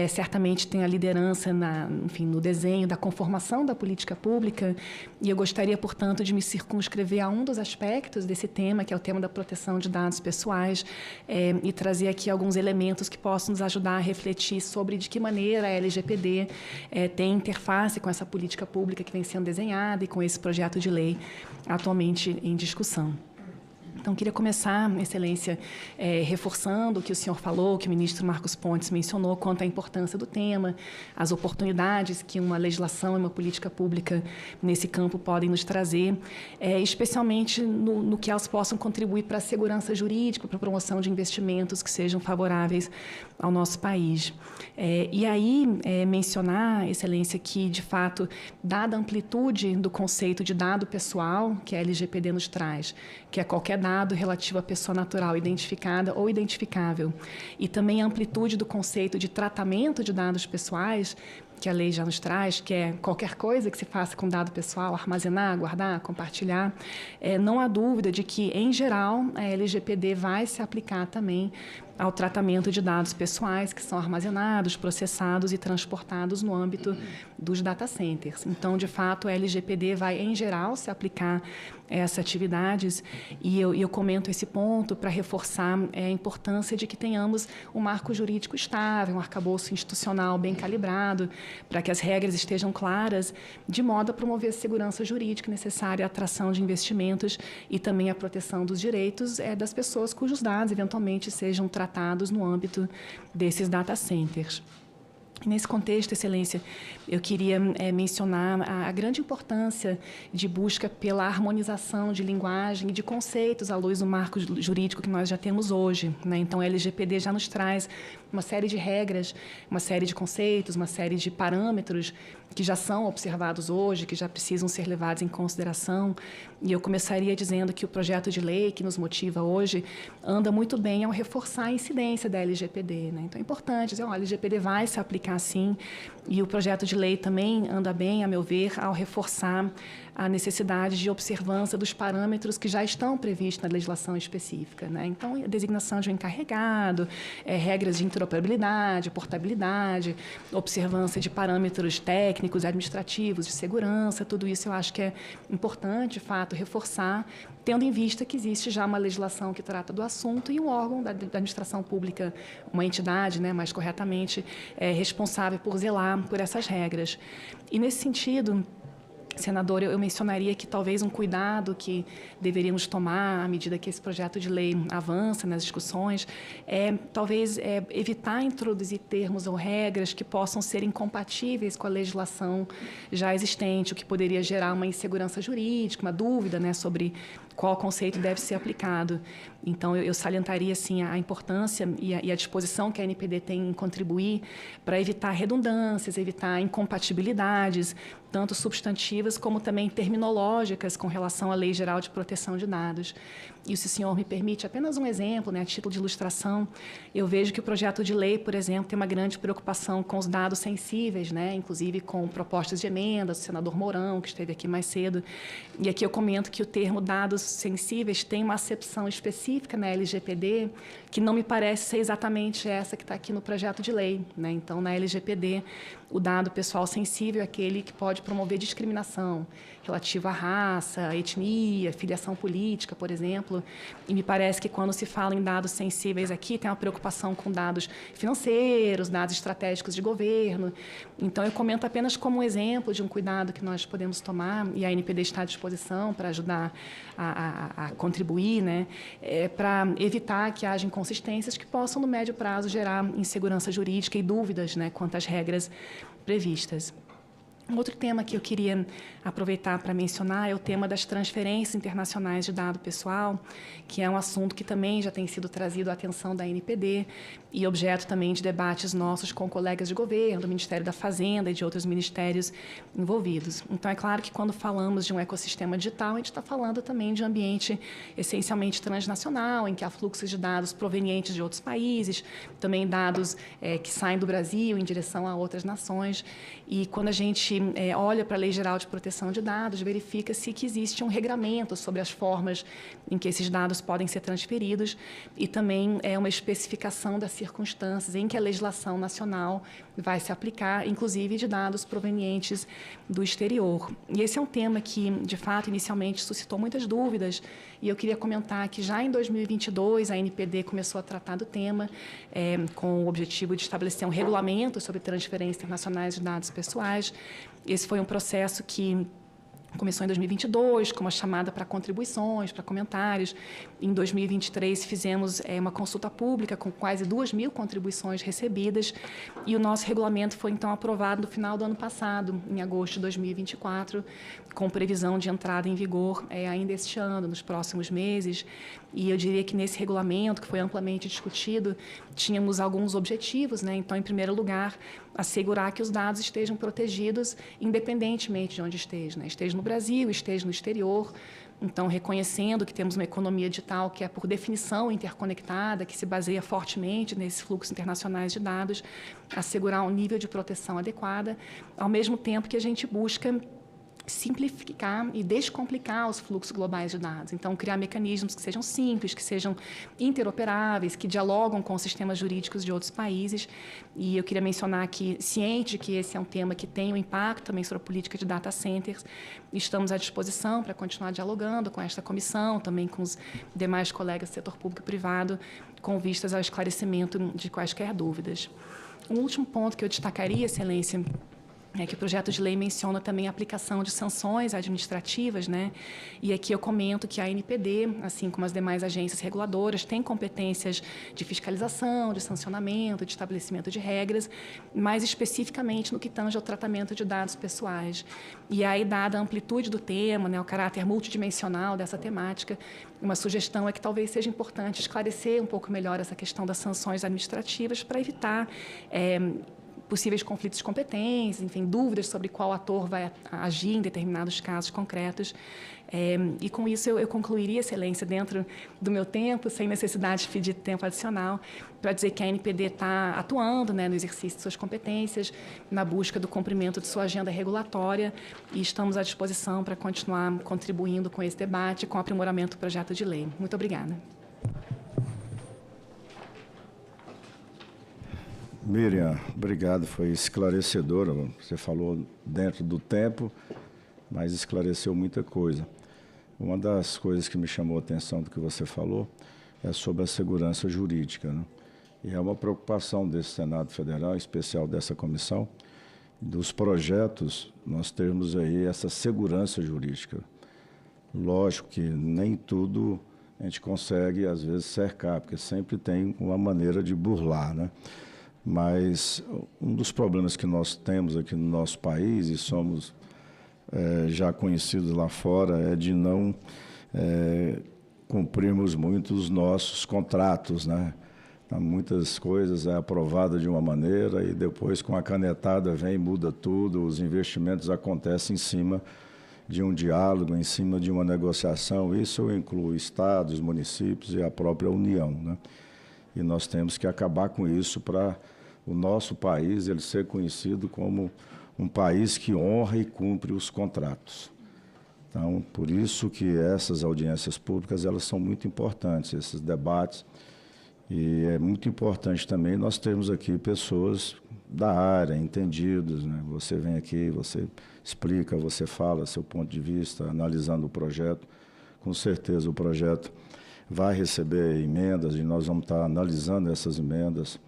[SPEAKER 9] certamente tem a liderança no desenho da conformação da política pública, e eu gostaria, portanto, de me circunscrever a um dos aspectos desse tema, que é o tema da proteção de dados pessoais, e trazer aqui alguns elementos que possam nos ajudar a refletir sobre de que maneira a LGPD tem interface com essa política pública que vem sendo desenhada e com esse projeto de lei atualmente em discussão. Então, queria começar, Excelência, reforçando o que o senhor falou, que o ministro Marcos Pontes mencionou quanto à importância do tema, as oportunidades que uma legislação e uma política pública nesse campo podem nos trazer, especialmente no que elas possam contribuir para a segurança jurídica, para a promoção de investimentos que sejam favoráveis ao nosso país. E aí, mencionar, Excelência, que, de fato, dada a amplitude do conceito de dado pessoal que a LGPD nos traz, que é qualquer dado relativo à pessoa natural identificada ou identificável, e também a amplitude do conceito de tratamento de dados pessoais, que a lei já nos traz, que é qualquer coisa que se faça com dado pessoal, armazenar, guardar, compartilhar, não há dúvida de que, em geral, a LGPD vai se aplicar também ao tratamento de dados pessoais que são armazenados, processados e transportados no âmbito dos data centers. Então, de fato, a LGPD vai, em geral, se aplicar a essas atividades, e eu comento esse ponto para reforçar a importância de que tenhamos um marco jurídico estável, um arcabouço institucional bem calibrado, para que as regras estejam claras, de modo a promover a segurança jurídica necessária à atração de investimentos e também a proteção dos direitos das pessoas cujos dados, eventualmente, sejam tratados no âmbito desses data centers. Nesse contexto, Excelência, eu queria mencionar a grande importância de busca pela harmonização de linguagem e de conceitos à luz do marco jurídico que nós já temos hoje, né? Então, a LGPD já nos traz uma série de regras, uma série de conceitos, uma série de parâmetros que já são observados hoje, que já precisam ser levados em consideração. E eu começaria dizendo que o projeto de lei que nos motiva hoje anda muito bem ao reforçar a incidência da LGPD, né? Então, é importante dizer, a LGPD vai se aplicar sim, e o projeto de lei também anda bem, a meu ver, ao reforçar a necessidade de observância dos parâmetros que já estão previstos na legislação específica, né? Então, a designação de um encarregado, regras de interoperabilidade, portabilidade, observância de parâmetros técnicos, administrativos, de segurança, tudo isso eu acho que é importante, de fato, reforçar, tendo em vista que existe já uma legislação que trata do assunto e um órgão da administração pública, uma entidade, né, mais corretamente, responsável por zelar por essas regras. E, nesse sentido, senador, eu mencionaria que talvez um cuidado que deveríamos tomar à medida que esse projeto de lei avança nas discussões talvez evitar introduzir termos ou regras que possam ser incompatíveis com a legislação já existente, o que poderia gerar uma insegurança jurídica, uma dúvida, né, sobre qual conceito deve ser aplicado. Então, eu salientaria assim, a importância e a disposição que a ANPD tem em contribuir para evitar redundâncias, evitar incompatibilidades, tanto substantivas como também terminológicas com relação à Lei Geral de Proteção de Dados. E, se o senhor me permite, apenas um exemplo, né, a título de ilustração, eu vejo que o projeto de lei, por exemplo, tem uma grande preocupação com os dados sensíveis, né, inclusive com propostas de emendas do senador Mourão, que esteve aqui mais cedo. E aqui eu comento que o termo dados sensíveis tem uma acepção específica na LGPD que não me parece ser exatamente essa que está aqui no projeto de lei, né? Então, na LGPD, o dado pessoal sensível é aquele que pode promover discriminação relativa à raça, etnia, filiação política, por exemplo. E me parece que quando se fala em dados sensíveis aqui, tem uma preocupação com dados financeiros, dados estratégicos de governo. Então, eu comento apenas como um exemplo de um cuidado que nós podemos tomar, e a ANPD está à disposição para ajudar a contribuir, né, para evitar que haja inconsistências que possam, no médio prazo, gerar insegurança jurídica e dúvidas, né, quanto às regras previstas. Um outro tema que eu queria aproveitar para mencionar é o tema das transferências internacionais de dado pessoal, que é um assunto que também já tem sido trazido à atenção da ANPD e objeto também de debates nossos com colegas de governo, do Ministério da Fazenda e de outros ministérios envolvidos. Então, é claro que quando falamos de um ecossistema digital, a gente está falando também de um ambiente essencialmente transnacional, em que há fluxos de dados provenientes de outros países, também dados que saem do Brasil em direção a outras nações. E quando a gente olha para a Lei Geral de Proteção de Dados, verifica-se que existe um regramento sobre as formas em que esses dados podem ser transferidos e também uma especificação das circunstâncias em que a legislação nacional vai se aplicar, inclusive de dados provenientes do exterior. E esse é um tema que, de fato, inicialmente suscitou muitas dúvidas, e eu queria comentar que já em 2022 a ANPD começou a tratar do tema com o objetivo de estabelecer um regulamento sobre transferências internacionais de dados pessoais. Esse foi um processo que começou em 2022, com uma chamada para contribuições, para comentários. Em 2023, fizemos uma consulta pública com quase 2.000 contribuições recebidas e o nosso regulamento foi, então, aprovado no final do ano passado, em agosto de 2024, com previsão de entrada em vigor ainda este ano, nos próximos meses. E eu diria que nesse regulamento, que foi amplamente discutido, tínhamos alguns objetivos, né? Então, em primeiro lugar, assegurar que os dados estejam protegidos independentemente de onde esteja, né? Esteja no Brasil, esteja no exterior. Então, reconhecendo que temos uma economia digital que é, por definição, interconectada, que se baseia fortemente nesses fluxos internacionais de dados, assegurar um nível de proteção adequada, ao mesmo tempo que a gente busca simplificar e descomplicar os fluxos globais de dados. Então, criar mecanismos que sejam simples, que sejam interoperáveis, que dialogam com os sistemas jurídicos de outros países. E eu queria mencionar que, ciente que esse é um tema que tem um impacto também sobre a política de data centers, estamos à disposição para continuar dialogando com esta comissão, também com os demais colegas do setor público e privado, com vistas ao esclarecimento de quaisquer dúvidas. Um último ponto que eu destacaria, Excelência, é que o projeto de lei menciona também a aplicação de sanções administrativas, né? E aqui eu comento que a ANPD, assim como as demais agências reguladoras, tem competências de fiscalização, de sancionamento, de estabelecimento de regras, mais especificamente no que tange ao tratamento de dados pessoais. E aí, dada a amplitude do tema, né, o caráter multidimensional dessa temática, uma sugestão é que talvez seja importante esclarecer um pouco melhor essa questão das sanções administrativas para evitar possíveis conflitos de competência, enfim, dúvidas sobre qual ator vai agir em determinados casos concretos. E com isso eu concluiria, Excelência, dentro do meu tempo, sem necessidade de pedir tempo adicional, para dizer que a ANPD está atuando, né, no exercício de suas competências, na busca do cumprimento de sua agenda regulatória, e estamos à disposição para continuar contribuindo com esse debate, com o aprimoramento do projeto de lei. Muito obrigada.
[SPEAKER 21] Miriam, obrigado, foi esclarecedora. Você falou dentro do tempo, mas esclareceu muita coisa. Uma das coisas que me chamou a atenção do que você falou é sobre a segurança jurídica, né? E é uma preocupação desse Senado Federal, em especial dessa comissão, dos projetos, nós termos aí essa segurança jurídica. Lógico que nem tudo a gente consegue, às vezes, cercar, porque sempre tem uma maneira de burlar, né? Mas um dos problemas que nós temos aqui no nosso país, e somos já conhecidos lá fora, é de não cumprirmos muito os nossos contratos, né? Muitas coisas é aprovada de uma maneira e depois, com a canetada, vem e muda tudo. Os investimentos acontecem em cima de um diálogo, em cima de uma negociação. Isso inclui estados, municípios e a própria União, né? E nós temos que acabar com isso para o nosso país ele ser conhecido como um país que honra e cumpre os contratos. Então, por isso que essas audiências públicas, elas são muito importantes, esses debates. E é muito importante também nós termos aqui pessoas da área, entendidos, né? Você vem aqui, você explica, você fala seu ponto de vista, analisando o projeto. Com certeza o projeto vai receber emendas e nós vamos estar analisando essas emendas.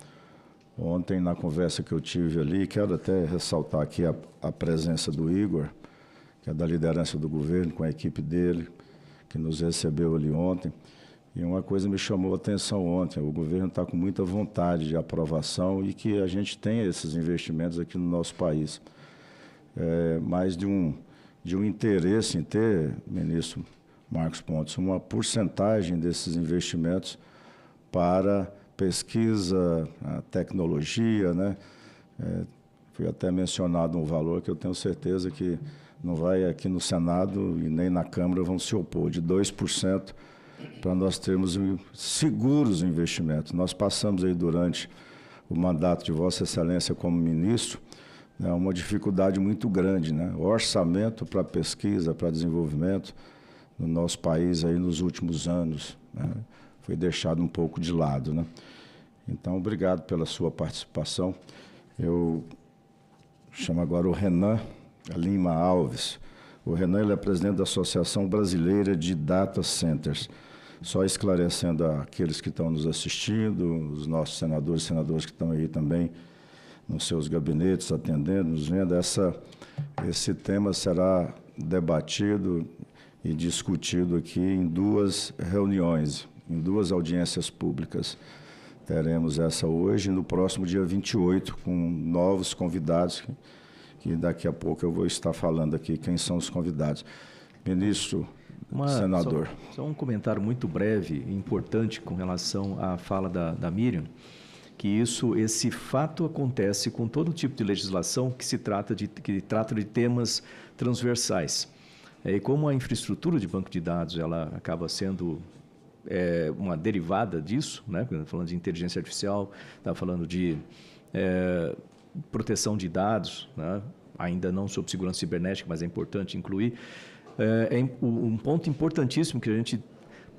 [SPEAKER 21] Ontem, na conversa que eu tive ali, quero até ressaltar aqui a presença do Igor, que é da liderança do governo, com a equipe dele, que nos recebeu ali ontem. E uma coisa me chamou a atenção ontem, o governo está com muita vontade de aprovação e que a gente tenha esses investimentos aqui no nosso país. Mais de um interesse em ter, ministro Marcos Pontes, uma porcentagem desses investimentos para pesquisa, a tecnologia, né? Foi até mencionado um valor que eu tenho certeza que não vai aqui no Senado e nem na Câmara vão se opor, de 2%, para nós termos seguros investimentos. Nós passamos aí durante o mandato de Vossa Excelência como ministro, né, uma dificuldade muito grande, né? O orçamento para pesquisa, para desenvolvimento no nosso país aí nos últimos anos, né, foi deixado um pouco de lado, né? Então, obrigado pela sua participação. Eu chamo agora o Renan Lima Alves. O Renan ele é presidente da Associação Brasileira de Data Centers. Só esclarecendo àqueles que estão nos assistindo, os nossos senadores e senadoras que estão aí também nos seus gabinetes, atendendo, nos vendo, esse tema será debatido e discutido aqui em 2 reuniões, em 2 audiências públicas. Teremos essa hoje e no próximo dia 28, com novos convidados, que daqui a pouco eu vou estar falando aqui quem são os convidados. Ministro, senador.
[SPEAKER 14] Só um comentário muito breve e importante com relação à fala da Miriam, que esse fato acontece com todo tipo de legislação que trata de temas transversais. E como a infraestrutura de banco de dados ela acaba sendo uma derivada disso, né? Falando de inteligência artificial, está falando de proteção de dados, né? Ainda não sobre segurança cibernética, mas é importante incluir. Um ponto importantíssimo que a gente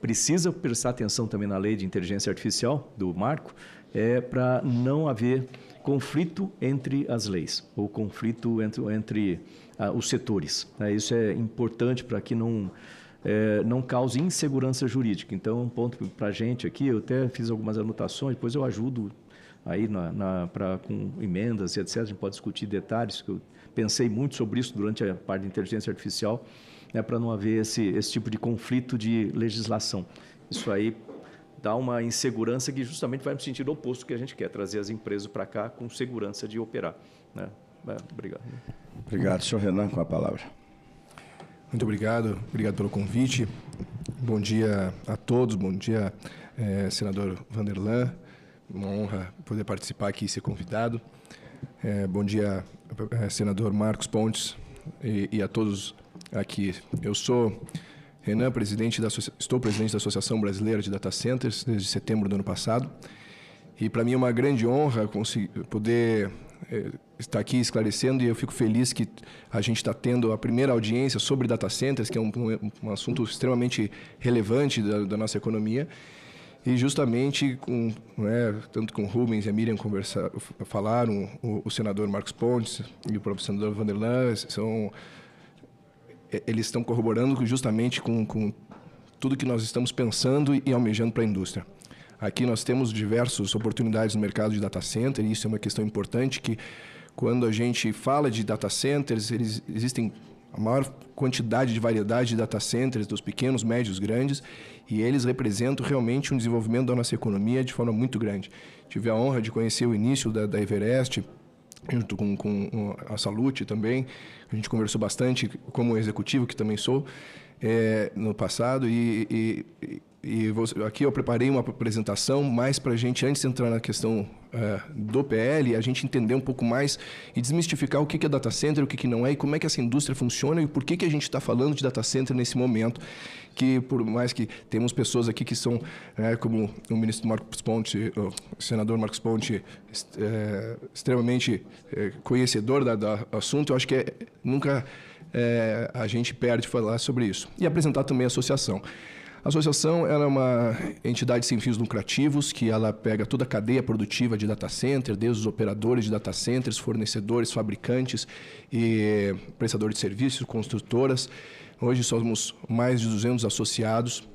[SPEAKER 14] precisa prestar atenção também na lei de inteligência artificial do Marco para não haver conflito entre as leis, ou conflito entre os setores. Isso é importante para que não cause insegurança jurídica. Então, um ponto para a gente aqui, eu até fiz algumas anotações, depois eu ajudo aí com emendas e etc. A gente pode discutir detalhes, que eu pensei muito sobre isso durante a parte de inteligência artificial, para não haver esse tipo de conflito de legislação. Isso aí dá uma insegurança que justamente vai no sentido oposto que a gente quer, trazer as empresas para cá com segurança de operar, né? Obrigado.
[SPEAKER 21] Obrigado, senhor Renan, com a palavra.
[SPEAKER 10] Muito obrigado pelo convite. Bom dia a todos, bom dia, senador Vanderlan. Uma honra poder participar aqui e ser convidado. Bom dia, senador Marcos Pontes e a todos aqui. Eu sou Renan, estou presidente da Associação Brasileira de Data Centers desde setembro do ano passado. E para mim é uma grande honra poder estar aqui esclarecendo, e eu fico feliz que a gente está tendo a primeira audiência sobre data centers, que é um assunto extremamente relevante da nossa economia. E justamente, tanto com o Rubens e a Miriam falaram, o senador Marcos Pontes e o próprio senador Vanderlan, eles estão corroborando justamente com tudo que nós estamos pensando e almejando para a indústria. Aqui nós temos diversas oportunidades no mercado de data center, e isso é uma questão importante, que quando a gente fala de data centers, existem a maior quantidade de variedade de data centers, dos pequenos, médios, grandes, e eles representam realmente um desenvolvimento da nossa economia de forma muito grande. Tive a honra de conhecer o início da Everest, junto com a Salute também. A gente conversou bastante, como executivo, que também sou, no passado, aqui eu preparei uma apresentação mais para a gente, antes de entrar na questão do PL, a gente entender um pouco mais e desmistificar o que é data center, o que não é, e como é que essa indústria funciona e por que a gente está falando de data center nesse momento, que por mais que temos pessoas aqui que são, como o ministro Marcos Pontes, o senador Marcos Pontes, extremamente conhecedor do assunto, eu acho que nunca a gente perde falar sobre isso. E apresentar também a associação. A associação ela é uma entidade sem fins lucrativos, que ela pega toda a cadeia produtiva de data center, desde os operadores de data centers, fornecedores, fabricantes e prestadores de serviços, construtoras. Hoje somos mais de 200 associados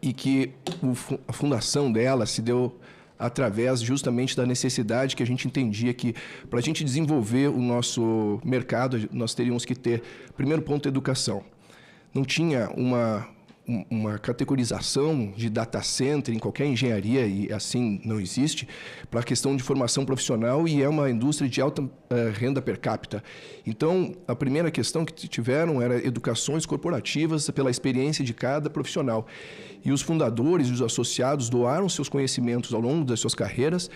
[SPEAKER 10] e que a fundação dela se deu através justamente da necessidade que a gente entendia que, para a gente desenvolver o nosso mercado, nós teríamos que ter, primeiro ponto, educação. Não tinha uma categorização de data center em qualquer engenharia, e assim não existe, para a questão de formação profissional, e é uma indústria de alta renda per capita. Então, a primeira questão que tiveram era educações corporativas pela experiência de cada profissional. E os fundadores e os associados doaram seus conhecimentos ao longo das suas carreiras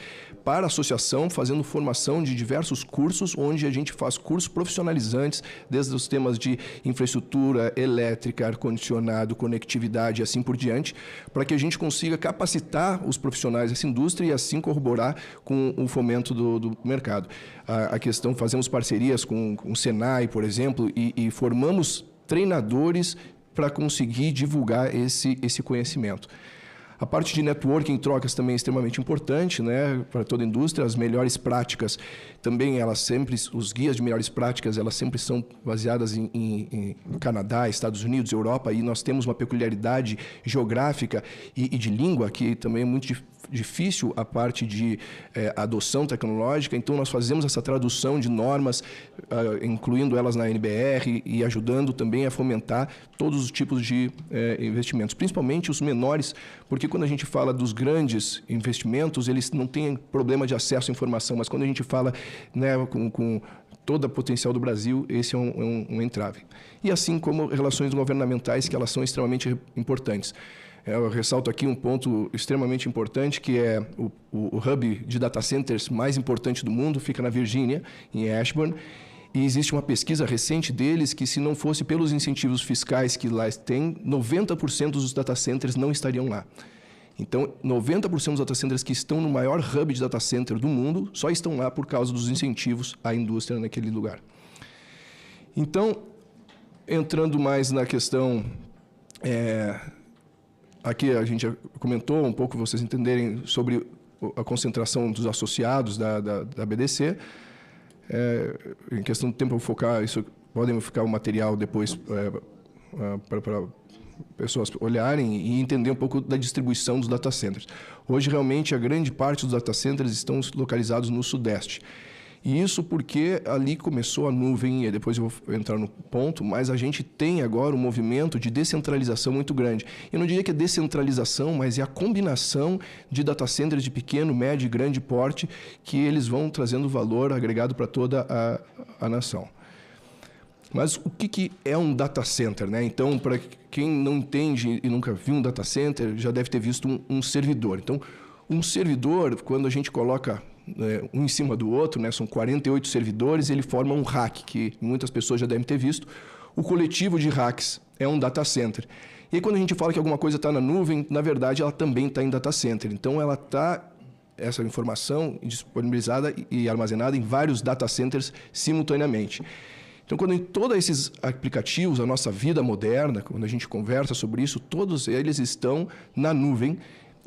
[SPEAKER 10] para a associação, fazendo formação de diversos cursos, onde a gente faz cursos profissionalizantes, desde os temas de infraestrutura elétrica, ar-condicionado, conectividade e assim por diante, para que a gente consiga capacitar os profissionais dessa indústria e assim corroborar com o fomento do mercado. A questão, fazemos parcerias com o Senai, por exemplo, e formamos treinadores para conseguir divulgar esse conhecimento. A parte de networking em trocas também é extremamente importante, né, para toda a indústria. As melhores práticas também, os guias de melhores práticas, elas sempre são baseadas em Canadá, Estados Unidos, Europa, e nós temos uma peculiaridade geográfica e de língua que também é muito difícil a parte de adoção tecnológica. Então, nós fazemos essa tradução de normas, incluindo elas na NBR e ajudando também a fomentar todos os tipos de investimentos, principalmente os menores, porque quando a gente fala dos grandes investimentos, eles não têm problema de acesso à informação, mas quando a gente fala, né, com todo o potencial do Brasil, esse é um entrave. E assim como relações governamentais, que elas são extremamente importantes. Eu ressalto aqui um ponto extremamente importante, que é o hub de data centers mais importante do mundo, fica na Virgínia, em Ashburn, e existe uma pesquisa recente deles que, se não fosse pelos incentivos fiscais que lá tem, 90% dos data centers não estariam lá. Então, 90% dos data centers que estão no maior hub de data center do mundo só estão lá por causa dos incentivos à indústria naquele lugar. Então, entrando mais na questão... Aqui a gente já comentou um pouco, vocês entenderem, sobre a concentração dos associados da BDC. Em questão de tempo, eu vou focar isso, podem ficar o material depois para pessoas olharem e entender um pouco da distribuição dos data centers. Hoje, realmente, a grande parte dos data centers estão localizados no Sudeste. E isso porque ali começou a nuvem, e depois eu vou entrar no ponto, mas a gente tem agora um movimento de descentralização muito grande. Eu não diria que é descentralização, mas é a combinação de data centers de pequeno, médio e grande porte, que eles vão trazendo valor agregado para toda a nação. Mas o que é um data center, né? Então, para quem não entende e nunca viu um data center, já deve ter visto um servidor. Então, um servidor, quando a gente coloca um em cima do outro, né, são 48 servidores, ele forma um rack, que muitas pessoas já devem ter visto. O coletivo de racks é um data center. E aí, quando a gente fala que alguma coisa está na nuvem, na verdade, ela também está em data center. Então, ela está, essa informação, disponibilizada e armazenada em vários data centers simultaneamente. Então, quando todos esses aplicativos, a nossa vida moderna, quando a gente conversa sobre isso, todos eles estão na nuvem.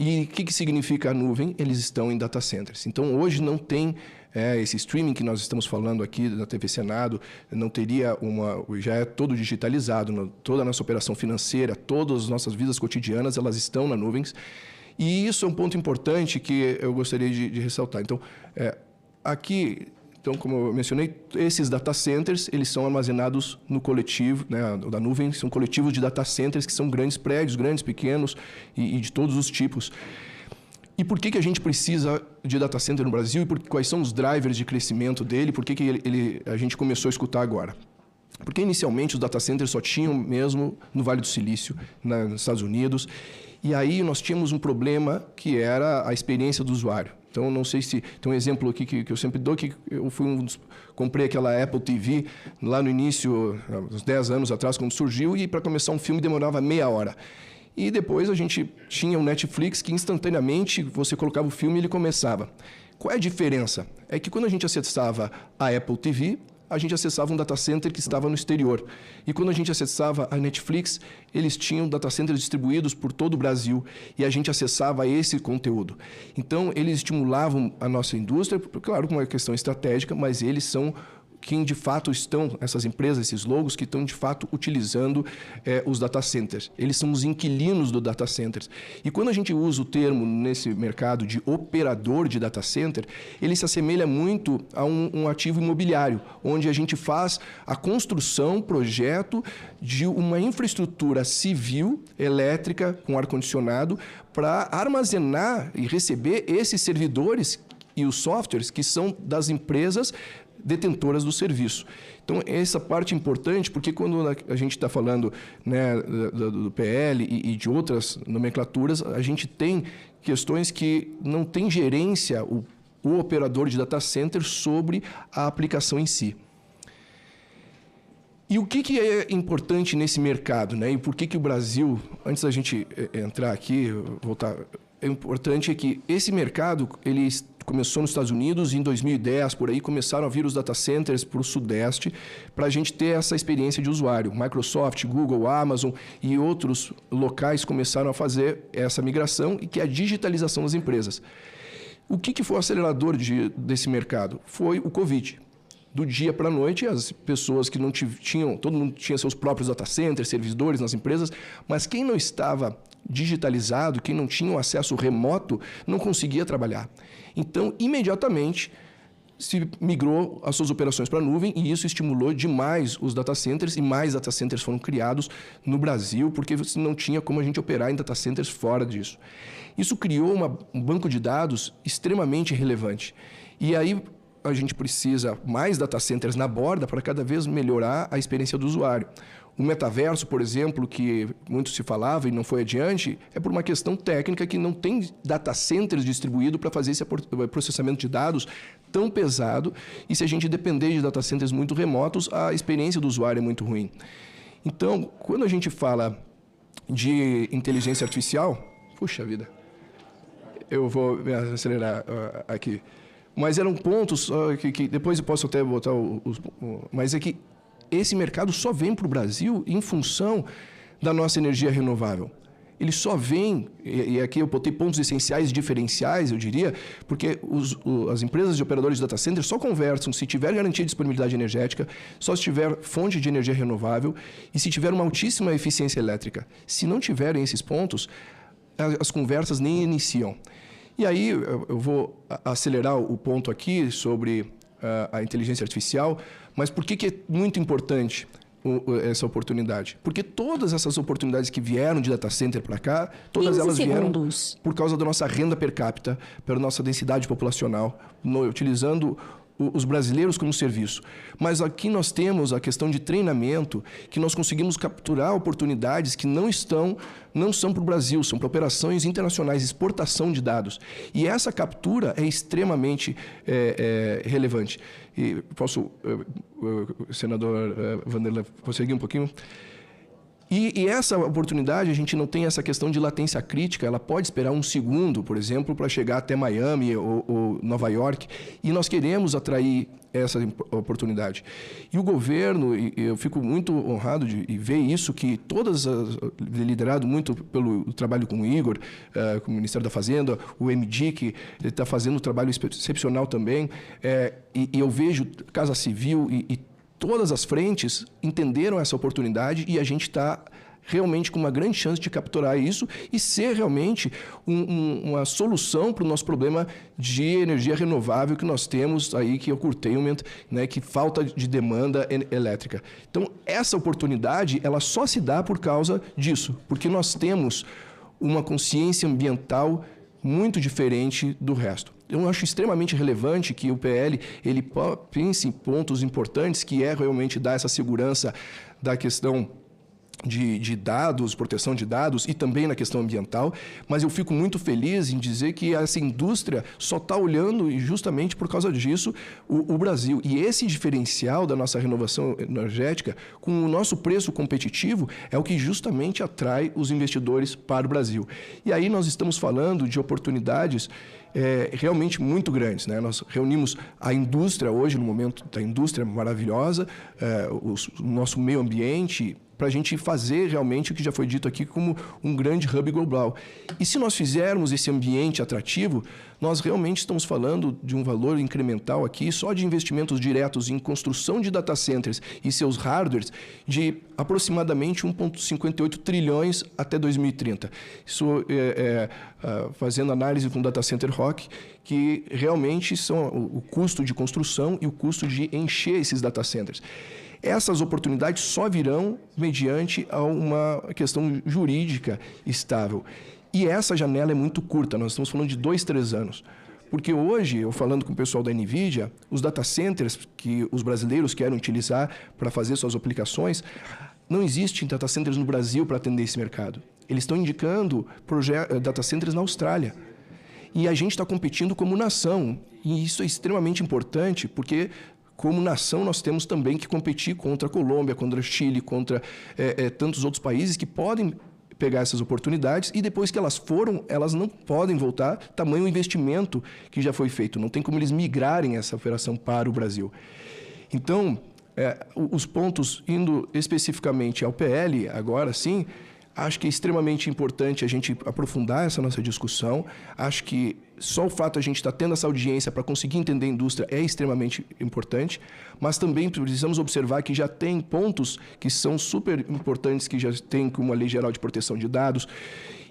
[SPEAKER 10] E o que significa a nuvem? Eles estão em data centers. Então, hoje não tem esse streaming que nós estamos falando aqui na TV Senado, não teria já é todo digitalizado, toda a nossa operação financeira, todas as nossas vidas cotidianas, elas estão na nuvens. E isso é um ponto importante que eu gostaria de ressaltar. Então, aqui... Então, como eu mencionei, esses data centers, eles são armazenados no coletivo, né, da nuvem, são coletivos de data centers que são grandes prédios, grandes, pequenos e de todos os tipos. E por que a gente precisa de data center no Brasil e quais são os drivers de crescimento dele? Por que a gente começou a escutar agora? Porque inicialmente os data centers só tinham mesmo no Vale do Silício, nos Estados Unidos, e aí nós tínhamos um problema que era a experiência do usuário. Então, não sei se... Tem um exemplo aqui que eu sempre dou, que eu comprei aquela Apple TV lá no início, uns 10 anos atrás, quando surgiu, e para começar um filme demorava meia hora. E depois a gente tinha o Netflix, que instantaneamente você colocava o filme e ele começava. Qual é a diferença? É que quando a gente acessava a Apple TV, a gente acessava um data center que estava no exterior. E quando a gente acessava a Netflix, eles tinham data centers distribuídos por todo o Brasil e a gente acessava esse conteúdo. Então, eles estimulavam a nossa indústria, claro, com uma questão estratégica, mas eles são quem de fato estão, essas empresas, esses logos, que estão de fato utilizando os data centers. Eles são os inquilinos do data centers. E quando a gente usa o termo nesse mercado de operador de data center, ele se assemelha muito a um ativo imobiliário, onde a gente faz a construção, projeto de uma infraestrutura civil, elétrica, com ar-condicionado, para armazenar e receber esses servidores e os softwares que são das empresas detentoras do serviço. Então, essa parte é importante, porque quando a gente está falando, né, do PL e de outras nomenclaturas, a gente tem questões que não tem gerência, o operador de data center, sobre a aplicação em si. E o que é importante nesse mercado, né? E por que o Brasil, antes da gente entrar aqui, voltar, é importante que esse mercado, ele começou nos Estados Unidos e em 2010, por aí, começaram a vir os data centers para o Sudeste para a gente ter essa experiência de usuário. Microsoft, Google, Amazon e outros locais começaram a fazer essa migração e que é a digitalização das empresas. O que foi o acelerador desse mercado? Foi o Covid. Do dia para a noite, as pessoas que não tinham, todo mundo tinha seus próprios data centers, servidores nas empresas, mas quem não estava digitalizado, quem não tinha um acesso remoto, não conseguia trabalhar. Então, imediatamente, se migrou as suas operações para a nuvem e isso estimulou demais os data centers e mais data centers foram criados no Brasil, porque não tinha como a gente operar em data centers fora disso. Isso criou um banco de dados extremamente relevante. E aí a gente precisa mais data centers na borda para cada vez melhorar a experiência do usuário. O metaverso, por exemplo, que muito se falava e não foi adiante, é por uma questão técnica que não tem data centers distribuído para fazer esse processamento de dados tão pesado, e se a gente depender de data centers muito remotos, a experiência do usuário é muito ruim. Então, quando a gente fala de inteligência artificial, puxa vida, eu vou me acelerar aqui, mas eram pontos que depois eu posso até botar mas é que esse mercado só vem para o Brasil em função da nossa energia renovável. Ele só vem, e aqui eu botei pontos essenciais diferenciais, eu diria, porque as empresas de operadores de data center só conversam se tiver garantia de disponibilidade energética, só se tiver fonte de energia renovável e se tiver uma altíssima eficiência elétrica. Se não tiverem esses pontos, as conversas nem iniciam. E aí eu vou acelerar o ponto aqui sobre a inteligência artificial, mas por que é muito importante essa oportunidade? Porque todas essas oportunidades que vieram de data center para cá, todas elas vieram por causa da nossa renda per capita, pela nossa densidade populacional, utilizando os brasileiros como serviço. Mas aqui nós temos a questão de treinamento, que nós conseguimos capturar oportunidades que não são para o Brasil, são para operações internacionais, exportação de dados. E essa captura é extremamente relevante. E posso, senador Vanderlan, prosseguir um pouquinho? E essa oportunidade, a gente não tem essa questão de latência crítica, ela pode esperar um segundo, por exemplo, para chegar até Miami ou Nova York, e nós queremos atrair essa oportunidade. E o governo, e eu fico muito honrado de ver isso, que todas, liderado muito pelo trabalho com o Igor, com o Ministério da Fazenda, o MD, que está fazendo um trabalho excepcional também, e eu vejo Casa Civil e todas as frentes entenderam essa oportunidade e a gente está realmente com uma grande chance de capturar isso e ser realmente uma solução para o nosso problema de energia renovável que nós temos aí, que é o curtailment, né, que falta de demanda elétrica. Então, essa oportunidade, ela só se dá por causa disso, porque nós temos uma consciência ambiental muito diferente do resto. Eu acho extremamente relevante que o PL ele pense em pontos importantes, que é realmente dar essa segurança da questão de dados, proteção de dados e também na questão ambiental, mas eu fico muito feliz em dizer que essa indústria só está olhando, e justamente por causa disso, o Brasil. E esse diferencial da nossa renovação energética, com o nosso preço competitivo, é o que justamente atrai os investidores para o Brasil. E aí nós estamos falando de oportunidades realmente muito grandes, né? Nós reunimos a indústria hoje, no momento da indústria maravilhosa, o nosso meio ambiente, para a gente fazer realmente o que já foi dito aqui como um grande hub global. E se nós fizermos esse ambiente atrativo, nós realmente estamos falando de um valor incremental aqui, só de investimentos diretos em construção de data centers e seus hardwares, de aproximadamente 1,58 trilhões até 2030. Isso fazendo análise com o Data Center Rock, que realmente são o custo de construção e o custo de encher esses data centers. Essas oportunidades só virão mediante a uma questão jurídica estável. E essa janela é muito curta, nós estamos falando de 2, 3 anos. Porque hoje, eu falando com o pessoal da NVIDIA, os data centers que os brasileiros querem utilizar para fazer suas aplicações, não existem data centers no Brasil para atender esse mercado. Eles estão indicando data centers na Austrália. E a gente está competindo como nação. E isso é extremamente importante, porque como nação, nós temos também que competir contra a Colômbia, contra o Chile, contra tantos outros países que podem pegar essas oportunidades e depois que elas foram, elas não podem voltar, tamanho investimento que já foi feito. Não tem como eles migrarem essa operação para o Brasil. Então, os pontos indo especificamente ao PL, agora sim, acho que é extremamente importante a gente aprofundar essa nossa discussão. Acho que só o fato de a gente estar tendo essa audiência para conseguir entender a indústria é extremamente importante, mas também precisamos observar que já tem pontos que são super importantes, que já tem como a Lei Geral de Proteção de Dados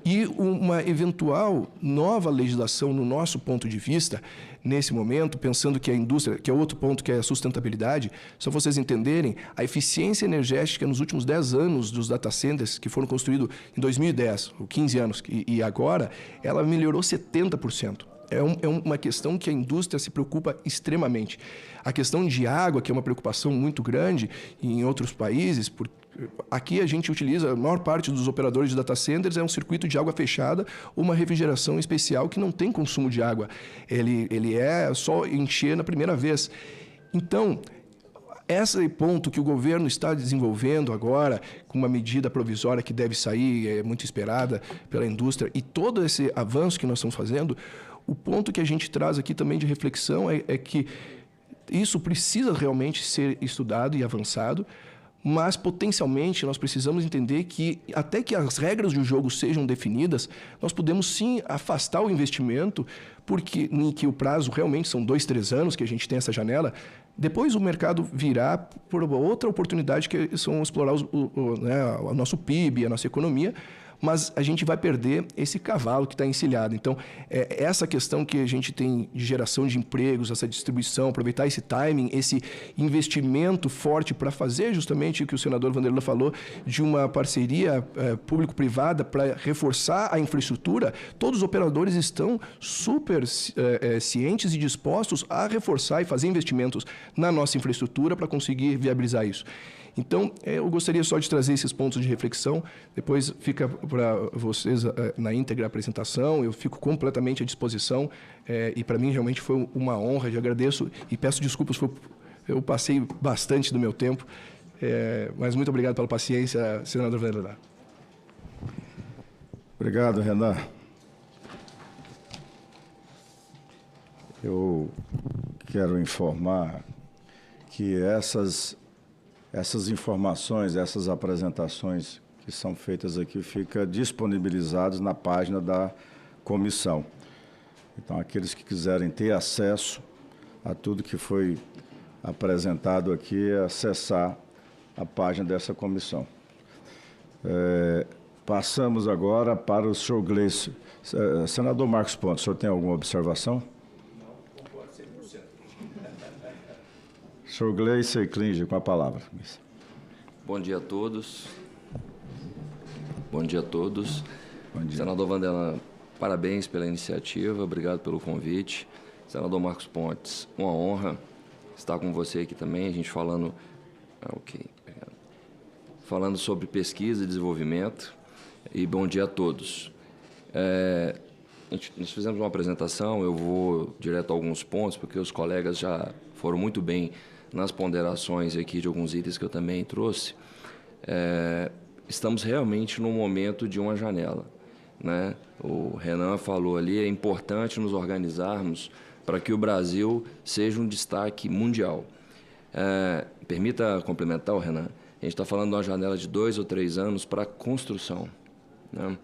[SPEAKER 10] e uma eventual nova legislação, no nosso ponto de vista, nesse momento, pensando que a indústria, que é outro ponto que é a sustentabilidade, só vocês entenderem, a eficiência energética nos últimos 10 anos dos data centers, que foram construídos em 2010, ou 15 anos, e agora, ela melhorou 70%. É uma questão que a indústria se preocupa extremamente. A questão de água, que é uma preocupação muito grande em outros países, aqui a gente utiliza, a maior parte dos operadores de data centers é um circuito de água fechada ou uma refrigeração especial que não tem consumo de água. Ele é só encher na primeira vez. Então, esse ponto que o governo está desenvolvendo agora, com uma medida provisória que deve sair, é muito esperada pela indústria, e todo esse avanço que nós estamos fazendo, o ponto que a gente traz aqui também de reflexão é que isso precisa realmente ser estudado e avançado, mas potencialmente nós precisamos entender que até que as regras do jogo sejam definidas, nós podemos sim afastar o investimento, porque em que o prazo realmente são 2, 3 anos que a gente tem essa janela. Depois o mercado virá por outra oportunidade, que são explorar o nosso PIB, a nossa economia, mas a gente vai perder esse cavalo que está encilhado. Então, essa questão que a gente tem de geração de empregos, essa distribuição, aproveitar esse timing, esse investimento forte para fazer justamente o que o senador Vanderlan falou, de uma parceria público-privada para reforçar a infraestrutura, todos os operadores estão super cientes e dispostos a reforçar e fazer investimentos na nossa infraestrutura para conseguir viabilizar isso. Então, eu gostaria só de trazer esses pontos de reflexão, depois fica para vocês na íntegra a apresentação, eu fico completamente à disposição e para mim realmente foi uma honra, eu agradeço e peço desculpas, eu passei bastante do meu tempo, mas muito obrigado pela paciência, senador Vanderlan.
[SPEAKER 21] Obrigado, Renan. Eu quero informar que essas informações, essas apresentações que são feitas aqui, ficam disponibilizadas na página da comissão. Então, aqueles que quiserem ter acesso a tudo que foi apresentado aqui, acessar a página dessa comissão. Passamos agora para o senhor Gleice. Senador Marcos Pontes, o senhor tem alguma observação? Senhor Gleice Klinge, com a palavra.
[SPEAKER 1] Bom dia a todos. Bom dia a todos.
[SPEAKER 21] Bom dia.
[SPEAKER 1] Senador Vanderlan, parabéns pela iniciativa, obrigado pelo convite. Senador Marcos Pontes, uma honra estar com você aqui também, a gente falando... obrigado. Falando sobre pesquisa e desenvolvimento. E bom dia a todos. Nós fizemos uma apresentação, eu vou direto a alguns pontos, porque os colegas já foram muito bem nas ponderações aqui de alguns itens que eu também trouxe. Estamos realmente num momento de uma janela. né? O Renan falou ali, é importante nos organizarmos para que o Brasil seja um destaque mundial. Permita complementar, Renan, a gente está falando de uma janela de 2 ou 3 anos para construção, né?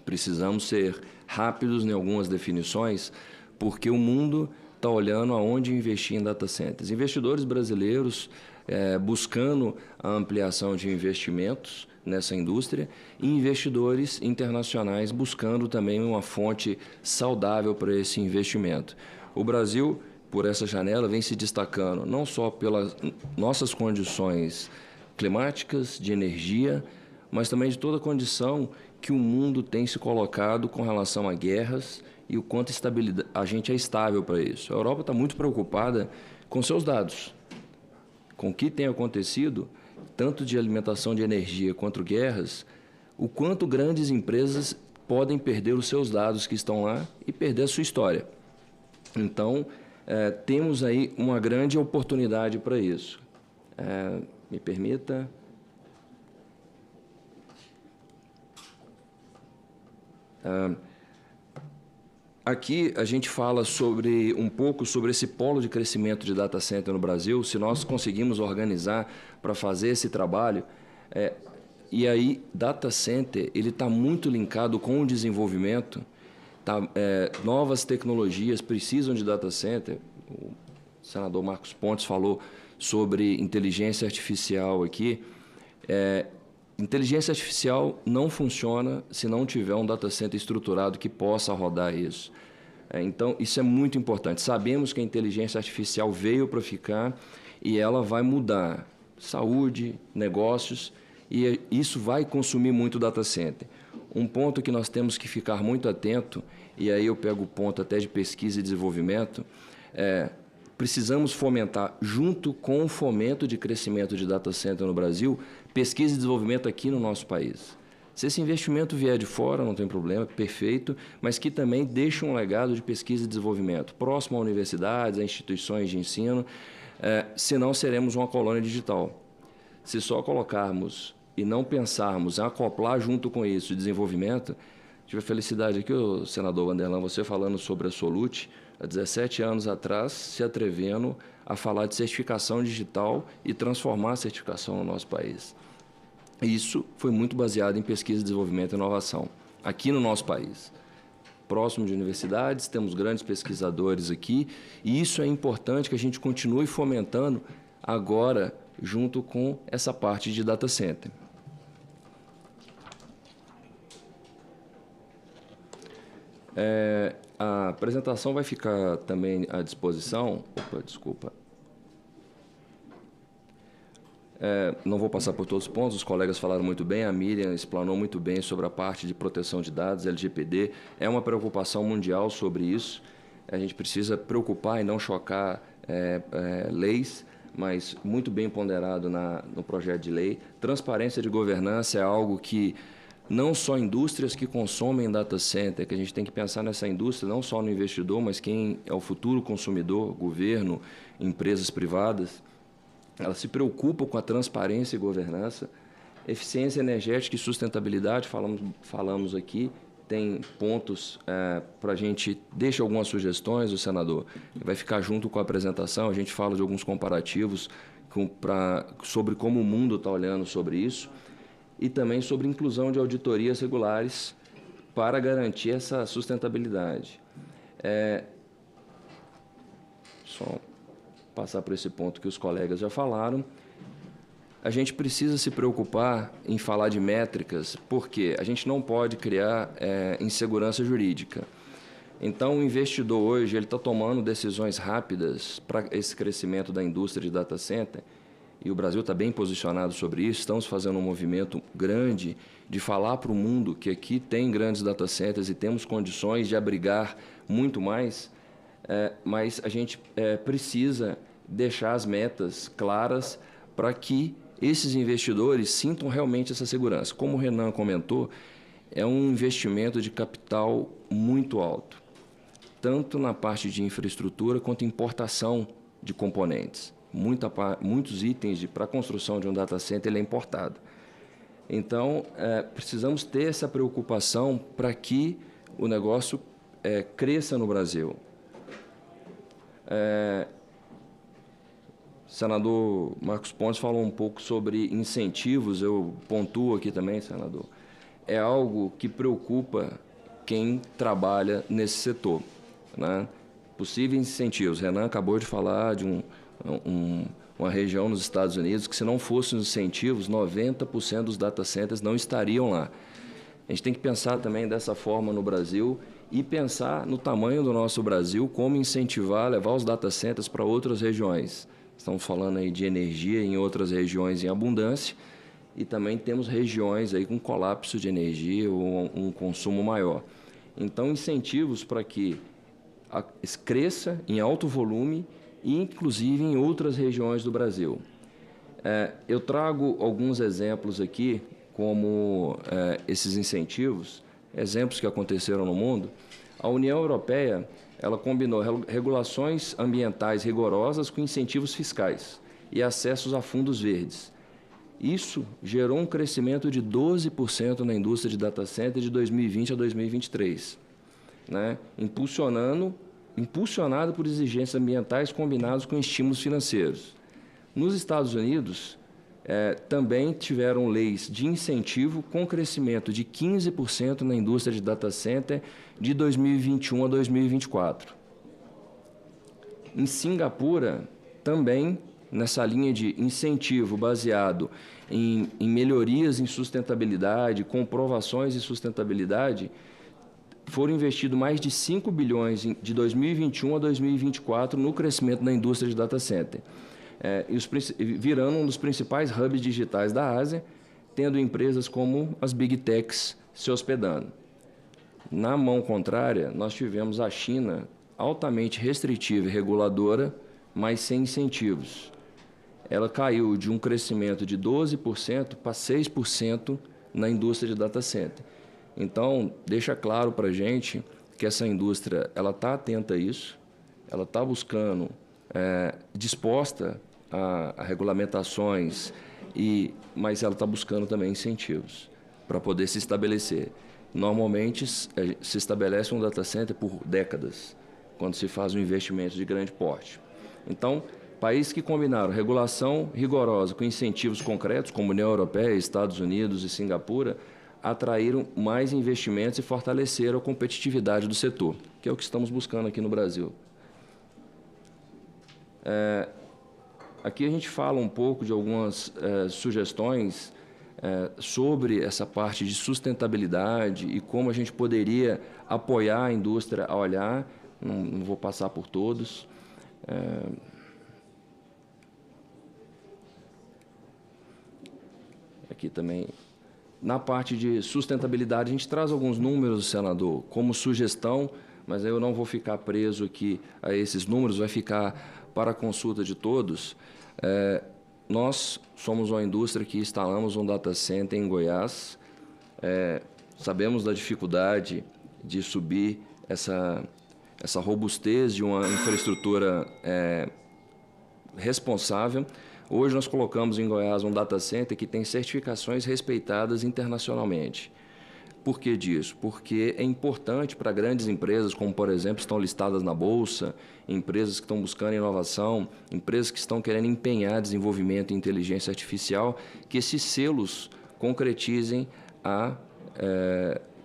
[SPEAKER 1] Precisamos ser rápidos em algumas definições, porque o mundo está olhando aonde investir em data centers. Investidores brasileiros buscando a ampliação de investimentos nessa indústria e investidores internacionais buscando também uma fonte saudável para esse investimento. O Brasil, por essa janela, vem se destacando não só pelas nossas condições climáticas, de energia, mas também de toda a condição que o mundo tem se colocado com relação a guerras e o quanto a gente é estável para isso. A Europa está muito preocupada com seus dados, com o que tem acontecido, tanto de alimentação de energia quanto guerras, o quanto grandes empresas podem perder os seus dados que estão lá e perder a sua história. Então, temos aí uma grande oportunidade para isso. Me permita. Aqui a gente fala um pouco sobre esse polo de crescimento de data center no Brasil, se nós conseguimos organizar para fazer esse trabalho. E aí, data center, ele está muito linkado com o desenvolvimento. Novas tecnologias precisam de data center. O senador Marcos Pontes falou sobre inteligência artificial aqui. Inteligência artificial não funciona se não tiver um data center estruturado que possa rodar isso. Então, isso é muito importante. Sabemos que a inteligência artificial veio para ficar e ela vai mudar saúde, negócios, e isso vai consumir muito data center. Um ponto que nós temos que ficar muito atento, e aí eu pego o ponto até de pesquisa e desenvolvimento, precisamos fomentar, junto com o fomento de crescimento de data center no Brasil, pesquisa e desenvolvimento aqui no nosso país. Se esse investimento vier de fora, não tem problema, perfeito, mas que também deixe um legado de pesquisa e desenvolvimento, próximo a universidades, a instituições de ensino, senão seremos uma colônia digital. Se só colocarmos e não pensarmos em acoplar junto com isso o desenvolvimento, tive a felicidade aqui, o senador Vanderlan, você falando sobre a Solute, há 17 anos atrás, se atrevendo a falar de certificação digital e transformar a certificação no nosso país. Isso foi muito baseado em pesquisa, desenvolvimento e inovação, aqui no nosso país. Próximo de universidades, temos grandes pesquisadores aqui, e isso é importante que a gente continue fomentando agora, junto com essa parte de data center. A apresentação vai ficar também à disposição. Opa, desculpa. Não vou passar por todos os pontos, os colegas falaram muito bem, a Miriam explanou muito bem sobre a parte de proteção de dados, LGPD. É uma preocupação mundial sobre isso. A gente precisa preocupar e não chocar leis, mas muito bem ponderado no projeto de lei. Transparência de governança é algo que não só indústrias que consomem data center, que a gente tem que pensar nessa indústria, não só no investidor, mas quem é o futuro consumidor, governo, empresas privadas. Elas se preocupam com a transparência e governança. Eficiência energética e sustentabilidade, falamos aqui, tem pontos para a gente, deixa algumas sugestões, o senador vai ficar junto com a apresentação, a gente fala de alguns comparativos sobre como o mundo está olhando sobre isso, e também sobre inclusão de auditorias regulares para garantir essa sustentabilidade. Só passar por esse ponto que os colegas já falaram. A gente precisa se preocupar em falar de métricas, porque a gente não pode criar insegurança jurídica. Então, o investidor hoje ele está tomando decisões rápidas para esse crescimento da indústria de data center, e o Brasil está bem posicionado sobre isso. Estamos fazendo um movimento grande de falar para o mundo que aqui tem grandes data centers e temos condições de abrigar muito mais, mas a gente precisa deixar as metas claras para que esses investidores sintam realmente essa segurança. Como o Renan comentou, é um investimento de capital muito alto, tanto na parte de infraestrutura quanto importação de componentes. Muitos itens para a construção de um data center ele é importado. Então, precisamos ter essa preocupação para que o negócio cresça no Brasil. O senador Marcos Pontes falou um pouco sobre incentivos, eu pontuo aqui também, senador. É algo que preocupa quem trabalha nesse setor, né? Possíveis incentivos. Renan acabou de falar de uma região nos Estados Unidos que, se não fossem os incentivos, 90% dos data centers não estariam lá. A gente tem que pensar também dessa forma no Brasil e pensar no tamanho do nosso Brasil, como incentivar, levar os data centers para outras regiões. Estamos falando aí de energia em outras regiões em abundância e também temos regiões aí com colapso de energia ou um consumo maior. Então, incentivos para que cresça em alto volume e, inclusive, em outras regiões do Brasil. Eu trago alguns exemplos aqui, como esses incentivos, exemplos que aconteceram no mundo. A União Europeia, ela combinou regulações ambientais rigorosas com incentivos fiscais e acessos a fundos verdes. Isso gerou um crescimento de 12% na indústria de data center de 2020 a 2023, né? Impulsionado por exigências ambientais combinadas com estímulos financeiros. Nos Estados Unidos, também tiveram leis de incentivo com crescimento de 15% na indústria de data center de 2021 a 2024. Em Singapura, também, nessa linha de incentivo baseado em melhorias em sustentabilidade, comprovações de sustentabilidade, foram investidos mais de 5 bilhões de 2021 a 2024 no crescimento da indústria de data center. Virando um dos principais hubs digitais da Ásia, tendo empresas como as Big Techs se hospedando. Na mão contrária, nós tivemos a China altamente restritiva e reguladora, mas sem incentivos. Ela caiu de um crescimento de 12% para 6% na indústria de data center. Então, deixa claro para a gente que essa indústria está atenta a isso, ela está buscando, disposta a regulamentações, mas ela está buscando também incentivos para poder se estabelecer. Normalmente, se estabelece um data center por décadas, quando se faz um investimento de grande porte. Então, países que combinaram regulação rigorosa com incentivos concretos, como União Europeia, Estados Unidos e Singapura, atraíram mais investimentos e fortaleceram a competitividade do setor, que é o que estamos buscando aqui no Brasil. Aqui a gente fala um pouco de algumas sugestões sobre essa parte de sustentabilidade e como a gente poderia apoiar a indústria a olhar. Não vou passar por todos. Aqui também, na parte de sustentabilidade, a gente traz alguns números, senador, como sugestão, mas eu não vou ficar preso aqui a esses números, vai ficar para a consulta de todos. Nós somos uma indústria que instalamos um data center em Goiás. Sabemos da dificuldade de subir essa robustez de uma infraestrutura responsável. Hoje nós colocamos em Goiás um data center que tem certificações respeitadas internacionalmente. Por que disso? Porque é importante para grandes empresas, como, por exemplo, estão listadas na Bolsa, empresas que estão buscando inovação, empresas que estão querendo empenhar desenvolvimento em inteligência artificial, que esses selos concretizem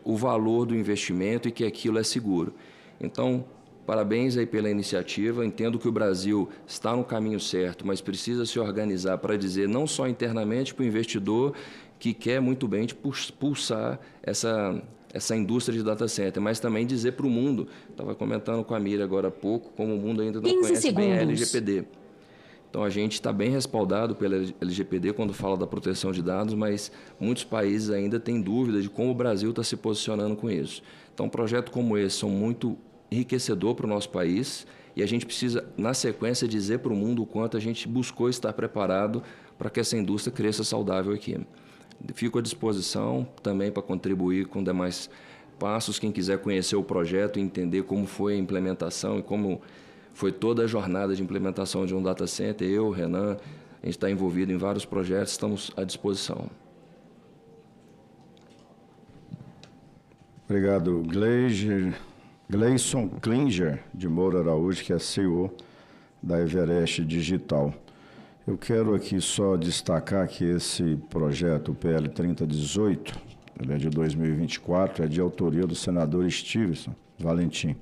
[SPEAKER 1] o valor do investimento e que aquilo é seguro. Então, parabéns aí pela iniciativa. Entendo que o Brasil está no caminho certo, mas precisa se organizar para dizer, não só internamente para o investidor que quer muito bem de pulsar essa indústria de data center, mas também dizer para o mundo, estava comentando com a Mira agora há pouco, como o mundo ainda não conhece bem a LGPD. Então, a gente está bem respaldado pela LGPD quando fala da proteção de dados, mas muitos países ainda têm dúvida de como o Brasil está se posicionando com isso. Então, um projeto como esse são muito enriquecedor para o nosso país e a gente precisa, na sequência, dizer para o mundo o quanto a gente buscou estar preparado para que essa indústria cresça saudável aqui. Fico à disposição também para contribuir com demais passos. Quem quiser conhecer o projeto e entender como foi a implementação e como foi toda a jornada de implementação de um data center, eu, Renan, a gente está envolvido em vários projetos, estamos à disposição.
[SPEAKER 21] Obrigado, Gleison Klinger, de Moura Araújo, que é CEO da Everest Digital. Eu quero aqui só destacar que esse projeto, o PL 3018, ele é de 2024, é de autoria do senador Stevenson Valentim.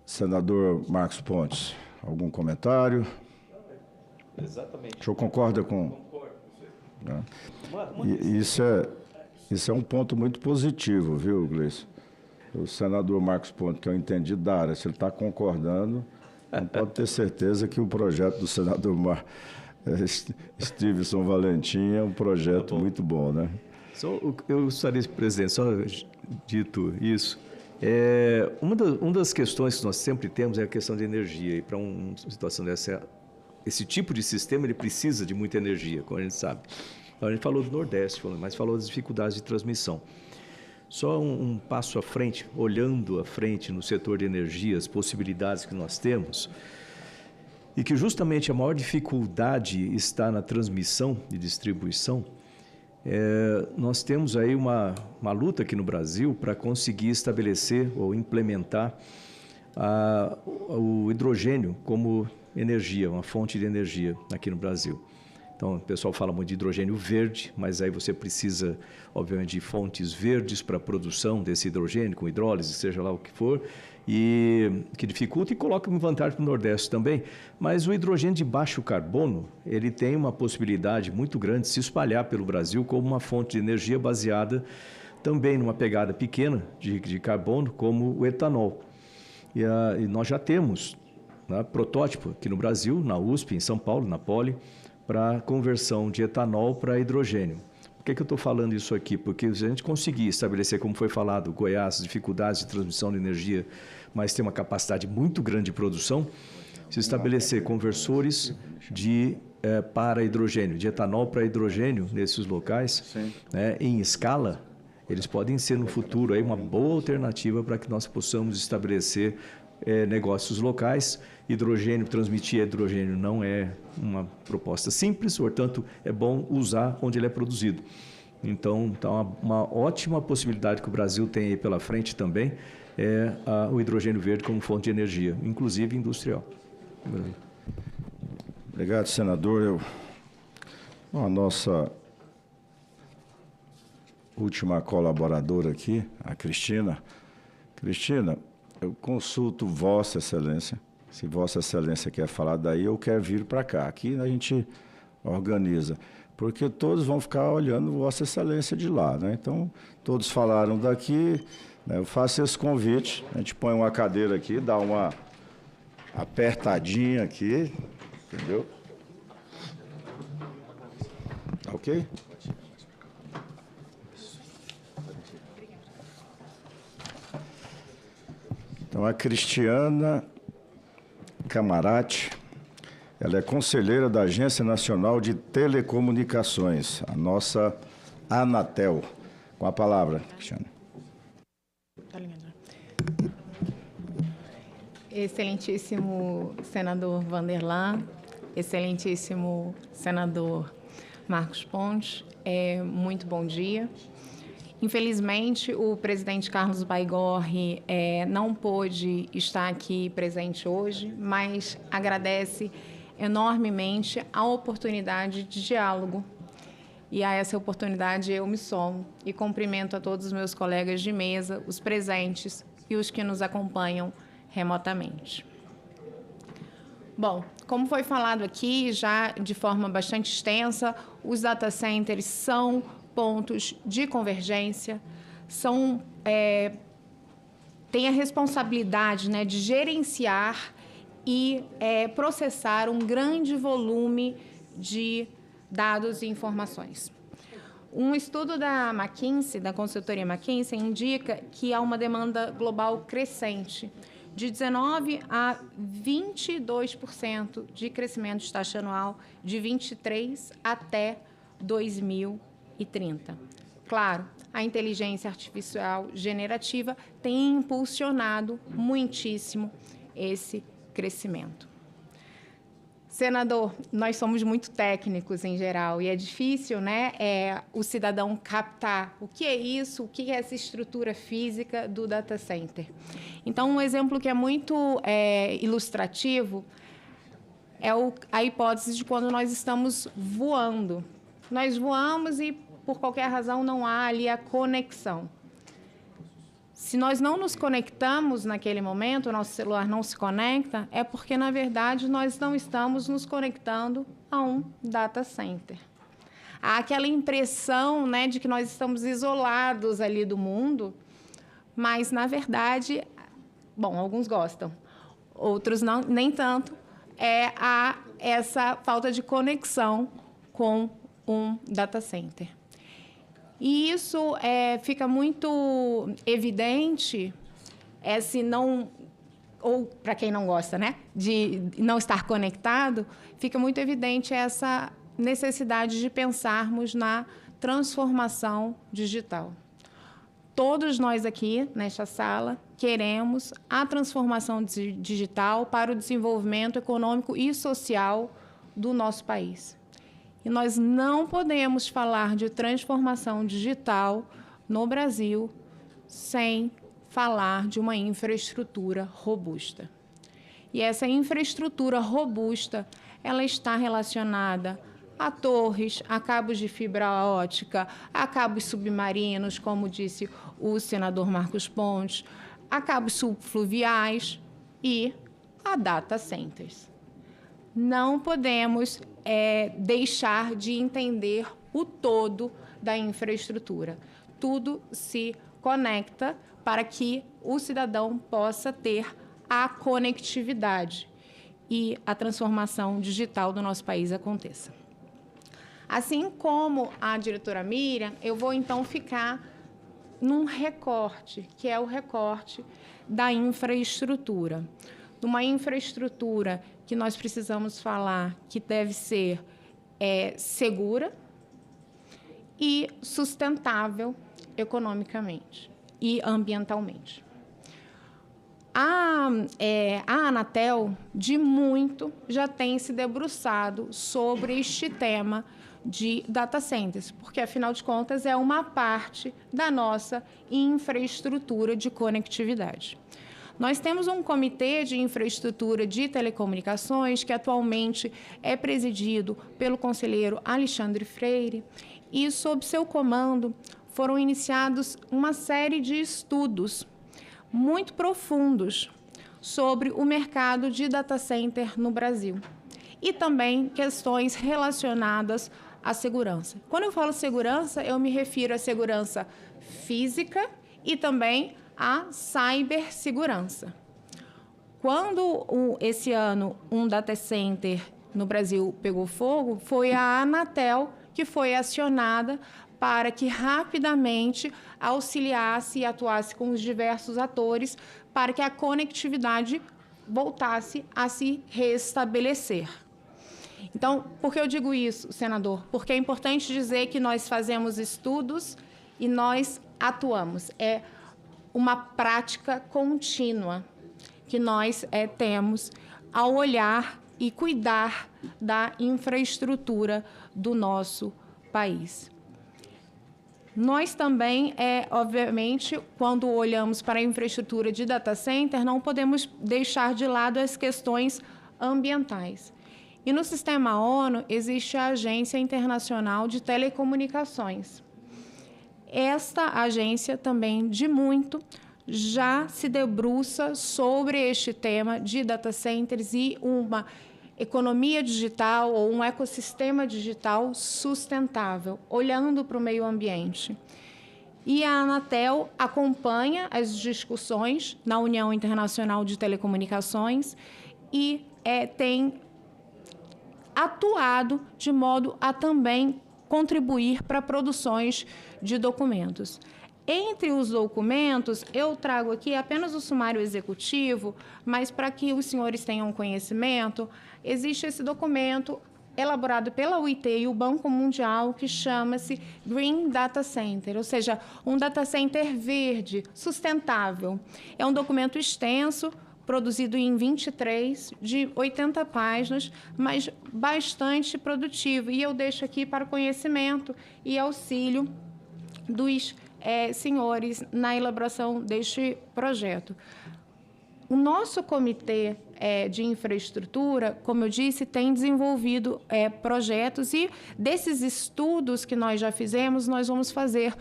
[SPEAKER 21] Senador Marcos Pontes, algum comentário?
[SPEAKER 14] Exatamente.
[SPEAKER 21] O senhor concorda com...
[SPEAKER 14] Concordo.
[SPEAKER 21] Né? E isso é um ponto muito positivo, viu, Gleison? O senador Marcos Pontes, que eu entendi da área, se ele está concordando, não pode ter certeza que o projeto do senador Stevenson Valentim é um projeto muito bom, né?
[SPEAKER 14] Eu gostaria, presidente, só dito isso, uma das questões que nós sempre temos é a questão de energia, e para uma situação dessa, esse tipo de sistema ele precisa de muita energia, como a gente sabe. A gente falou do Nordeste, mas falou das dificuldades de transmissão. Só um passo à frente, olhando à frente no setor de energia, as possibilidades que nós temos, e que justamente a maior dificuldade está na transmissão e distribuição. Nós temos aí uma luta aqui no Brasil para conseguir estabelecer ou implementar o hidrogênio como energia, uma fonte de energia aqui no Brasil. Então, o pessoal fala muito de hidrogênio verde, mas aí você precisa, obviamente, de fontes verdes para a produção desse hidrogênio, com hidrólise, seja lá o que for, e que dificulta e coloca uma vantagem para o Nordeste também. Mas o hidrogênio de baixo carbono, ele tem uma possibilidade muito grande de se espalhar pelo Brasil como uma fonte de energia baseada também numa pegada pequena de carbono, como o etanol. E nós já temos protótipo aqui no Brasil, na USP, em São Paulo, na Poli, para conversão de etanol para hidrogênio. Por que eu estou falando isso aqui? Porque se a gente conseguir estabelecer, como foi falado, Goiás, dificuldades de transmissão de energia, mas tem uma capacidade muito grande de produção, se estabelecer conversores para hidrogênio, de etanol para hidrogênio nesses locais, em escala, eles podem ser no futuro aí uma boa alternativa para que nós possamos estabelecer negócios locais. Transmitir hidrogênio não é uma proposta simples, portanto, é bom usar onde ele é produzido. Então, uma ótima possibilidade que o Brasil tem aí pela frente também é o hidrogênio verde como fonte de energia, inclusive industrial.
[SPEAKER 21] Obrigado, senador. A nossa última colaboradora aqui, a Cristina. Cristina, eu consulto Vossa Excelência. Se Vossa Excelência quer falar daí, eu quero vir para cá. Aqui a gente organiza, porque todos vão ficar olhando Vossa Excelência de lá, né? Então, todos falaram daqui, né? Eu faço esse convite, a gente põe uma cadeira aqui, dá uma apertadinha aqui, entendeu? Tá ok? Então, a Cristiana Camarati, ela é conselheira da Agência Nacional de Telecomunicações, a nossa Anatel. Com a palavra, Cristiana.
[SPEAKER 13] Excelentíssimo senador Vanderlan, excelentíssimo senador Marcos Pontes, muito bom dia. Infelizmente, o presidente Carlos Baigorre não pôde estar aqui presente hoje, mas agradece enormemente a oportunidade de diálogo. E a essa oportunidade eu me somo e cumprimento a todos os meus colegas de mesa, os presentes e os que nos acompanham remotamente. Bom, como foi falado aqui, já de forma bastante extensa, os data centers são pontos de convergência, têm a responsabilidade, né, de gerenciar e processar um grande volume de dados e informações. Um estudo da McKinsey, da consultoria McKinsey, indica que há uma demanda global crescente, de 19% a 22% de crescimento de taxa anual, de 23 até 2030. Claro, a inteligência artificial generativa tem impulsionado muitíssimo esse crescimento. Senador, nós somos muito técnicos em geral e é difícil, né, o cidadão captar o que é isso, o que é essa estrutura física do data center. Então, um exemplo que é muito ilustrativo é a hipótese de quando nós estamos voando. Nós voamos e, por qualquer razão, não há ali a conexão. Se nós não nos conectamos naquele momento, o nosso celular não se conecta, é porque, na verdade, nós não estamos nos conectando a um data center. Há aquela impressão, né, de que nós estamos isolados ali do mundo, mas, na verdade, alguns gostam, outros não, nem tanto, há essa falta de conexão com um data center. E isso fica muito evidente, se não, ou para quem não gosta, né, de não estar conectado, fica muito evidente essa necessidade de pensarmos na transformação digital. Todos nós aqui, nesta sala, queremos a transformação digital para o desenvolvimento econômico e social do nosso país. E nós não podemos falar de transformação digital no Brasil sem falar de uma infraestrutura robusta. E essa infraestrutura robusta, ela está relacionada a torres, a cabos de fibra ótica, a cabos submarinos, como disse o senador Marcos Pontes, a cabos subfluviais e a data centers. Não podemos deixar de entender o todo da infraestrutura. Tudo se conecta para que o cidadão possa ter a conectividade e a transformação digital do nosso país aconteça. Assim como a diretora Miriam, eu vou então ficar num recorte, que é o recorte da infraestrutura. Numa infraestrutura que nós precisamos falar que deve ser segura e sustentável economicamente e ambientalmente. A Anatel, de muito, já tem se debruçado sobre este tema de data centers, porque, afinal de contas, é uma parte da nossa infraestrutura de conectividade. Nós temos um comitê de infraestrutura de telecomunicações que atualmente é presidido pelo conselheiro Alexandre Freire e, sob seu comando, foram iniciados uma série de estudos muito profundos sobre o mercado de data center no Brasil e também questões relacionadas à segurança. Quando eu falo segurança, eu me refiro à segurança física e também à cibersegurança. Quando, esse ano, um data center no Brasil pegou fogo, foi a Anatel que foi acionada para que rapidamente auxiliasse e atuasse com os diversos atores para que a conectividade voltasse a se restabelecer. Então, por que eu digo isso, senador? Porque é importante dizer que nós fazemos estudos e nós atuamos. É uma prática contínua que nós temos ao olhar e cuidar da infraestrutura do nosso país. Nós também, obviamente, quando olhamos para a infraestrutura de data center, não podemos deixar de lado as questões ambientais. E no sistema ONU existe a Agência Internacional de Telecomunicações. Esta agência também, de muito, já se debruça sobre este tema de data centers e uma economia digital ou um ecossistema digital sustentável, olhando para o meio ambiente. E a Anatel acompanha as discussões na União Internacional de Telecomunicações e tem atuado de modo a também contribuir para produções de documentos. Entre os documentos, eu trago aqui apenas o sumário executivo, mas para que os senhores tenham conhecimento, existe esse documento elaborado pela UIT e o Banco Mundial que chama-se Green Data Center, ou seja, um data center verde, sustentável. É um documento extenso, produzido em 23, de 80 páginas, mas bastante produtivo. E eu deixo aqui para o conhecimento e auxílio dos senhores na elaboração deste projeto. O nosso comitê de infraestrutura, como eu disse, tem desenvolvido projetos, e desses estudos que nós já fizemos, nós vamos fazer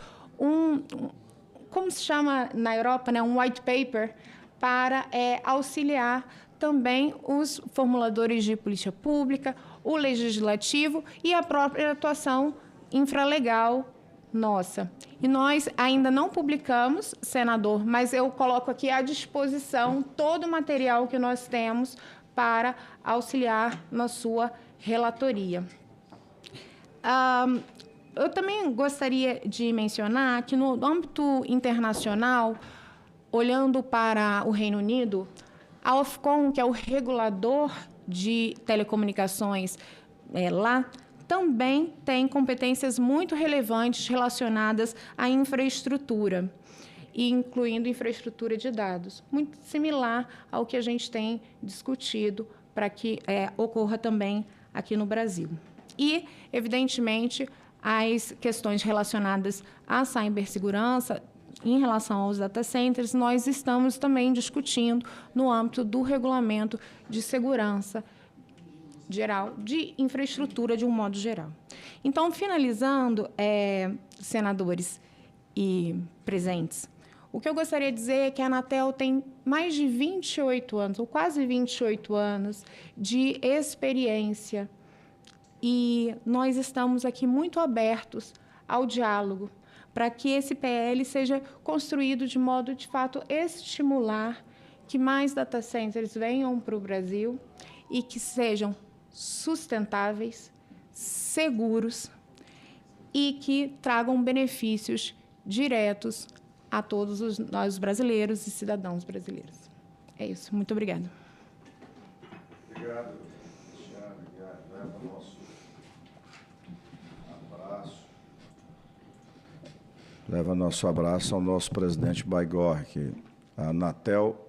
[SPEAKER 13] como se chama na Europa, né, um white paper, para auxiliar também os formuladores de política pública, o legislativo e a própria atuação infralegal nossa. E nós ainda não publicamos, senador, mas eu coloco aqui à disposição todo o material que nós temos para auxiliar na sua relatoria. Eu também gostaria de mencionar que, no âmbito internacional, olhando para o Reino Unido, a Ofcom, que é o regulador de telecomunicações lá, também tem competências muito relevantes relacionadas à infraestrutura, incluindo infraestrutura de dados, muito similar ao que a gente tem discutido para que ocorra também aqui no Brasil. E, evidentemente, as questões relacionadas à cibersegurança, em relação aos data centers, nós estamos também discutindo no âmbito do regulamento de segurança geral, de infraestrutura de um modo geral. Então, finalizando, senadores e presentes, o que eu gostaria de dizer é que a Anatel tem mais de 28 anos, ou quase 28 anos, de experiência, e nós estamos aqui muito abertos ao diálogo, para que esse PL seja construído de modo, de fato, estimular que mais data centers venham para o Brasil e que sejam sustentáveis, seguros e que tragam benefícios diretos a todos nós brasileiros e cidadãos brasileiros. É isso. Muito obrigada.
[SPEAKER 21] Obrigado, Cristiano. Leva o nosso abraço. Leva nosso abraço ao nosso presidente Baigorre, que a Anatel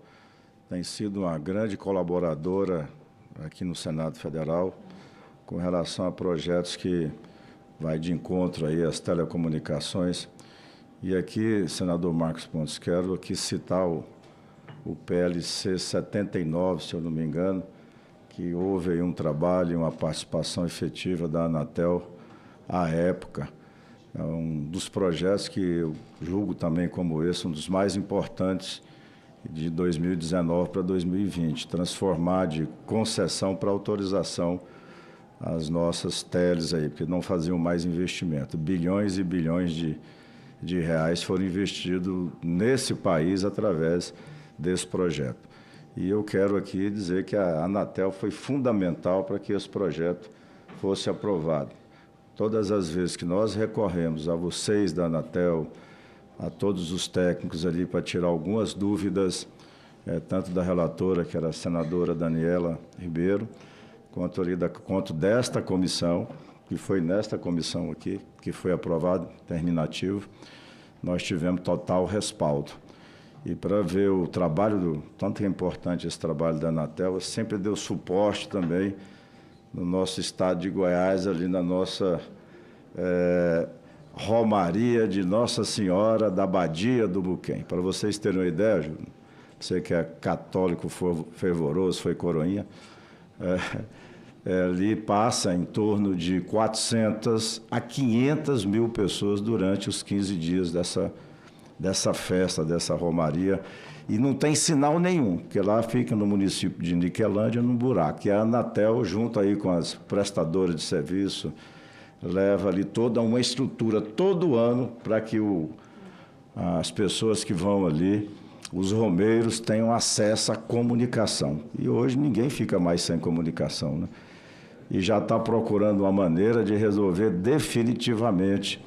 [SPEAKER 21] tem sido uma grande colaboradora aqui no Senado Federal com relação a projetos que vai de encontro aí às telecomunicações. E aqui, senador Marcos Pontes, quero aqui citar o PLC 79, se eu não me engano, que houve aí um trabalho e uma participação efetiva da Anatel à época. É um dos projetos que eu julgo também como esse, um dos mais importantes de 2019 para 2020, transformar de concessão para autorização as nossas teles aí, porque não faziam mais investimento. Bilhões e bilhões de reais foram investidos nesse país através desse projeto. E eu quero aqui dizer que a Anatel foi fundamental para que esse projeto fosse aprovado. Todas as vezes que nós recorremos a vocês da Anatel, a todos os técnicos ali para tirar algumas dúvidas, tanto da relatora, que era a senadora Daniela Ribeiro, quanto desta comissão, que foi nesta comissão aqui, que foi aprovado, terminativo, nós tivemos total respaldo. E para ver o trabalho, tanto que é importante esse trabalho da Anatel, sempre deu suporte também no nosso estado de Goiás, ali na nossa Romaria de Nossa Senhora da Badia do Buquém. Para vocês terem uma ideia, Júlio, você que é católico fervoroso, foi coroinha, ali passa em torno de 400 a 500 mil pessoas durante os 15 dias dessa festa, dessa romaria, e não tem sinal nenhum, porque lá fica no município de Niquelândia, num buraco, e a Anatel, junto aí com as prestadoras de serviço, leva ali toda uma estrutura, todo ano, para que as pessoas que vão ali, os romeiros, tenham acesso à comunicação. E hoje ninguém fica mais sem comunicação, né? E já está procurando uma maneira de resolver definitivamente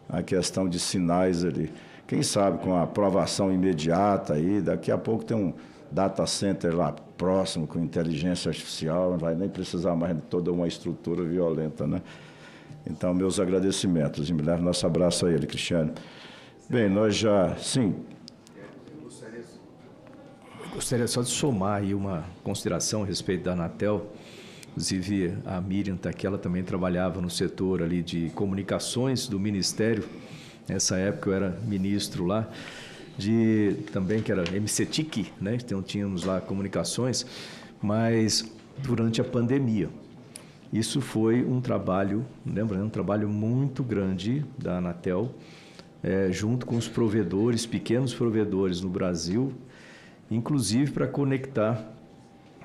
[SPEAKER 21] a questão de sinais ali. Quem sabe com a aprovação imediata aí, daqui a pouco tem um data center lá próximo com inteligência artificial, não vai nem precisar mais de toda uma estrutura violenta, né? Então, meus agradecimentos, e me leva nosso abraço a ele, Cristiano. Bem, nós já, sim.
[SPEAKER 14] Gostaria só de somar aí uma consideração a respeito da Anatel. Inclusive, a Miriam está aqui, ela também trabalhava no setor ali de comunicações do Ministério. Nessa época eu era ministro lá, também que era MCTIC, né? Então tínhamos lá comunicações, mas durante a pandemia. Isso foi um trabalho, lembrando, um trabalho muito grande da Anatel, junto com os provedores, pequenos provedores no Brasil, inclusive para conectar,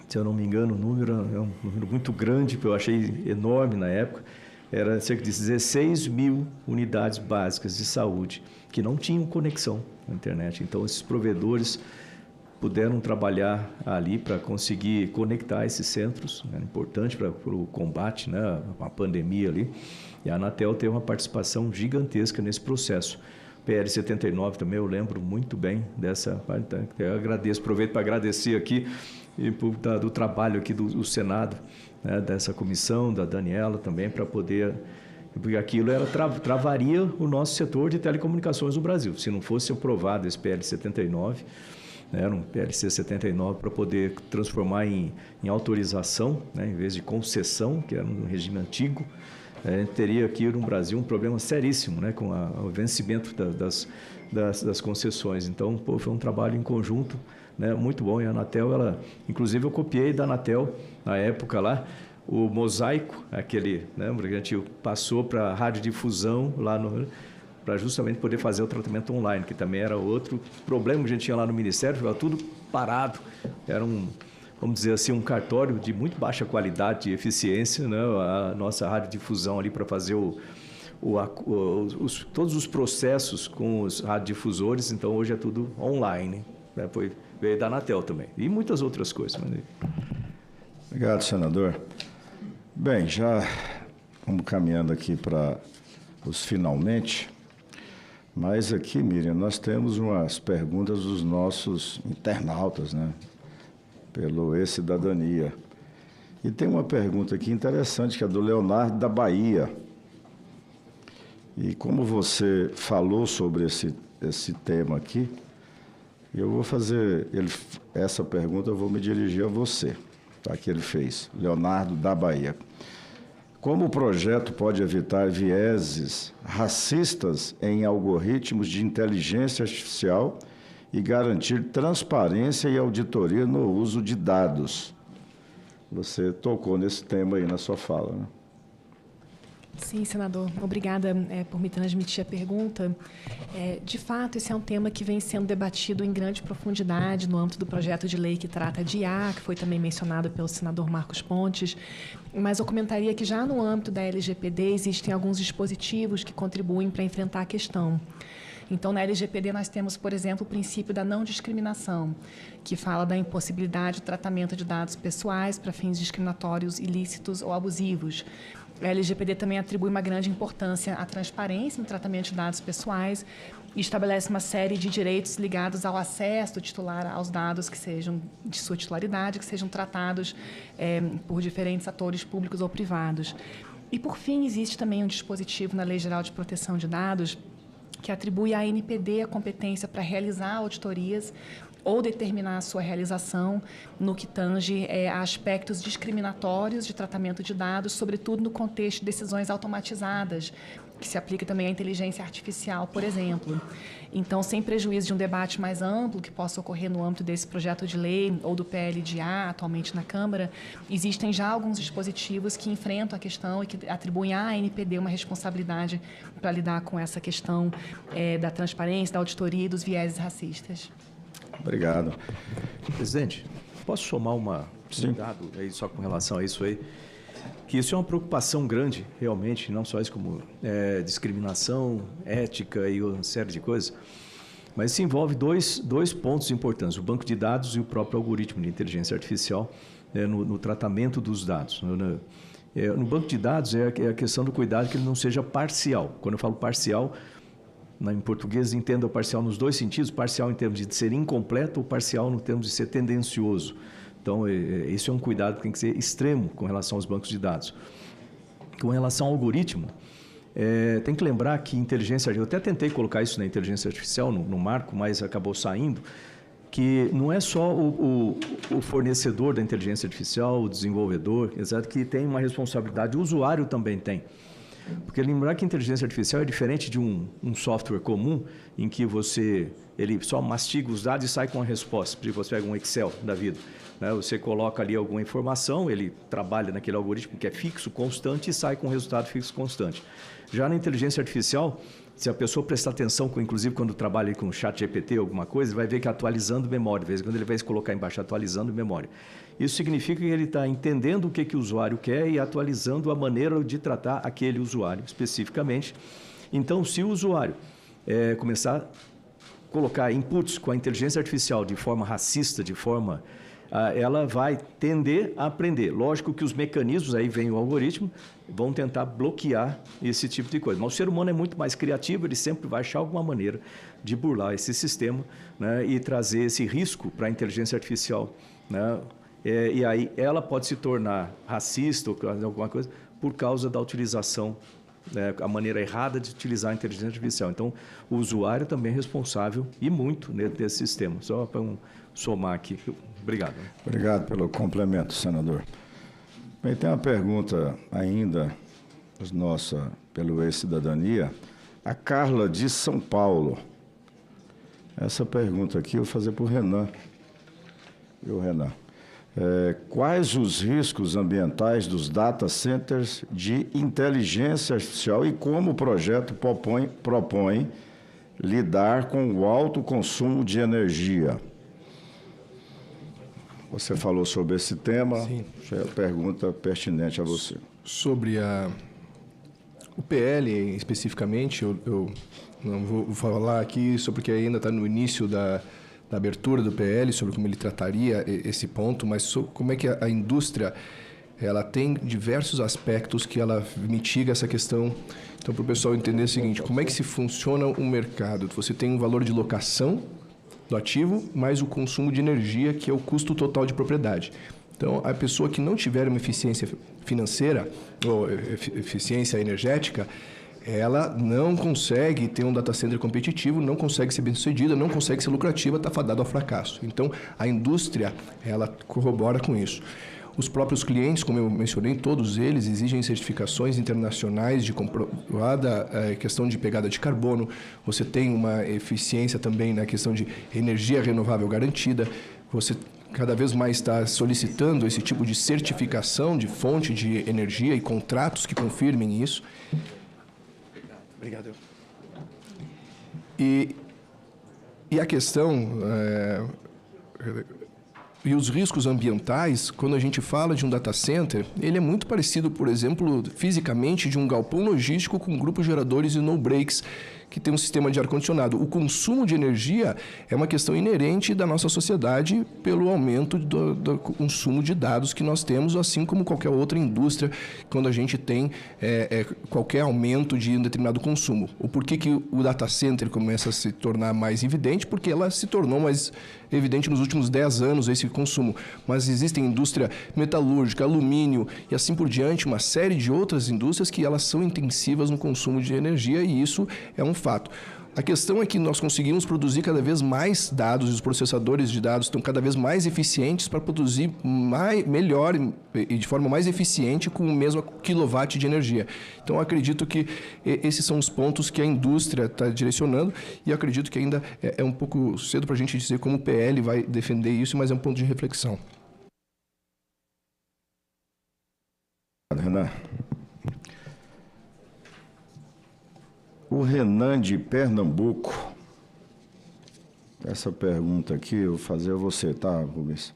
[SPEAKER 14] se eu não me engano, o número é um número muito grande, que eu achei enorme na época, era cerca de 16 mil unidades básicas de saúde que não tinham conexão na internet. Então, esses provedores puderam trabalhar ali para conseguir conectar esses centros, era importante para o combate, né, a pandemia ali, e a Anatel teve uma participação gigantesca nesse processo. PL 79 também, eu lembro muito bem dessa parte, eu agradeço, aproveito para agradecer aqui do trabalho aqui do Senado, né, dessa comissão, da Daniela também, para poder, porque aquilo travaria o nosso setor de telecomunicações no Brasil, se não fosse aprovado esse PL 79, era um PLC 79 para poder transformar em autorização, né, em vez de concessão, que era um regime antigo. A gente teria aqui no Brasil um problema seríssimo, né, com o vencimento das concessões. Então, foi um trabalho em conjunto, né, muito bom. E a Anatel, inclusive eu copiei da Anatel, na época lá, o mosaico, aquele, né, que a gente passou para a radiodifusão lá para justamente poder fazer o tratamento online, que também era outro problema que a gente tinha lá no Ministério, ficava tudo parado. Era vamos dizer assim, um cartório de muito baixa qualidade e eficiência, né? A nossa radiodifusão ali para fazer todos os processos com os radiodifusores, então hoje é tudo online, né? Veio da Anatel também, e muitas outras coisas.
[SPEAKER 21] Obrigado, senador. Bem, já vamos caminhando aqui para os finalmente. Mas aqui, Miriam, nós temos umas perguntas dos nossos internautas, né? Pelo E-Cidadania. E tem uma pergunta aqui interessante, que é do Leonardo da Bahia. E como você falou sobre esse tema aqui, eu vou fazer essa pergunta, eu vou me dirigir a você, tá? Que ele fez, Leonardo da Bahia. Como o projeto pode evitar vieses racistas em algoritmos de inteligência artificial e garantir transparência e auditoria no uso de dados? Você tocou nesse tema aí na sua fala, né?
[SPEAKER 9] Sim, senador. Obrigada por me transmitir a pergunta. De fato, esse é um tema que vem sendo debatido em grande profundidade no âmbito do projeto de lei que trata de IA, que foi também mencionado pelo senador Marcos Pontes. Mas eu comentaria que já no âmbito da LGPD existem alguns dispositivos que contribuem para enfrentar a questão. Então, na LGPD, nós temos, por exemplo, o princípio da não discriminação, que fala da impossibilidade de tratamento de dados pessoais para fins discriminatórios, ilícitos ou abusivos. A LGPD também atribui uma grande importância à transparência no tratamento de dados pessoais e estabelece uma série de direitos ligados ao acesso do titular aos dados que sejam de sua titularidade, que sejam tratados por diferentes atores públicos ou privados. E, por fim, existe também um dispositivo na Lei Geral de Proteção de Dados que atribui à ANPD a competência para realizar auditorias ou determinar a sua realização no que tange a aspectos discriminatórios de tratamento de dados, sobretudo no contexto de decisões automatizadas, que se aplica também à inteligência artificial, por exemplo. Então, sem prejuízo de um debate mais amplo que possa ocorrer no âmbito desse projeto de lei ou do PL de A, atualmente na Câmara, existem já alguns dispositivos que enfrentam a questão e que atribuem à ANPD uma responsabilidade para lidar com essa questão da transparência, da auditoria e dos vieses racistas.
[SPEAKER 21] Obrigado.
[SPEAKER 14] Presidente, posso somar um dado aí só com relação a isso aí? Que isso é uma preocupação grande, realmente, não só isso como discriminação, ética e uma série de coisas, mas se envolve dois pontos importantes, o banco de dados e o próprio algoritmo de inteligência artificial no tratamento dos dados. No banco de dados é a questão do cuidado que ele não seja parcial. Quando eu falo parcial, em português, entenda o parcial nos dois sentidos, parcial em termos de ser incompleto ou parcial no termos de ser tendencioso. Então, esse é um cuidado que tem que ser extremo com relação aos bancos de dados. Com relação ao algoritmo, tem que lembrar que inteligência artificial, eu até tentei colocar isso na inteligência artificial, no marco, mas acabou saindo,
[SPEAKER 16] que não é só o fornecedor da inteligência artificial, o desenvolvedor, exato, que tem uma responsabilidade, o usuário também tem. Porque lembrar que a inteligência artificial é diferente de um software comum, em que ele só mastiga os dados e sai com a resposta. Se você pega um Excel da vida, né? Você coloca ali alguma informação, ele trabalha naquele algoritmo que é fixo, constante, e sai com um resultado fixo, constante. Já na inteligência artificial, se a pessoa prestar atenção, inclusive quando trabalha com o chat GPT, alguma coisa, vai ver que atualizando memória, de vez em quando ele vai colocar embaixo atualizando memória. Isso significa que ele está entendendo o que o usuário quer e atualizando a maneira de tratar aquele usuário especificamente. Então, se o usuário começar a colocar inputs com a inteligência artificial de forma racista, ela vai tender a aprender. Lógico que os mecanismos, aí vem o algoritmo, vão tentar bloquear esse tipo de coisa. Mas o ser humano é muito mais criativo, ele sempre vai achar alguma maneira de burlar esse sistema, né, e trazer esse risco para a inteligência artificial, né? E aí ela pode se tornar racista ou alguma coisa por causa da utilização, a maneira errada de utilizar a inteligência artificial. Então, o usuário também é responsável, e muito, desse sistema. Só para somar aqui. Obrigado.
[SPEAKER 21] Obrigado pelo complemento, senador. Bem, tem uma pergunta ainda pelo ex-cidadania, a Carla de São Paulo. Essa pergunta aqui eu vou fazer para o Renan. Viu, Renan? Quais os riscos ambientais dos data centers de inteligência artificial e como o projeto propõe lidar com o alto consumo de energia? Você falou sobre esse tema. Sim. É a pergunta pertinente a você.
[SPEAKER 10] Sobre o PL especificamente, eu não vou falar aqui sobre porque ainda está no início da abertura do PL, sobre como ele trataria esse ponto, mas sobre como é que a indústria ela tem diversos aspectos que ela mitiga essa questão. Então, para o pessoal entender o seguinte, como é que se funciona o mercado? Você tem um valor de locação do ativo, mais o consumo de energia, que é o custo total de propriedade. Então, a pessoa que não tiver uma eficiência financeira ou eficiência energética, ela não consegue ter um data center competitivo, não consegue ser bem-sucedida, não consegue ser lucrativa, está fadada ao fracasso. Então, a indústria, ela corrobora com isso. Os próprios clientes, como eu mencionei, todos eles exigem certificações internacionais de comprovada questão de pegada de carbono. Você tem uma eficiência também na questão de energia renovável garantida. Você cada vez mais está solicitando esse tipo de certificação de fonte de energia e contratos que confirmem isso. Obrigado. E a questão e os riscos ambientais, quando a gente fala de um data center, ele é muito parecido, por exemplo, fisicamente, de um galpão logístico com grupos geradores e no-breaks, que tem um sistema de ar-condicionado. O consumo de energia é uma questão inerente da nossa sociedade pelo aumento do consumo de dados que nós temos, assim como qualquer outra indústria, quando a gente tem qualquer aumento de um determinado consumo. O porquê que o data center começa a se tornar mais evidente? Porque ela se tornou mais evidente nos últimos 10 anos, esse consumo. Mas existem indústria metalúrgica, alumínio e assim por diante, uma série de outras indústrias que elas são intensivas no consumo de energia e isso é um fato. A questão é que nós conseguimos produzir cada vez mais dados e os processadores de dados estão cada vez mais eficientes para produzir melhor e de forma mais eficiente com o mesmo quilowatt de energia. Então, eu acredito que esses são os pontos que a indústria está direcionando e eu acredito que ainda é um pouco cedo para a gente dizer como o PL vai defender isso, mas é um ponto de reflexão.
[SPEAKER 21] Renan. O Renan de Pernambuco, essa pergunta aqui eu vou fazer a você, tá, Rubens?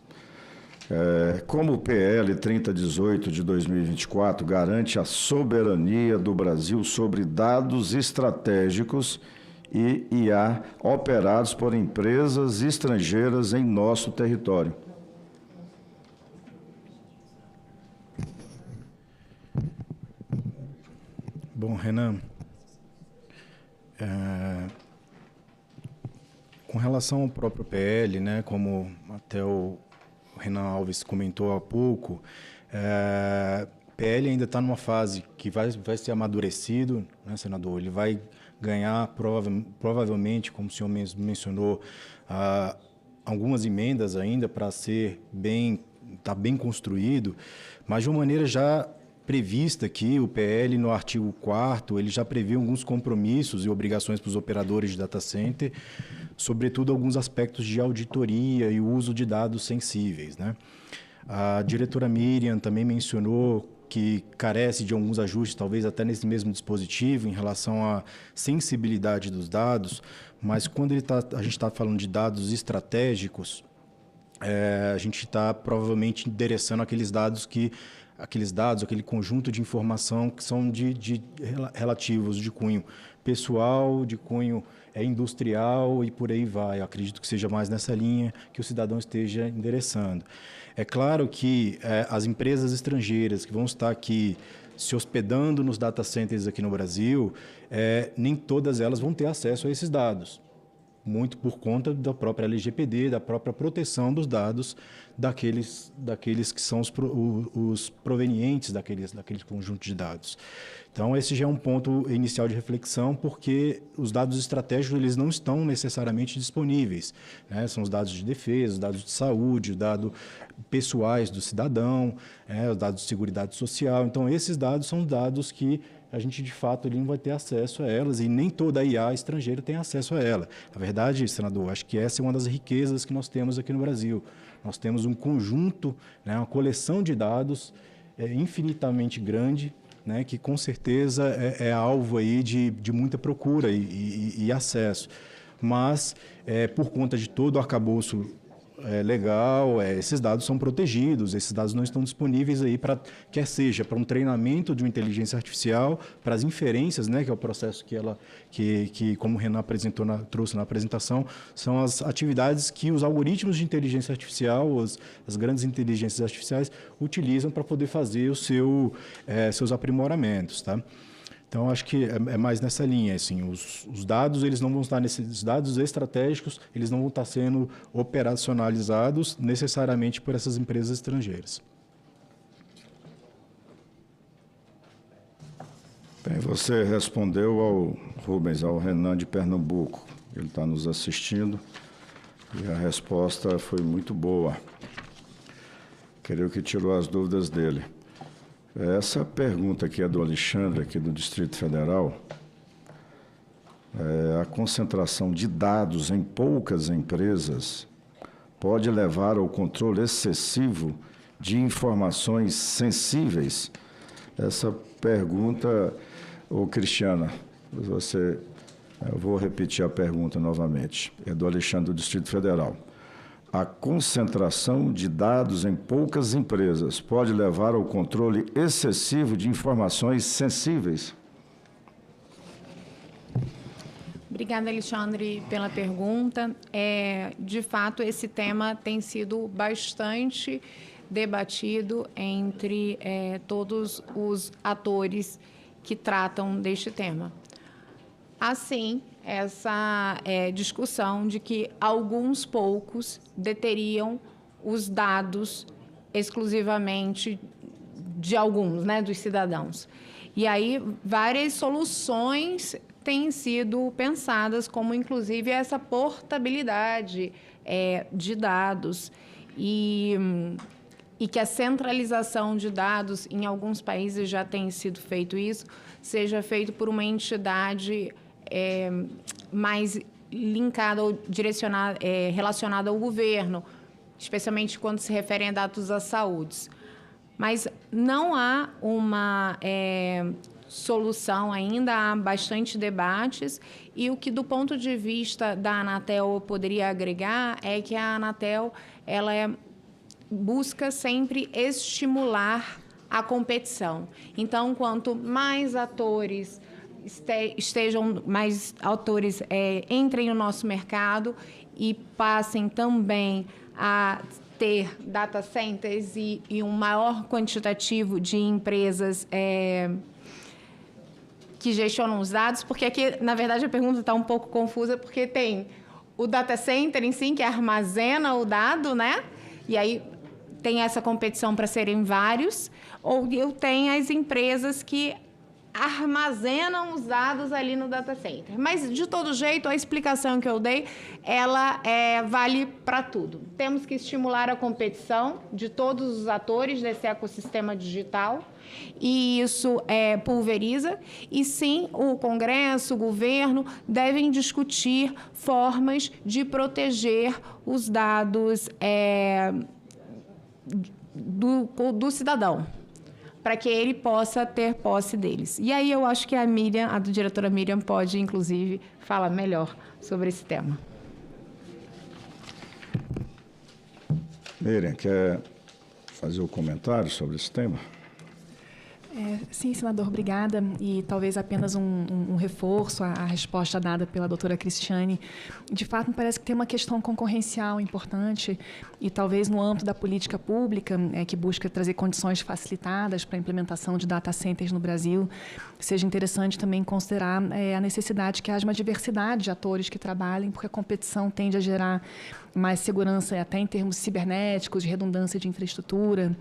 [SPEAKER 21] Como o PL 3018 de 2024 garante a soberania do Brasil sobre dados estratégicos e IA operados por empresas estrangeiras em nosso território?
[SPEAKER 6] Bom, Renan, com relação ao próprio PL, né, como até o Renan Alves comentou há pouco, PL ainda está numa fase que vai ser amadurecido, né, senador? Ele vai ganhar provavelmente, como o senhor mesmo mencionou, algumas emendas ainda para tá bem construído, mas de uma maneira já prevista aqui, o PL no artigo 4º, ele já prevê alguns compromissos e obrigações para os operadores de data center, sobretudo alguns aspectos de auditoria e uso de dados sensíveis, né? A diretora Miriam também mencionou que carece de alguns ajustes, talvez até nesse mesmo dispositivo, em relação à sensibilidade dos dados, mas quando a gente está falando de dados estratégicos, a gente está provavelmente endereçando aquele conjunto de informação que são relativos de cunho pessoal, de cunho industrial e por aí vai. Eu acredito que seja mais nessa linha que o cidadão esteja endereçando. É claro que as empresas estrangeiras que vão estar aqui se hospedando nos data centers aqui no Brasil, nem todas elas vão ter acesso a esses dados. Muito por conta da própria LGPD, da própria proteção dos dados daqueles que são os provenientes daquele conjunto de dados. Então, esse já é um ponto inicial de reflexão, porque os dados estratégicos eles não estão necessariamente disponíveis, né? São os dados de defesa, os dados de saúde, os dados pessoais do cidadão, os dados de seguridade social. Então, esses dados são dados que a gente, de fato, ele não vai ter acesso a elas e nem toda a IA estrangeira tem acesso a ela. Na verdade, senador, acho que essa é uma das riquezas que nós temos aqui no Brasil. Nós temos um conjunto, né, uma coleção de dados infinitamente grande, né, que com certeza é alvo aí de muita procura e acesso. Mas, por conta de todo o arcabouço legal, esses dados são protegidos, esses dados não estão disponíveis aí para, quer seja para um treinamento de uma inteligência artificial, para as inferências, né, que é o processo que como o Renan trouxe na apresentação, são as atividades que os algoritmos de inteligência artificial, as grandes inteligências artificiais utilizam para poder fazer seus aprimoramentos, tá? Então, acho que é mais nessa linha, assim, os dados, eles não vão estar os dados estratégicos, eles não vão estar sendo operacionalizados necessariamente por essas empresas estrangeiras.
[SPEAKER 21] Bem, você respondeu ao Renan de Pernambuco, ele está nos assistindo, e a resposta foi muito boa. Creio que tirou as dúvidas dele. Essa pergunta aqui é do Alexandre, aqui do Distrito Federal. A concentração de dados em poucas empresas pode levar ao controle excessivo de informações sensíveis? Essa pergunta, Cristiana, eu vou repetir a pergunta novamente. É do Alexandre do Distrito Federal. A concentração de dados em poucas empresas pode levar ao controle excessivo de informações sensíveis?
[SPEAKER 13] Obrigada, Alexandre, pela pergunta. De fato, esse tema tem sido bastante debatido entre todos os atores que tratam deste tema. Assim, essa discussão de que alguns poucos deteriam os dados exclusivamente de alguns, né, dos cidadãos. E aí várias soluções têm sido pensadas, como inclusive essa portabilidade de dados e que a centralização de dados, em alguns países já tem sido feito isso, seja feito por uma entidade mais linkada ou direcionada, relacionada ao governo, especialmente quando se referem a dados da saúde. Mas não há uma solução ainda, há bastante debates, e o que, do ponto de vista da Anatel, eu poderia agregar é que a Anatel busca sempre estimular a competição. Então, quanto mais atores entrem no nosso mercado e passem também a ter data centers e um maior quantitativo de empresas que gestionam os dados, porque aqui, na verdade, a pergunta está um pouco confusa, porque tem o data center em si, que armazena o dado, né? E aí tem essa competição para serem vários, ou eu tenho as empresas que armazenam os dados ali no data center. Mas, de todo jeito, a explicação que eu dei, ela vale para tudo. Temos que estimular a competição de todos os atores desse ecossistema digital, e isso pulveriza. E, sim, o Congresso, o governo, devem discutir formas de proteger os dados do cidadão, para que ele possa ter posse deles. E aí eu acho que a diretora Miriam pode, inclusive, falar melhor sobre esse tema.
[SPEAKER 21] Miriam, quer fazer um comentário sobre esse tema?
[SPEAKER 9] Sim, senador, obrigada. E talvez apenas um reforço à resposta dada pela doutora Cristiane. De fato, me parece que tem uma questão concorrencial importante e talvez no âmbito da política pública, que busca trazer condições facilitadas para a implementação de data centers no Brasil, seja interessante também considerar a necessidade que haja uma diversidade de atores que trabalhem, porque a competição tende a gerar mais segurança até em termos cibernéticos, de redundância de infraestrutura.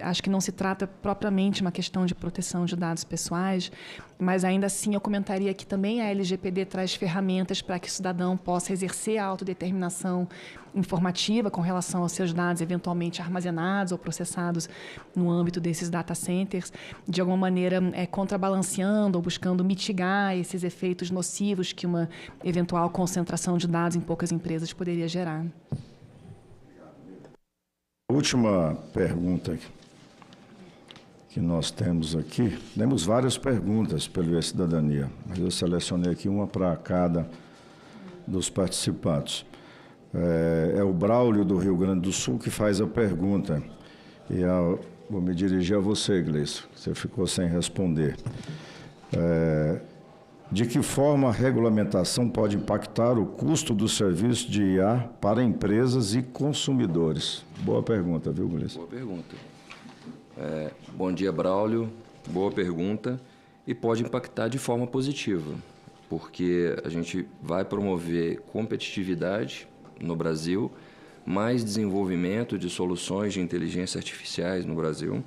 [SPEAKER 9] Acho que não se trata propriamente uma questão de proteção de dados pessoais, mas ainda assim eu comentaria que também a LGPD traz ferramentas para que o cidadão possa exercer a autodeterminação informativa com relação aos seus dados eventualmente armazenados ou processados no âmbito desses data centers, de alguma maneira contrabalanceando ou buscando mitigar esses efeitos nocivos que uma eventual concentração de dados em poucas empresas poderia gerar.
[SPEAKER 21] Última pergunta que nós temos aqui. Temos várias perguntas pelo E-Cidadania, mas eu selecionei aqui uma para cada dos participantes. É o Braulio, do Rio Grande do Sul, que faz a pergunta. E vou me dirigir a você, Gleice, você ficou sem responder. De que forma a regulamentação pode impactar o custo do serviço de IA para empresas e consumidores? Boa pergunta, viu, Gleice?
[SPEAKER 1] Boa pergunta. Bom dia, Braulio. Boa pergunta. E pode impactar de forma positiva, porque a gente vai promover competitividade no Brasil, mais desenvolvimento de soluções de inteligência artificiais no Brasil.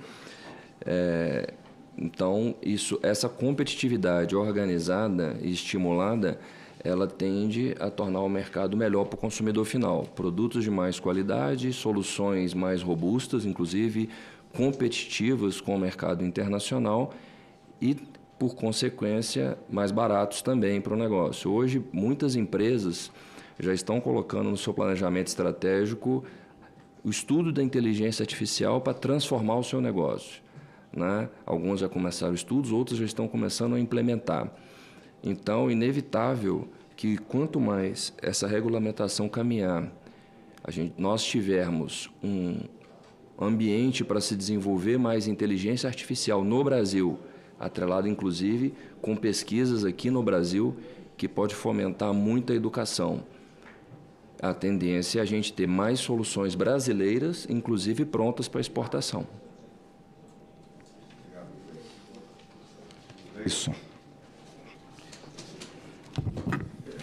[SPEAKER 1] Então, essa competitividade organizada e estimulada, ela tende a tornar o mercado melhor para o consumidor final. Produtos de mais qualidade, soluções mais robustas, inclusive competitivas com o mercado internacional e, por consequência, mais baratos também para o negócio. Hoje, muitas empresas já estão colocando no seu planejamento estratégico o estudo da inteligência artificial para transformar o seu negócio, né? Alguns já começaram estudos, outros já estão começando a implementar. Então, inevitável que quanto mais essa regulamentação caminhar, nós tivermos um ambiente para se desenvolver mais inteligência artificial no Brasil, atrelado inclusive com pesquisas aqui no Brasil, que pode fomentar muita educação. A tendência é a gente ter mais soluções brasileiras, inclusive prontas para exportação.
[SPEAKER 21] Isso.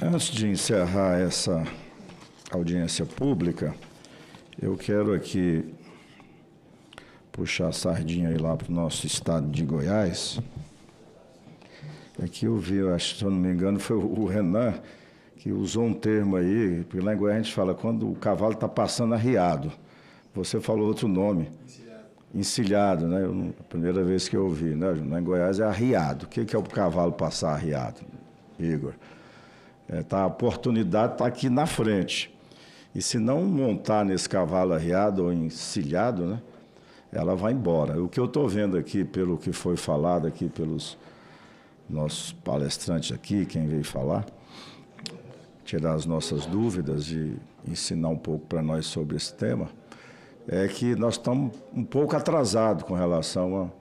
[SPEAKER 21] Antes de encerrar essa audiência pública, eu quero aqui puxar a sardinha aí lá para o nosso estado de Goiás. Aqui eu vi, acho, se eu não me engano, foi o Renan que usou um termo aí, porque lá em Goiás a gente fala quando o cavalo está passando arriado. Você falou outro nome. Encilhado, né? A primeira vez que eu ouvi, né? Lá em Goiás é arriado. O que é o cavalo passar arriado, Igor? A oportunidade está aqui na frente. E se não montar nesse cavalo arriado ou encilhado, né? Ela vai embora. O que eu estou vendo aqui, pelo que foi falado aqui pelos nossos palestrantes aqui, quem veio falar, tirar as nossas dúvidas e ensinar um pouco para nós sobre esse tema, é que nós estamos um pouco atrasados com relação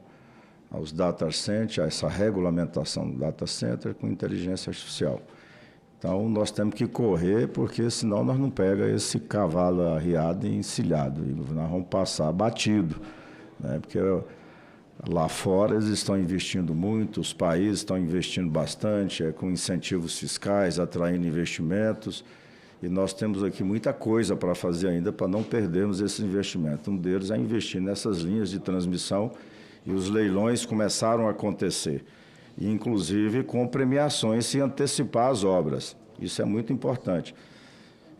[SPEAKER 21] aos data centers, a essa regulamentação do data center com inteligência artificial. Então, nós temos que correr, porque senão nós não pegamos esse cavalo arriado e encilhado, e nós vamos passar batido, né? Porque lá fora eles estão investindo muito, os países estão investindo bastante, com incentivos fiscais, atraindo investimentos, e nós temos aqui muita coisa para fazer ainda para não perdermos esse investimento. Um deles é investir nessas linhas de transmissão E os leilões começaram a acontecer, e, inclusive com premiações se antecipar as obras. Isso é muito importante.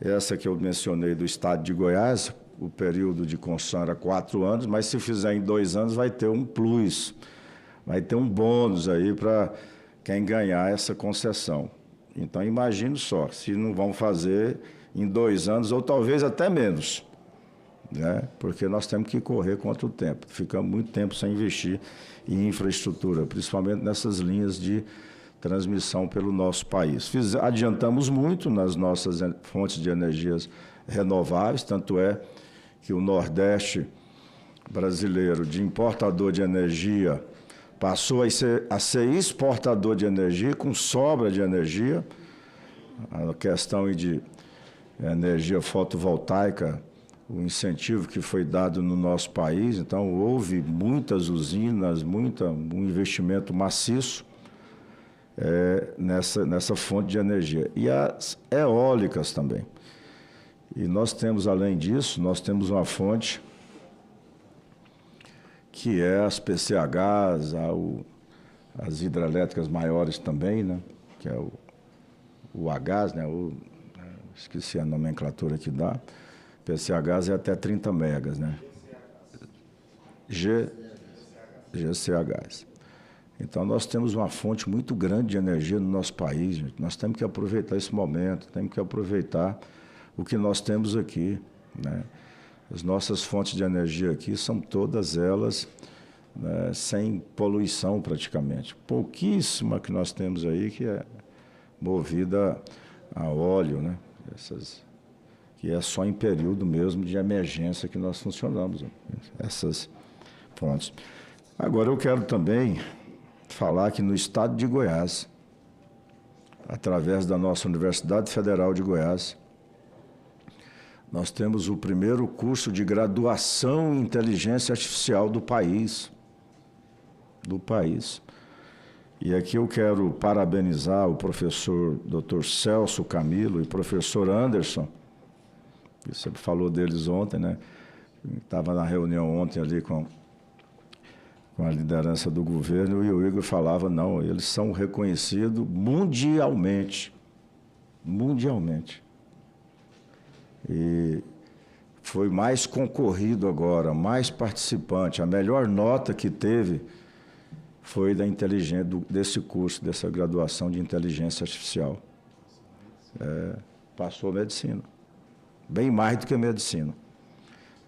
[SPEAKER 21] Essa que eu mencionei do estado de Goiás, o período de construção era 4 anos, mas se fizer em 2 anos vai ter um plus, vai ter um bônus aí para quem ganhar essa concessão. Então, imagine só, se não vão fazer em 2 anos, ou talvez até menos, né? Porque nós temos que correr contra o tempo. Ficamos muito tempo sem investir em infraestrutura, principalmente nessas linhas de transmissão pelo nosso país. Adiantamos muito nas nossas fontes de energias renováveis, tanto é que o Nordeste brasileiro, de importador de energia, passou a ser exportador de energia, com sobra de energia. A questão de energia fotovoltaica, o incentivo que foi dado no nosso país, então houve muitas usinas, um investimento maciço nessa fonte de energia. E as eólicas também. E nós temos, além disso, nós temos uma fonte que é as PCHs, as hidrelétricas maiores também, né? Que é o Agás, né? Esqueci a nomenclatura que dá. PCHs é até 30 megas, né? GCHs. Então, nós temos uma fonte muito grande de energia no nosso país, gente. Nós temos que aproveitar esse momento, temos que aproveitar o que nós temos aqui, né? As nossas fontes de energia aqui são todas elas, né, sem poluição praticamente. Pouquíssima que nós temos aí que é movida a óleo, né? Que é só em período mesmo de emergência que nós funcionamos, né? Essas fontes. Agora eu quero também falar que no estado de Goiás, através da nossa Universidade Federal de Goiás, nós temos o primeiro curso de graduação em inteligência artificial do país. E aqui eu quero parabenizar o professor Dr. Celso Camilo e o professor Anderson, que você falou deles ontem, né? Estava na reunião ontem ali com a liderança do governo, e o Igor falava, não, eles são reconhecidos mundialmente. E foi mais concorrido agora, mais participante. A melhor nota que teve foi desse curso, dessa graduação de inteligência artificial. Passou medicina. Bem mais do que medicina.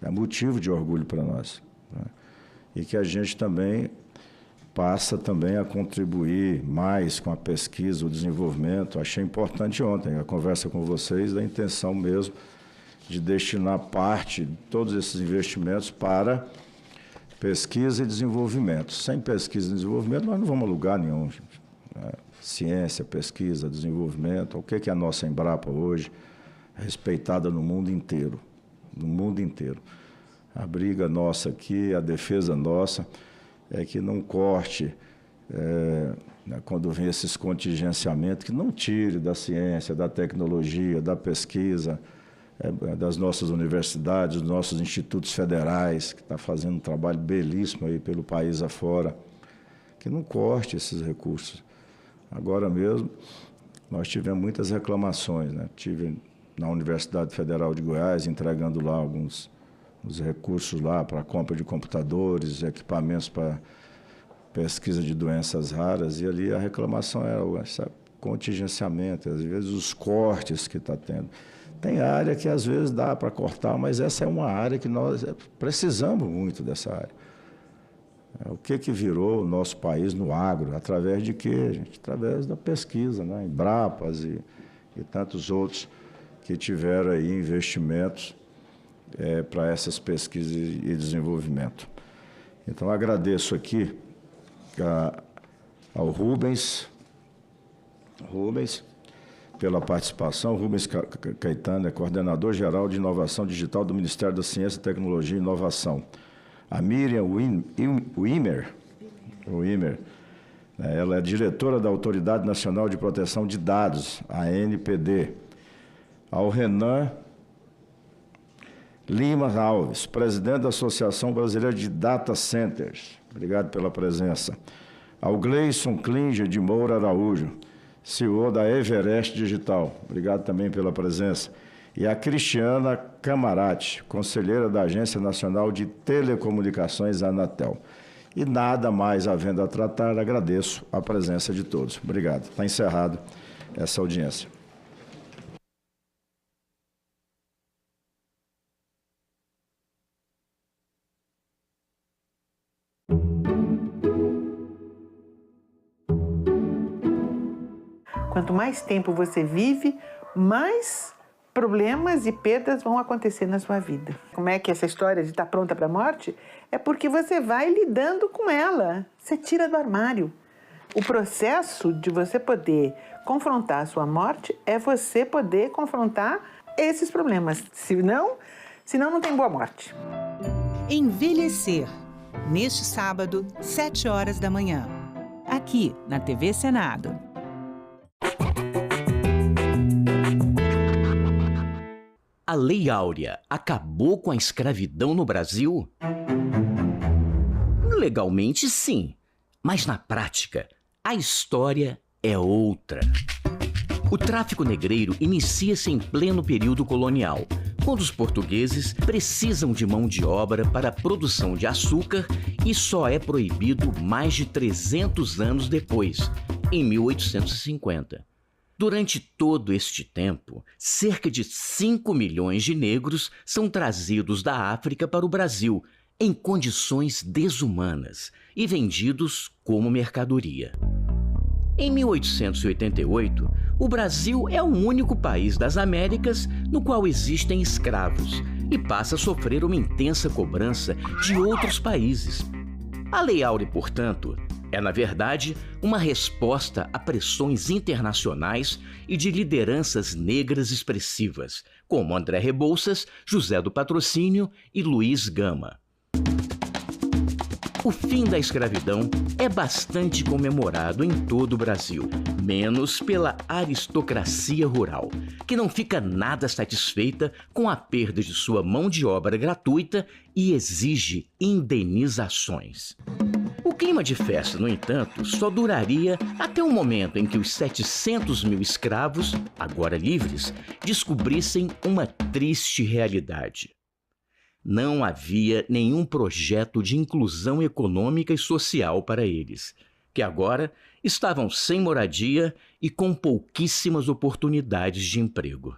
[SPEAKER 21] É motivo de orgulho para nós, né? E que a gente também passa também a contribuir mais com a pesquisa, o desenvolvimento. Achei importante ontem a conversa com vocês, da intenção mesmo de destinar parte de todos esses investimentos para pesquisa e desenvolvimento. Sem pesquisa e desenvolvimento, nós não vamos a lugar nenhum, gente, né? Ciência, pesquisa, desenvolvimento, o que é a nossa Embrapa hoje, respeitada no mundo inteiro. No mundo inteiro. A briga nossa aqui, a defesa nossa, é que não corte, né, quando vem esses contingenciamentos, que não tire da ciência, da tecnologia, da pesquisa, das nossas universidades, dos nossos institutos federais, que está fazendo um trabalho belíssimo aí pelo país afora, que não corte esses recursos. Agora mesmo, nós tivemos muitas reclamações, né? Tive na Universidade Federal de Goiás, entregando lá alguns recursos lá para compra de computadores, equipamentos para pesquisa de doenças raras, e ali a reclamação era esse contingenciamento, às vezes os cortes que está tendo. Tem área que às vezes dá para cortar, mas essa é uma área que nós precisamos muito dessa área. O que virou o nosso país no agro? Através de quê, gente? Através da pesquisa, né? Embrapas e tantos outros que tiveram aí investimentos para essas pesquisas e desenvolvimento. Então, agradeço aqui ao Rubens pela participação. Rubens Caetano é coordenador-geral de inovação digital do Ministério da Ciência, Tecnologia e Inovação. A Miriam Wimmer, ela é diretora da Autoridade Nacional de Proteção de Dados, a ANPD. Ao Renan Lima Alves, presidente da Associação Brasileira de Data Centers, obrigado pela presença. Ao Gleison Klinger de Moura Araújo, CEO da Everest Digital, obrigado também pela presença. E a Cristiana Camarati, conselheira da Agência Nacional de Telecomunicações, Anatel. E nada mais havendo a tratar, agradeço a presença de todos. Obrigado. Está encerrado essa audiência.
[SPEAKER 7] Quanto mais tempo você vive, mais problemas e perdas vão acontecer na sua vida. Como é que essa história de estar pronta para a morte? É porque você vai lidando com ela. Você tira do armário. O processo de você poder confrontar a sua morte é você poder confrontar esses problemas. Senão não tem boa morte.
[SPEAKER 3] Envelhecer. Neste sábado, 7 horas da manhã. Aqui, na TV Senado.
[SPEAKER 17] A Lei Áurea acabou com a escravidão no Brasil? Legalmente, sim. Mas na prática, a história é outra. O tráfico negreiro inicia-se em pleno período colonial, quando os portugueses precisam de mão de obra para a produção de açúcar e só é proibido mais de 300 anos depois, em 1850. Durante todo este tempo, cerca de 5 milhões de negros são trazidos da África para o Brasil em condições desumanas e vendidos como mercadoria. Em 1888, o Brasil é o único país das Américas no qual existem escravos e passa a sofrer uma intensa cobrança de outros países. A Lei Áurea, portanto, é, na verdade, uma resposta a pressões internacionais e de lideranças negras expressivas, como André Rebouças, José do Patrocínio e Luiz Gama. O fim da escravidão é bastante comemorado em todo o Brasil, menos pela aristocracia rural, que não fica nada satisfeita com a perda de sua mão de obra gratuita e exige indenizações. O clima de festa, no entanto, só duraria até o momento em que os 700 mil escravos, agora livres, descobrissem uma triste realidade. Não havia nenhum projeto de inclusão econômica e social para eles, que agora estavam sem moradia e com pouquíssimas oportunidades de emprego.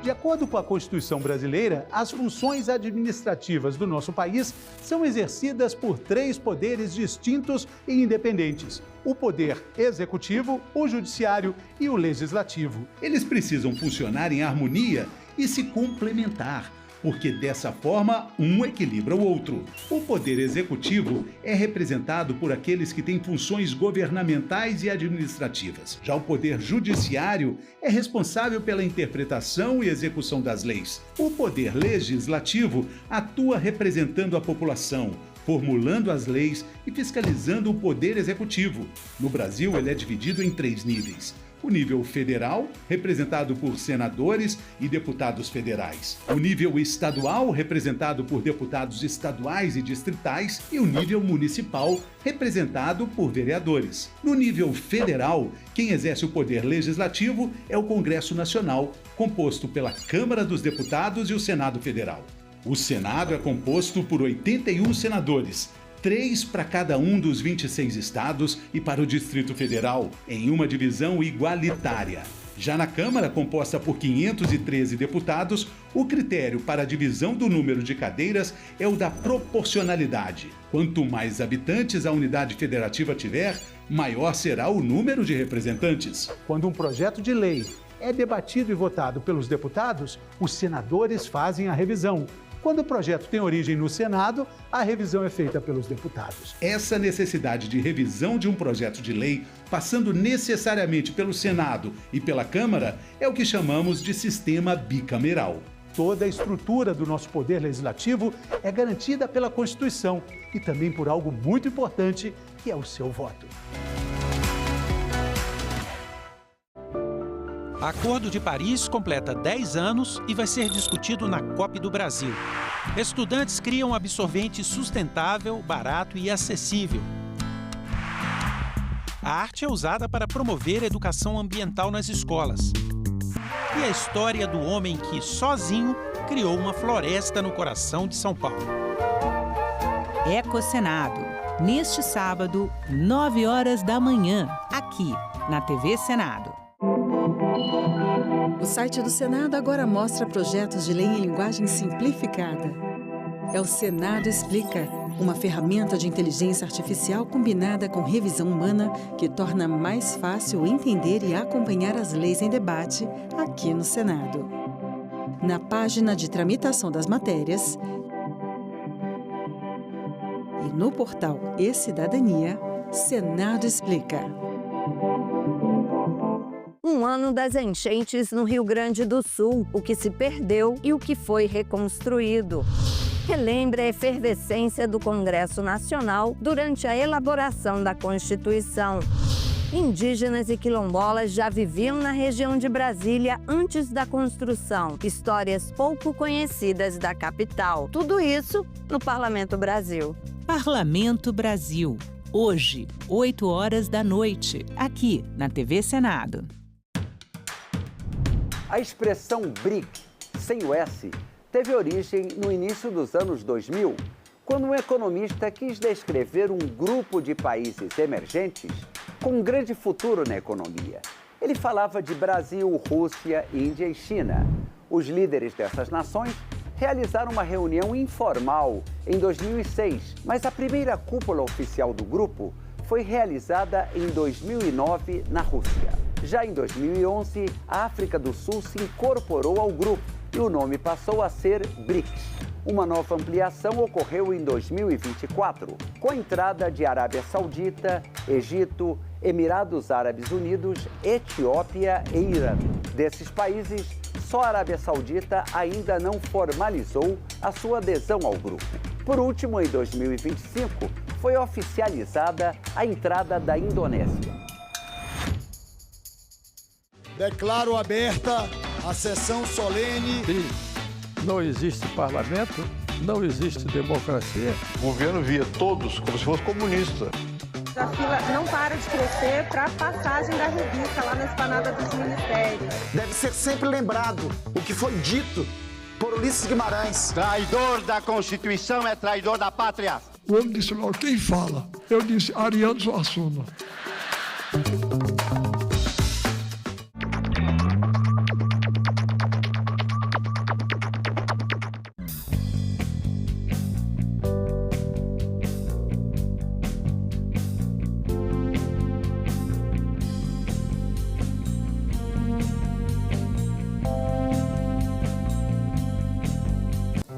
[SPEAKER 22] De acordo com a Constituição brasileira, as funções administrativas do nosso país são exercidas por 3 poderes distintos e independentes: o poder executivo, o judiciário e o legislativo. Eles precisam funcionar em harmonia e se complementar, porque dessa forma um equilibra o outro. O poder executivo é representado por aqueles que têm funções governamentais e administrativas. Já o poder judiciário é responsável pela interpretação e execução das leis. O poder legislativo atua representando a população, formulando as leis e fiscalizando o poder executivo. No Brasil, ele é dividido em 3 níveis. O nível federal, representado por senadores e deputados federais. O nível estadual, representado por deputados estaduais e distritais. E o nível municipal, representado por vereadores. No nível federal, quem exerce o poder legislativo é o Congresso Nacional, composto pela Câmara dos Deputados e o Senado Federal. O Senado é composto por 81 senadores, 3 para cada um dos 26 estados e para o Distrito Federal, em uma divisão igualitária. Já na Câmara, composta por 513 deputados, o critério para a divisão do número de cadeiras é o da proporcionalidade. Quanto mais habitantes a unidade federativa tiver, maior será o número de representantes. Quando um projeto de lei é debatido e votado pelos deputados, os senadores fazem a revisão. Quando o projeto tem origem no Senado, a revisão é feita pelos deputados. Essa necessidade de revisão de um projeto de lei, passando necessariamente pelo Senado e pela Câmara, é o que chamamos de sistema bicameral. Toda a estrutura do nosso poder legislativo é garantida pela Constituição e também por algo muito importante, que é o seu voto.
[SPEAKER 2] Acordo de Paris completa 10 anos e vai ser discutido na COP do Brasil. Estudantes criam um absorvente sustentável, barato e acessível. A arte é usada para promover a educação ambiental nas escolas. E a história do homem que, sozinho, criou uma floresta no coração de São Paulo.
[SPEAKER 3] Ecosenado, neste sábado, 9 horas da manhã, aqui na TV Senado.
[SPEAKER 8] O site do Senado agora mostra projetos de lei em linguagem simplificada. É o Senado Explica, uma ferramenta de inteligência artificial combinada com revisão humana que torna mais fácil entender e acompanhar as leis em debate aqui no Senado. Na página de tramitação das matérias e no portal E-Cidadania, Senado Explica.
[SPEAKER 23] Um ano das enchentes no Rio Grande do Sul, o que se perdeu e o que foi reconstruído. Relembra a efervescência do Congresso Nacional durante a elaboração da Constituição. Indígenas e quilombolas já viviam na região de Brasília antes da construção. Histórias pouco conhecidas da capital. Tudo isso no Parlamento Brasil.
[SPEAKER 3] Parlamento Brasil. Hoje, 8 horas da noite, aqui na TV Senado.
[SPEAKER 12] A expressão BRIC, sem o S, teve origem no início dos anos 2000, quando um economista quis descrever um grupo de países emergentes com um grande futuro na economia. Ele falava de Brasil, Rússia, Índia e China. Os líderes dessas nações realizaram uma reunião informal em 2006, mas a primeira cúpula oficial do grupo foi realizada em 2009 na Rússia. Já em 2011, a África do Sul se incorporou ao grupo e o nome passou a ser BRICS. Uma nova ampliação ocorreu em 2024, com a entrada de Arábia Saudita, Egito, Emirados Árabes Unidos, Etiópia e Irã. Desses países, só a Arábia Saudita ainda não formalizou a sua adesão ao grupo. Por último, em 2025, foi oficializada a entrada da Indonésia.
[SPEAKER 24] Declaro aberta a sessão solene.
[SPEAKER 25] Não existe parlamento, não existe democracia.
[SPEAKER 26] O governo via todos como se fosse comunista.
[SPEAKER 27] A fila não para de crescer para a passagem da revista lá na esplanada dos ministérios.
[SPEAKER 24] Deve ser sempre lembrado o que foi dito por Ulisses Guimarães.
[SPEAKER 28] Traidor da Constituição é traidor da pátria.
[SPEAKER 29] O homem disse logo, quem fala? Eu disse, Ariano Suassuna.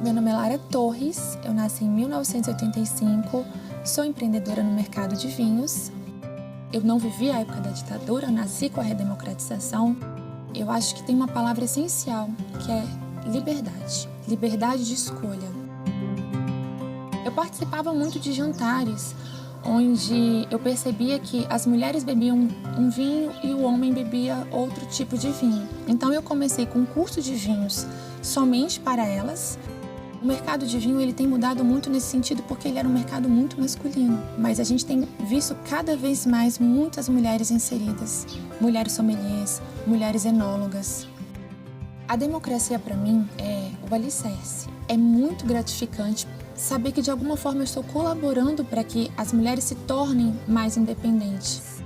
[SPEAKER 30] Meu nome é Lara Torres, eu nasci em 1985, sou empreendedora no mercado de vinhos. Eu não vivi a época da ditadura, eu nasci com a redemocratização. Eu acho que tem uma palavra essencial, que é liberdade, liberdade de escolha. Eu participava muito de jantares, onde eu percebia que as mulheres bebiam um vinho e o homem bebia outro tipo de vinho. Então eu comecei com um curso de vinhos somente para elas. O mercado de vinho ele tem mudado muito nesse sentido porque ele era um mercado muito masculino. Mas a gente tem visto cada vez mais muitas mulheres inseridas. Mulheres sommeliers, mulheres enólogas. A democracia para mim é o alicerce. É muito gratificante saber que de alguma forma eu estou colaborando para que as mulheres se tornem mais independentes.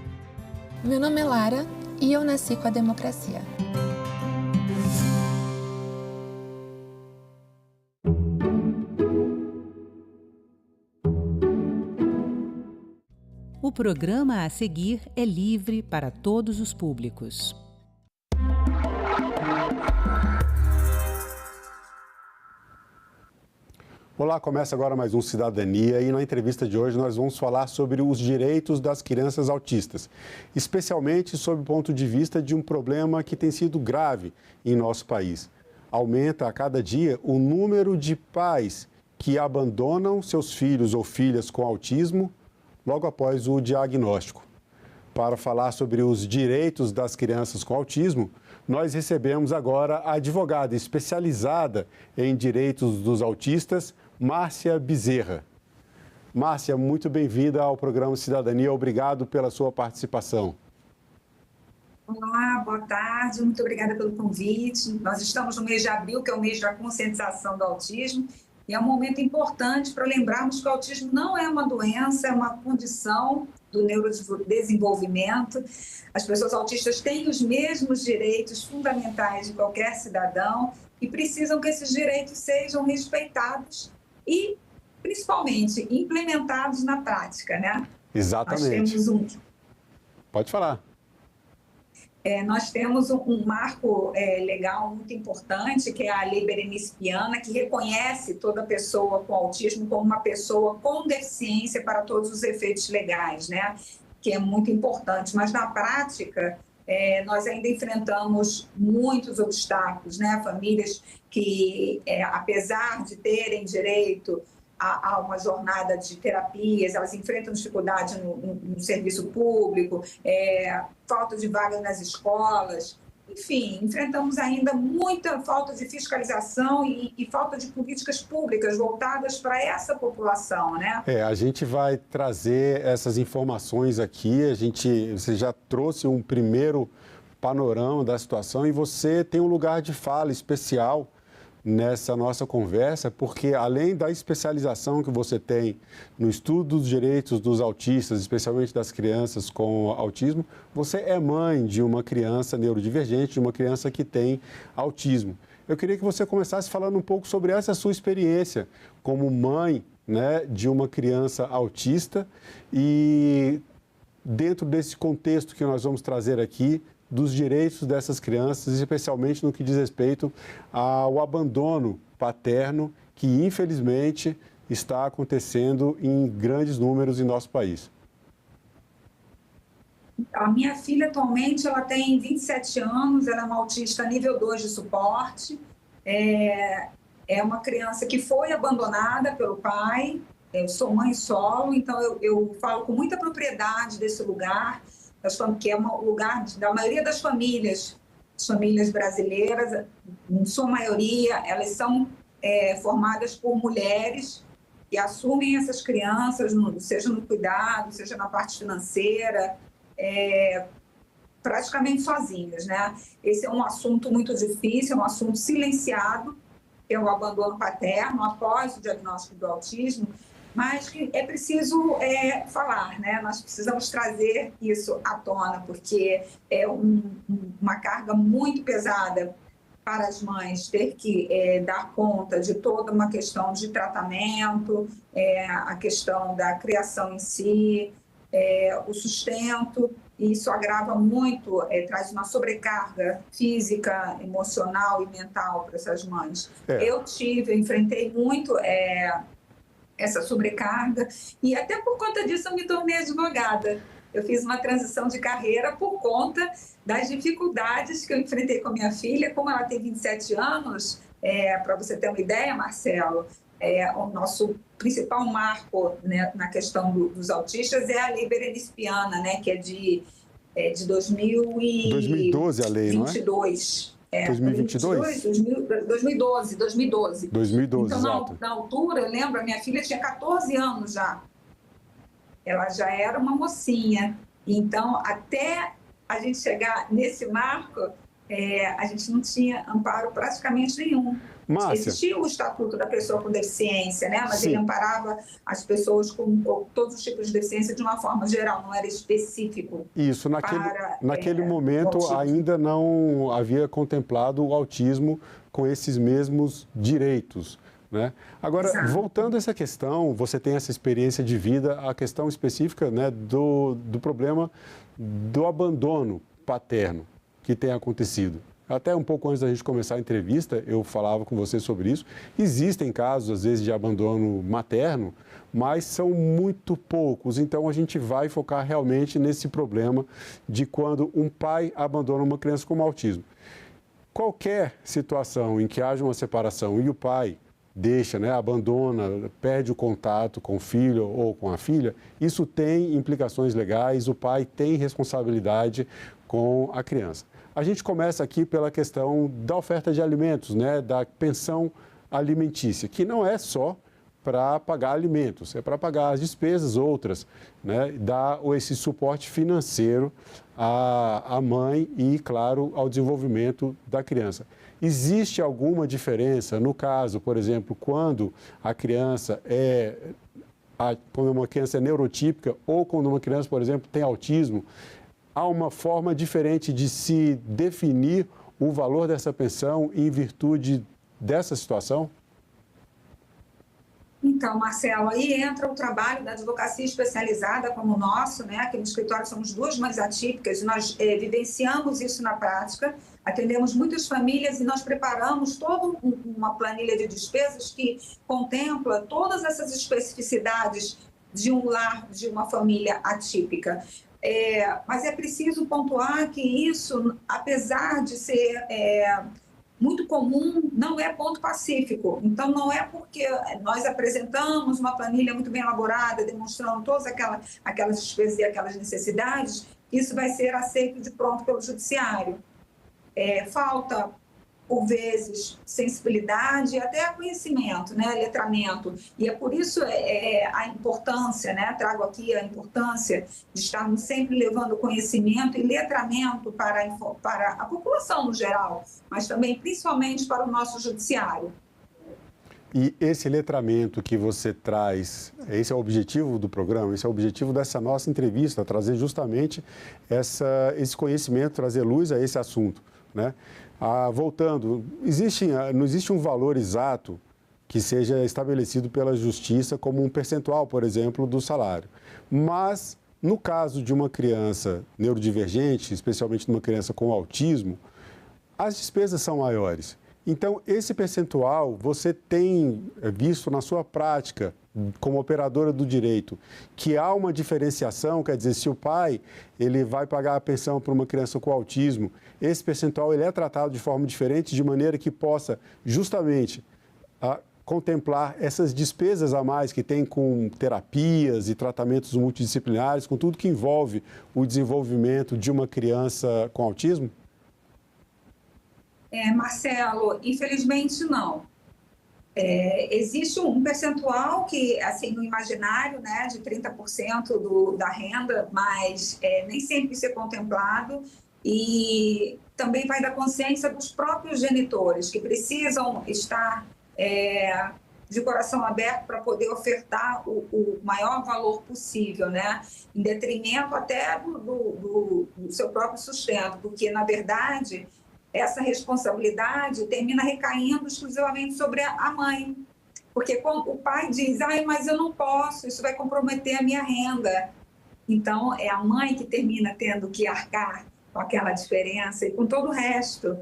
[SPEAKER 30] Meu nome é Lara e eu nasci com a democracia.
[SPEAKER 3] O programa a seguir é livre para todos os públicos.
[SPEAKER 31] Olá, começa agora mais um Cidadania e na entrevista de hoje nós vamos falar sobre os direitos das crianças autistas, especialmente sob o ponto de vista de um problema que tem sido grave em nosso país. aumenta a cada dia o número de pais que abandonam seus filhos ou filhas com autismo logo após o diagnóstico. Para falar sobre os direitos das crianças com autismo, nós recebemos agora a advogada especializada em direitos dos autistas, Márcia Bezerra. Márcia, muito bem-vinda ao programa Cidadania. Obrigado pela sua participação.
[SPEAKER 4] Olá, boa tarde. Muito obrigada pelo convite. Nós estamos no mês de abril, que é o mês da conscientização do autismo, e é um momento importante para lembrarmos que o autismo não é uma doença, é uma condição do neurodesenvolvimento. As pessoas autistas têm os mesmos direitos fundamentais de qualquer cidadão e precisam que esses direitos sejam respeitados e, principalmente, implementados na prática, né?
[SPEAKER 31] Exatamente.
[SPEAKER 4] Nós temos
[SPEAKER 31] Pode falar.
[SPEAKER 4] Nós temos um marco legal muito importante, que é a Lei Berenice Viana, que reconhece toda pessoa com autismo como uma pessoa com deficiência para todos os efeitos legais, né? Que é muito importante. Mas, na prática, nós ainda enfrentamos muitos obstáculos, né? Famílias que, apesar de terem direito a uma jornada de terapias, elas enfrentam dificuldade no serviço público, falta de vaga nas escolas, enfim, enfrentamos ainda muita falta de fiscalização e falta de políticas públicas voltadas para essa população, né?
[SPEAKER 31] A gente vai trazer essas informações aqui, você já trouxe um primeiro panorama da situação e você tem um lugar de fala especial nessa nossa conversa, porque além da especialização que você tem no estudo dos direitos dos autistas, especialmente das crianças com autismo, você é mãe de uma criança neurodivergente, de uma criança que tem autismo. Eu queria que você começasse falando um pouco sobre essa sua experiência como mãe, né, de uma criança autista e dentro desse contexto que nós vamos trazer aqui, dos direitos dessas crianças, especialmente no que diz respeito ao abandono paterno, que infelizmente está acontecendo em grandes números em nosso país.
[SPEAKER 4] A minha filha atualmente ela tem 27 anos, ela é uma autista nível 2 de suporte, é uma criança que foi abandonada pelo pai, eu sou mãe solo, então eu falo com muita propriedade desse lugar, que é um lugar da maioria das famílias brasileiras, em sua maioria, elas são formadas por mulheres que assumem essas crianças, seja no cuidado, seja na parte financeira, praticamente sozinhas, né? Esse é um assunto muito difícil, é um assunto silenciado, que é o abandono paterno após o diagnóstico do autismo, mas que é preciso falar, né? Nós precisamos trazer isso à tona, porque é uma carga muito pesada para as mães ter que dar conta de toda uma questão de tratamento, a questão da criação em si, o sustento, e isso agrava muito, traz uma sobrecarga física, emocional e mental para essas mães. Eu enfrentei muito essa sobrecarga, e até por conta disso eu me tornei advogada. Eu fiz uma transição de carreira por conta das dificuldades que eu enfrentei com a minha filha. Como ela tem 27 anos, para você ter uma ideia, Marcelo, o nosso principal marco, né, na questão dos autistas é a Lei Berenice Viana, né, que é de
[SPEAKER 31] 2012 a lei,
[SPEAKER 4] 22.
[SPEAKER 31] Não é? 2022?
[SPEAKER 4] 2012.
[SPEAKER 31] Então,
[SPEAKER 4] exato. Na altura, eu lembro, a minha filha tinha 14 anos já. Ela já era uma mocinha. Então, até a gente chegar nesse marco, a gente não tinha amparo praticamente nenhum.
[SPEAKER 31] Márcia.
[SPEAKER 4] Existia o Estatuto da Pessoa com Deficiência, né? Mas
[SPEAKER 31] Sim.
[SPEAKER 4] ele amparava as pessoas com todos os tipos de deficiência de uma forma geral, não era específico.
[SPEAKER 31] Isso, naquele momento ainda não havia contemplado o autismo com esses mesmos direitos, né? Agora,
[SPEAKER 4] Exato.
[SPEAKER 31] voltando a essa questão, você tem essa experiência de vida, a questão específica, né, do problema do abandono paterno que tem acontecido. Até um pouco antes da gente começar a entrevista, eu falava com você sobre isso. Existem casos, às vezes, de abandono materno, mas são muito poucos. Então, a gente vai focar realmente nesse problema de quando um pai abandona uma criança com autismo. qualquer situação em que haja uma separação e o pai deixa, abandona, perde o contato com o filho ou com a filha, isso tem implicações legais, o pai tem responsabilidade com a criança. A gente começa aqui pela questão da oferta de alimentos, da pensão alimentícia, que não é só para pagar alimentos, é para pagar as despesas outras, dar esse suporte financeiro à mãe e, claro, ao desenvolvimento da criança. Existe alguma diferença no caso, por exemplo, quando a criança quando uma criança é neurotípica ou quando uma criança, por exemplo, tem autismo, há uma forma diferente de se definir o valor dessa pensão em virtude dessa situação?
[SPEAKER 4] Então, Marcelo, aí entra o trabalho da advocacia especializada como o nosso, aqui no escritório somos 2 mães atípicas, nós vivenciamos isso na prática, atendemos muitas famílias e nós preparamos toda uma planilha de despesas que contempla todas essas especificidades de um lar, de uma família atípica. Mas é preciso pontuar que isso, apesar de ser muito comum, não é ponto pacífico. Então, não é porque nós apresentamos uma planilha muito bem elaborada, demonstrando todas aquelas despesas e aquelas necessidades, isso vai ser aceito de pronto pelo judiciário. Falta, por vezes, sensibilidade e até conhecimento, letramento. E é por isso a importância, trago aqui a importância de estarmos sempre levando conhecimento e letramento para a população no geral, mas também, principalmente, para o nosso judiciário.
[SPEAKER 31] E esse letramento que você traz, esse é o objetivo do programa, esse é o objetivo dessa nossa entrevista, trazer justamente esse conhecimento, trazer luz a esse assunto, voltando, não existe um valor exato que seja estabelecido pela justiça como um percentual, por exemplo, do salário. Mas, no caso de uma criança neurodivergente, especialmente de uma criança com autismo, as despesas são maiores. Então, esse percentual, você tem visto na sua prática, como operadora do direito, que há uma diferenciação, quer dizer, se o pai ele vai pagar a pensão para uma criança com autismo, esse percentual ele é tratado de forma diferente, de maneira que possa justamente contemplar essas despesas a mais que tem com terapias e tratamentos multidisciplinares, com tudo que envolve o desenvolvimento de uma criança com autismo?
[SPEAKER 4] Marcelo, infelizmente não. Existe um percentual que, assim, no imaginário, de 30% da renda, mas nem sempre isso é contemplado e também vai da consciência dos próprios genitores, que precisam estar de coração aberto para poder ofertar o maior valor possível, em detrimento até do seu próprio sustento, porque, na verdade, essa responsabilidade termina recaindo exclusivamente sobre a mãe. Porque quando o pai diz, mas eu não posso, isso vai comprometer a minha renda. Então, é a mãe que termina tendo que arcar com aquela diferença e com todo o resto.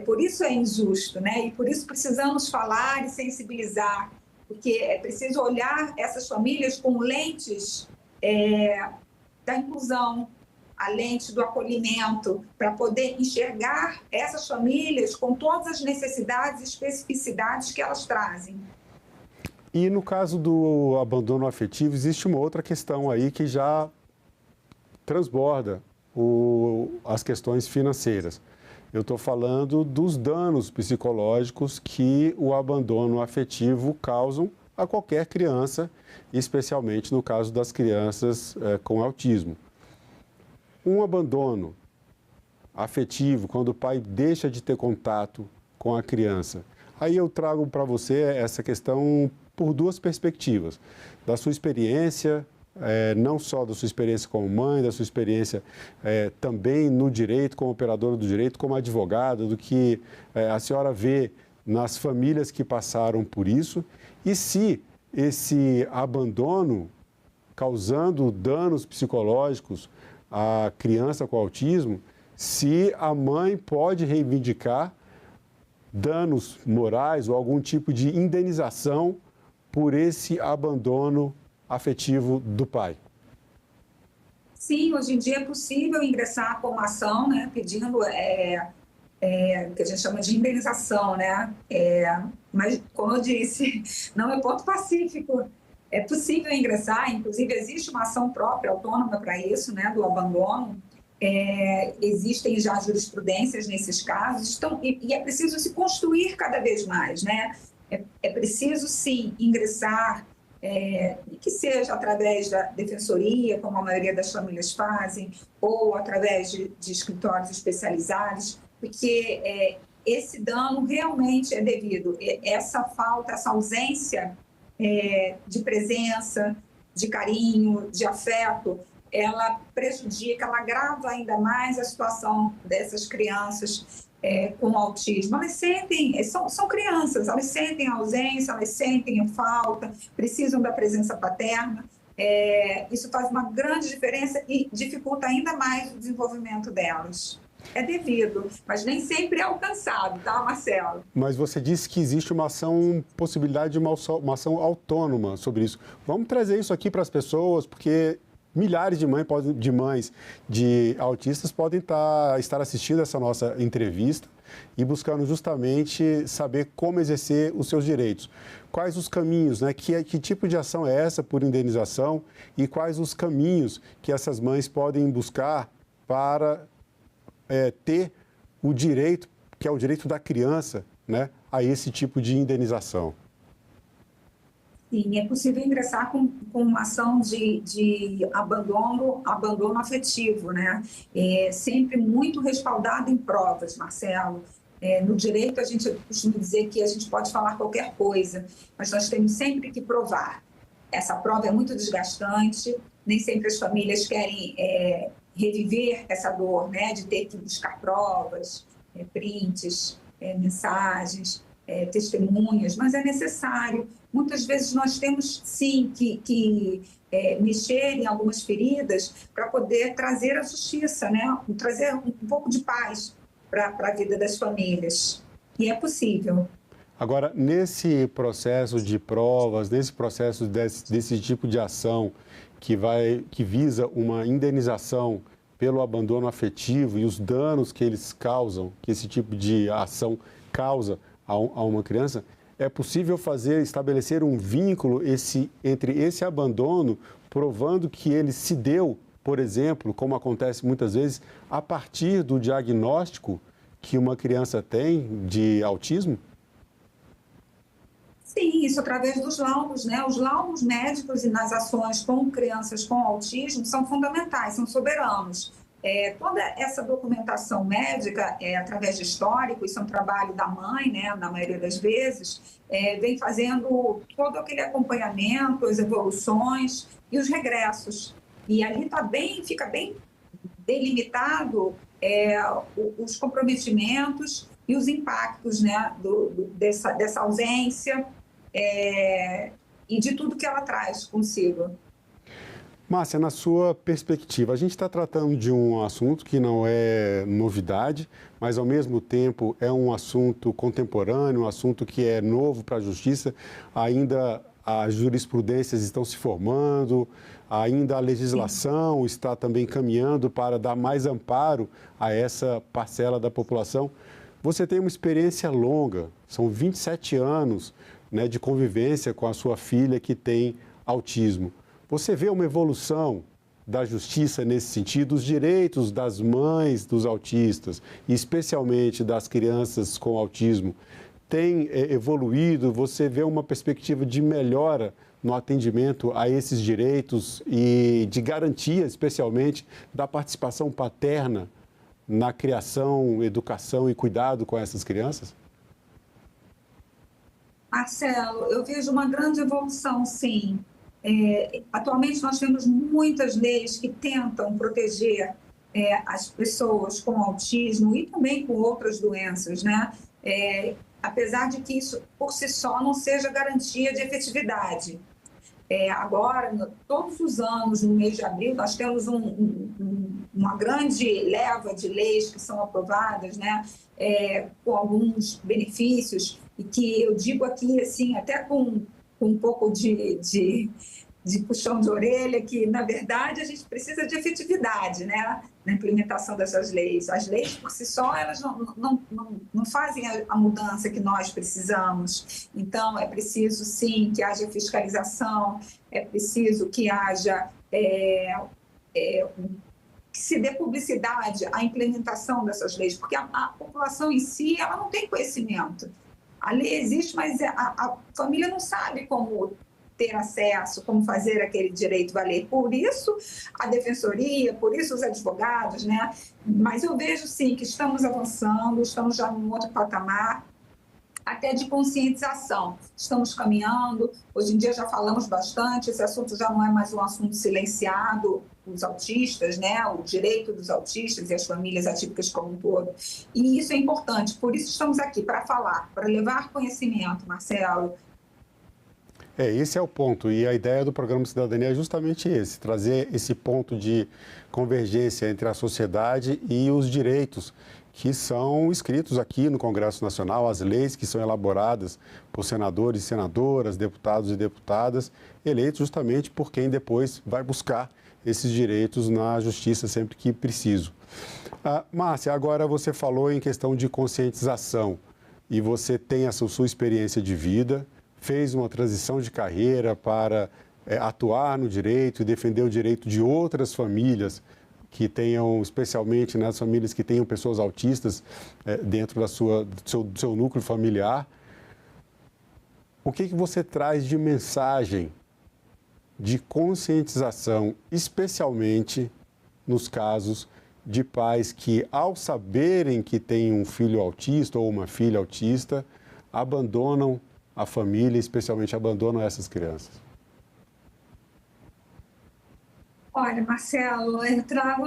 [SPEAKER 4] Por isso é injusto, E por isso precisamos falar e sensibilizar, porque é preciso olhar essas famílias com lentes da inclusão, a lente do acolhimento, para poder enxergar essas famílias com todas as necessidades e especificidades que elas trazem.
[SPEAKER 31] E no caso do abandono afetivo, existe uma outra questão aí que já transborda as questões financeiras. Eu estou falando dos danos psicológicos que o abandono afetivo causam a qualquer criança, especialmente no caso das crianças com autismo. Um abandono afetivo, quando o pai deixa de ter contato com a criança. Aí eu trago para você essa questão por 2 perspectivas. Da sua experiência, não só da sua experiência como mãe, da sua experiência também no direito, como operadora do direito, como advogada, do que a senhora vê nas famílias que passaram por isso. E se esse abandono causando danos psicológicos a criança com autismo, se a mãe pode reivindicar danos morais ou algum tipo de indenização por esse abandono afetivo do pai.
[SPEAKER 4] Sim, hoje em dia é possível ingressar com uma ação, pedindo que a gente chama de indenização, né? Mas, como eu disse, não é ponto pacífico. É possível ingressar, inclusive existe uma ação própria, autônoma para isso, né, do abandono. Existem já jurisprudências nesses casos, e é preciso se construir cada vez mais, né? É preciso, sim, ingressar, e que seja através da defensoria, como a maioria das famílias fazem, ou através de escritórios especializados, porque esse dano realmente é devido. Essa falta, essa ausência de presença, de carinho, de afeto, ela prejudica, ela agrava ainda mais a situação dessas crianças com autismo. Elas sentem, são crianças, elas sentem a ausência, elas sentem a falta, precisam da presença paterna. Isso faz uma grande diferença e dificulta ainda mais o desenvolvimento delas. É devido, mas nem sempre é alcançado, tá, Marcelo?
[SPEAKER 31] Mas você disse que existe uma ação, possibilidade de uma ação autônoma sobre isso. Vamos trazer isso aqui para as pessoas, porque milhares de mães de autistas podem estar assistindo essa nossa entrevista e buscando justamente saber como exercer os seus direitos. Quais os caminhos, né? Que tipo de ação é essa por indenização e quais os caminhos que essas mães podem buscar para ter o direito, que é o direito da criança, né, a esse tipo de indenização?
[SPEAKER 4] Sim, é possível ingressar com uma ação de abandono afetivo, né? Sempre muito respaldado em provas, Marcelo. No direito, a gente costuma dizer que a gente pode falar qualquer coisa, mas nós temos sempre que provar. Essa prova é muito desgastante, nem sempre as famílias querem reviver essa dor, né, de ter que buscar provas, prints, mensagens, testemunhas, mas é necessário. Muitas vezes nós temos, sim, que mexer em algumas feridas para poder trazer a justiça, né, trazer um pouco de paz para a vida das famílias. E é possível.
[SPEAKER 31] Agora, nesse processo de provas, nesse processo desse tipo de ação que visa uma indenização pelo abandono afetivo e os danos que eles causam, que esse tipo de ação causa a uma criança, é possível estabelecer um vínculo entre esse abandono, provando que ele se deu, por exemplo, como acontece muitas vezes, a partir do diagnóstico que uma criança tem de autismo?
[SPEAKER 4] Sim, isso através dos laudos, né? Os laudos médicos e nas ações com crianças com autismo são fundamentais, são soberanos. Toda essa documentação médica, através de histórico, isso é um trabalho da mãe, né? Na maioria das vezes, vem fazendo todo aquele acompanhamento, as evoluções e os regressos. E ali fica bem delimitado os comprometimentos e os impactos, né? Dessa ausência, e de tudo que ela traz consigo.
[SPEAKER 31] Márcia, na sua perspectiva, a gente está tratando de um assunto que não é novidade, mas ao mesmo tempo é um assunto contemporâneo, um assunto que é novo para a justiça. Ainda as jurisprudências estão se formando, ainda a legislação está também caminhando para dar mais amparo a essa parcela da população. Você tem uma experiência longa, são 27 anos, né, de convivência com a sua filha que tem autismo. Você vê uma evolução da justiça nesse sentido, os direitos das mães dos autistas, e especialmente das crianças com autismo, tem evoluído? Você vê uma perspectiva de melhora no atendimento a esses direitos e de garantia, especialmente, da participação paterna na criação, educação e cuidado com essas crianças?
[SPEAKER 4] Marcelo, eu vejo uma grande evolução, sim. Atualmente nós temos muitas leis que tentam proteger as pessoas com autismo e também com outras doenças, né? Apesar de que isso por si só não seja garantia de efetividade. Agora, todos os anos, no mês de abril, nós temos uma grande leva de leis que são aprovadas, né? Com alguns benefícios, e que eu digo aqui, assim, até com um pouco de puxão de orelha, que, na verdade, a gente precisa de efetividade, né, na implementação dessas leis. As leis, por si só, elas não fazem a mudança que nós precisamos. Então, é preciso, sim, que haja fiscalização, é preciso que haja... que se dê publicidade à implementação dessas leis, porque a população em si, ela não tem conhecimento. A lei existe, mas a família não sabe como ter acesso, como fazer aquele direito valer. Por isso, a defensoria, por isso os advogados, né? Mas eu vejo, sim, que estamos avançando, estamos já num outro patamar, até de conscientização. Estamos caminhando, hoje em dia já falamos bastante, esse assunto já não é mais um assunto silenciado, os autistas, né? O direito dos autistas e as famílias atípicas como um todo. E isso é importante, por isso estamos aqui, para falar, para levar conhecimento, Marcelo.
[SPEAKER 31] Esse é o ponto, e a ideia do Programa Cidadania é justamente esse, trazer esse ponto de convergência entre a sociedade e os direitos que são escritos aqui no Congresso Nacional, as leis que são elaboradas por senadores e senadoras, deputados e deputadas, eleitos justamente por quem depois vai buscar esses direitos na justiça sempre que preciso. Márcia, agora você falou em questão de conscientização e você tem essa sua experiência de vida, fez uma transição de carreira para atuar no direito e defender o direito de outras famílias que tenham, especialmente nas famílias que tenham pessoas autistas dentro do seu núcleo familiar. O que você traz de mensagem de conscientização, especialmente nos casos de pais que, ao saberem que têm um filho autista ou uma filha autista, abandonam a família, especialmente abandonam essas crianças?
[SPEAKER 4] Olha, Marcelo, eu trago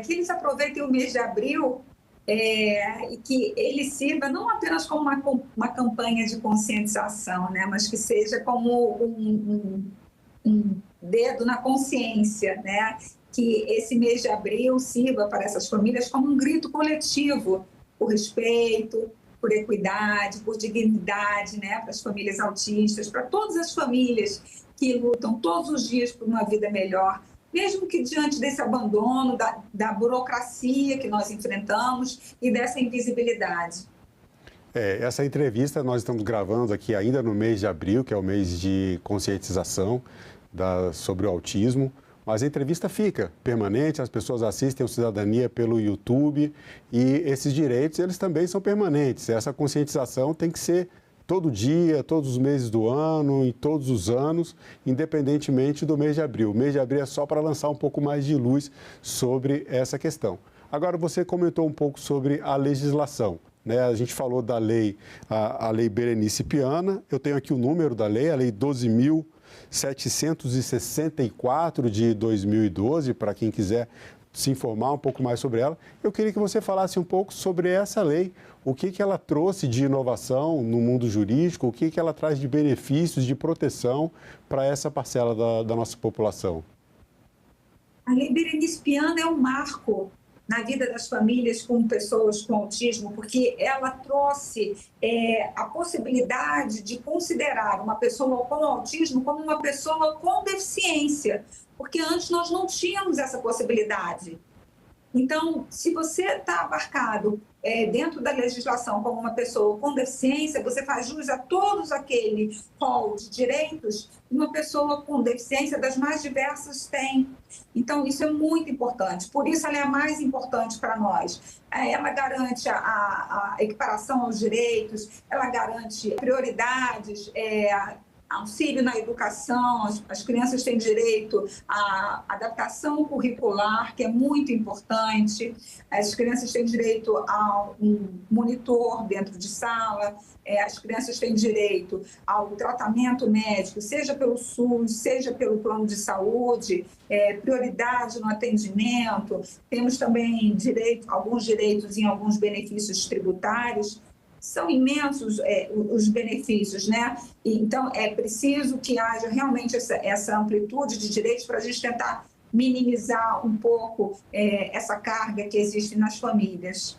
[SPEAKER 4] que eles aproveitem o mês de abril e que ele sirva não apenas como uma campanha de conscientização, né, mas que seja como um dedo na consciência, né, que esse mês de abril sirva para essas famílias como um grito coletivo por respeito, por equidade, por dignidade, né, para as famílias autistas, para todas as famílias que lutam todos os dias por uma vida melhor, mesmo que diante desse abandono, da burocracia que nós enfrentamos e dessa invisibilidade.
[SPEAKER 31] Essa entrevista nós estamos gravando aqui ainda no mês de abril, que é o mês de conscientização sobre o autismo, mas a entrevista fica permanente, as pessoas assistem o Cidadania pelo YouTube e esses direitos, eles também são permanentes. Essa conscientização tem que ser todo dia, todos os meses do ano, em todos os anos, independentemente do mês de abril. O mês de abril é só para lançar um pouco mais de luz sobre essa questão. Agora, você comentou um pouco sobre a legislação, né? A gente falou da lei, a Lei Berenice Piana, eu tenho aqui o número da lei, a Lei 12.764 de 2012, para quem quiser se informar um pouco mais sobre ela. Eu queria que você falasse um pouco sobre essa lei, o que ela trouxe de inovação no mundo jurídico, o que ela traz de benefícios, de proteção para essa parcela da nossa população.
[SPEAKER 4] A Lei Berenice Piana é um marco na vida das famílias com pessoas com autismo, porque ela trouxe a possibilidade de considerar uma pessoa com autismo como uma pessoa com deficiência, porque antes nós não tínhamos essa possibilidade. Então, se você está abarcado dentro da legislação como uma pessoa com deficiência, você faz jus a todos aquele rol de direitos que uma pessoa com deficiência das mais diversas tem. Então, isso é muito importante. Por isso, ela é a mais importante para nós. Ela garante a equiparação aos direitos, ela garante prioridades, auxílio na educação, as crianças têm direito à adaptação curricular, que é muito importante, as crianças têm direito a um monitor dentro de sala, as crianças têm direito ao tratamento médico, seja pelo SUS, seja pelo plano de saúde, prioridade no atendimento, temos também alguns direitos em alguns benefícios tributários. São imensos os benefícios, né? Então, é preciso que haja realmente essa amplitude de direitos para a gente tentar minimizar um pouco essa carga que existe nas famílias.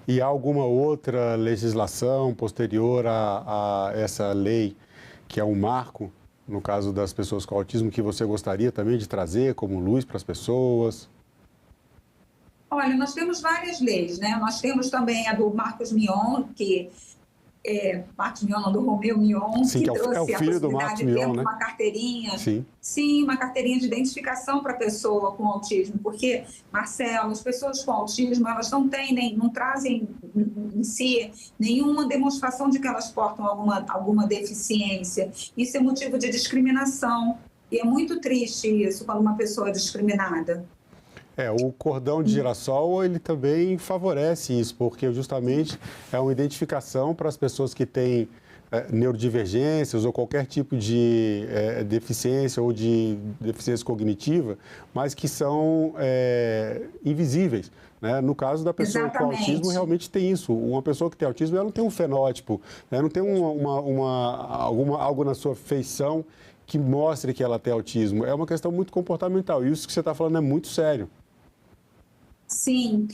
[SPEAKER 31] E há alguma outra legislação posterior a essa lei, que é um marco no caso das pessoas com autismo, que você gostaria também de trazer como luz para as pessoas?
[SPEAKER 4] Olha, nós temos várias leis, né? Nós temos também a do Marcos Mion, Marcos Mion, não, do Romeu Mion,
[SPEAKER 31] sim,
[SPEAKER 4] que
[SPEAKER 31] filho
[SPEAKER 4] trouxe a possibilidade de ter
[SPEAKER 31] né?
[SPEAKER 4] uma carteirinha.
[SPEAKER 31] Sim,
[SPEAKER 4] uma carteirinha de identificação para a pessoa com autismo, porque, Marcelo, as pessoas com autismo, elas não trazem em si nenhuma demonstração de que elas portam alguma deficiência. Isso é motivo de discriminação, e é muito triste isso, quando uma pessoa é discriminada.
[SPEAKER 31] O cordão de girassol, ele também favorece isso, porque justamente é uma identificação para as pessoas que têm neurodivergências ou qualquer tipo de deficiência ou de deficiência cognitiva, mas que são invisíveis. Né? No caso da pessoa com autismo, realmente tem isso. Uma pessoa que tem autismo, ela não tem um fenótipo, né? Não tem algo na sua feição que mostre que ela tem autismo. É uma questão muito comportamental. E isso que você está falando é muito sério.
[SPEAKER 4] Sim,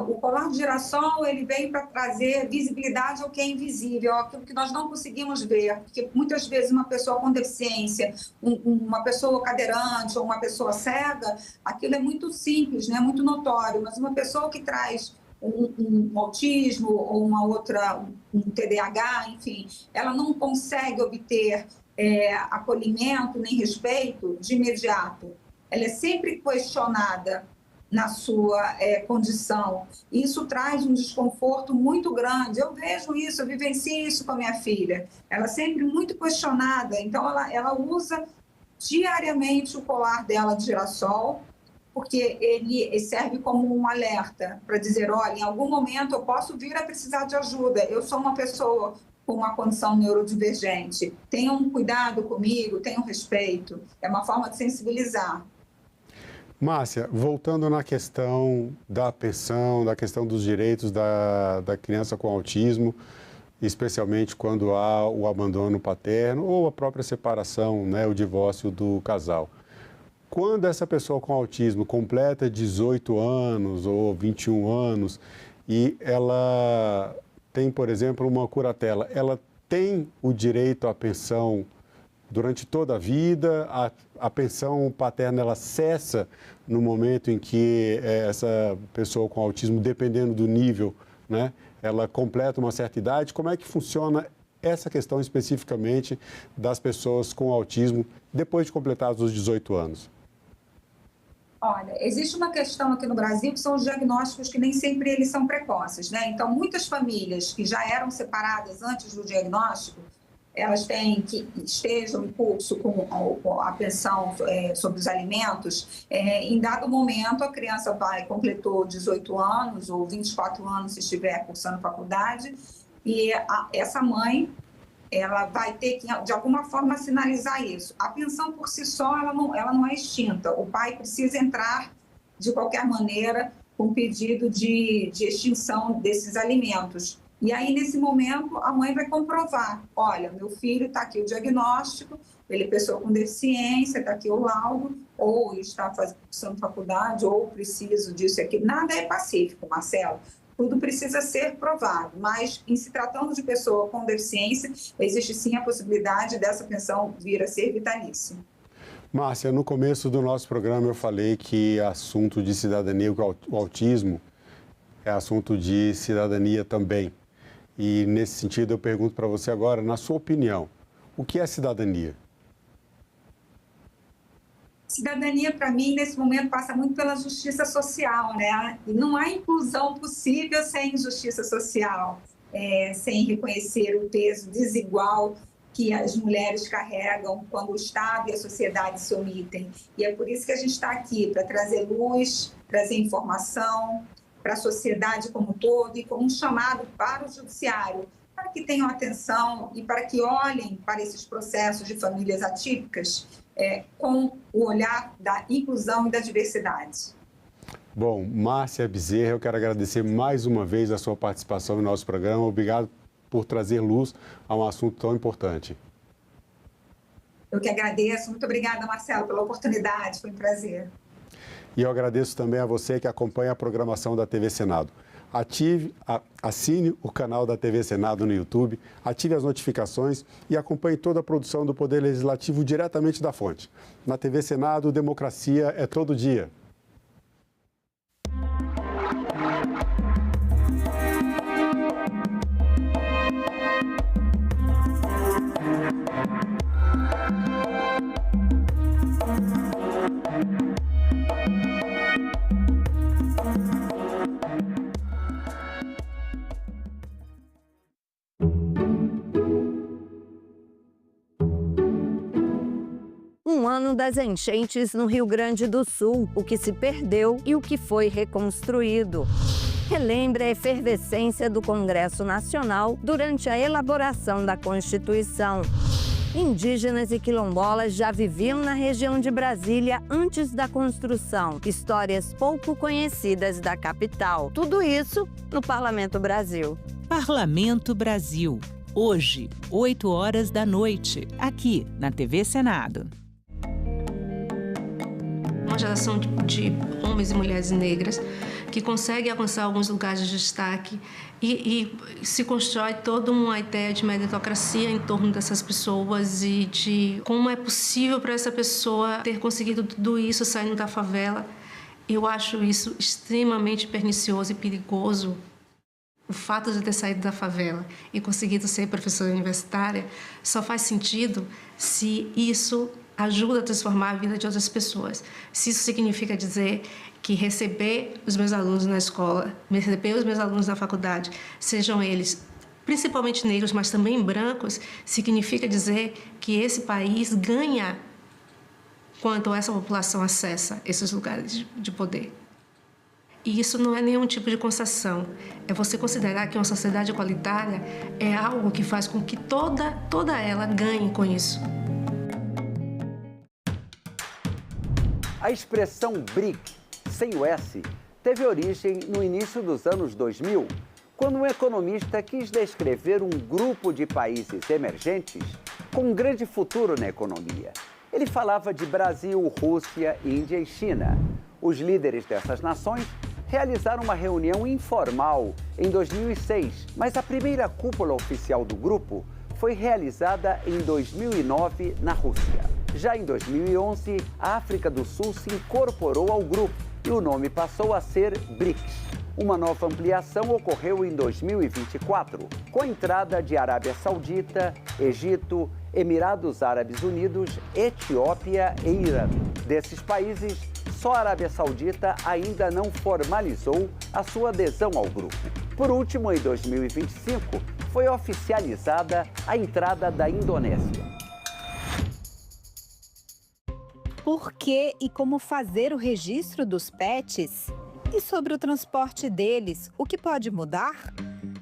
[SPEAKER 4] o colar de girassol, ele vem para trazer visibilidade ao que é invisível, aquilo que nós não conseguimos ver, porque muitas vezes uma pessoa com deficiência, uma pessoa cadeirante ou uma pessoa cega, aquilo é muito simples, né, muito notório, mas uma pessoa que traz um autismo ou um TDAH, enfim, ela não consegue obter acolhimento nem respeito de imediato. Ela é sempre questionada na sua condição. Isso traz um desconforto muito grande. Eu vejo isso, eu vivencio isso com a minha filha. Ela é sempre muito questionada, então ela usa diariamente o colar dela de girassol, porque ele serve como um alerta para dizer, olha, em algum momento eu posso vir a precisar de ajuda, eu sou uma pessoa com uma condição neurodivergente, tenham cuidado comigo, tenham respeito. É uma forma de sensibilizar.
[SPEAKER 31] Márcia, voltando na questão da pensão, da questão dos direitos da criança com autismo, especialmente quando há o abandono paterno ou a própria separação, né, o divórcio do casal. Quando essa pessoa com autismo completa 18 anos ou 21 anos e ela tem, por exemplo, uma curatela, ela tem o direito à pensão durante toda a vida? A pensão paterna, ela cessa no momento em que essa pessoa com autismo, dependendo do nível, né, ela completa uma certa idade? Como é que funciona essa questão especificamente das pessoas com autismo depois de completados os 18 anos?
[SPEAKER 4] Olha, existe uma questão aqui no Brasil que são os diagnósticos que nem sempre eles são precoces, né? Então, muitas famílias que já eram separadas antes do diagnóstico, elas têm que estejam em curso com a pensão sobre os alimentos, em dado momento a criança completou 18 anos ou 24 anos se estiver cursando faculdade, e essa mãe ela vai ter que, de alguma forma, sinalizar isso. A pensão por si só, ela não é extinta. O pai precisa entrar, de qualquer maneira, com pedido de extinção desses alimentos. E aí, nesse momento, a mãe vai comprovar, olha, meu filho, está aqui o diagnóstico, ele é pessoa com deficiência, está aqui o laudo, ou está cursando faculdade, ou preciso disso e aquilo. Nada é pacífico, Marcelo. Tudo precisa ser provado, mas em se tratando de pessoa com deficiência, existe sim a possibilidade dessa pensão vir a ser vitalícia.
[SPEAKER 31] Márcia, no começo do nosso programa eu falei que assunto de cidadania, o autismo é assunto de cidadania também. E nesse sentido eu pergunto para você agora, na sua opinião, o que é cidadania?
[SPEAKER 4] Cidadania, para mim, nesse momento, passa muito pela justiça social, né? E não há inclusão possível sem justiça social, sem reconhecer o peso desigual que as mulheres carregam quando o Estado e a sociedade se omitem. E é por isso que a gente está aqui, para trazer luz, trazer informação para a sociedade como um todo e como um chamado para o judiciário, para que tenham atenção e para que olhem para esses processos de famílias atípicas com o olhar da inclusão e da diversidade.
[SPEAKER 31] Bom, Márcia Bezerra, eu quero agradecer mais uma vez a sua participação no nosso programa. Obrigado por trazer luz a um assunto tão importante.
[SPEAKER 4] Eu que agradeço. Muito obrigada, Marcelo, pela oportunidade. Foi um prazer.
[SPEAKER 31] E eu agradeço também a você que acompanha a programação da TV Senado. Assine o canal da TV Senado no YouTube, ative as notificações e acompanhe toda a produção do Poder Legislativo diretamente da fonte. Na TV Senado, democracia é todo dia.
[SPEAKER 23] Um ano das enchentes no Rio Grande do Sul, o que se perdeu e o que foi reconstruído. Relembra a efervescência do Congresso Nacional durante a elaboração da Constituição. Indígenas e quilombolas já viviam na região de Brasília antes da construção. Histórias pouco conhecidas da capital. Tudo isso no Parlamento Brasil.
[SPEAKER 3] Parlamento Brasil. Hoje, 8 horas da noite, aqui na TV Senado.
[SPEAKER 5] Uma geração de homens e mulheres negras que consegue alcançar alguns lugares de destaque e se constrói toda uma ideia de meritocracia em torno dessas pessoas e de como é possível para essa pessoa ter conseguido tudo isso saindo da favela. Eu acho isso extremamente pernicioso e perigoso. O fato de ter saído da favela e conseguido ser professora universitária só faz sentido se isso ajuda a transformar a vida de outras pessoas. Se isso significa dizer que receber os meus alunos na escola, receber os meus alunos na faculdade, sejam eles principalmente negros, mas também brancos, significa dizer que esse país ganha quando essa população acessa esses lugares de poder. E isso não é nenhum tipo de concessão. É você considerar que uma sociedade igualitária é algo que faz com que toda ela ganhe com isso.
[SPEAKER 12] A expressão BRIC, sem o S, teve origem no início dos anos 2000, quando um economista quis descrever um grupo de países emergentes com um grande futuro na economia. Ele falava de Brasil, Rússia, Índia e China. Os líderes dessas nações realizaram uma reunião informal em 2006, mas a primeira cúpula oficial do grupo foi realizada em 2009 na Rússia. Já em 2011, a África do Sul se incorporou ao grupo e o nome passou a ser BRICS. Uma nova ampliação ocorreu em 2024, com a entrada de Arábia Saudita, Egito, Emirados Árabes Unidos, Etiópia e Irã. Desses países, só a Arábia Saudita ainda não formalizou a sua adesão ao grupo. Por último, em 2025, foi oficializada a entrada da Indonésia.
[SPEAKER 6] Por que e como fazer o registro dos pets? E sobre o transporte deles, o que pode mudar?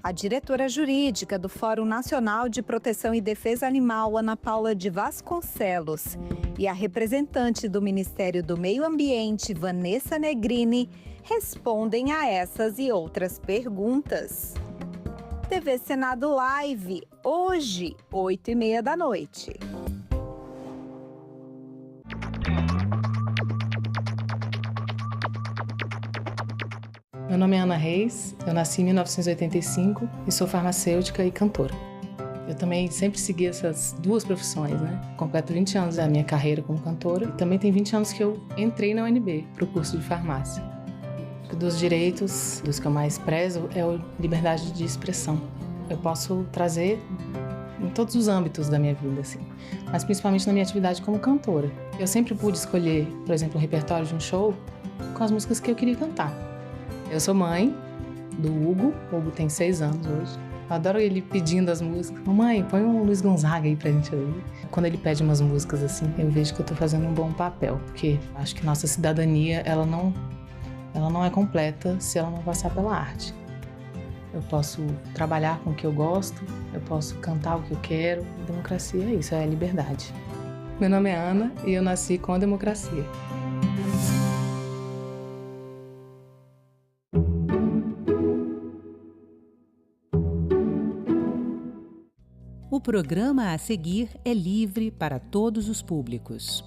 [SPEAKER 6] A diretora jurídica do Fórum Nacional de Proteção e Defesa Animal, Ana Paula de Vasconcelos, e a representante do Ministério do Meio Ambiente, Vanessa Negrini, respondem a essas e outras perguntas. TV Senado Live, hoje, 8h30 da noite.
[SPEAKER 10] Meu nome é Ana Reis, eu nasci em 1985 e sou farmacêutica e cantora. Eu também sempre segui essas duas profissões, né? Completo 20 anos da minha carreira como cantora e também tem 20 anos que eu entrei na UNB para o curso de farmácia. Dos direitos, dos que eu mais prezo, é a liberdade de expressão. Eu posso trazer em todos os âmbitos da minha vida, assim, mas principalmente na minha atividade como cantora. Eu sempre pude escolher, por exemplo, um repertório de um show com as músicas que eu queria cantar. Eu sou mãe do Hugo. O Hugo tem 6 anos hoje. Eu adoro ele pedindo as músicas. Mamãe, põe um Luiz Gonzaga aí pra gente ouvir. Quando ele pede umas músicas assim, eu vejo que eu tô fazendo um bom papel. Porque acho que nossa cidadania, ela não é completa se ela não passar pela arte. Eu posso trabalhar com o que eu gosto, eu posso cantar o que eu quero. Democracia é isso, é a liberdade. Meu nome é Ana e eu nasci com a democracia.
[SPEAKER 3] O programa a seguir é livre para todos os públicos.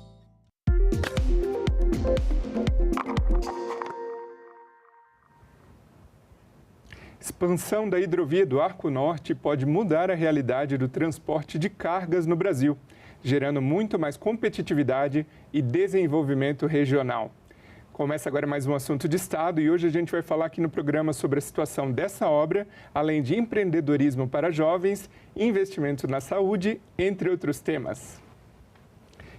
[SPEAKER 1] Expansão da hidrovia do Arco Norte pode mudar a realidade do transporte de cargas no Brasil, gerando muito mais competitividade e desenvolvimento regional. Começa agora mais um assunto de Estado e hoje a gente vai falar aqui no programa sobre a situação dessa obra, além de empreendedorismo para jovens, investimento na saúde, entre outros temas.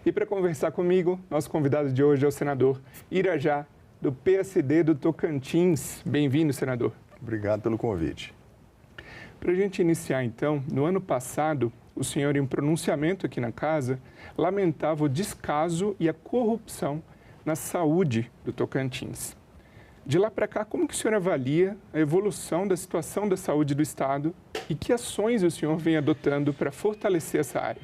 [SPEAKER 1] E para conversar comigo, nosso convidado de hoje é o senador Irajá, do PSD do Tocantins. Bem-vindo, senador.
[SPEAKER 9] Obrigado pelo convite.
[SPEAKER 1] Para a gente iniciar, então, no ano passado, o senhor, em um pronunciamento aqui na casa, lamentava o descaso e a corrupção na saúde do Tocantins. De lá para cá, como que o senhor avalia a evolução da situação da saúde do Estado e que ações o senhor vem adotando para fortalecer essa área?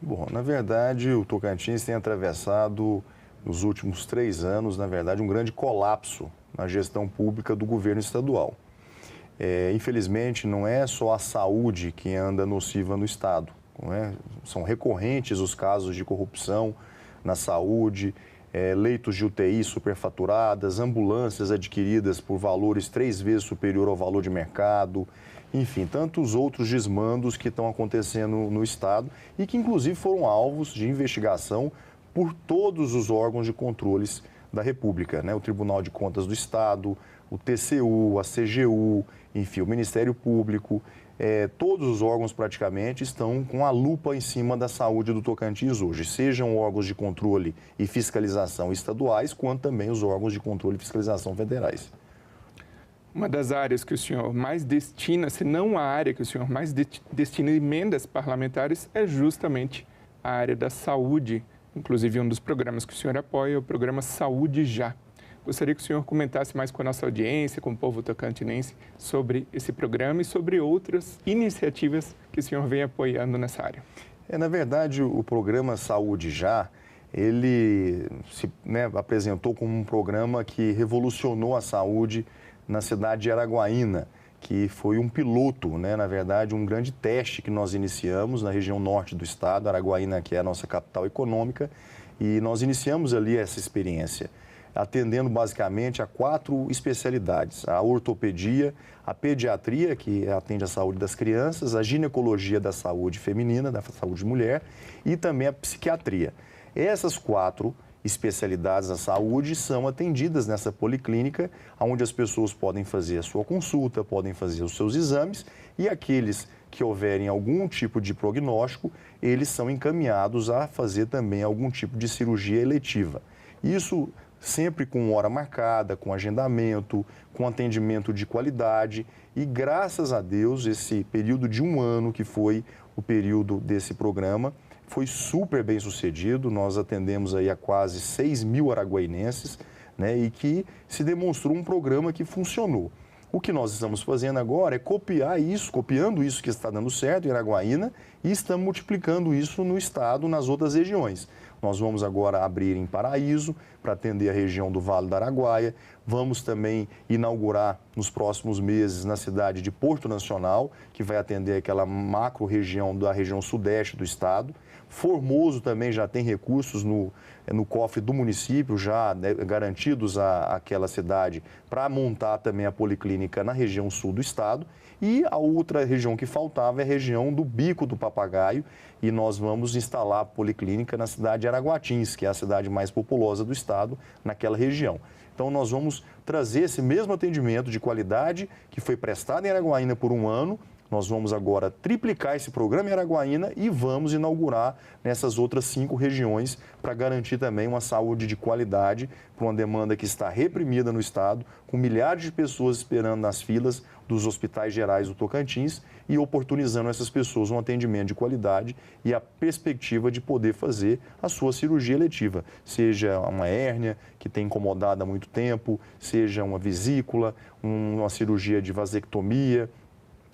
[SPEAKER 9] Bom, na verdade, o Tocantins tem atravessado, nos últimos 3 anos, na verdade, um grande colapso na gestão pública do governo estadual. Infelizmente, não é só a saúde que anda nociva no Estado. Não é? São recorrentes os casos de corrupção na saúde, leitos de UTI superfaturadas, ambulâncias adquiridas por valores 3 vezes superior ao valor de mercado, enfim, tantos outros desmandos que estão acontecendo no Estado e que, inclusive, foram alvos de investigação por todos os órgãos de controles da República, né? O Tribunal de Contas do Estado, o TCU, a CGU, enfim, o Ministério Público, todos os órgãos praticamente estão com a lupa em cima da saúde do Tocantins hoje, sejam órgãos de controle e fiscalização estaduais, quanto também os órgãos de controle e fiscalização federais.
[SPEAKER 1] Uma das áreas que o senhor mais destina, se não a área que o senhor mais destina emendas parlamentares, é justamente a área da saúde. Inclusive, um dos programas que o senhor apoia é o programa Saúde Já. Gostaria que o senhor comentasse mais com a nossa audiência, com o povo tocantinense, sobre esse programa e sobre outras iniciativas que o senhor vem apoiando nessa área.
[SPEAKER 9] Na verdade, o programa Saúde Já, ele se apresentou como um programa que revolucionou a saúde na cidade de Araguaína, que foi um piloto, na verdade, um grande teste que nós iniciamos na região norte do estado, Araguaína, que é a nossa capital econômica, e nós iniciamos ali essa experiência, atendendo basicamente a 4 especialidades: a ortopedia, a pediatria, que atende a saúde das crianças, a ginecologia da saúde feminina, da saúde mulher, e também a psiquiatria. Essas 4 especialidades da saúde são atendidas nessa policlínica, onde as pessoas podem fazer a sua consulta, podem fazer os seus exames, e aqueles que houverem algum tipo de prognóstico, eles são encaminhados a fazer também algum tipo de cirurgia eletiva. Isso sempre com hora marcada, com agendamento, com atendimento de qualidade, e graças a Deus, esse período de 1 ano, que foi o período desse programa, foi super bem sucedido. Nós atendemos aí a quase 6 mil araguainenses, e que se demonstrou um programa que funcionou. O que nós estamos fazendo agora é copiando isso que está dando certo em Araguaína e estamos multiplicando isso no estado, nas outras regiões. Nós vamos agora abrir em Paraíso para atender a região do Vale do Araguaia. Vamos também inaugurar nos próximos meses na cidade de Porto Nacional, que vai atender aquela macro região da região sudeste do estado. Formoso também já tem recursos no cofre do município, já garantidos àquela cidade, para montar também a policlínica na região sul do estado. E a outra região que faltava é a região do Bico do Papagaio, e nós vamos instalar a policlínica na cidade de Araguatins, que é a cidade mais populosa do estado, naquela região. Então, nós vamos trazer esse mesmo atendimento de qualidade que foi prestado em Araguaína por 1 ano. Nós vamos agora triplicar esse programa em Araguaína e vamos inaugurar nessas outras 5 regiões para garantir também uma saúde de qualidade para uma demanda que está reprimida no estado, com milhares de pessoas esperando nas filas dos hospitais gerais do Tocantins e oportunizando a essas pessoas um atendimento de qualidade e a perspectiva de poder fazer a sua cirurgia eletiva, seja uma hérnia que tem incomodado há muito tempo, seja uma vesícula, uma cirurgia de vasectomia,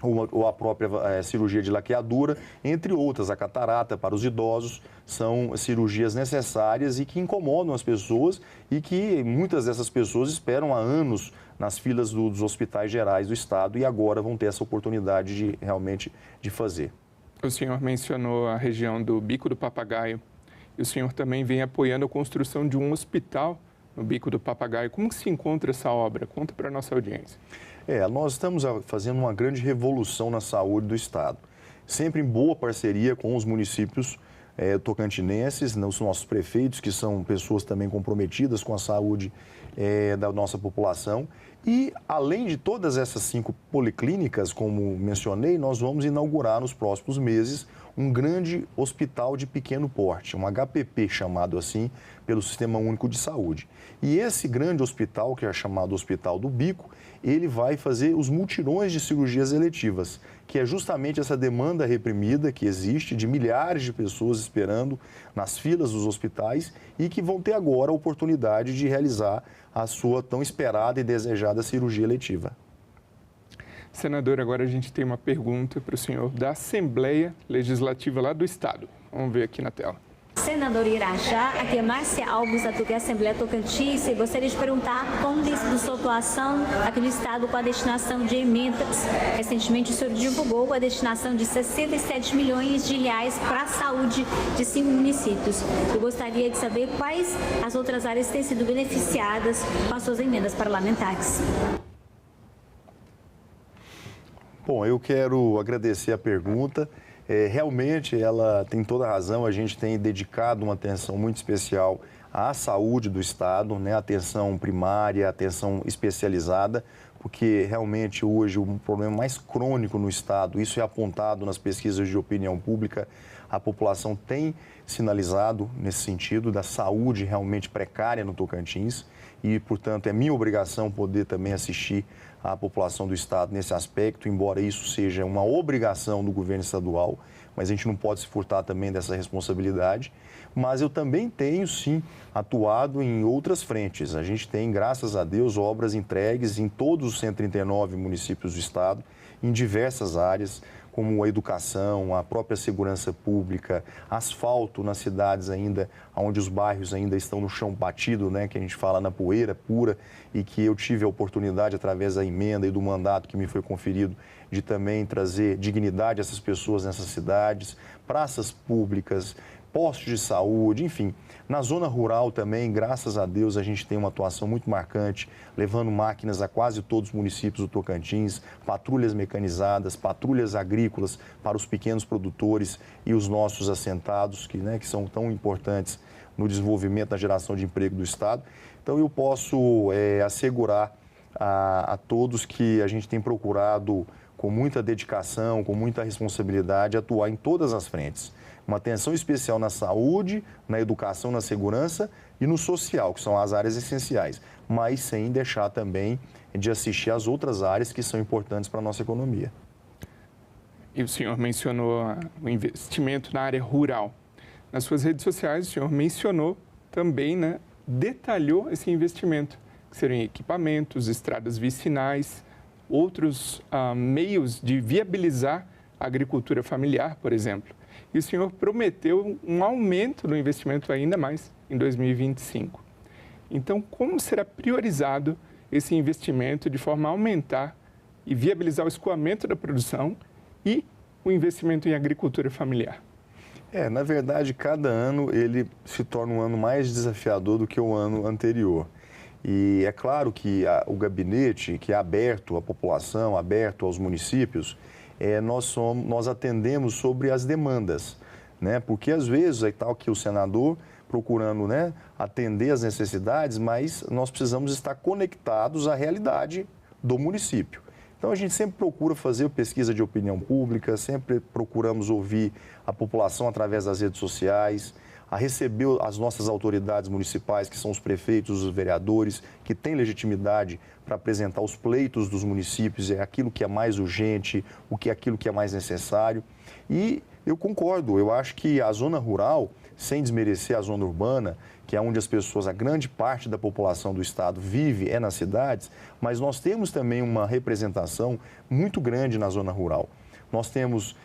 [SPEAKER 9] ou a própria cirurgia de laqueadura, entre outras. A catarata para os idosos são cirurgias necessárias e que incomodam as pessoas e que muitas dessas pessoas esperam há anos nas filas dos hospitais gerais do estado e agora vão ter essa oportunidade de realmente de fazer.
[SPEAKER 1] O senhor mencionou a região do Bico do Papagaio e o senhor também vem apoiando a construção de um hospital no Bico do Papagaio. Como que se encontra essa obra? Conta para a nossa audiência.
[SPEAKER 9] Nós estamos fazendo uma grande revolução na saúde do Estado, sempre em boa parceria com os municípios tocantinenses, os nossos prefeitos, que são pessoas também comprometidas com a saúde da nossa população. E, além de todas essas 5 policlínicas, como mencionei, nós vamos inaugurar nos próximos meses um grande hospital de pequeno porte, um HPP chamado assim, pelo Sistema Único de Saúde. E esse grande hospital, que é chamado Hospital do Bico, ele vai fazer os mutirões de cirurgias eletivas, que é justamente essa demanda reprimida que existe de milhares de pessoas esperando nas filas dos hospitais e que vão ter agora a oportunidade de realizar a sua tão esperada e desejada cirurgia eletiva.
[SPEAKER 1] Senador, agora a gente tem uma pergunta para o senhor da Assembleia Legislativa lá do Estado. Vamos ver aqui na tela.
[SPEAKER 7] Senador Irajá, aqui é Márcia Alves, da Assembleia Tocantins. E gostaria de perguntar como tem sido sua atuação aqui no Estado com a destinação de emendas. Recentemente o senhor divulgou a destinação de 67 milhões de reais para a saúde de 5 municípios. Eu gostaria de saber quais as outras áreas têm sido beneficiadas com as suas emendas parlamentares.
[SPEAKER 9] Bom, eu quero agradecer a pergunta. Realmente, ela tem toda a razão. A gente tem dedicado uma atenção muito especial à saúde do Estado, né? Atenção primária, atenção especializada, porque realmente hoje o problema mais crônico no Estado, isso é apontado nas pesquisas de opinião pública, a população tem sinalizado nesse sentido da saúde realmente precária no Tocantins e, portanto, é minha obrigação poder também assistir a população do Estado nesse aspecto, embora isso seja uma obrigação do governo estadual, mas a gente não pode se furtar também dessa responsabilidade. Mas eu também tenho, sim, atuado em outras frentes. A gente tem, graças a Deus, obras entregues em todos os 139 municípios do Estado, em diversas áreas, como a educação, a própria segurança pública, asfalto nas cidades ainda, onde os bairros ainda estão no chão batido, né, que a gente fala na poeira pura, e que eu tive a oportunidade, através da emenda e do mandato que me foi conferido, de também trazer dignidade a essas pessoas nessas cidades, praças públicas, postos de saúde, enfim. Na zona rural também, graças a Deus, a gente tem uma atuação muito marcante, levando máquinas a quase todos os municípios do Tocantins, patrulhas mecanizadas, patrulhas agrícolas para os pequenos produtores e os nossos assentados, que são tão importantes no desenvolvimento da geração de emprego do Estado. Então, eu posso assegurar a todos que a gente tem procurado, com muita dedicação, com muita responsabilidade, atuar em todas as frentes. Uma atenção especial na saúde, na educação, na segurança e no social, que são as áreas essenciais, mas sem deixar também de assistir às outras áreas que são importantes para a nossa economia.
[SPEAKER 1] E o senhor mencionou o investimento na área rural. Nas suas redes sociais, o senhor mencionou também, detalhou esse investimento, que seriam equipamentos, estradas vicinais, outros meios de viabilizar a agricultura familiar, por exemplo. E o senhor prometeu um aumento no investimento ainda mais em 2025. Então, como será priorizado esse investimento de forma a aumentar e viabilizar o escoamento da produção e o investimento em agricultura familiar?
[SPEAKER 9] Na verdade, cada ano ele se torna um ano mais desafiador do que o ano anterior. E é claro que o gabinete, que é aberto à população, aberto aos municípios, nós atendemos sobre as demandas, né? Porque às vezes está aqui o senador procurando, atender as necessidades, mas nós precisamos estar conectados à realidade do município. Então a gente sempre procura fazer pesquisa de opinião pública, sempre procuramos ouvir a população através das redes sociais, a receber as nossas autoridades municipais, que são os prefeitos, os vereadores, que têm legitimidade para apresentar os pleitos dos municípios, aquilo que é mais urgente, aquilo que é mais necessário. E eu concordo, eu acho que a zona rural, sem desmerecer a zona urbana, que é onde as pessoas, a grande parte da população do Estado vive, é nas cidades, mas nós temos também uma representação muito grande na zona rural. Nós temos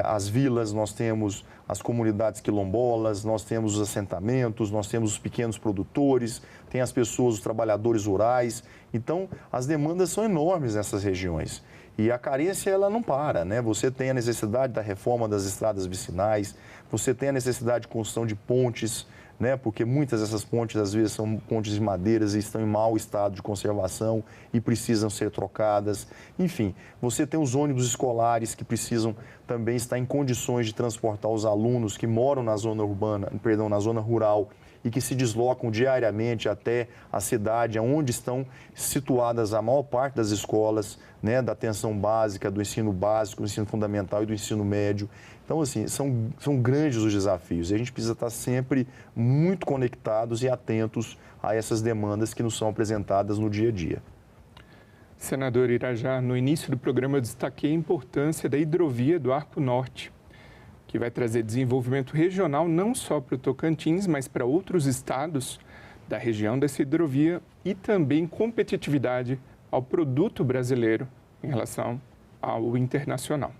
[SPEAKER 9] as vilas, nós temos as comunidades quilombolas, nós temos os assentamentos, nós temos os pequenos produtores, tem as pessoas, os trabalhadores rurais. Então, as demandas são enormes nessas regiões. E a carência, ela não para, né? Você tem a necessidade da reforma das estradas vicinais, você tem a necessidade de construção de pontes, né? Porque muitas dessas pontes, às vezes, são pontes de madeiras e estão em mau estado de conservação e precisam ser trocadas. Enfim, você tem os ônibus escolares que precisam também estar em condições de transportar os alunos que moram na zona urbana, na zona rural, e que se deslocam diariamente até a cidade, onde estão situadas a maior parte das escolas, né, da atenção básica, do ensino básico, do ensino fundamental e do ensino médio. Então, assim, são grandes os desafios e a gente precisa estar sempre muito conectados e atentos a essas demandas que nos são apresentadas no dia a dia.
[SPEAKER 1] Senador Irajá, no início do programa eu destaquei a importância da hidrovia do Arco Norte, que vai trazer desenvolvimento regional não só para o Tocantins, mas para outros estados da região dessa hidrovia e também competitividade ao produto brasileiro em relação ao internacional.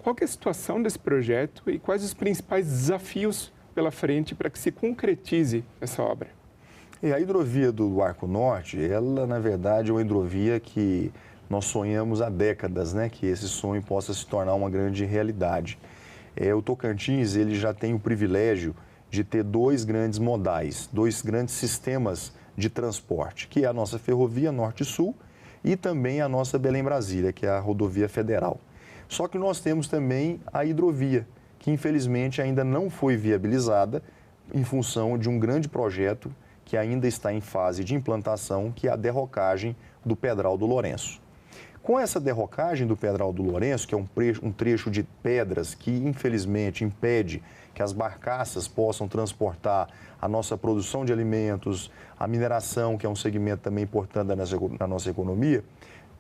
[SPEAKER 1] Qual que é a situação desse projeto e quais os principais desafios pela frente para que se concretize essa obra?
[SPEAKER 9] A hidrovia do Arco Norte, ela, na verdade, é uma hidrovia que nós sonhamos há décadas, né? Que esse sonho possa se tornar uma grande realidade. O Tocantins, ele já tem o privilégio de ter dois grandes modais, dois grandes sistemas de transporte, que é a nossa ferrovia Norte-Sul e também a nossa Belém-Brasília, que é a rodovia federal. Só que nós temos também a hidrovia, que infelizmente ainda não foi viabilizada em função de um grande projeto que ainda está em fase de implantação, que é a derrocagem do Pedral do Lourenço. Com essa derrocagem do Pedral do Lourenço, que é um trecho de pedras que, infelizmente, impede que as barcaças possam transportar a nossa produção de alimentos, a mineração, que é um segmento também importante da nossa economia,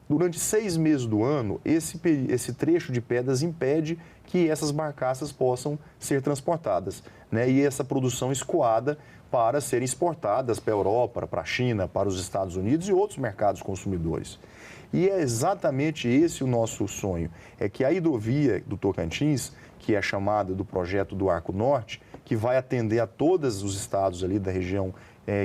[SPEAKER 9] durante 6 meses do ano, esse trecho de pedras impede que essas barcaças possam ser transportadas, né? E essa produção escoada para serem exportadas para a Europa, para a China, para os Estados Unidos e outros mercados consumidores. E é exatamente esse o nosso sonho, é que a hidrovia do Tocantins, que é chamada do projeto do Arco Norte, que vai atender a todos os estados ali da região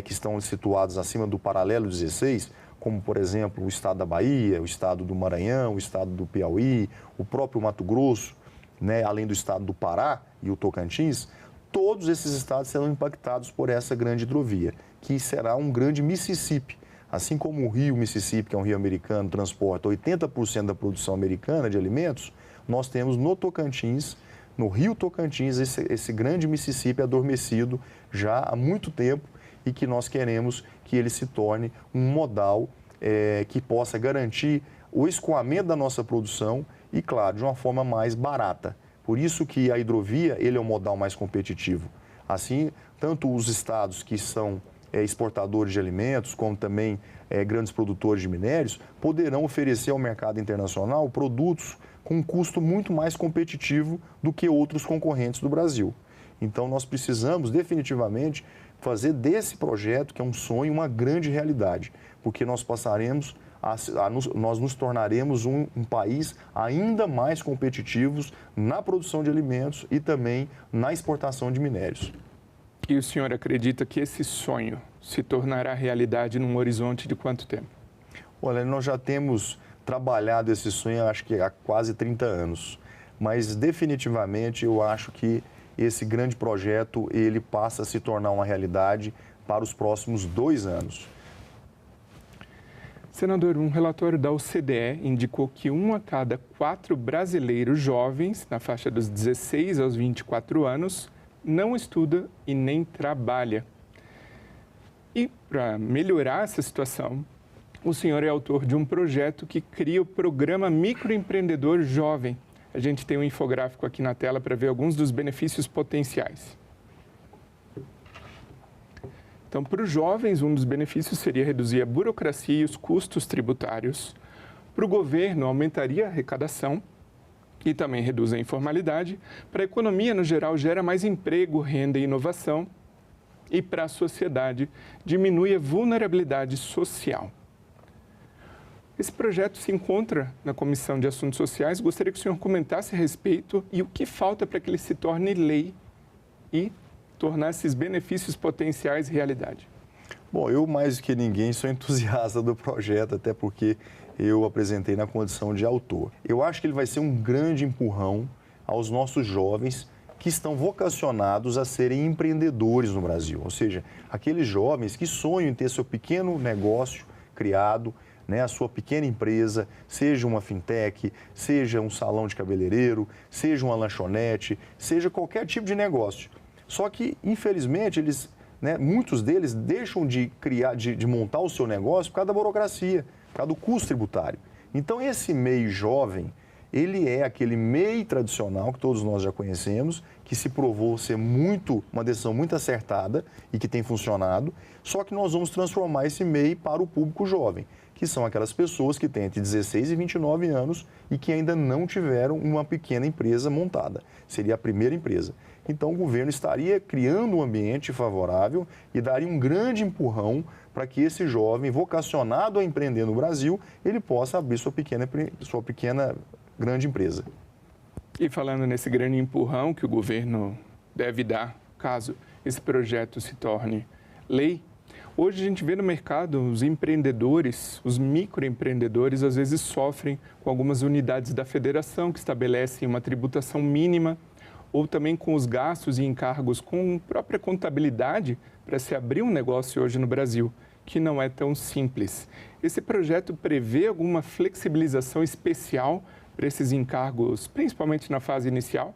[SPEAKER 9] que estão situados acima do paralelo 16, como, por exemplo, o estado da Bahia, o estado do Maranhão, o estado do Piauí, o próprio Mato Grosso, né, além do estado do Pará e o Tocantins, todos esses estados serão impactados por essa grande hidrovia, que será um grande Mississippi. Assim como o rio Mississippi, que é um rio americano, transporta 80% da produção americana de alimentos, nós temos no Tocantins, no rio Tocantins, esse grande Mississippi adormecido já há muito tempo e que nós queremos que ele se torne um modal que possa garantir o escoamento da nossa produção e, claro, de uma forma mais barata. Por isso que a hidrovia ele é o modal mais competitivo. Assim, tanto os estados que são exportadores de alimentos, como também grandes produtores de minérios, poderão oferecer ao mercado internacional produtos com um custo muito mais competitivo do que outros concorrentes do Brasil. Então, nós precisamos definitivamente fazer desse projeto, que é um sonho, uma grande realidade, porque nós passaremos nós nos tornaremos um país ainda mais competitivos na produção de alimentos e também na exportação de minérios.
[SPEAKER 1] E o senhor acredita que esse sonho se tornará realidade num horizonte de quanto tempo?
[SPEAKER 9] Olha, nós já temos trabalhado esse sonho, acho que há quase 30 anos. Mas, definitivamente, eu acho que esse grande projeto, ele passa a se tornar uma realidade para os próximos 2 anos.
[SPEAKER 1] Senador, um relatório da OCDE indicou que 1 a cada 4 brasileiros jovens, na faixa dos 16 aos 24 anos, não estuda e nem trabalha. E, para melhorar essa situação, o senhor é autor de um projeto que cria o Programa Microempreendedor Jovem. A gente tem um infográfico aqui na tela para ver alguns dos benefícios potenciais. Então, para os jovens, um dos benefícios seria reduzir a burocracia e os custos tributários. Para o governo, aumentaria a arrecadação e também reduz a informalidade. Para a economia, no geral, gera mais emprego, renda e inovação. E para a sociedade, diminui a vulnerabilidade social. Esse projeto se encontra na Comissão de Assuntos Sociais. Gostaria que o senhor comentasse a respeito e o que falta para que ele se torne lei e tornar esses benefícios potenciais realidade.
[SPEAKER 9] Bom, eu mais do que ninguém sou entusiasta do projeto, até porque eu apresentei na condição de autor. Eu acho que ele vai ser um grande empurrão aos nossos jovens que estão vocacionados a serem empreendedores no Brasil, ou seja, aqueles jovens que sonham em ter seu pequeno negócio criado, né, a sua pequena empresa, seja uma fintech, seja um salão de cabeleireiro, seja uma lanchonete, seja qualquer tipo de negócio. Só que, infelizmente, eles, né, muitos deles deixam de criar, de montar o seu negócio por causa da burocracia, por causa do custo tributário. Então, esse MEI jovem, ele é aquele MEI tradicional que todos nós já conhecemos, que se provou ser uma decisão muito acertada e que tem funcionado, só que nós vamos transformar esse MEI para o público jovem, que são aquelas pessoas que têm entre 16 e 29 anos e que ainda não tiveram uma pequena empresa montada. Seria a primeira empresa. Então, o governo estaria criando um ambiente favorável e daria um grande empurrão para que esse jovem vocacionado a empreender no Brasil, ele possa abrir sua pequena grande empresa.
[SPEAKER 1] E falando nesse grande empurrão que o governo deve dar, caso esse projeto se torne lei, hoje a gente vê no mercado os empreendedores, os microempreendedores, às vezes sofrem com algumas unidades da federação que estabelecem uma tributação mínima, ou também com os gastos e encargos com própria contabilidade para se abrir um negócio hoje no Brasil, que não é tão simples. Esse projeto prevê alguma flexibilização especial para esses encargos, principalmente na fase inicial?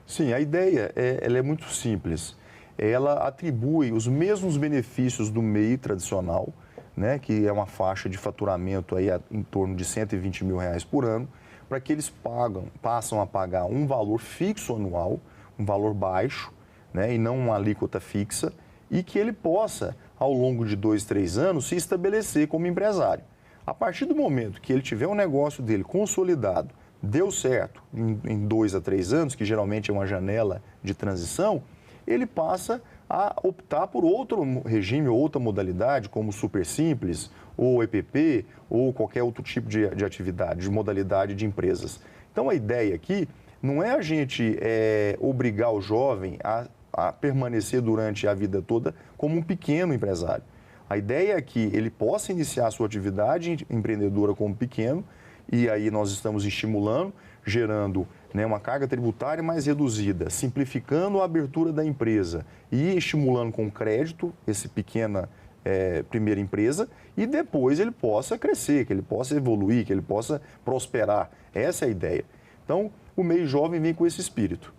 [SPEAKER 9] Sim, a ideia ela é muito simples. Ela atribui os mesmos benefícios do MEI tradicional, né, que é uma faixa de faturamento aí em torno de R$120 mil por ano, para que eles passam a pagar um valor fixo anual, um valor baixo, né, e não uma alíquota fixa, e que ele possa, ao longo de 2, 3 anos, se estabelecer como empresário. A partir do momento que ele tiver um negócio dele consolidado, deu certo em 2 a 3 anos, que geralmente é uma janela de transição, ele passa a optar por outro regime, outra modalidade, como Super Simples, ou EPP, ou qualquer outro tipo de atividade, de modalidade de empresas. Então, a ideia aqui não é a gente obrigar o jovem a permanecer durante a vida toda como um pequeno empresário. A ideia é que ele possa iniciar a sua atividade empreendedora como pequeno, e aí nós estamos estimulando, gerando, né, uma carga tributária mais reduzida, simplificando a abertura da empresa e estimulando com crédito essa pequena primeira empresa, e depois ele possa crescer, que ele possa evoluir, que ele possa prosperar. Essa é a ideia. Então, o MEI jovem vem com esse espírito.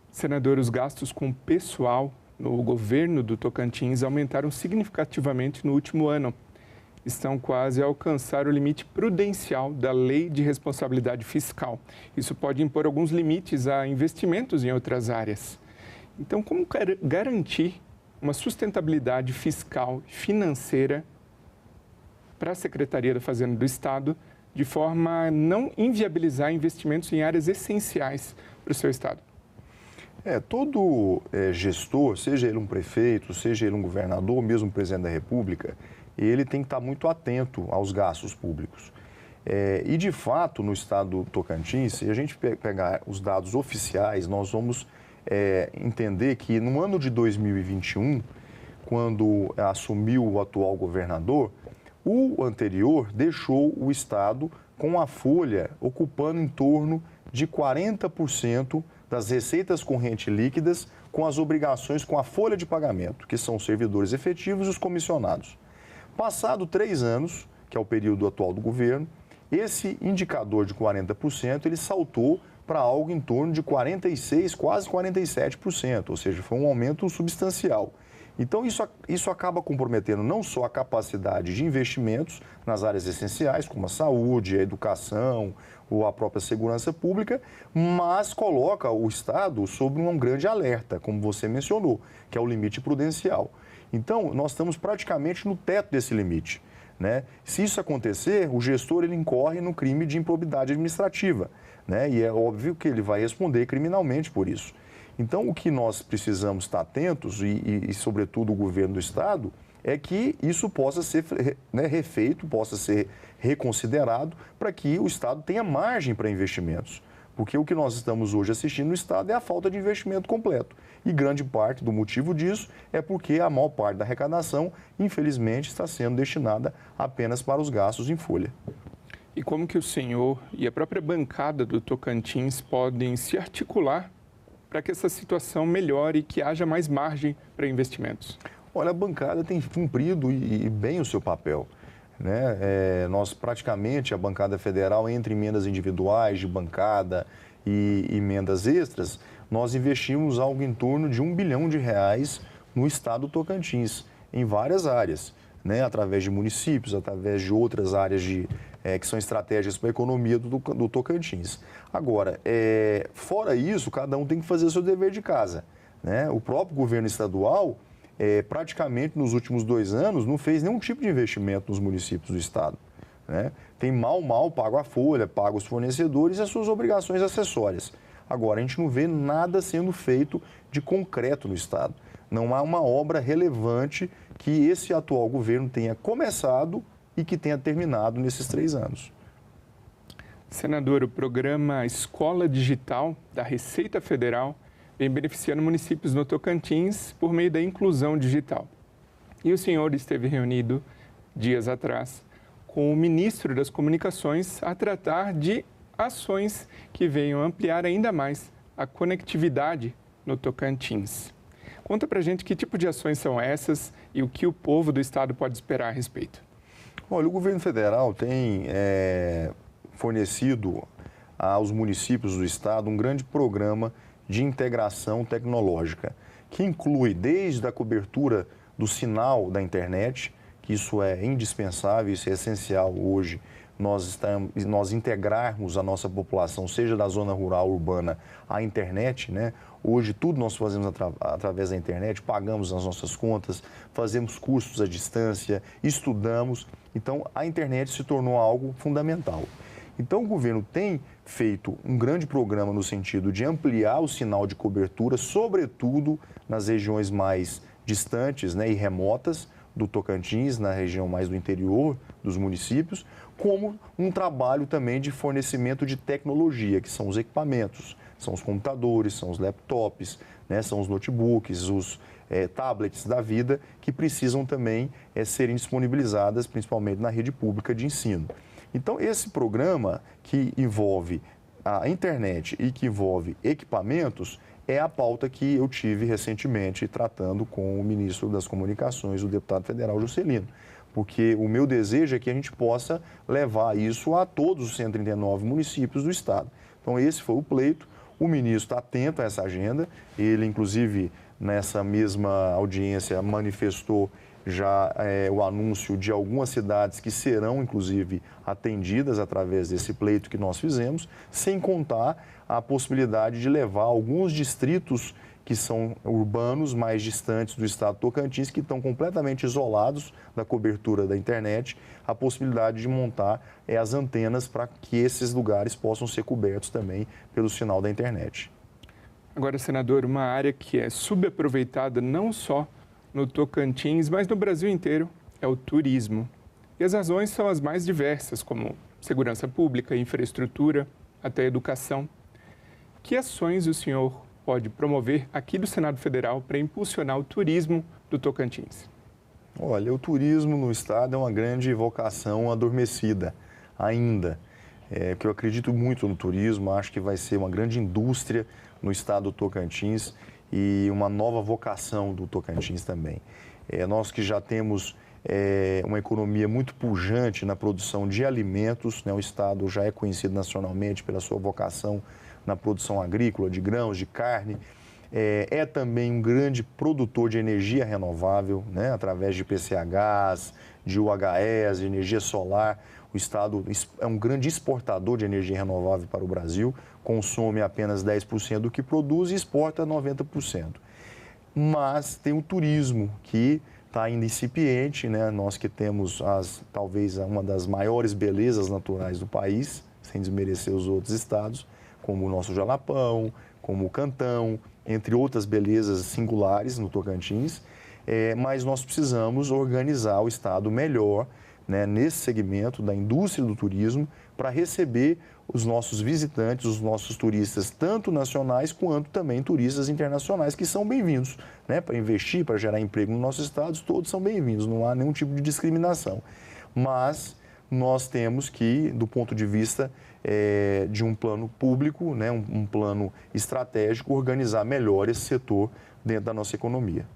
[SPEAKER 1] Senador, os gastos com pessoal no governo do Tocantins aumentaram significativamente no último ano. Estão quase a alcançar o limite prudencial da Lei de Responsabilidade Fiscal. Isso pode impor alguns limites a investimentos em outras áreas. Então, como garantir uma sustentabilidade fiscal e financeira para a Secretaria da Fazenda do Estado, de forma a não inviabilizar investimentos em áreas essenciais para o seu Estado?
[SPEAKER 9] Todo gestor, seja ele um prefeito, seja ele um governador, ou mesmo um presidente da República, ele tem que estar muito atento aos gastos públicos. E, de fato, no estado do Tocantins, se a gente pegar os dados oficiais, nós vamos entender que no ano de 2021, quando assumiu o atual governador, o anterior deixou o estado com a folha ocupando em torno de 40% das receitas correntes líquidas com as obrigações com a folha de pagamento, que são os servidores efetivos e os comissionados. Passado 3 anos, que é o período atual do governo, esse indicador de 40%, ele saltou para algo em torno de 46%, quase 47%, ou seja, foi um aumento substancial. Então, isso acaba comprometendo não só a capacidade de investimentos nas áreas essenciais, como a saúde, a educação ou a própria segurança pública, mas coloca o Estado sob um grande alerta, como você mencionou, que é o limite prudencial. Então, nós estamos praticamente no teto desse limite, né? Se isso acontecer, o gestor ele incorre no crime de improbidade administrativa, né? E é óbvio que ele vai responder criminalmente por isso. Então, o que nós precisamos estar atentos, e sobretudo o governo do Estado, é que isso possa ser, né, refeito, possa ser reconsiderado para que o Estado tenha margem para investimentos. Porque o que nós estamos hoje assistindo no Estado é a falta de investimento completo. E grande parte do motivo disso é porque a maior parte da arrecadação, infelizmente, está sendo destinada apenas para os gastos em folha.
[SPEAKER 1] E como que o senhor e a própria bancada do Tocantins podem se articular para que essa situação melhore e que haja mais margem para investimentos?
[SPEAKER 9] Olha, a bancada tem cumprido e bem o seu papel. Né? Nós praticamente, a bancada federal, entre emendas individuais de bancada e emendas extras, nós investimos algo em torno de R$1 bilhão no estado do Tocantins, em várias áreas, né? Através de municípios, através de outras áreas que são estratégias para a economia do Tocantins. Agora, fora isso, cada um tem que fazer o seu dever de casa. Né? O próprio governo estadual, praticamente nos últimos 2 anos, não fez nenhum tipo de investimento nos municípios do estado. Né? Tem mal pago a folha, paga os fornecedores e as suas obrigações acessórias. Agora, a gente não vê nada sendo feito de concreto no estado. Não há uma obra relevante que esse atual governo tenha começado e que tenha terminado nesses 3 anos.
[SPEAKER 1] Senador, o programa Escola Digital da Receita Federal vem beneficiando municípios no Tocantins por meio da inclusão digital. E o senhor esteve reunido, dias atrás, com o ministro das Comunicações a tratar de ações que venham ampliar ainda mais a conectividade no Tocantins. Conta pra gente que tipo de ações são essas e o que o povo do estado pode esperar a respeito.
[SPEAKER 9] Olha, o governo federal tem fornecido aos municípios do estado um grande programa de integração tecnológica, que inclui desde a cobertura do sinal da internet, que isso é indispensável, isso é essencial hoje, nós integrarmos a nossa população, seja da zona rural, urbana, à internet, né? Hoje tudo nós fazemos através da internet, pagamos as nossas contas, fazemos cursos à distância, estudamos. Então, a internet se tornou algo fundamental. Então, o governo tem feito um grande programa no sentido de ampliar o sinal de cobertura, sobretudo nas regiões mais distantes, né, e remotas do Tocantins, na região mais do interior dos municípios, como um trabalho também de fornecimento de tecnologia, que são os equipamentos, são os computadores, são os laptops, né, são os notebooks, os tablets da vida, que precisam também serem disponibilizadas, principalmente na rede pública de ensino. Então, esse programa que envolve a internet e que envolve equipamentos é a pauta que eu tive recentemente tratando com o ministro das Comunicações, o deputado federal Juscelino, porque o meu desejo é que a gente possa levar isso a todos os 139 municípios do estado. Então, esse foi o pleito. O ministro está atento a essa agenda. Ele, inclusive, nessa mesma audiência, manifestou já o anúncio de algumas cidades que serão, inclusive, atendidas através desse pleito que nós fizemos, sem contar a possibilidade de levar alguns distritos que são urbanos, mais distantes do estado do Tocantins, que estão completamente isolados da cobertura da internet, a possibilidade de montar as antenas para que esses lugares possam ser cobertos também pelo sinal da internet.
[SPEAKER 1] Agora, senador, uma área que é subaproveitada não só no Tocantins, mas no Brasil inteiro, é o turismo. E as razões são as mais diversas, como segurança pública, infraestrutura, até educação. Que ações o senhor pode promover aqui do Senado Federal para impulsionar o turismo do Tocantins?
[SPEAKER 9] Olha, o turismo no estado é uma grande vocação adormecida ainda. Que eu acredito muito no turismo, acho que vai ser uma grande indústria no estado do Tocantins e uma nova vocação do Tocantins também. Nós que já temos uma economia muito pujante na produção de alimentos, né? O estado já é conhecido nacionalmente pela sua vocação na produção agrícola, de grãos, de carne. É também um grande produtor de energia renovável, né? Através de PCHs, de UHS, de energia solar. O estado é um grande exportador de energia renovável para o Brasil, consome apenas 10% do que produz e exporta 90%. Mas tem o turismo, que está ainda incipiente, né? Nós que temos talvez uma das maiores belezas naturais do país, sem desmerecer os outros estados, como o nosso Jalapão, como o Cantão, entre outras belezas singulares no Tocantins, mas nós precisamos organizar o estado melhor, né, nesse segmento da indústria do turismo, para receber os nossos visitantes, os nossos turistas, tanto nacionais quanto também turistas internacionais, que são bem-vindos, né, para investir, para gerar emprego nos nossos estados, todos são bem-vindos, não há nenhum tipo de discriminação. Mas nós temos que, do ponto de vista de um plano público, né, um plano estratégico, organizar melhor esse setor dentro da nossa economia.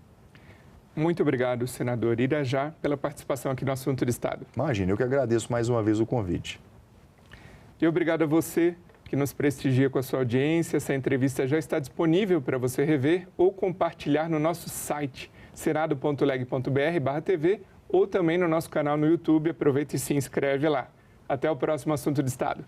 [SPEAKER 1] Muito obrigado, senador Irajá, pela participação aqui no Assunto do Estado.
[SPEAKER 9] Imagina, eu que agradeço mais uma vez o convite.
[SPEAKER 1] E obrigado a você que nos prestigia com a sua audiência. Essa entrevista já está disponível para você rever ou compartilhar no nosso site, senado.leg.br/TV, ou também no nosso canal no YouTube. Aproveita e se inscreve lá. Até o próximo Assunto do Estado.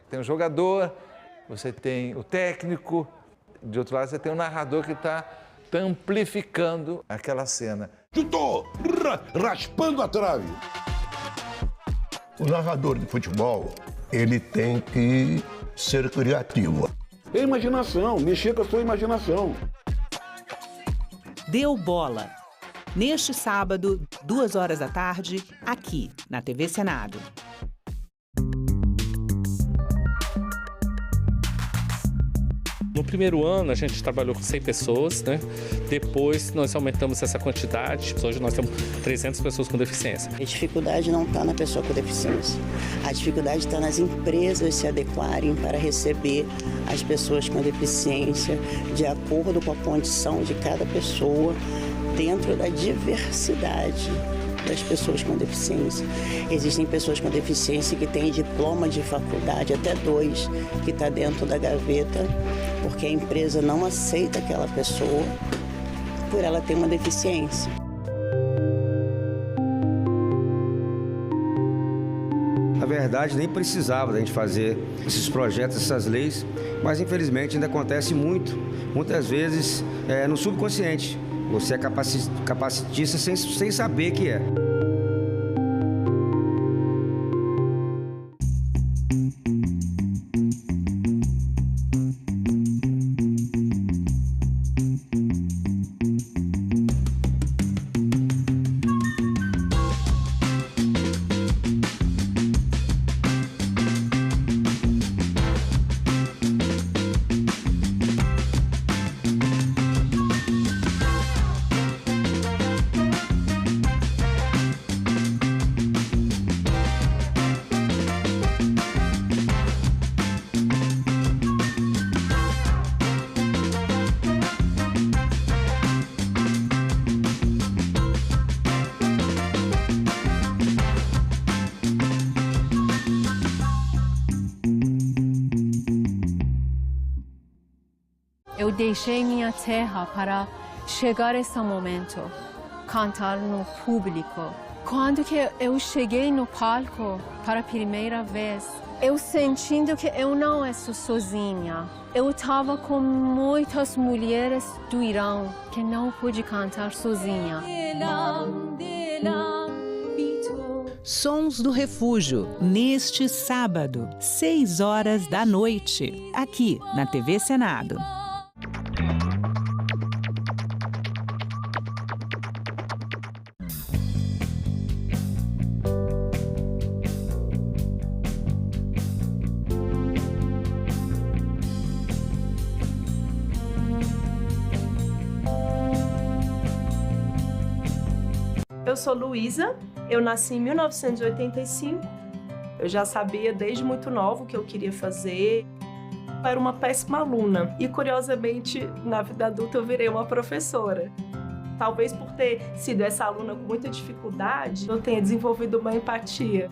[SPEAKER 11] Tem o jogador, você tem o técnico, de outro lado você tem o narrador que está amplificando aquela cena.
[SPEAKER 13] Chutou, raspando a trave. O narrador de futebol, ele tem que ser criativo.
[SPEAKER 25] É imaginação, mexer com a sua imaginação.
[SPEAKER 3] Deu Bola. Neste sábado, 2h da tarde, aqui na TV Senado.
[SPEAKER 14] No primeiro ano, a gente trabalhou com 100 pessoas, né? Depois, nós aumentamos essa quantidade. Hoje, nós temos 300 pessoas com deficiência.
[SPEAKER 15] A dificuldade não está na pessoa com deficiência. A dificuldade está nas empresas se adequarem para receber as pessoas com deficiência de acordo com a condição de cada pessoa dentro da diversidade das pessoas com deficiência. Existem pessoas com deficiência que têm diploma de faculdade, até 2, que está dentro da gaveta, porque a empresa não aceita aquela pessoa por ela ter uma deficiência.
[SPEAKER 16] Na verdade, nem precisava da gente fazer esses projetos, essas leis, mas infelizmente ainda acontece muitas vezes no subconsciente. Você é capacitista sem saber que é.
[SPEAKER 17] Eu deixei minha terra para chegar a esse momento, cantar no público. Quando que eu cheguei no palco para a primeira vez, eu sentindo que eu não estou sozinha. Eu estava com muitas mulheres do Irã que não pude cantar sozinha.
[SPEAKER 3] Sons do Refúgio, neste sábado, 6h da noite, aqui na TV Senado.
[SPEAKER 27] Eu sou Luísa, eu nasci em 1985. Eu já sabia desde muito nova o que eu queria fazer. Eu era uma péssima aluna e, curiosamente, na vida adulta eu virei uma professora. Talvez por ter sido essa aluna com muita dificuldade, eu tenha desenvolvido uma empatia.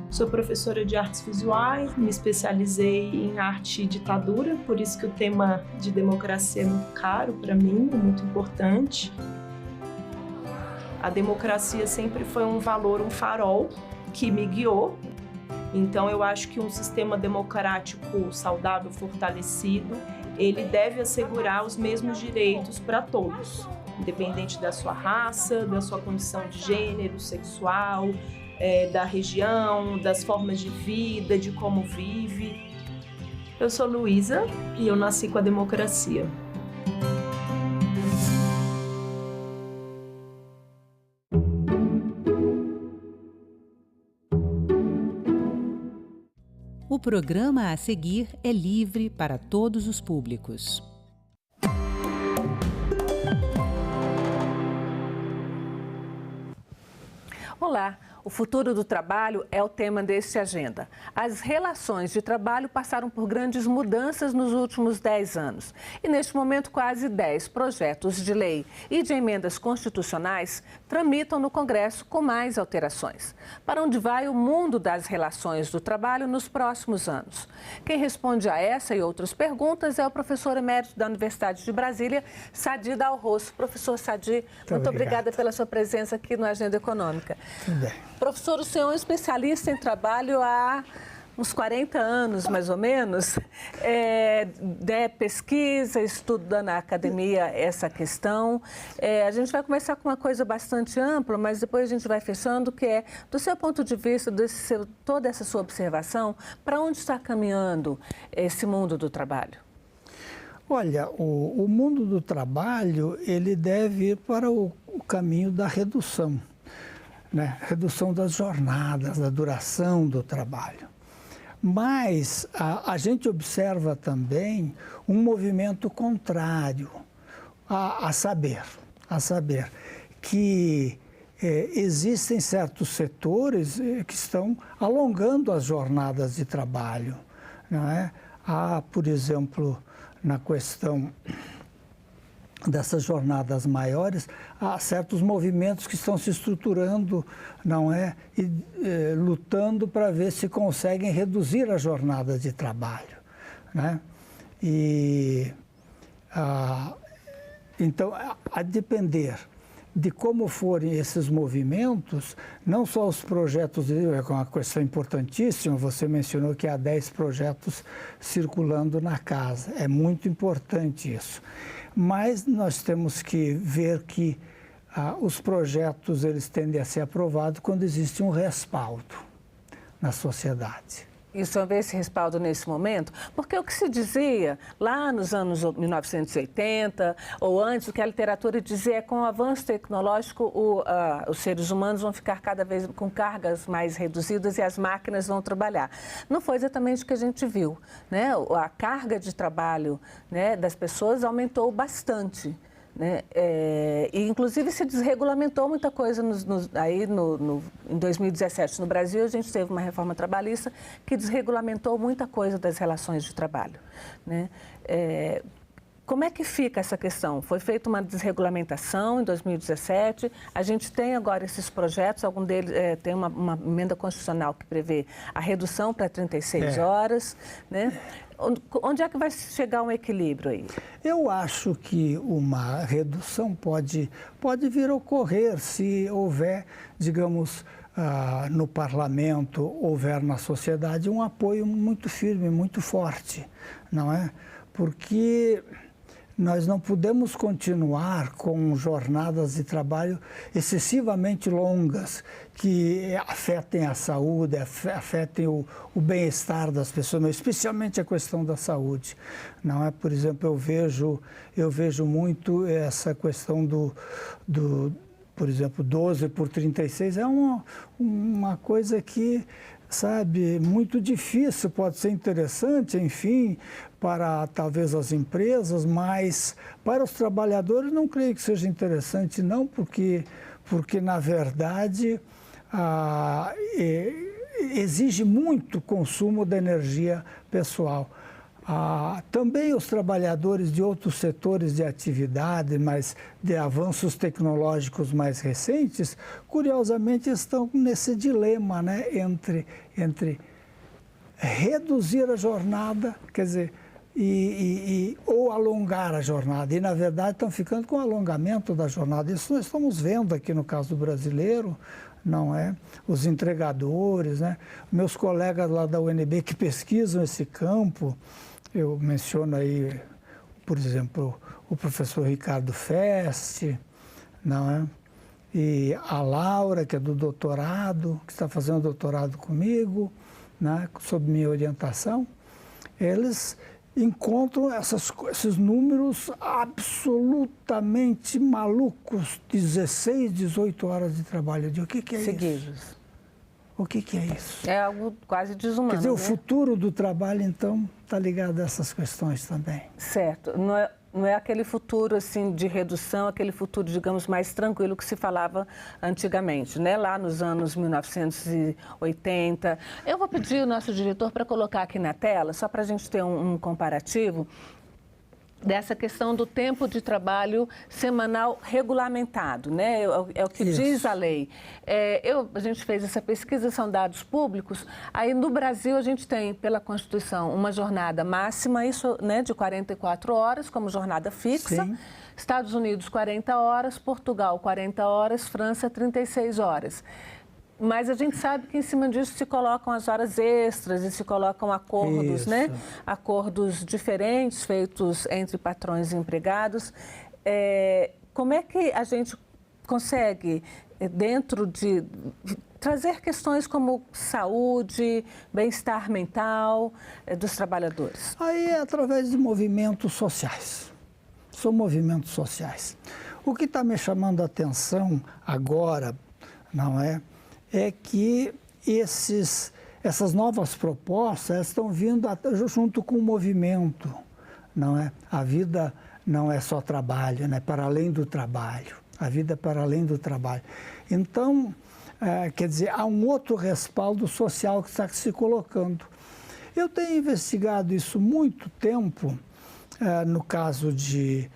[SPEAKER 27] Sou professora de artes visuais, me especializei em arte e ditadura, por isso que o tema de democracia é muito caro para mim, é muito importante. A democracia sempre foi um valor, um farol que me guiou. Então, eu acho que um sistema democrático saudável, fortalecido, ele deve assegurar os mesmos direitos para todos, independente da sua raça, da sua condição de gênero, sexual, da região, das formas de vida, de como vive. Eu sou Luísa e eu nasci com a democracia.
[SPEAKER 3] O programa a seguir é livre para todos os públicos.
[SPEAKER 2] Olá, o futuro do trabalho é o tema deste Agenda. As relações de trabalho passaram por grandes mudanças nos últimos 10 anos. E neste momento, quase 10 projetos de lei e de emendas constitucionais tramitam no Congresso com mais alterações. Para onde vai o mundo das relações do trabalho nos próximos anos? Quem responde a essa e outras perguntas é o professor emérito da Universidade de Brasília, Sadi Dalrosso. Professor Sadi, muito obrigada pela sua presença aqui no Agenda Econômica.
[SPEAKER 8] Tudo bem.
[SPEAKER 2] Professor, o senhor é um especialista em trabalho há uns 40 anos, mais ou menos. Pesquisa, estuda na academia essa questão. A gente vai começar com uma coisa bastante ampla, mas depois a gente vai fechando, que é, do seu ponto de vista, toda essa sua observação, para onde está caminhando esse mundo do trabalho?
[SPEAKER 8] Olha, o mundo do trabalho, ele deve ir para o caminho da redução. Né? Redução das jornadas, da duração do trabalho. Mas a gente observa também um movimento contrário, a saber que existem certos setores que estão alongando as jornadas de trabalho. Não é? Há, por exemplo, na questão dessas jornadas maiores, há certos movimentos que estão se estruturando, não é? E lutando para ver se conseguem reduzir as jornadas de trabalho, né? Então, a depender de como forem esses movimentos, não só os projetos, é uma questão importantíssima, você mencionou que há 10 projetos circulando na casa, é muito importante isso. Mas nós temos que ver que os projetos eles tendem a ser aprovados quando existe um respaldo na sociedade.
[SPEAKER 2] E o senhor vê esse respaldo nesse momento? Porque o que se dizia lá nos anos 1980 ou antes, o que a literatura dizia é que com o avanço tecnológico os seres humanos vão ficar cada vez com cargas mais reduzidas e as máquinas vão trabalhar. Não foi exatamente o que a gente viu, né? A carga de trabalho, né, das pessoas aumentou bastante. Né? E, inclusive, se desregulamentou muita coisa em 2017. No Brasil, a gente teve uma reforma trabalhista que desregulamentou muita coisa das relações de trabalho. Né? Como é que fica essa questão? Foi feita uma desregulamentação em 2017, a gente tem agora esses projetos, algum deles tem uma emenda constitucional que prevê a redução para 36 horas, né? Onde é que vai chegar um equilíbrio aí?
[SPEAKER 8] Eu acho que uma redução pode vir a ocorrer se houver, digamos, no parlamento, houver na sociedade um apoio muito firme, muito forte, não é? Porque nós não podemos continuar com jornadas de trabalho excessivamente longas que afetem a saúde, afetem o bem-estar das pessoas, mas especialmente a questão da saúde. Não é? Por exemplo, eu vejo muito essa questão por exemplo, 12 por 36 é uma coisa que, sabe, muito difícil, pode ser interessante, enfim, para talvez as empresas, mas para os trabalhadores não creio que seja interessante não, porque na verdade exige muito consumo da energia pessoal. Também os trabalhadores de outros setores de atividade, mas de avanços tecnológicos mais recentes, curiosamente estão nesse dilema, né, entre reduzir a jornada, quer dizer, ou alongar a jornada. E, na verdade, estão ficando com o alongamento da jornada. Isso nós estamos vendo aqui no caso do brasileiro, não é? Os entregadores, né? Meus colegas lá da UNB que pesquisam esse campo, eu menciono aí, por exemplo, o professor Ricardo Feste, não é? e a Laura, que é do doutorado, que está fazendo doutorado comigo, né, sob minha orientação, eles encontram esses números absolutamente malucos, 16, 18 horas de trabalho. Eu digo, o que é
[SPEAKER 2] seguidos.
[SPEAKER 8] Isso? O que é isso?
[SPEAKER 2] É algo quase desumano.
[SPEAKER 8] Quer dizer,
[SPEAKER 2] né?
[SPEAKER 8] o futuro do trabalho, então, está ligado a essas questões também.
[SPEAKER 2] Certo. Não é aquele futuro assim de redução, aquele futuro, digamos, mais tranquilo que se falava antigamente, né? Lá nos anos 1980. Eu vou pedir o nosso diretor para colocar aqui na tela, só para a gente ter um comparativo dessa questão do tempo de trabalho semanal regulamentado, né? É o que diz a lei. A gente fez essa pesquisa, são dados públicos. Aí no Brasil a gente tem, pela Constituição, uma jornada máxima, isso, né, de 44 horas como jornada fixa. Sim. Estados Unidos 40 horas, Portugal 40 horas, França 36 horas. Mas a gente sabe que em cima disso se colocam as horas extras e se colocam acordos, né? Acordos diferentes feitos entre patrões e empregados. Como é que a gente consegue, dentro de trazer questões como saúde, bem-estar mental dos trabalhadores?
[SPEAKER 8] Aí é através de movimentos sociais. São movimentos sociais. O que está me chamando a atenção agora, não é que essas novas propostas estão vindo junto com o movimento, não é? A vida não é só trabalho, né? Para além do trabalho. A vida é para além do trabalho. Então, quer dizer, há um outro respaldo social que está se colocando. Eu tenho investigado isso muito tempo, no caso de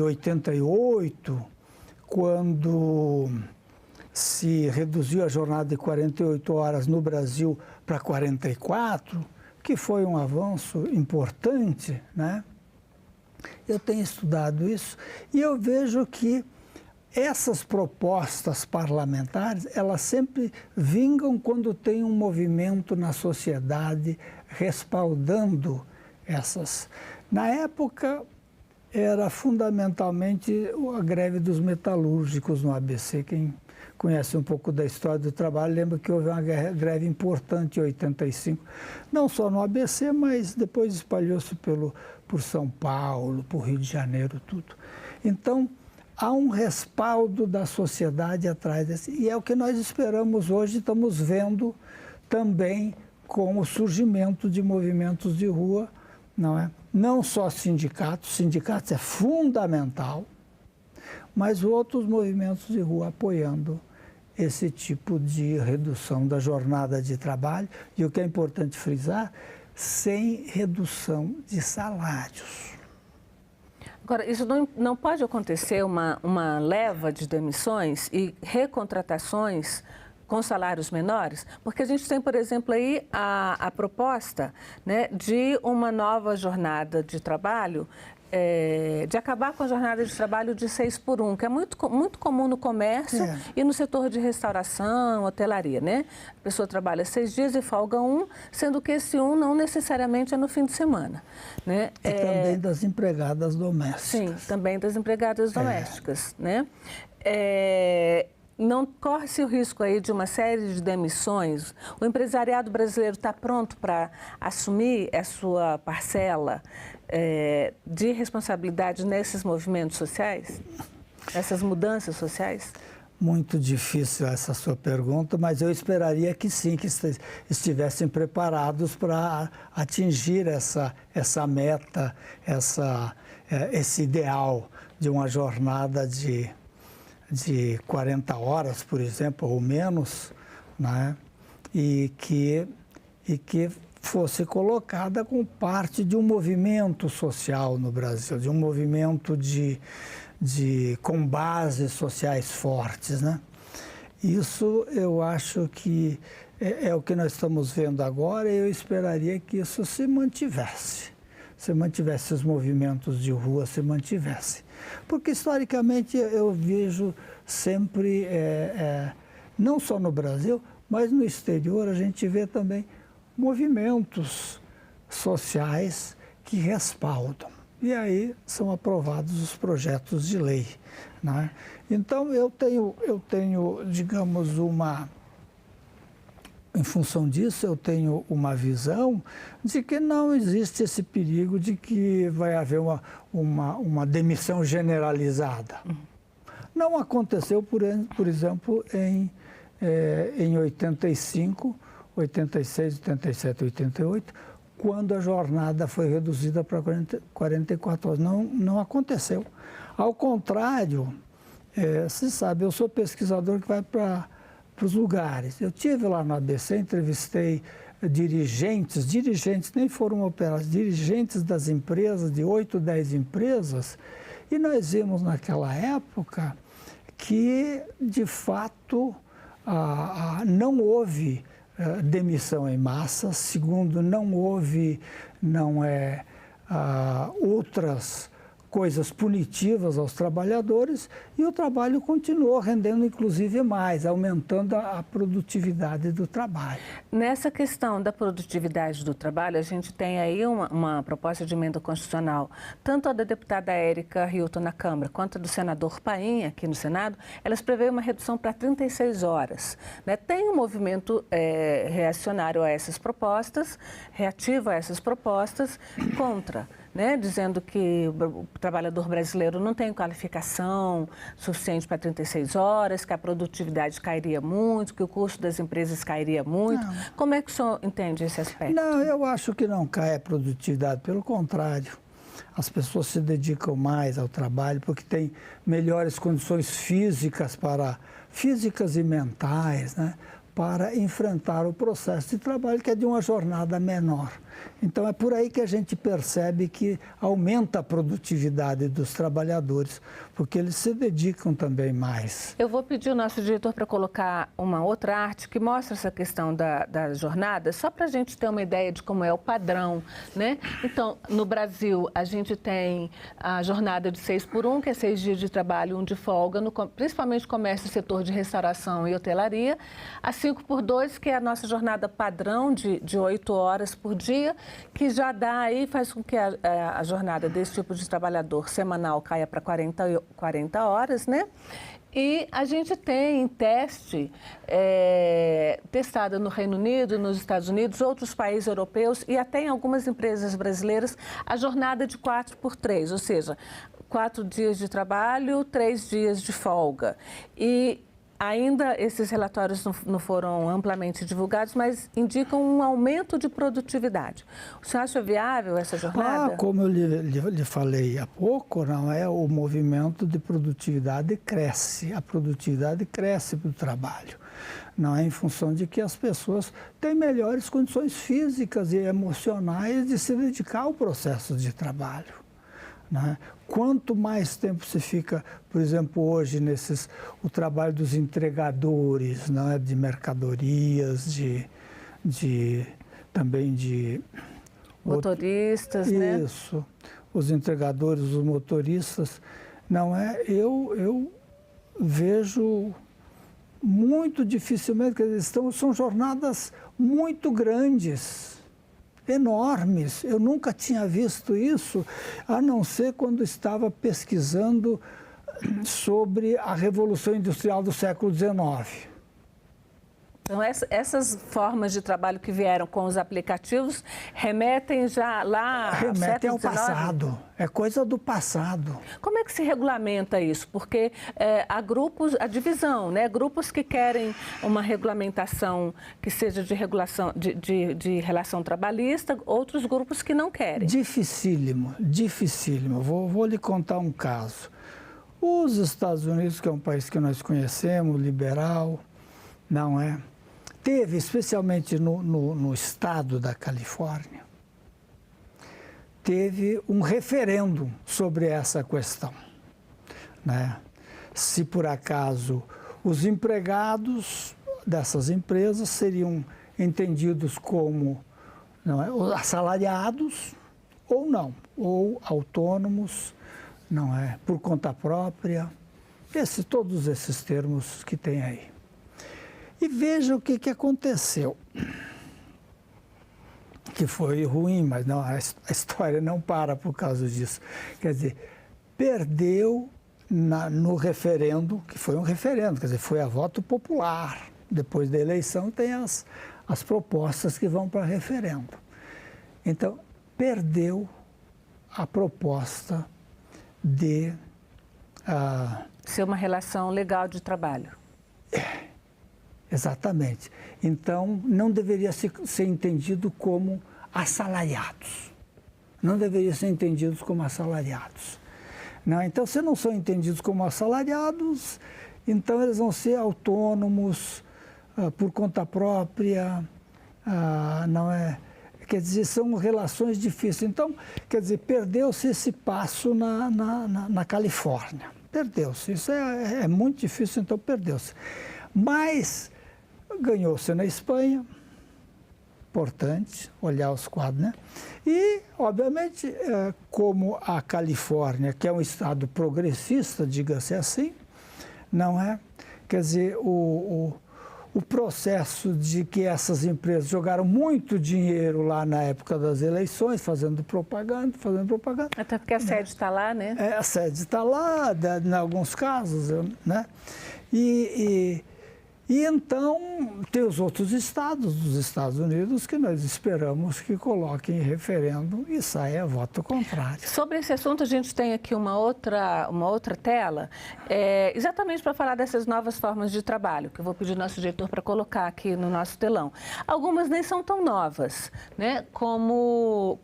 [SPEAKER 8] 88, quando se reduziu a jornada de 48 horas no Brasil para 44, que foi um avanço importante, né? Eu tenho estudado isso e eu vejo que essas propostas parlamentares, elas sempre vingam quando tem um movimento na sociedade respaldando essas. Na época, era fundamentalmente a greve dos metalúrgicos no ABC. Quem conhece um pouco da história do trabalho, lembra que houve uma greve importante em 85, não só no ABC, mas depois espalhou-se por São Paulo, por Rio de Janeiro, tudo. Então, há um respaldo da sociedade atrás desse, e é o que nós esperamos hoje, estamos vendo também com o surgimento de movimentos de rua, não é? Não só sindicatos é fundamental, mas outros movimentos de rua apoiando esse tipo de redução da jornada de trabalho. E o que é importante frisar, sem redução de salários.
[SPEAKER 2] Agora, isso não pode acontecer uma leva de demissões e recontratações com salários menores? Porque a gente tem, por exemplo, aí a proposta, né, de uma nova jornada de trabalho, de acabar com a jornada de trabalho de 6 por 1, que é muito comum no comércio e no setor de restauração, hotelaria, né? A pessoa trabalha 6 dias e folga 1, sendo que esse 1 não necessariamente é no fim de semana, né?
[SPEAKER 8] E também das empregadas domésticas.
[SPEAKER 2] Sim, também das empregadas domésticas, né? Não corre-se o risco aí de uma série de demissões? O empresariado brasileiro está pronto para assumir a sua parcela de responsabilidade nesses movimentos sociais? Essas mudanças sociais?
[SPEAKER 8] Muito difícil essa sua pergunta, mas eu esperaria que sim, que estivessem preparados para atingir essa meta, esse ideal de uma jornada de 40 horas, por exemplo, ou menos, né? e que fosse colocada como parte de um movimento social no Brasil, de um movimento com bases sociais fortes, né? Isso eu acho que é o que nós estamos vendo agora e eu esperaria que isso se mantivesse, os movimentos de rua se mantivessem. Porque, historicamente, eu vejo sempre, não só no Brasil, mas no exterior, a gente vê também movimentos sociais que respaldam. E aí são aprovados os projetos de lei, né? Então, eu tenho, digamos, em função disso, eu tenho uma visão de que não existe esse perigo de que vai haver uma demissão generalizada. Não aconteceu, por exemplo, em 85, 86, 87, 88, quando a jornada foi reduzida para 44 horas. Não aconteceu. Ao contrário, você sabe, eu sou pesquisador que vai para os lugares. Eu estive lá no ABC, entrevistei dirigentes, nem foram operados, dirigentes das empresas, de 8, 10 empresas, e nós vimos naquela época que, de fato, não houve demissão em massa. Segundo, não houve outras coisas punitivas aos trabalhadores, e o trabalho continuou rendendo, inclusive, mais, aumentando a produtividade do trabalho.
[SPEAKER 2] Nessa questão da produtividade do trabalho, a gente tem aí uma proposta de emenda constitucional, tanto a da deputada Érica Hilton na Câmara, quanto a do senador Paim, aqui no Senado, elas prevêem uma redução para 36 horas. Né? Tem um movimento reacionário a essas propostas, reativo a essas propostas, contra, né, dizendo que o trabalhador brasileiro não tem qualificação suficiente para 36 horas, que a produtividade cairia muito, que o custo das empresas cairia muito. Não. Como é que o senhor entende esse aspecto?
[SPEAKER 8] Não, eu acho que não cai a produtividade, pelo contrário. As pessoas se dedicam mais ao trabalho porque têm melhores condições físicas e mentais, né, para enfrentar o processo de trabalho, que é de uma jornada menor. Então, é por aí que a gente percebe que aumenta a produtividade dos trabalhadores, porque eles se dedicam também mais.
[SPEAKER 2] Eu vou pedir ao nosso diretor para colocar uma outra arte que mostra essa questão da jornada, só para a gente ter uma ideia de como é o padrão, né? Então, no Brasil, a gente tem a jornada de 6x1, que é 6 dias de trabalho, 1 de folga, principalmente comércio, setor de restauração e hotelaria. A 5x2, que é a nossa jornada padrão de 8 horas por dia, que já dá aí, faz com que a jornada desse tipo de trabalhador semanal caia para 40 horas, né? E a gente tem em teste, testada no Reino Unido, nos Estados Unidos, outros países europeus e até em algumas empresas brasileiras, a jornada de 4x3, ou seja, 4 dias de trabalho, 3 dias de folga. E ainda esses relatórios não foram amplamente divulgados, mas indicam um aumento de produtividade. O senhor acha viável essa jornada?
[SPEAKER 8] Como eu lhe falei há pouco, não é? O movimento de produtividade cresce, a produtividade cresce para o trabalho. Não é em função de que as pessoas têm melhores condições físicas e emocionais de se dedicar ao processo de trabalho. Né? Quanto mais tempo se fica, por exemplo, hoje, o trabalho dos entregadores, né? De mercadorias, também de...
[SPEAKER 2] motoristas, né?
[SPEAKER 8] Isso, os entregadores, os motoristas, não é? Eu vejo muito dificilmente, quer dizer, são jornadas muito grandes, enormes. Eu nunca tinha visto isso, a não ser quando estava pesquisando sobre a Revolução Industrial do século XIX.
[SPEAKER 2] Então, essas formas de trabalho que vieram com os aplicativos remetem já lá ao século XIX?
[SPEAKER 8] Remetem ao passado, é coisa do passado.
[SPEAKER 2] Como é que se regulamenta isso? Porque há grupos, a divisão, né? Grupos que querem uma regulamentação que seja de relação trabalhista, outros grupos que não querem.
[SPEAKER 8] Dificílimo, dificílimo. Vou lhe contar um caso. Os Estados Unidos, que é um país que nós conhecemos, liberal, não é? Teve, especialmente no estado da Califórnia, teve um referendo sobre essa questão, né? Se por acaso os empregados dessas empresas seriam entendidos como, não é, assalariados ou não, ou autônomos, não é, por conta própria, todos esses termos que tem aí. E veja o que aconteceu. que foi ruim, mas não, a história não para por causa disso. Quer dizer, perdeu no referendo, que foi um referendo, quer dizer, foi a voto popular. Depois da eleição tem as propostas que vão para referendo. Então, perdeu a proposta de...
[SPEAKER 2] ser uma relação legal de trabalho.
[SPEAKER 8] Exatamente. Então, não deveria ser entendido como assalariados. Não deveria ser entendidos como assalariados. Não, então, se não são entendidos como assalariados, então eles vão ser autônomos, por conta própria, não é? Quer dizer, são relações difíceis. Então, quer dizer, perdeu-se esse passo na Califórnia. Perdeu-se. Isso é muito difícil, então perdeu-se. Mas ganhou-se na Espanha, importante olhar os quadros, né? E, obviamente, como a Califórnia, que é um estado progressista, diga-se assim, não é? Quer dizer, o processo de que essas empresas jogaram muito dinheiro lá na época das eleições, fazendo propaganda.
[SPEAKER 2] Até porque a sede está lá, né?
[SPEAKER 8] A sede está lá, em alguns casos, né? E então, tem os outros estados dos Estados Unidos que nós esperamos que coloquem em referendo e saia voto contrário.
[SPEAKER 2] Sobre esse assunto, a gente tem aqui uma outra tela, exatamente para falar dessas novas formas de trabalho, que eu vou pedir ao nosso diretor para colocar aqui no nosso telão. Algumas nem são tão novas, né, como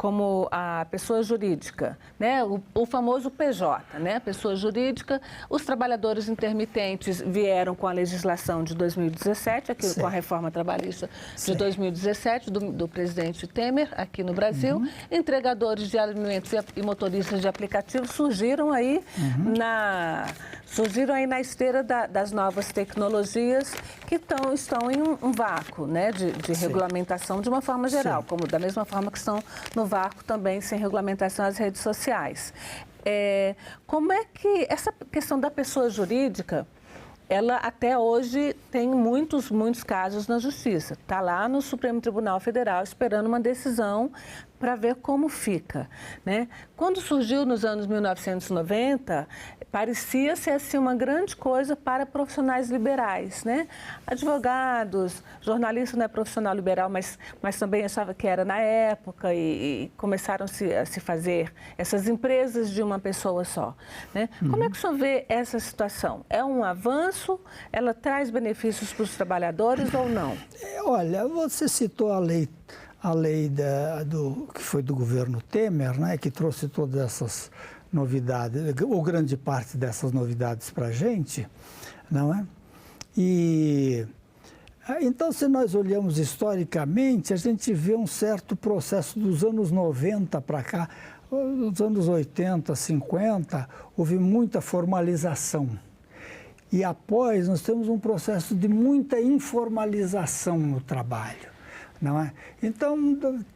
[SPEAKER 2] a pessoa jurídica, né, o famoso PJ, né, pessoa jurídica. Os trabalhadores intermitentes vieram com a legislação de 2017, aqui com a reforma trabalhista de 2017, do presidente Temer, aqui no Brasil. Entregadores de alimentos e motoristas de aplicativos surgiram aí na esteira das novas tecnologias que estão em um vácuo, né, de regulamentação de uma forma geral, como da mesma forma que estão no vácuo também sem regulamentação as redes sociais. Como é que essa questão da pessoa jurídica, ela até hoje tem muitos casos na Justiça. Está lá no Supremo Tribunal Federal esperando uma decisão para ver como fica, né? Quando surgiu nos anos 1990, parecia ser assim, uma grande coisa para profissionais liberais, né? Advogados, jornalista não é profissional liberal, mas também achava que era na época e começaram a se fazer essas empresas de uma pessoa só, né? Como é que o senhor vê essa situação? É um avanço? Ela traz benefícios para os trabalhadores ou não?
[SPEAKER 8] Olha, você citou a lei que foi do governo Temer, né, que trouxe todas essas novidades, ou grande parte dessas novidades para a gente, não é? E então, se nós olhamos historicamente, a gente vê um certo processo dos anos 90 para cá, nos anos 80, 50, houve muita formalização. E após, nós temos um processo de muita informalização no trabalho. Não é? Então,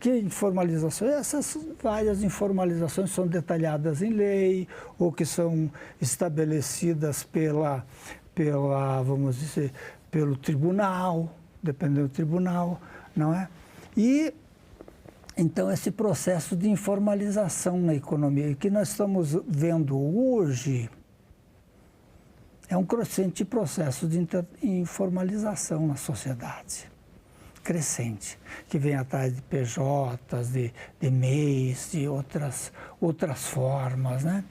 [SPEAKER 8] que informalização? Essas várias informalizações são detalhadas em lei ou que são estabelecidas vamos dizer, pelo tribunal, dependendo do tribunal, não é? E, então, esse processo de informalização na economia que nós estamos vendo hoje é um crescente processo de informalização na sociedade. Crescente, que vem atrás de PJs, de MEIs, de outras formas, né?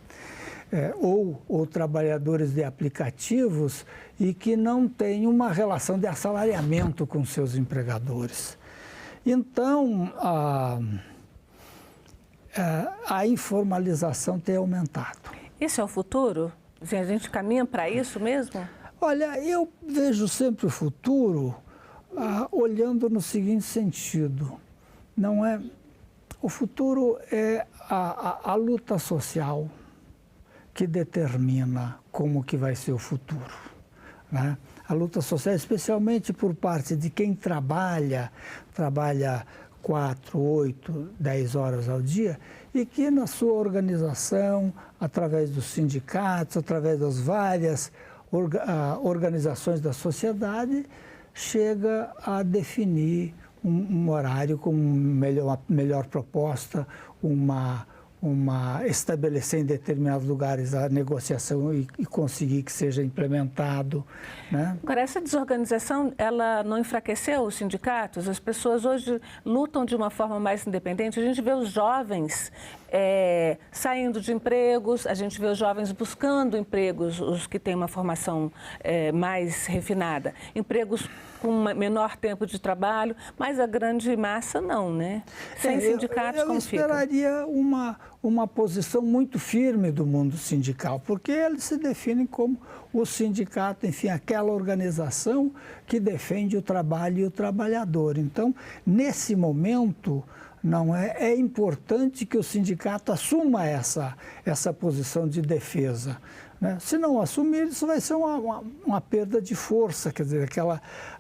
[SPEAKER 8] Ou trabalhadores de aplicativos e que não têm uma relação de assalariamento com seus empregadores. Então, a informalização tem aumentado.
[SPEAKER 2] Esse é o futuro? A gente caminha para isso mesmo?
[SPEAKER 8] Olha, eu vejo sempre o futuro olhando no seguinte sentido, não é? O futuro é a luta social que determina como que vai ser o futuro, né? A luta social, especialmente por parte de quem trabalha 4, 8, 10 horas ao dia e que na sua organização, através dos sindicatos, através das várias organizações da sociedade, chega a definir um horário com uma melhor proposta, estabelecer em determinados lugares a negociação e conseguir que seja implementado, né?
[SPEAKER 2] Agora, essa desorganização, ela não enfraqueceu os sindicatos? As pessoas hoje lutam de uma forma mais independente. A gente vê os jovens saindo de empregos, a gente vê os jovens buscando empregos, os que têm uma formação mais refinada, empregos com menor tempo de trabalho, mas a grande massa não, né? Sem sindicatos, como fica?
[SPEAKER 8] Eu esperaria uma posição muito firme do mundo sindical, porque eles se definem como o sindicato, enfim, aquela organização que defende o trabalho e o trabalhador. Então, nesse momento, é importante que o sindicato assuma essa posição de defesa, né? Se não assumir, isso vai ser uma perda de força, quer dizer,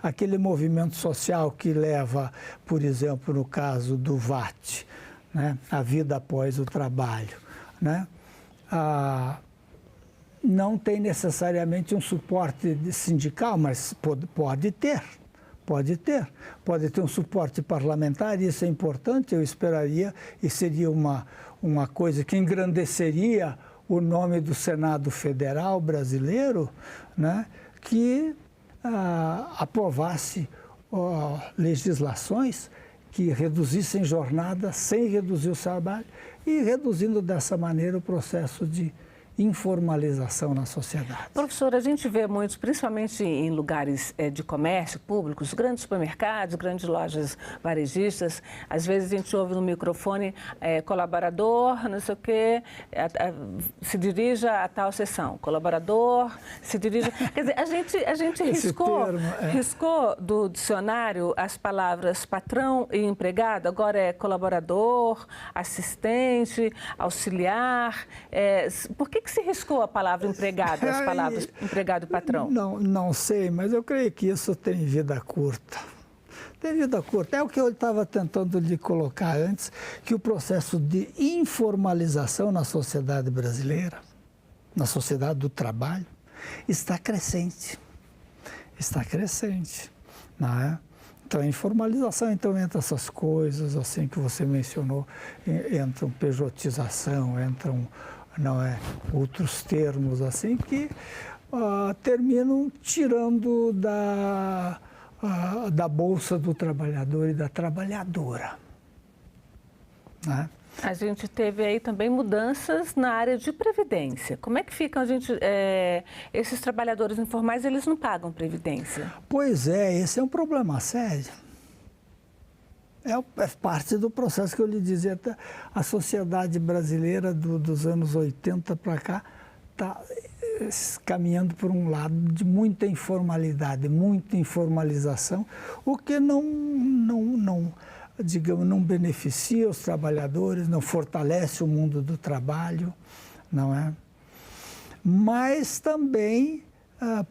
[SPEAKER 8] aquele movimento social que leva, por exemplo, no caso do VAT, né, a vida após o trabalho, né, não tem necessariamente um suporte sindical, mas pode ter um suporte parlamentar, e isso é importante, eu esperaria, e seria uma coisa que engrandeceria o nome do Senado Federal brasileiro, né, que aprovasse legislações que reduzissem jornada sem reduzir o trabalho e reduzindo dessa maneira o processo de informalização na sociedade.
[SPEAKER 2] Professor, a gente vê muito, principalmente em lugares de comércio públicos, grandes supermercados, grandes lojas varejistas, às vezes a gente ouve no microfone colaborador, não sei o quê, se dirija a tal seção, colaborador, se dirija... Quer dizer, a gente riscou do dicionário as palavras patrão e empregado, agora é colaborador, assistente, auxiliar, por que se riscou a palavra empregado, as palavras empregado e patrão?
[SPEAKER 8] Não sei, mas eu creio que isso tem vida curta. Tem vida curta. É o que eu estava tentando lhe colocar antes, que o processo de informalização na sociedade brasileira, na sociedade do trabalho, está crescente. Está crescente, não é? Então, a informalização, entra essas coisas assim que você mencionou, entram pejotização, entram outros termos assim que terminam tirando da bolsa do trabalhador e da trabalhadora, né?
[SPEAKER 2] A gente teve aí também mudanças na área de previdência. Como é que ficam, esses trabalhadores informais, eles não pagam previdência?
[SPEAKER 8] Pois é, esse é um problema sério. É parte do processo que eu lhe dizia, a sociedade brasileira dos anos 80 para cá está caminhando por um lado de muita informalidade, muita informalização, o que não beneficia os trabalhadores, não fortalece o mundo do trabalho, não é? Mas também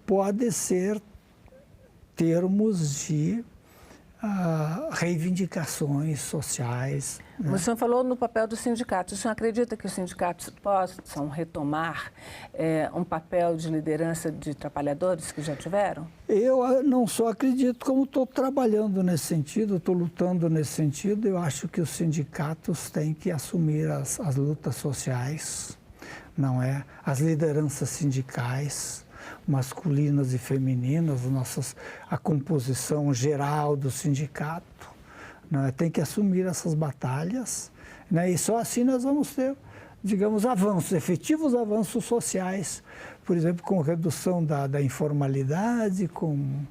[SPEAKER 8] pode ser termos de reivindicações sociais, né?
[SPEAKER 2] O senhor falou no papel dos sindicatos. O senhor acredita que os sindicatos possam retomar um papel de liderança de trabalhadores que já tiveram?
[SPEAKER 8] Eu não só acredito, como estou trabalhando nesse sentido, estou lutando nesse sentido. Eu acho que os sindicatos têm que assumir as lutas sociais, não é? As lideranças sindicais, masculinas e femininas, a composição geral do sindicato, né? Tem que assumir essas batalhas, né? E só assim nós vamos ter, digamos, efetivos avanços sociais, por exemplo, com redução da informalidade, com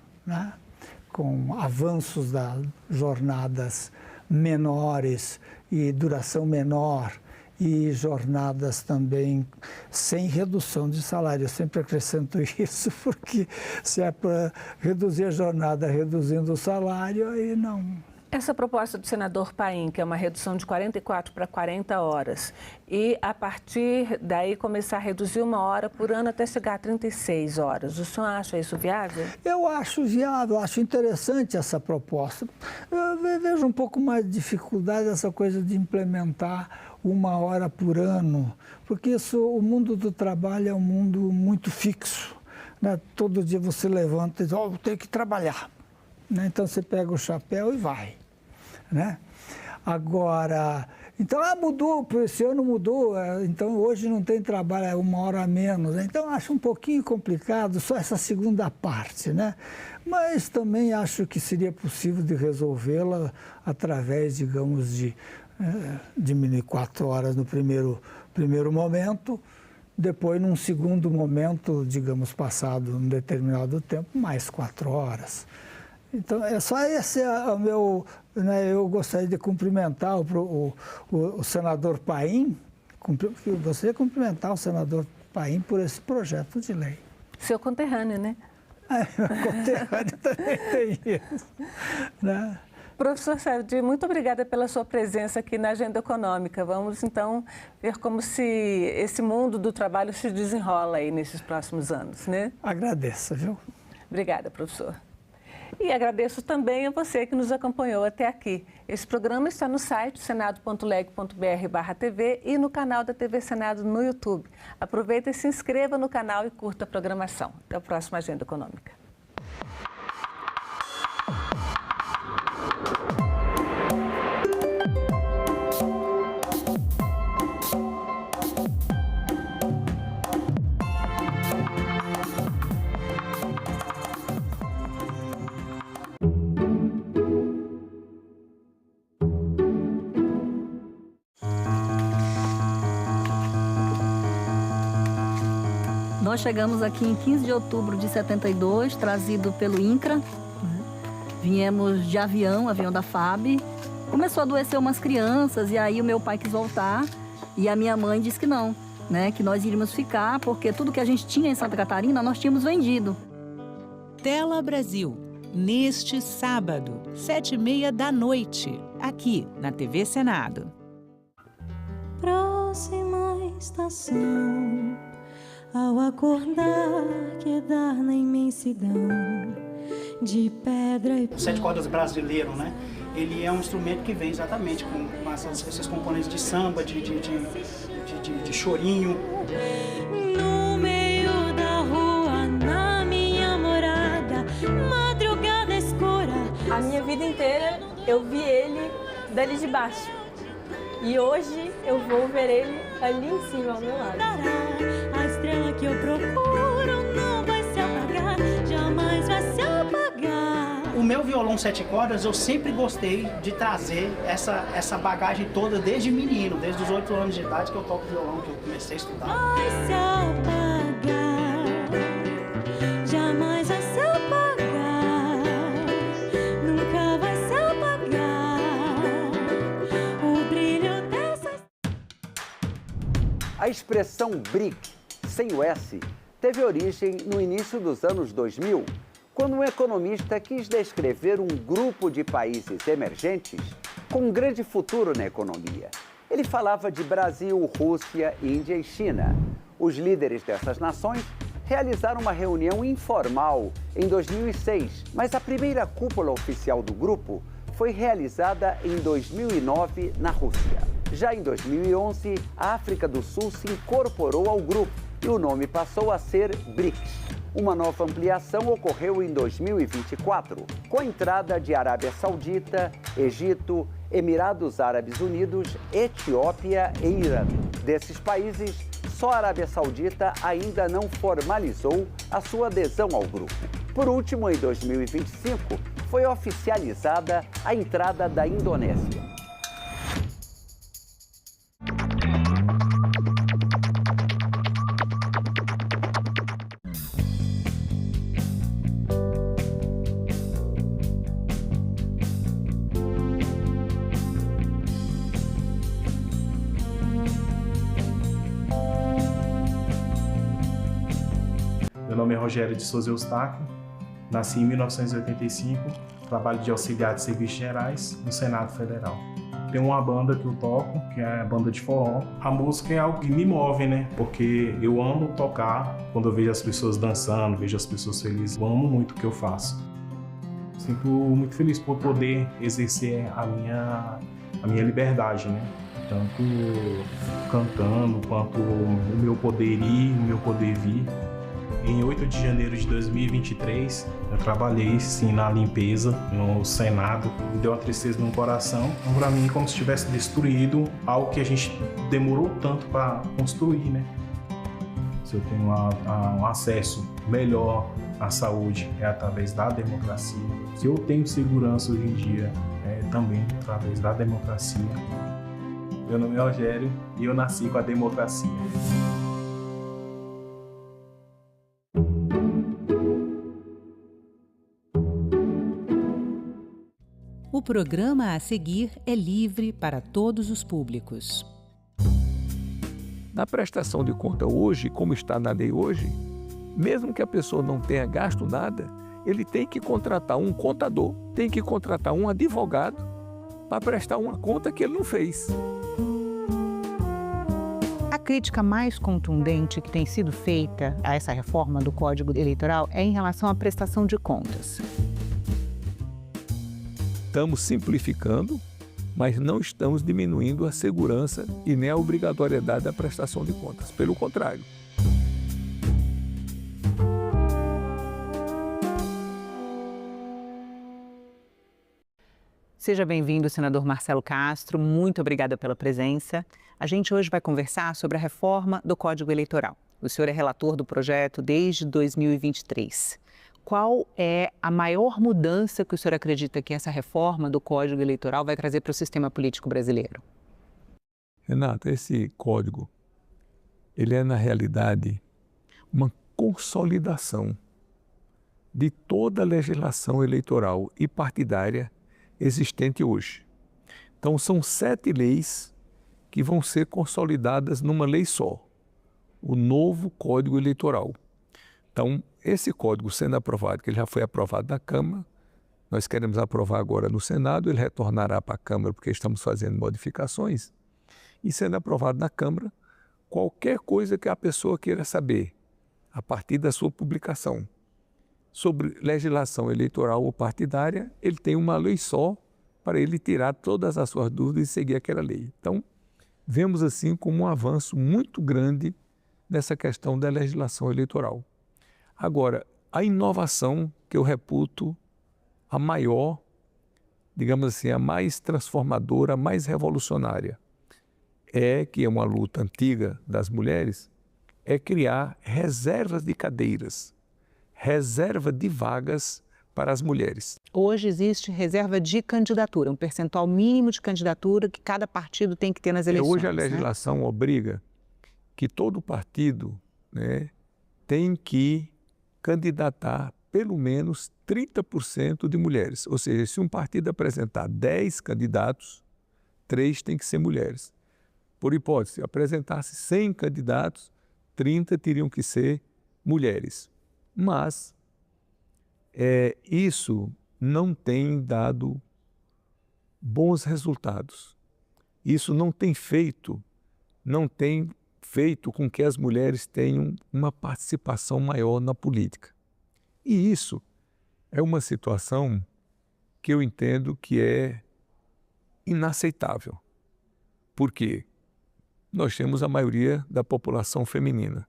[SPEAKER 8] avanços das jornadas menores e duração menor, e jornadas também sem redução de salário. Eu sempre acrescento isso, porque se é para reduzir a jornada reduzindo o salário, aí não.
[SPEAKER 2] Essa proposta do senador Paim, que é uma redução de 44 para 40 horas, e a partir daí começar a reduzir 1 hora por ano até chegar a 36 horas. O senhor acha isso viável?
[SPEAKER 8] Eu acho viável, acho interessante essa proposta. Eu vejo um pouco mais de dificuldade essa coisa de implementar 1 hora por ano, porque o mundo do trabalho é um mundo muito fixo, né? Todo dia você levanta e diz, eu tenho que trabalhar, né? Então você pega o chapéu e vai. né? Agora, então, mudou, esse ano mudou, então hoje não tem trabalho, é 1 hora a menos. Então, acho um pouquinho complicado só essa segunda parte, né? Mas também acho que seria possível de resolvê-la através, digamos, de diminuir 4 horas no primeiro momento, depois, num segundo momento, digamos, passado um determinado tempo, mais 4 horas. Então, só esse é o meu... Né, eu gostaria de cumprimentar o senador Paim, gostaria de cumprimentar o senador Paim por esse projeto de lei.
[SPEAKER 2] Seu conterrâneo, né?
[SPEAKER 8] Conterrâneo também tem isso. Né?
[SPEAKER 2] Professor Sérgio, muito obrigada pela sua presença aqui na Agenda Econômica. Vamos, então, ver como se esse mundo do trabalho se desenrola aí nesses próximos anos, né?
[SPEAKER 8] Agradeço, viu?
[SPEAKER 2] Obrigada, professor. E agradeço também a você que nos acompanhou até aqui. Esse programa está no site senado.leg.br/TV e no canal da TV Senado no YouTube. Aproveita e se inscreva no canal e curta a programação. Até a próxima Agenda Econômica.
[SPEAKER 4] Nós chegamos aqui em 15 de outubro de 72, trazido pelo INCRA. Viemos de avião da FAB. Começou a adoecer umas crianças e aí o meu pai quis voltar e a minha mãe disse que não, né? Que nós iríamos ficar porque tudo que a gente tinha em Santa Catarina nós tínhamos vendido.
[SPEAKER 3] Tela Brasil, neste sábado, 7h30 da noite, aqui na TV Senado.
[SPEAKER 18] Próxima estação, ao acordar, quedar na imensidão de pedra e...
[SPEAKER 19] O 7 cordas brasileiro, né? Ele é um instrumento que vem exatamente com esses componentes de samba, de chorinho.
[SPEAKER 18] No meio da rua, na minha morada, madrugada escura.
[SPEAKER 20] A minha vida inteira eu vi ele dali de baixo. E hoje eu vou ver ele ali em cima, ao meu lado.
[SPEAKER 18] A estrela que eu procuro não vai se apagar, jamais vai se apagar.
[SPEAKER 19] O meu violão 7 cordas, eu sempre gostei de trazer essa bagagem toda desde menino, desde os 8 anos de idade que eu toco violão, que eu comecei a estudar.
[SPEAKER 18] Vai se apagar, jamais vai se apagar, nunca vai se apagar o brilho dessa...
[SPEAKER 12] A expressão BRIC, sem o S, teve origem no início dos anos 2000, quando um economista quis descrever um grupo de países emergentes com um grande futuro na economia. Ele falava de Brasil, Rússia, Índia e China. Os líderes dessas nações realizaram uma reunião informal em 2006, mas a primeira cúpula oficial do grupo foi realizada em 2009 na Rússia. Já em 2011, a África do Sul se incorporou ao grupo e o nome passou a ser BRICS. Uma nova ampliação ocorreu em 2024, com a entrada de Arábia Saudita, Egito, Emirados Árabes Unidos, Etiópia e Irã. Desses países, só a Arábia Saudita ainda não formalizou a sua adesão ao grupo. Por último, em 2025, foi oficializada a entrada da Indonésia.
[SPEAKER 21] Meu nome é Rogério de Souza Eustáquio, nasci em 1985, trabalho de auxiliar de serviços gerais no Senado Federal. Tem uma banda que eu toco, que é a banda de forró. A música é algo que me move, né? Porque eu amo tocar, quando eu vejo as pessoas dançando, vejo as pessoas felizes, eu amo muito o que eu faço. Sinto muito feliz por poder exercer a minha liberdade, né? Tanto cantando, quanto o meu poder ir, o meu poder vir. Em 8 de janeiro de 2023, eu trabalhei sim na limpeza no Senado. Me deu uma tristeza no coração. Então, para mim, como se tivesse destruído algo que a gente demorou tanto para construir, né? Se eu tenho um acesso melhor à saúde é através da democracia. Se eu tenho segurança hoje em dia é também através da democracia. Meu nome é Rogério e eu nasci com a democracia.
[SPEAKER 3] O programa a seguir é livre para todos os públicos.
[SPEAKER 5] Na prestação de conta hoje, como está na lei hoje, mesmo que a pessoa não tenha gasto nada, ele tem que contratar um contador, tem que contratar um advogado para prestar uma conta que ele não fez.
[SPEAKER 3] A crítica mais contundente que tem sido feita a essa reforma do Código Eleitoral é em relação à prestação de contas.
[SPEAKER 5] Estamos simplificando, mas não estamos diminuindo a segurança e nem a obrigatoriedade da prestação de contas. Pelo contrário.
[SPEAKER 3] Seja bem-vindo, senador Marcelo Castro. Muito obrigada pela presença. A gente hoje vai conversar sobre a reforma do Código Eleitoral. O senhor é relator do projeto desde 2023. Qual é a maior mudança que o senhor acredita que essa reforma do Código Eleitoral vai trazer para o sistema político brasileiro?
[SPEAKER 5] Renata, esse código, ele é, na realidade, uma consolidação de toda a legislação eleitoral e partidária existente hoje. Então, são 7 leis que vão ser consolidadas numa lei só, o novo Código Eleitoral. Então, esse código sendo aprovado, que ele já foi aprovado na Câmara, nós queremos aprovar agora no Senado, ele retornará para a Câmara porque estamos fazendo modificações, e sendo aprovado na Câmara, qualquer coisa que a pessoa queira saber, a partir da sua publicação, sobre legislação eleitoral ou partidária, ele tem uma lei só para ele tirar todas as suas dúvidas e seguir aquela lei. Então, vemos assim como um avanço muito grande nessa questão da legislação eleitoral. Agora, a inovação que eu reputo a maior, digamos assim, a mais transformadora, a mais revolucionária, que é uma luta antiga das mulheres, é criar reservas de cadeiras, reserva de vagas para as mulheres.
[SPEAKER 3] Hoje existe reserva de candidatura, um percentual mínimo de candidatura que cada partido tem que ter nas eleições.
[SPEAKER 5] Hoje a legislação obriga que todo partido, né, tem que candidatar pelo menos 30% de mulheres. Ou seja, se um partido apresentar 10 candidatos, 3 têm que ser mulheres. Por hipótese, se apresentasse 100 candidatos, 30 teriam que ser mulheres. Mas isso não tem dado bons resultados. Isso não tem feito com que as mulheres tenham uma participação maior na política. E isso é uma situação que eu entendo que é inaceitável. Por quê? Nós temos a maioria da população feminina.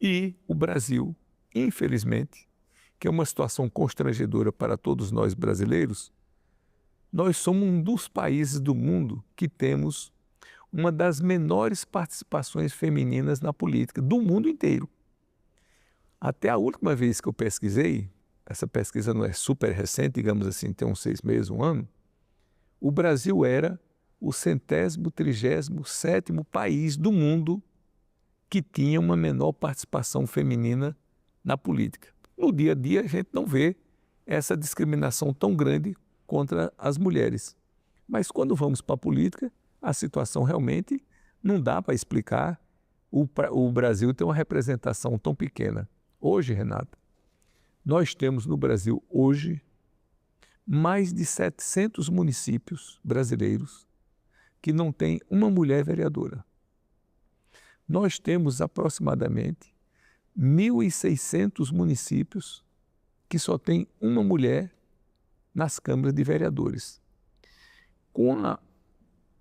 [SPEAKER 5] E o Brasil, infelizmente, que é uma situação constrangedora para todos nós brasileiros, nós somos um dos países do mundo que temos uma das menores participações femininas na política do mundo inteiro. Até a última vez que eu pesquisei, essa pesquisa não é super recente, digamos assim, tem uns 6 meses, 1 ano, o Brasil era o 137º país do mundo que tinha uma menor participação feminina na política. No dia a dia, a gente não vê essa discriminação tão grande contra as mulheres. Mas quando vamos para a política, a situação realmente não dá para explicar o Brasil ter uma representação tão pequena. Hoje, Renata, nós temos no Brasil, hoje, mais de 700 municípios brasileiros que não têm uma mulher vereadora. Nós temos aproximadamente 1.600 municípios que só tem uma mulher nas câmaras de vereadores. Com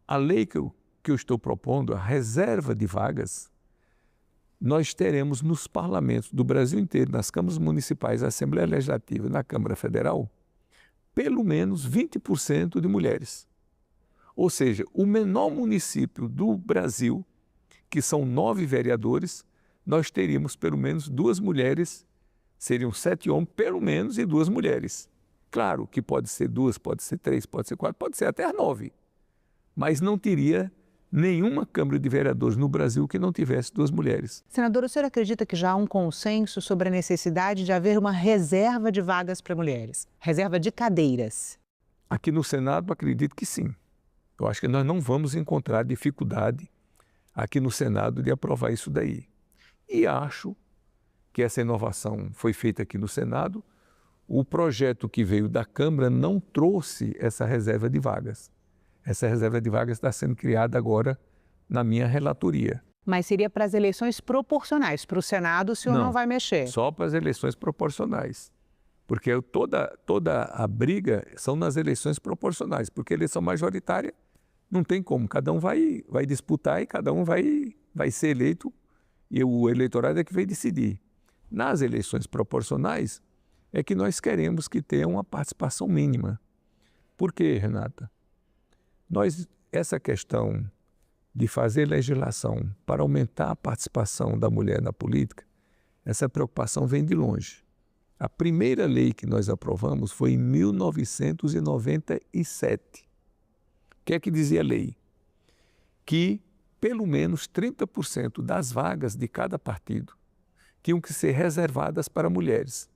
[SPEAKER 5] a lei que eu estou propondo, a reserva de vagas, nós teremos nos parlamentos do Brasil inteiro, nas câmaras municipais, na Assembleia Legislativa e na Câmara Federal, pelo menos 20% de mulheres. Ou seja, o menor município do Brasil, que são 9 vereadores, nós teríamos pelo menos 2 mulheres, seriam 7 homens, pelo menos, e 2 mulheres. Claro que pode ser 2, pode ser 3, pode ser 4, pode ser até 9. Mas não teria nenhuma Câmara de Vereadores no Brasil que não tivesse 2 mulheres.
[SPEAKER 3] Senador, o senhor acredita que já há um consenso sobre a necessidade de haver uma reserva de vagas para mulheres? Reserva de cadeiras?
[SPEAKER 5] Aqui no Senado, acredito que sim. Eu acho que nós não vamos encontrar dificuldade aqui no Senado de aprovar isso daí. E acho que essa inovação foi feita aqui no Senado. O projeto que veio da Câmara não trouxe essa reserva de vagas. Essa reserva de vagas está sendo criada agora na minha relatoria.
[SPEAKER 3] Mas seria para as eleições proporcionais. Para o Senado, o senhor não vai mexer?
[SPEAKER 5] Só para as eleições proporcionais. Porque toda a briga são nas eleições proporcionais. Porque a eleição majoritária não tem como. Cada um vai disputar e cada um vai ser eleito e o eleitorado é que vai decidir. Nas eleições proporcionais é que nós queremos que tenha uma participação mínima. Por quê, Renata? Essa questão de fazer legislação para aumentar a participação da mulher na política, essa preocupação vem de longe. A primeira lei que nós aprovamos foi em 1997. O que é que dizia a lei? Que pelo menos 30% das vagas de cada partido tinham que ser reservadas para mulheres.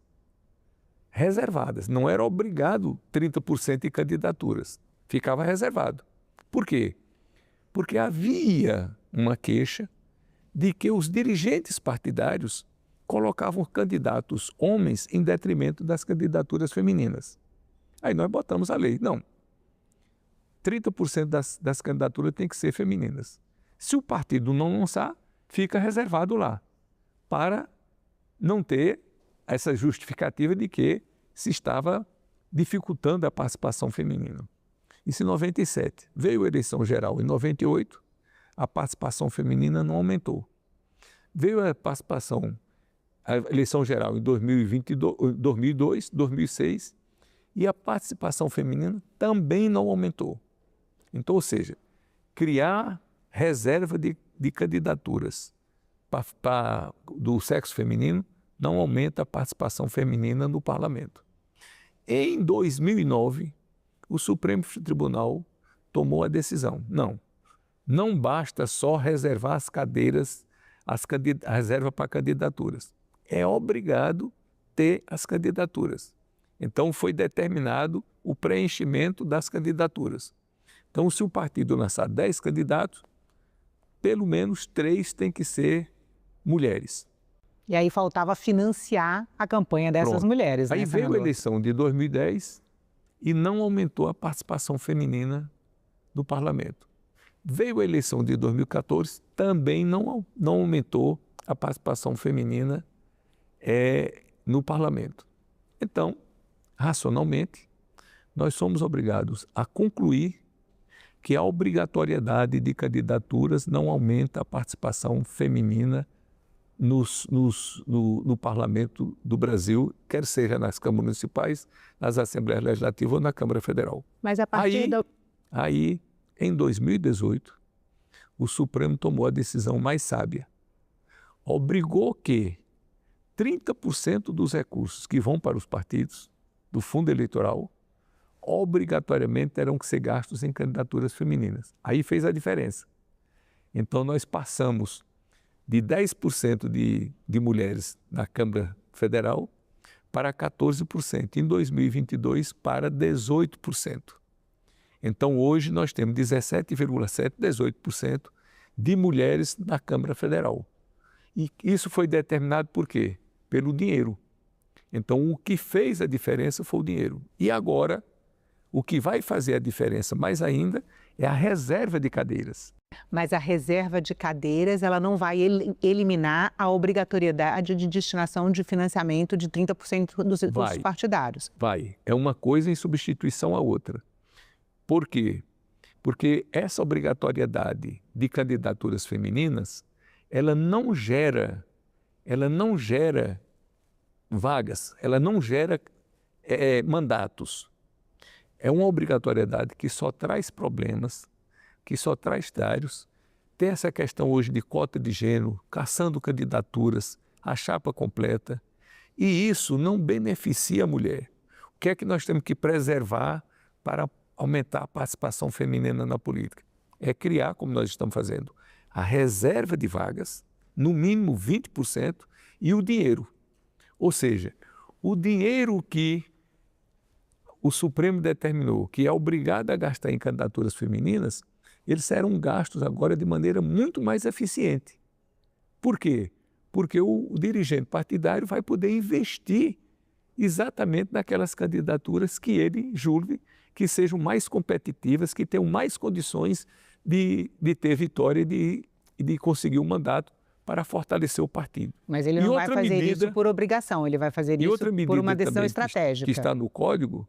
[SPEAKER 5] Reservadas, não era obrigado 30% de candidaturas, ficava reservado. Por quê? Porque havia uma queixa de que os dirigentes partidários colocavam candidatos homens em detrimento das candidaturas femininas. Aí nós botamos a lei. Não, 30% das candidaturas têm que ser femininas. Se o partido não lançar, fica reservado lá, para não ter essa justificativa de que se estava dificultando a participação feminina. Isso em 97. Veio a eleição geral em 98, a participação feminina não aumentou. Veio a eleição geral em 2002, 2006, e a participação feminina também não aumentou. Então, ou seja, criar reserva de candidaturas do sexo feminino não aumenta a participação feminina no parlamento. Em 2009, o Supremo Tribunal tomou a decisão. Não basta só reservar as cadeiras, a reserva para candidaturas. É obrigado ter as candidaturas. Então, foi determinado o preenchimento das candidaturas. Então, se o partido lançar 10 candidatos, pelo menos 3 têm que ser mulheres.
[SPEAKER 3] E aí faltava financiar a campanha dessas mulheres, né,
[SPEAKER 5] Aí veio
[SPEAKER 3] senador?
[SPEAKER 5] a eleição de 2010 e não aumentou a participação feminina no parlamento. Veio a eleição de 2014, também não aumentou a participação feminina no parlamento. Então, racionalmente, nós somos obrigados a concluir que a obrigatoriedade de candidaturas não aumenta a participação feminina no parlamento do Brasil, quer seja nas câmaras municipais, nas assembleias legislativas ou na Câmara Federal.
[SPEAKER 3] Mas a partir
[SPEAKER 5] Aí, em 2018, o Supremo tomou a decisão mais sábia. Obrigou que 30% dos recursos que vão para os partidos, do fundo eleitoral, obrigatoriamente terão que ser gastos em candidaturas femininas. Aí fez a diferença. Então, nós passamos de 10% de mulheres na Câmara Federal para 14%, em 2022 para 18%. Então, hoje nós temos 17,7%, 18% de mulheres na Câmara Federal. E isso foi determinado por quê? Pelo dinheiro. Então, o que fez a diferença foi o dinheiro. E agora, o que vai fazer a diferença mais ainda é a reserva de cadeiras.
[SPEAKER 3] Mas a reserva de cadeiras, ela não vai eliminar a obrigatoriedade de destinação de financiamento de 30% dos partidários.
[SPEAKER 5] Vai. É uma coisa em substituição à outra. Por quê? Porque essa obrigatoriedade de candidaturas femininas, ela não gera vagas, ela não gera mandatos. É uma obrigatoriedade que só traz problemas, que só traz dários. Tem essa questão hoje de cota de gênero, caçando candidaturas, a chapa completa, e isso não beneficia a mulher. O que é que nós temos que preservar para aumentar a participação feminina na política? É criar, como nós estamos fazendo, a reserva de vagas, no mínimo 20%, e o dinheiro. Ou seja, o dinheiro que o Supremo determinou que é obrigado a gastar em candidaturas femininas, eles serão gastos agora de maneira muito mais eficiente. Por quê? Porque o dirigente partidário vai poder investir exatamente naquelas candidaturas que ele julgue que sejam mais competitivas, que tenham mais condições de ter vitória e de conseguir um mandato para fortalecer o partido.
[SPEAKER 3] Mas ele não vai fazer isso por obrigação, ele vai fazer isso por uma decisão estratégica.
[SPEAKER 5] Que está no Código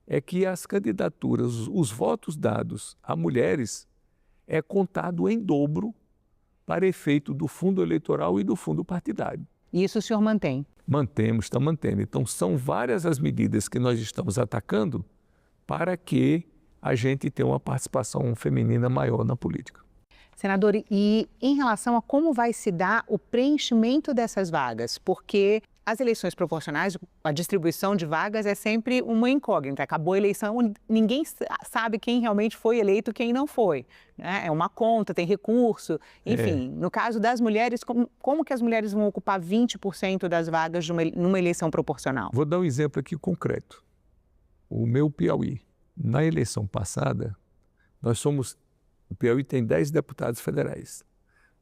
[SPEAKER 5] é que as candidaturas, os votos dados a mulheres é contado em dobro para efeito do fundo eleitoral e do fundo partidário.
[SPEAKER 3] E isso o senhor mantém?
[SPEAKER 5] Mantemos, está mantendo. Então, são várias as medidas que nós estamos atacando para que a gente tenha uma participação feminina maior na política.
[SPEAKER 3] Senador, e em relação a como vai se dar o preenchimento dessas vagas? Porque as eleições proporcionais, a distribuição de vagas é sempre uma incógnita. Acabou a eleição, ninguém sabe quem realmente foi eleito e quem não foi, né? É uma conta, tem recurso, enfim. No caso das mulheres, como que as mulheres vão ocupar 20% das vagas numa eleição proporcional?
[SPEAKER 5] Vou dar um exemplo aqui concreto. O meu Piauí. Na eleição passada, o Piauí tem 10 deputados federais.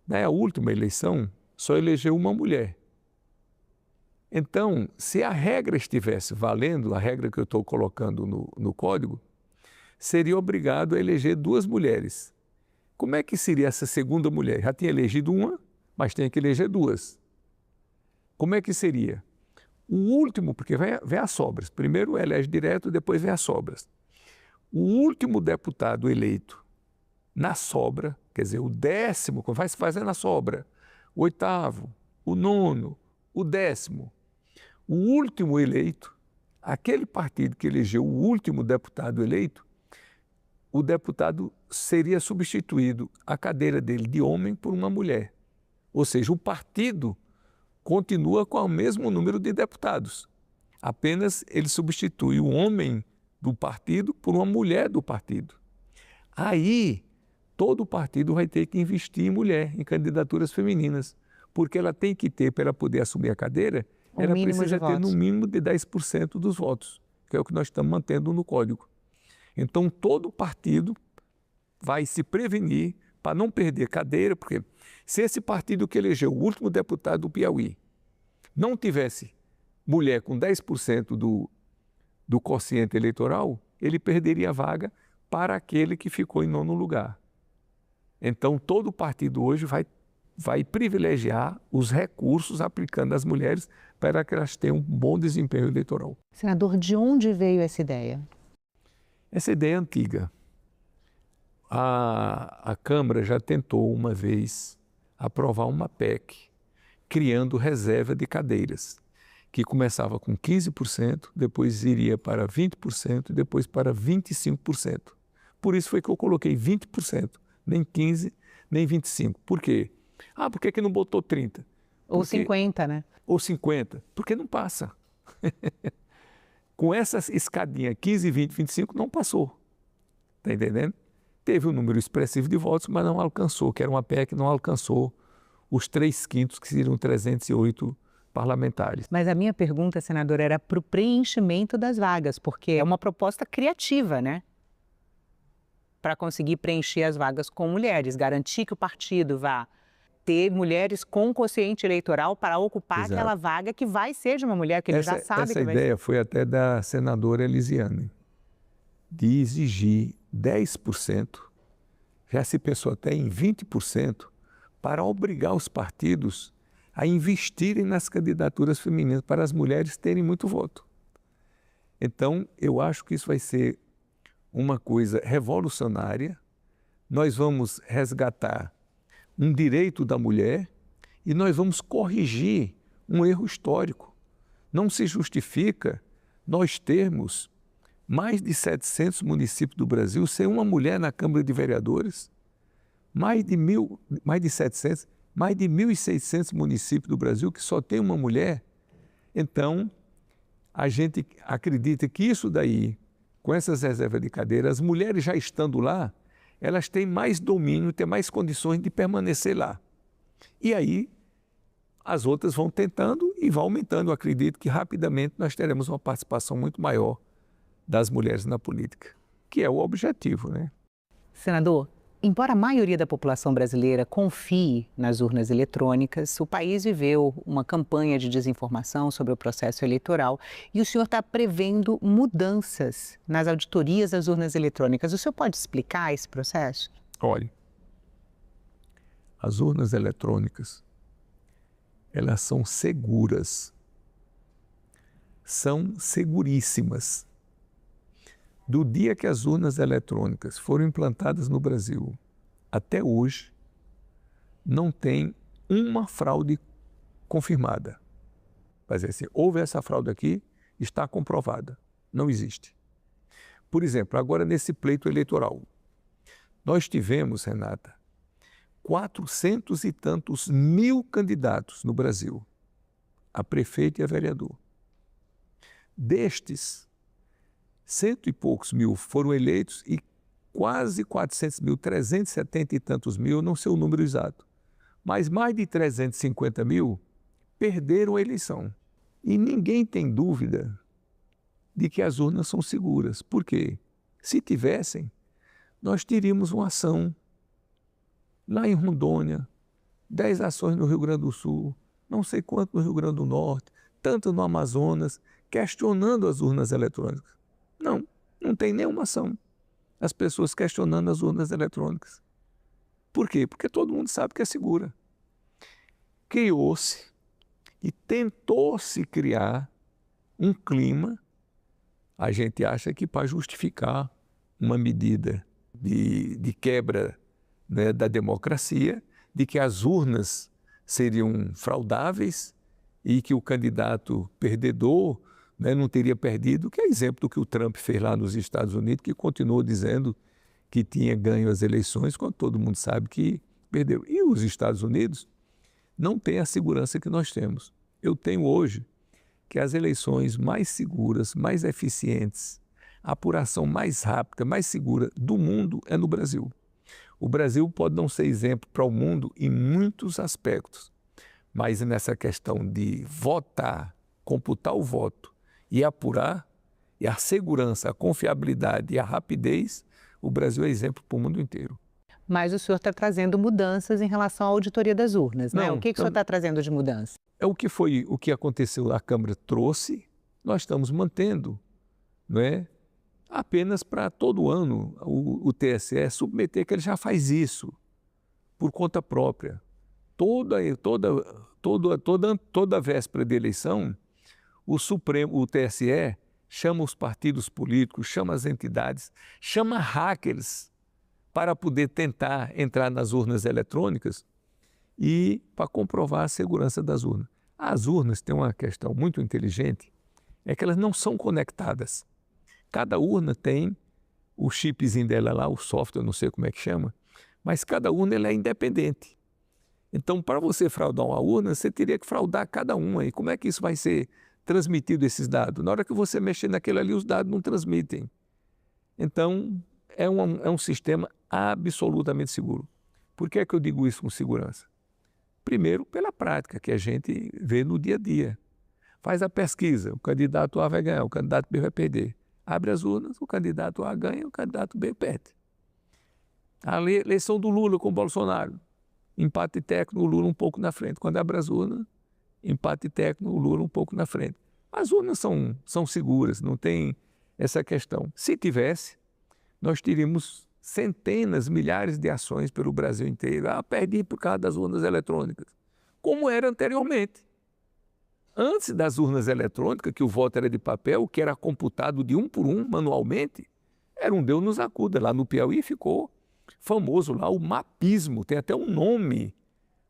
[SPEAKER 5] Na última eleição, só elegeu uma mulher. Então, se a regra estivesse valendo, a regra que eu estou colocando no Código, seria obrigado a eleger 2 mulheres. Como é que seria essa segunda mulher? Já tinha elegido uma, mas tem que eleger 2. Como é que seria? O último, porque vem as sobras. Primeiro elege direto, depois vem as sobras. O último deputado eleito na sobra, quer dizer, o 10º, vai se fazendo a sobra, o 8º, o 9º, o 10º, o último eleito, aquele partido que elegeu o último deputado eleito, o deputado seria substituído, a cadeira dele de homem por uma mulher. Ou seja, o partido continua com o mesmo número de deputados. Apenas ele substitui o homem do partido por uma mulher do partido. Aí, todo o partido vai ter que investir em mulher, em candidaturas femininas, porque ela tem que ter, para ela poder assumir a cadeira, ela precisa ter no mínimo de 10% dos votos, que é o que nós estamos mantendo no Código. Então, todo partido vai se prevenir para não perder cadeira, porque se esse partido que elegeu o último deputado do Piauí não tivesse mulher com 10% do quociente eleitoral, ele perderia a vaga para aquele que ficou em 9º lugar. Então, todo partido hoje vai privilegiar os recursos aplicando às mulheres para que elas tenham um bom desempenho eleitoral.
[SPEAKER 3] Senador, de onde veio essa ideia?
[SPEAKER 5] Essa ideia é antiga. A Câmara já tentou uma vez aprovar uma PEC criando reserva de cadeiras, que começava com 15%, depois iria para 20% e depois para 25%. Por isso foi que eu coloquei 20%, nem 15%, nem 25%. Por quê? Por que não botou 30%?
[SPEAKER 3] Ou 50%, né?
[SPEAKER 5] Ou 50%, porque não passa. Com essa escadinha 15, 20, 25, não passou. Está entendendo? Teve um número expressivo de votos, mas não alcançou, que era uma PEC que não alcançou os 3/5, que seriam 308 parlamentares.
[SPEAKER 3] Mas a minha pergunta, senador, era para o preenchimento das vagas, porque é uma proposta criativa, né? Para conseguir preencher as vagas com mulheres, garantir que o partido vá ter mulheres com quociente eleitoral para ocupar aquela vaga que vai ser de uma mulher, que ele já sabe que vai ser.
[SPEAKER 5] Essa ideia foi até da senadora Elisiane, de exigir 10%, já se pensou até em 20%, para obrigar os partidos a investirem nas candidaturas femininas, para as mulheres terem muito voto. Então, eu acho que isso vai ser uma coisa revolucionária. Nós vamos resgatar um direito da mulher, E nós vamos corrigir um erro histórico. Não se justifica nós termos mais de 700 municípios do Brasil sem uma mulher na Câmara de Vereadores, mais de 1.600 municípios do Brasil que só tem uma mulher. Então, a gente acredita que isso daí, com essas reservas de cadeira, as mulheres já estando lá, elas têm mais domínio, têm mais condições de permanecer lá. E aí, as outras vão tentando e vão aumentando. Eu acredito que rapidamente nós teremos uma participação muito maior das mulheres na política, que é o objetivo, né?
[SPEAKER 3] Senador, embora a maioria da população brasileira confie nas urnas eletrônicas, o país viveu uma campanha de desinformação sobre o processo eleitoral e o senhor está prevendo mudanças nas auditorias das urnas eletrônicas. O senhor pode explicar esse processo?
[SPEAKER 5] Olha, as urnas eletrônicas, elas são seguras, são seguríssimas. Do dia que as urnas eletrônicas foram implantadas no Brasil até hoje, não tem uma fraude confirmada. Vai dizer assim, houve essa fraude aqui, está comprovada. Não existe. Por exemplo, agora nesse pleito eleitoral, nós tivemos, Renata, 400 e tantos mil candidatos no Brasil, a prefeito e a vereador. Destes, 100 e poucos mil foram eleitos e quase 400 mil, 370 e tantos mil, não sei o número exato, mas mais de 350 mil perderam a eleição. E ninguém tem dúvida de que as urnas são seguras. Por quê? Se tivessem, nós teríamos uma ação lá em Rondônia, 10 ações no Rio Grande do Sul, não sei quanto no Rio Grande do Norte, tanto no Amazonas, questionando as urnas eletrônicas. Não tem nenhuma ação. As pessoas questionando as urnas eletrônicas. Por quê? Porque todo mundo sabe que é segura. Criou-se e tentou-se criar um clima, a gente acha que para justificar uma medida de quebra, né, da democracia, de que as urnas seriam fraudáveis e que o candidato perdedor, né, não teria perdido, que é exemplo do que o Trump fez lá nos Estados Unidos, que continuou dizendo que tinha ganho as eleições, quando todo mundo sabe que perdeu. E os Estados Unidos não têm a segurança que nós temos. Eu tenho hoje que as eleições mais seguras, mais eficientes, a apuração mais rápida, mais segura do mundo é no Brasil. O Brasil pode não ser exemplo para o mundo em muitos aspectos, mas nessa questão de votar, computar o voto e apurar, e a segurança, a confiabilidade e a rapidez, o Brasil é exemplo para o mundo inteiro.
[SPEAKER 3] Mas o senhor está trazendo mudanças em relação à auditoria das urnas, né?
[SPEAKER 5] Não,
[SPEAKER 3] o que o senhor está trazendo de mudança?
[SPEAKER 5] É o que aconteceu, a Câmara trouxe, nós estamos mantendo, não é? Apenas para todo ano o TSE submeter, que ele já faz isso por conta própria. Toda véspera de eleição, o TSE chama os partidos políticos, chama as entidades, chama hackers para poder tentar entrar nas urnas eletrônicas e para comprovar a segurança das urnas. As urnas têm uma questão muito inteligente, é que elas não são conectadas. Cada urna tem o chipzinho dela lá, o software, não sei como é que chama, mas cada urna ela é independente. Então, para você fraudar uma urna, você teria que fraudar cada uma. E como é que isso vai ser transmitido, esses dados? Na hora que você mexer naquilo ali, os dados não transmitem. Então, é um sistema absolutamente seguro. Por que é que eu digo isso com segurança? Primeiro, pela prática que a gente vê no dia a dia. Faz a pesquisa, o candidato A vai ganhar, o candidato B vai perder. Abre as urnas, o candidato A ganha, o candidato B perde. A eleição do Lula com o Bolsonaro, empate técnico, o Lula um pouco na frente. Quando abre as urnas, empate técnico, o Lula um pouco na frente. As urnas são seguras, não tem essa questão. Se tivesse, nós teríamos centenas, milhares de ações pelo Brasil inteiro. Perdi por causa das urnas eletrônicas, como era anteriormente. Antes das urnas eletrônicas, que o voto era de papel, que era computado de um por um, manualmente, era um Deus nos acuda. Lá no Piauí ficou famoso lá o mapismo, tem até um nome,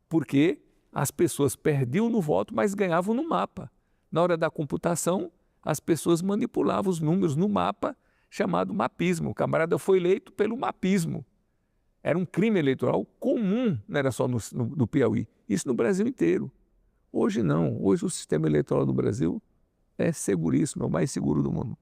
[SPEAKER 5] porque as pessoas perdiam no voto, mas ganhavam no mapa. Na hora da computação, as pessoas manipulavam os números no mapa, chamado mapismo. O camarada foi eleito pelo mapismo. Era um crime eleitoral comum, não era só no Piauí. Isso no Brasil inteiro. Hoje não. Hoje o sistema eleitoral do Brasil é seguríssimo, é o mais seguro do mundo.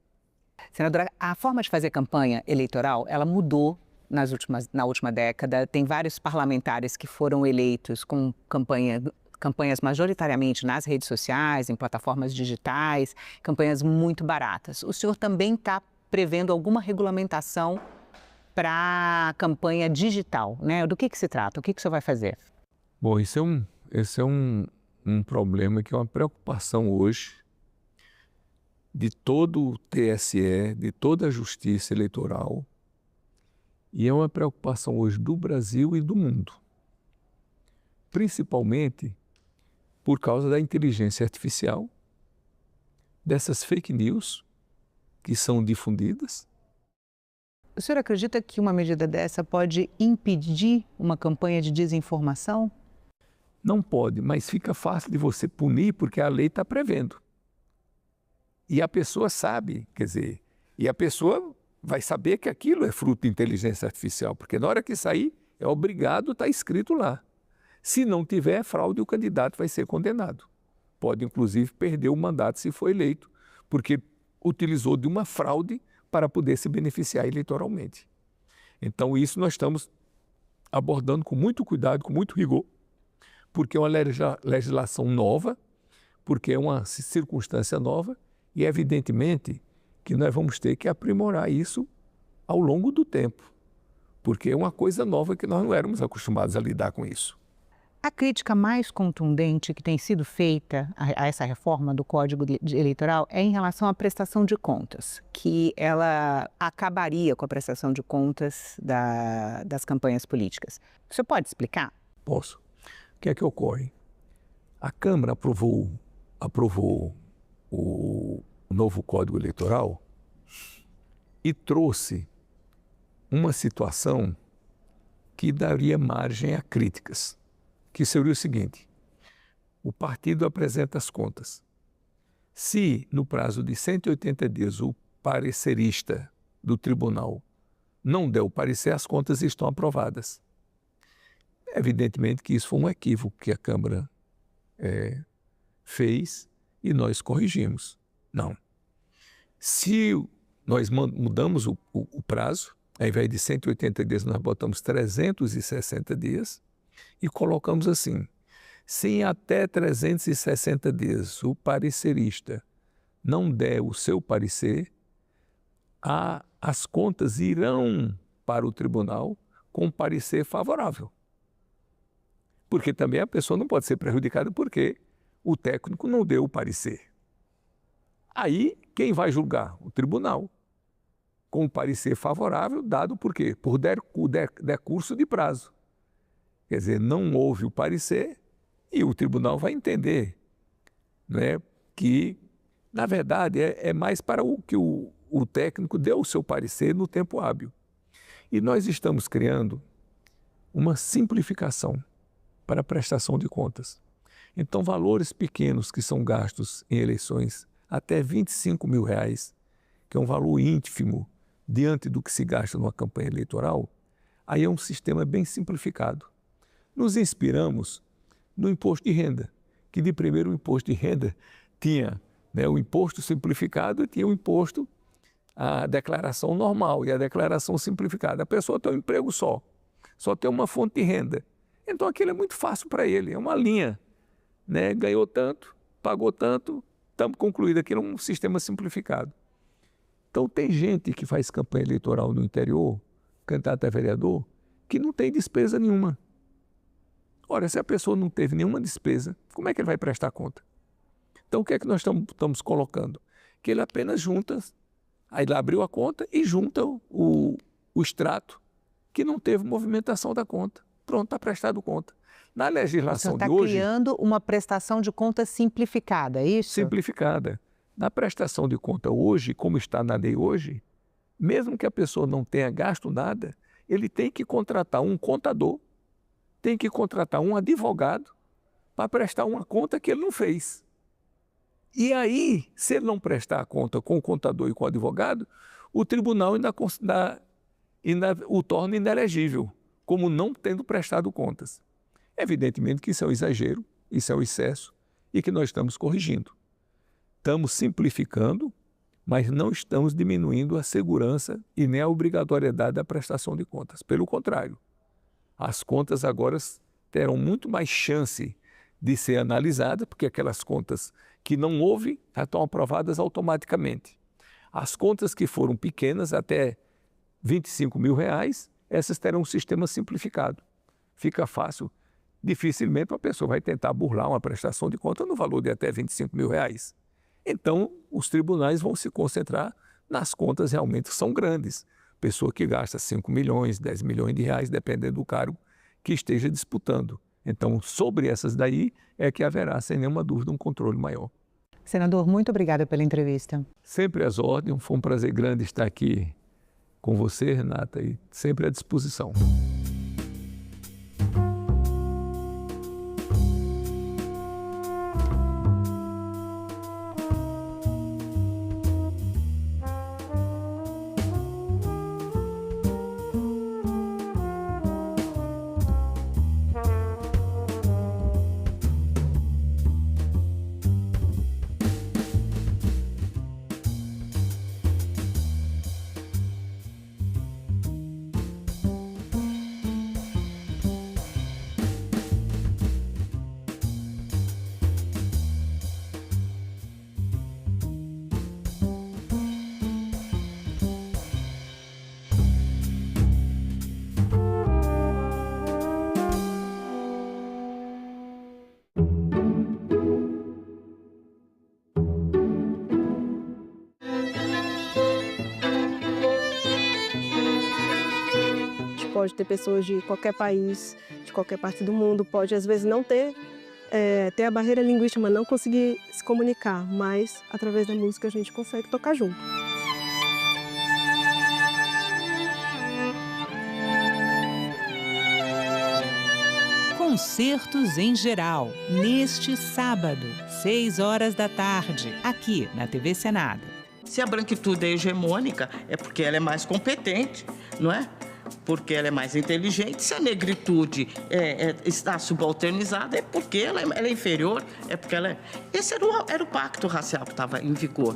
[SPEAKER 3] Senadora, a forma de fazer campanha eleitoral, ela mudou na última década. Tem vários parlamentares que foram eleitos com campanhas majoritariamente nas redes sociais, em plataformas digitais, campanhas muito baratas. O senhor também está prevendo alguma regulamentação para a campanha digital, né? Do que se trata? O que o senhor vai fazer?
[SPEAKER 5] Bom, esse é um problema que é uma preocupação hoje de todo o TSE, de toda a Justiça Eleitoral, e é uma preocupação hoje do Brasil e do mundo, principalmente por causa da inteligência artificial, dessas fake news que são difundidas.
[SPEAKER 3] O senhor acredita que uma medida dessa pode impedir uma campanha de desinformação?
[SPEAKER 5] Não pode, mas fica fácil de você punir porque a lei está prevendo. E a pessoa sabe, quer dizer, e a pessoa vai saber que aquilo é fruto de inteligência artificial, porque na hora que sair, é obrigado, está escrito lá. Se não tiver fraude, o candidato vai ser condenado. Pode, inclusive, perder o mandato se for eleito, porque utilizou de uma fraude para poder se beneficiar eleitoralmente. Então, isso nós estamos abordando com muito cuidado, com muito rigor, porque é uma legislação nova, porque é uma circunstância nova, e evidentemente que nós vamos ter que aprimorar isso ao longo do tempo, porque é uma coisa nova que nós não éramos acostumados a lidar com isso.
[SPEAKER 3] A crítica mais contundente que tem sido feita a essa reforma do Código Eleitoral é em relação à prestação de contas, que ela acabaria com a prestação de contas das campanhas políticas. O senhor pode explicar?
[SPEAKER 5] Posso. O que é que ocorre? A Câmara aprovou o novo Código Eleitoral e trouxe uma situação que daria margem a críticas, que seria o seguinte: o partido apresenta as contas. Se, no prazo de 180 dias, o parecerista do tribunal não der o parecer, as contas estão aprovadas. Evidentemente que isso foi um equívoco que a Câmara fez e nós corrigimos. Não. Se nós mudamos o prazo, ao invés de 180 dias, nós botamos 360 dias e colocamos assim: se em até 360 dias o parecerista não der o seu parecer, as contas irão para o tribunal com parecer favorável. Porque também a pessoa não pode ser prejudicada porque o técnico não deu o parecer. Aí, quem vai julgar? O tribunal, com o parecer favorável dado por quê? Por decurso de prazo. Quer dizer, não houve o parecer e o tribunal vai entender, né, que, na verdade, é mais para que o técnico dê o seu parecer no tempo hábil. E nós estamos criando uma simplificação para a prestação de contas. Então, valores pequenos que são gastos em eleições, até R$25 mil, que é um valor ínfimo diante do que se gasta numa campanha eleitoral, aí é um sistema bem simplificado. Nos inspiramos no imposto de renda, que de primeiro o imposto de renda tinha, né, o imposto simplificado e tinha o imposto, a declaração normal e a declaração simplificada. A pessoa tem um emprego só tem uma fonte de renda. Então aquilo é muito fácil para ele, é uma linha, né? Ganhou tanto, pagou tanto, estamos concluídos, aquilo é um sistema simplificado. Então tem gente que faz campanha eleitoral no interior, candidato a vereador, que não tem despesa nenhuma. Ora, se a pessoa não teve nenhuma despesa, como é que ele vai prestar conta? Então o que é que nós estamos colocando? Que ele apenas junta, aí ele abriu a conta e junta o extrato que não teve movimentação da conta. Pronto, está prestado conta. Na legislação de hoje... Você
[SPEAKER 3] está criando uma prestação de conta simplificada, é isso?
[SPEAKER 5] Simplificada. Na prestação de conta hoje, como está na lei hoje, mesmo que a pessoa não tenha gasto nada, ele tem que contratar um contador, tem que contratar um advogado para prestar uma conta que ele não fez. E aí, se ele não prestar a conta com o contador e com o advogado, o tribunal ainda o torna inelegível, como não tendo prestado contas. Evidentemente que isso é um exagero, isso é um excesso, e que nós estamos corrigindo. Estamos simplificando, mas não estamos diminuindo a segurança e nem a obrigatoriedade da prestação de contas. Pelo contrário, as contas agora terão muito mais chance de ser analisadas, porque aquelas contas que não houve já estão aprovadas automaticamente. As contas que foram pequenas, até R$25 mil, essas terão um sistema simplificado. Fica fácil. Dificilmente uma pessoa vai tentar burlar uma prestação de conta no valor de até R$25 mil. Então, os tribunais vão se concentrar nas contas realmente que são grandes. Pessoa que gasta 5 milhões, 10 milhões de reais, dependendo do cargo que esteja disputando. Então, sobre essas daí é que haverá, sem nenhuma dúvida, um controle maior.
[SPEAKER 3] Senador, muito obrigada pela entrevista.
[SPEAKER 5] Sempre às ordens, foi um prazer grande estar aqui com você, Renata, e sempre à disposição.
[SPEAKER 6] Pode ter pessoas de qualquer país, de qualquer parte do mundo, pode às vezes não ter a barreira linguística, mas não conseguir se comunicar, mas através da música a gente consegue tocar junto.
[SPEAKER 3] Concertos em Geral, neste sábado, 6h, aqui na TV Senado.
[SPEAKER 7] Se a branquitude é hegemônica, é porque ela é mais competente, não é? Porque ela é mais inteligente. Se a negritude está subalternizada, é porque ela é inferior, é porque ela é... Esse era o pacto racial que estava em vigor.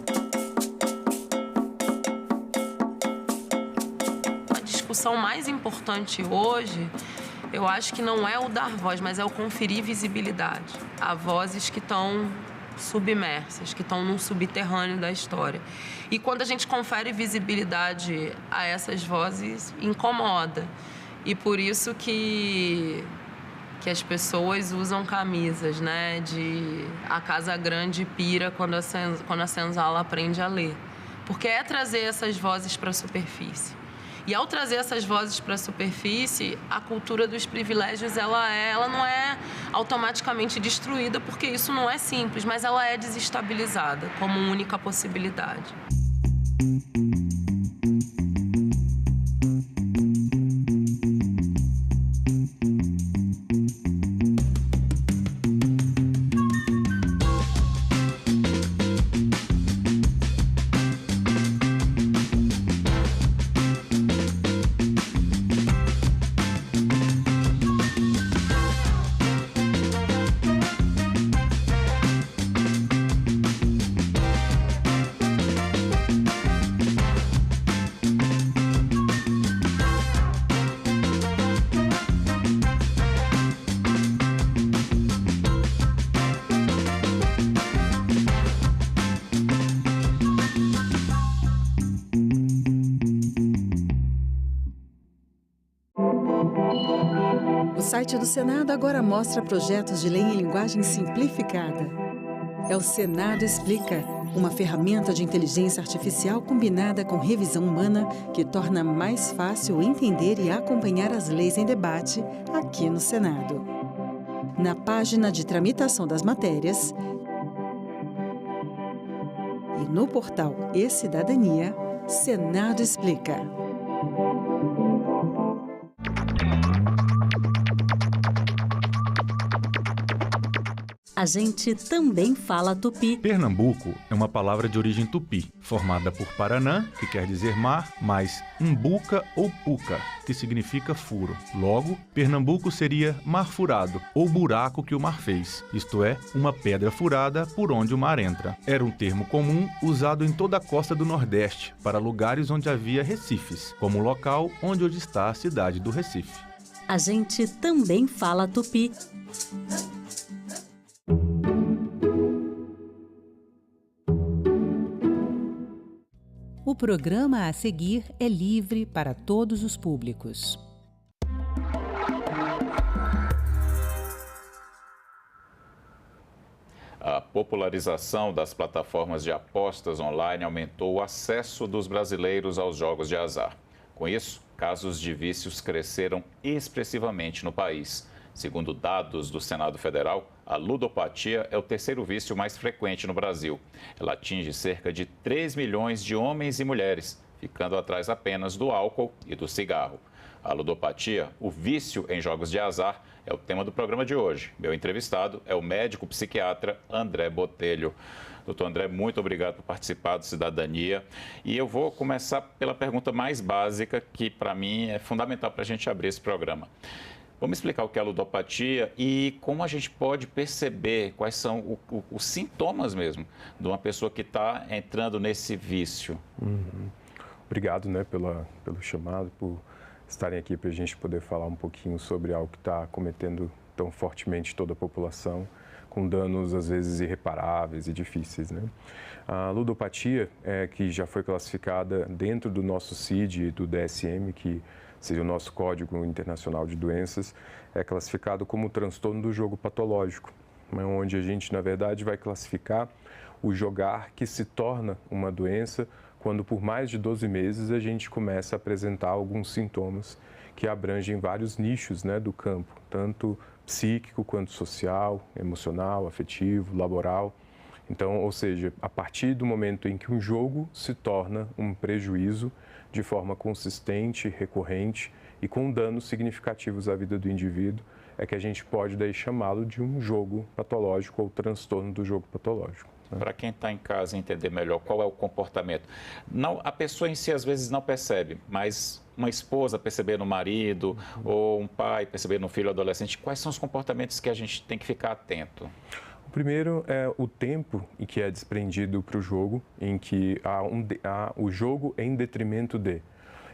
[SPEAKER 10] A discussão mais importante hoje, eu acho que não é o dar voz, mas é o conferir visibilidade a vozes que estão submersas, que estão num subterrâneo da história. E quando a gente confere visibilidade a essas vozes, incomoda. E por isso que as pessoas usam camisas, né? De a casa grande pira quando a senzala aprende a ler. Porque é trazer essas vozes para a superfície. E ao trazer essas vozes para a superfície, a cultura dos privilégios ela não é automaticamente destruída, porque isso não é simples, mas ela é desestabilizada como única possibilidade.
[SPEAKER 22] O site do Senado agora mostra projetos de lei em linguagem simplificada. É o Senado Explica, uma ferramenta de inteligência artificial combinada com revisão humana que torna mais fácil entender e acompanhar as leis em debate aqui no Senado. Na página de tramitação das matérias e no portal E-Cidadania, Senado Explica. A gente também fala tupi.
[SPEAKER 1] Pernambuco é uma palavra de origem tupi, formada por Paranã, que quer dizer mar, mais umbuca ou puca, que significa furo. Logo, Pernambuco seria mar furado, ou buraco que o mar fez, isto é, uma pedra furada por onde o mar entra. Era um termo comum usado em toda a costa do Nordeste, para lugares onde havia recifes, como o local onde hoje está a cidade do Recife.
[SPEAKER 22] A gente também fala tupi.
[SPEAKER 3] O programa a seguir é livre para todos os públicos.
[SPEAKER 9] A popularização das plataformas de apostas online aumentou o acesso dos brasileiros aos jogos de azar. Com isso, casos de vícios cresceram expressivamente no país. Segundo dados do Senado Federal, a ludopatia é o terceiro vício mais frequente no Brasil. Ela atinge cerca de 3 milhões de homens e mulheres, ficando atrás apenas do álcool e do cigarro. A ludopatia, o vício em jogos de azar, é o tema do programa de hoje. Meu entrevistado é o médico psiquiatra André Botelho. Doutor André, muito obrigado por participar do Cidadania. E eu vou começar pela pergunta mais básica, que para mim é fundamental para a gente abrir esse programa. Vamos explicar o que é a ludopatia e como a gente pode perceber quais são os sintomas mesmo de uma pessoa que está entrando nesse vício.
[SPEAKER 11] Obrigado, né, pelo chamado, por estarem aqui para a gente poder falar um pouquinho sobre algo que está cometendo tão fortemente toda a população, com danos às vezes irreparáveis e difíceis, né? A ludopatia, que já foi classificada dentro do nosso CID e do DSM, que seja o nosso Código Internacional de Doenças, é classificado como transtorno do jogo patológico, onde a gente, na verdade, vai classificar o jogar que se torna uma doença quando por mais de 12 meses a gente começa a apresentar alguns sintomas que abrangem vários nichos, né, do campo, tanto psíquico quanto social, emocional, afetivo, laboral. Então, ou seja, a partir do momento em que um jogo se torna um prejuízo de forma consistente, recorrente e com danos significativos à vida do indivíduo, é que a gente pode daí chamá-lo de um jogo patológico ou transtorno do jogo patológico.
[SPEAKER 9] Para quem está em casa entender melhor qual é o comportamento. Não, a pessoa em si às vezes não percebe, mas uma esposa perceber no marido ou um pai perceber no filho adolescente, quais são os comportamentos que a gente tem que ficar atento?
[SPEAKER 11] O primeiro é o tempo em que é desprendido para o jogo, em que há o jogo em detrimento de.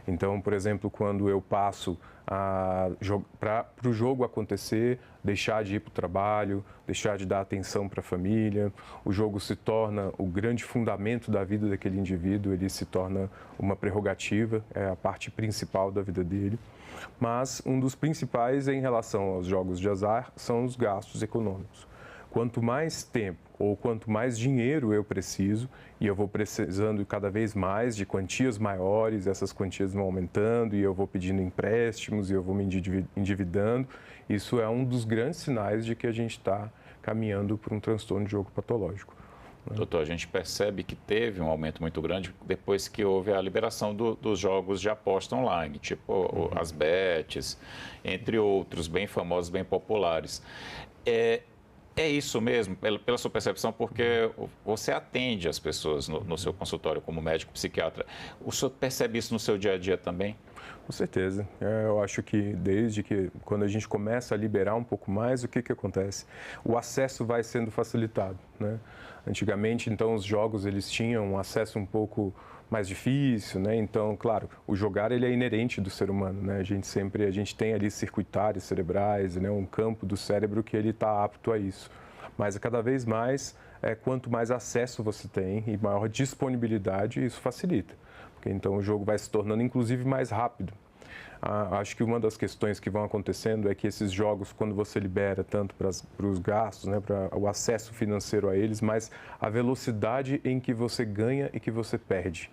[SPEAKER 11] Então, por exemplo, quando eu passo para o jogo acontecer, deixar de ir para o trabalho, deixar de dar atenção para a família, o jogo se torna o grande fundamento da vida daquele indivíduo, ele se torna uma prerrogativa, é a parte principal da vida dele. Mas um dos principais em relação aos jogos de azar são os gastos econômicos. Quanto mais tempo ou quanto mais dinheiro eu preciso, e eu vou precisando cada vez mais de quantias maiores, essas quantias vão aumentando e eu vou pedindo empréstimos e eu vou me endividando, isso é um dos grandes sinais de que a gente está caminhando para um transtorno de jogo patológico.
[SPEAKER 9] Doutor, a gente percebe que teve um aumento muito grande depois que houve a liberação dos jogos de aposta online, tipo as bets, entre outros, bem famosos, bem populares. É isso mesmo, pela sua percepção, porque você atende as pessoas no seu consultório como médico psiquiatra. O senhor percebe isso no seu dia a dia também?
[SPEAKER 11] Com certeza. Eu acho que desde que quando a gente começa a liberar um pouco mais, o que acontece? O acesso vai sendo facilitado, né? Antigamente, então, os jogos eles tinham um acesso um pouco mais difícil, né? Então, claro, o jogar ele é inerente do ser humano, né? A gente tem ali circuitários cerebrais, né? Um campo do cérebro que ele está apto a isso. Mas cada vez mais, quanto mais acesso você tem e maior disponibilidade, isso facilita. Porque então o jogo vai se tornando inclusive mais rápido. Acho que uma das questões que vão acontecendo é que esses jogos, quando você libera tanto para os gastos, né, para o acesso financeiro a eles, mas a velocidade em que você ganha e que você perde.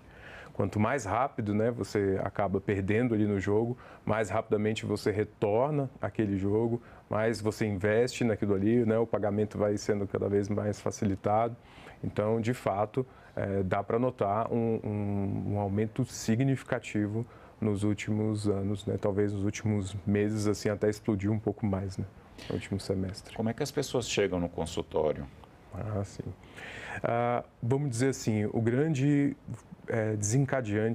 [SPEAKER 11] Quanto mais rápido, né, você acaba perdendo ali no jogo, mais rapidamente você retorna aquele jogo, mais você investe naquilo ali, né, o pagamento vai sendo cada vez mais facilitado. Então, de fato, dá para notar um aumento significativo nos últimos anos, né? Talvez nos últimos meses, assim, até explodiu um pouco mais, né? No último semestre.
[SPEAKER 9] Como é que as pessoas chegam no consultório?
[SPEAKER 11] Sim. Vamos dizer assim, o grande desencadeante